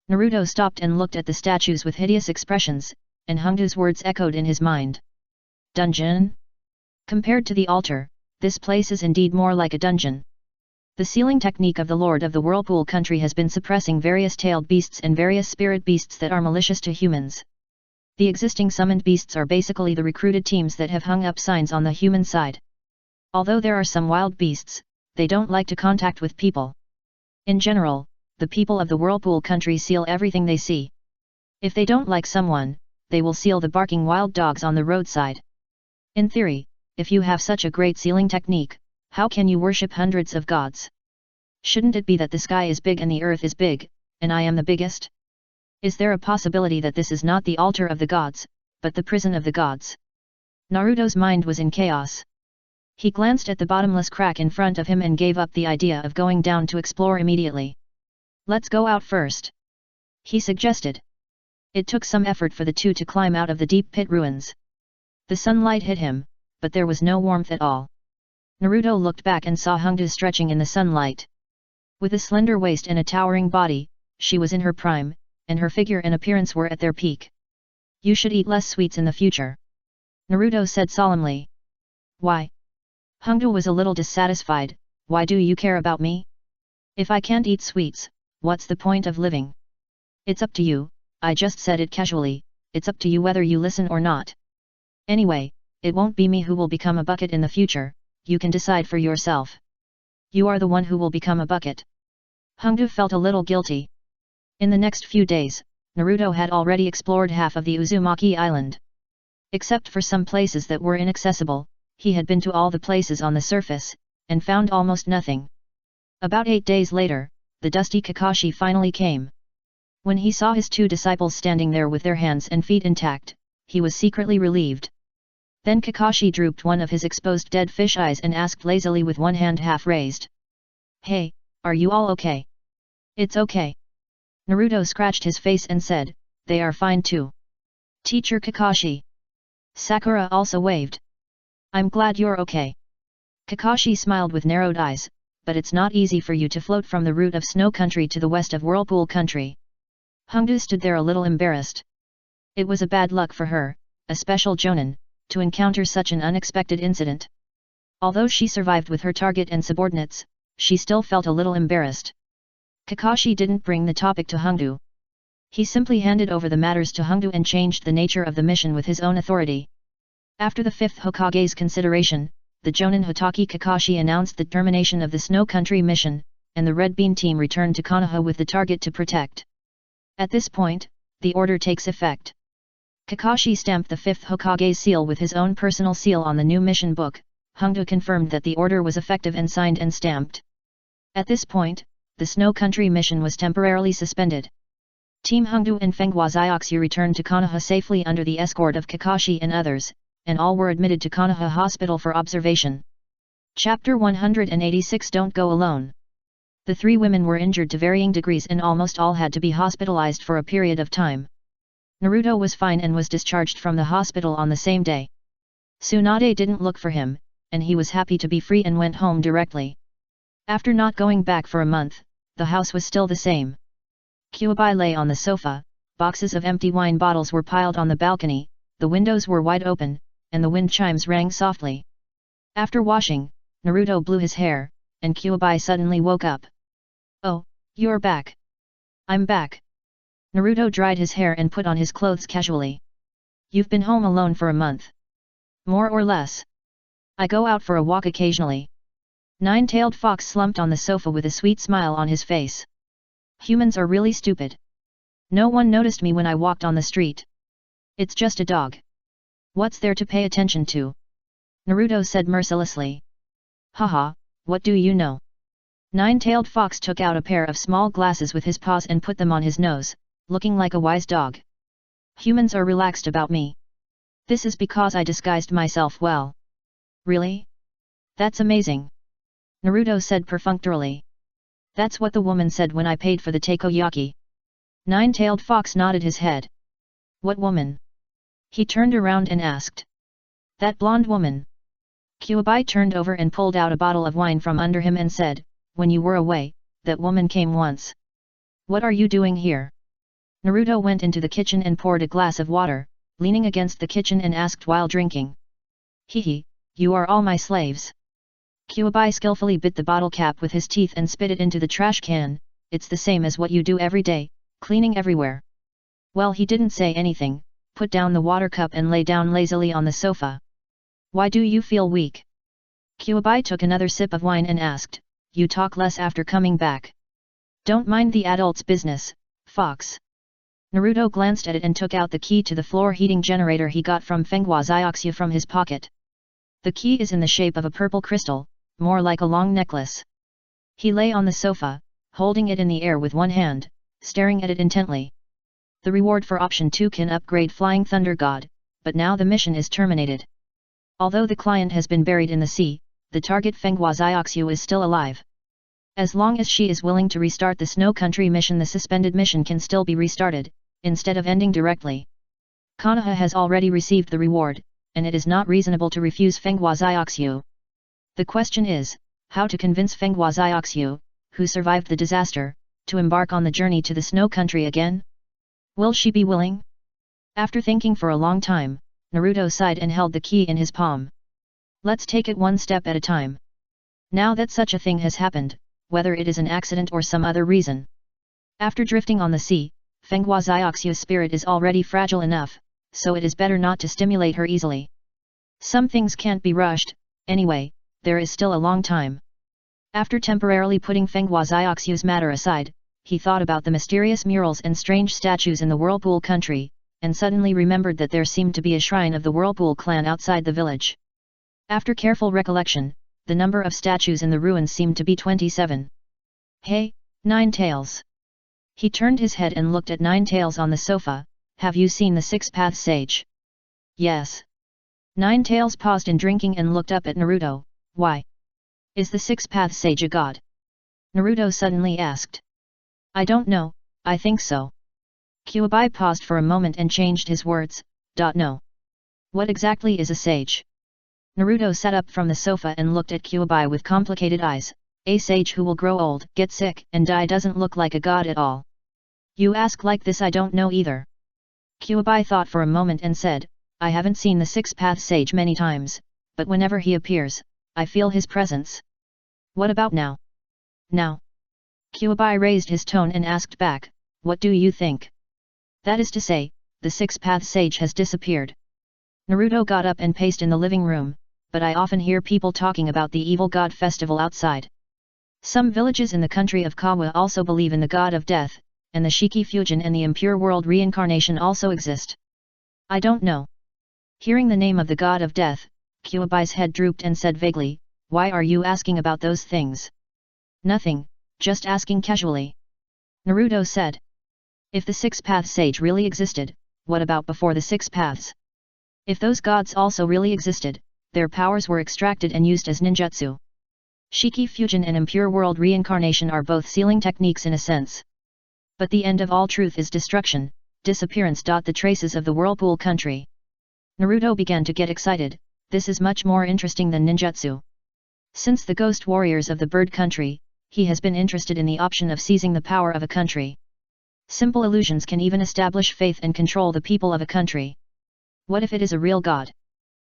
Naruto stopped and looked at the statues with hideous expressions, and Hongdu's words echoed in his mind. Dungeon? Compared to the altar, this place is indeed more like a dungeon. The sealing technique of the Lord of the Whirlpool country has been suppressing various tailed beasts and various spirit beasts that are malicious to humans. The existing summoned beasts are basically the recruited teams that have hung up signs on the human side. Although there are some wild beasts, they don't like to contact with people. In general, the people of the Whirlpool country seal everything they see. If they don't like someone, they will seal the barking wild dogs on the roadside. In theory, if you have such a great sealing technique, how can you worship hundreds of gods? Shouldn't it be that the sky is big and the earth is big, and I am the biggest? Is there a possibility that this is not the altar of the gods, but the prison of the gods? Naruto's mind was in chaos. He glanced at the bottomless crack in front of him and gave up the idea of going down to explore immediately. Let's go out first, he suggested. It took some effort for the two to climb out of the deep pit ruins. The sunlight hit him, but there was no warmth at all. Naruto looked back and saw Hongdu stretching in the sunlight. With a slender waist and a towering body, she was in her prime, and her figure and appearance were at their peak. You should eat less sweets in the future, Naruto said solemnly. Why? Hongdu was a little dissatisfied. Why do you care about me? If I can't eat sweets, what's the point of living? It's up to you, I just said it casually, it's up to you whether you listen or not. Anyway, it won't be me who will become a bucket in the future, you can decide for yourself. You are the one who will become a bucket. Hongdu felt a little guilty. In the next few days, Naruto had already explored half of the Uzumaki Island. Except for some places that were inaccessible, he had been to all the places on the surface, and found almost nothing. About 8 days later, the dusty Kakashi finally came. When he saw his two disciples standing there with their hands and feet intact, he was secretly relieved. Then Kakashi drooped one of his exposed dead fish eyes and asked lazily with one hand half raised. Hey, are you all okay? It's okay. Naruto scratched his face and said, they are fine too. Teacher Kakashi. Sakura also waved. I'm glad you're okay. Kakashi smiled with narrowed eyes, but it's not easy for you to float from the root of Snow Country to the west of Whirlpool Country. Hongdu stood there a little embarrassed. It was a bad luck for her, a special Jonin, to encounter such an unexpected incident. Although she survived with her target and subordinates, she still felt a little embarrassed. Kakashi didn't bring the topic to Hongdu. He simply handed over the matters to Hongdu and changed the nature of the mission with his own authority. After the 5th Hokage's consideration, the Jonin Hotaki Kakashi announced the termination of the Snow Country mission, and the Red Bean team returned to Konoha with the target to protect. At this point, the order takes effect. Kakashi stamped the 5th Hokage's seal with his own personal seal on the new mission book. Hongdu confirmed that the order was effective and signed and stamped. At this point, the Snow Country mission was temporarily suspended. Team Hongdu and Fenghua Xiaoxu returned to Konoha safely under the escort of Kakashi and others, and all were admitted to Konoha Hospital for observation. Chapter 186 Don't Go Alone. The 3 women were injured to varying degrees and almost all had to be hospitalized for a period of time. Naruto was fine and was discharged from the hospital on the same day. Tsunade didn't look for him, and he was happy to be free and went home directly. After not going back for a month, the house was still the same. Kyuubi lay on the sofa, boxes of empty wine bottles were piled on the balcony, the windows were wide open, and the wind chimes rang softly. After washing, Naruto blew his hair, and Kyuubi suddenly woke up. Oh, you're back. I'm back. Naruto dried his hair and put on his clothes casually. You've been home alone for a month. More or less. I go out for a walk occasionally. Nine-tailed fox slumped on the sofa with a sweet smile on his face. Humans are really stupid. No one noticed me when I walked on the street. It's just a dog. What's there to pay attention to? Naruto said mercilessly. Haha, what do you know? Nine-tailed fox took out a pair of small glasses with his paws and put them on his nose, looking like a wise dog. Humans are relaxed about me. This is because I disguised myself well. Really? That's amazing. Naruto said perfunctorily. That's what the woman said when I paid for the takoyaki. Nine-tailed fox nodded his head. What woman? He turned around and asked. That blonde woman. Kyuubi turned over and pulled out a bottle of wine from under him and said, when you were away, that woman came once. What are you doing here? Naruto went into the kitchen and poured a glass of water, leaning against the kitchen and asked while drinking. Hehe, you are all my slaves. Kyuubi skillfully bit the bottle cap with his teeth and spit it into the trash can. It's the same as what you do every day, cleaning everywhere. Well, he didn't say anything, put down the water cup and lay down lazily on the sofa. Why do you feel weak? Kyuubi took another sip of wine and asked, you talk less after coming back. Don't mind the adults' business, Fox. Naruto glanced at it and took out the key to the floor heating generator he got from Fenghua Xiaoxu from his pocket. The key is in the shape of a purple crystal, more like a long necklace. He lay on the sofa, holding it in the air with one hand, staring at it intently. The reward for option 2 can upgrade Flying Thunder God, but now the mission is terminated. Although the client has been buried in the sea, the target Fenghua Xiaoxiu is still alive. As long as she is willing to restart the Snow Country mission, the suspended mission can still be restarted, instead of ending directly. Konoha has already received the reward, and it is not reasonable to refuse Fenghua Xiaoxiu. The question is, how to convince Fenghua Xiaoxiu, who survived the disaster, to embark on the journey to the Snow Country again? Will she be willing? After thinking for a long time, Naruto sighed and held the key in his palm. Let's take it one step at a time. Now that such a thing has happened, whether it is an accident or some other reason. After drifting on the sea, Fenghua Xiaoxiu's spirit is already fragile enough, so it is better not to stimulate her easily. Some things can't be rushed, anyway, there is still a long time. After temporarily putting Fenghua Xiaoxiu's matter aside, he thought about the mysterious murals and strange statues in the Whirlpool country, and suddenly remembered that there seemed to be a shrine of the Whirlpool clan outside the village. After careful recollection, the number of statues in the ruins seemed to be 27. Hey, Nine Tails! He turned his head and looked at Nine Tails on the sofa. Have you seen the Six Paths Sage? Yes. Nine Tails paused in drinking and looked up at Naruto. Why? Is the Six Paths Sage a god? Naruto suddenly asked. I don't know, I think so. Kyuubi paused for a moment and changed his words. No. What exactly is a sage? Naruto sat up from the sofa and looked at Kyuubi with complicated eyes. A sage who will grow old, get sick, and die doesn't look like a god at all. You ask like this, I don't know either. Kyuubi thought for a moment and said, I haven't seen the Six Paths Sage many times, but whenever he appears, I feel his presence. What about now? Now? Kyuubi raised his tone and asked back, what do you think? That is to say, the Six Paths Sage has disappeared. Naruto got up and paced in the living room, but I often hear people talking about the evil god festival outside. Some villages in the country of Kawa also believe in the god of death, and the Shiki Fusion and the impure world reincarnation also exist. I don't know. Hearing the name of the god of death, Kyuubi's head drooped and said vaguely, why are you asking about those things? Nothing, just asking casually. Naruto said. If the Six Paths Sage really existed, what about before the Six Paths? If those gods also really existed, their powers were extracted and used as ninjutsu. Shiki Fusion and impure world reincarnation are both sealing techniques in a sense. But the end of all truth is destruction, disappearance. The traces of the Whirlpool country. Naruto began to get excited. This is much more interesting than ninjutsu. Since the ghost warriors of the bird country, he has been interested in the option of seizing the power of a country. Simple illusions can even establish faith and control the people of a country. What if it is a real god?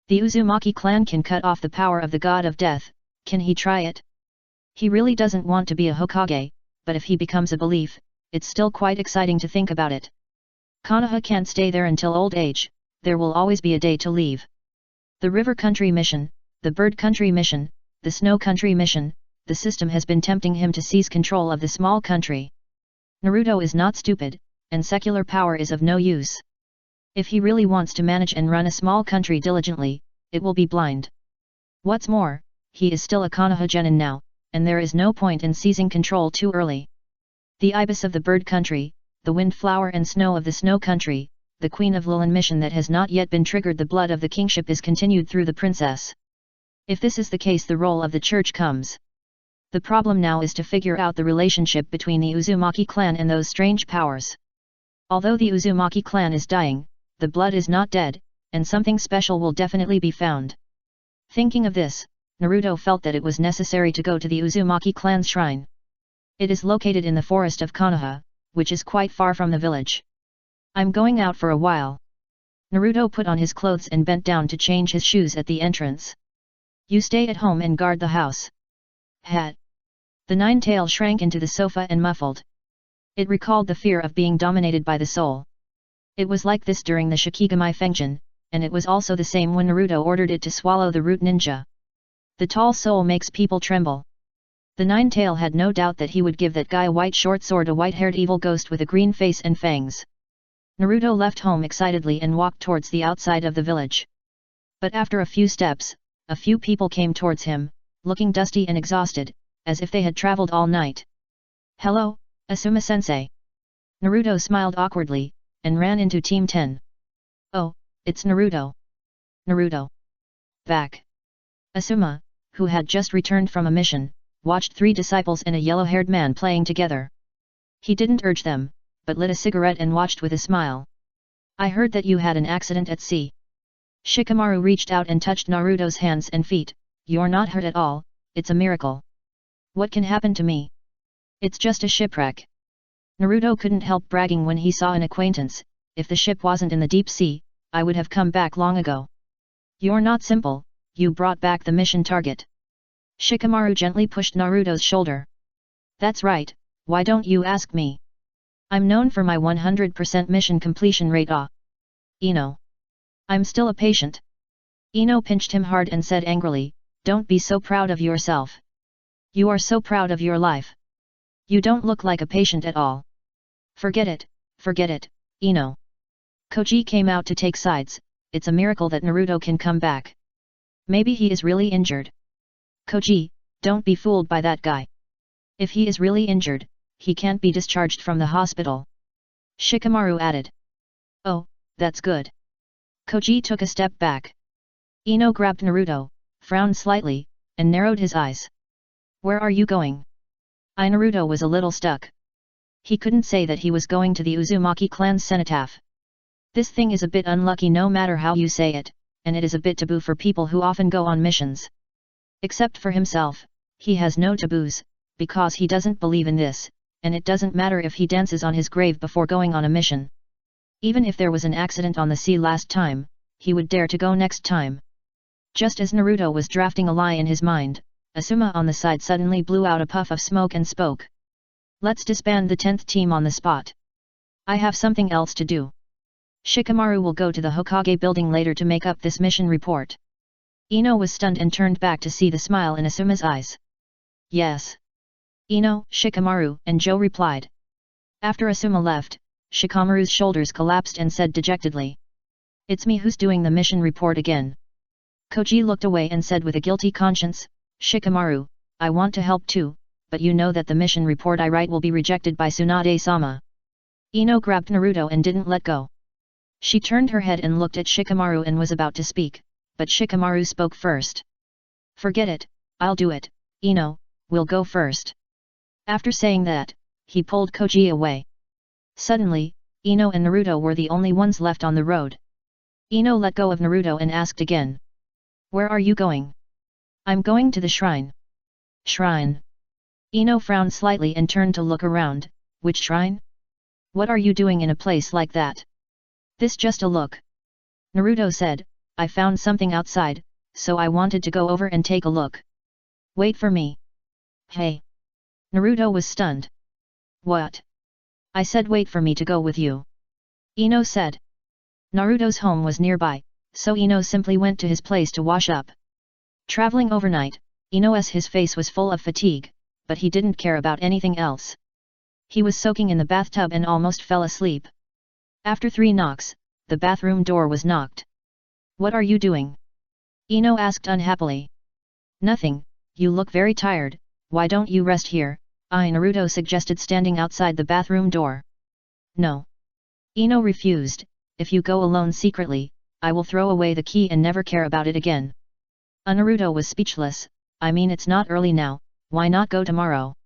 The Uzumaki clan can cut off the power of the god of death. Can he try it? He really doesn't want to be a Hokage, but if he becomes a belief, it's still quite exciting to think about it. Konoha can't stay there until old age, there will always be a day to leave. The River Country mission, the Bird Country mission, the Snow Country mission, the system has been tempting him to seize control of the small country. Naruto is not stupid, and secular power is of no use. If he really wants to manage and run a small country diligently, it will be blind. What's more, he is still a Konoha genin now, and there is no point in seizing control too early. The ibis of the bird country, the windflower and snow of the snow country, the queen of Lulan mission that has not yet been triggered. The blood of the kingship is continued through the princess. If this is the case, the role of the church comes. The problem now is to figure out the relationship between the Uzumaki clan and those strange powers. Although the Uzumaki clan is dying, the blood is not dead, and something special will definitely be found. Thinking of this, Naruto felt that it was necessary to go to the Uzumaki clan's shrine. It is located in the forest of Konoha, which is quite far from the village. I'm going out for a while. Naruto put on his clothes and bent down to change his shoes at the entrance. You stay at home and guard the house. Hat. The nine-tail shrank into the sofa and muffled. It recalled the fear of being dominated by the soul. It was like this during the Shikigami Fengjin, and it was also the same when Naruto ordered it to swallow the root ninja. The tall soul makes people tremble. The nine-tail had no doubt that he would give that guy a white short sword, a white-haired evil ghost with a green face and fangs. Naruto left home excitedly and walked towards the outside of the village. But after a few steps, a few people came towards him, looking dusty and exhausted, as if they had traveled all night. "Hello, Asuma-sensei." Naruto smiled awkwardly, and ran into Team 10. "Oh, it's Naruto." "Naruto. Back." Asuma, who had just returned from a mission, watched 3 disciples and a yellow-haired man playing together. He didn't urge them, but lit a cigarette and watched with a smile. "I heard that you had an accident at sea." Shikamaru reached out and touched Naruto's hands and feet. "You're not hurt at all, it's a miracle." "What can happen to me? It's just a shipwreck." Naruto couldn't help bragging when he saw an acquaintance. "If the ship wasn't in the deep sea, I would have come back long ago." "You're not simple, you brought back the mission target." Shikamaru gently pushed Naruto's shoulder. "That's right, why don't you ask me? I'm known for my 100% mission completion rate." Ino. "I'm still a patient." Ino pinched him hard and said angrily, "Don't be so proud of yourself. You are so proud of your life. You don't look like a patient at all." Forget it, Ino." Koji came out to take sides. "It's a miracle that Naruto can come back. Maybe he is really injured." "Koji, don't be fooled by that guy. If he is really injured, he can't be discharged from the hospital." Shikamaru added. "Oh, that's good." Koji took a step back. Ino grabbed Naruto, frowned slightly, and narrowed his eyes. "Where are you going?" Naruto was a little stuck. He couldn't say that he was going to the Uzumaki clan's cenotaph. This thing is a bit unlucky no matter how you say it, and it is a bit taboo for people who often go on missions. Except for himself, he has no taboos, because he doesn't believe in this, and it doesn't matter if he dances on his grave before going on a mission. Even if there was an accident on the sea last time, he would dare to go next time. Just as Naruto was drafting a lie in his mind, Asuma on the side suddenly blew out a puff of smoke and spoke. "Let's disband the 10th team on the spot. I have something else to do. Shikamaru will go to the Hokage building later to make up this mission report." Ino was stunned and turned back to see the smile in Asuma's eyes. "Yes." Ino, Shikamaru, and Joe replied. After Asuma left, Shikamaru's shoulders collapsed and said dejectedly. "It's me who's doing the mission report again." Koji looked away and said with a guilty conscience, "Shikamaru, I want to help too, but you know that the mission report I write will be rejected by Tsunade-sama." Ino grabbed Naruto and didn't let go. She turned her head and looked at Shikamaru and was about to speak, but Shikamaru spoke first. "Forget it, I'll do it, Ino, we'll go first." After saying that, he pulled Koji away. Suddenly, Ino and Naruto were the only ones left on the road. Ino let go of Naruto and asked again. "Where are you going?" "I'm going to the shrine." "Shrine?" Ino frowned slightly and turned to look around. "Which shrine? What are you doing in a place like that?" "This just a look." Naruto said, "I found something outside, so I wanted to go over and take a look." "Wait for me." "Hey!" Naruto was stunned. "What?" "I said wait for me to go with you," Ino said. Naruto's home was nearby, so Ino simply went to his place to wash up. Traveling overnight, his face was full of fatigue, but he didn't care about anything else. He was soaking in the bathtub and almost fell asleep. After 3 knocks, the bathroom door was knocked. "What are you doing?" Ino asked unhappily. "Nothing, you look very tired, why don't you rest here?" Naruto suggested standing outside the bathroom door. "No." Ino refused, "If you go alone secretly, I will throw away the key and never care about it again." Naruto was speechless. "I mean it's not early now, why not go tomorrow?"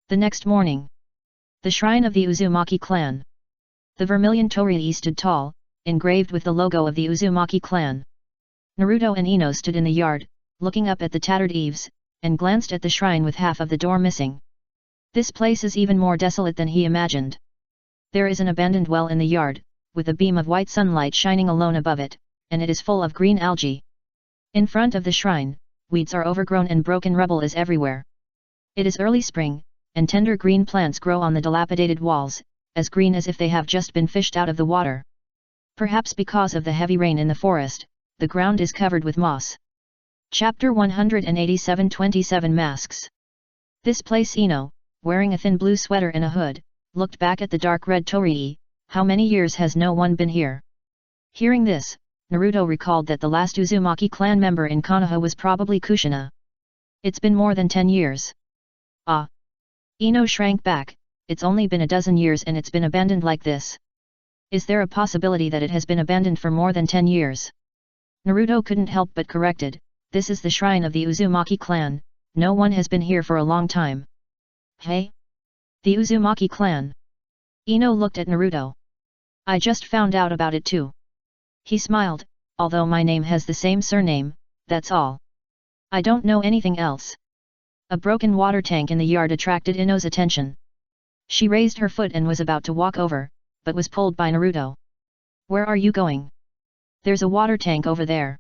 The next morning. The shrine of the Uzumaki clan. The vermilion torii stood tall, engraved with the logo of the Uzumaki clan. Naruto and Ino stood in the yard, looking up at the tattered eaves, and glanced at the shrine with half of the door missing. This place is even more desolate than he imagined. There is an abandoned well in the yard, with a beam of white sunlight shining alone above it, and it is full of green algae. In front of the shrine, weeds are overgrown and broken rubble is everywhere. It is early spring, and tender green plants grow on the dilapidated walls, as green as if they have just been fished out of the water. Perhaps because of the heavy rain in the forest, the ground is covered with moss. Chapter 187 27 Masks. This place Ino, wearing a thin blue sweater and a hood, looked back at the dark red torii. How many years has no one been here? Hearing this, Naruto recalled that the last Uzumaki clan member in Konoha was probably Kushina. It's been more than 10 years. Ah! Ino shrank back. It's only been a dozen years and it's been abandoned like this. Is there a possibility that it has been abandoned for more than 10 years? Naruto couldn't help but corrected, this is the shrine of the Uzumaki clan, no one has been here for a long time. Hey? The Uzumaki clan? Ino looked at Naruto. I just found out about it too. He smiled, although my name has the same surname, that's all. I don't know anything else. A broken water tank in the yard attracted Ino's attention. She raised her foot and was about to walk over, but was pulled by Naruto. Where are you going? There's a water tank over there.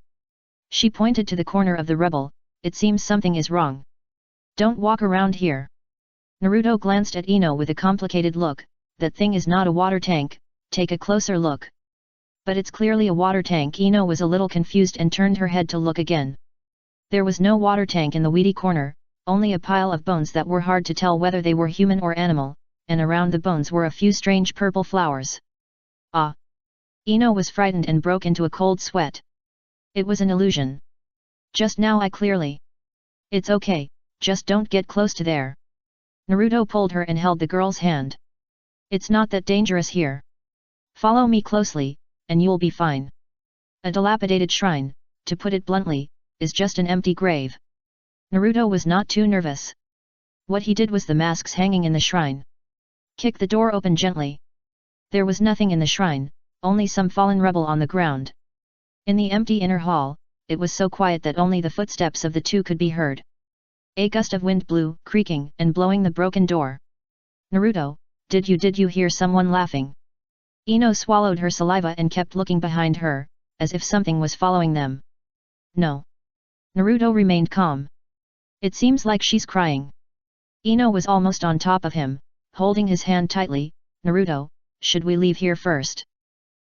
She pointed to the corner of the rubble, it seems something is wrong. Don't walk around here. Naruto glanced at Ino with a complicated look, that thing is not a water tank, take a closer look. But it's clearly a water tank. Ino was a little confused and turned her head to look again. There was no water tank in the weedy corner, only a pile of bones that were hard to tell whether they were human or animal, and around the bones were a few strange purple flowers. Ah! Ino was frightened and broke into a cold sweat. It was an illusion. Just now I clearly. It's okay, just don't get close to there. Naruto pulled her and held the girl's hand. It's not that dangerous here. Follow me closely, and you'll be fine. A dilapidated shrine, to put it bluntly, is just an empty grave. Naruto was not too nervous. What he did was the masks hanging in the shrine. Kick the door open gently. There was nothing in the shrine, only some fallen rubble on the ground. In the empty inner hall, it was so quiet that only the footsteps of the two could be heard. A gust of wind blew, creaking and blowing the broken door. Naruto, did you hear someone laughing? Ino swallowed her saliva and kept looking behind her, as if something was following them. No. Naruto remained calm. It seems like she's crying. Ino was almost on top of him, holding his hand tightly. Naruto, should we leave here first?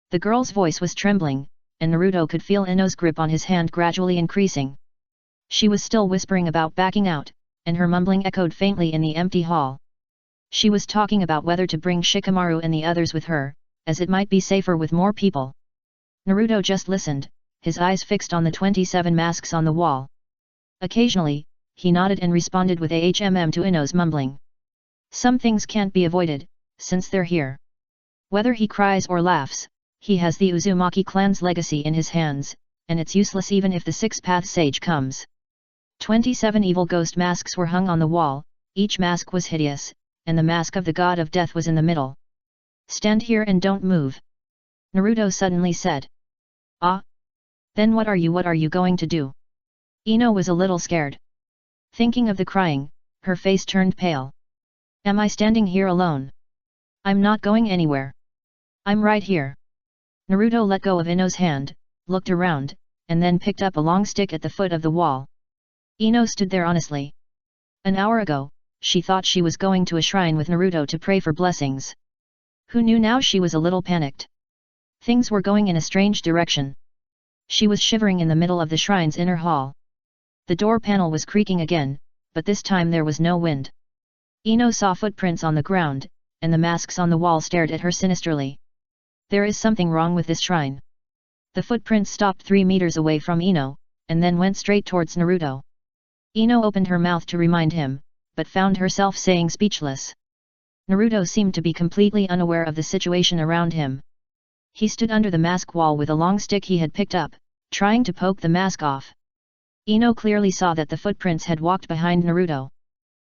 The girl's voice was trembling, and Naruto could feel Ino's grip on his hand gradually increasing. She was still whispering about backing out, and her mumbling echoed faintly in the empty hall. She was talking about whether to bring Shikamaru and the others with her, as it might be safer with more people. Naruto just listened, his eyes fixed on the 27 masks on the wall. Occasionally, he nodded and responded with AHMM to Ino's mumbling. Some things can't be avoided, since they're here. Whether he cries or laughs, he has the Uzumaki clan's legacy in his hands, and it's useless even if the six-path sage comes. 27 evil ghost masks were hung on the wall, each mask was hideous, and the mask of the god of death was in the middle. Stand here and don't move. Naruto suddenly said. Ah? Then what are you going to do? Ino was a little scared. Thinking of the crying, her face turned pale. Am I standing here alone? I'm not going anywhere. I'm right here. Naruto let go of Ino's hand, looked around, and then picked up a long stick at the foot of the wall. Ino stood there honestly. An hour ago, she thought she was going to a shrine with Naruto to pray for blessings. Who knew now she was a little panicked. Things were going in a strange direction. She was shivering in the middle of the shrine's inner hall. The door panel was creaking again, but this time there was no wind. Ino saw footprints on the ground, and the masks on the wall stared at her sinisterly. There is something wrong with this shrine. The footprints stopped 3 meters away from Ino, and then went straight towards Naruto. Ino opened her mouth to remind him, but found herself saying speechless. Naruto seemed to be completely unaware of the situation around him. He stood under the mask wall with a long stick he had picked up, trying to poke the mask off. Ino clearly saw that the footprints had walked behind Naruto.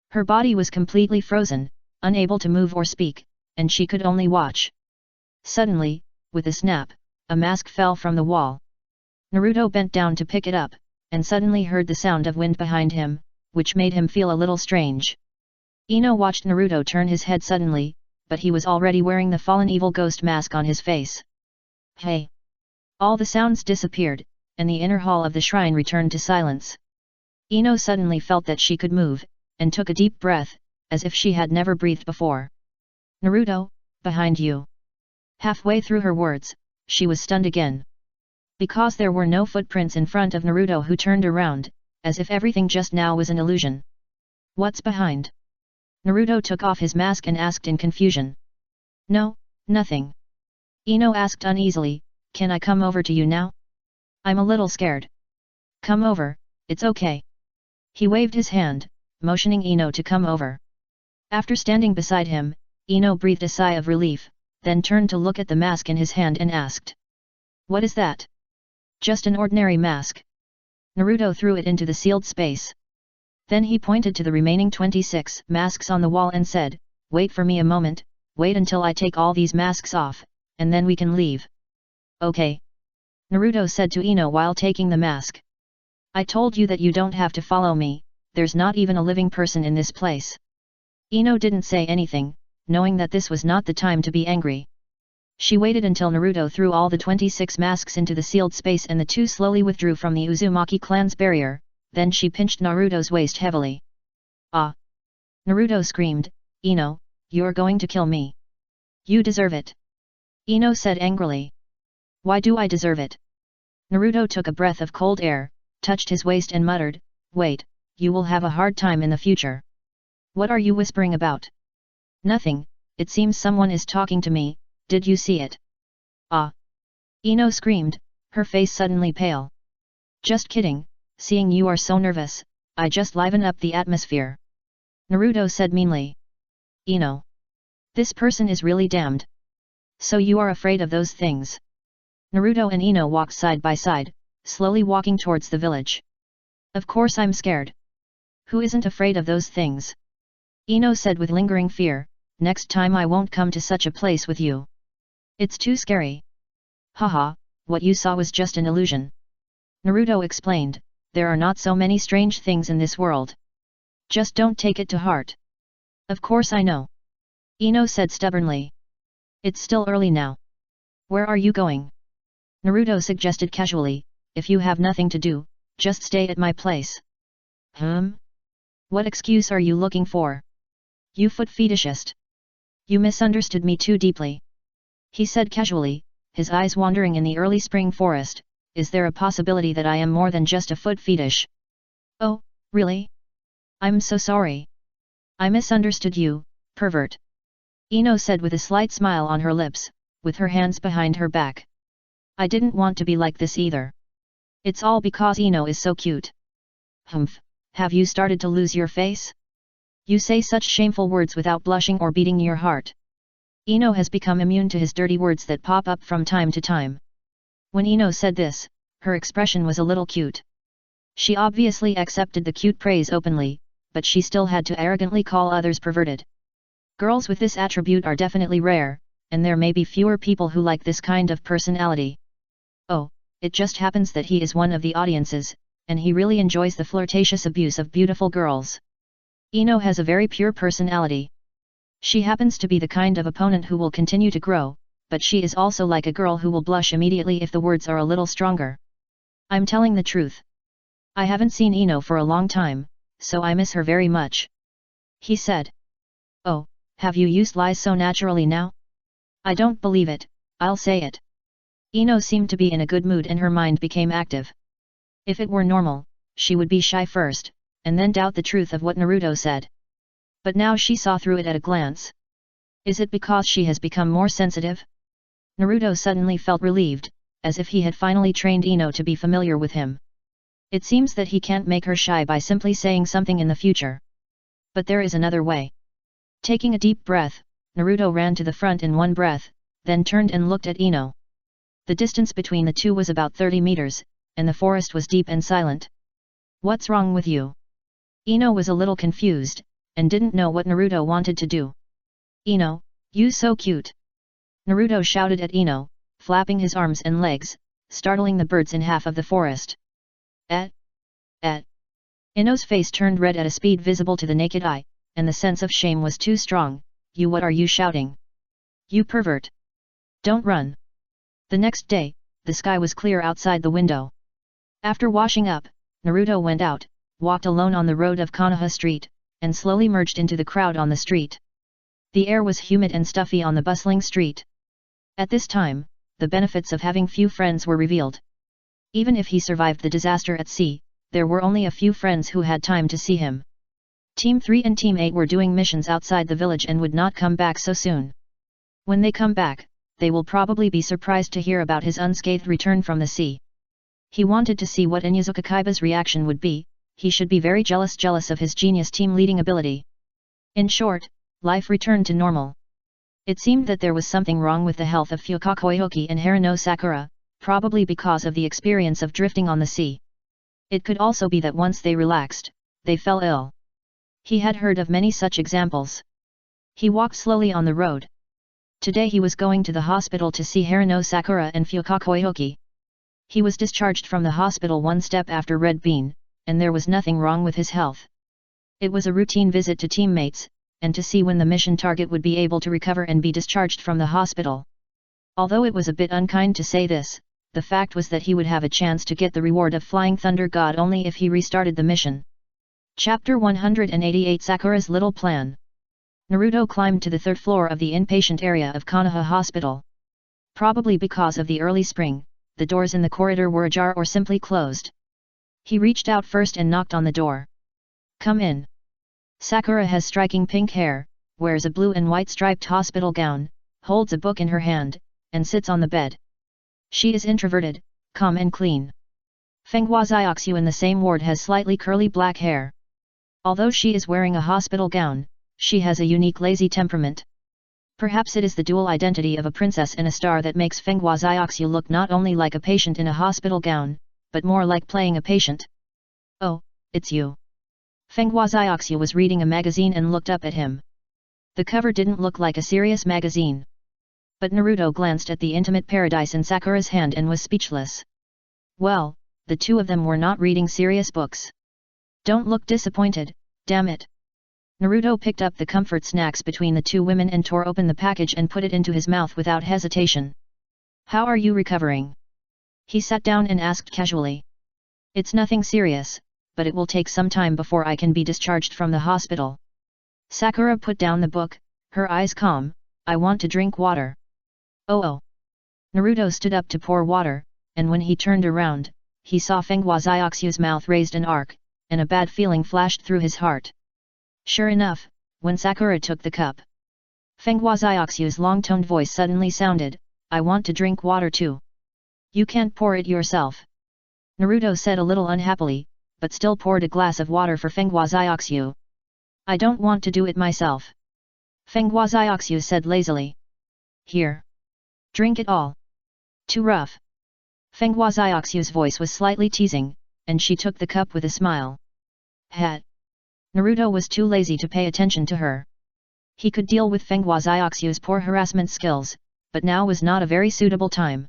Her body was completely frozen, unable to move or speak, and she could only watch. Suddenly, with a snap, a mask fell from the wall. Naruto bent down to pick it up, and suddenly heard the sound of wind behind him, which made him feel a little strange. Ino watched Naruto turn his head suddenly, but he was already wearing the fallen evil ghost mask on his face. Hey! All the sounds disappeared, and the inner hall of the shrine returned to silence. Ino suddenly felt that she could move, and took a deep breath, as if she had never breathed before. Naruto, behind you. Halfway through her words, she was stunned again. Because there were no footprints in front of Naruto, who turned around, as if everything just now was an illusion. What's behind? Naruto took off his mask and asked in confusion. No, nothing. Ino asked uneasily, can I come over to you now? I'm a little scared. Come over, it's okay. He waved his hand, motioning Ino to come over. After standing beside him, Ino breathed a sigh of relief, then turned to look at the mask in his hand and asked. What is that? Just an ordinary mask. Naruto threw it into the sealed space. Then he pointed to the remaining 26 masks on the wall and said, wait for me a moment, wait until I take all these masks off, and then we can leave. Okay. Naruto said to Ino while taking the mask. I told you that you don't have to follow me, there's not even a living person in this place. Ino didn't say anything, knowing that this was not the time to be angry. She waited until Naruto threw all the 26 masks into the sealed space and the two slowly withdrew from the Uzumaki clan's barrier, then she pinched Naruto's waist heavily. Ah! Naruto screamed, Ino, you're going to kill me. You deserve it. Ino said angrily. Why do I deserve it? Naruto took a breath of cold air, touched his waist and muttered, wait, you will have a hard time in the future. What are you whispering about? Nothing, it seems someone is talking to me, did you see it? Ah! Ino screamed, her face suddenly pale. Just kidding, seeing you are so nervous, I just liven up the atmosphere. Naruto said meanly. Ino. This person is really damned. So you are afraid of those things. Naruto and Ino walked side by side, slowly walking towards the village. Of course I'm scared. Who isn't afraid of those things? Ino said with lingering fear, next time I won't come to such a place with you. It's too scary. Haha, what you saw was just an illusion. Naruto explained, there are not so many strange things in this world. Just don't take it to heart. Of course I know. Ino said stubbornly. It's still early now. Where are you going? Naruto suggested casually, if you have nothing to do, just stay at my place. What excuse are you looking for? You foot fetishist. You misunderstood me too deeply. He said casually, his eyes wandering in the early spring forest, is there a possibility that I am more than just a foot fetish? Oh, really? I'm so sorry. I misunderstood you, pervert. Ino said with a slight smile on her lips, with her hands behind her back. I didn't want to be like this either. It's all because Ino is so cute. Humph, have you started to lose your face? You say such shameful words without blushing or beating your heart. Ino has become immune to his dirty words that pop up from time to time. When Ino said this, her expression was a little cute. She obviously accepted the cute praise openly, but she still had to arrogantly call others perverted. Girls with this attribute are definitely rare, and there may be fewer people who like this kind of personality. Oh, it just happens that he is one of the audiences, and he really enjoys the flirtatious abuse of beautiful girls. Ino has a very pure personality. She happens to be the kind of opponent who will continue to grow, but she is also like a girl who will blush immediately if the words are a little stronger. I'm telling the truth. I haven't seen Ino for a long time, so I miss her very much. He said. Oh, have you used lies so naturally now? I don't believe it, I'll say it. Ino seemed to be in a good mood and her mind became active. If it were normal, she would be shy first, and then doubt the truth of what Naruto said. But now she saw through it at a glance. Is it because she has become more sensitive? Naruto suddenly felt relieved, as if he had finally trained Ino to be familiar with him. It seems that he can't make her shy by simply saying something in the future. But there is another way. Taking a deep breath, Naruto ran to the front in one breath, then turned and looked at Ino. The distance between the two was about 30 meters, and the forest was deep and silent. What's wrong with you? Ino was a little confused, and didn't know what Naruto wanted to do. Ino, you so cute! Naruto shouted at Ino, flapping his arms and legs, startling the birds in half of the forest. Ino's face turned red at a speed visible to the naked eye, and the sense of shame was too strong. You, what are you shouting? You pervert! Don't run! The next day, the sky was clear outside the window. After washing up, Naruto went out, walked alone on the road of Konoha Street, and slowly merged into the crowd on the street. The air was humid and stuffy on the bustling street. At this time, the benefits of having few friends were revealed. Even if he survived the disaster at sea, there were only a few friends who had time to see him. Team 3 and Team 8 were doing missions outside the village and would not come back so soon. When they come back, they will probably be surprised to hear about his unscathed return from the sea. He wanted to see what Inuzuka Kaiba's reaction would be, he should be very jealous of his genius team leading ability. In short, life returned to normal. It seemed that there was something wrong with the health of Fukakoyoki and Haruno Sakura, probably because of the experience of drifting on the sea. It could also be that once they relaxed, they fell ill. He had heard of many such examples. He walked slowly on the road. Today he was going to the hospital to see Haruno Sakura and Fukakoyoki. He was discharged from the hospital one step after Red Bean, and there was nothing wrong with his health. It was a routine visit to teammates, and to see when the mission target would be able to recover and be discharged from the hospital. Although it was a bit unkind to say this, the fact was that he would have a chance to get the reward of Flying Thunder God only if he restarted the mission. Chapter 188 Sakura's Little Plan. Naruto climbed to the third floor of the inpatient area of Konoha Hospital. Probably because of the early spring, the doors in the corridor were ajar or simply closed. He reached out first and knocked on the door. "Come in." Sakura has striking pink hair, wears a blue and white striped hospital gown, holds a book in her hand, and sits on the bed. She is introverted, calm and clean. Fenghua Xiaoxiu in the same ward has slightly curly black hair. Although she is wearing a hospital gown, she has a unique lazy temperament. Perhaps it is the dual identity of a princess and a star that makes Fenghua Xiaoxiu look not only like a patient in a hospital gown, but more like playing a patient. "Oh, it's you." Fenghua Xiaoxiu was reading a magazine and looked up at him. The cover didn't look like a serious magazine. But Naruto glanced at the intimate paradise in Sakura's hand and was speechless. Well, the two of them were not reading serious books. "Don't look disappointed, damn it." Naruto picked up the comfort snacks between the two women and tore open the package and put it into his mouth without hesitation. "How are you recovering?" He sat down and asked casually. "It's nothing serious, but it will take some time before I can be discharged from the hospital." Sakura put down the book, her eyes calm. "I want to drink water." Oh. Naruto stood up to pour water, and when he turned around, he saw Fenghua Xiaoxiu's mouth raised an arc, and a bad feeling flashed through his heart. Sure enough, when Sakura took the cup, Fenghua Xiaoxiu's long-toned voice suddenly sounded, "I want to drink water too." "You can't pour it yourself," Naruto said a little unhappily, but still poured a glass of water for Fenghua Xiaoxiu. "I don't want to do it myself," Fenghua Xiaoxiu said lazily. "Here. Drink it all." "Too rough." Fenghua Xiaoxiu's voice was slightly teasing, and she took the cup with a smile. Hat. Naruto was too lazy to pay attention to her. He could deal with Fenghua Xiaoxiu's poor harassment skills, but now was not a very suitable time.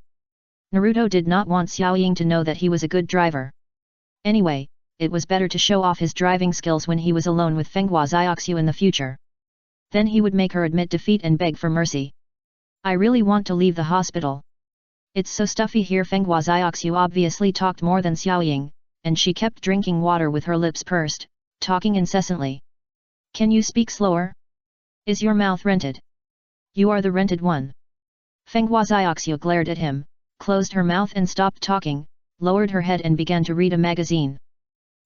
Naruto did not want Xiao Ying to know that he was a good driver. Anyway, it was better to show off his driving skills when he was alone with Fenghua Xiaoxiu in the future. Then he would make her admit defeat and beg for mercy. "I really want to leave the hospital. It's so stuffy here." Fenghua Xiaoxiu obviously talked more than Xiao Ying, and she kept drinking water with her lips pursed, talking incessantly. "Can you speak slower? Is your mouth rented? You are the rented one." Fenghua Xiaoxiu glared at him, closed her mouth and stopped talking, lowered her head and began to read a magazine.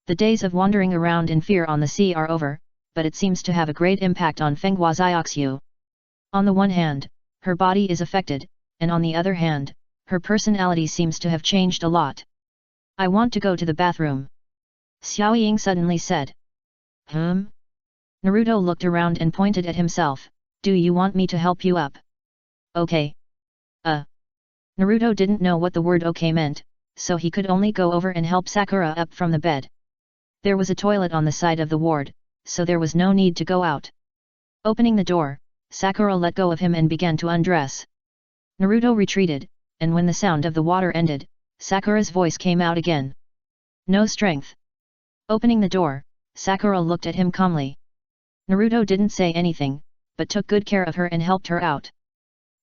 The days of wandering around in fear on the sea are over, but it seems to have a great impact on Fenghua Xiaoxiu. On the one hand, her body is affected, and on the other hand, her personality seems to have changed a lot. "I want to go to the bathroom," Xiao Ying suddenly said. Naruto looked around and pointed at himself. "Do you want me to help you up?" "Okay." Naruto didn't know what the word okay meant, so he could only go over and help Sakura up from the bed. There was a toilet on the side of the ward, so there was no need to go out. Opening the door, Sakura let go of him and began to undress. Naruto retreated, and when the sound of the water ended, Sakura's voice came out again. "No strength." Opening the door, Sakura looked at him calmly. Naruto didn't say anything, but took good care of her and helped her out.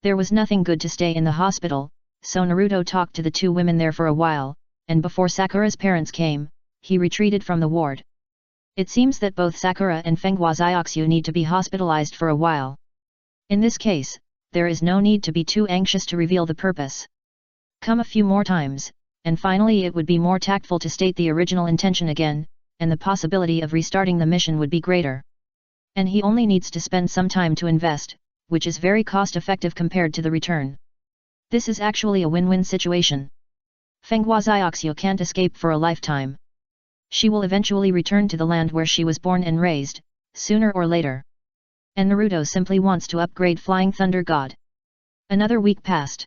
There was nothing good to stay in the hospital, so Naruto talked to the two women there for a while, and before Sakura's parents came, he retreated from the ward. It seems that both Sakura and Fenghua Xiaoxiu need to be hospitalized for a while. In this case, there is no need to be too anxious to reveal the purpose. Come a few more times, and finally it would be more tactful to state the original intention again, and the possibility of restarting the mission would be greater. And he only needs to spend some time to invest, which is very cost-effective compared to the return. This is actually a win-win situation. Fenghua Xiaoxiu can't escape for a lifetime. She will eventually return to the land where she was born and raised, sooner or later. And Naruto simply wants to upgrade Flying Thunder God. Another week passed.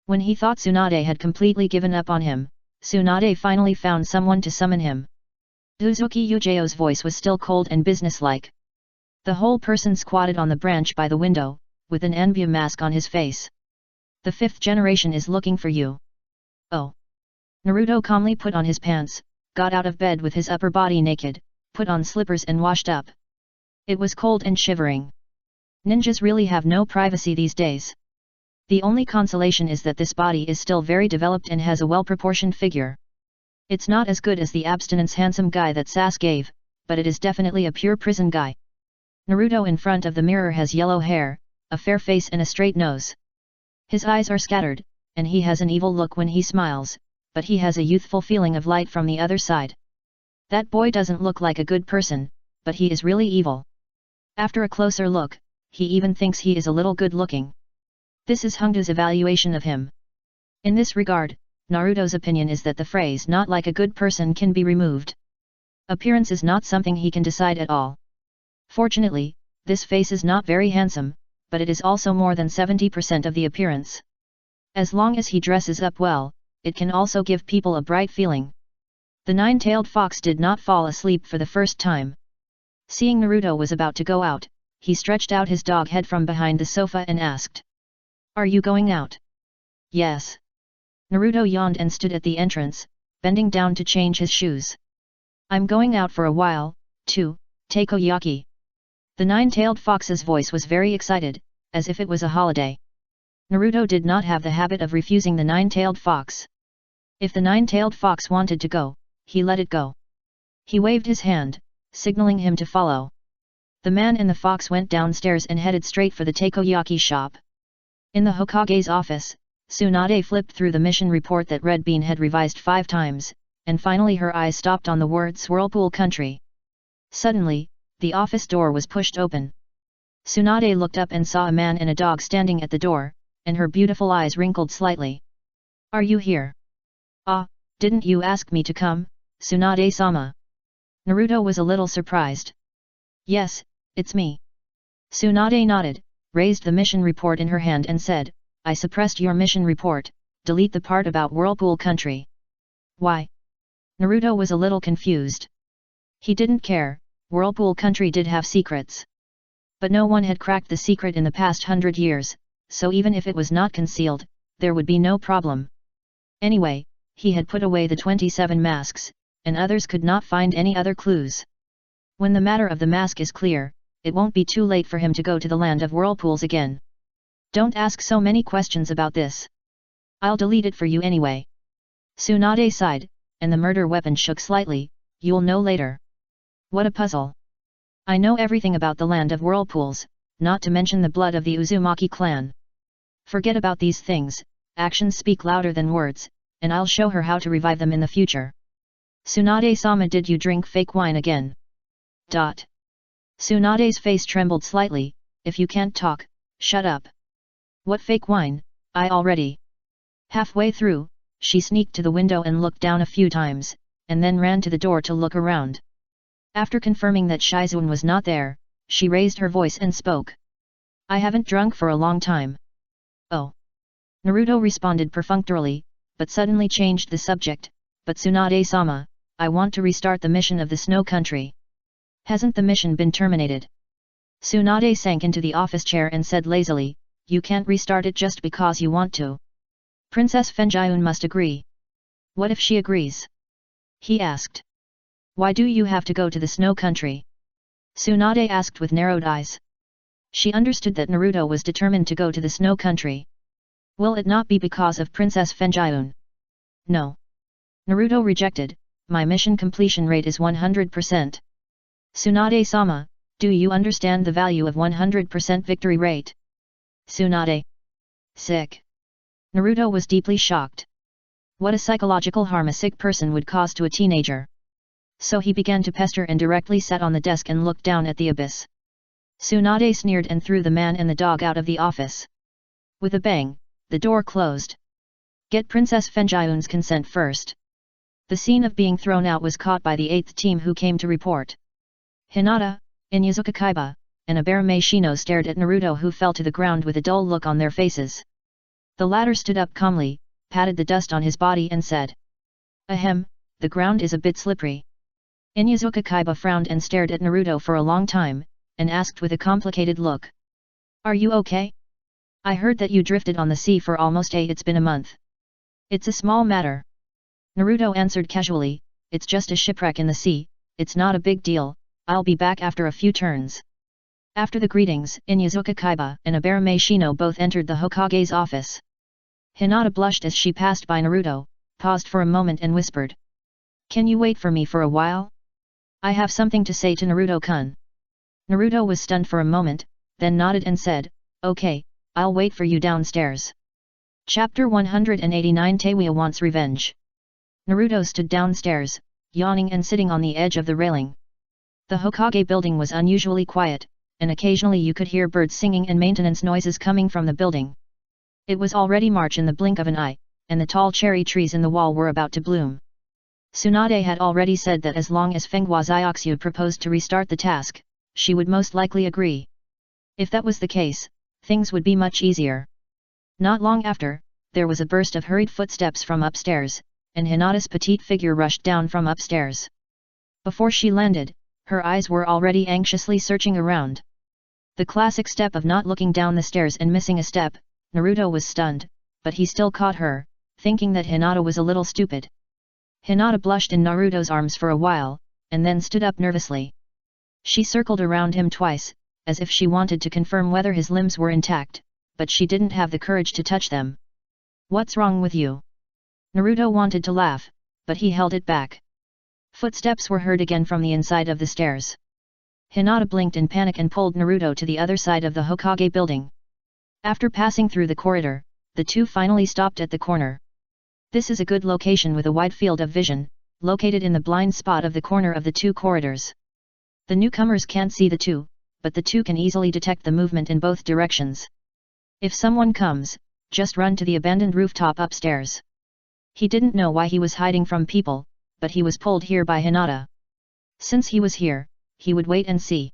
When he thought Tsunade had completely given up on him, Tsunade finally found someone to summon him. Uzuki Yugeo's voice was still cold and businesslike. The whole person squatted on the branch by the window, with an envy mask on his face. The 5th generation is looking for you. Oh. Naruto calmly put on his pants, got out of bed with his upper body naked, put on slippers and washed up. It was cold and shivering. Ninjas really have no privacy these days. The only consolation is that this body is still very developed and has a well-proportioned figure. It's not as good as the abstinence handsome guy that Sass gave, but it is definitely a pure prison guy. Naruto in front of the mirror has yellow hair, a fair face and a straight nose. His eyes are scattered, and he has an evil look when he smiles, but he has a youthful feeling of light from the other side. That boy doesn't look like a good person, but he is really evil. After a closer look, he even thinks he is a little good-looking. This is Hongda's evaluation of him. In this regard, Naruto's opinion is that the phrase "not like a good person" can be removed. Appearance is not something he can decide at all. Fortunately, this face is not very handsome, but it is also more than 70% of the appearance. As long as he dresses up well, it can also give people a bright feeling. The 9-tailed fox did not fall asleep for the first time. Seeing Naruto was about to go out, he stretched out his dog head from behind the sofa and asked, "Are you going out?" "Yes." Naruto yawned and stood at the entrance, bending down to change his shoes. "I'm going out for a while, too, takoyaki." The 9-tailed fox's voice was very excited, as if it was a holiday. Naruto did not have the habit of refusing the 9-tailed fox. If the 9-tailed fox wanted to go, he let it go. He waved his hand, signaling him to follow. The man and the fox went downstairs and headed straight for the takoyaki shop. In the Hokage's office, Tsunade flipped through the mission report that Red Bean had revised 5 times, and finally her eyes stopped on the words Whirlpool Country. Suddenly, the office door was pushed open. Tsunade looked up and saw a man and a dog standing at the door, and her beautiful eyes wrinkled slightly. "Are you here?" "Ah, didn't you ask me to come, Tsunade-sama?" Naruto was a little surprised. "Yes, it's me." Tsunade nodded, raised the mission report in her hand and said, "I suppressed your mission report, delete the part about Whirlpool Country." "Why?" Naruto was a little confused. He didn't care, Whirlpool Country did have secrets. But no one had cracked the secret in the past 100 years, so even if it was not concealed, there would be no problem. Anyway, he had put away the 27 masks, and others could not find any other clues. When the matter of the mask is clear, it won't be too late for him to go to the land of whirlpools again. "Don't ask so many questions about this. I'll delete it for you anyway." Tsunade sighed, and the murder weapon shook slightly. "You'll know later." What a puzzle. I know everything about the land of whirlpools, not to mention the blood of the Uzumaki clan. Forget about these things, actions speak louder than words, and I'll show her how to revive them in the future. "Tsunade-sama, did you drink fake wine again?" Tsunade's face trembled slightly. "If you can't talk, shut up." "What fake wine? I already." Halfway through, she sneaked to the window and looked down a few times, and then ran to the door to look around. After confirming that Shizune was not there, she raised her voice and spoke. "I haven't drunk for a long time." "Oh." Naruto responded perfunctorily, but suddenly changed the subject. "But Tsunade-sama, I want to restart the mission of the Snow Country." "Hasn't the mission been terminated?" Tsunade sank into the office chair and said lazily, "You can't restart it just because you want to. Princess Fenjiun must agree." "What if she agrees?" he asked. "Why do you have to go to the Snow Country?" Tsunade asked with narrowed eyes. She understood that Naruto was determined to go to the Snow Country. Will it not be because of Princess Fenjiun? No. Naruto rejected. "My mission completion rate is 100%. Tsunade-sama, do you understand the value of 100% victory rate?" Tsunade. Sick. Naruto was deeply shocked. What a psychological harm a sick person would cause to a teenager. So he began to pester and directly sat on the desk and looked down at the abyss. Tsunade sneered and threw the man and the dog out of the office. With a bang, the door closed. "Get Princess Fenjiun's consent first." The scene of being thrown out was caught by the 8th team who came to report. Hinata, Inyazuka Kaiba, and Abarame Shino stared at Naruto, who fell to the ground with a dull look on their faces. The latter stood up calmly, patted the dust on his body and said, "Ahem, the ground is a bit slippery." Inyazuka Kaiba frowned and stared at Naruto for a long time, and asked with a complicated look, "Are you okay? I heard that you drifted on the sea for almost it's been a month." "It's a small matter." Naruto answered casually, "It's just a shipwreck in the sea, it's not a big deal, I'll be back after a few turns." After the greetings, Inyazuka Kaiba and Abarame Shino both entered the Hokage's office. Hinata blushed as she passed by Naruto, paused for a moment and whispered, "Can you wait for me for a while? I have something to say to Naruto-kun." Naruto was stunned for a moment, then nodded and said, "Okay, I'll wait for you downstairs." Chapter 189 Teiwa Wants Revenge. Naruto stood downstairs, yawning and sitting on the edge of the railing. The Hokage building was unusually quiet, and occasionally you could hear birds singing and maintenance noises coming from the building. It was already March in the blink of an eye, and the tall cherry trees in the wall were about to bloom. Tsunade had already said that as long as Fenghua Xiaoxiu proposed to restart the task, she would most likely agree. If that was the case, things would be much easier. Not long after, there was a burst of hurried footsteps from upstairs, and Hinata's petite figure rushed down from upstairs. Before she landed, her eyes were already anxiously searching around. The classic step of not looking down the stairs and missing a step, Naruto was stunned, but he still caught her, thinking that Hinata was a little stupid. Hinata blushed in Naruto's arms for a while, and then stood up nervously. She circled around him twice, as if she wanted to confirm whether his limbs were intact, but she didn't have the courage to touch them. "What's wrong with you?" Naruto wanted to laugh, but he held it back. Footsteps were heard again from the inside of the stairs. Hinata blinked in panic and pulled Naruto to the other side of the Hokage building. After passing through the corridor, the two finally stopped at the corner. This is a good location with a wide field of vision, located in the blind spot of the corner of the two corridors. The newcomers can't see the two, but the two can easily detect the movement in both directions. If someone comes, just run to the abandoned rooftop upstairs. He didn't know why he was hiding from people, but he was pulled here by Hinata. Since he was here, he would wait and see.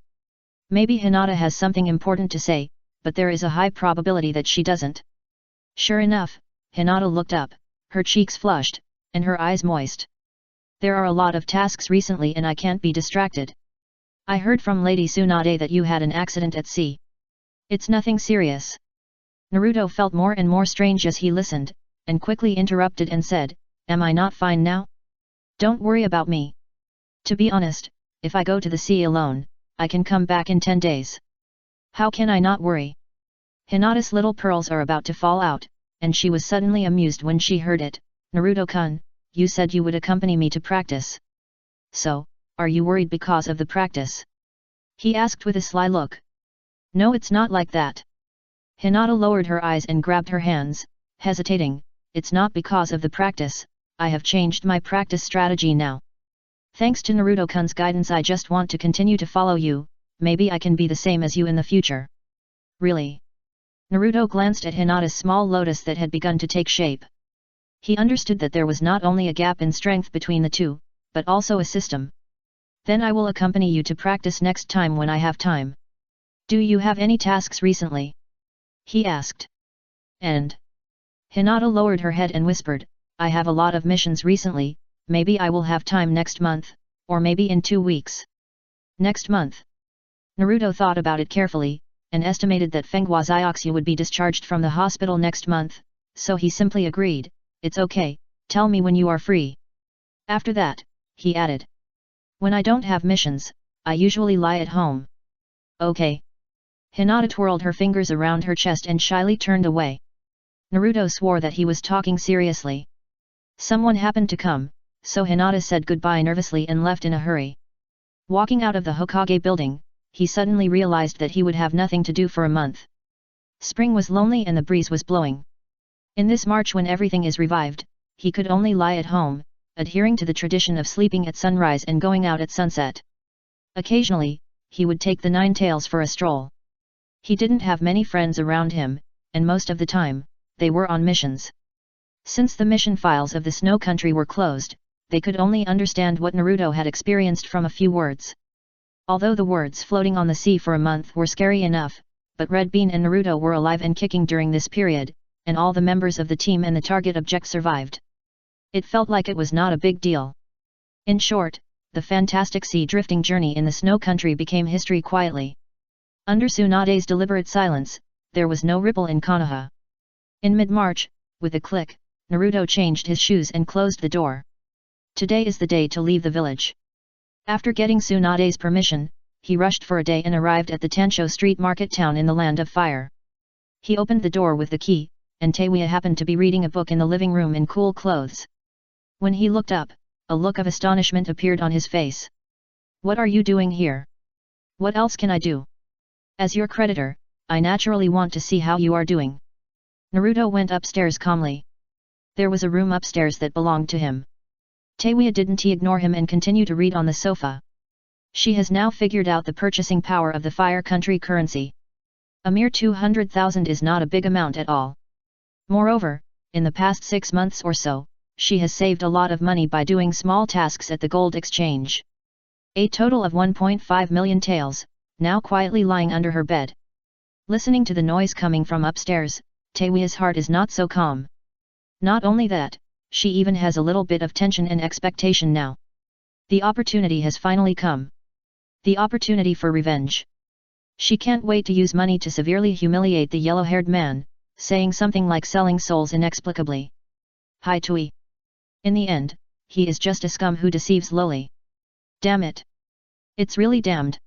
Maybe Hinata has something important to say, but there is a high probability that she doesn't. Sure enough, Hinata looked up, her cheeks flushed, and her eyes moist. "There are a lot of tasks recently and I can't be distracted. I heard from Lady Tsunade that you had an accident at sea. It's nothing serious." Naruto felt more and more strange as he listened, and quickly interrupted and said, "Am I not fine now? Don't worry about me. To be honest, if I go to the sea alone, I can come back in 10 days. How can I not worry?" Hinata's little pearls are about to fall out, and she was suddenly amused when she heard it. "Naruto-kun, you said you would accompany me to practice. So, are you worried because of the practice?" he asked with a sly look. "No, it's not like that." Hinata lowered her eyes and grabbed her hands, hesitating. "It's not because of the practice, I have changed my practice strategy now. Thanks to Naruto-kun's guidance I just want to continue to follow you, maybe I can be the same as you in the future." "Really?" Naruto glanced at Hinata's small lotus that had begun to take shape. He understood that there was not only a gap in strength between the two, but also a system. "Then I will accompany you to practice next time when I have time. Do you have any tasks recently?" he asked. "And?" Hinata lowered her head and whispered, "I have a lot of missions recently, maybe I will have time next month, or maybe in 2 weeks. Next month? Naruto thought about it carefully, and estimated that Fenghua Xiaoxiu would be discharged from the hospital next month, so he simply agreed, "It's okay, tell me when you are free." After that, he added, "When I don't have missions, I usually lie at home." "Okay." Hinata twirled her fingers around her chest and shyly turned away. Naruto swore that he was talking seriously. Someone happened to come, so Hinata said goodbye nervously and left in a hurry. Walking out of the Hokage building, he suddenly realized that he would have nothing to do for a month. Spring was lonely and the breeze was blowing. In this March when everything is revived, he could only lie at home, adhering to the tradition of sleeping at sunrise and going out at sunset. Occasionally, he would take the Nine Tails for a stroll. He didn't have many friends around him, and most of the time, they were on missions. Since the mission files of the Snow Country were closed, they could only understand what Naruto had experienced from a few words. Although the words floating on the sea for a month were scary enough, but Red Bean and Naruto were alive and kicking during this period, and all the members of the team and the target object survived. It felt like it was not a big deal. In short, the fantastic sea drifting journey in the snow country became history quietly. Under Tsunade's deliberate silence, there was no ripple in Konoha. In mid-March, with a click, Naruto changed his shoes and closed the door. Today is the day to leave the village. After getting Tsunade's permission, he rushed for a day and arrived at the Tansho Street market town in the Land of Fire. He opened the door with the key, and Teiwaya happened to be reading a book in the living room in cool clothes. When he looked up, a look of astonishment appeared on his face. "What are you doing here? What else can I do? As your creditor, I naturally want to see how you are doing." Naruto went upstairs calmly. There was a room upstairs that belonged to him. Teiwaya didn't ignore him and continued to read on the sofa. She has now figured out the purchasing power of the Fire Country currency. A mere 200,000 is not a big amount at all. Moreover, in the past 6 months or so, she has saved a lot of money by doing small tasks at the gold exchange. A total of 1.5 million taels, now quietly lying under her bed. Listening to the noise coming from upstairs, Teiwaya's heart is not so calm. Not only that, she even has a little bit of tension and expectation now. The opportunity has finally come. The opportunity for revenge. She can't wait to use money to severely humiliate the yellow-haired man, saying something like selling souls inexplicably. Hi Tui. In the end, he is just a scum who deceives lowly. Damn it. It's really damned.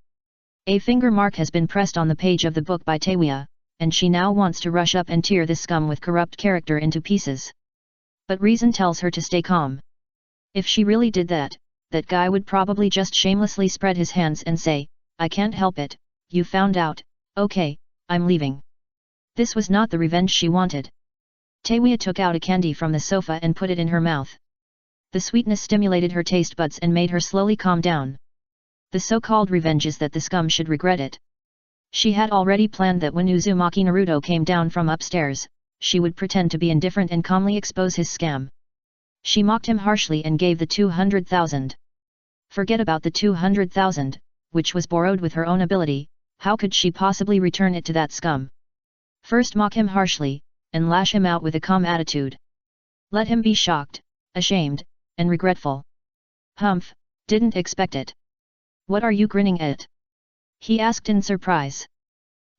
A finger mark has been pressed on the page of the book by Teiwaya, and she now wants to rush up and tear this scum with corrupt character into pieces. But reason tells her to stay calm. If she really did that, that guy would probably just shamelessly spread his hands and say, "I can't help it, you found out, okay, I'm leaving." This was not the revenge she wanted. Teiwaya took out a candy from the sofa and put it in her mouth. The sweetness stimulated her taste buds and made her slowly calm down. The so-called revenge is that the scum should regret it. She had already planned that when Uzumaki Naruto came down from upstairs, she would pretend to be indifferent and calmly expose his scam. She mocked him harshly and gave the 200,000. Forget about the 200,000, which was borrowed with her own ability, how could she possibly return it to that scum? First mock him harshly, and lash him out with a calm attitude. Let him be shocked, ashamed, and regretful. Humph, didn't expect it. What are you grinning at? He asked in surprise.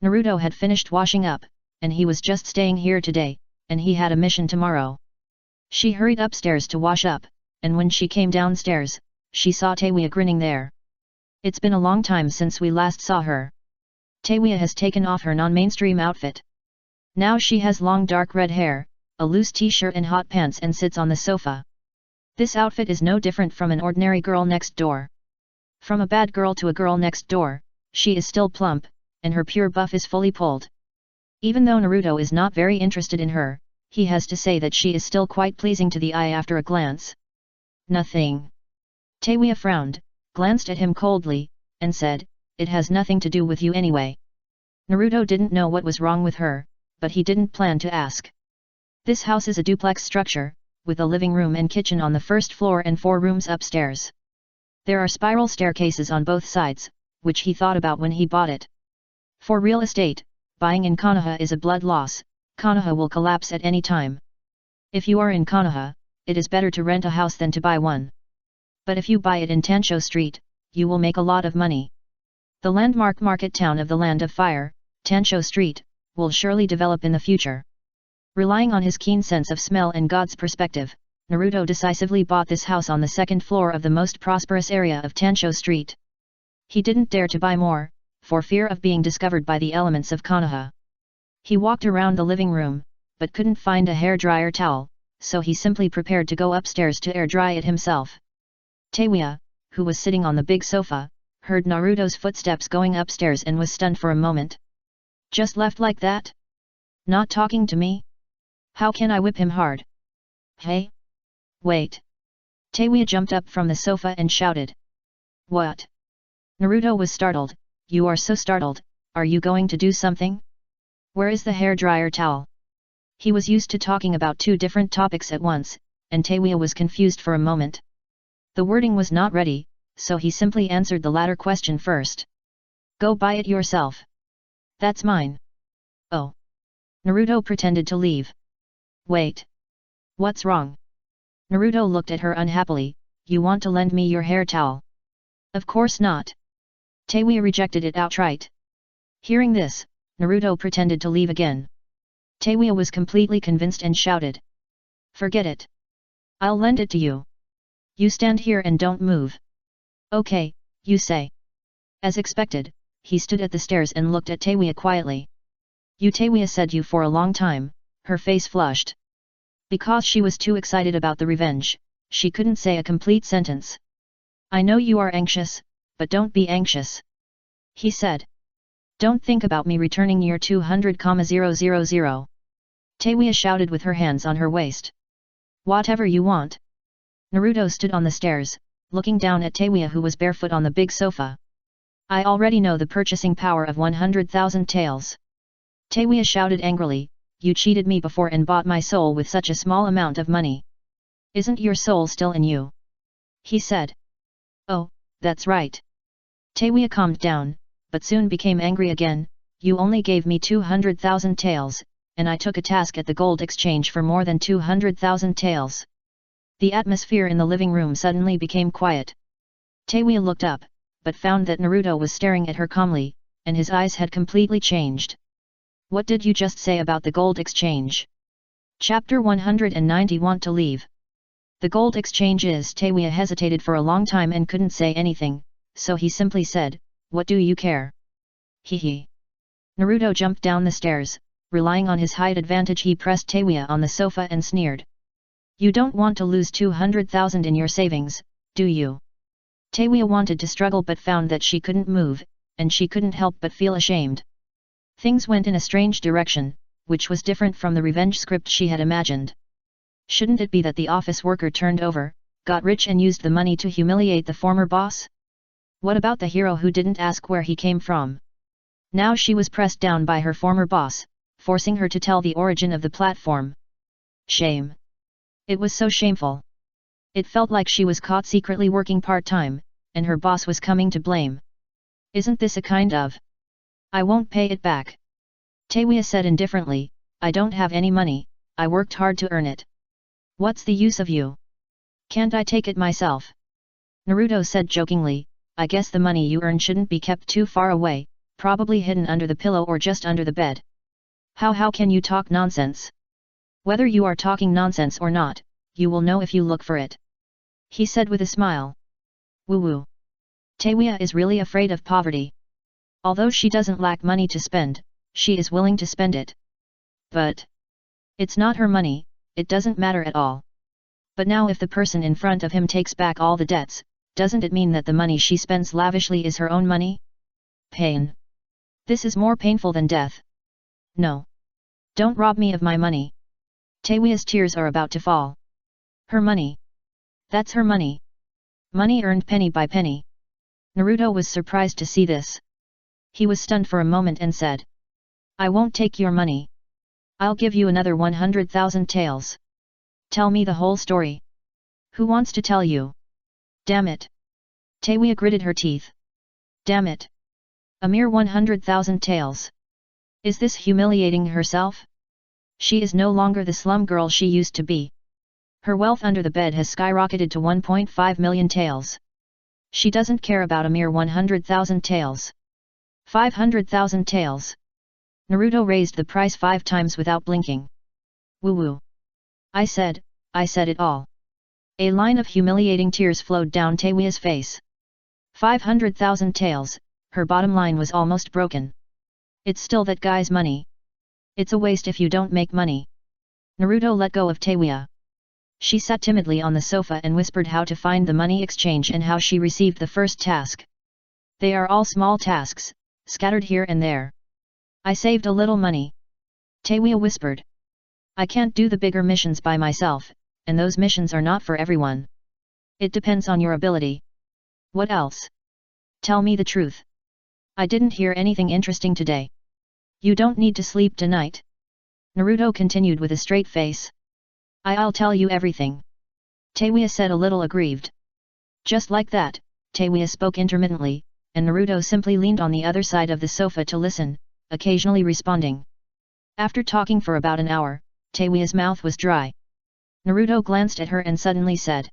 Naruto had finished washing up, and he was just staying here today, and he had a mission tomorrow. She hurried upstairs to wash up, and when she came downstairs, she saw Teiwaya grinning there. It's been a long time since we last saw her. Teiwaya has taken off her non-mainstream outfit. Now she has long dark red hair, a loose t-shirt and hot pants and sits on the sofa. This outfit is no different from an ordinary girl next door. From a bad girl to a girl next door, she is still plump, and her pure buff is fully pulled. Even though Naruto is not very interested in her, he has to say that she is still quite pleasing to the eye after a glance. Nothing. Teiwaya frowned, glanced at him coldly, and said, "It has nothing to do with you anyway." Naruto didn't know what was wrong with her, but he didn't plan to ask. This house is a duplex structure, with a living room and kitchen on the first floor and 4 rooms upstairs. There are spiral staircases on both sides, which he thought about when he bought it. For real estate, buying in Konoha is a blood loss. Konoha will collapse at any time. If you are in Konoha, it is better to rent a house than to buy one. But if you buy it in Tansho Street, you will make a lot of money. The landmark market town of the Land of Fire, Tansho Street, will surely develop in the future. Relying on his keen sense of smell and God's perspective, Naruto decisively bought this house on the 2nd floor of the most prosperous area of Tansho Street. He didn't dare to buy more, for fear of being discovered by the elements of Konoha. He walked around the living room, but couldn't find a hairdryer towel, so he simply prepared to go upstairs to air dry it himself. Teiwaya, who was sitting on the big sofa, heard Naruto's footsteps going upstairs and was stunned for a moment. Just left like that? Not talking to me? How can I whip him hard? Hey? Wait. Teiwaya jumped up from the sofa and shouted. What? Naruto was startled. You are so startled, are you going to do something? Where is the hairdryer towel? He was used to talking about 2 different topics at once, and Teiwaya was confused for a moment. The wording was not ready, so he simply answered the latter question first. Go buy it yourself. That's mine. Oh. Naruto pretended to leave. Wait. What's wrong? Naruto looked at her unhappily. You want to lend me your hair towel? Of course not. Teiwaya rejected it outright. Hearing this, Naruto pretended to leave again. Teiwaya was completely convinced and shouted. Forget it. I'll lend it to you. You stand here and don't move. Okay, you say. As expected, he stood at the stairs and looked at Teiwaya quietly. You Teiwaya said you for a long time, her face flushed. Because she was too excited about the revenge, she couldn't say a complete sentence. I know you are anxious, but don't be anxious. He said. Don't think about me returning year 200,000. Teiwaya shouted with her hands on her waist. Whatever you want. Naruto stood on the stairs, looking down at Teiwaya who was barefoot on the big sofa. I already know the purchasing power of 100,000 taels. Teiwaya shouted angrily, you cheated me before and bought my soul with such a small amount of money. Isn't your soul still in you? He said. Oh, that's right. Teiwaya calmed down, but soon became angry again. You only gave me 200,000 taels, and I took a task at the gold exchange for more than 200,000 taels. The atmosphere in the living room suddenly became quiet. Teiwaya looked up, but found that Naruto was staring at her calmly, and his eyes had completely changed. What did you just say about the gold exchange? Chapter 190 Want to leave. The gold exchange is Teiwaya hesitated for a long time and couldn't say anything, so he simply said, what do you care? Hee. Naruto jumped down the stairs, relying on his height advantage he pressed Teiwaya on the sofa and sneered. You don't want to lose 200,000 in your savings, do you? Teiwaya wanted to struggle but found that she couldn't move, and she couldn't help but feel ashamed. Things went in a strange direction, which was different from the revenge script she had imagined. Shouldn't it be that the office worker turned over, got rich and used the money to humiliate the former boss? What about the hero who didn't ask where he came from? Now she was pressed down by her former boss, forcing her to tell the origin of the platform. Shame. It was so shameful. It felt like she was caught secretly working part-time, and her boss was coming to blame. Isn't this a kind of... I won't pay it back. Teiwaya said indifferently, I don't have any money, I worked hard to earn it. What's the use of you? Can't I take it myself? Naruto said jokingly, I guess the money you earn shouldn't be kept too far away, probably hidden under the pillow or just under the bed. How can you talk nonsense? Whether you are talking nonsense or not, you will know if you look for it. He said with a smile. Woo-woo. Teiwaya is really afraid of poverty. Although she doesn't lack money to spend, she is willing to spend it. But it's not her money, it doesn't matter at all. But now if the person in front of him takes back all the debts, doesn't it mean that the money she spends lavishly is her own money? Pain. This is more painful than death. No. Don't rob me of my money. Teiwaya's tears are about to fall. Her money. That's her money. Money earned penny by penny. Naruto was surprised to see this. He was stunned for a moment and said. I won't take your money. I'll give you another 100,000 taels. Tell me the whole story. Who wants to tell you? Damn it. Teiwaya gritted her teeth. Damn it. A mere 100,000 taels. Is this humiliating herself? She is no longer the slum girl she used to be. Her wealth under the bed has skyrocketed to 1.5 million taels. She doesn't care about a mere 100,000 taels. 500,000 taels. Naruto raised the price 5 times without blinking. Woo-woo. I said it all. A line of humiliating tears flowed down Teiwaya's face. 500,000 taels, her bottom line was almost broken. It's still that guy's money. It's a waste if you don't make money. Naruto let go of Teiwaya. She sat timidly on the sofa and whispered how to find the money exchange and how she received the first task. They are all small tasks, scattered here and there. I saved a little money. Teiwaya whispered. I can't do the bigger missions by myself, and those missions are not for everyone. It depends on your ability. What else? Tell me the truth. I didn't hear anything interesting today. You don't need to sleep tonight. Naruto continued with a straight face. I'll tell you everything. Teiwaya said a little aggrieved. Just like that, Teiwaya spoke intermittently, and Naruto simply leaned on the other side of the sofa to listen, occasionally responding. After talking for about an hour, Teiwaya's mouth was dry. Naruto glanced at her and suddenly said,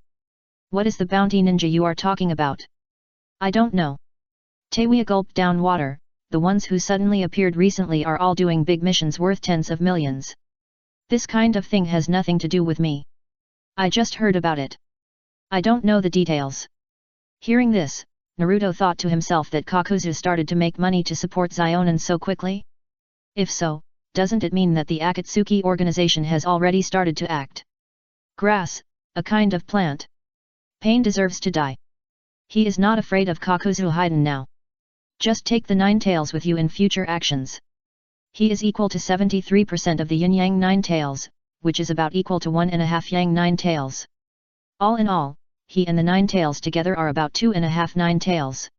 "What is the bounty ninja you are talking about?" "I don't know." Teiwaya gulped down water. "The ones who suddenly appeared recently are all doing big missions worth tens of millions. This kind of thing has nothing to do with me. I just heard about it. I don't know the details." Hearing this, Naruto thought to himself that Kakuzu started to make money to support Zionin so quickly? If so, doesn't it mean that the Akatsuki organization has already started to act? Grass, a kind of plant. Pain deserves to die. He is not afraid of Kakuzu Hiden now. Just take the Nine Tails with you in future actions. He is equal to 73% of the Yin-Yang Nine Tails, which is about equal to 1.5 Yang Nine Tails. All in all, he and the Nine Tails together are about 2.5 Nine Tails.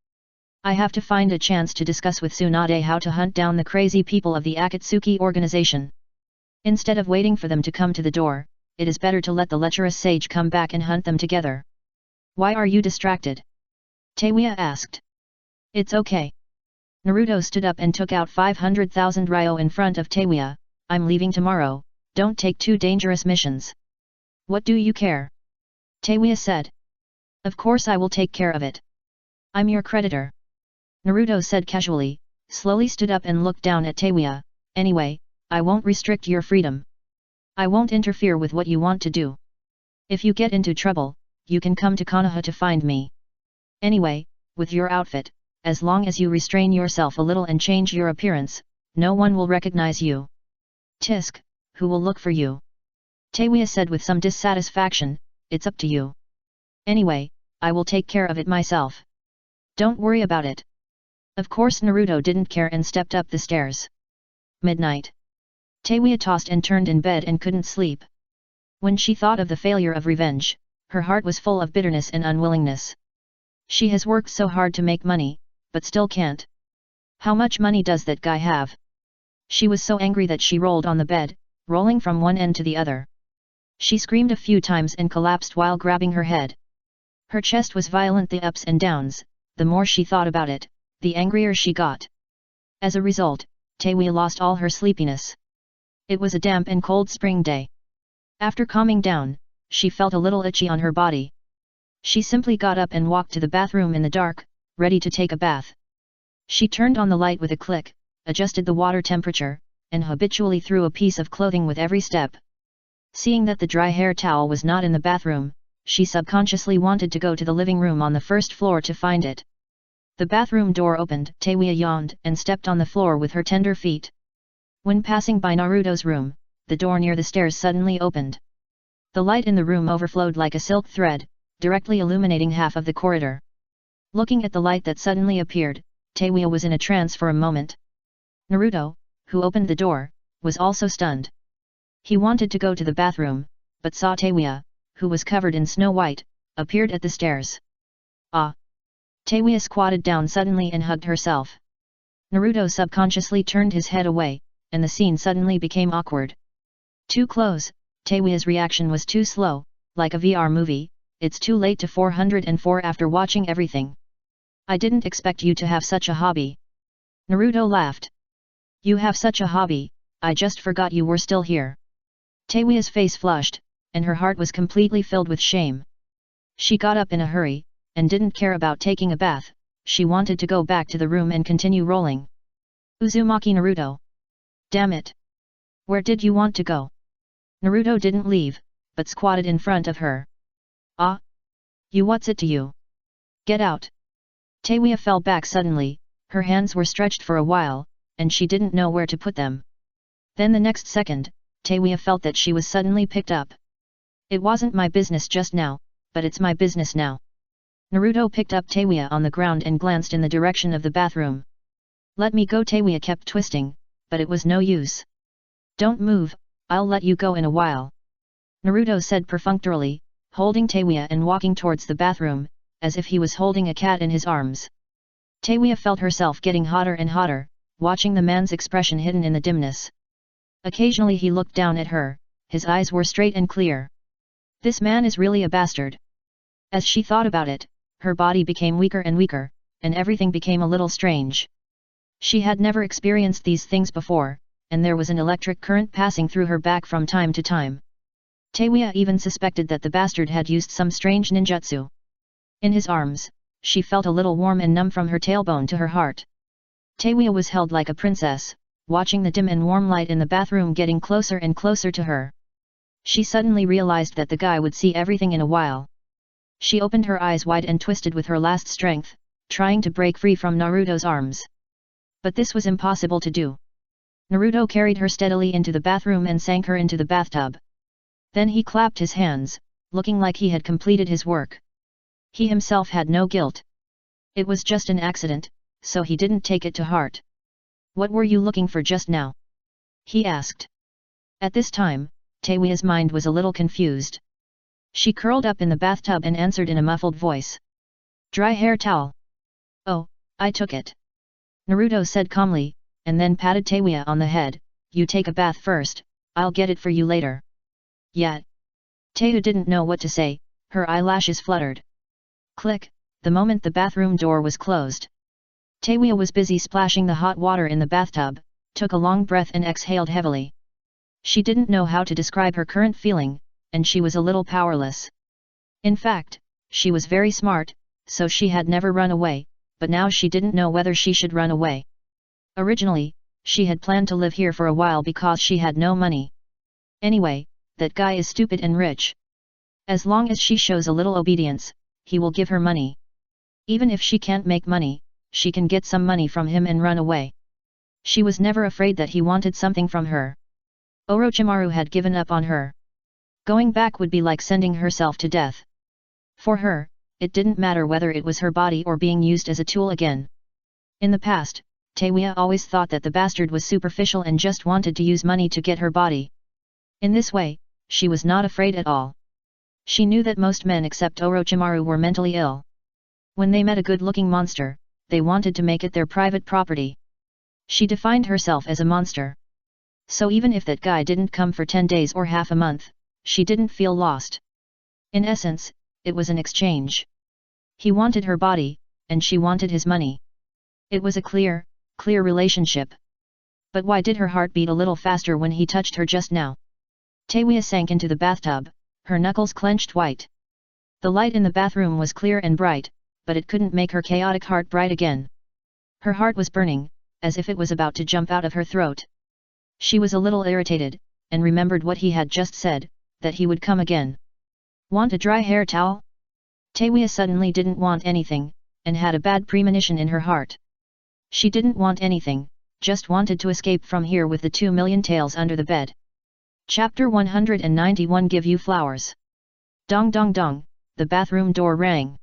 I have to find a chance to discuss with Tsunade how to hunt down the crazy people of the Akatsuki organization. Instead of waiting for them to come to the door, it is better to let the lecherous sage come back and hunt them together. Why are you distracted? Teiwaya asked. It's okay. Naruto stood up and took out 500,000 ryo in front of Teiwaya. I'm leaving tomorrow, don't take too dangerous missions. What do you care? Teiwaya said. Of course I will take care of it. I'm your creditor. Naruto said casually, slowly stood up and looked down at Teiwaya. Anyway, I won't restrict your freedom. I won't interfere with what you want to do. If you get into trouble, you can come to Konoha to find me. Anyway, with your outfit, as long as you restrain yourself a little and change your appearance, no one will recognize you. Tisk, who will look for you? Teiwaya said with some dissatisfaction, it's up to you. Anyway, I will take care of it myself. Don't worry about it. Of course Naruto didn't care and stepped up the stairs. Midnight. Teiwaya tossed and turned in bed and couldn't sleep. When she thought of the failure of revenge, her heart was full of bitterness and unwillingness. She has worked so hard to make money, but still can't. How much money does that guy have? She was so angry that she rolled on the bed, rolling from one end to the other. She screamed a few times and collapsed while grabbing her head. Her chest was violently ups and downs. The more she thought about it, the angrier she got. As a result, Teiwaya lost all her sleepiness. It was a damp and cold spring day. After calming down, she felt a little itchy on her body. She simply got up and walked to the bathroom in the dark, ready to take a bath. She turned on the light with a click, adjusted the water temperature, and habitually threw a piece of clothing with every step. Seeing that the dry hair towel was not in the bathroom, she subconsciously wanted to go to the living room on the first floor to find it. The bathroom door opened, Teiwaya yawned and stepped on the floor with her tender feet. When passing by Naruto's room, the door near the stairs suddenly opened. The light in the room overflowed like a silk thread, directly illuminating half of the corridor. Looking at the light that suddenly appeared, Teiwaya was in a trance for a moment. Naruto, who opened the door, was also stunned. He wanted to go to the bathroom, but saw Teiwaya, who was covered in snow white, appeared at the stairs. Ah! Teiwaya squatted down suddenly and hugged herself. Naruto subconsciously turned his head away, and the scene suddenly became awkward. Too close, Teiwaya's reaction was too slow, like a VR movie. It's too late to 404 after watching everything. I didn't expect you to have such a hobby. Naruto laughed. You have such a hobby, I just forgot you were still here. Teiwaya's face flushed, and her heart was completely filled with shame. She got up in a hurry, and didn't care about taking a bath. She wanted to go back to the room and continue rolling. Uzumaki Naruto. Damn it! Where did you want to go? Naruto didn't leave, but squatted in front of her. Ah! You, what's it to you? Get out! Teiwaya fell back suddenly, her hands were stretched for a while, and she didn't know where to put them. Then the next second, Teiwaya felt that she was suddenly picked up. It wasn't my business just now, but it's my business now. Naruto picked up Teiwaya on the ground and glanced in the direction of the bathroom. Let me go. Teiwaya kept twisting, but it was no use. Don't move, I'll let you go in a while. Naruto said perfunctorily, holding Teiwaya and walking towards the bathroom, as if he was holding a cat in his arms. Teiwaya felt herself getting hotter and hotter, watching the man's expression hidden in the dimness. Occasionally he looked down at her, his eyes were straight and clear. This man is really a bastard. As she thought about it, her body became weaker and weaker, and everything became a little strange. She had never experienced these things before, and there was an electric current passing through her back from time to time. Taewia even suspected that the bastard had used some strange ninjutsu. In his arms, she felt a little warm and numb from her tailbone to her heart. Taewia was held like a princess, watching the dim and warm light in the bathroom getting closer and closer to her. She suddenly realized that the guy would see everything in a while. She opened her eyes wide and twisted with her last strength, trying to break free from Naruto's arms. But this was impossible to do. Naruto carried her steadily into the bathroom and sank her into the bathtub. Then he clapped his hands, looking like he had completed his work. He himself had no guilt. It was just an accident, so he didn't take it to heart. "What were you looking for just now?" he asked. At this time, Taewia's mind was a little confused. She curled up in the bathtub and answered in a muffled voice. "Dry hair towel." "Oh, I took it," Naruto said calmly, and then patted Taewia on the head. "You take a bath first, I'll get it for you later." "Yeah." Taehu didn't know what to say, her eyelashes fluttered. Click, the moment the bathroom door was closed. Taewia was busy splashing the hot water in the bathtub, took a long breath and exhaled heavily. She didn't know how to describe her current feeling, and she was a little powerless. In fact, she was very smart, so she had never run away, but now she didn't know whether she should run away. Originally, she had planned to live here for a while because she had no money. Anyway, that guy is stupid and rich. As long as she shows a little obedience, he will give her money. Even if she can't make money, she can get some money from him and run away. She was never afraid that he wanted something from her. Orochimaru had given up on her. Going back would be like sending herself to death. For her, it didn't matter whether it was her body or being used as a tool again. In the past, Taewia always thought that the bastard was superficial and just wanted to use money to get her body. In this way, she was not afraid at all. She knew that most men except Orochimaru were mentally ill. When they met a good-looking monster, they wanted to make it their private property. She defined herself as a monster. So even if that guy didn't come for 10 days or half a month, she didn't feel lost. In essence, it was an exchange. He wanted her body, and she wanted his money. It was a clear relationship. But why did her heart beat a little faster when he touched her just now? Taewia sank into the bathtub, her knuckles clenched white. The light in the bathroom was clear and bright, but it couldn't make her chaotic heart bright again. Her heart was burning, as if it was about to jump out of her throat. She was a little irritated, and remembered what he had just said, that he would come again. "Want a dry hair towel?" Taewia suddenly didn't want anything, and had a bad premonition in her heart. She didn't want anything, just wanted to escape from here with the 2 million taels under the bed. Chapter 191 Give You Flowers. Dong dong dong, the bathroom door rang.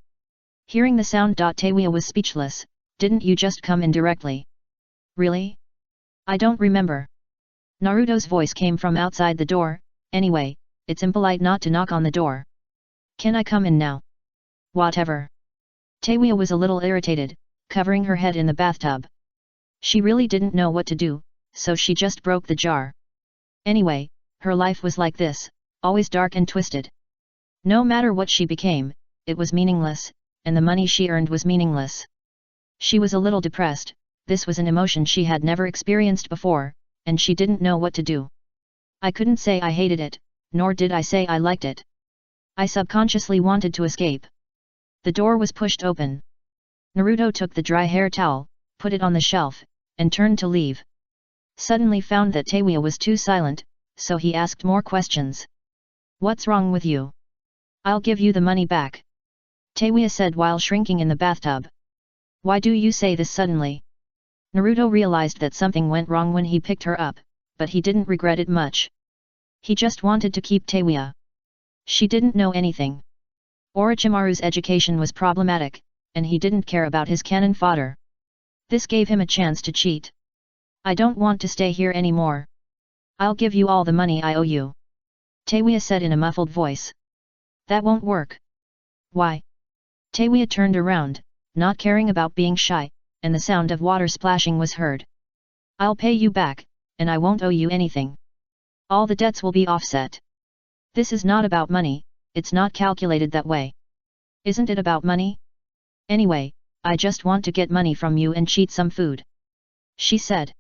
Hearing the sound, Taewia was speechless. "Didn't you just come in directly?" "Really? I don't remember." Naruto's voice came from outside the door. "Anyway, it's impolite not to knock on the door. Can I come in now?" "Whatever." Taewia was a little irritated, covering her head in the bathtub. She really didn't know what to do, so she just broke the jar. Anyway, her life was like this, always dark and twisted. No matter what she became, it was meaningless, and the money she earned was meaningless. She was a little depressed. This was an emotion she had never experienced before, and she didn't know what to do. I couldn't say I hated it, nor did I say I liked it. I subconsciously wanted to escape. The door was pushed open. Naruto took the dry hair towel, put it on the shelf, and turned to leave. Suddenly found that Taewia was too silent, so he asked more questions. "What's wrong with you?" "I'll give you the money back," Taewia said while shrinking in the bathtub. "Why do you say this suddenly?" Naruto realized that something went wrong when he picked her up, but he didn't regret it much. He just wanted to keep Taewia. She didn't know anything. Orochimaru's education was problematic, and he didn't care about his cannon fodder. This gave him a chance to cheat. "I don't want to stay here anymore. I'll give you all the money I owe you," Taewia said in a muffled voice. "That won't work." "Why?" Taewia turned around, not caring about being shy, and the sound of water splashing was heard. "I'll pay you back, and I won't owe you anything. All the debts will be offset. This is not about money, it's not calculated that way." "Isn't it about money?" Anyway, I just want to get money from you and cheat some food. She said.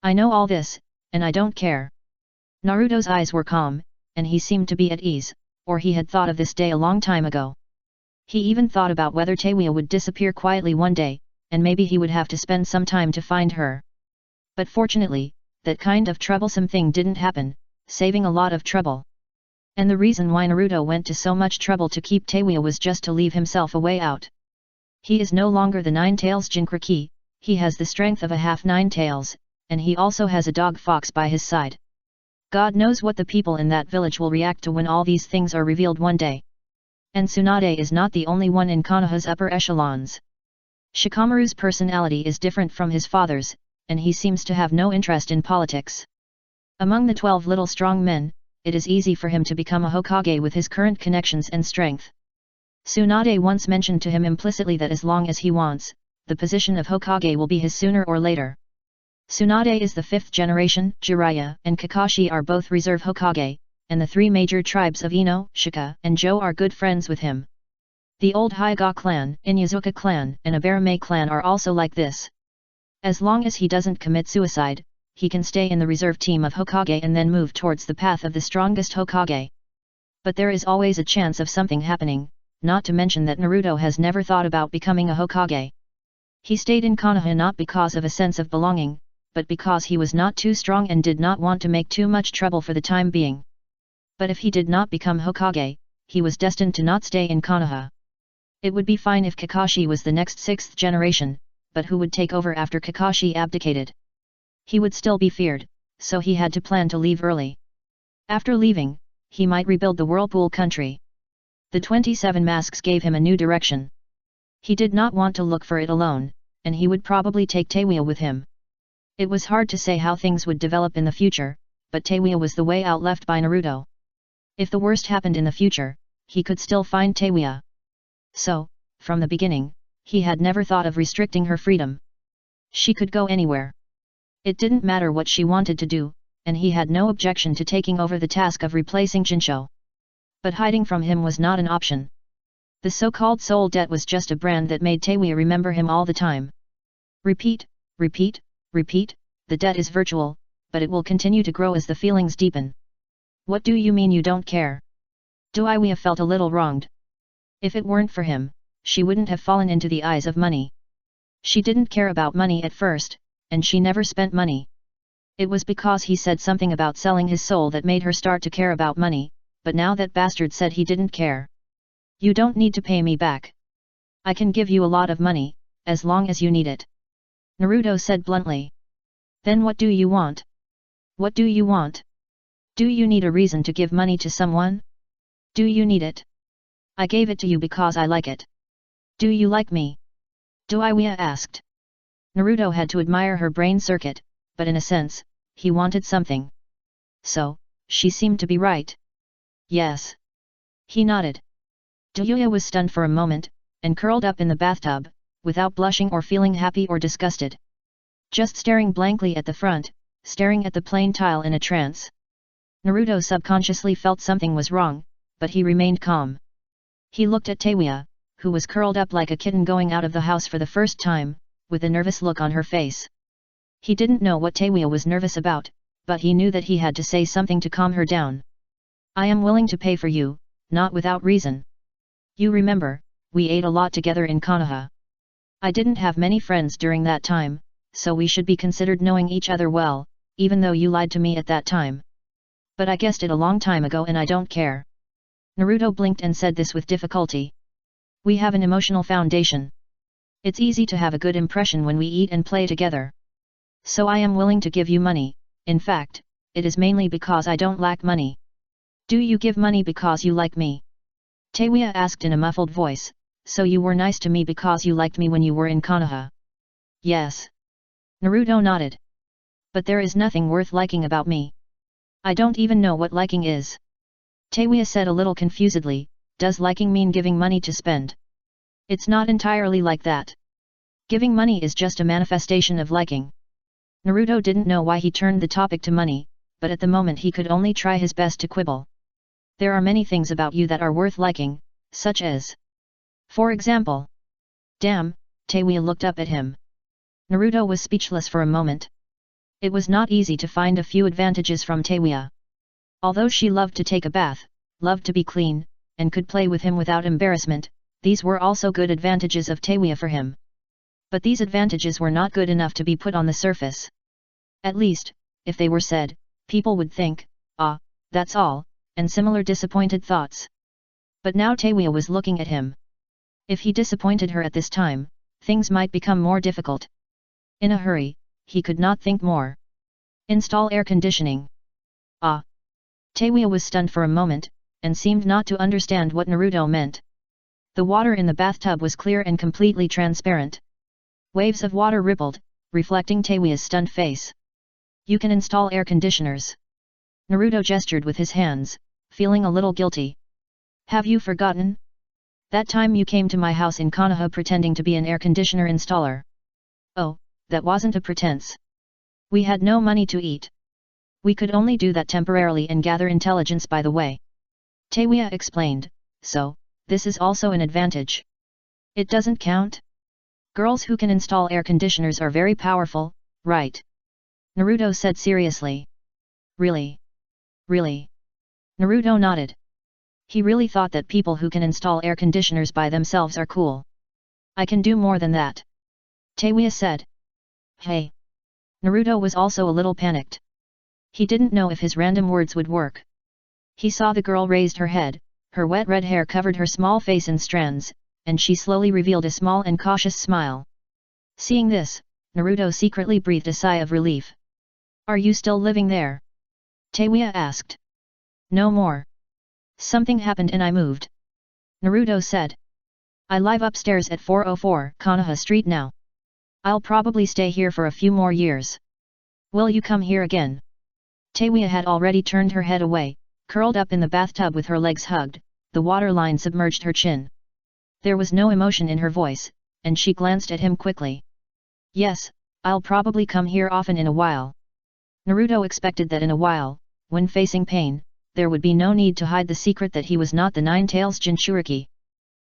I know all this, and I don't care. Naruto's eyes were calm, and he seemed to be at ease, or he had thought of this day a long time ago. He even thought about whether Teiwaya would disappear quietly one day, and maybe he would have to spend some time to find her. But fortunately, that kind of troublesome thing didn't happen, saving a lot of trouble. And the reason why Naruto went to so much trouble to keep Teiwaya was just to leave himself a way out. He is no longer the Nine-Tails Jinchuriki, he has the strength of a half Nine-Tails, and he also has a dog fox by his side. God knows what the people in that village will react to when all these things are revealed one day. And Tsunade is not the only one in Konoha's upper echelons. Shikamaru's personality is different from his father's, and he seems to have no interest in politics. Among the 12 little strong men, it is easy for him to become a Hokage with his current connections and strength. Tsunade once mentioned to him implicitly that as long as he wants, the position of Hokage will be his sooner or later. Tsunade is the 5th generation, Jiraiya and Kakashi are both reserve Hokage, and the 3 major tribes of Ino, Shika and Jo are good friends with him. The old Hyuga clan, Inyazuka clan and Abarame clan are also like this. As long as he doesn't commit suicide, he can stay in the reserve team of Hokage and then move towards the path of the strongest Hokage. But there is always a chance of something happening, not to mention that Naruto has never thought about becoming a Hokage. He stayed in Konoha not because of a sense of belonging, but because he was not too strong and did not want to make too much trouble for the time being. But if he did not become Hokage, he was destined to not stay in Konoha. It would be fine if Kakashi was the next 6th generation, but who would take over after Kakashi abdicated? He would still be feared, so he had to plan to leave early. After leaving, he might rebuild the Whirlpool country. The 27 Masks gave him a new direction. He did not want to look for it alone, and he would probably take Teiwaya with him. It was hard to say how things would develop in the future, but Teiwaya was the way out left by Naruto. If the worst happened in the future, he could still find Teiwaya. So, from the beginning, he had never thought of restricting her freedom. She could go anywhere. It didn't matter what she wanted to do, and he had no objection to taking over the task of replacing Jinsho. But hiding from him was not an option. The so-called soul debt was just a brand that made Teiwaya remember him all the time. Repeat, repeat, repeat, the debt is virtual, but it will continue to grow as the feelings deepen. What do you mean you don't care? Teiwaya felt a little wronged. If it weren't for him, she wouldn't have fallen into the eyes of money. She didn't care about money at first, and she never spent money. It was because he said something about selling his soul that made her start to care about money, but now that bastard said he didn't care. You don't need to pay me back. I can give you a lot of money, as long as you need it. Naruto said bluntly. Then what do you want? What do you want? Do you need a reason to give money to someone? Do you need it? I gave it to you because I like it. Do you like me? Teiwaya asked. Naruto had to admire her brain circuit, but in a sense, he wanted something. So, she seemed to be right. Yes. He nodded. Teiwaya was stunned for a moment, and curled up in the bathtub, without blushing or feeling happy or disgusted. Just staring blankly at the front, staring at the plain tile in a trance. Naruto subconsciously felt something was wrong, but he remained calm. He looked at Teiwaya, who was curled up like a kitten going out of the house for the first time, with a nervous look on her face. He didn't know what Teiwaya was nervous about, but he knew that he had to say something to calm her down. I am willing to pay for you, not without reason. You remember, we ate a lot together in Konoha. I didn't have many friends during that time, so we should be considered knowing each other well, even though you lied to me at that time. But I guessed it a long time ago and I don't care. Naruto blinked and said this with difficulty. We have an emotional foundation. It's easy to have a good impression when we eat and play together. So I am willing to give you money, in fact, it is mainly because I don't lack money. Do you give money because you like me? Teiwaya asked in a muffled voice, so you were nice to me because you liked me when you were in Konoha? Yes. Naruto nodded. But there is nothing worth liking about me. I don't even know what liking is. Teiwaya said a little confusedly, does liking mean giving money to spend? It's not entirely like that. Giving money is just a manifestation of liking. Naruto didn't know why he turned the topic to money, but at the moment he could only try his best to quibble. There are many things about you that are worth liking, such as. For example. Damn, Teiwaya looked up at him. Naruto was speechless for a moment. It was not easy to find a few advantages from Teiwaya. Although she loved to take a bath, loved to be clean, and could play with him without embarrassment, these were also good advantages of Teiwaya for him. But these advantages were not good enough to be put on the surface. At least, if they were said, people would think, ah, that's all, and similar disappointed thoughts. But now Teiwaya was looking at him. If he disappointed her at this time, things might become more difficult. In a hurry, he could not think more. Install air conditioning. Ah! Teiwaya was stunned for a moment, and seemed not to understand what Naruto meant. The water in the bathtub was clear and completely transparent. Waves of water rippled, reflecting Teiwaya's stunned face. You can install air conditioners. Naruto gestured with his hands, feeling a little guilty. Have you forgotten? That time you came to my house in Konoha pretending to be an air conditioner installer. Oh, that wasn't a pretense. We had no money to eat. We could only do that temporarily and gather intelligence by the way. Teiwaya explained, so, this is also an advantage. It doesn't count? Girls who can install air conditioners are very powerful, right? Naruto said seriously. Really? Really? Naruto nodded. He really thought that people who can install air conditioners by themselves are cool. I can do more than that. Teiwaya said. Hey! Naruto was also a little panicked. He didn't know if his random words would work. He saw the girl raised her head, her wet red hair covered her small face in strands, and she slowly revealed a small and cautious smile. Seeing this, Naruto secretly breathed a sigh of relief. Are you still living there? Teiwaya asked. No more. Something happened and I moved. Naruto said. I live upstairs at 404 Konoha Street now. I'll probably stay here for a few more years. Will you come here again? Teiwaya had already turned her head away, curled up in the bathtub with her legs hugged, the water line submerged her chin. There was no emotion in her voice, and she glanced at him quickly. Yes, I'll probably come here often in a while. Naruto expected that in a while, when facing pain, there would be no need to hide the secret that he was not the Nine-Tails Jinchuriki.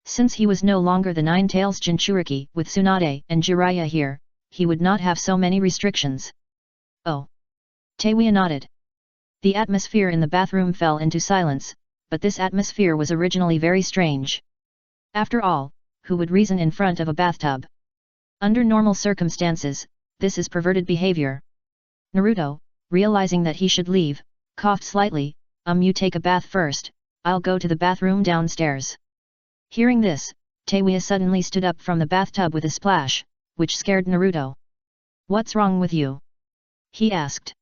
Since he was no longer the Nine-Tails Jinchuriki with Tsunade and Jiraiya here, he would not have so many restrictions. Oh! Teiwaya nodded. The atmosphere in the bathroom fell into silence, but this atmosphere was originally very strange. After all, who would reason in front of a bathtub? Under normal circumstances, this is perverted behavior. Naruto, realizing that he should leave, coughed slightly, you take a bath first, I'll go to the bathroom downstairs. Hearing this, Teiwaya suddenly stood up from the bathtub with a splash, which scared Naruto. What's wrong with you? He asked.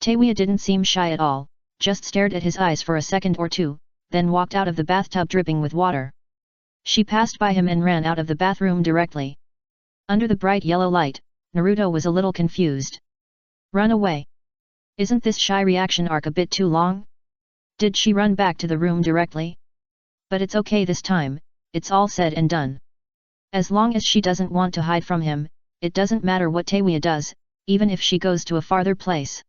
Teiwaya didn't seem shy at all, just stared at his eyes for a second or two, then walked out of the bathtub dripping with water. She passed by him and ran out of the bathroom directly. Under the bright yellow light, Naruto was a little confused. Run away. Isn't this shy reaction arc a bit too long? Did she run back to the room directly? But it's okay this time, it's all said and done. As long as she doesn't want to hide from him, it doesn't matter what Teiwaya does, even if she goes to a farther place.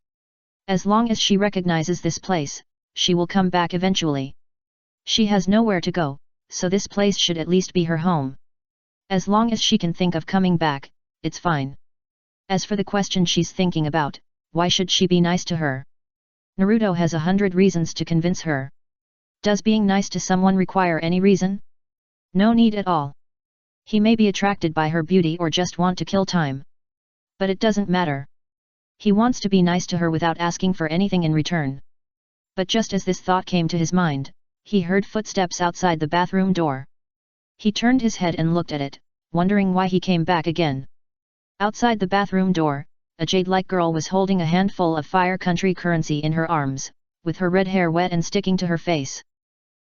As long as she recognizes this place, she will come back eventually. She has nowhere to go, so this place should at least be her home. As long as she can think of coming back, it's fine. As for the question she's thinking about, why should she be nice to her? Naruto has 100 reasons to convince her. Does being nice to someone require any reason? No need at all. He may be attracted by her beauty or just want to kill time. But it doesn't matter. He wants to be nice to her without asking for anything in return. But just as this thought came to his mind, he heard footsteps outside the bathroom door. He turned his head and looked at it, wondering why he came back again. Outside the bathroom door, a jade-like girl was holding a handful of Fire Country currency in her arms, with her red hair wet and sticking to her face.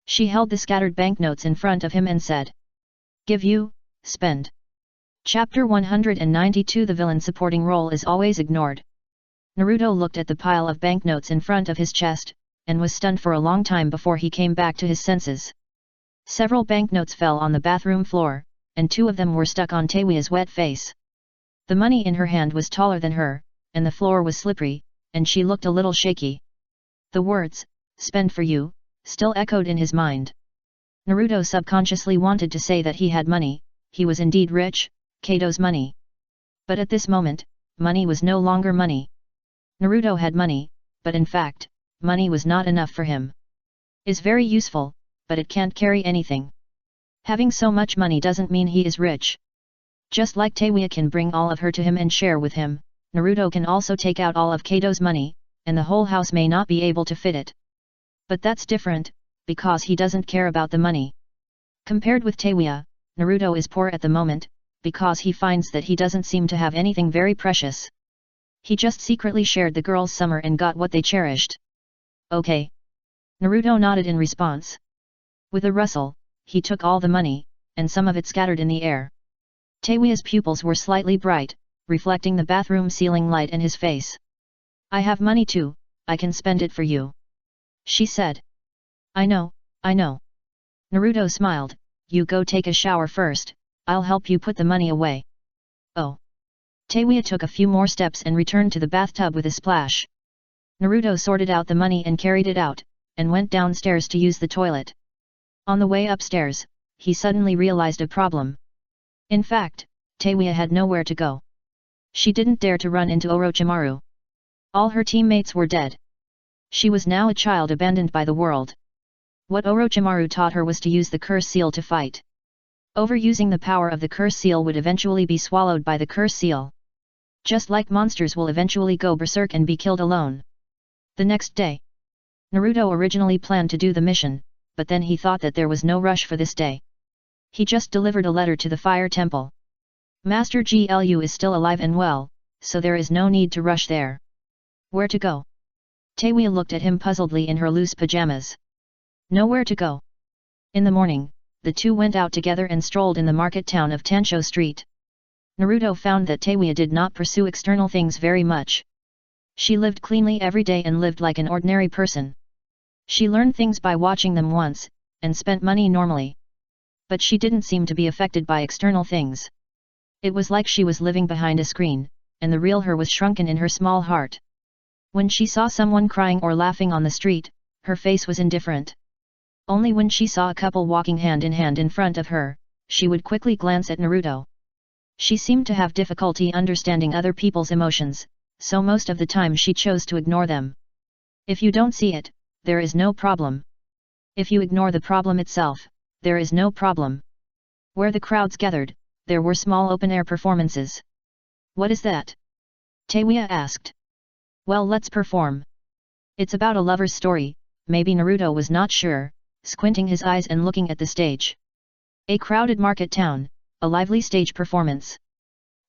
She held the scattered banknotes in front of him and said, "Give you, spend." Chapter 192 The villain supporting role is always ignored. Naruto looked at the pile of banknotes in front of his chest, and was stunned for a long time before he came back to his senses. Several banknotes fell on the bathroom floor, and 2 of them were stuck on Teiwaya's wet face. The money in her hand was taller than her, and the floor was slippery, and she looked a little shaky. The words, "spend for you," still echoed in his mind. Naruto subconsciously wanted to say that he had money, he was indeed rich, Kato's money. But at this moment, money was no longer money. Naruto had money, but in fact, money was not enough for him. Is very useful, but it can't carry anything. Having so much money doesn't mean he is rich. Just like Teiwa can bring all of her to him and share with him, Naruto can also take out all of Kato's money, and the whole house may not be able to fit it. But that's different, because he doesn't care about the money. Compared with Teiwa, Naruto is poor at the moment, because he finds that he doesn't seem to have anything very precious. He just secretly shared the girls' summer and got what they cherished. Okay. Naruto nodded in response. With a rustle, he took all the money, and some of it scattered in the air. Teiwa's pupils were slightly bright, reflecting the bathroom ceiling light in his face. I have money too, I can spend it for you. She said. I know, I know. Naruto smiled, you go take a shower first, I'll help you put the money away. Oh. Teiwa took a few more steps and returned to the bathtub with a splash. Naruto sorted out the money and carried it out, and went downstairs to use the toilet. On the way upstairs, he suddenly realized a problem. In fact, Teiwa had nowhere to go. She didn't dare to run into Orochimaru. All her teammates were dead. She was now a child abandoned by the world. What Orochimaru taught her was to use the curse seal to fight. Overusing the power of the curse seal would eventually be swallowed by the curse seal. Just like monsters will eventually go berserk and be killed alone. The next day, Naruto originally planned to do the mission, but then he thought that there was no rush for this day. He just delivered a letter to the Fire Temple. Master Glu is still alive and well, so there is no need to rush there. Where to go? Teiwa looked at him puzzledly in her loose pajamas. Nowhere to go. In the morning, the two went out together and strolled in the market town of Tansho Street. Naruto found that Teiwa did not pursue external things very much. She lived cleanly every day and lived like an ordinary person. She learned things by watching them once, and spent money normally. But she didn't seem to be affected by external things. It was like she was living behind a screen, and the real her was shrunken in her small heart. When she saw someone crying or laughing on the street, her face was indifferent. Only when she saw a couple walking hand in front of her, she would quickly glance at Naruto. She seemed to have difficulty understanding other people's emotions, so most of the time she chose to ignore them. If you don't see it, there is no problem. If you ignore the problem itself, there is no problem. Where the crowds gathered, there were small open-air performances. What is that? Teiwa asked. Well, let's perform. It's about a lover's story, maybe. Naruto was not sure, squinting his eyes and looking at the stage. A crowded market town, a lively stage performance.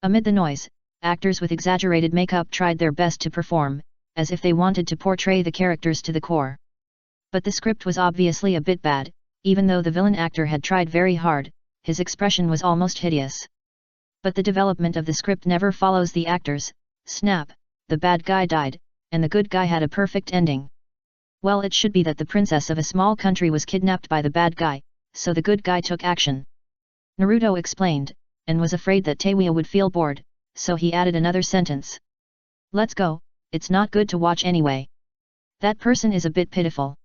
Amid the noise, actors with exaggerated makeup tried their best to perform, as if they wanted to portray the characters to the core. But the script was obviously a bit bad, even though the villain actor had tried very hard, his expression was almost hideous. But the development of the script never follows the actors. Snap, the bad guy died, and the good guy had a perfect ending. Well, it should be that the princess of a small country was kidnapped by the bad guy, so the good guy took action. Naruto explained, and was afraid that Teiwa would feel bored, so he added another sentence. Let's go, it's not good to watch anyway. That person is a bit pitiful.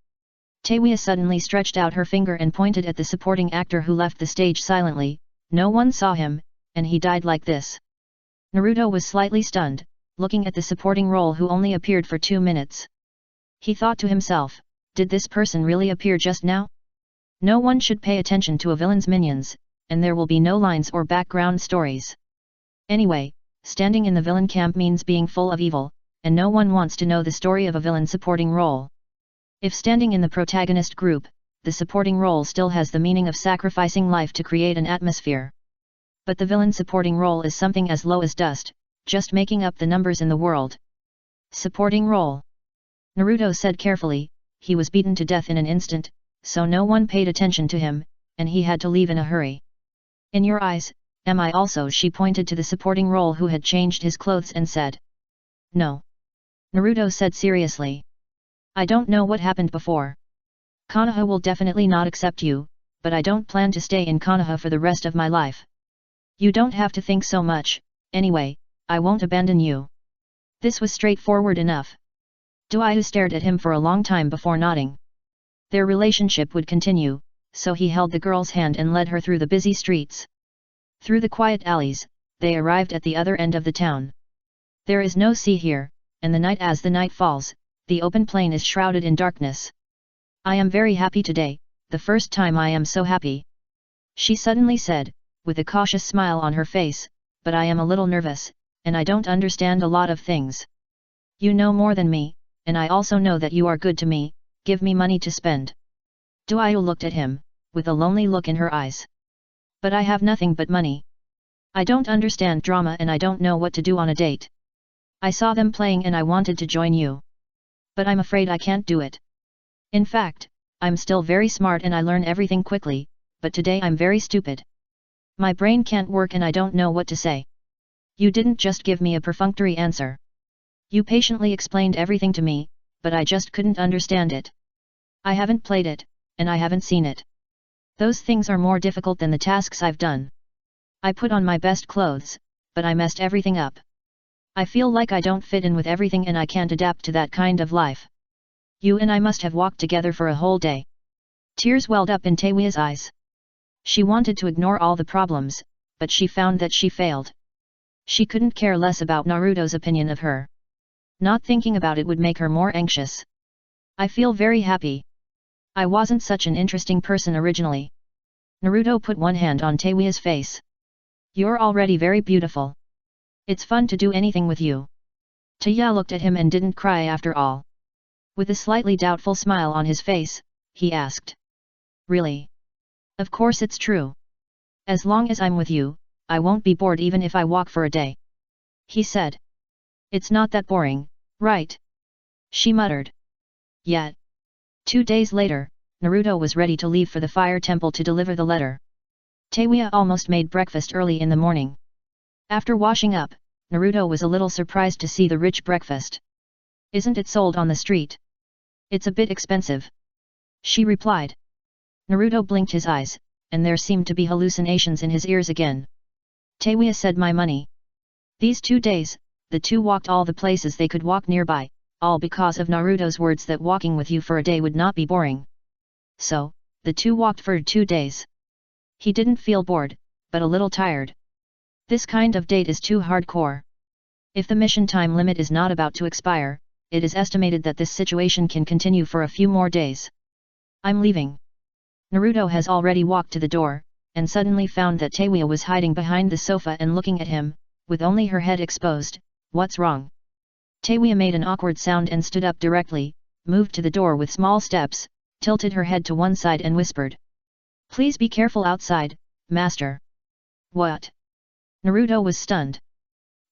Teiwa suddenly stretched out her finger and pointed at the supporting actor who left the stage silently. No one saw him, and he died like this. Naruto was slightly stunned, looking at the supporting role who only appeared for 2 minutes. He thought to himself, did this person really appear just now? No one should pay attention to a villain's minions, and there will be no lines or background stories. Anyway, standing in the villain camp means being full of evil, and no one wants to know the story of a villain supporting role. If standing in the protagonist group, the supporting role still has the meaning of sacrificing life to create an atmosphere. But the villain supporting role is something as low as dust, just making up the numbers in the world. Supporting role. Naruto said carefully, he was beaten to death in an instant, so no one paid attention to him, and he had to leave in a hurry. In your eyes, am I also? She pointed to the supporting role who had changed his clothes and said. No. Naruto said seriously. I don't know what happened before. Konoha will definitely not accept you, but I don't plan to stay in Konoha for the rest of my life. You don't have to think so much, anyway, I won't abandon you. This was straightforward enough. Duiu stared at him for a long time before nodding. Their relationship would continue, so he held the girl's hand and led her through the busy streets. Through the quiet alleys, they arrived at the other end of the town. There is no sea here, and as the night falls, the open plain is shrouded in darkness. I am very happy today, the first time I am so happy. She suddenly said, with a cautious smile on her face, but I am a little nervous, and I don't understand a lot of things. You know more than me, and I also know that you are good to me, give me money to spend. Duayu looked at him, with a lonely look in her eyes. But I have nothing but money. I don't understand drama and I don't know what to do on a date. I saw them playing and I wanted to join you. But I'm afraid I can't do it. In fact, I'm still very smart and I learn everything quickly, but today I'm very stupid. My brain can't work and I don't know what to say. You didn't just give me a perfunctory answer. You patiently explained everything to me, but I just couldn't understand it. I haven't played it, and I haven't seen it. Those things are more difficult than the tasks I've done. I put on my best clothes, but I messed everything up. I feel like I don't fit in with everything and I can't adapt to that kind of life. You and I must have walked together for a whole day. Tears welled up in Taewia's eyes. She wanted to ignore all the problems, but she found that she failed. She couldn't care less about Naruto's opinion of her. Not thinking about it would make her more anxious. I feel very happy. I wasn't such an interesting person originally. Naruto put one hand on Taewia's face. You're already very beautiful. It's fun to do anything with you. Taeya looked at him and didn't cry after all. With a slightly doubtful smile on his face, he asked. Really? Of course it's true. As long as I'm with you, I won't be bored even if I walk for a day. He said. It's not that boring, right? She muttered. Yet. 2 days later, Naruto was ready to leave for the fire temple to deliver the letter. Taewia almost made breakfast early in the morning. After washing up, Naruto was a little surprised to see the rich breakfast. Isn't it sold on the street? It's a bit expensive. She replied. Naruto blinked his eyes, and there seemed to be hallucinations in his ears again. Taewia said my money. These 2 days, the two walked all the places they could walk nearby, all because of Naruto's words that walking with you for a day would not be boring. So, the two walked for 2 days. He didn't feel bored, but a little tired. This kind of date is too hardcore. If the mission time limit is not about to expire, it is estimated that this situation can continue for a few more days. I'm leaving. Naruto has already walked to the door, and suddenly found that Taewia was hiding behind the sofa and looking at him, with only her head exposed. What's wrong? Taewia made an awkward sound and stood up directly, moved to the door with small steps, tilted her head to one side and whispered. Please be careful outside, master. What? Naruto was stunned.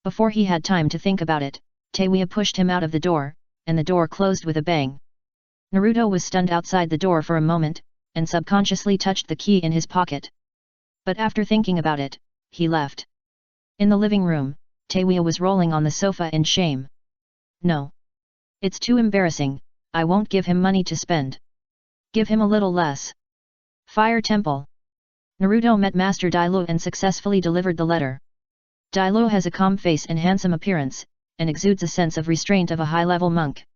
Before he had time to think about it, Taewia pushed him out of the door, and the door closed with a bang. Naruto was stunned outside the door for a moment, and subconsciously touched the key in his pocket. But after thinking about it, he left. In the living room, Taewia was rolling on the sofa in shame. No. It's too embarrassing, I won't give him money to spend. Give him a little less. Fire Temple. Naruto met Master Dailu and successfully delivered the letter. Dailu has a calm face and handsome appearance, and exudes a sense of restraint of a high-level monk.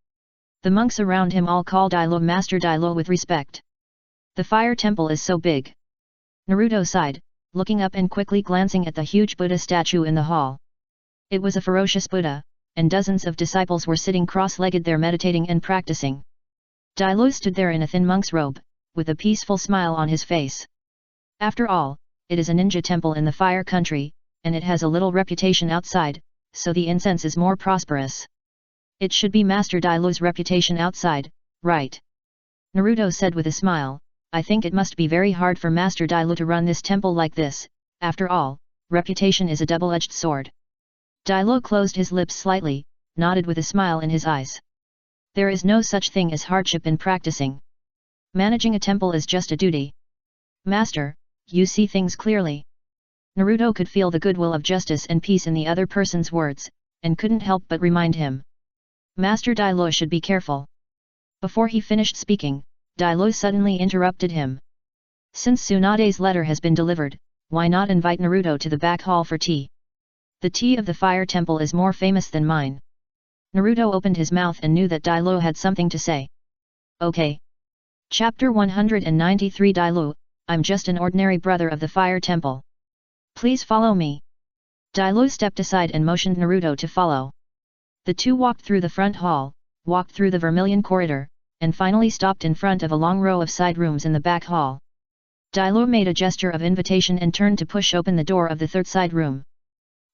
The monks around him all call Dailu Master Dailu with respect. The fire temple is so big. Naruto sighed, looking up and quickly glancing at the huge Buddha statue in the hall. It was a ferocious Buddha, and dozens of disciples were sitting cross-legged there meditating and practicing. Dailu stood there in a thin monk's robe, with a peaceful smile on his face. After all, it is a ninja temple in the fire country, and it has a little reputation outside, so the incense is more prosperous. It should be Master Dailu's reputation outside, right? Naruto said with a smile, I think it must be very hard for Master Dailu to run this temple like this, after all, reputation is a double-edged sword. Dailu closed his lips slightly, nodded with a smile in his eyes. There is no such thing as hardship in practicing. Managing a temple is just a duty. Master, you see things clearly. Naruto could feel the goodwill of justice and peace in the other person's words, and couldn't help but remind him. Master Dailu should be careful. Before he finished speaking, Dailu suddenly interrupted him. Since Tsunade's letter has been delivered, why not invite Naruto to the back hall for tea? The tea of the fire temple is more famous than mine. Naruto opened his mouth and knew that Dailu had something to say. Okay. Chapter 193 Dailu, I'm just an ordinary brother of the fire temple. Please follow me. Dailu stepped aside and motioned Naruto to follow. The two walked through the front hall, walked through the vermilion corridor, and finally stopped in front of a long row of side rooms in the back hall. Dailu made a gesture of invitation and turned to push open the door of the third side room.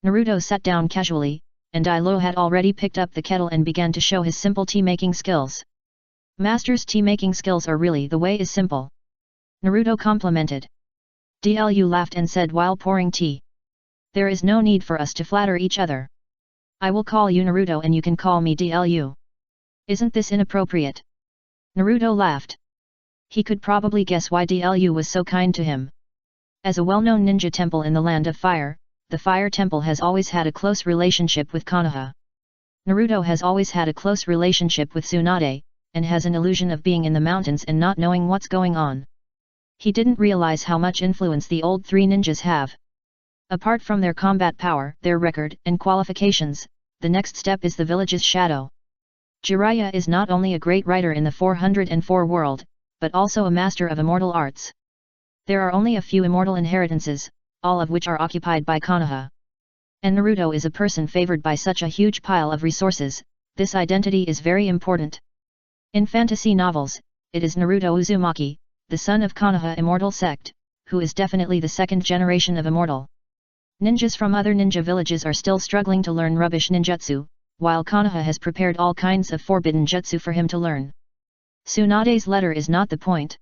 Naruto sat down casually, and Dailu had already picked up the kettle and began to show his simple tea-making skills. Master's tea-making skills are really the way is simple. Naruto complimented. Dlu laughed and said while pouring tea. There is no need for us to flatter each other. I will call you Naruto and you can call me Dlu. Isn't this inappropriate? Naruto laughed. He could probably guess why Dlu was so kind to him. As a well-known ninja temple in the Land of Fire, the Fire Temple has always had a close relationship with Konoha. Naruto has always had a close relationship with Tsunade, and has an illusion of being in the mountains and not knowing what's going on. He didn't realize how much influence the old three ninjas have. Apart from their combat power, their record, and qualifications, the next step is the village's shadow. Jiraiya is not only a great writer in the 404 world, but also a master of immortal arts. There are only a few immortal inheritances, all of which are occupied by Konoha. And Naruto is a person favored by such a huge pile of resources. This identity is very important. In fantasy novels, it is Naruto Uzumaki, the son of Konoha immortal sect, who is definitely the second generation of immortal. Ninjas from other ninja villages are still struggling to learn rubbish ninjutsu, while Konoha has prepared all kinds of forbidden jutsu for him to learn. Tsunade's letter is not the point.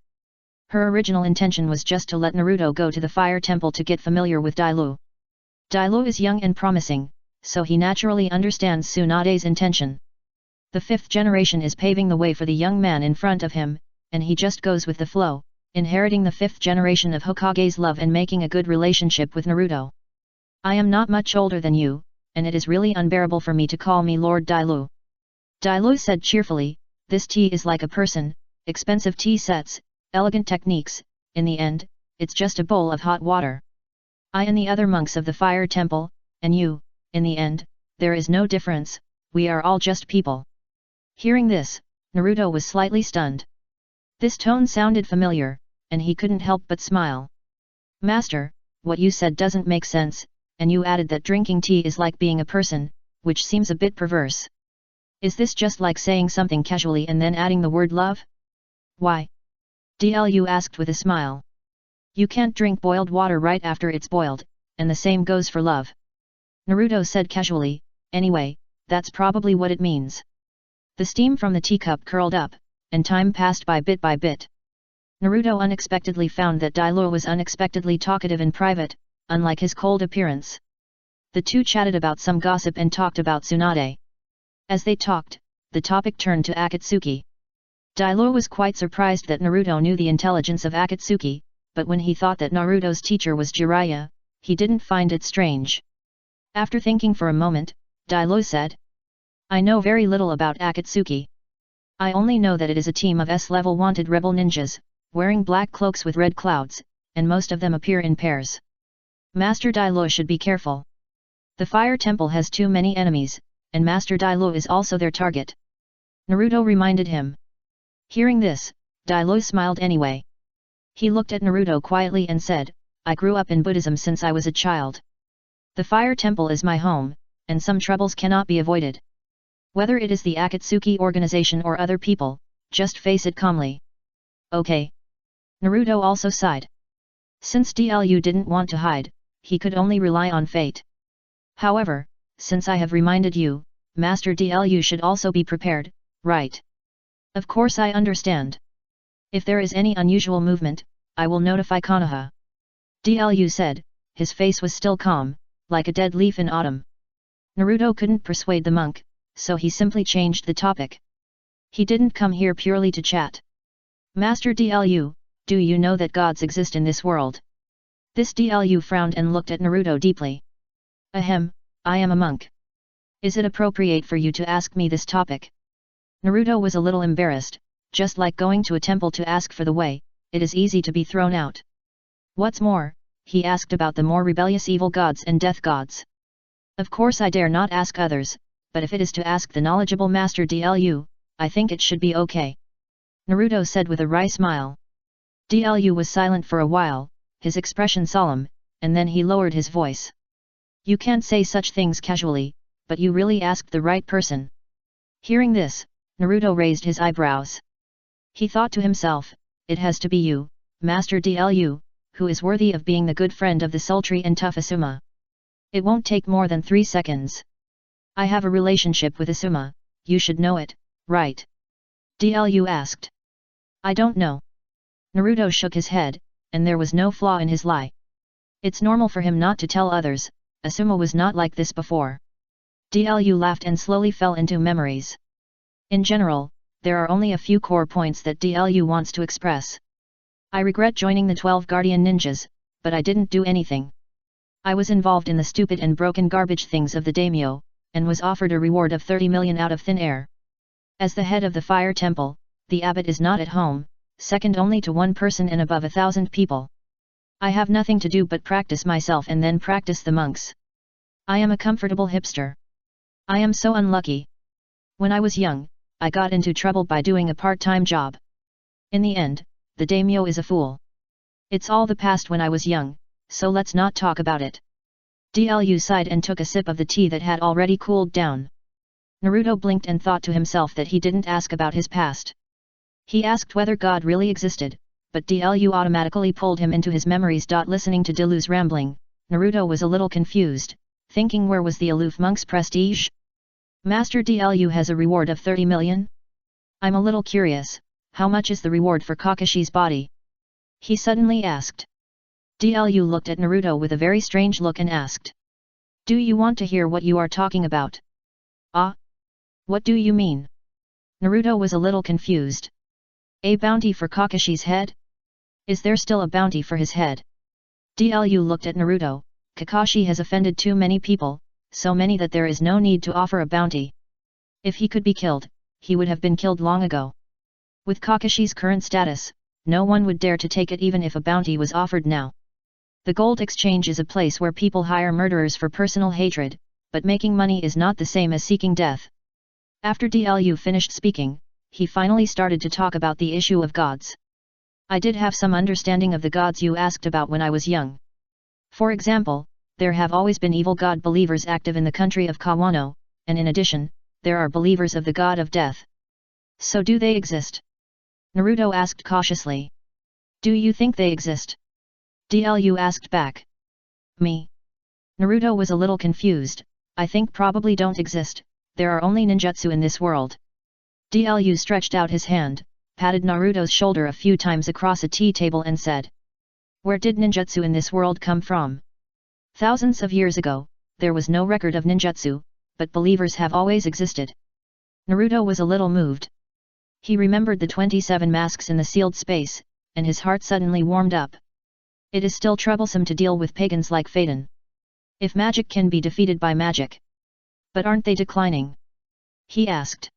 Her original intention was just to let Naruto go to the Fire Temple to get familiar with Dailu. Dailu is young and promising, so he naturally understands Tsunade's intention. The fifth generation is paving the way for the young man in front of him, and he just goes with the flow, inheriting the fifth generation of Hokage's love and making a good relationship with Naruto. I am not much older than you, and it is really unbearable for me to call me Lord Dailu. Dailu said cheerfully, this tea is like a person, expensive tea sets, elegant techniques, in the end, it's just a bowl of hot water. I and the other monks of the Fire Temple, and you, in the end, there is no difference, we are all just people. Hearing this, Naruto was slightly stunned. This tone sounded familiar, and he couldn't help but smile. Master, what you said doesn't make sense, and you added that drinking tea is like being a person, which seems a bit perverse. Is this just like saying something casually and then adding the word love? Why? Dlu asked with a smile. You can't drink boiled water right after it's boiled, and the same goes for love. Naruto said casually, anyway, that's probably what it means. The steam from the teacup curled up, and time passed by bit by bit. Naruto unexpectedly found that Dailu was unexpectedly talkative in private, unlike his cold appearance. The two chatted about some gossip and talked about Tsunade. As they talked, the topic turned to Akatsuki. Dailu was quite surprised that Naruto knew the intelligence of Akatsuki, but when he thought that Naruto's teacher was Jiraiya, he didn't find it strange. After thinking for a moment, Dailu said, I know very little about Akatsuki. I only know that it is a team of S-level wanted rebel ninjas, wearing black cloaks with red clouds, and most of them appear in pairs. Master Dailu should be careful. The Fire Temple has too many enemies, and Master Dailu is also their target. Naruto reminded him. Hearing this, Dailu smiled anyway. He looked at Naruto quietly and said, I grew up in Buddhism since I was a child. The Fire Temple is my home, and some troubles cannot be avoided. Whether it is the Akatsuki organization or other people, just face it calmly. Okay. Naruto also sighed. Since Dlu didn't want to hide, he could only rely on fate. However, since I have reminded you, Master Dlu should also be prepared, right? Of course I understand. If there is any unusual movement, I will notify Konoha. Dlu said, his face was still calm, like a dead leaf in autumn. Naruto couldn't persuade the monk, so he simply changed the topic. He didn't come here purely to chat. Master Dlu, do you know that gods exist in this world? This Dlu frowned and looked at Naruto deeply. Ahem, I am a monk. Is it appropriate for you to ask me this topic? Naruto was a little embarrassed, just like going to a temple to ask for the way, it is easy to be thrown out. What's more, he asked about the more rebellious evil gods and death gods. Of course I dare not ask others, but if it is to ask the knowledgeable Master Dlu, I think it should be okay. Naruto said with a wry smile. Dlu was silent for a while, his expression solemn, and then he lowered his voice. You can't say such things casually, but you really asked the right person. Hearing this, Naruto raised his eyebrows. He thought to himself, it has to be you, Master Dlu, who is worthy of being the good friend of the sultry and tough Asuma. It won't take more than 3 seconds. I have a relationship with Asuma, you should know it, right? Dlu asked. I don't know. Naruto shook his head, and there was no flaw in his lie. It's normal for him not to tell others, Asuma was not like this before. Dlu laughed and slowly fell into memories. In general, there are only a few core points that Dlu wants to express. I regret joining the 12 Guardian Ninjas, but I didn't do anything. I was involved in the stupid and broken garbage things of the daimyo, and was offered a reward of 30 million out of thin air. As the head of the fire temple, the abbot is not at home, second only to one person and above 1,000 people. I have nothing to do but practice myself and then practice the monks. I am a comfortable hipster. I am so unlucky. When I was young, I got into trouble by doing a part-time job. In the end, the daimyo is a fool. It's all the past when I was young, so let's not talk about it. Dlu sighed and took a sip of the tea that had already cooled down. Naruto blinked and thought to himself that he didn't ask about his past. He asked whether God really existed, but Dlu automatically pulled him into his memories. Listening to Dilu's rambling, Naruto was a little confused, thinking where was the aloof monk's prestige? Master Dlu has a reward of 30 million? I'm a little curious, how much is the reward for Kakashi's body? He suddenly asked. Dlu looked at Naruto with a very strange look and asked. Do you want to hear what you are talking about? Ah? What do you mean? Naruto was a little confused. A bounty for Kakashi's head? Is there still a bounty for his head? Dlu looked at Naruto. Kakashi has offended too many people, so many that there is no need to offer a bounty. If he could be killed, he would have been killed long ago. With Kakashi's current status, no one would dare to take it even if a bounty was offered now. The gold exchange is a place where people hire murderers for personal hatred, but making money is not the same as seeking death. After Dlu finished speaking, he finally started to talk about the issue of gods. I did have some understanding of the gods you asked about when I was young. For example, there have always been evil god believers active in the country of Kawano, and in addition, there are believers of the god of death. So do they exist? Naruto asked cautiously. Do you think they exist? Dlu asked back. Me? Naruto was a little confused. I think probably don't exist, there are only ninjutsu in this world. Dlu stretched out his hand, patted Naruto's shoulder a few times across a tea table and said. Where did ninjutsu in this world come from? Thousands of years ago, there was no record of ninjutsu, but believers have always existed. Naruto was a little moved. He remembered the 27 masks in the sealed space, and his heart suddenly warmed up. It is still troublesome to deal with pagans like Phaeton. If magic can be defeated by magic. But aren't they declining? He asked.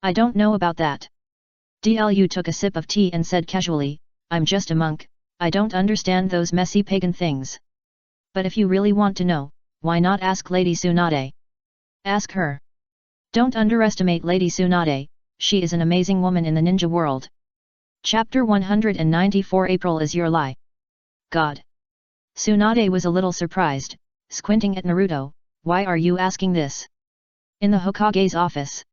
I don't know about that. Dlu took a sip of tea and said casually, I'm just a monk, I don't understand those messy pagan things. But if you really want to know, why not ask Lady Tsunade? Ask her. Don't underestimate Lady Tsunade, she is an amazing woman in the ninja world. Chapter 194 April is your lie. God. Tsunade was a little surprised, squinting at Naruto, why are you asking this? In the Hokage's office.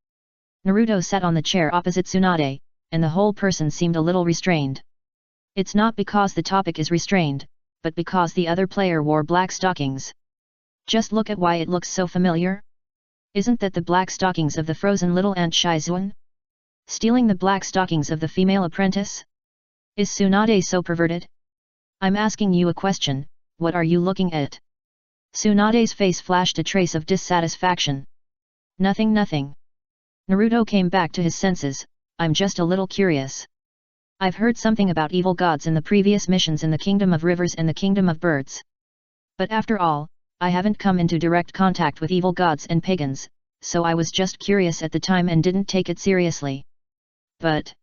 Naruto sat on the chair opposite Tsunade, and the whole person seemed a little restrained. It's not because the topic is restrained, but because the other player wore black stockings. Just look at why it looks so familiar. Isn't that the black stockings of the frozen little ant Shizuan? Stealing the black stockings of the female apprentice? Is Tsunade so perverted? I'm asking you a question, what are you looking at? Tsunade's face flashed a trace of dissatisfaction. Nothing. Naruto came back to his senses, I'm just a little curious. I've heard something about evil gods in the previous missions in the Kingdom of Rivers and the Kingdom of Birds. But after all, I haven't come into direct contact with evil gods and pagans, so I was just curious at the time and didn't take it seriously. But...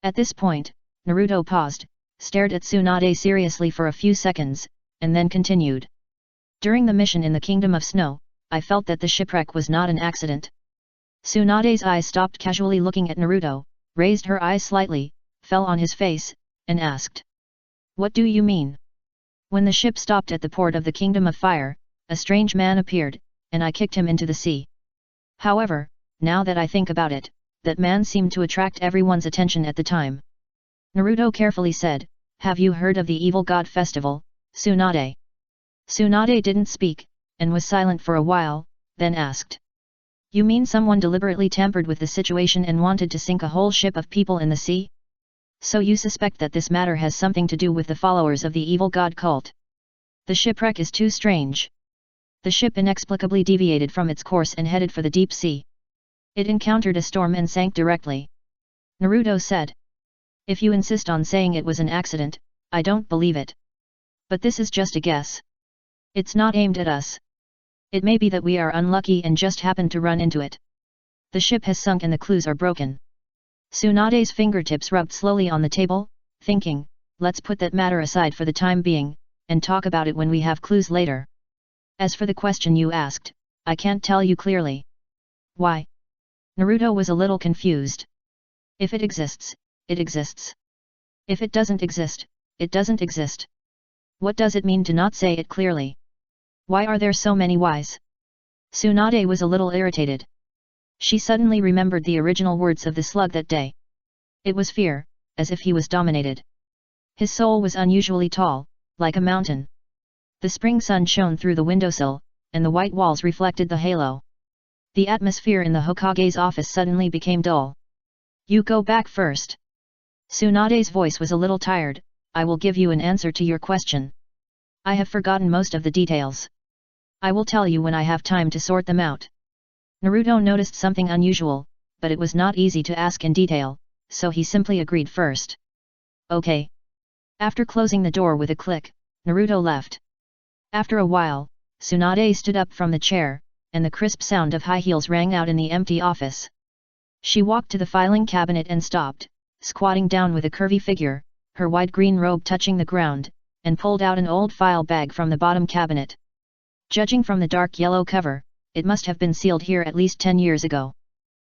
At this point, Naruto paused, stared at Tsunade seriously for a few seconds, and then continued. During the mission in the Kingdom of Snow, I felt that the shipwreck was not an accident. Tsunade's eyes stopped casually looking at Naruto, raised her eyes slightly, fell on his face, and asked. What do you mean? When the ship stopped at the port of the Kingdom of Fire, a strange man appeared, and I kicked him into the sea. However, now that I think about it, that man seemed to attract everyone's attention at the time. Naruto carefully said, "Have you heard of the Evil God Festival, Tsunade?" Tsunade didn't speak, and was silent for a while, then asked. "You mean someone deliberately tampered with the situation and wanted to sink a whole ship of people in the sea? So you suspect that this matter has something to do with the followers of the evil god cult? The shipwreck is too strange." The ship inexplicably deviated from its course and headed for the deep sea. It encountered a storm and sank directly. Naruto said. "If you insist on saying it was an accident, I don't believe it. But this is just a guess. It's not aimed at us. It may be that we are unlucky and just happened to run into it. The ship has sunk and the clues are broken." Tsunade's fingertips rubbed slowly on the table, thinking, "Let's put that matter aside for the time being, and talk about it when we have clues later. As for the question you asked, I can't tell you clearly." "Why?" Naruto was a little confused. "If it exists, it exists. If it doesn't exist, it doesn't exist. What does it mean to not say it clearly? Why are there so many whys?" Tsunade was a little irritated. She suddenly remembered the original words of the slug that day. It was fear, as if he was dominated. His soul was unusually tall, like a mountain. The spring sun shone through the windowsill, and the white walls reflected the halo. The atmosphere in the Hokage's office suddenly became dull. "You go back first." Tsunade's voice was a little tired. "I will give you an answer to your question. I have forgotten most of the details. I will tell you when I have time to sort them out." Naruto noticed something unusual, but it was not easy to ask in detail, so he simply agreed first. "Okay." After closing the door with a click, Naruto left. After a while, Tsunade stood up from the chair, and the crisp sound of high heels rang out in the empty office. She walked to the filing cabinet and stopped, squatting down with a curvy figure, her wide green robe touching the ground, and pulled out an old file bag from the bottom cabinet. Judging from the dark yellow cover, it must have been sealed here at least 10 years ago.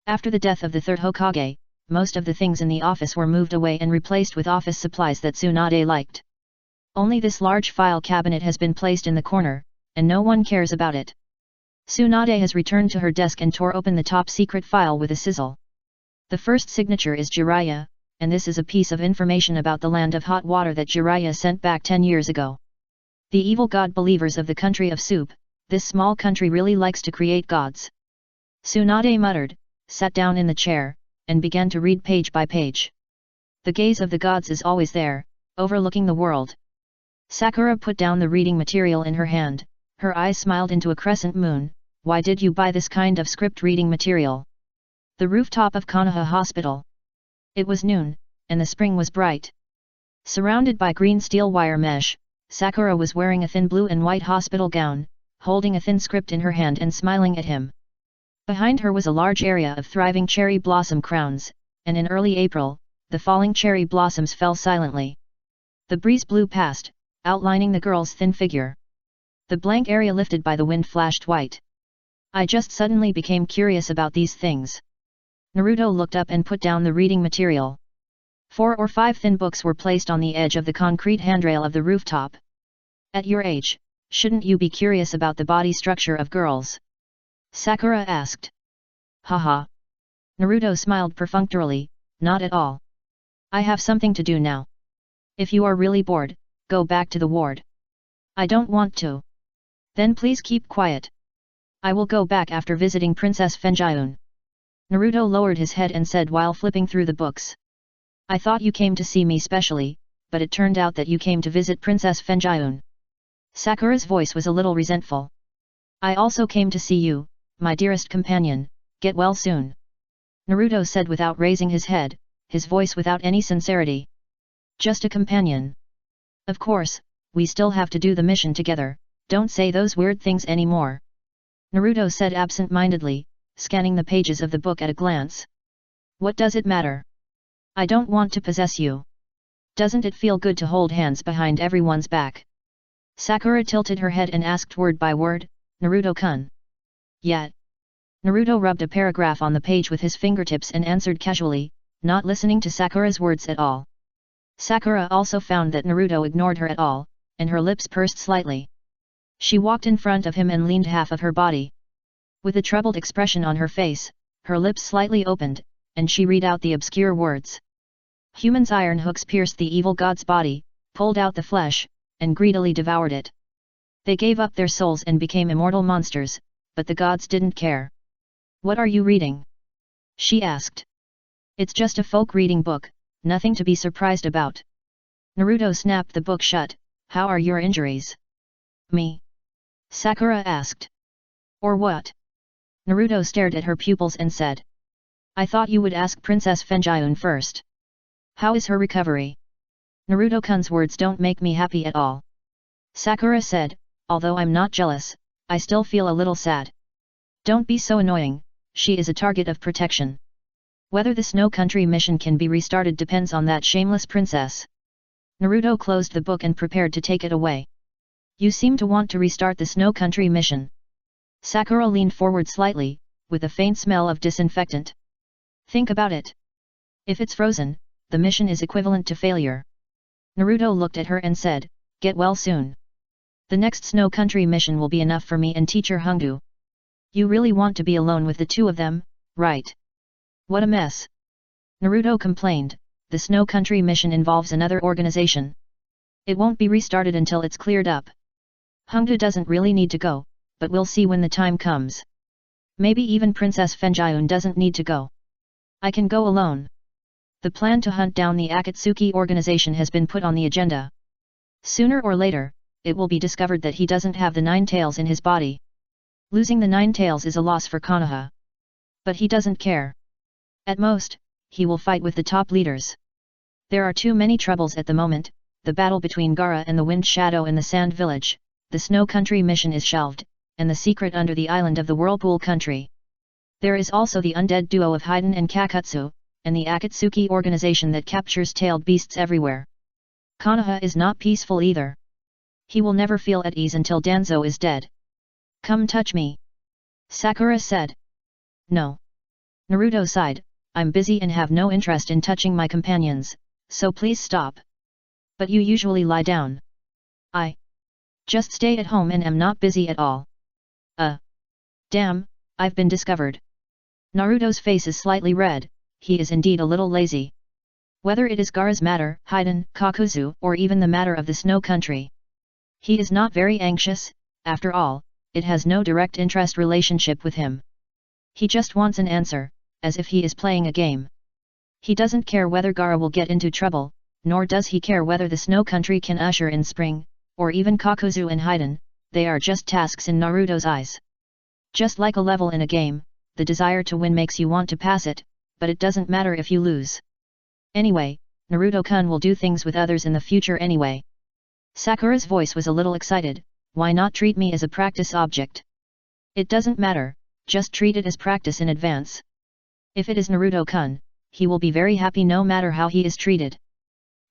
After the death of the third Hokage, most of the things in the office were moved away and replaced with office supplies that Tsunade liked. Only this large file cabinet has been placed in the corner, and no one cares about it. Tsunade has returned to her desk and tore open the top secret file with a sizzle. The first signature is Jiraiya, and this is a piece of information about the land of hot water that Jiraiya sent back 10 years ago. The evil god believers of the country of soup, this small country really likes to create gods. Tsunade muttered, sat down in the chair, and began to read page by page. The gaze of the gods is always there, overlooking the world. Sakura put down the reading material in her hand, her eyes smiled into a crescent moon. "Why did you buy this kind of script reading material?" "The rooftop of Konoha Hospital." It was noon, and the spring was bright. Surrounded by green steel wire mesh, Sakura was wearing a thin blue and white hospital gown, holding a thin script in her hand and smiling at him. Behind her was a large area of thriving cherry blossom crowns, and in early April, the falling cherry blossoms fell silently. The breeze blew past, outlining the girl's thin figure. The blank area lifted by the wind flashed white. "I just suddenly became curious about these things." Naruto looked up and put down the reading material. 4 or 5 thin books were placed on the edge of the concrete handrail of the rooftop. "At your age, shouldn't you be curious about the body structure of girls?" Sakura asked. "Haha." Naruto smiled perfunctorily, "Not at all. I have something to do now. If you are really bored, go back to the ward." "I don't want to." "Then please keep quiet. I will go back after visiting Princess Fenjiun." Naruto lowered his head and said while flipping through the books. "I thought you came to see me specially, but it turned out that you came to visit Princess Fenjiun." Sakura's voice was a little resentful. "I also came to see you, my dearest companion. Get well soon." Naruto said without raising his head, his voice without any sincerity. "Just a companion. Of course, we still have to do the mission together, don't say those weird things anymore." Naruto said absent-mindedly, scanning the pages of the book at a glance. "What does it matter? I don't want to possess you. Doesn't it feel good to hold hands behind everyone's back?" Sakura tilted her head and asked word by word, "Naruto-kun." "Yeah." Naruto rubbed a paragraph on the page with his fingertips and answered casually, not listening to Sakura's words at all. Sakura also found that Naruto ignored her at all, and her lips pursed slightly. She walked in front of him and leaned half of her body. With a troubled expression on her face, her lips slightly opened, and she read out the obscure words. Humans' iron hooks pierced the evil god's body, pulled out the flesh, and greedily devoured it. They gave up their souls and became immortal monsters, but the gods didn't care. What are you reading? She asked. It's just a folk reading book, nothing to be surprised about. Naruto snapped the book shut. How are your injuries? Me? Sakura asked. Or what? Naruto stared at her pupils and said. I thought you would ask Princess Fanfiction first. How is her recovery? Naruto-kun's words don't make me happy at all. Sakura said, although I'm not jealous, I still feel a little sad. Don't be so annoying, she is a target of protection. Whether the Snow Country mission can be restarted depends on that shameless princess. Naruto closed the book and prepared to take it away. You seem to want to restart the Snow Country mission. Sakura leaned forward slightly, with a faint smell of disinfectant. Think about it. If it's frozen, the mission is equivalent to failure. Naruto looked at her and said, get well soon. The next Snow Country mission will be enough for me and teacher Hongdu. You really want to be alone with the two of them, right? What a mess. Naruto complained, the Snow Country mission involves another organization. It won't be restarted until it's cleared up. Hongdu doesn't really need to go, but we'll see when the time comes. Maybe even Princess Fanfiction doesn't need to go. I can go alone. The plan to hunt down the Akatsuki organization has been put on the agenda. Sooner or later, it will be discovered that he doesn't have the 9 tails in his body. Losing the 9 tails is a loss for Konoha. But he doesn't care. At most, he will fight with the top leaders. There are too many troubles at the moment, the battle between Gaara and the Wind Shadow and the Sand Village, the Snow Country mission is shelved, and the secret under the island of the Whirlpool Country. There is also the undead duo of Haiden and Kakutsu, and the Akatsuki organization that captures tailed beasts everywhere. Konoha is not peaceful either. He will never feel at ease until Danzo is dead. Come touch me. Sakura said. No. Naruto sighed, I'm busy and have no interest in touching my companions, so please stop. But you usually lie down. I just stay at home and am not busy at all. Damn, I've been discovered. Naruto's face is slightly red, he is indeed a little lazy. Whether it is Gaara's matter, Haiden, Kakuzu, or even the matter of the Snow Country. He is not very anxious, after all, it has no direct interest relationship with him. He just wants an answer, as if he is playing a game. He doesn't care whether Gaara will get into trouble, nor does he care whether the Snow Country can usher in spring, or even Kakuzu and Haiden, they are just tasks in Naruto's eyes. Just like a level in a game, the desire to win makes you want to pass it, but it doesn't matter if you lose. Anyway, Naruto-kun will do things with others in the future anyway. Sakura's voice was a little excited, why not treat me as a practice object? It doesn't matter, just treat it as practice in advance. If it is Naruto-kun, he will be very happy no matter how he is treated.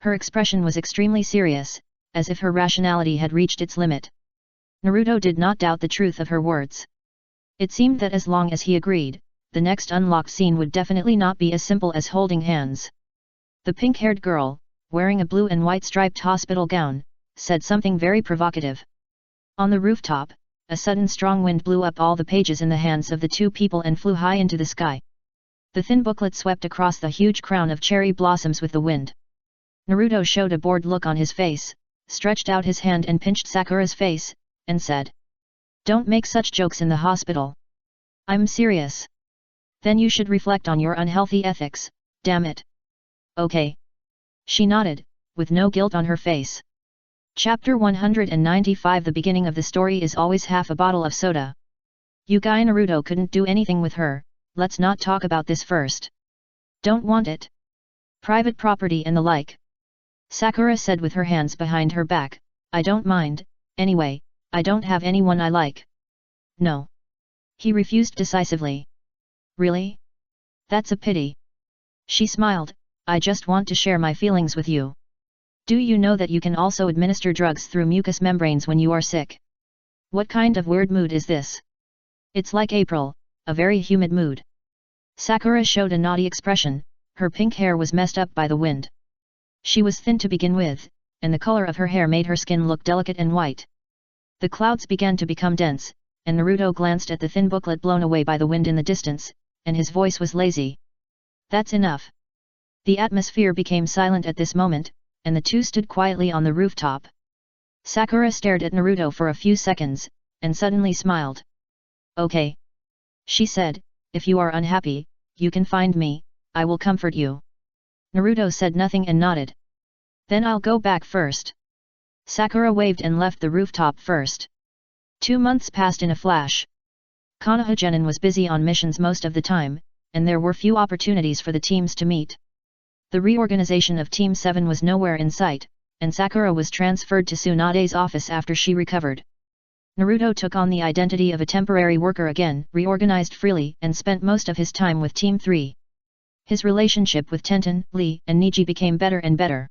Her expression was extremely serious, as if her rationality had reached its limit. Naruto did not doubt the truth of her words. It seemed that as long as he agreed, the next unlocked scene would definitely not be as simple as holding hands. The pink-haired girl, wearing a blue and white striped hospital gown, said something very provocative. On the rooftop, a sudden strong wind blew up all the pages in the hands of the two people and flew high into the sky. The thin booklet swept across the huge crown of cherry blossoms with the wind. Naruto showed a bored look on his face, stretched out his hand and pinched Sakura's face, and said, "Don't make such jokes in the hospital. I'm serious. Then you should reflect on your unhealthy ethics, damn it." Okay. She nodded, with no guilt on her face. Chapter 195 The beginning of the story is always half a bottle of soda. You guy Naruto couldn't do anything with her, let's not talk about this first. Don't want it. Private property and the like. Sakura said with her hands behind her back, I don't mind, anyway, I don't have anyone I like. No. He refused decisively. Really? That's a pity. She smiled, I just want to share my feelings with you. Do you know that you can also administer drugs through mucous membranes when you are sick? What kind of weird mood is this? It's like April, a very humid mood. Sakura showed a naughty expression, her pink hair was messed up by the wind. She was thin to begin with, and the color of her hair made her skin look delicate and white. The clouds began to become dense, and Naruto glanced at the thin booklet blown away by the wind in the distance, and his voice was lazy. That's enough. The atmosphere became silent at this moment, and the two stood quietly on the rooftop. Sakura stared at Naruto for a few seconds, and suddenly smiled. Okay. She said, if you are unhappy, you can find me, I will comfort you. Naruto said nothing and nodded. Then I'll go back first. Sakura waved and left the rooftop first. 2 months passed in a flash. Konoha Genin was busy on missions most of the time, and there were few opportunities for the teams to meet. The reorganization of Team 7 was nowhere in sight, and Sakura was transferred to Tsunade's office after she recovered. Naruto took on the identity of a temporary worker again, reorganized freely, and spent most of his time with Team 3. His relationship with Tenten, Lee, and Niji became better and better.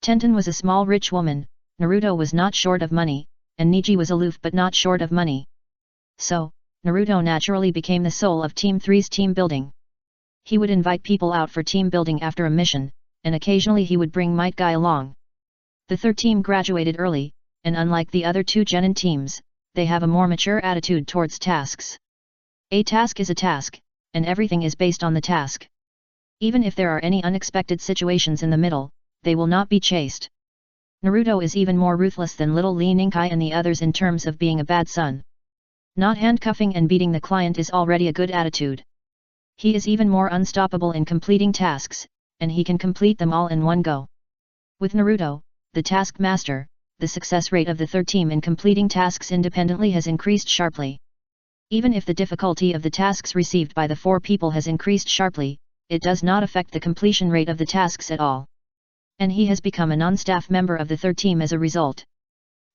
Tenten was a small rich woman, Naruto was not short of money, and Niji was aloof but not short of money. So, Naruto naturally became the soul of Team 3's team building. He would invite people out for team building after a mission, and occasionally he would bring Might Guy along. The third team graduated early, and unlike the other two Genin teams, they have a more mature attitude towards tasks. A task is a task, and everything is based on the task. Even if there are any unexpected situations in the middle, they will not be chased. Naruto is even more ruthless than little Lee Ninkai and the others in terms of being a bad son. Not handcuffing and beating the client is already a good attitude. He is even more unstoppable in completing tasks, and he can complete them all in one go. With Naruto, the task master, the success rate of the third team in completing tasks independently has increased sharply. Even if the difficulty of the tasks received by the 4 people has increased sharply, it does not affect the completion rate of the tasks at all. And he has become a non-staff member of the third team as a result.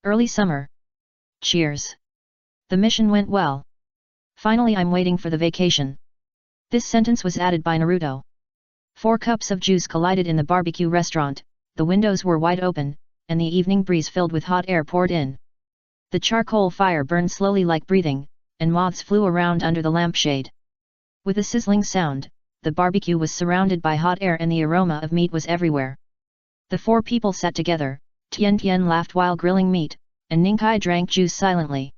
Early summer. Cheers. The mission went well. Finally, I'm waiting for the vacation. This sentence was added by Naruto. 4 cups of juice collided in the barbecue restaurant, the windows were wide open, and the evening breeze filled with hot air poured in. The charcoal fire burned slowly like breathing, and moths flew around under the lampshade. With a sizzling sound, the barbecue was surrounded by hot air and the aroma of meat was everywhere. The 4 people sat together, Tien Tien laughed while grilling meat, and Ninkai drank juice silently.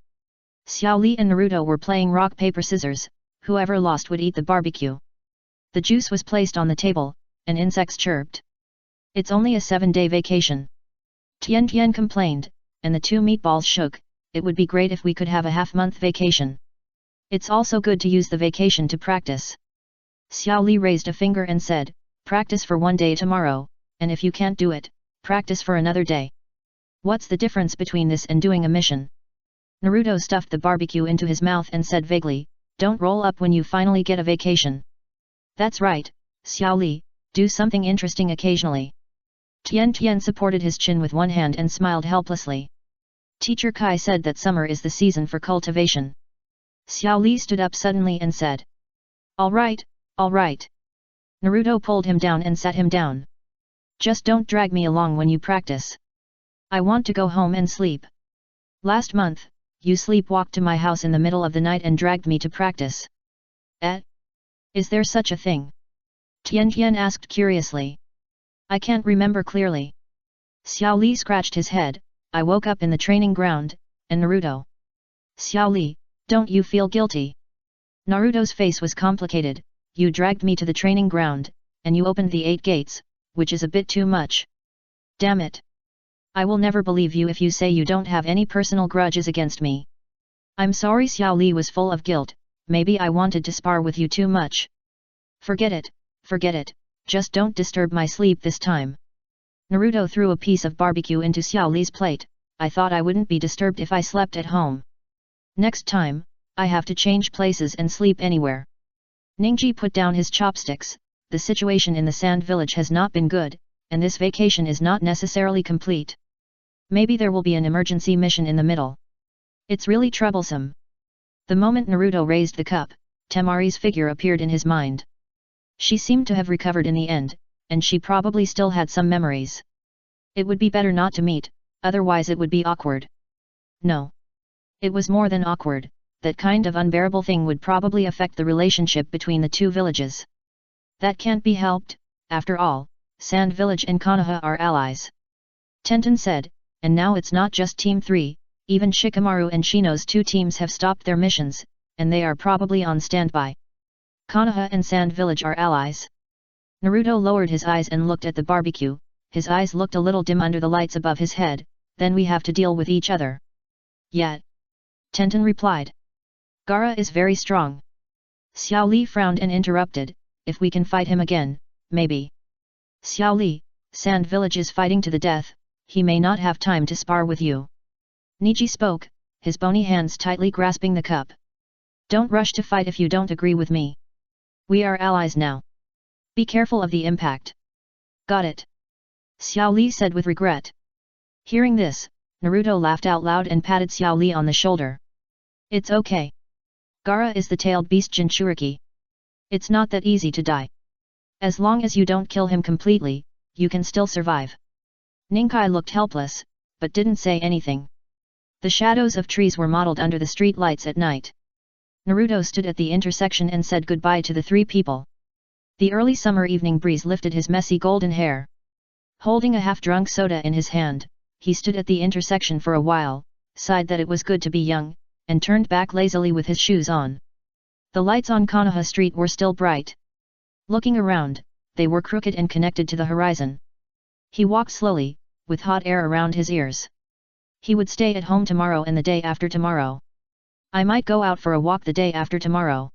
Xiao Li and Naruto were playing rock paper scissors, whoever lost would eat the barbecue. The juice was placed on the table, and insects chirped. It's only a 7-day vacation. Tien Tien complained, and the 2 meatballs shook, it would be great if we could have a half-month vacation. It's also good to use the vacation to practice. Xiao Li raised a finger and said, practice for 1 day tomorrow, and if you can't do it, practice for another day. What's the difference between this and doing a mission? Naruto stuffed the barbecue into his mouth and said vaguely, don't roll up when you finally get a vacation. That's right, Xiao Li, do something interesting occasionally. Tien Tien supported his chin with one hand and smiled helplessly. Teacher Kai said that summer is the season for cultivation. Xiao Li stood up suddenly and said. All right, all right. Naruto pulled him down and sat him down. Just don't drag me along when you practice. I want to go home and sleep. Last month, you sleepwalked to my house in the middle of the night and dragged me to practice. Is there such a thing? Tien Tien asked curiously. I can't remember clearly. Xiao Li scratched his head, I woke up in the training ground, and Naruto. Xiao Li, don't you feel guilty? Naruto's face was complicated, you dragged me to the training ground, and you opened the 8 gates, which is a bit too much. Damn it. I will never believe you if you say you don't have any personal grudges against me. I'm sorry. Xiao Li was full of guilt, maybe I wanted to spar with you too much. Forget it, just don't disturb my sleep this time. Naruto threw a piece of barbecue into Xiao Li's plate, I thought I wouldn't be disturbed if I slept at home. Next time, I have to change places and sleep anywhere. Ningji put down his chopsticks, the situation in the sand village has not been good, and this vacation is not necessarily complete. Maybe there will be an emergency mission in the middle. It's really troublesome. The moment Naruto raised the cup, Temari's figure appeared in his mind. She seemed to have recovered in the end, and she probably still had some memories. It would be better not to meet, otherwise it would be awkward. No. It was more than awkward, that kind of unbearable thing would probably affect the relationship between the 2 villages. That can't be helped, after all, Sand Village and Konoha are allies. Tenten said, and now it's not just Team 3, even Shikamaru and Shino's 2 teams have stopped their missions, and they are probably on standby. Konoha and Sand Village are allies. Naruto lowered his eyes and looked at the barbecue, his eyes looked a little dim under the lights above his head. Then we have to deal with each other. Yet. Tenten replied. Gaara is very strong. Xiao Li frowned and interrupted, if we can fight him again, maybe. Xiao Li, Sand Village is fighting to the death, he may not have time to spar with you. Niji spoke, his bony hands tightly grasping the cup. Don't rush to fight if you don't agree with me. We are allies now. Be careful of the impact. Got it. Xiao Li said with regret. Hearing this, Naruto laughed out loud and patted Xiao Li on the shoulder. It's okay. Gaara is the tailed beast Jinchuriki. It's not that easy to die. As long as you don't kill him completely, you can still survive. Ninkai looked helpless, but didn't say anything. The shadows of trees were mottled under the street lights at night. Naruto stood at the intersection and said goodbye to the 3 people. The early summer evening breeze lifted his messy golden hair. Holding a half-drunk soda in his hand, he stood at the intersection for a while, sighed that it was good to be young, and turned back lazily with his shoes on. The lights on Konoha Street were still bright. Looking around, they were crooked and connected to the horizon. He walked slowly, with hot air around his ears. He would stay at home tomorrow and the day after tomorrow. I might go out for a walk the day after tomorrow.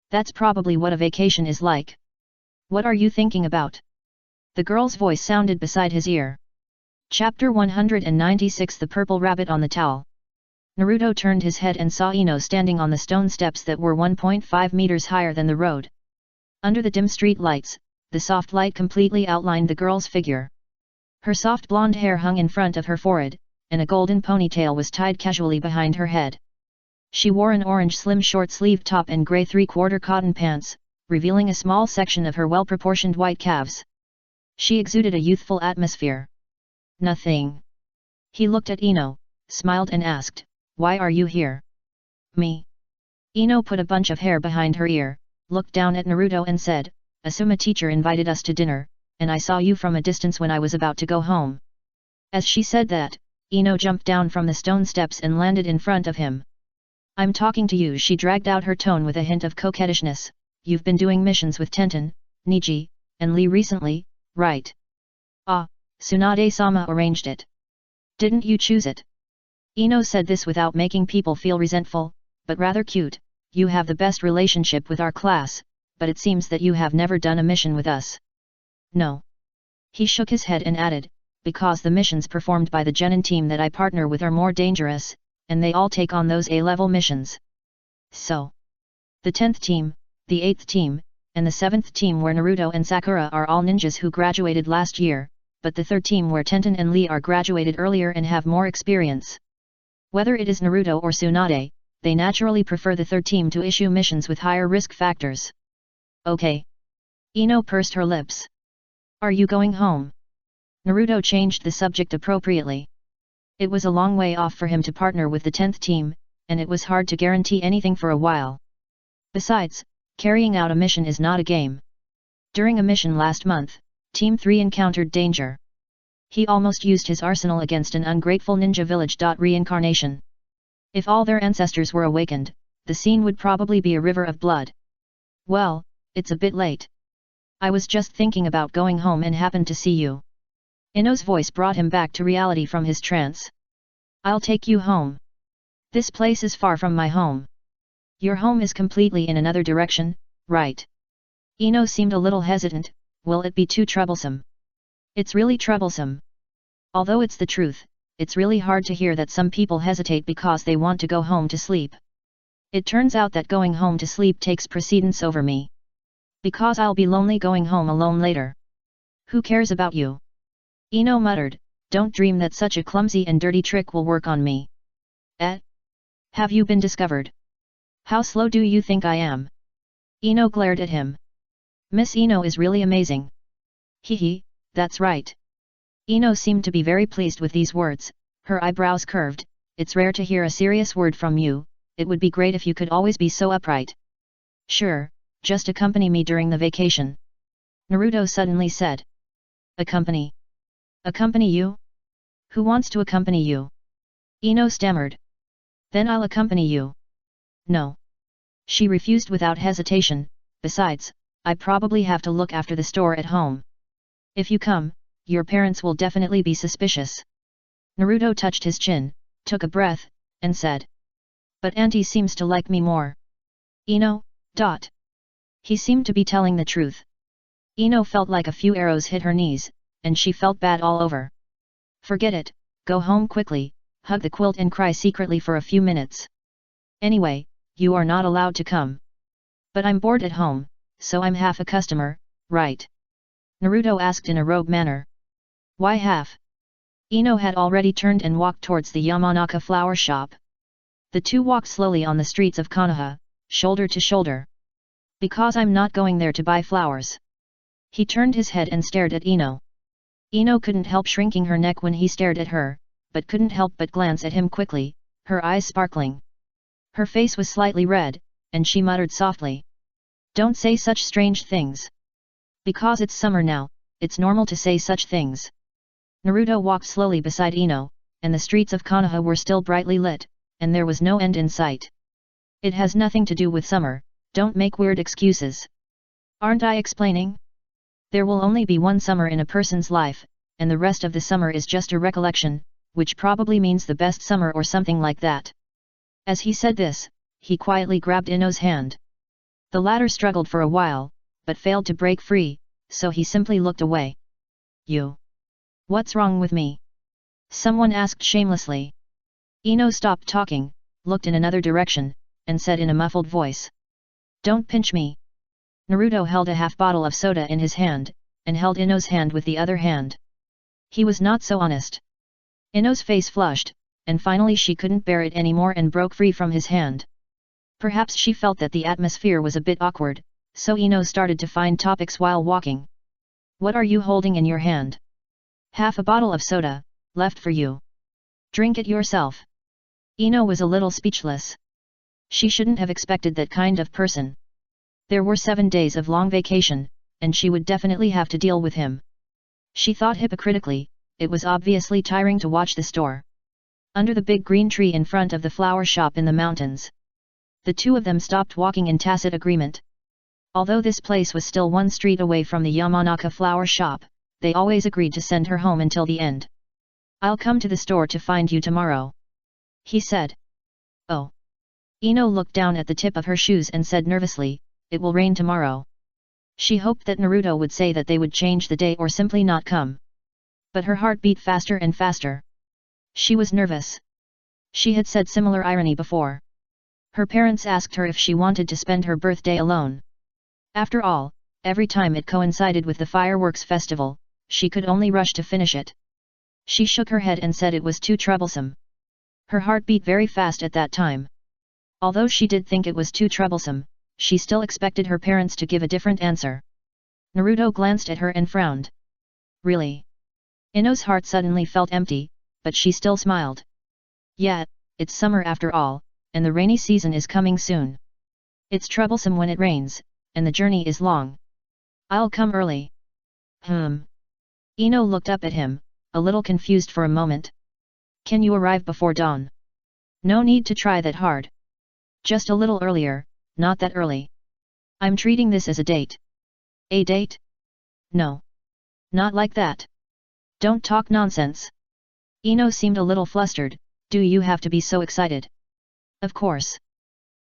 That's probably what a vacation is like. What are you thinking about? The girl's voice sounded beside his ear. Chapter 196 The Purple Rabbit on the Towel. Naruto turned his head and saw Ino standing on the stone steps that were 1.5 meters higher than the road. Under the dim street lights, the soft light completely outlined the girl's figure. Her soft blonde hair hung in front of her forehead, and a golden ponytail was tied casually behind her head. She wore an orange slim short-sleeved top and grey 3/4 cotton pants, revealing a small section of her well-proportioned white calves. She exuded a youthful atmosphere. Nothing. He looked at Ino, smiled and asked, "Why are you here?" "Me." Ino put a bunch of hair behind her ear, looked down at Naruto and said, "Asuma teacher invited us to dinner, and I saw you from a distance when I was about to go home." As she said that, Ino jumped down from the stone steps and landed in front of him. "I'm talking to you," she dragged out her tone with a hint of coquettishness. "You've been doing missions with Tenten, Niji, and Lee recently, right?" "Ah, Tsunade-sama arranged it. Didn't you choose it?" Ino said this without making people feel resentful, but rather cute. "You have the best relationship with our class, but it seems that you have never done a mission with us." "No." He shook his head and added, "Because the missions performed by the Genin team that I partner with are more dangerous, and they all take on those A-level missions. So, the 10th team, the 8th team, and the 7th team where Naruto and Sakura are all ninjas who graduated last year, but the 3rd team where Tenten and Lee are graduated earlier and have more experience. Whether it is Naruto or Tsunade, they naturally prefer the 3rd team to issue missions with higher risk factors." "Okay." Ino pursed her lips. "Are you going home?" Naruto changed the subject appropriately. It was a long way off for him to partner with the 10th team, and it was hard to guarantee anything for a while. Besides, carrying out a mission is not a game. During a mission last month, Team 3 encountered danger. He almost used his arsenal against an ungrateful ninja village. Reincarnation. If all their ancestors were awakened, the scene would probably be a river of blood. "Well, it's a bit late. I was just thinking about going home and happened to see you." Ino's voice brought him back to reality from his trance. "I'll take you home. This place is far from my home." "Your home is completely in another direction, right?" Ino seemed a little hesitant. "Will it be too troublesome?" "It's really troublesome. Although it's the truth, it's really hard to hear that some people hesitate because they want to go home to sleep. It turns out that going home to sleep takes precedence over me. Because I'll be lonely going home alone later. Who cares about you?" Ino muttered, "Don't dream that such a clumsy and dirty trick will work on me." "Eh? Have you been discovered? How slow do you think I am?" Ino glared at him. "Miss Ino is really amazing." "Hehe, that's right." Ino seemed to be very pleased with these words, her eyebrows curved. "It's rare to hear a serious word from you, it would be great if you could always be so upright." "Sure, just accompany me during the vacation," Naruto suddenly said. "Accompany? Accompany you?" Who wants to accompany you? Ino stammered. Then I'll accompany you. No. She refused without hesitation, besides, I probably have to look after the store at home. If you come, your parents will definitely be suspicious. Naruto touched his chin, took a breath, and said. But auntie seems to like me more. Ino. He seemed to be telling the truth. Ino felt like a few arrows hit her knees, and she felt bad all over. Forget it, go home quickly, hug the quilt and cry secretly for a few minutes. Anyway, you are not allowed to come. But I'm bored at home, so I'm half a customer, right? Naruto asked in a rogue manner. Why half? Ino had already turned and walked towards the Yamanaka flower shop. The two walked slowly on the streets of Konoha, shoulder to shoulder. Because I'm not going there to buy flowers. He turned his head and stared at Ino. Ino couldn't help shrinking her neck when he stared at her, but couldn't help but glance at him quickly, her eyes sparkling. Her face was slightly red, and she muttered softly. Don't say such strange things. Because it's summer now, it's normal to say such things. Naruto walked slowly beside Ino, and the streets of Konoha were still brightly lit, and there was no end in sight. It has nothing to do with summer, don't make weird excuses. Aren't I explaining? There will only be one summer in a person's life, and the rest of the summer is just a recollection, which probably means the best summer or something like that. As he said this, he quietly grabbed Ino's hand. The latter struggled for a while, but failed to break free, so he simply looked away. You. What's wrong with me? Someone asked shamelessly. Ino stopped talking, looked in another direction, and said in a muffled voice. Don't pinch me. Naruto held a half bottle of soda in his hand, and held Ino's hand with the other hand. He was not so honest. Ino's face flushed, and finally she couldn't bear it anymore and broke free from his hand. Perhaps she felt that the atmosphere was a bit awkward, so Ino started to find topics while walking. What are you holding in your hand? Half a bottle of soda, left for you. Drink it yourself. Ino was a little speechless. She shouldn't have expected that kind of person. There were 7 days of long vacation, and she would definitely have to deal with him. She thought hypocritically, it was obviously tiring to watch the store. Under the big green tree in front of the flower shop in the mountains. The two of them stopped walking in tacit agreement. Although this place was still one street away from the Yamanaka flower shop, they always agreed to send her home until the end. I'll come to the store to find you tomorrow. He said. Oh. Ino looked down at the tip of her shoes and said nervously, it will rain tomorrow. She hoped that Naruto would say that they would change the day or simply not come. But her heart beat faster and faster. She was nervous. She had said similar irony before. Her parents asked her if she wanted to spend her birthday alone. After all, every time it coincided with the fireworks festival, she could only rush to finish it. She shook her head and said it was too troublesome. Her heart beat very fast at that time. Although she did think it was too troublesome, she still expected her parents to give a different answer. Naruto glanced at her and frowned. Really? Ino's heart suddenly felt empty, but she still smiled. Yeah, it's summer after all, and the rainy season is coming soon. It's troublesome when it rains, and the journey is long. I'll come early. Ino looked up at him, a little confused for a moment. Can you arrive before dawn? No need to try that hard. Just a little earlier, not that early. I'm treating this as a date. A date? No. Not like that. Don't talk nonsense. Ino seemed a little flustered, do you have to be so excited? Of course.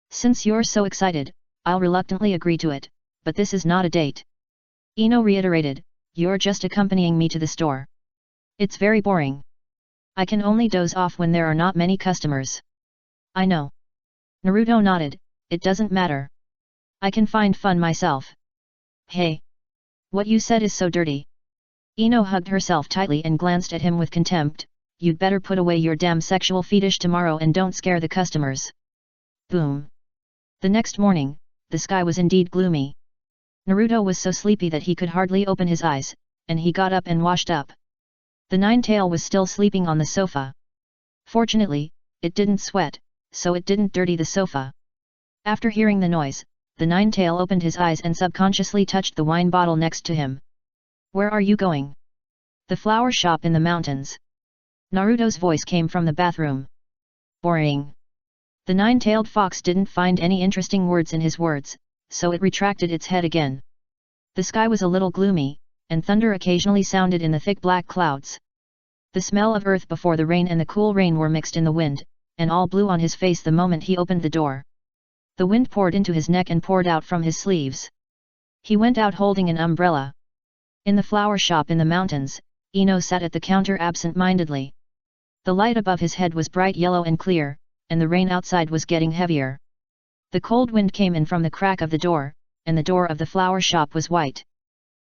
Since you're so excited, I'll reluctantly agree to it, but this is not a date. Ino reiterated, you're just accompanying me to the store. It's very boring. I can only doze off when there are not many customers. I know. Naruto nodded, it doesn't matter. I can find fun myself. Hey! What you said is so dirty. Ino hugged herself tightly and glanced at him with contempt, you'd better put away your damn sexual fetish tomorrow and don't scare the customers. Boom. The next morning, the sky was indeed gloomy. Naruto was so sleepy that he could hardly open his eyes, and he got up and washed up. The nine-tail was still sleeping on the sofa. Fortunately, it didn't sweat, so it didn't dirty the sofa. After hearing the noise, the nine-tail opened his eyes and subconsciously touched the wine bottle next to him. Where are you going? The flower shop in the mountains. Naruto's voice came from the bathroom. Boring. The nine-tailed fox didn't find any interesting words in his words, so it retracted its head again. The sky was a little gloomy, and thunder occasionally sounded in the thick black clouds. The smell of earth before the rain and the cool rain were mixed in the wind, and all blew on his face the moment he opened the door. The wind poured into his neck and poured out from his sleeves. He went out holding an umbrella. In the flower shop in the mountains, Ino sat at the counter absent-mindedly. The light above his head was bright yellow and clear, and the rain outside was getting heavier. The cold wind came in from the crack of the door, and the door of the flower shop was white.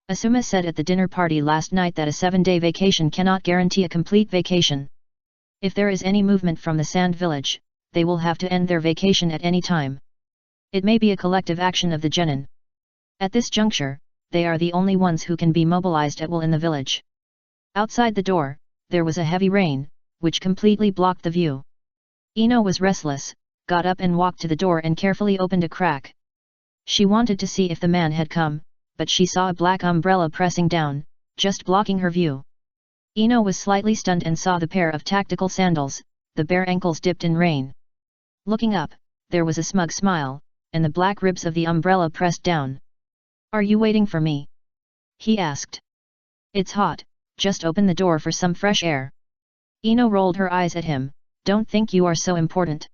Asuma said at the dinner party last night that a 7-day vacation cannot guarantee a complete vacation. If there is any movement from the Sand Village, they will have to end their vacation at any time. It may be a collective action of the genin. At this juncture, they are the only ones who can be mobilized at will in the village. Outside the door, there was a heavy rain, which completely blocked the view. Ino was restless, got up and walked to the door and carefully opened a crack. She wanted to see if the man had come, but she saw a black umbrella pressing down, just blocking her view. Ino was slightly stunned and saw the pair of tactical sandals, the bare ankles dipped in rain. Looking up, there was a smug smile, and the black ribs of the umbrella pressed down. "Are you waiting for me?" he asked. "It's hot, just open the door for some fresh air." Ino rolled her eyes at him. "Don't think you are so important."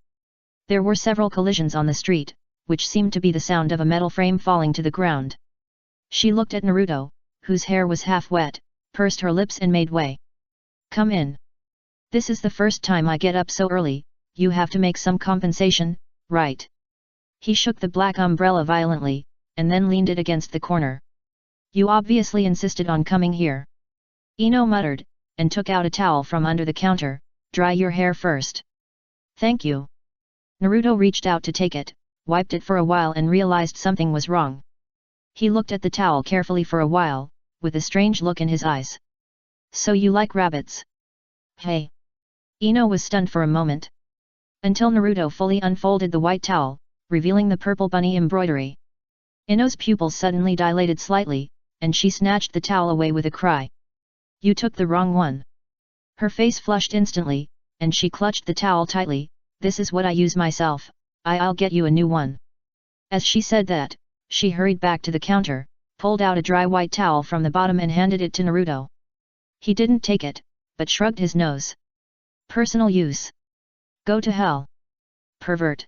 There were several collisions on the street, which seemed to be the sound of a metal frame falling to the ground. She looked at Naruto, whose hair was half wet, pursed her lips and made way. "Come in. This is the first time I get up so early, you have to make some compensation, right?" He shook the black umbrella violently, and then leaned it against the corner. "You obviously insisted on coming here." Ino muttered, and took out a towel from under the counter. "Dry your hair first." "Thank you." Naruto reached out to take it, wiped it for a while and realized something was wrong. He looked at the towel carefully for a while, with a strange look in his eyes. "So you like rabbits?" "Hey!" Ino was stunned for a moment. Until Naruto fully unfolded the white towel, revealing the purple bunny embroidery. Ino's pupils suddenly dilated slightly, and she snatched the towel away with a cry. "You took the wrong one." Her face flushed instantly, and she clutched the towel tightly. "This is what I use myself, I'll get you a new one." As she said that, she hurried back to the counter, pulled out a dry white towel from the bottom and handed it to Naruto. He didn't take it, but shrugged his nose. "Personal use. Go to hell. Pervert.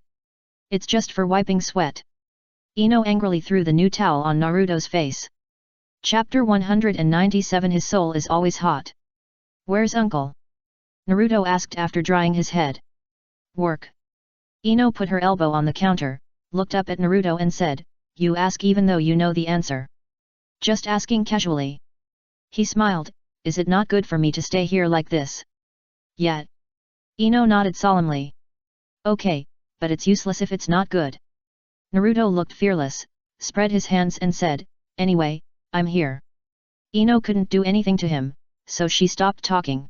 It's just for wiping sweat." Ino angrily threw the new towel on Naruto's face. Chapter 197 His soul is always hot. "Where's uncle?" Naruto asked after drying his head. "Work." Ino put her elbow on the counter, looked up at Naruto and said, "You ask even though you know the answer." "Just asking casually." He smiled. "Is it not good for me to stay here like this?" "Yet." Ino nodded solemnly. "Okay, but it's useless if it's not good." Naruto looked fearless, spread his hands and said, "Anyway, I'm here." Ino couldn't do anything to him, so she stopped talking.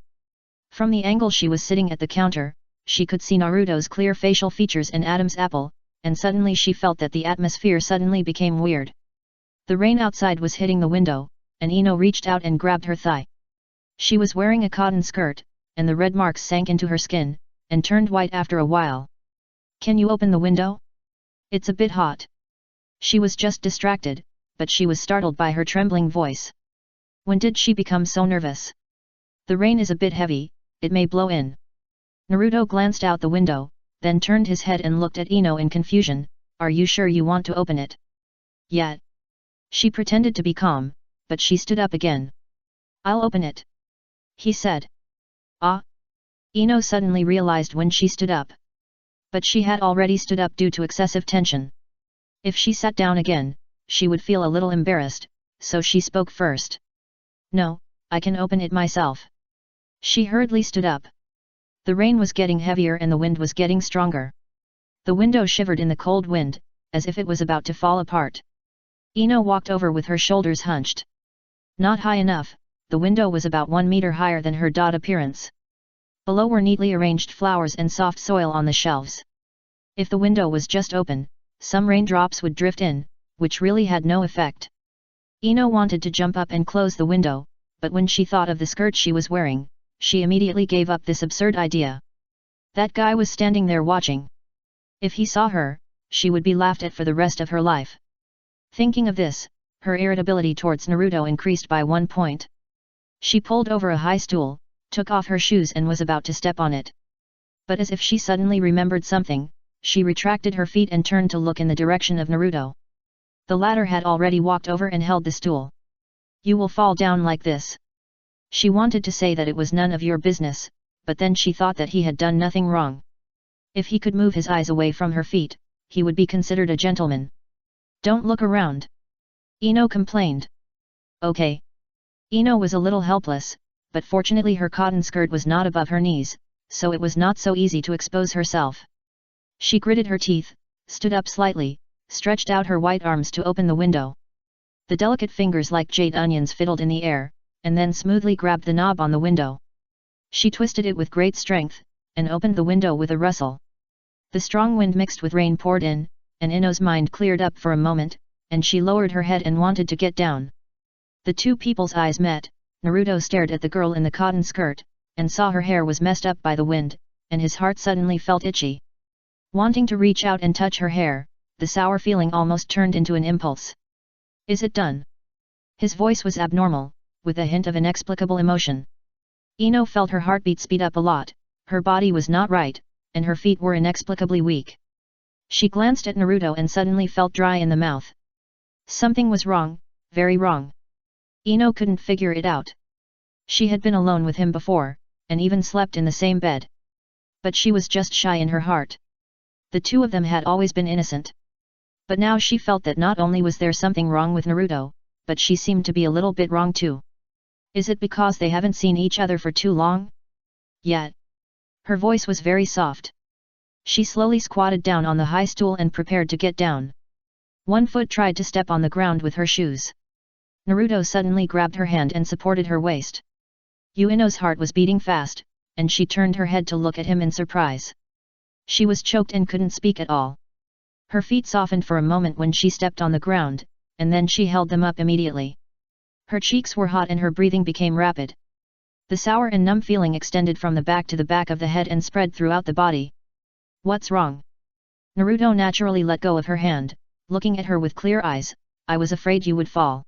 From the angle she was sitting at the counter, she could see Naruto's clear facial features and Adam's apple, and suddenly she felt that the atmosphere suddenly became weird. The rain outside was hitting the window, and Ino reached out and grabbed her thigh. She was wearing a cotton skirt, and the red marks sank into her skin, and turned white after a while. "Can you open the window? It's a bit hot." She was just distracted, but she was startled by her trembling voice. When did she become so nervous? "The rain is a bit heavy, it may blow in." Naruto glanced out the window, then turned his head and looked at Ino in confusion. "Are you sure you want to open it?" "Yeah." She pretended to be calm, but she stood up again. "I'll open it," he said. "Ah!" Ino suddenly realized when she stood up. But she had already stood up due to excessive tension. If she sat down again, she would feel a little embarrassed, so she spoke first. "No, I can open it myself." She hurriedly stood up. The rain was getting heavier and the wind was getting stronger. The window shivered in the cold wind, as if it was about to fall apart. Ino walked over with her shoulders hunched. Not high enough, the window was about 1 meter higher than her dot appearance. Below were neatly arranged flowers and soft soil on the shelves. If the window was just open, some raindrops would drift in, which really had no effect. Ino wanted to jump up and close the window, but when she thought of the skirt she was wearing, she immediately gave up this absurd idea. That guy was standing there watching. If he saw her, she would be laughed at for the rest of her life. Thinking of this, her irritability towards Naruto increased by 1 point. She pulled over a high stool, took off her shoes and was about to step on it. But as if she suddenly remembered something, she retracted her feet and turned to look in the direction of Naruto. The latter had already walked over and held the stool. "You will fall down like this." She wanted to say that it was none of your business, but then she thought that he had done nothing wrong. If he could move his eyes away from her feet, he would be considered a gentleman. "Don't look around," Ino complained. "Okay." Ino was a little helpless, but fortunately her cotton skirt was not above her knees, so it was not so easy to expose herself. She gritted her teeth, stood up slightly, stretched out her white arms to open the window. The delicate fingers like jade onions fiddled in the air, and then smoothly grabbed the knob on the window. She twisted it with great strength, and opened the window with a rustle. The strong wind mixed with rain poured in, and Ino's mind cleared up for a moment, and she lowered her head and wanted to get down. The two people's eyes met. Naruto stared at the girl in the cotton skirt, and saw her hair was messed up by the wind, and his heart suddenly felt itchy. Wanting to reach out and touch her hair, the sour feeling almost turned into an impulse. "Is it done?" His voice was abnormal, with a hint of inexplicable emotion. Ino felt her heartbeat speed up a lot, her body was not right, and her feet were inexplicably weak. She glanced at Naruto and suddenly felt dry in the mouth. Something was wrong, very wrong. Ino couldn't figure it out. She had been alone with him before, and even slept in the same bed. But she was just shy in her heart. The two of them had always been innocent. But now she felt that not only was there something wrong with Naruto, but she seemed to be a little bit wrong too. Is it because they haven't seen each other for too long? Yet. Her voice was very soft. She slowly squatted down on the high stool and prepared to get down. One foot tried to step on the ground with her shoes. Naruto suddenly grabbed her hand and supported her waist. Ino's heart was beating fast, and she turned her head to look at him in surprise. She was choked and couldn't speak at all. Her feet softened for a moment when she stepped on the ground, and then she held them up immediately. Her cheeks were hot and her breathing became rapid. The sour and numb feeling extended from the back to the back of the head and spread throughout the body. "What's wrong?" Naruto naturally let go of her hand, looking at her with clear eyes. "I was afraid you would fall."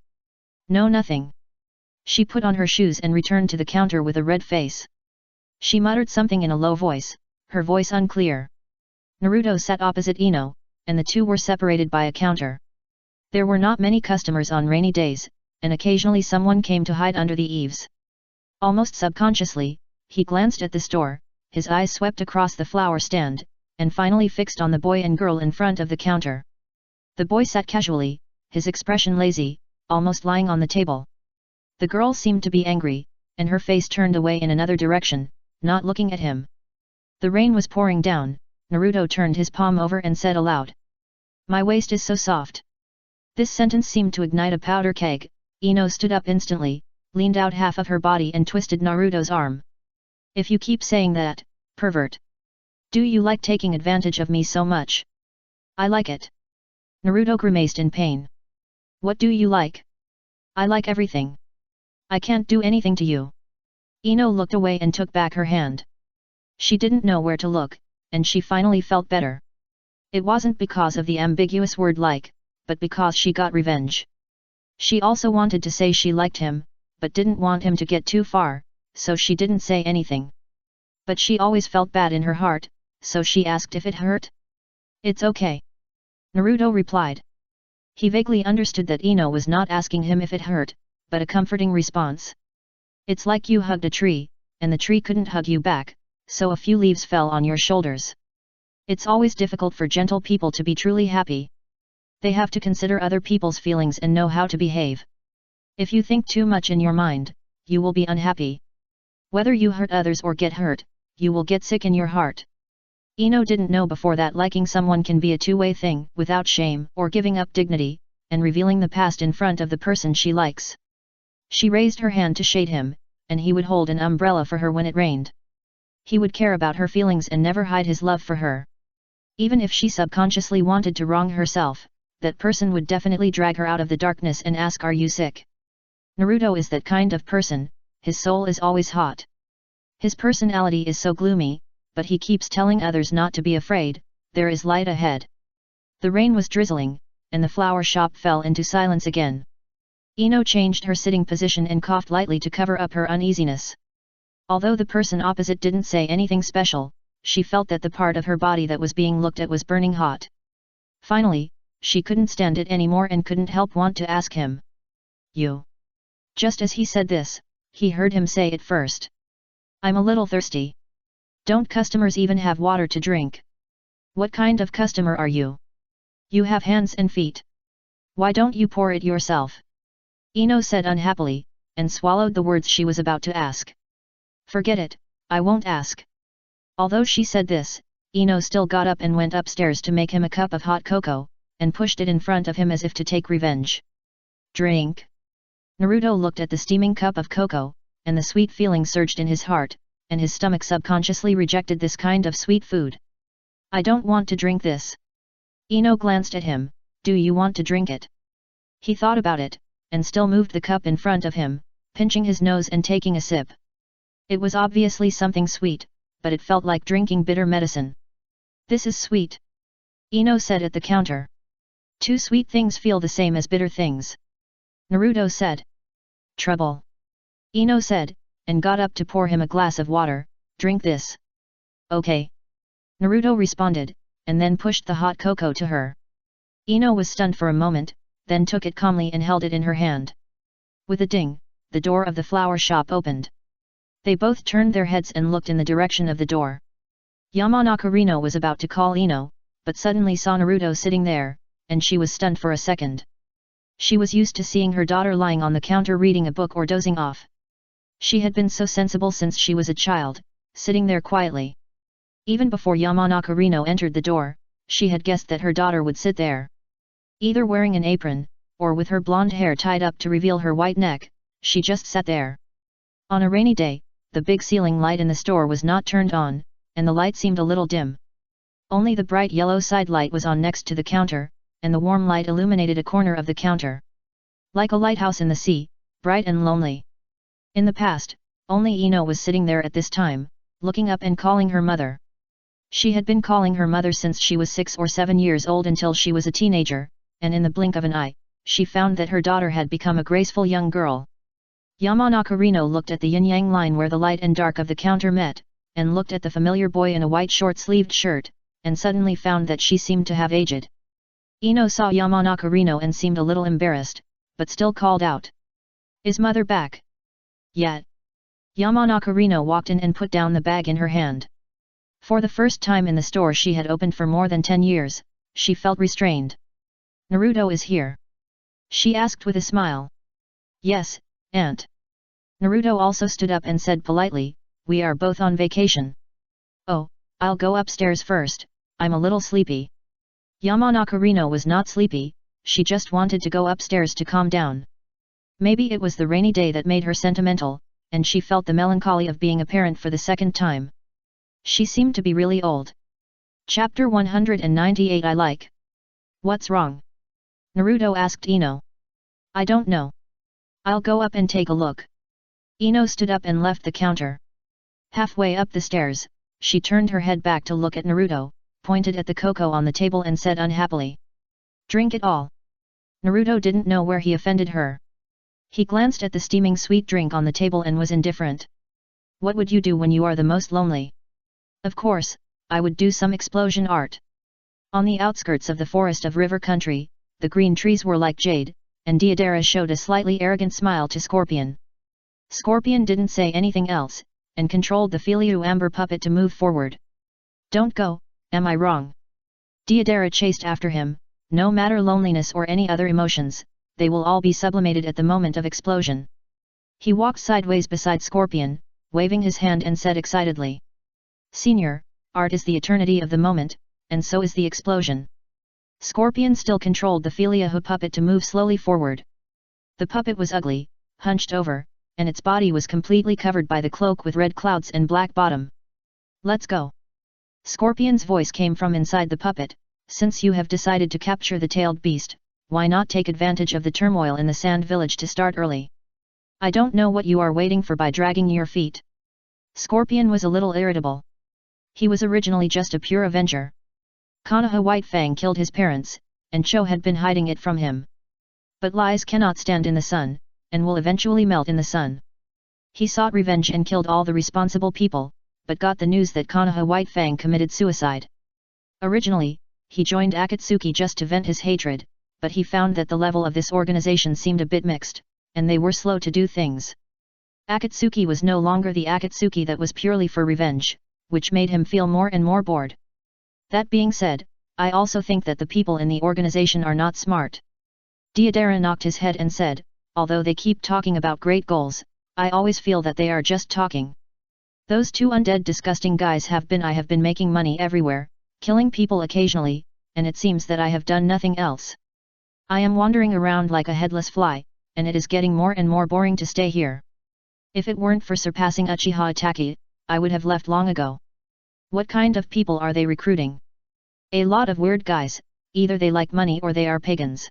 "No, nothing." She put on her shoes and returned to the counter with a red face. She muttered something in a low voice, her voice unclear. Naruto sat opposite Ino, and the two were separated by a counter. There were not many customers on rainy days, and occasionally someone came to hide under the eaves. Almost subconsciously, he glanced at the store, his eyes swept across the flower stand, and finally fixed on the boy and girl in front of the counter. The boy sat casually, his expression lazy, almost lying on the table. The girl seemed to be angry, and her face turned away in another direction, not looking at him. The rain was pouring down. Naruto turned his palm over and said aloud, "My waist is so soft." This sentence seemed to ignite a powder keg. Ino stood up instantly, leaned out half of her body and twisted Naruto's arm. "If you keep saying that, pervert. Do you like taking advantage of me so much?" "I like it." Naruto grimaced in pain. "What do you like?" "I like everything. I can't do anything to you." Ino looked away and took back her hand. She didn't know where to look, and she finally felt better. It wasn't because of the ambiguous word like, but because she got revenge. She also wanted to say she liked him, but didn't want him to get too far, so she didn't say anything. But she always felt bad in her heart, so she asked if it hurt. "It's okay," Naruto replied. He vaguely understood that Ino was not asking him if it hurt, but a comforting response. "It's like you hugged a tree, and the tree couldn't hug you back, so a few leaves fell on your shoulders." It's always difficult for gentle people to be truly happy. They have to consider other people's feelings and know how to behave. If you think too much in your mind, you will be unhappy. Whether you hurt others or get hurt, you will get sick in your heart. Ino didn't know before that liking someone can be a two-way thing, without shame or giving up dignity, and revealing the past in front of the person she likes. She raised her hand to shade him, and he would hold an umbrella for her when it rained. He would care about her feelings and never hide his love for her. Even if she subconsciously wanted to wrong herself, that person would definitely drag her out of the darkness and ask, "Are you sick?" Naruto is that kind of person, his soul is always hot. His personality is so gloomy, but he keeps telling others not to be afraid, there is light ahead. The rain was drizzling, and the flower shop fell into silence again. Ino changed her sitting position and coughed lightly to cover up her uneasiness. Although the person opposite didn't say anything special, she felt that the part of her body that was being looked at was burning hot. Finally, she couldn't stand it anymore and couldn't help want to ask him. You. Just as he said this, he heard him say it first. I'm a little thirsty. Don't customers even have water to drink? What kind of customer are you? You have hands and feet. Why don't you pour it yourself? Ino said unhappily, and swallowed the words she was about to ask. Forget it, I won't ask. Although she said this, Ino still got up and went upstairs to make him a cup of hot cocoa, and pushed it in front of him as if to take revenge. Drink. Naruto looked at the steaming cup of cocoa, and the sweet feeling surged in his heart, and his stomach subconsciously rejected this kind of sweet food. I don't want to drink this. Ino glanced at him, do you want to drink it? He thought about it, and still moved the cup in front of him, pinching his nose and taking a sip. It was obviously something sweet, but it felt like drinking bitter medicine. This is sweet. Ino said at the counter. Two sweet things feel the same as bitter things. Naruto said. Trouble. Ino said, and got up to pour him a glass of water, drink this. Okay. Naruto responded, and then pushed the hot cocoa to her. Ino was stunned for a moment, then took it calmly and held it in her hand. With a ding, the door of the flower shop opened. They both turned their heads and looked in the direction of the door. Yamanaka Rino was about to call Ino, but suddenly saw Naruto sitting there, and she was stunned for a second. She was used to seeing her daughter lying on the counter reading a book or dozing off. She had been so sensible since she was a child, sitting there quietly. Even before Yamanaka Rino entered the door, she had guessed that her daughter would sit there. Either wearing an apron, or with her blonde hair tied up to reveal her white neck, she just sat there. On a rainy day, the big ceiling light in the store was not turned on, and the light seemed a little dim. Only the bright yellow side light was on next to the counter, and the warm light illuminated a corner of the counter. Like a lighthouse in the sea, bright and lonely. In the past, only Ino was sitting there at this time, looking up and calling her mother. She had been calling her mother since she was 6 or 7 years old until she was a teenager, and in the blink of an eye, she found that her daughter had become a graceful young girl. Yamanaka Rino looked at the yin-yang line where the light and dark of the counter met, and looked at the familiar boy in a white short-sleeved shirt, and suddenly found that she seemed to have aged. Ino saw Yamanaka Rino and seemed a little embarrassed, but still called out. Is mother back? Yet. Yamanaka Rino walked in and put down the bag in her hand. For the first time in the store she had opened for more than 10 years, she felt restrained. Naruto is here? She asked with a smile. Yes, Aunt. Naruto also stood up and said politely, we are both on vacation. Oh, I'll go upstairs first, I'm a little sleepy. Yamanaka Rino was not sleepy, she just wanted to go upstairs to calm down. Maybe it was the rainy day that made her sentimental, and she felt the melancholy of being a parent for the second time. She seemed to be really old. Chapter 198 I like. What's wrong? Naruto asked Ino. I don't know. I'll go up and take a look. Ino stood up and left the counter. Halfway up the stairs, she turned her head back to look at Naruto, pointed at the cocoa on the table and said unhappily. Drink it all. Naruto didn't know where he offended her. He glanced at the steaming sweet drink on the table and was indifferent. What would you do when you are the most lonely? Of course, I would do some explosion art. On the outskirts of the forest of River Country, the green trees were like jade, and Deidara showed a slightly arrogant smile to Scorpion. Scorpion didn't say anything else, and controlled the Filiu Amber puppet to move forward. Don't go, am I wrong? Deidara chased after him, no matter loneliness or any other emotions, they will all be sublimated at the moment of explosion. He walked sideways beside Scorpion, waving his hand and said excitedly. Senior, art is the eternity of the moment, and so is the explosion. Scorpion still controlled the Filiu puppet to move slowly forward. The puppet was ugly, hunched over, and its body was completely covered by the cloak with red clouds and black bottom. Let's go. Scorpion's voice came from inside the puppet, since you have decided to capture the tailed beast, why not take advantage of the turmoil in the sand village to start early? I don't know what you are waiting for by dragging your feet. Scorpion was a little irritable. He was originally just a pure avenger. Konoha White Fang killed his parents, and Cho had been hiding it from him. But lies cannot stand in the sun, and will eventually melt in the sun. He sought revenge and killed all the responsible people, but got the news that Konoha White Fang committed suicide. Originally, he joined Akatsuki just to vent his hatred, but he found that the level of this organization seemed a bit mixed, and they were slow to do things. Akatsuki was no longer the Akatsuki that was purely for revenge, which made him feel more and more bored. That being said, I also think that the people in the organization are not smart. Deidara knocked his head and said, although they keep talking about great goals, I always feel that they are just talking. Those two undead disgusting guys I have been making money everywhere, killing people occasionally, and it seems that I have done nothing else. I am wandering around like a headless fly, and it is getting more and more boring to stay here. If it weren't for surpassing Uchiha Itachi, I would have left long ago. What kind of people are they recruiting? A lot of weird guys, either they like money or they are pagans.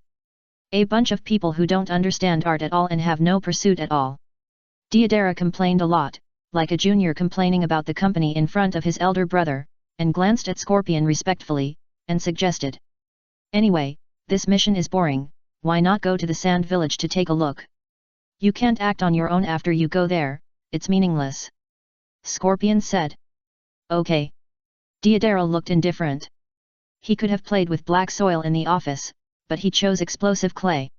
A bunch of people who don't understand art at all and have no pursuit at all. Deidara complained a lot, like a junior complaining about the company in front of his elder brother, and glanced at Scorpion respectfully, and suggested. Anyway, this mission is boring, why not go to the Sand Village to take a look? You can't act on your own after you go there, it's meaningless. Scorpion said. Okay. Deidara looked indifferent. He could have played with black soil in the office, but he chose explosive clay.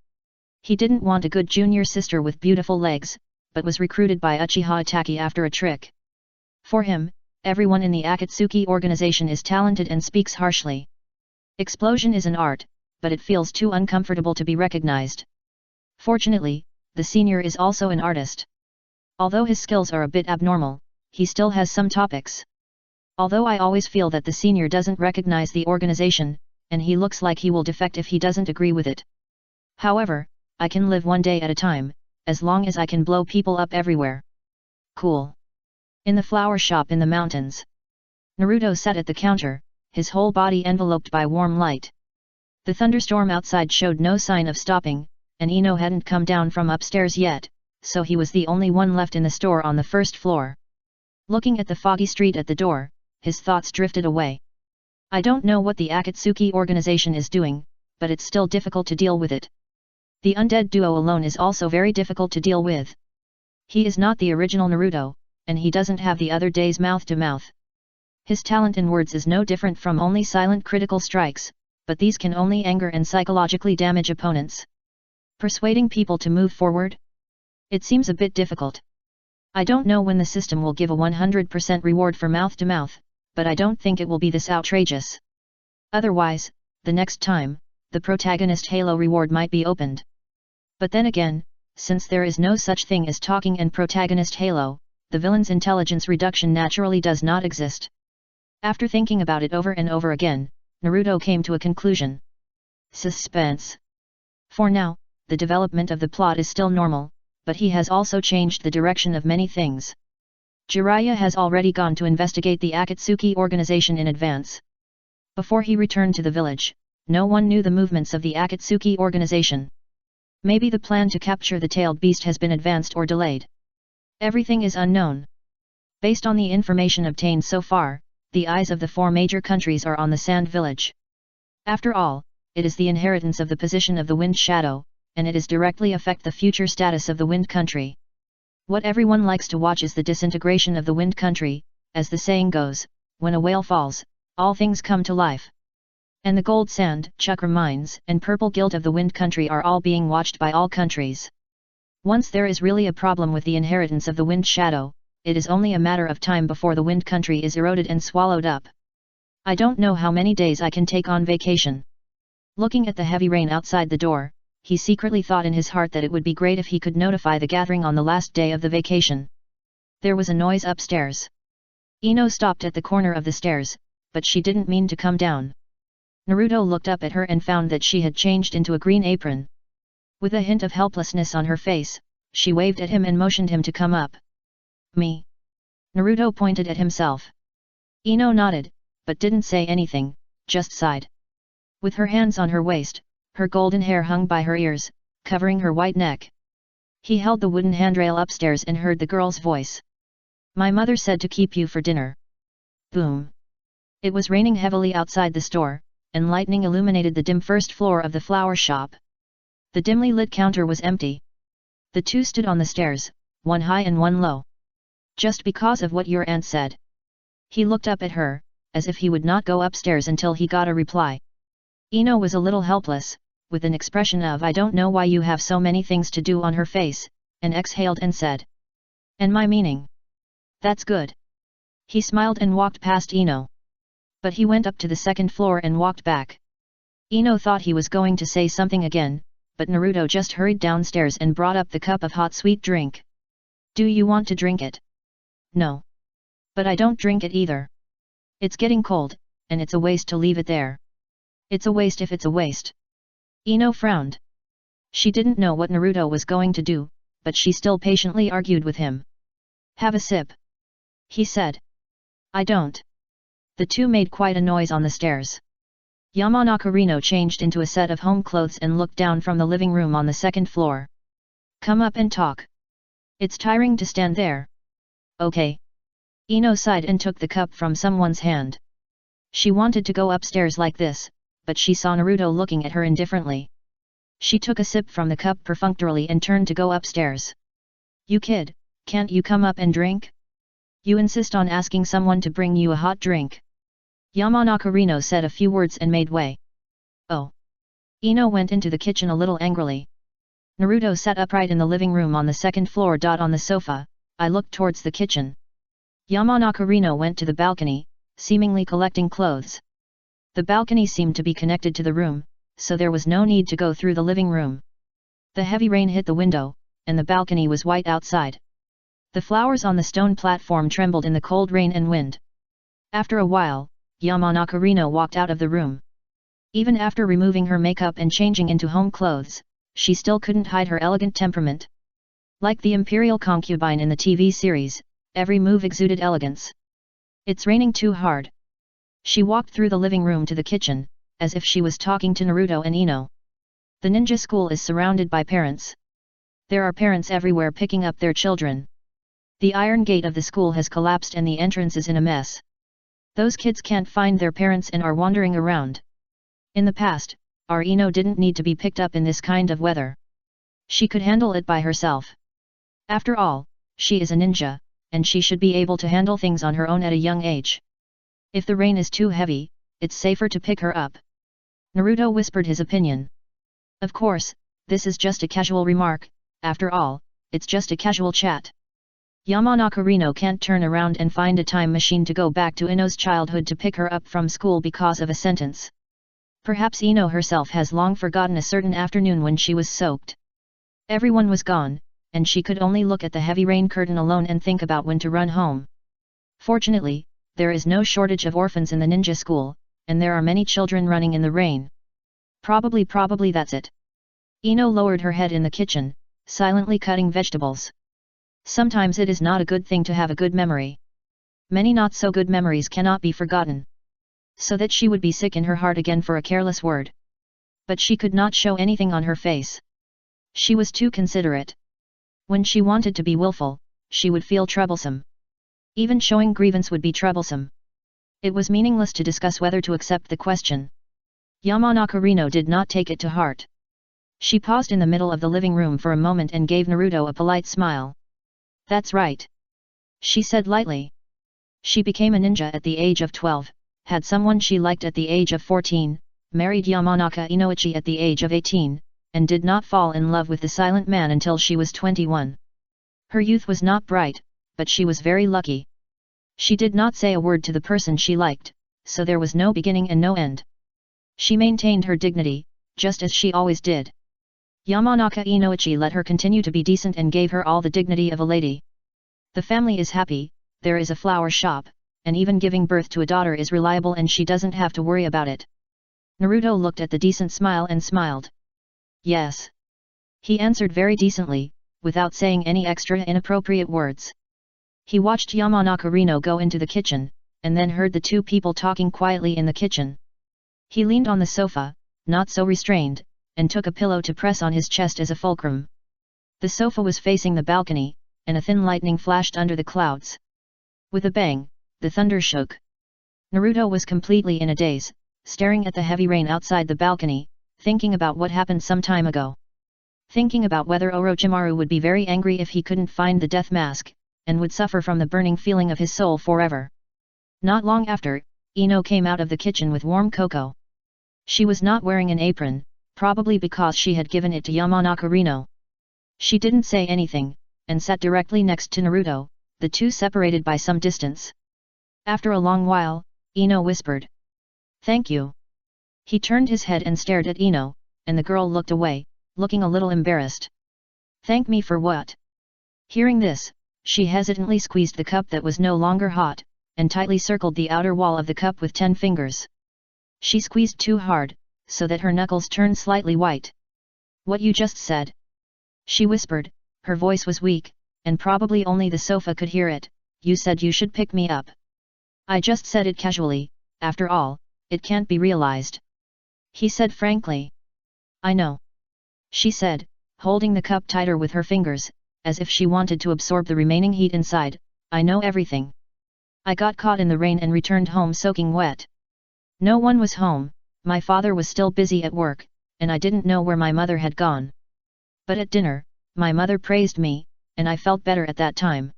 He didn't want a good junior sister with beautiful legs, but was recruited by Uchiha Itachi after a trick. For him, everyone in the Akatsuki organization is talented and speaks harshly. Explosion is an art, but it feels too uncomfortable to be recognized. Fortunately, the senior is also an artist. Although his skills are a bit abnormal, he still has some topics. Although I always feel that the senior doesn't recognize the organization, and he looks like he will defect if he doesn't agree with it. However, I can live one day at a time, as long as I can blow people up everywhere. Cool. In the flower shop in the mountains. Naruto sat at the counter, his whole body enveloped by warm light. The thunderstorm outside showed no sign of stopping, and Ino hadn't come down from upstairs yet, so he was the only one left in the store on the first floor. Looking at the foggy street at the door, his thoughts drifted away. I don't know what the Akatsuki organization is doing, but it's still difficult to deal with it. The undead duo alone is also very difficult to deal with. He is not the original Naruto, and he doesn't have the other day's mouth-to-mouth. His talent in words is no different from only silent critical strikes, but these can only anger and psychologically damage opponents. Persuading people to move forward? It seems a bit difficult. I don't know when the system will give a 100% reward for mouth-to-mouth, but I don't think it will be this outrageous. Otherwise, the next time, the protagonist Halo reward might be opened. But then again, since there is no such thing as talking and protagonist Halo, the villain's intelligence reduction naturally does not exist. After thinking about it over and over again, Naruto came to a conclusion. Suspense. For now, the development of the plot is still normal, but he has also changed the direction of many things. Jiraiya has already gone to investigate the Akatsuki organization in advance. Before he returned to the village, no one knew the movements of the Akatsuki organization. Maybe the plan to capture the tailed beast has been advanced or delayed. Everything is unknown. Based on the information obtained so far, the eyes of the four major countries are on the Sand Village. After all, it is the inheritance of the position of the Wind Shadow, and it is directly affect the future status of the Wind Country. What everyone likes to watch is the disintegration of the Wind Country, as the saying goes, when a whale falls, all things come to life. And the gold sand, chakra mines, and purple gilt of the Wind Country are all being watched by all countries. Once there is really a problem with the inheritance of the Wind Shadow, it is only a matter of time before the Wind Country is eroded and swallowed up. I don't know how many days I can take on vacation. Looking at the heavy rain outside the door, he secretly thought in his heart that it would be great if he could notify the gathering on the last day of the vacation. There was a noise upstairs. Ino stopped at the corner of the stairs, but she didn't mean to come down. Naruto looked up at her and found that she had changed into a green apron. With a hint of helplessness on her face, she waved at him and motioned him to come up. Me? Naruto pointed at himself. Ino nodded, but didn't say anything, just sighed. With her hands on her waist, her golden hair hung by her ears, covering her white neck. He held the wooden handrail upstairs and heard the girl's voice. My mother said to keep you for dinner. Boom. It was raining heavily outside the store, and lightning illuminated the dim first floor of the flower shop. The dimly lit counter was empty. The two stood on the stairs, one high and one low. Just because of what your aunt said. He looked up at her, as if he would not go upstairs until he got a reply. Ino was a little helpless, with an expression of I don't know why you have so many things to do on her face, and exhaled and said. And my meaning? That's good. He smiled and walked past Ino. But he went up to the second floor and walked back. Ino thought he was going to say something again, but Naruto just hurried downstairs and brought up the cup of hot sweet drink. Do you want to drink it? No. But I don't drink it either. It's getting cold, and it's a waste to leave it there. It's a waste if it's a waste. Ino frowned. She didn't know what Naruto was going to do, but she still patiently argued with him. Have a sip. He said. I don't. The two made quite a noise on the stairs. Yamanaka Rino changed into a set of home clothes and looked down from the living room on the second floor. Come up and talk. It's tiring to stand there. Okay. Ino sighed and took the cup from someone's hand. She wanted to go upstairs like this, but she saw Naruto looking at her indifferently. She took a sip from the cup perfunctorily and turned to go upstairs. You kid, can't you come up and drink? You insist on asking someone to bring you a hot drink. Yamanaka Rino said a few words and made way. Oh. Ino went into the kitchen a little angrily. Naruto sat upright in the living room on the second floor. On the sofa, I looked towards the kitchen. Yamanaka Rino went to the balcony, seemingly collecting clothes. The balcony seemed to be connected to the room, so there was no need to go through the living room. The heavy rain hit the window, and the balcony was white outside. The flowers on the stone platform trembled in the cold rain and wind. After a while, Yamanaka Rino walked out of the room. Even after removing her makeup and changing into home clothes, she still couldn't hide her elegant temperament. Like the imperial concubine in the TV series, every move exuded elegance. It's raining too hard. She walked through the living room to the kitchen, as if she was talking to Naruto and Ino. The ninja school is surrounded by parents. There are parents everywhere picking up their children. The iron gate of the school has collapsed and the entrance is in a mess. Those kids can't find their parents and are wandering around. In the past, our Ino didn't need to be picked up in this kind of weather. She could handle it by herself. After all, she is a ninja, and she should be able to handle things on her own at a young age. If the rain is too heavy, it's safer to pick her up. Naruto whispered his opinion. Of course, this is just a casual remark, after all, it's just a casual chat. Yamanaka Rino can't turn around and find a time machine to go back to Ino's childhood to pick her up from school because of a sentence. Perhaps Ino herself has long forgotten a certain afternoon when she was soaked. Everyone was gone, and she could only look at the heavy rain curtain alone and think about when to run home. Fortunately, there is no shortage of orphans in the ninja school, and there are many children running in the rain. Probably that's it. Ino lowered her head in the kitchen, silently cutting vegetables. Sometimes it is not a good thing to have a good memory. Many not so good memories cannot be forgotten. So that she would be sick in her heart again for a careless word. But she could not show anything on her face. She was too considerate. When she wanted to be willful, she would feel troublesome. Even showing grievance would be troublesome. It was meaningless to discuss whether to accept the question. Yamanaka Rino did not take it to heart. She paused in the middle of the living room for a moment and gave Naruto a polite smile. That's right. She said lightly. She became a ninja at the age of 12, had someone she liked at the age of 14, married Yamanaka Inoichi at the age of 18, and did not fall in love with the silent man until she was 21. Her youth was not bright, but she was very lucky. She did not say a word to the person she liked, so there was no beginning and no end. She maintained her dignity, just as she always did. Yamanaka Inoichi let her continue to be decent and gave her all the dignity of a lady. The family is happy, there is a flower shop, and even giving birth to a daughter is reliable and she doesn't have to worry about it. Naruto looked at the decent smile and smiled. Yes. He answered very decently, without saying any extra inappropriate words. He watched Yamanaka Rino go into the kitchen, and then heard the two people talking quietly in the kitchen. He leaned on the sofa, not so restrained, and took a pillow to press on his chest as a fulcrum. The sofa was facing the balcony, and a thin lightning flashed under the clouds. With a bang, the thunder shook. Naruto was completely in a daze, staring at the heavy rain outside the balcony, thinking about what happened some time ago. Thinking about whether Orochimaru would be very angry if he couldn't find the death mask, and would suffer from the burning feeling of his soul forever. Not long after, Ino came out of the kitchen with warm cocoa. She was not wearing an apron, probably because she had given it to Yamanaka Rino. She didn't say anything, and sat directly next to Naruto, the two separated by some distance. After a long while, Ino whispered, "Thank you." He turned his head and stared at Ino, and the girl looked away, looking a little embarrassed. "Thank me for what?" Hearing this, she hesitantly squeezed the cup that was no longer hot, and tightly circled the outer wall of the cup with 10 fingers. She squeezed too hard, so that her knuckles turned slightly white. "What you just said?" she whispered, her voice was weak, and probably only the sofa could hear it. "You said you should pick me up." "I just said it casually, after all, it can't be realized," he said frankly. "I know," she said, holding the cup tighter with her fingers, as if she wanted to absorb the remaining heat inside. "I know everything. I got caught in the rain and returned home soaking wet. No one was home, my father was still busy at work, and I didn't know where my mother had gone. But at dinner, my mother praised me, and I felt better at that time.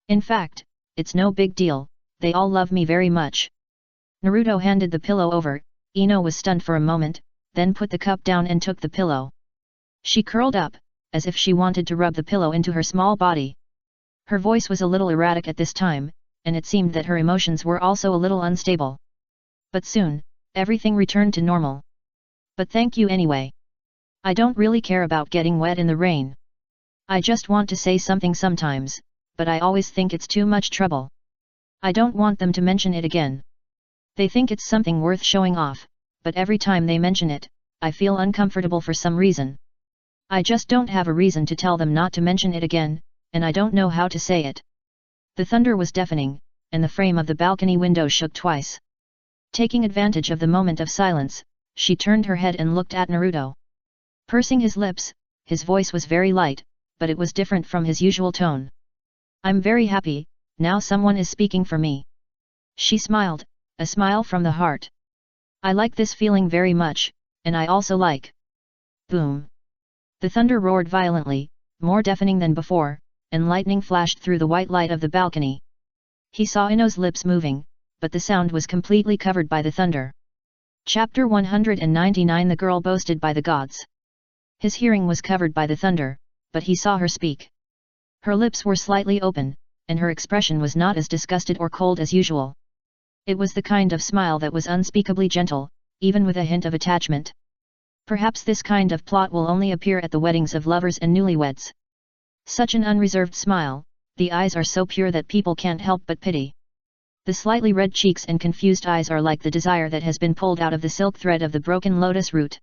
In fact, it's no big deal, they all love me very much." Naruto handed the pillow over. Ino was stunned for a moment, then put the cup down and took the pillow. She curled up, as if she wanted to rub the pillow into her small body. Her voice was a little erratic at this time, and it seemed that her emotions were also a little unstable. But soon, everything returned to normal. "But thank you anyway. I don't really care about getting wet in the rain. I just want to say something sometimes, but I always think it's too much trouble. I don't want them to mention it again. They think it's something worth showing off, but every time they mention it, I feel uncomfortable for some reason. I just don't have a reason to tell them not to mention it again, and I don't know how to say it." The thunder was deafening, and the frame of the balcony window shook twice. Taking advantage of the moment of silence, she turned her head and looked at Naruto. Pursing his lips, his voice was very light, but it was different from his usual tone. "I'm very happy, now someone is speaking for me." She smiled, a smile from the heart. "I like this feeling very much, and I also like..." Boom! The thunder roared violently, more deafening than before, and lightning flashed through the white light of the balcony. He saw Ino's lips moving, but the sound was completely covered by the thunder. Chapter 199 The Girl Boasted by the Gods. His hearing was covered by the thunder, but he saw her speak. Her lips were slightly open, and her expression was not as disgusted or cold as usual. It was the kind of smile that was unspeakably gentle, even with a hint of attachment. Perhaps this kind of plot will only appear at the weddings of lovers and newlyweds. Such an unreserved smile, the eyes are so pure that people can't help but pity. The slightly red cheeks and confused eyes are like the desire that has been pulled out of the silk thread of the broken lotus root.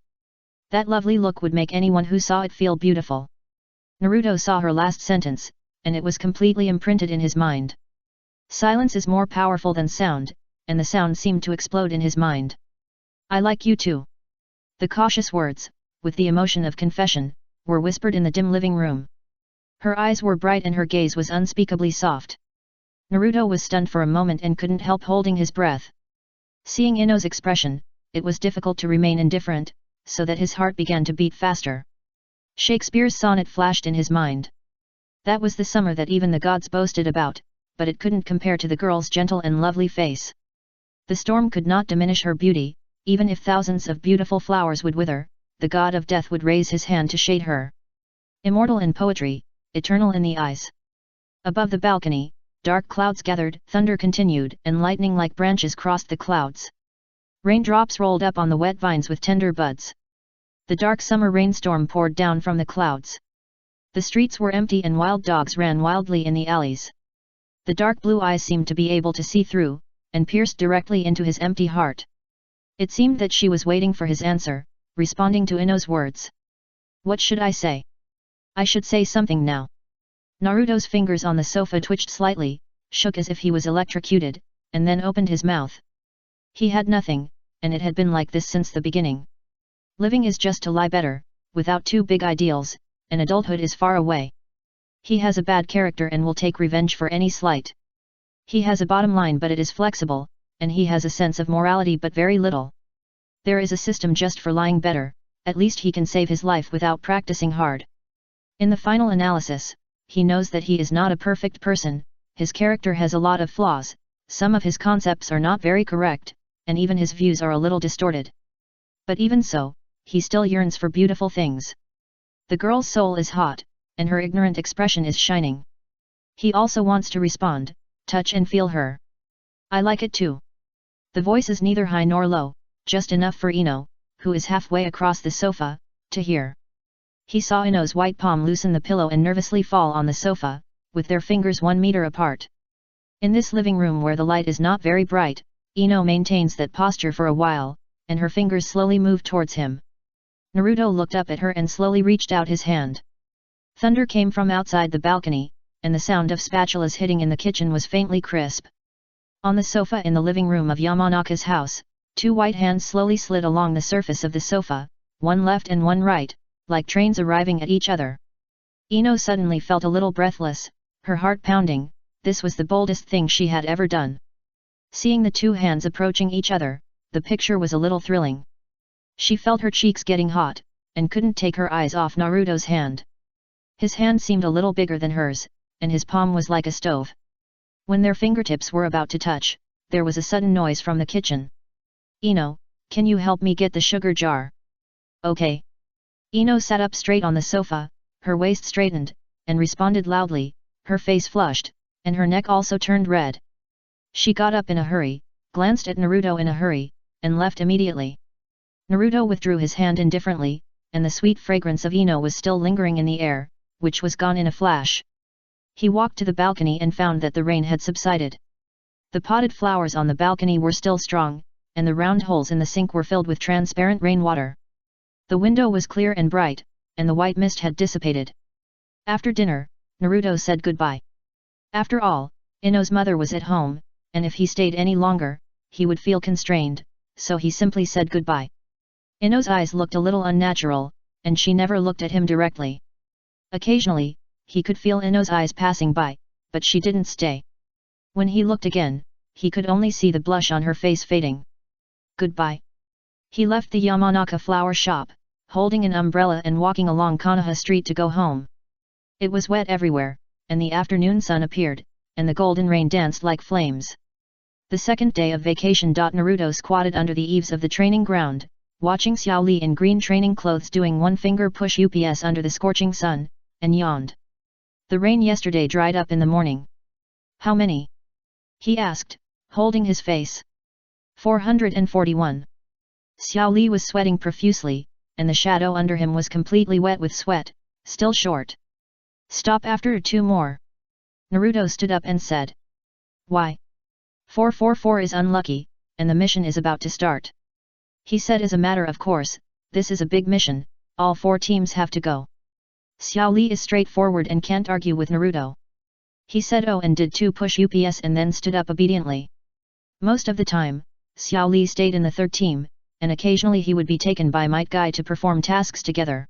That lovely look would make anyone who saw it feel beautiful. Naruto saw her last sentence, and it was completely imprinted in his mind. Silence is more powerful than sound, and the sound seemed to explode in his mind. "I like you too." The cautious words, with the emotion of confession, were whispered in the dim living room. Her eyes were bright and her gaze was unspeakably soft. Naruto was stunned for a moment and couldn't help holding his breath. Seeing Ino's expression, it was difficult to remain indifferent, so that his heart began to beat faster. Shakespeare's sonnet flashed in his mind. That was the summer that even the gods boasted about, but it couldn't compare to the girl's gentle and lovely face. The storm could not diminish her beauty, even if thousands of beautiful flowers would wither, the god of death would raise his hand to shade her. Immortal in poetry, eternal in the eyes. Above the balcony, dark clouds gathered, thunder continued, and lightning like branches crossed the clouds. Raindrops rolled up on the wet vines with tender buds. The dark summer rainstorm poured down from the clouds. The streets were empty and wild dogs ran wildly in the alleys. The dark blue eyes seemed to be able to see through, and pierced directly into his empty heart. It seemed that she was waiting for his answer, responding to Ino's words. "What should I say? I should say something now." Naruto's fingers on the sofa twitched slightly, shook as if he was electrocuted, and then opened his mouth. He had nothing, and it had been like this since the beginning. Living is just to lie better, without too big ideals, and adulthood is far away. He has a bad character and will take revenge for any slight. He has a bottom line but it is flexible, and he has a sense of morality but very little. There is a system just for lying better, at least he can save his life without practicing hard. In the final analysis, he knows that he is not a perfect person, his character has a lot of flaws, some of his concepts are not very correct, and even his views are a little distorted. But even so, he still yearns for beautiful things. The girl's soul is hot, and her ignorant expression is shining. He also wants to respond, touch and feel her. I like it too. The voice is neither high nor low, just enough for Ino, who is halfway across the sofa, to hear. He saw Ino's white palm loosen the pillow and nervously fall on the sofa, with their fingers 1 meter apart. In this living room where the light is not very bright, Ino maintains that posture for a while, and her fingers slowly move towards him. Naruto looked up at her and slowly reached out his hand. Thunder came from outside the balcony, and the sound of spatulas hitting in the kitchen was faintly crisp. On the sofa in the living room of Yamanaka's house, 2 white hands slowly slid along the surface of the sofa, one left and one right, like trains arriving at each other. Ino suddenly felt a little breathless, her heart pounding. This was the boldest thing she had ever done. Seeing the 2 hands approaching each other, the picture was a little thrilling. She felt her cheeks getting hot, and couldn't take her eyes off Naruto's hand. His hand seemed a little bigger than hers, and his palm was like a stove. When their fingertips were about to touch, there was a sudden noise from the kitchen. Ino, can you help me get the sugar jar? Okay. Ino sat up straight on the sofa, her waist straightened, and responded loudly, her face flushed, and her neck also turned red. She got up in a hurry, glanced at Naruto in a hurry, and left immediately. Naruto withdrew his hand indifferently, and the sweet fragrance of Ino was still lingering in the air, which was gone in a flash. He walked to the balcony and found that the rain had subsided. The potted flowers on the balcony were still strong, and the round holes in the sink were filled with transparent rainwater. The window was clear and bright, and the white mist had dissipated. After dinner, Naruto said goodbye. After all, Ino's mother was at home, and if he stayed any longer, he would feel constrained, so he simply said goodbye. Ino's eyes looked a little unnatural, and she never looked at him directly. Occasionally, he could feel Ino's eyes passing by, but she didn't stay. When he looked again, he could only see the blush on her face fading. Goodbye. He left the Yamanaka flower shop, holding an umbrella and walking along Konoha Street to go home. It was wet everywhere, and the afternoon sun appeared, and the golden rain danced like flames. The second day of vacation. Naruto squatted under the eaves of the training ground, watching Xiao Li in green training clothes doing one-finger push-ups under the scorching sun, and yawned. The rain yesterday dried up in the morning. How many? He asked, holding his face. 441. Xiao Li was sweating profusely, and the shadow under him was completely wet with sweat, still short. Stop after 2 more. Naruto stood up and said. Why? 444 is unlucky, and the mission is about to start. He said as a matter of course, this is a big mission, all 4 teams have to go. Xiao Li is straightforward and can't argue with Naruto. He said oh and did 2 push-ups and then stood up obediently. Most of the time, Xiao Li stayed in the 3rd team, and occasionally he would be taken by Might Guy to perform tasks together.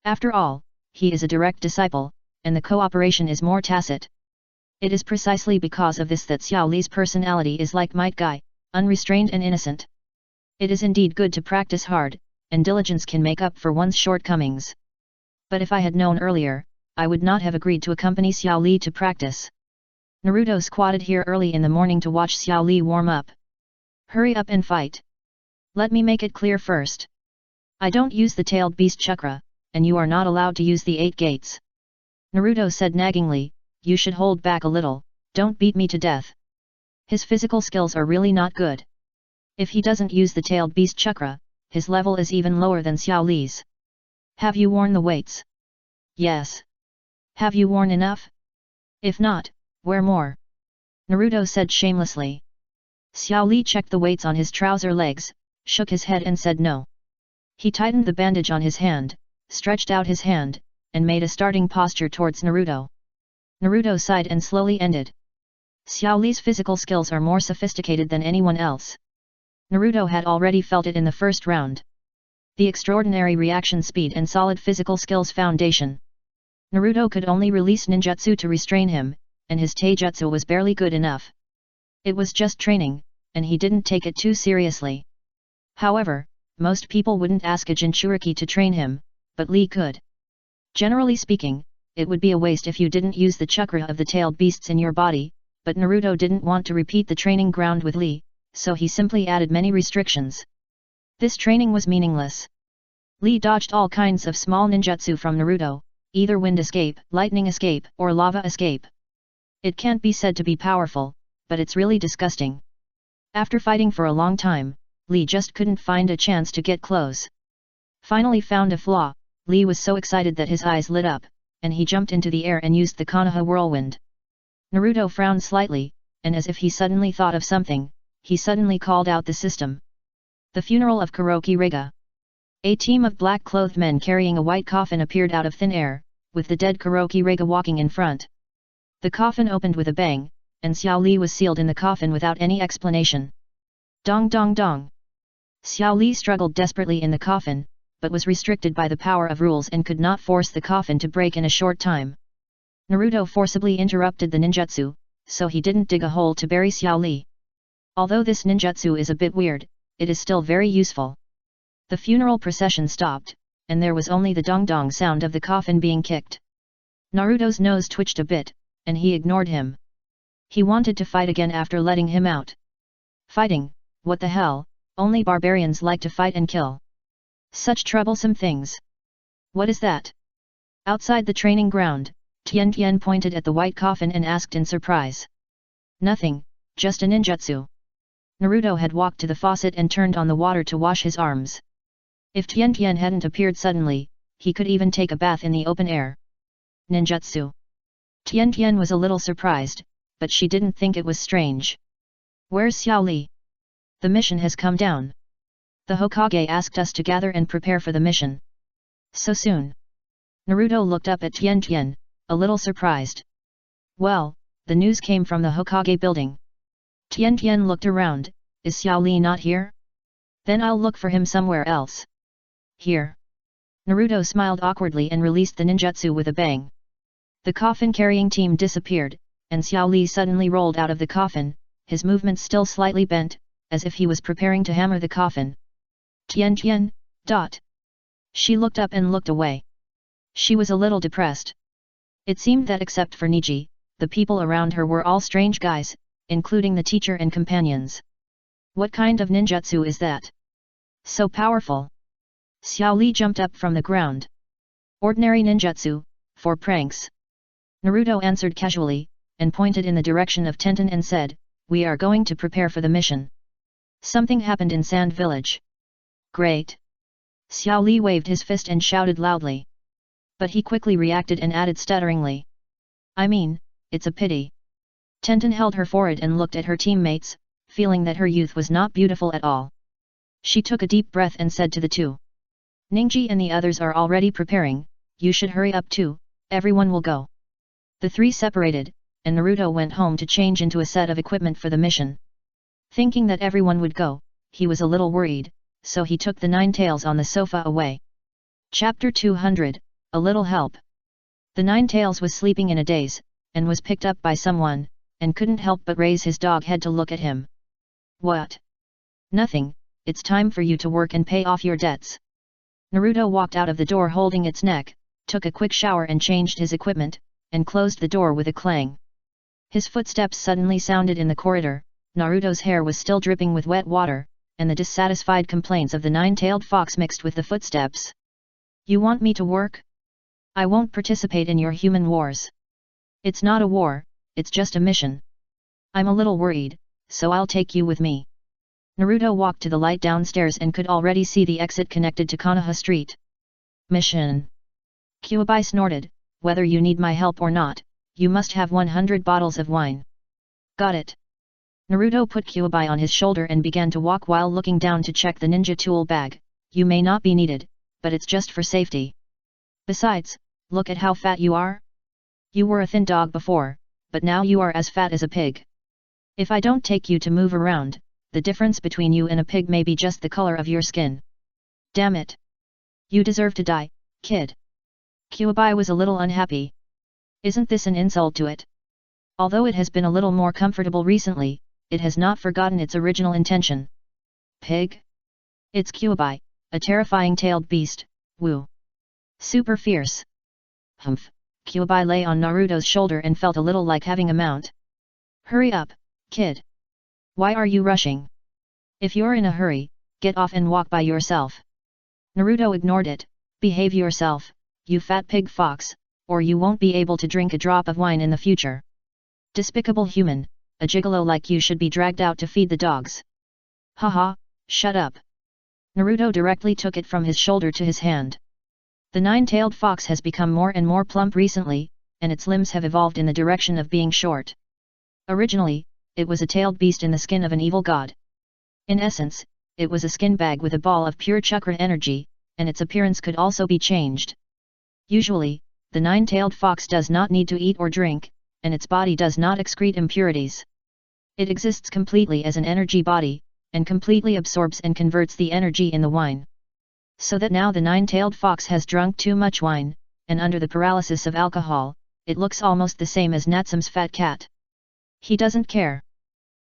After all, he is a direct disciple, and the cooperation is more tacit. It is precisely because of this that Xiao Li's personality is like Might Guy, unrestrained and innocent. It is indeed good to practice hard, and diligence can make up for one's shortcomings. But if I had known earlier, I would not have agreed to accompany Xiao Li to practice. Naruto squatted here early in the morning to watch Xiao Li warm up. Hurry up and fight. Let me make it clear first. I don't use the tailed beast chakra, and you are not allowed to use the 8 gates. Naruto said naggingly, you should hold back a little, don't beat me to death. His physical skills are really not good. If he doesn't use the tailed beast chakra, his level is even lower than Xiao Li's. Have you worn the weights? Yes. Have you worn enough? If not, wear more. Naruto said shamelessly. Xiao Li checked the weights on his trouser legs, shook his head and said no. He tightened the bandage on his hand, stretched out his hand, and made a starting posture towards Naruto. Naruto sighed and slowly ended. Xiao Li's physical skills are more sophisticated than anyone else. Naruto had already felt it in the first round. The extraordinary reaction speed and solid physical skills foundation. Naruto could only release ninjutsu to restrain him, and his taijutsu was barely good enough, It was just training, and he didn't take it too seriously. However, most people wouldn't ask a Jinchuriki to train him, but Lee could. Generally speaking, it would be a waste if you didn't use the chakra of the tailed beasts in your body, but Naruto didn't want to repeat the training ground with Lee, so he simply added many restrictions. This training was meaningless. Lee dodged all kinds of small ninjutsu from Naruto, either wind escape, lightning escape, or lava escape. It can't be said to be powerful, but it's really disgusting. After fighting for a long time, Lee just couldn't find a chance to get close. Finally found a flaw, Lee was so excited that his eyes lit up, and he jumped into the air and used the Konoha whirlwind. Naruto frowned slightly, and as if he suddenly thought of something, he suddenly called out the system. The funeral of Kuroki Rega. A team of black-clothed men carrying a white coffin appeared out of thin air, with the dead Kuroki Rega walking in front. The coffin opened with a bang, and Xiao Li was sealed in the coffin without any explanation. Dong dong dong. Xiao Li struggled desperately in the coffin, but was restricted by the power of rules and could not force the coffin to break in a short time. Naruto forcibly interrupted the ninjutsu, so he didn't dig a hole to bury Xiao Li. Although this ninjutsu is a bit weird, it is still very useful. The funeral procession stopped, and there was only the dong-dong sound of the coffin being kicked. Naruto's nose twitched a bit, and he ignored him. He wanted to fight again after letting him out. Fighting, what the hell, only barbarians like to fight and kill. Such troublesome things. What is that? Outside the training ground, Tian Tian pointed at the white coffin and asked in surprise. Nothing, just a ninjutsu. Naruto had walked to the faucet and turned on the water to wash his arms. If Tian Tian hadn't appeared suddenly, he could even take a bath in the open air. Ninjutsu. Tian Tian was a little surprised, but she didn't think it was strange. Where's Xiao Li? The mission has come down. The Hokage asked us to gather and prepare for the mission. So soon? Naruto looked up at Tian Tian, a little surprised. Well, the news came from the Hokage building. Tian Tian looked around, is Xiao Li not here? Then I'll look for him somewhere else. Here. Naruto smiled awkwardly and released the ninjutsu with a bang. The coffin-carrying team disappeared, and Xiao Li suddenly rolled out of the coffin, his movements still slightly bent, as if he was preparing to hammer the coffin. Tian Tian, dot. She looked up and looked away. She was a little depressed. It seemed that except for Niji, the people around her were all strange guys, including the teacher and companions. What kind of ninjutsu is that? So powerful. Xiao Li jumped up from the ground. Ordinary ninjutsu, for pranks. Naruto answered casually, and pointed in the direction of Tenten and said, we are going to prepare for the mission. Something happened in Sand Village. Great. Xiao Li waved his fist and shouted loudly. But he quickly reacted and added stutteringly. I mean, it's a pity. Tenten held her forehead and looked at her teammates, feeling that her youth was not beautiful at all. She took a deep breath and said to the two. Ningji and the others are already preparing, you should hurry up too, everyone will go. The three separated, and Naruto went home to change into a set of equipment for the mission. Thinking that everyone would go, he was a little worried, so he took the nine tails on the sofa away. Chapter 200, A Little Help. The nine tails was sleeping in a daze, and was picked up by someone, and couldn't help but raise his dog head to look at him. What? Nothing, it's time for you to work and pay off your debts. Naruto walked out of the door holding its neck, took a quick shower and changed his equipment, and closed the door with a clang. His footsteps suddenly sounded in the corridor. Naruto's hair was still dripping with wet water, and the dissatisfied complaints of the nine-tailed fox mixed with the footsteps. You want me to work? I won't participate in your human wars. It's not a war, it's just a mission. I'm a little worried, so I'll take you with me. Naruto walked to the light downstairs and could already see the exit connected to Konoha Street. Mission. Kyuubi snorted, whether you need my help or not, you must have 100 bottles of wine. Got it. Naruto put Kyuubi on his shoulder and began to walk while looking down to check the ninja tool bag. You may not be needed, but it's just for safety. Besides, look at how fat you are. You were a thin dog before, but now you are as fat as a pig. If I don't take you to move around, the difference between you and a pig may be just the color of your skin. Damn it. You deserve to die, kid. Kyuubi was a little unhappy. Isn't this an insult to it? Although it has been a little more comfortable recently, it has not forgotten its original intention. Pig? It's Kyuubi, a terrifying tailed beast, woo. Super fierce. Humph, Kyuubi lay on Naruto's shoulder and felt a little like having a mount. Hurry up, kid. Why are you rushing? If you're in a hurry, get off and walk by yourself. Naruto ignored it. Behave yourself, you fat pig fox, or you won't be able to drink a drop of wine in the future. Despicable human, a gigolo like you should be dragged out to feed the dogs. Haha, shut up. Naruto directly took it from his shoulder to his hand. The nine-tailed fox has become more and more plump recently, and its limbs have evolved in the direction of being short. Originally, it was a tailed beast in the skin of an evil god. In essence, it was a skin bag with a ball of pure chakra energy, and its appearance could also be changed. Usually, the nine-tailed fox does not need to eat or drink, and its body does not excrete impurities. It exists completely as an energy body, and completely absorbs and converts the energy in the wine. So that now the nine-tailed fox has drunk too much wine, and under the paralysis of alcohol, it looks almost the same as Natsume's fat cat. He doesn't care.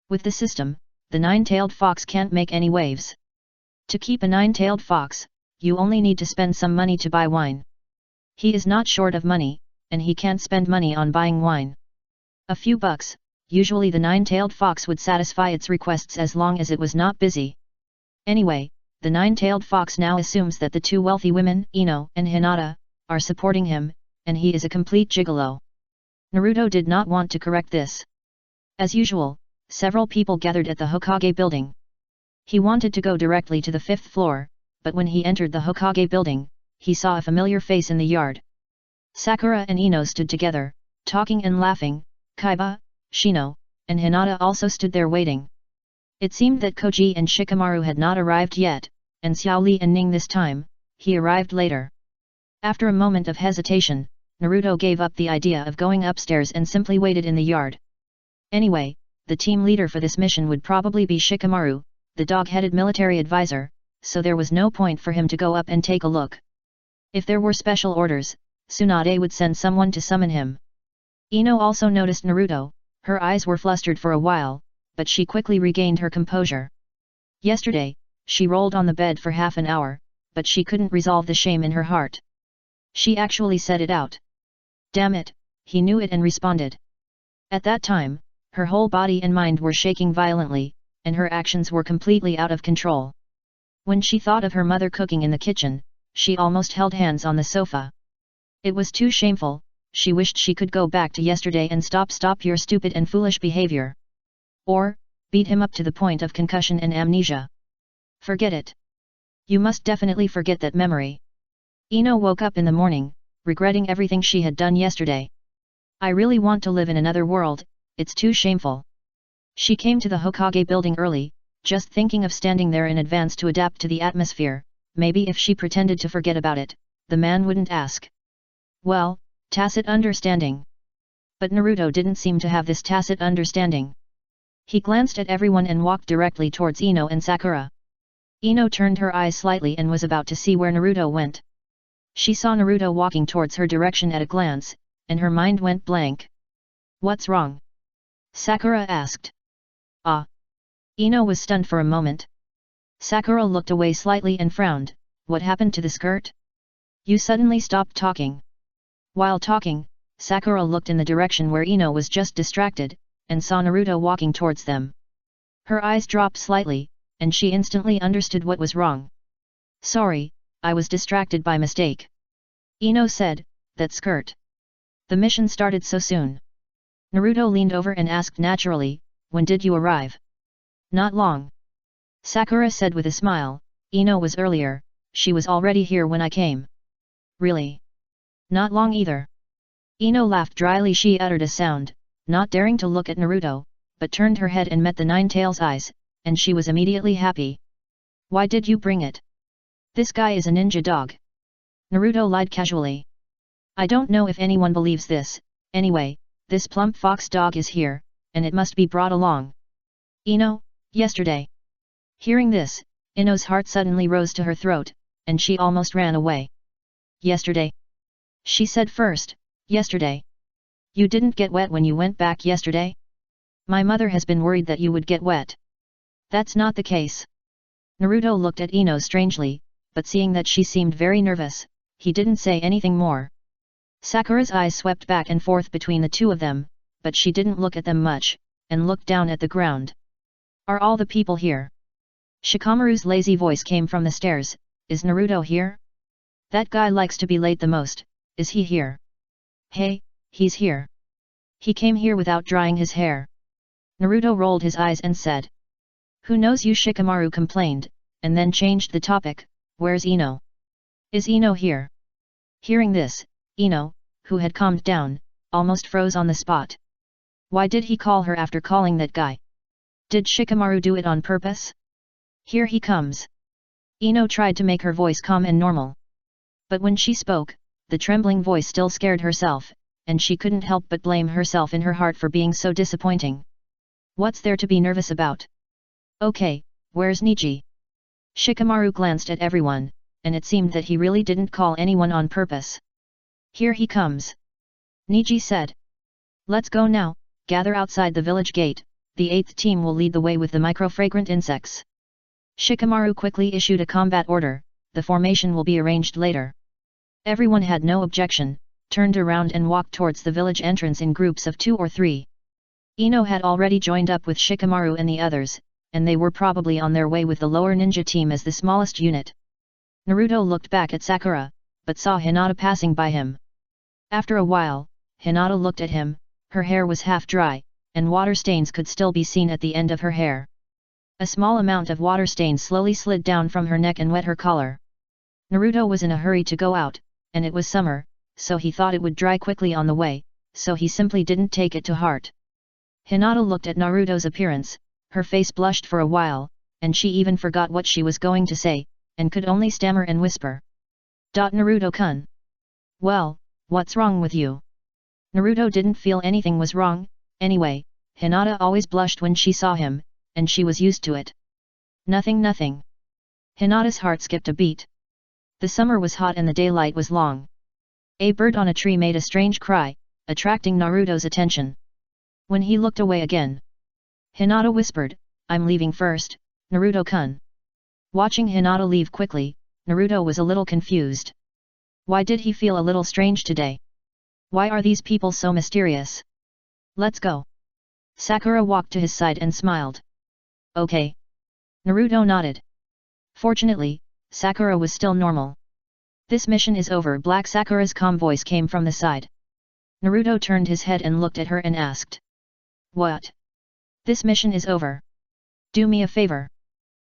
With the system, the nine-tailed fox can't make any waves. To keep a nine-tailed fox, you only need to spend some money to buy wine. He is not short of money, and he can't spend money on buying wine. A few bucks, usually the nine-tailed fox would satisfy its requests as long as it was not busy. Anyway, the nine-tailed fox now assumes that the two wealthy women, Ino and Hinata, are supporting him, and he is a complete gigolo. Naruto did not want to correct this. As usual, several people gathered at the Hokage building. He wanted to go directly to the 5th floor, but when he entered the Hokage building, he saw a familiar face in the yard. Sakura and Ino stood together, talking and laughing. Kaiba, Shino, and Hinata also stood there waiting. It seemed that Koji and Shikamaru had not arrived yet, and Xiao Li and Ning this time, he arrived later. After a moment of hesitation, Naruto gave up the idea of going upstairs and simply waited in the yard. Anyway, the team leader for this mission would probably be Shikamaru, the dog-headed military advisor, so there was no point for him to go up and take a look. If there were special orders, Tsunade would send someone to summon him. Ino also noticed Naruto. Her eyes were flustered for a while, but she quickly regained her composure. Yesterday, she rolled on the bed for half an hour, but she couldn't resolve the shame in her heart. She actually said it out. Damn it, he knew it and responded. At that time, her whole body and mind were shaking violently, and her actions were completely out of control. When she thought of her mother cooking in the kitchen, she almost held hands on the sofa. It was too shameful. She wished she could go back to yesterday and stop your stupid and foolish behavior. Or, beat him up to the point of concussion and amnesia. Forget it. You must definitely forget that memory. Ino woke up in the morning, regretting everything she had done yesterday. I really want to live in another world, it's too shameful. She came to the Hokage building early, just thinking of standing there in advance to adapt to the atmosphere. Maybe if she pretended to forget about it, the man wouldn't ask. Well, tacit understanding. But Naruto didn't seem to have this tacit understanding. He glanced at everyone and walked directly towards Ino and Sakura. Ino turned her eyes slightly and was about to see where Naruto went. She saw Naruto walking towards her direction at a glance, and her mind went blank. What's wrong? Sakura asked. Ah. Ino was stunned for a moment. Sakura looked away slightly and frowned. What happened to the skirt? You suddenly stopped talking. While talking, Sakura looked in the direction where Ino was just distracted, and saw Naruto walking towards them. Her eyes dropped slightly, and she instantly understood what was wrong. Sorry, I was distracted by mistake. Ino said, that skirt. The mission started so soon. Naruto leaned over and asked naturally, when did you arrive? Not long. Sakura said with a smile, Ino was earlier, she was already here when I came. Really? Not long either. Ino laughed dryly. She uttered a sound, not daring to look at Naruto, but turned her head and met the Nine-Tails' eyes, and she was immediately happy. Why did you bring it? This guy is a ninja dog. Naruto lied casually. I don't know if anyone believes this, anyway, this plump fox dog is here, and it must be brought along. Ino, yesterday. Hearing this, Ino's heart suddenly rose to her throat, and she almost ran away. Yesterday? She said first, yesterday. You didn't get wet when you went back yesterday? My mother has been worried that you would get wet. That's not the case. Naruto looked at Ino strangely, but seeing that she seemed very nervous, he didn't say anything more. Sakura's eyes swept back and forth between the two of them, but she didn't look at them much, and looked down at the ground. Are all the people here? Shikamaru's lazy voice came from the stairs. Is Naruto here? That guy likes to be late the most, is he here? Hey, he's here. He came here without drying his hair. Naruto rolled his eyes and said. Who knows you? Shikamaru complained, and then changed the topic. Where's Ino? Is Ino here? Hearing this, Ino, who had calmed down, almost froze on the spot. Why did he call her after calling that guy? Did Shikamaru do it on purpose? Here he comes. Ino tried to make her voice calm and normal. But when she spoke, the trembling voice still scared herself, and she couldn't help but blame herself in her heart for being so disappointing. What's there to be nervous about? Okay, where's Niji? Shikamaru glanced at everyone, and it seemed that he really didn't call anyone on purpose. Here he comes. Niji said. Let's go now, gather outside the village gate, the 8th team will lead the way with the microfragrant insects. Shikamaru quickly issued a combat order, the formation will be arranged later. Everyone had no objection, turned around and walked towards the village entrance in groups of 2 or 3. Ino had already joined up with Shikamaru and the others, and they were probably on their way with the lower ninja team as the smallest unit. Naruto looked back at Sakura, but saw Hinata passing by him. After a while, Hinata looked at him, her hair was half dry, and water stains could still be seen at the end of her hair. A small amount of water stains slowly slid down from her neck and wet her collar. Naruto was in a hurry to go out, and it was summer, so he thought it would dry quickly on the way, so he simply didn't take it to heart. Hinata looked at Naruto's appearance, her face blushed for a while, and she even forgot what she was going to say, and could only stammer and whisper. Naruto-kun. Well, what's wrong with you? Naruto didn't feel anything was wrong, anyway, Hinata always blushed when she saw him, and she was used to it. Nothing. Hinata's heart skipped a beat. The summer was hot and the daylight was long. A bird on a tree made a strange cry, attracting Naruto's attention. When he looked away again, Hinata whispered, I'm leaving first, Naruto-kun. Watching Hinata leave quickly, Naruto was a little confused. Why did he feel a little strange today? Why are these people so mysterious? Let's go. Sakura walked to his side and smiled. Okay. Naruto nodded. Fortunately, Sakura was still normal. This mission is over. Black Sakura's calm voice came from the side. Naruto turned his head and looked at her and asked. What? This mission is over. Do me a favor.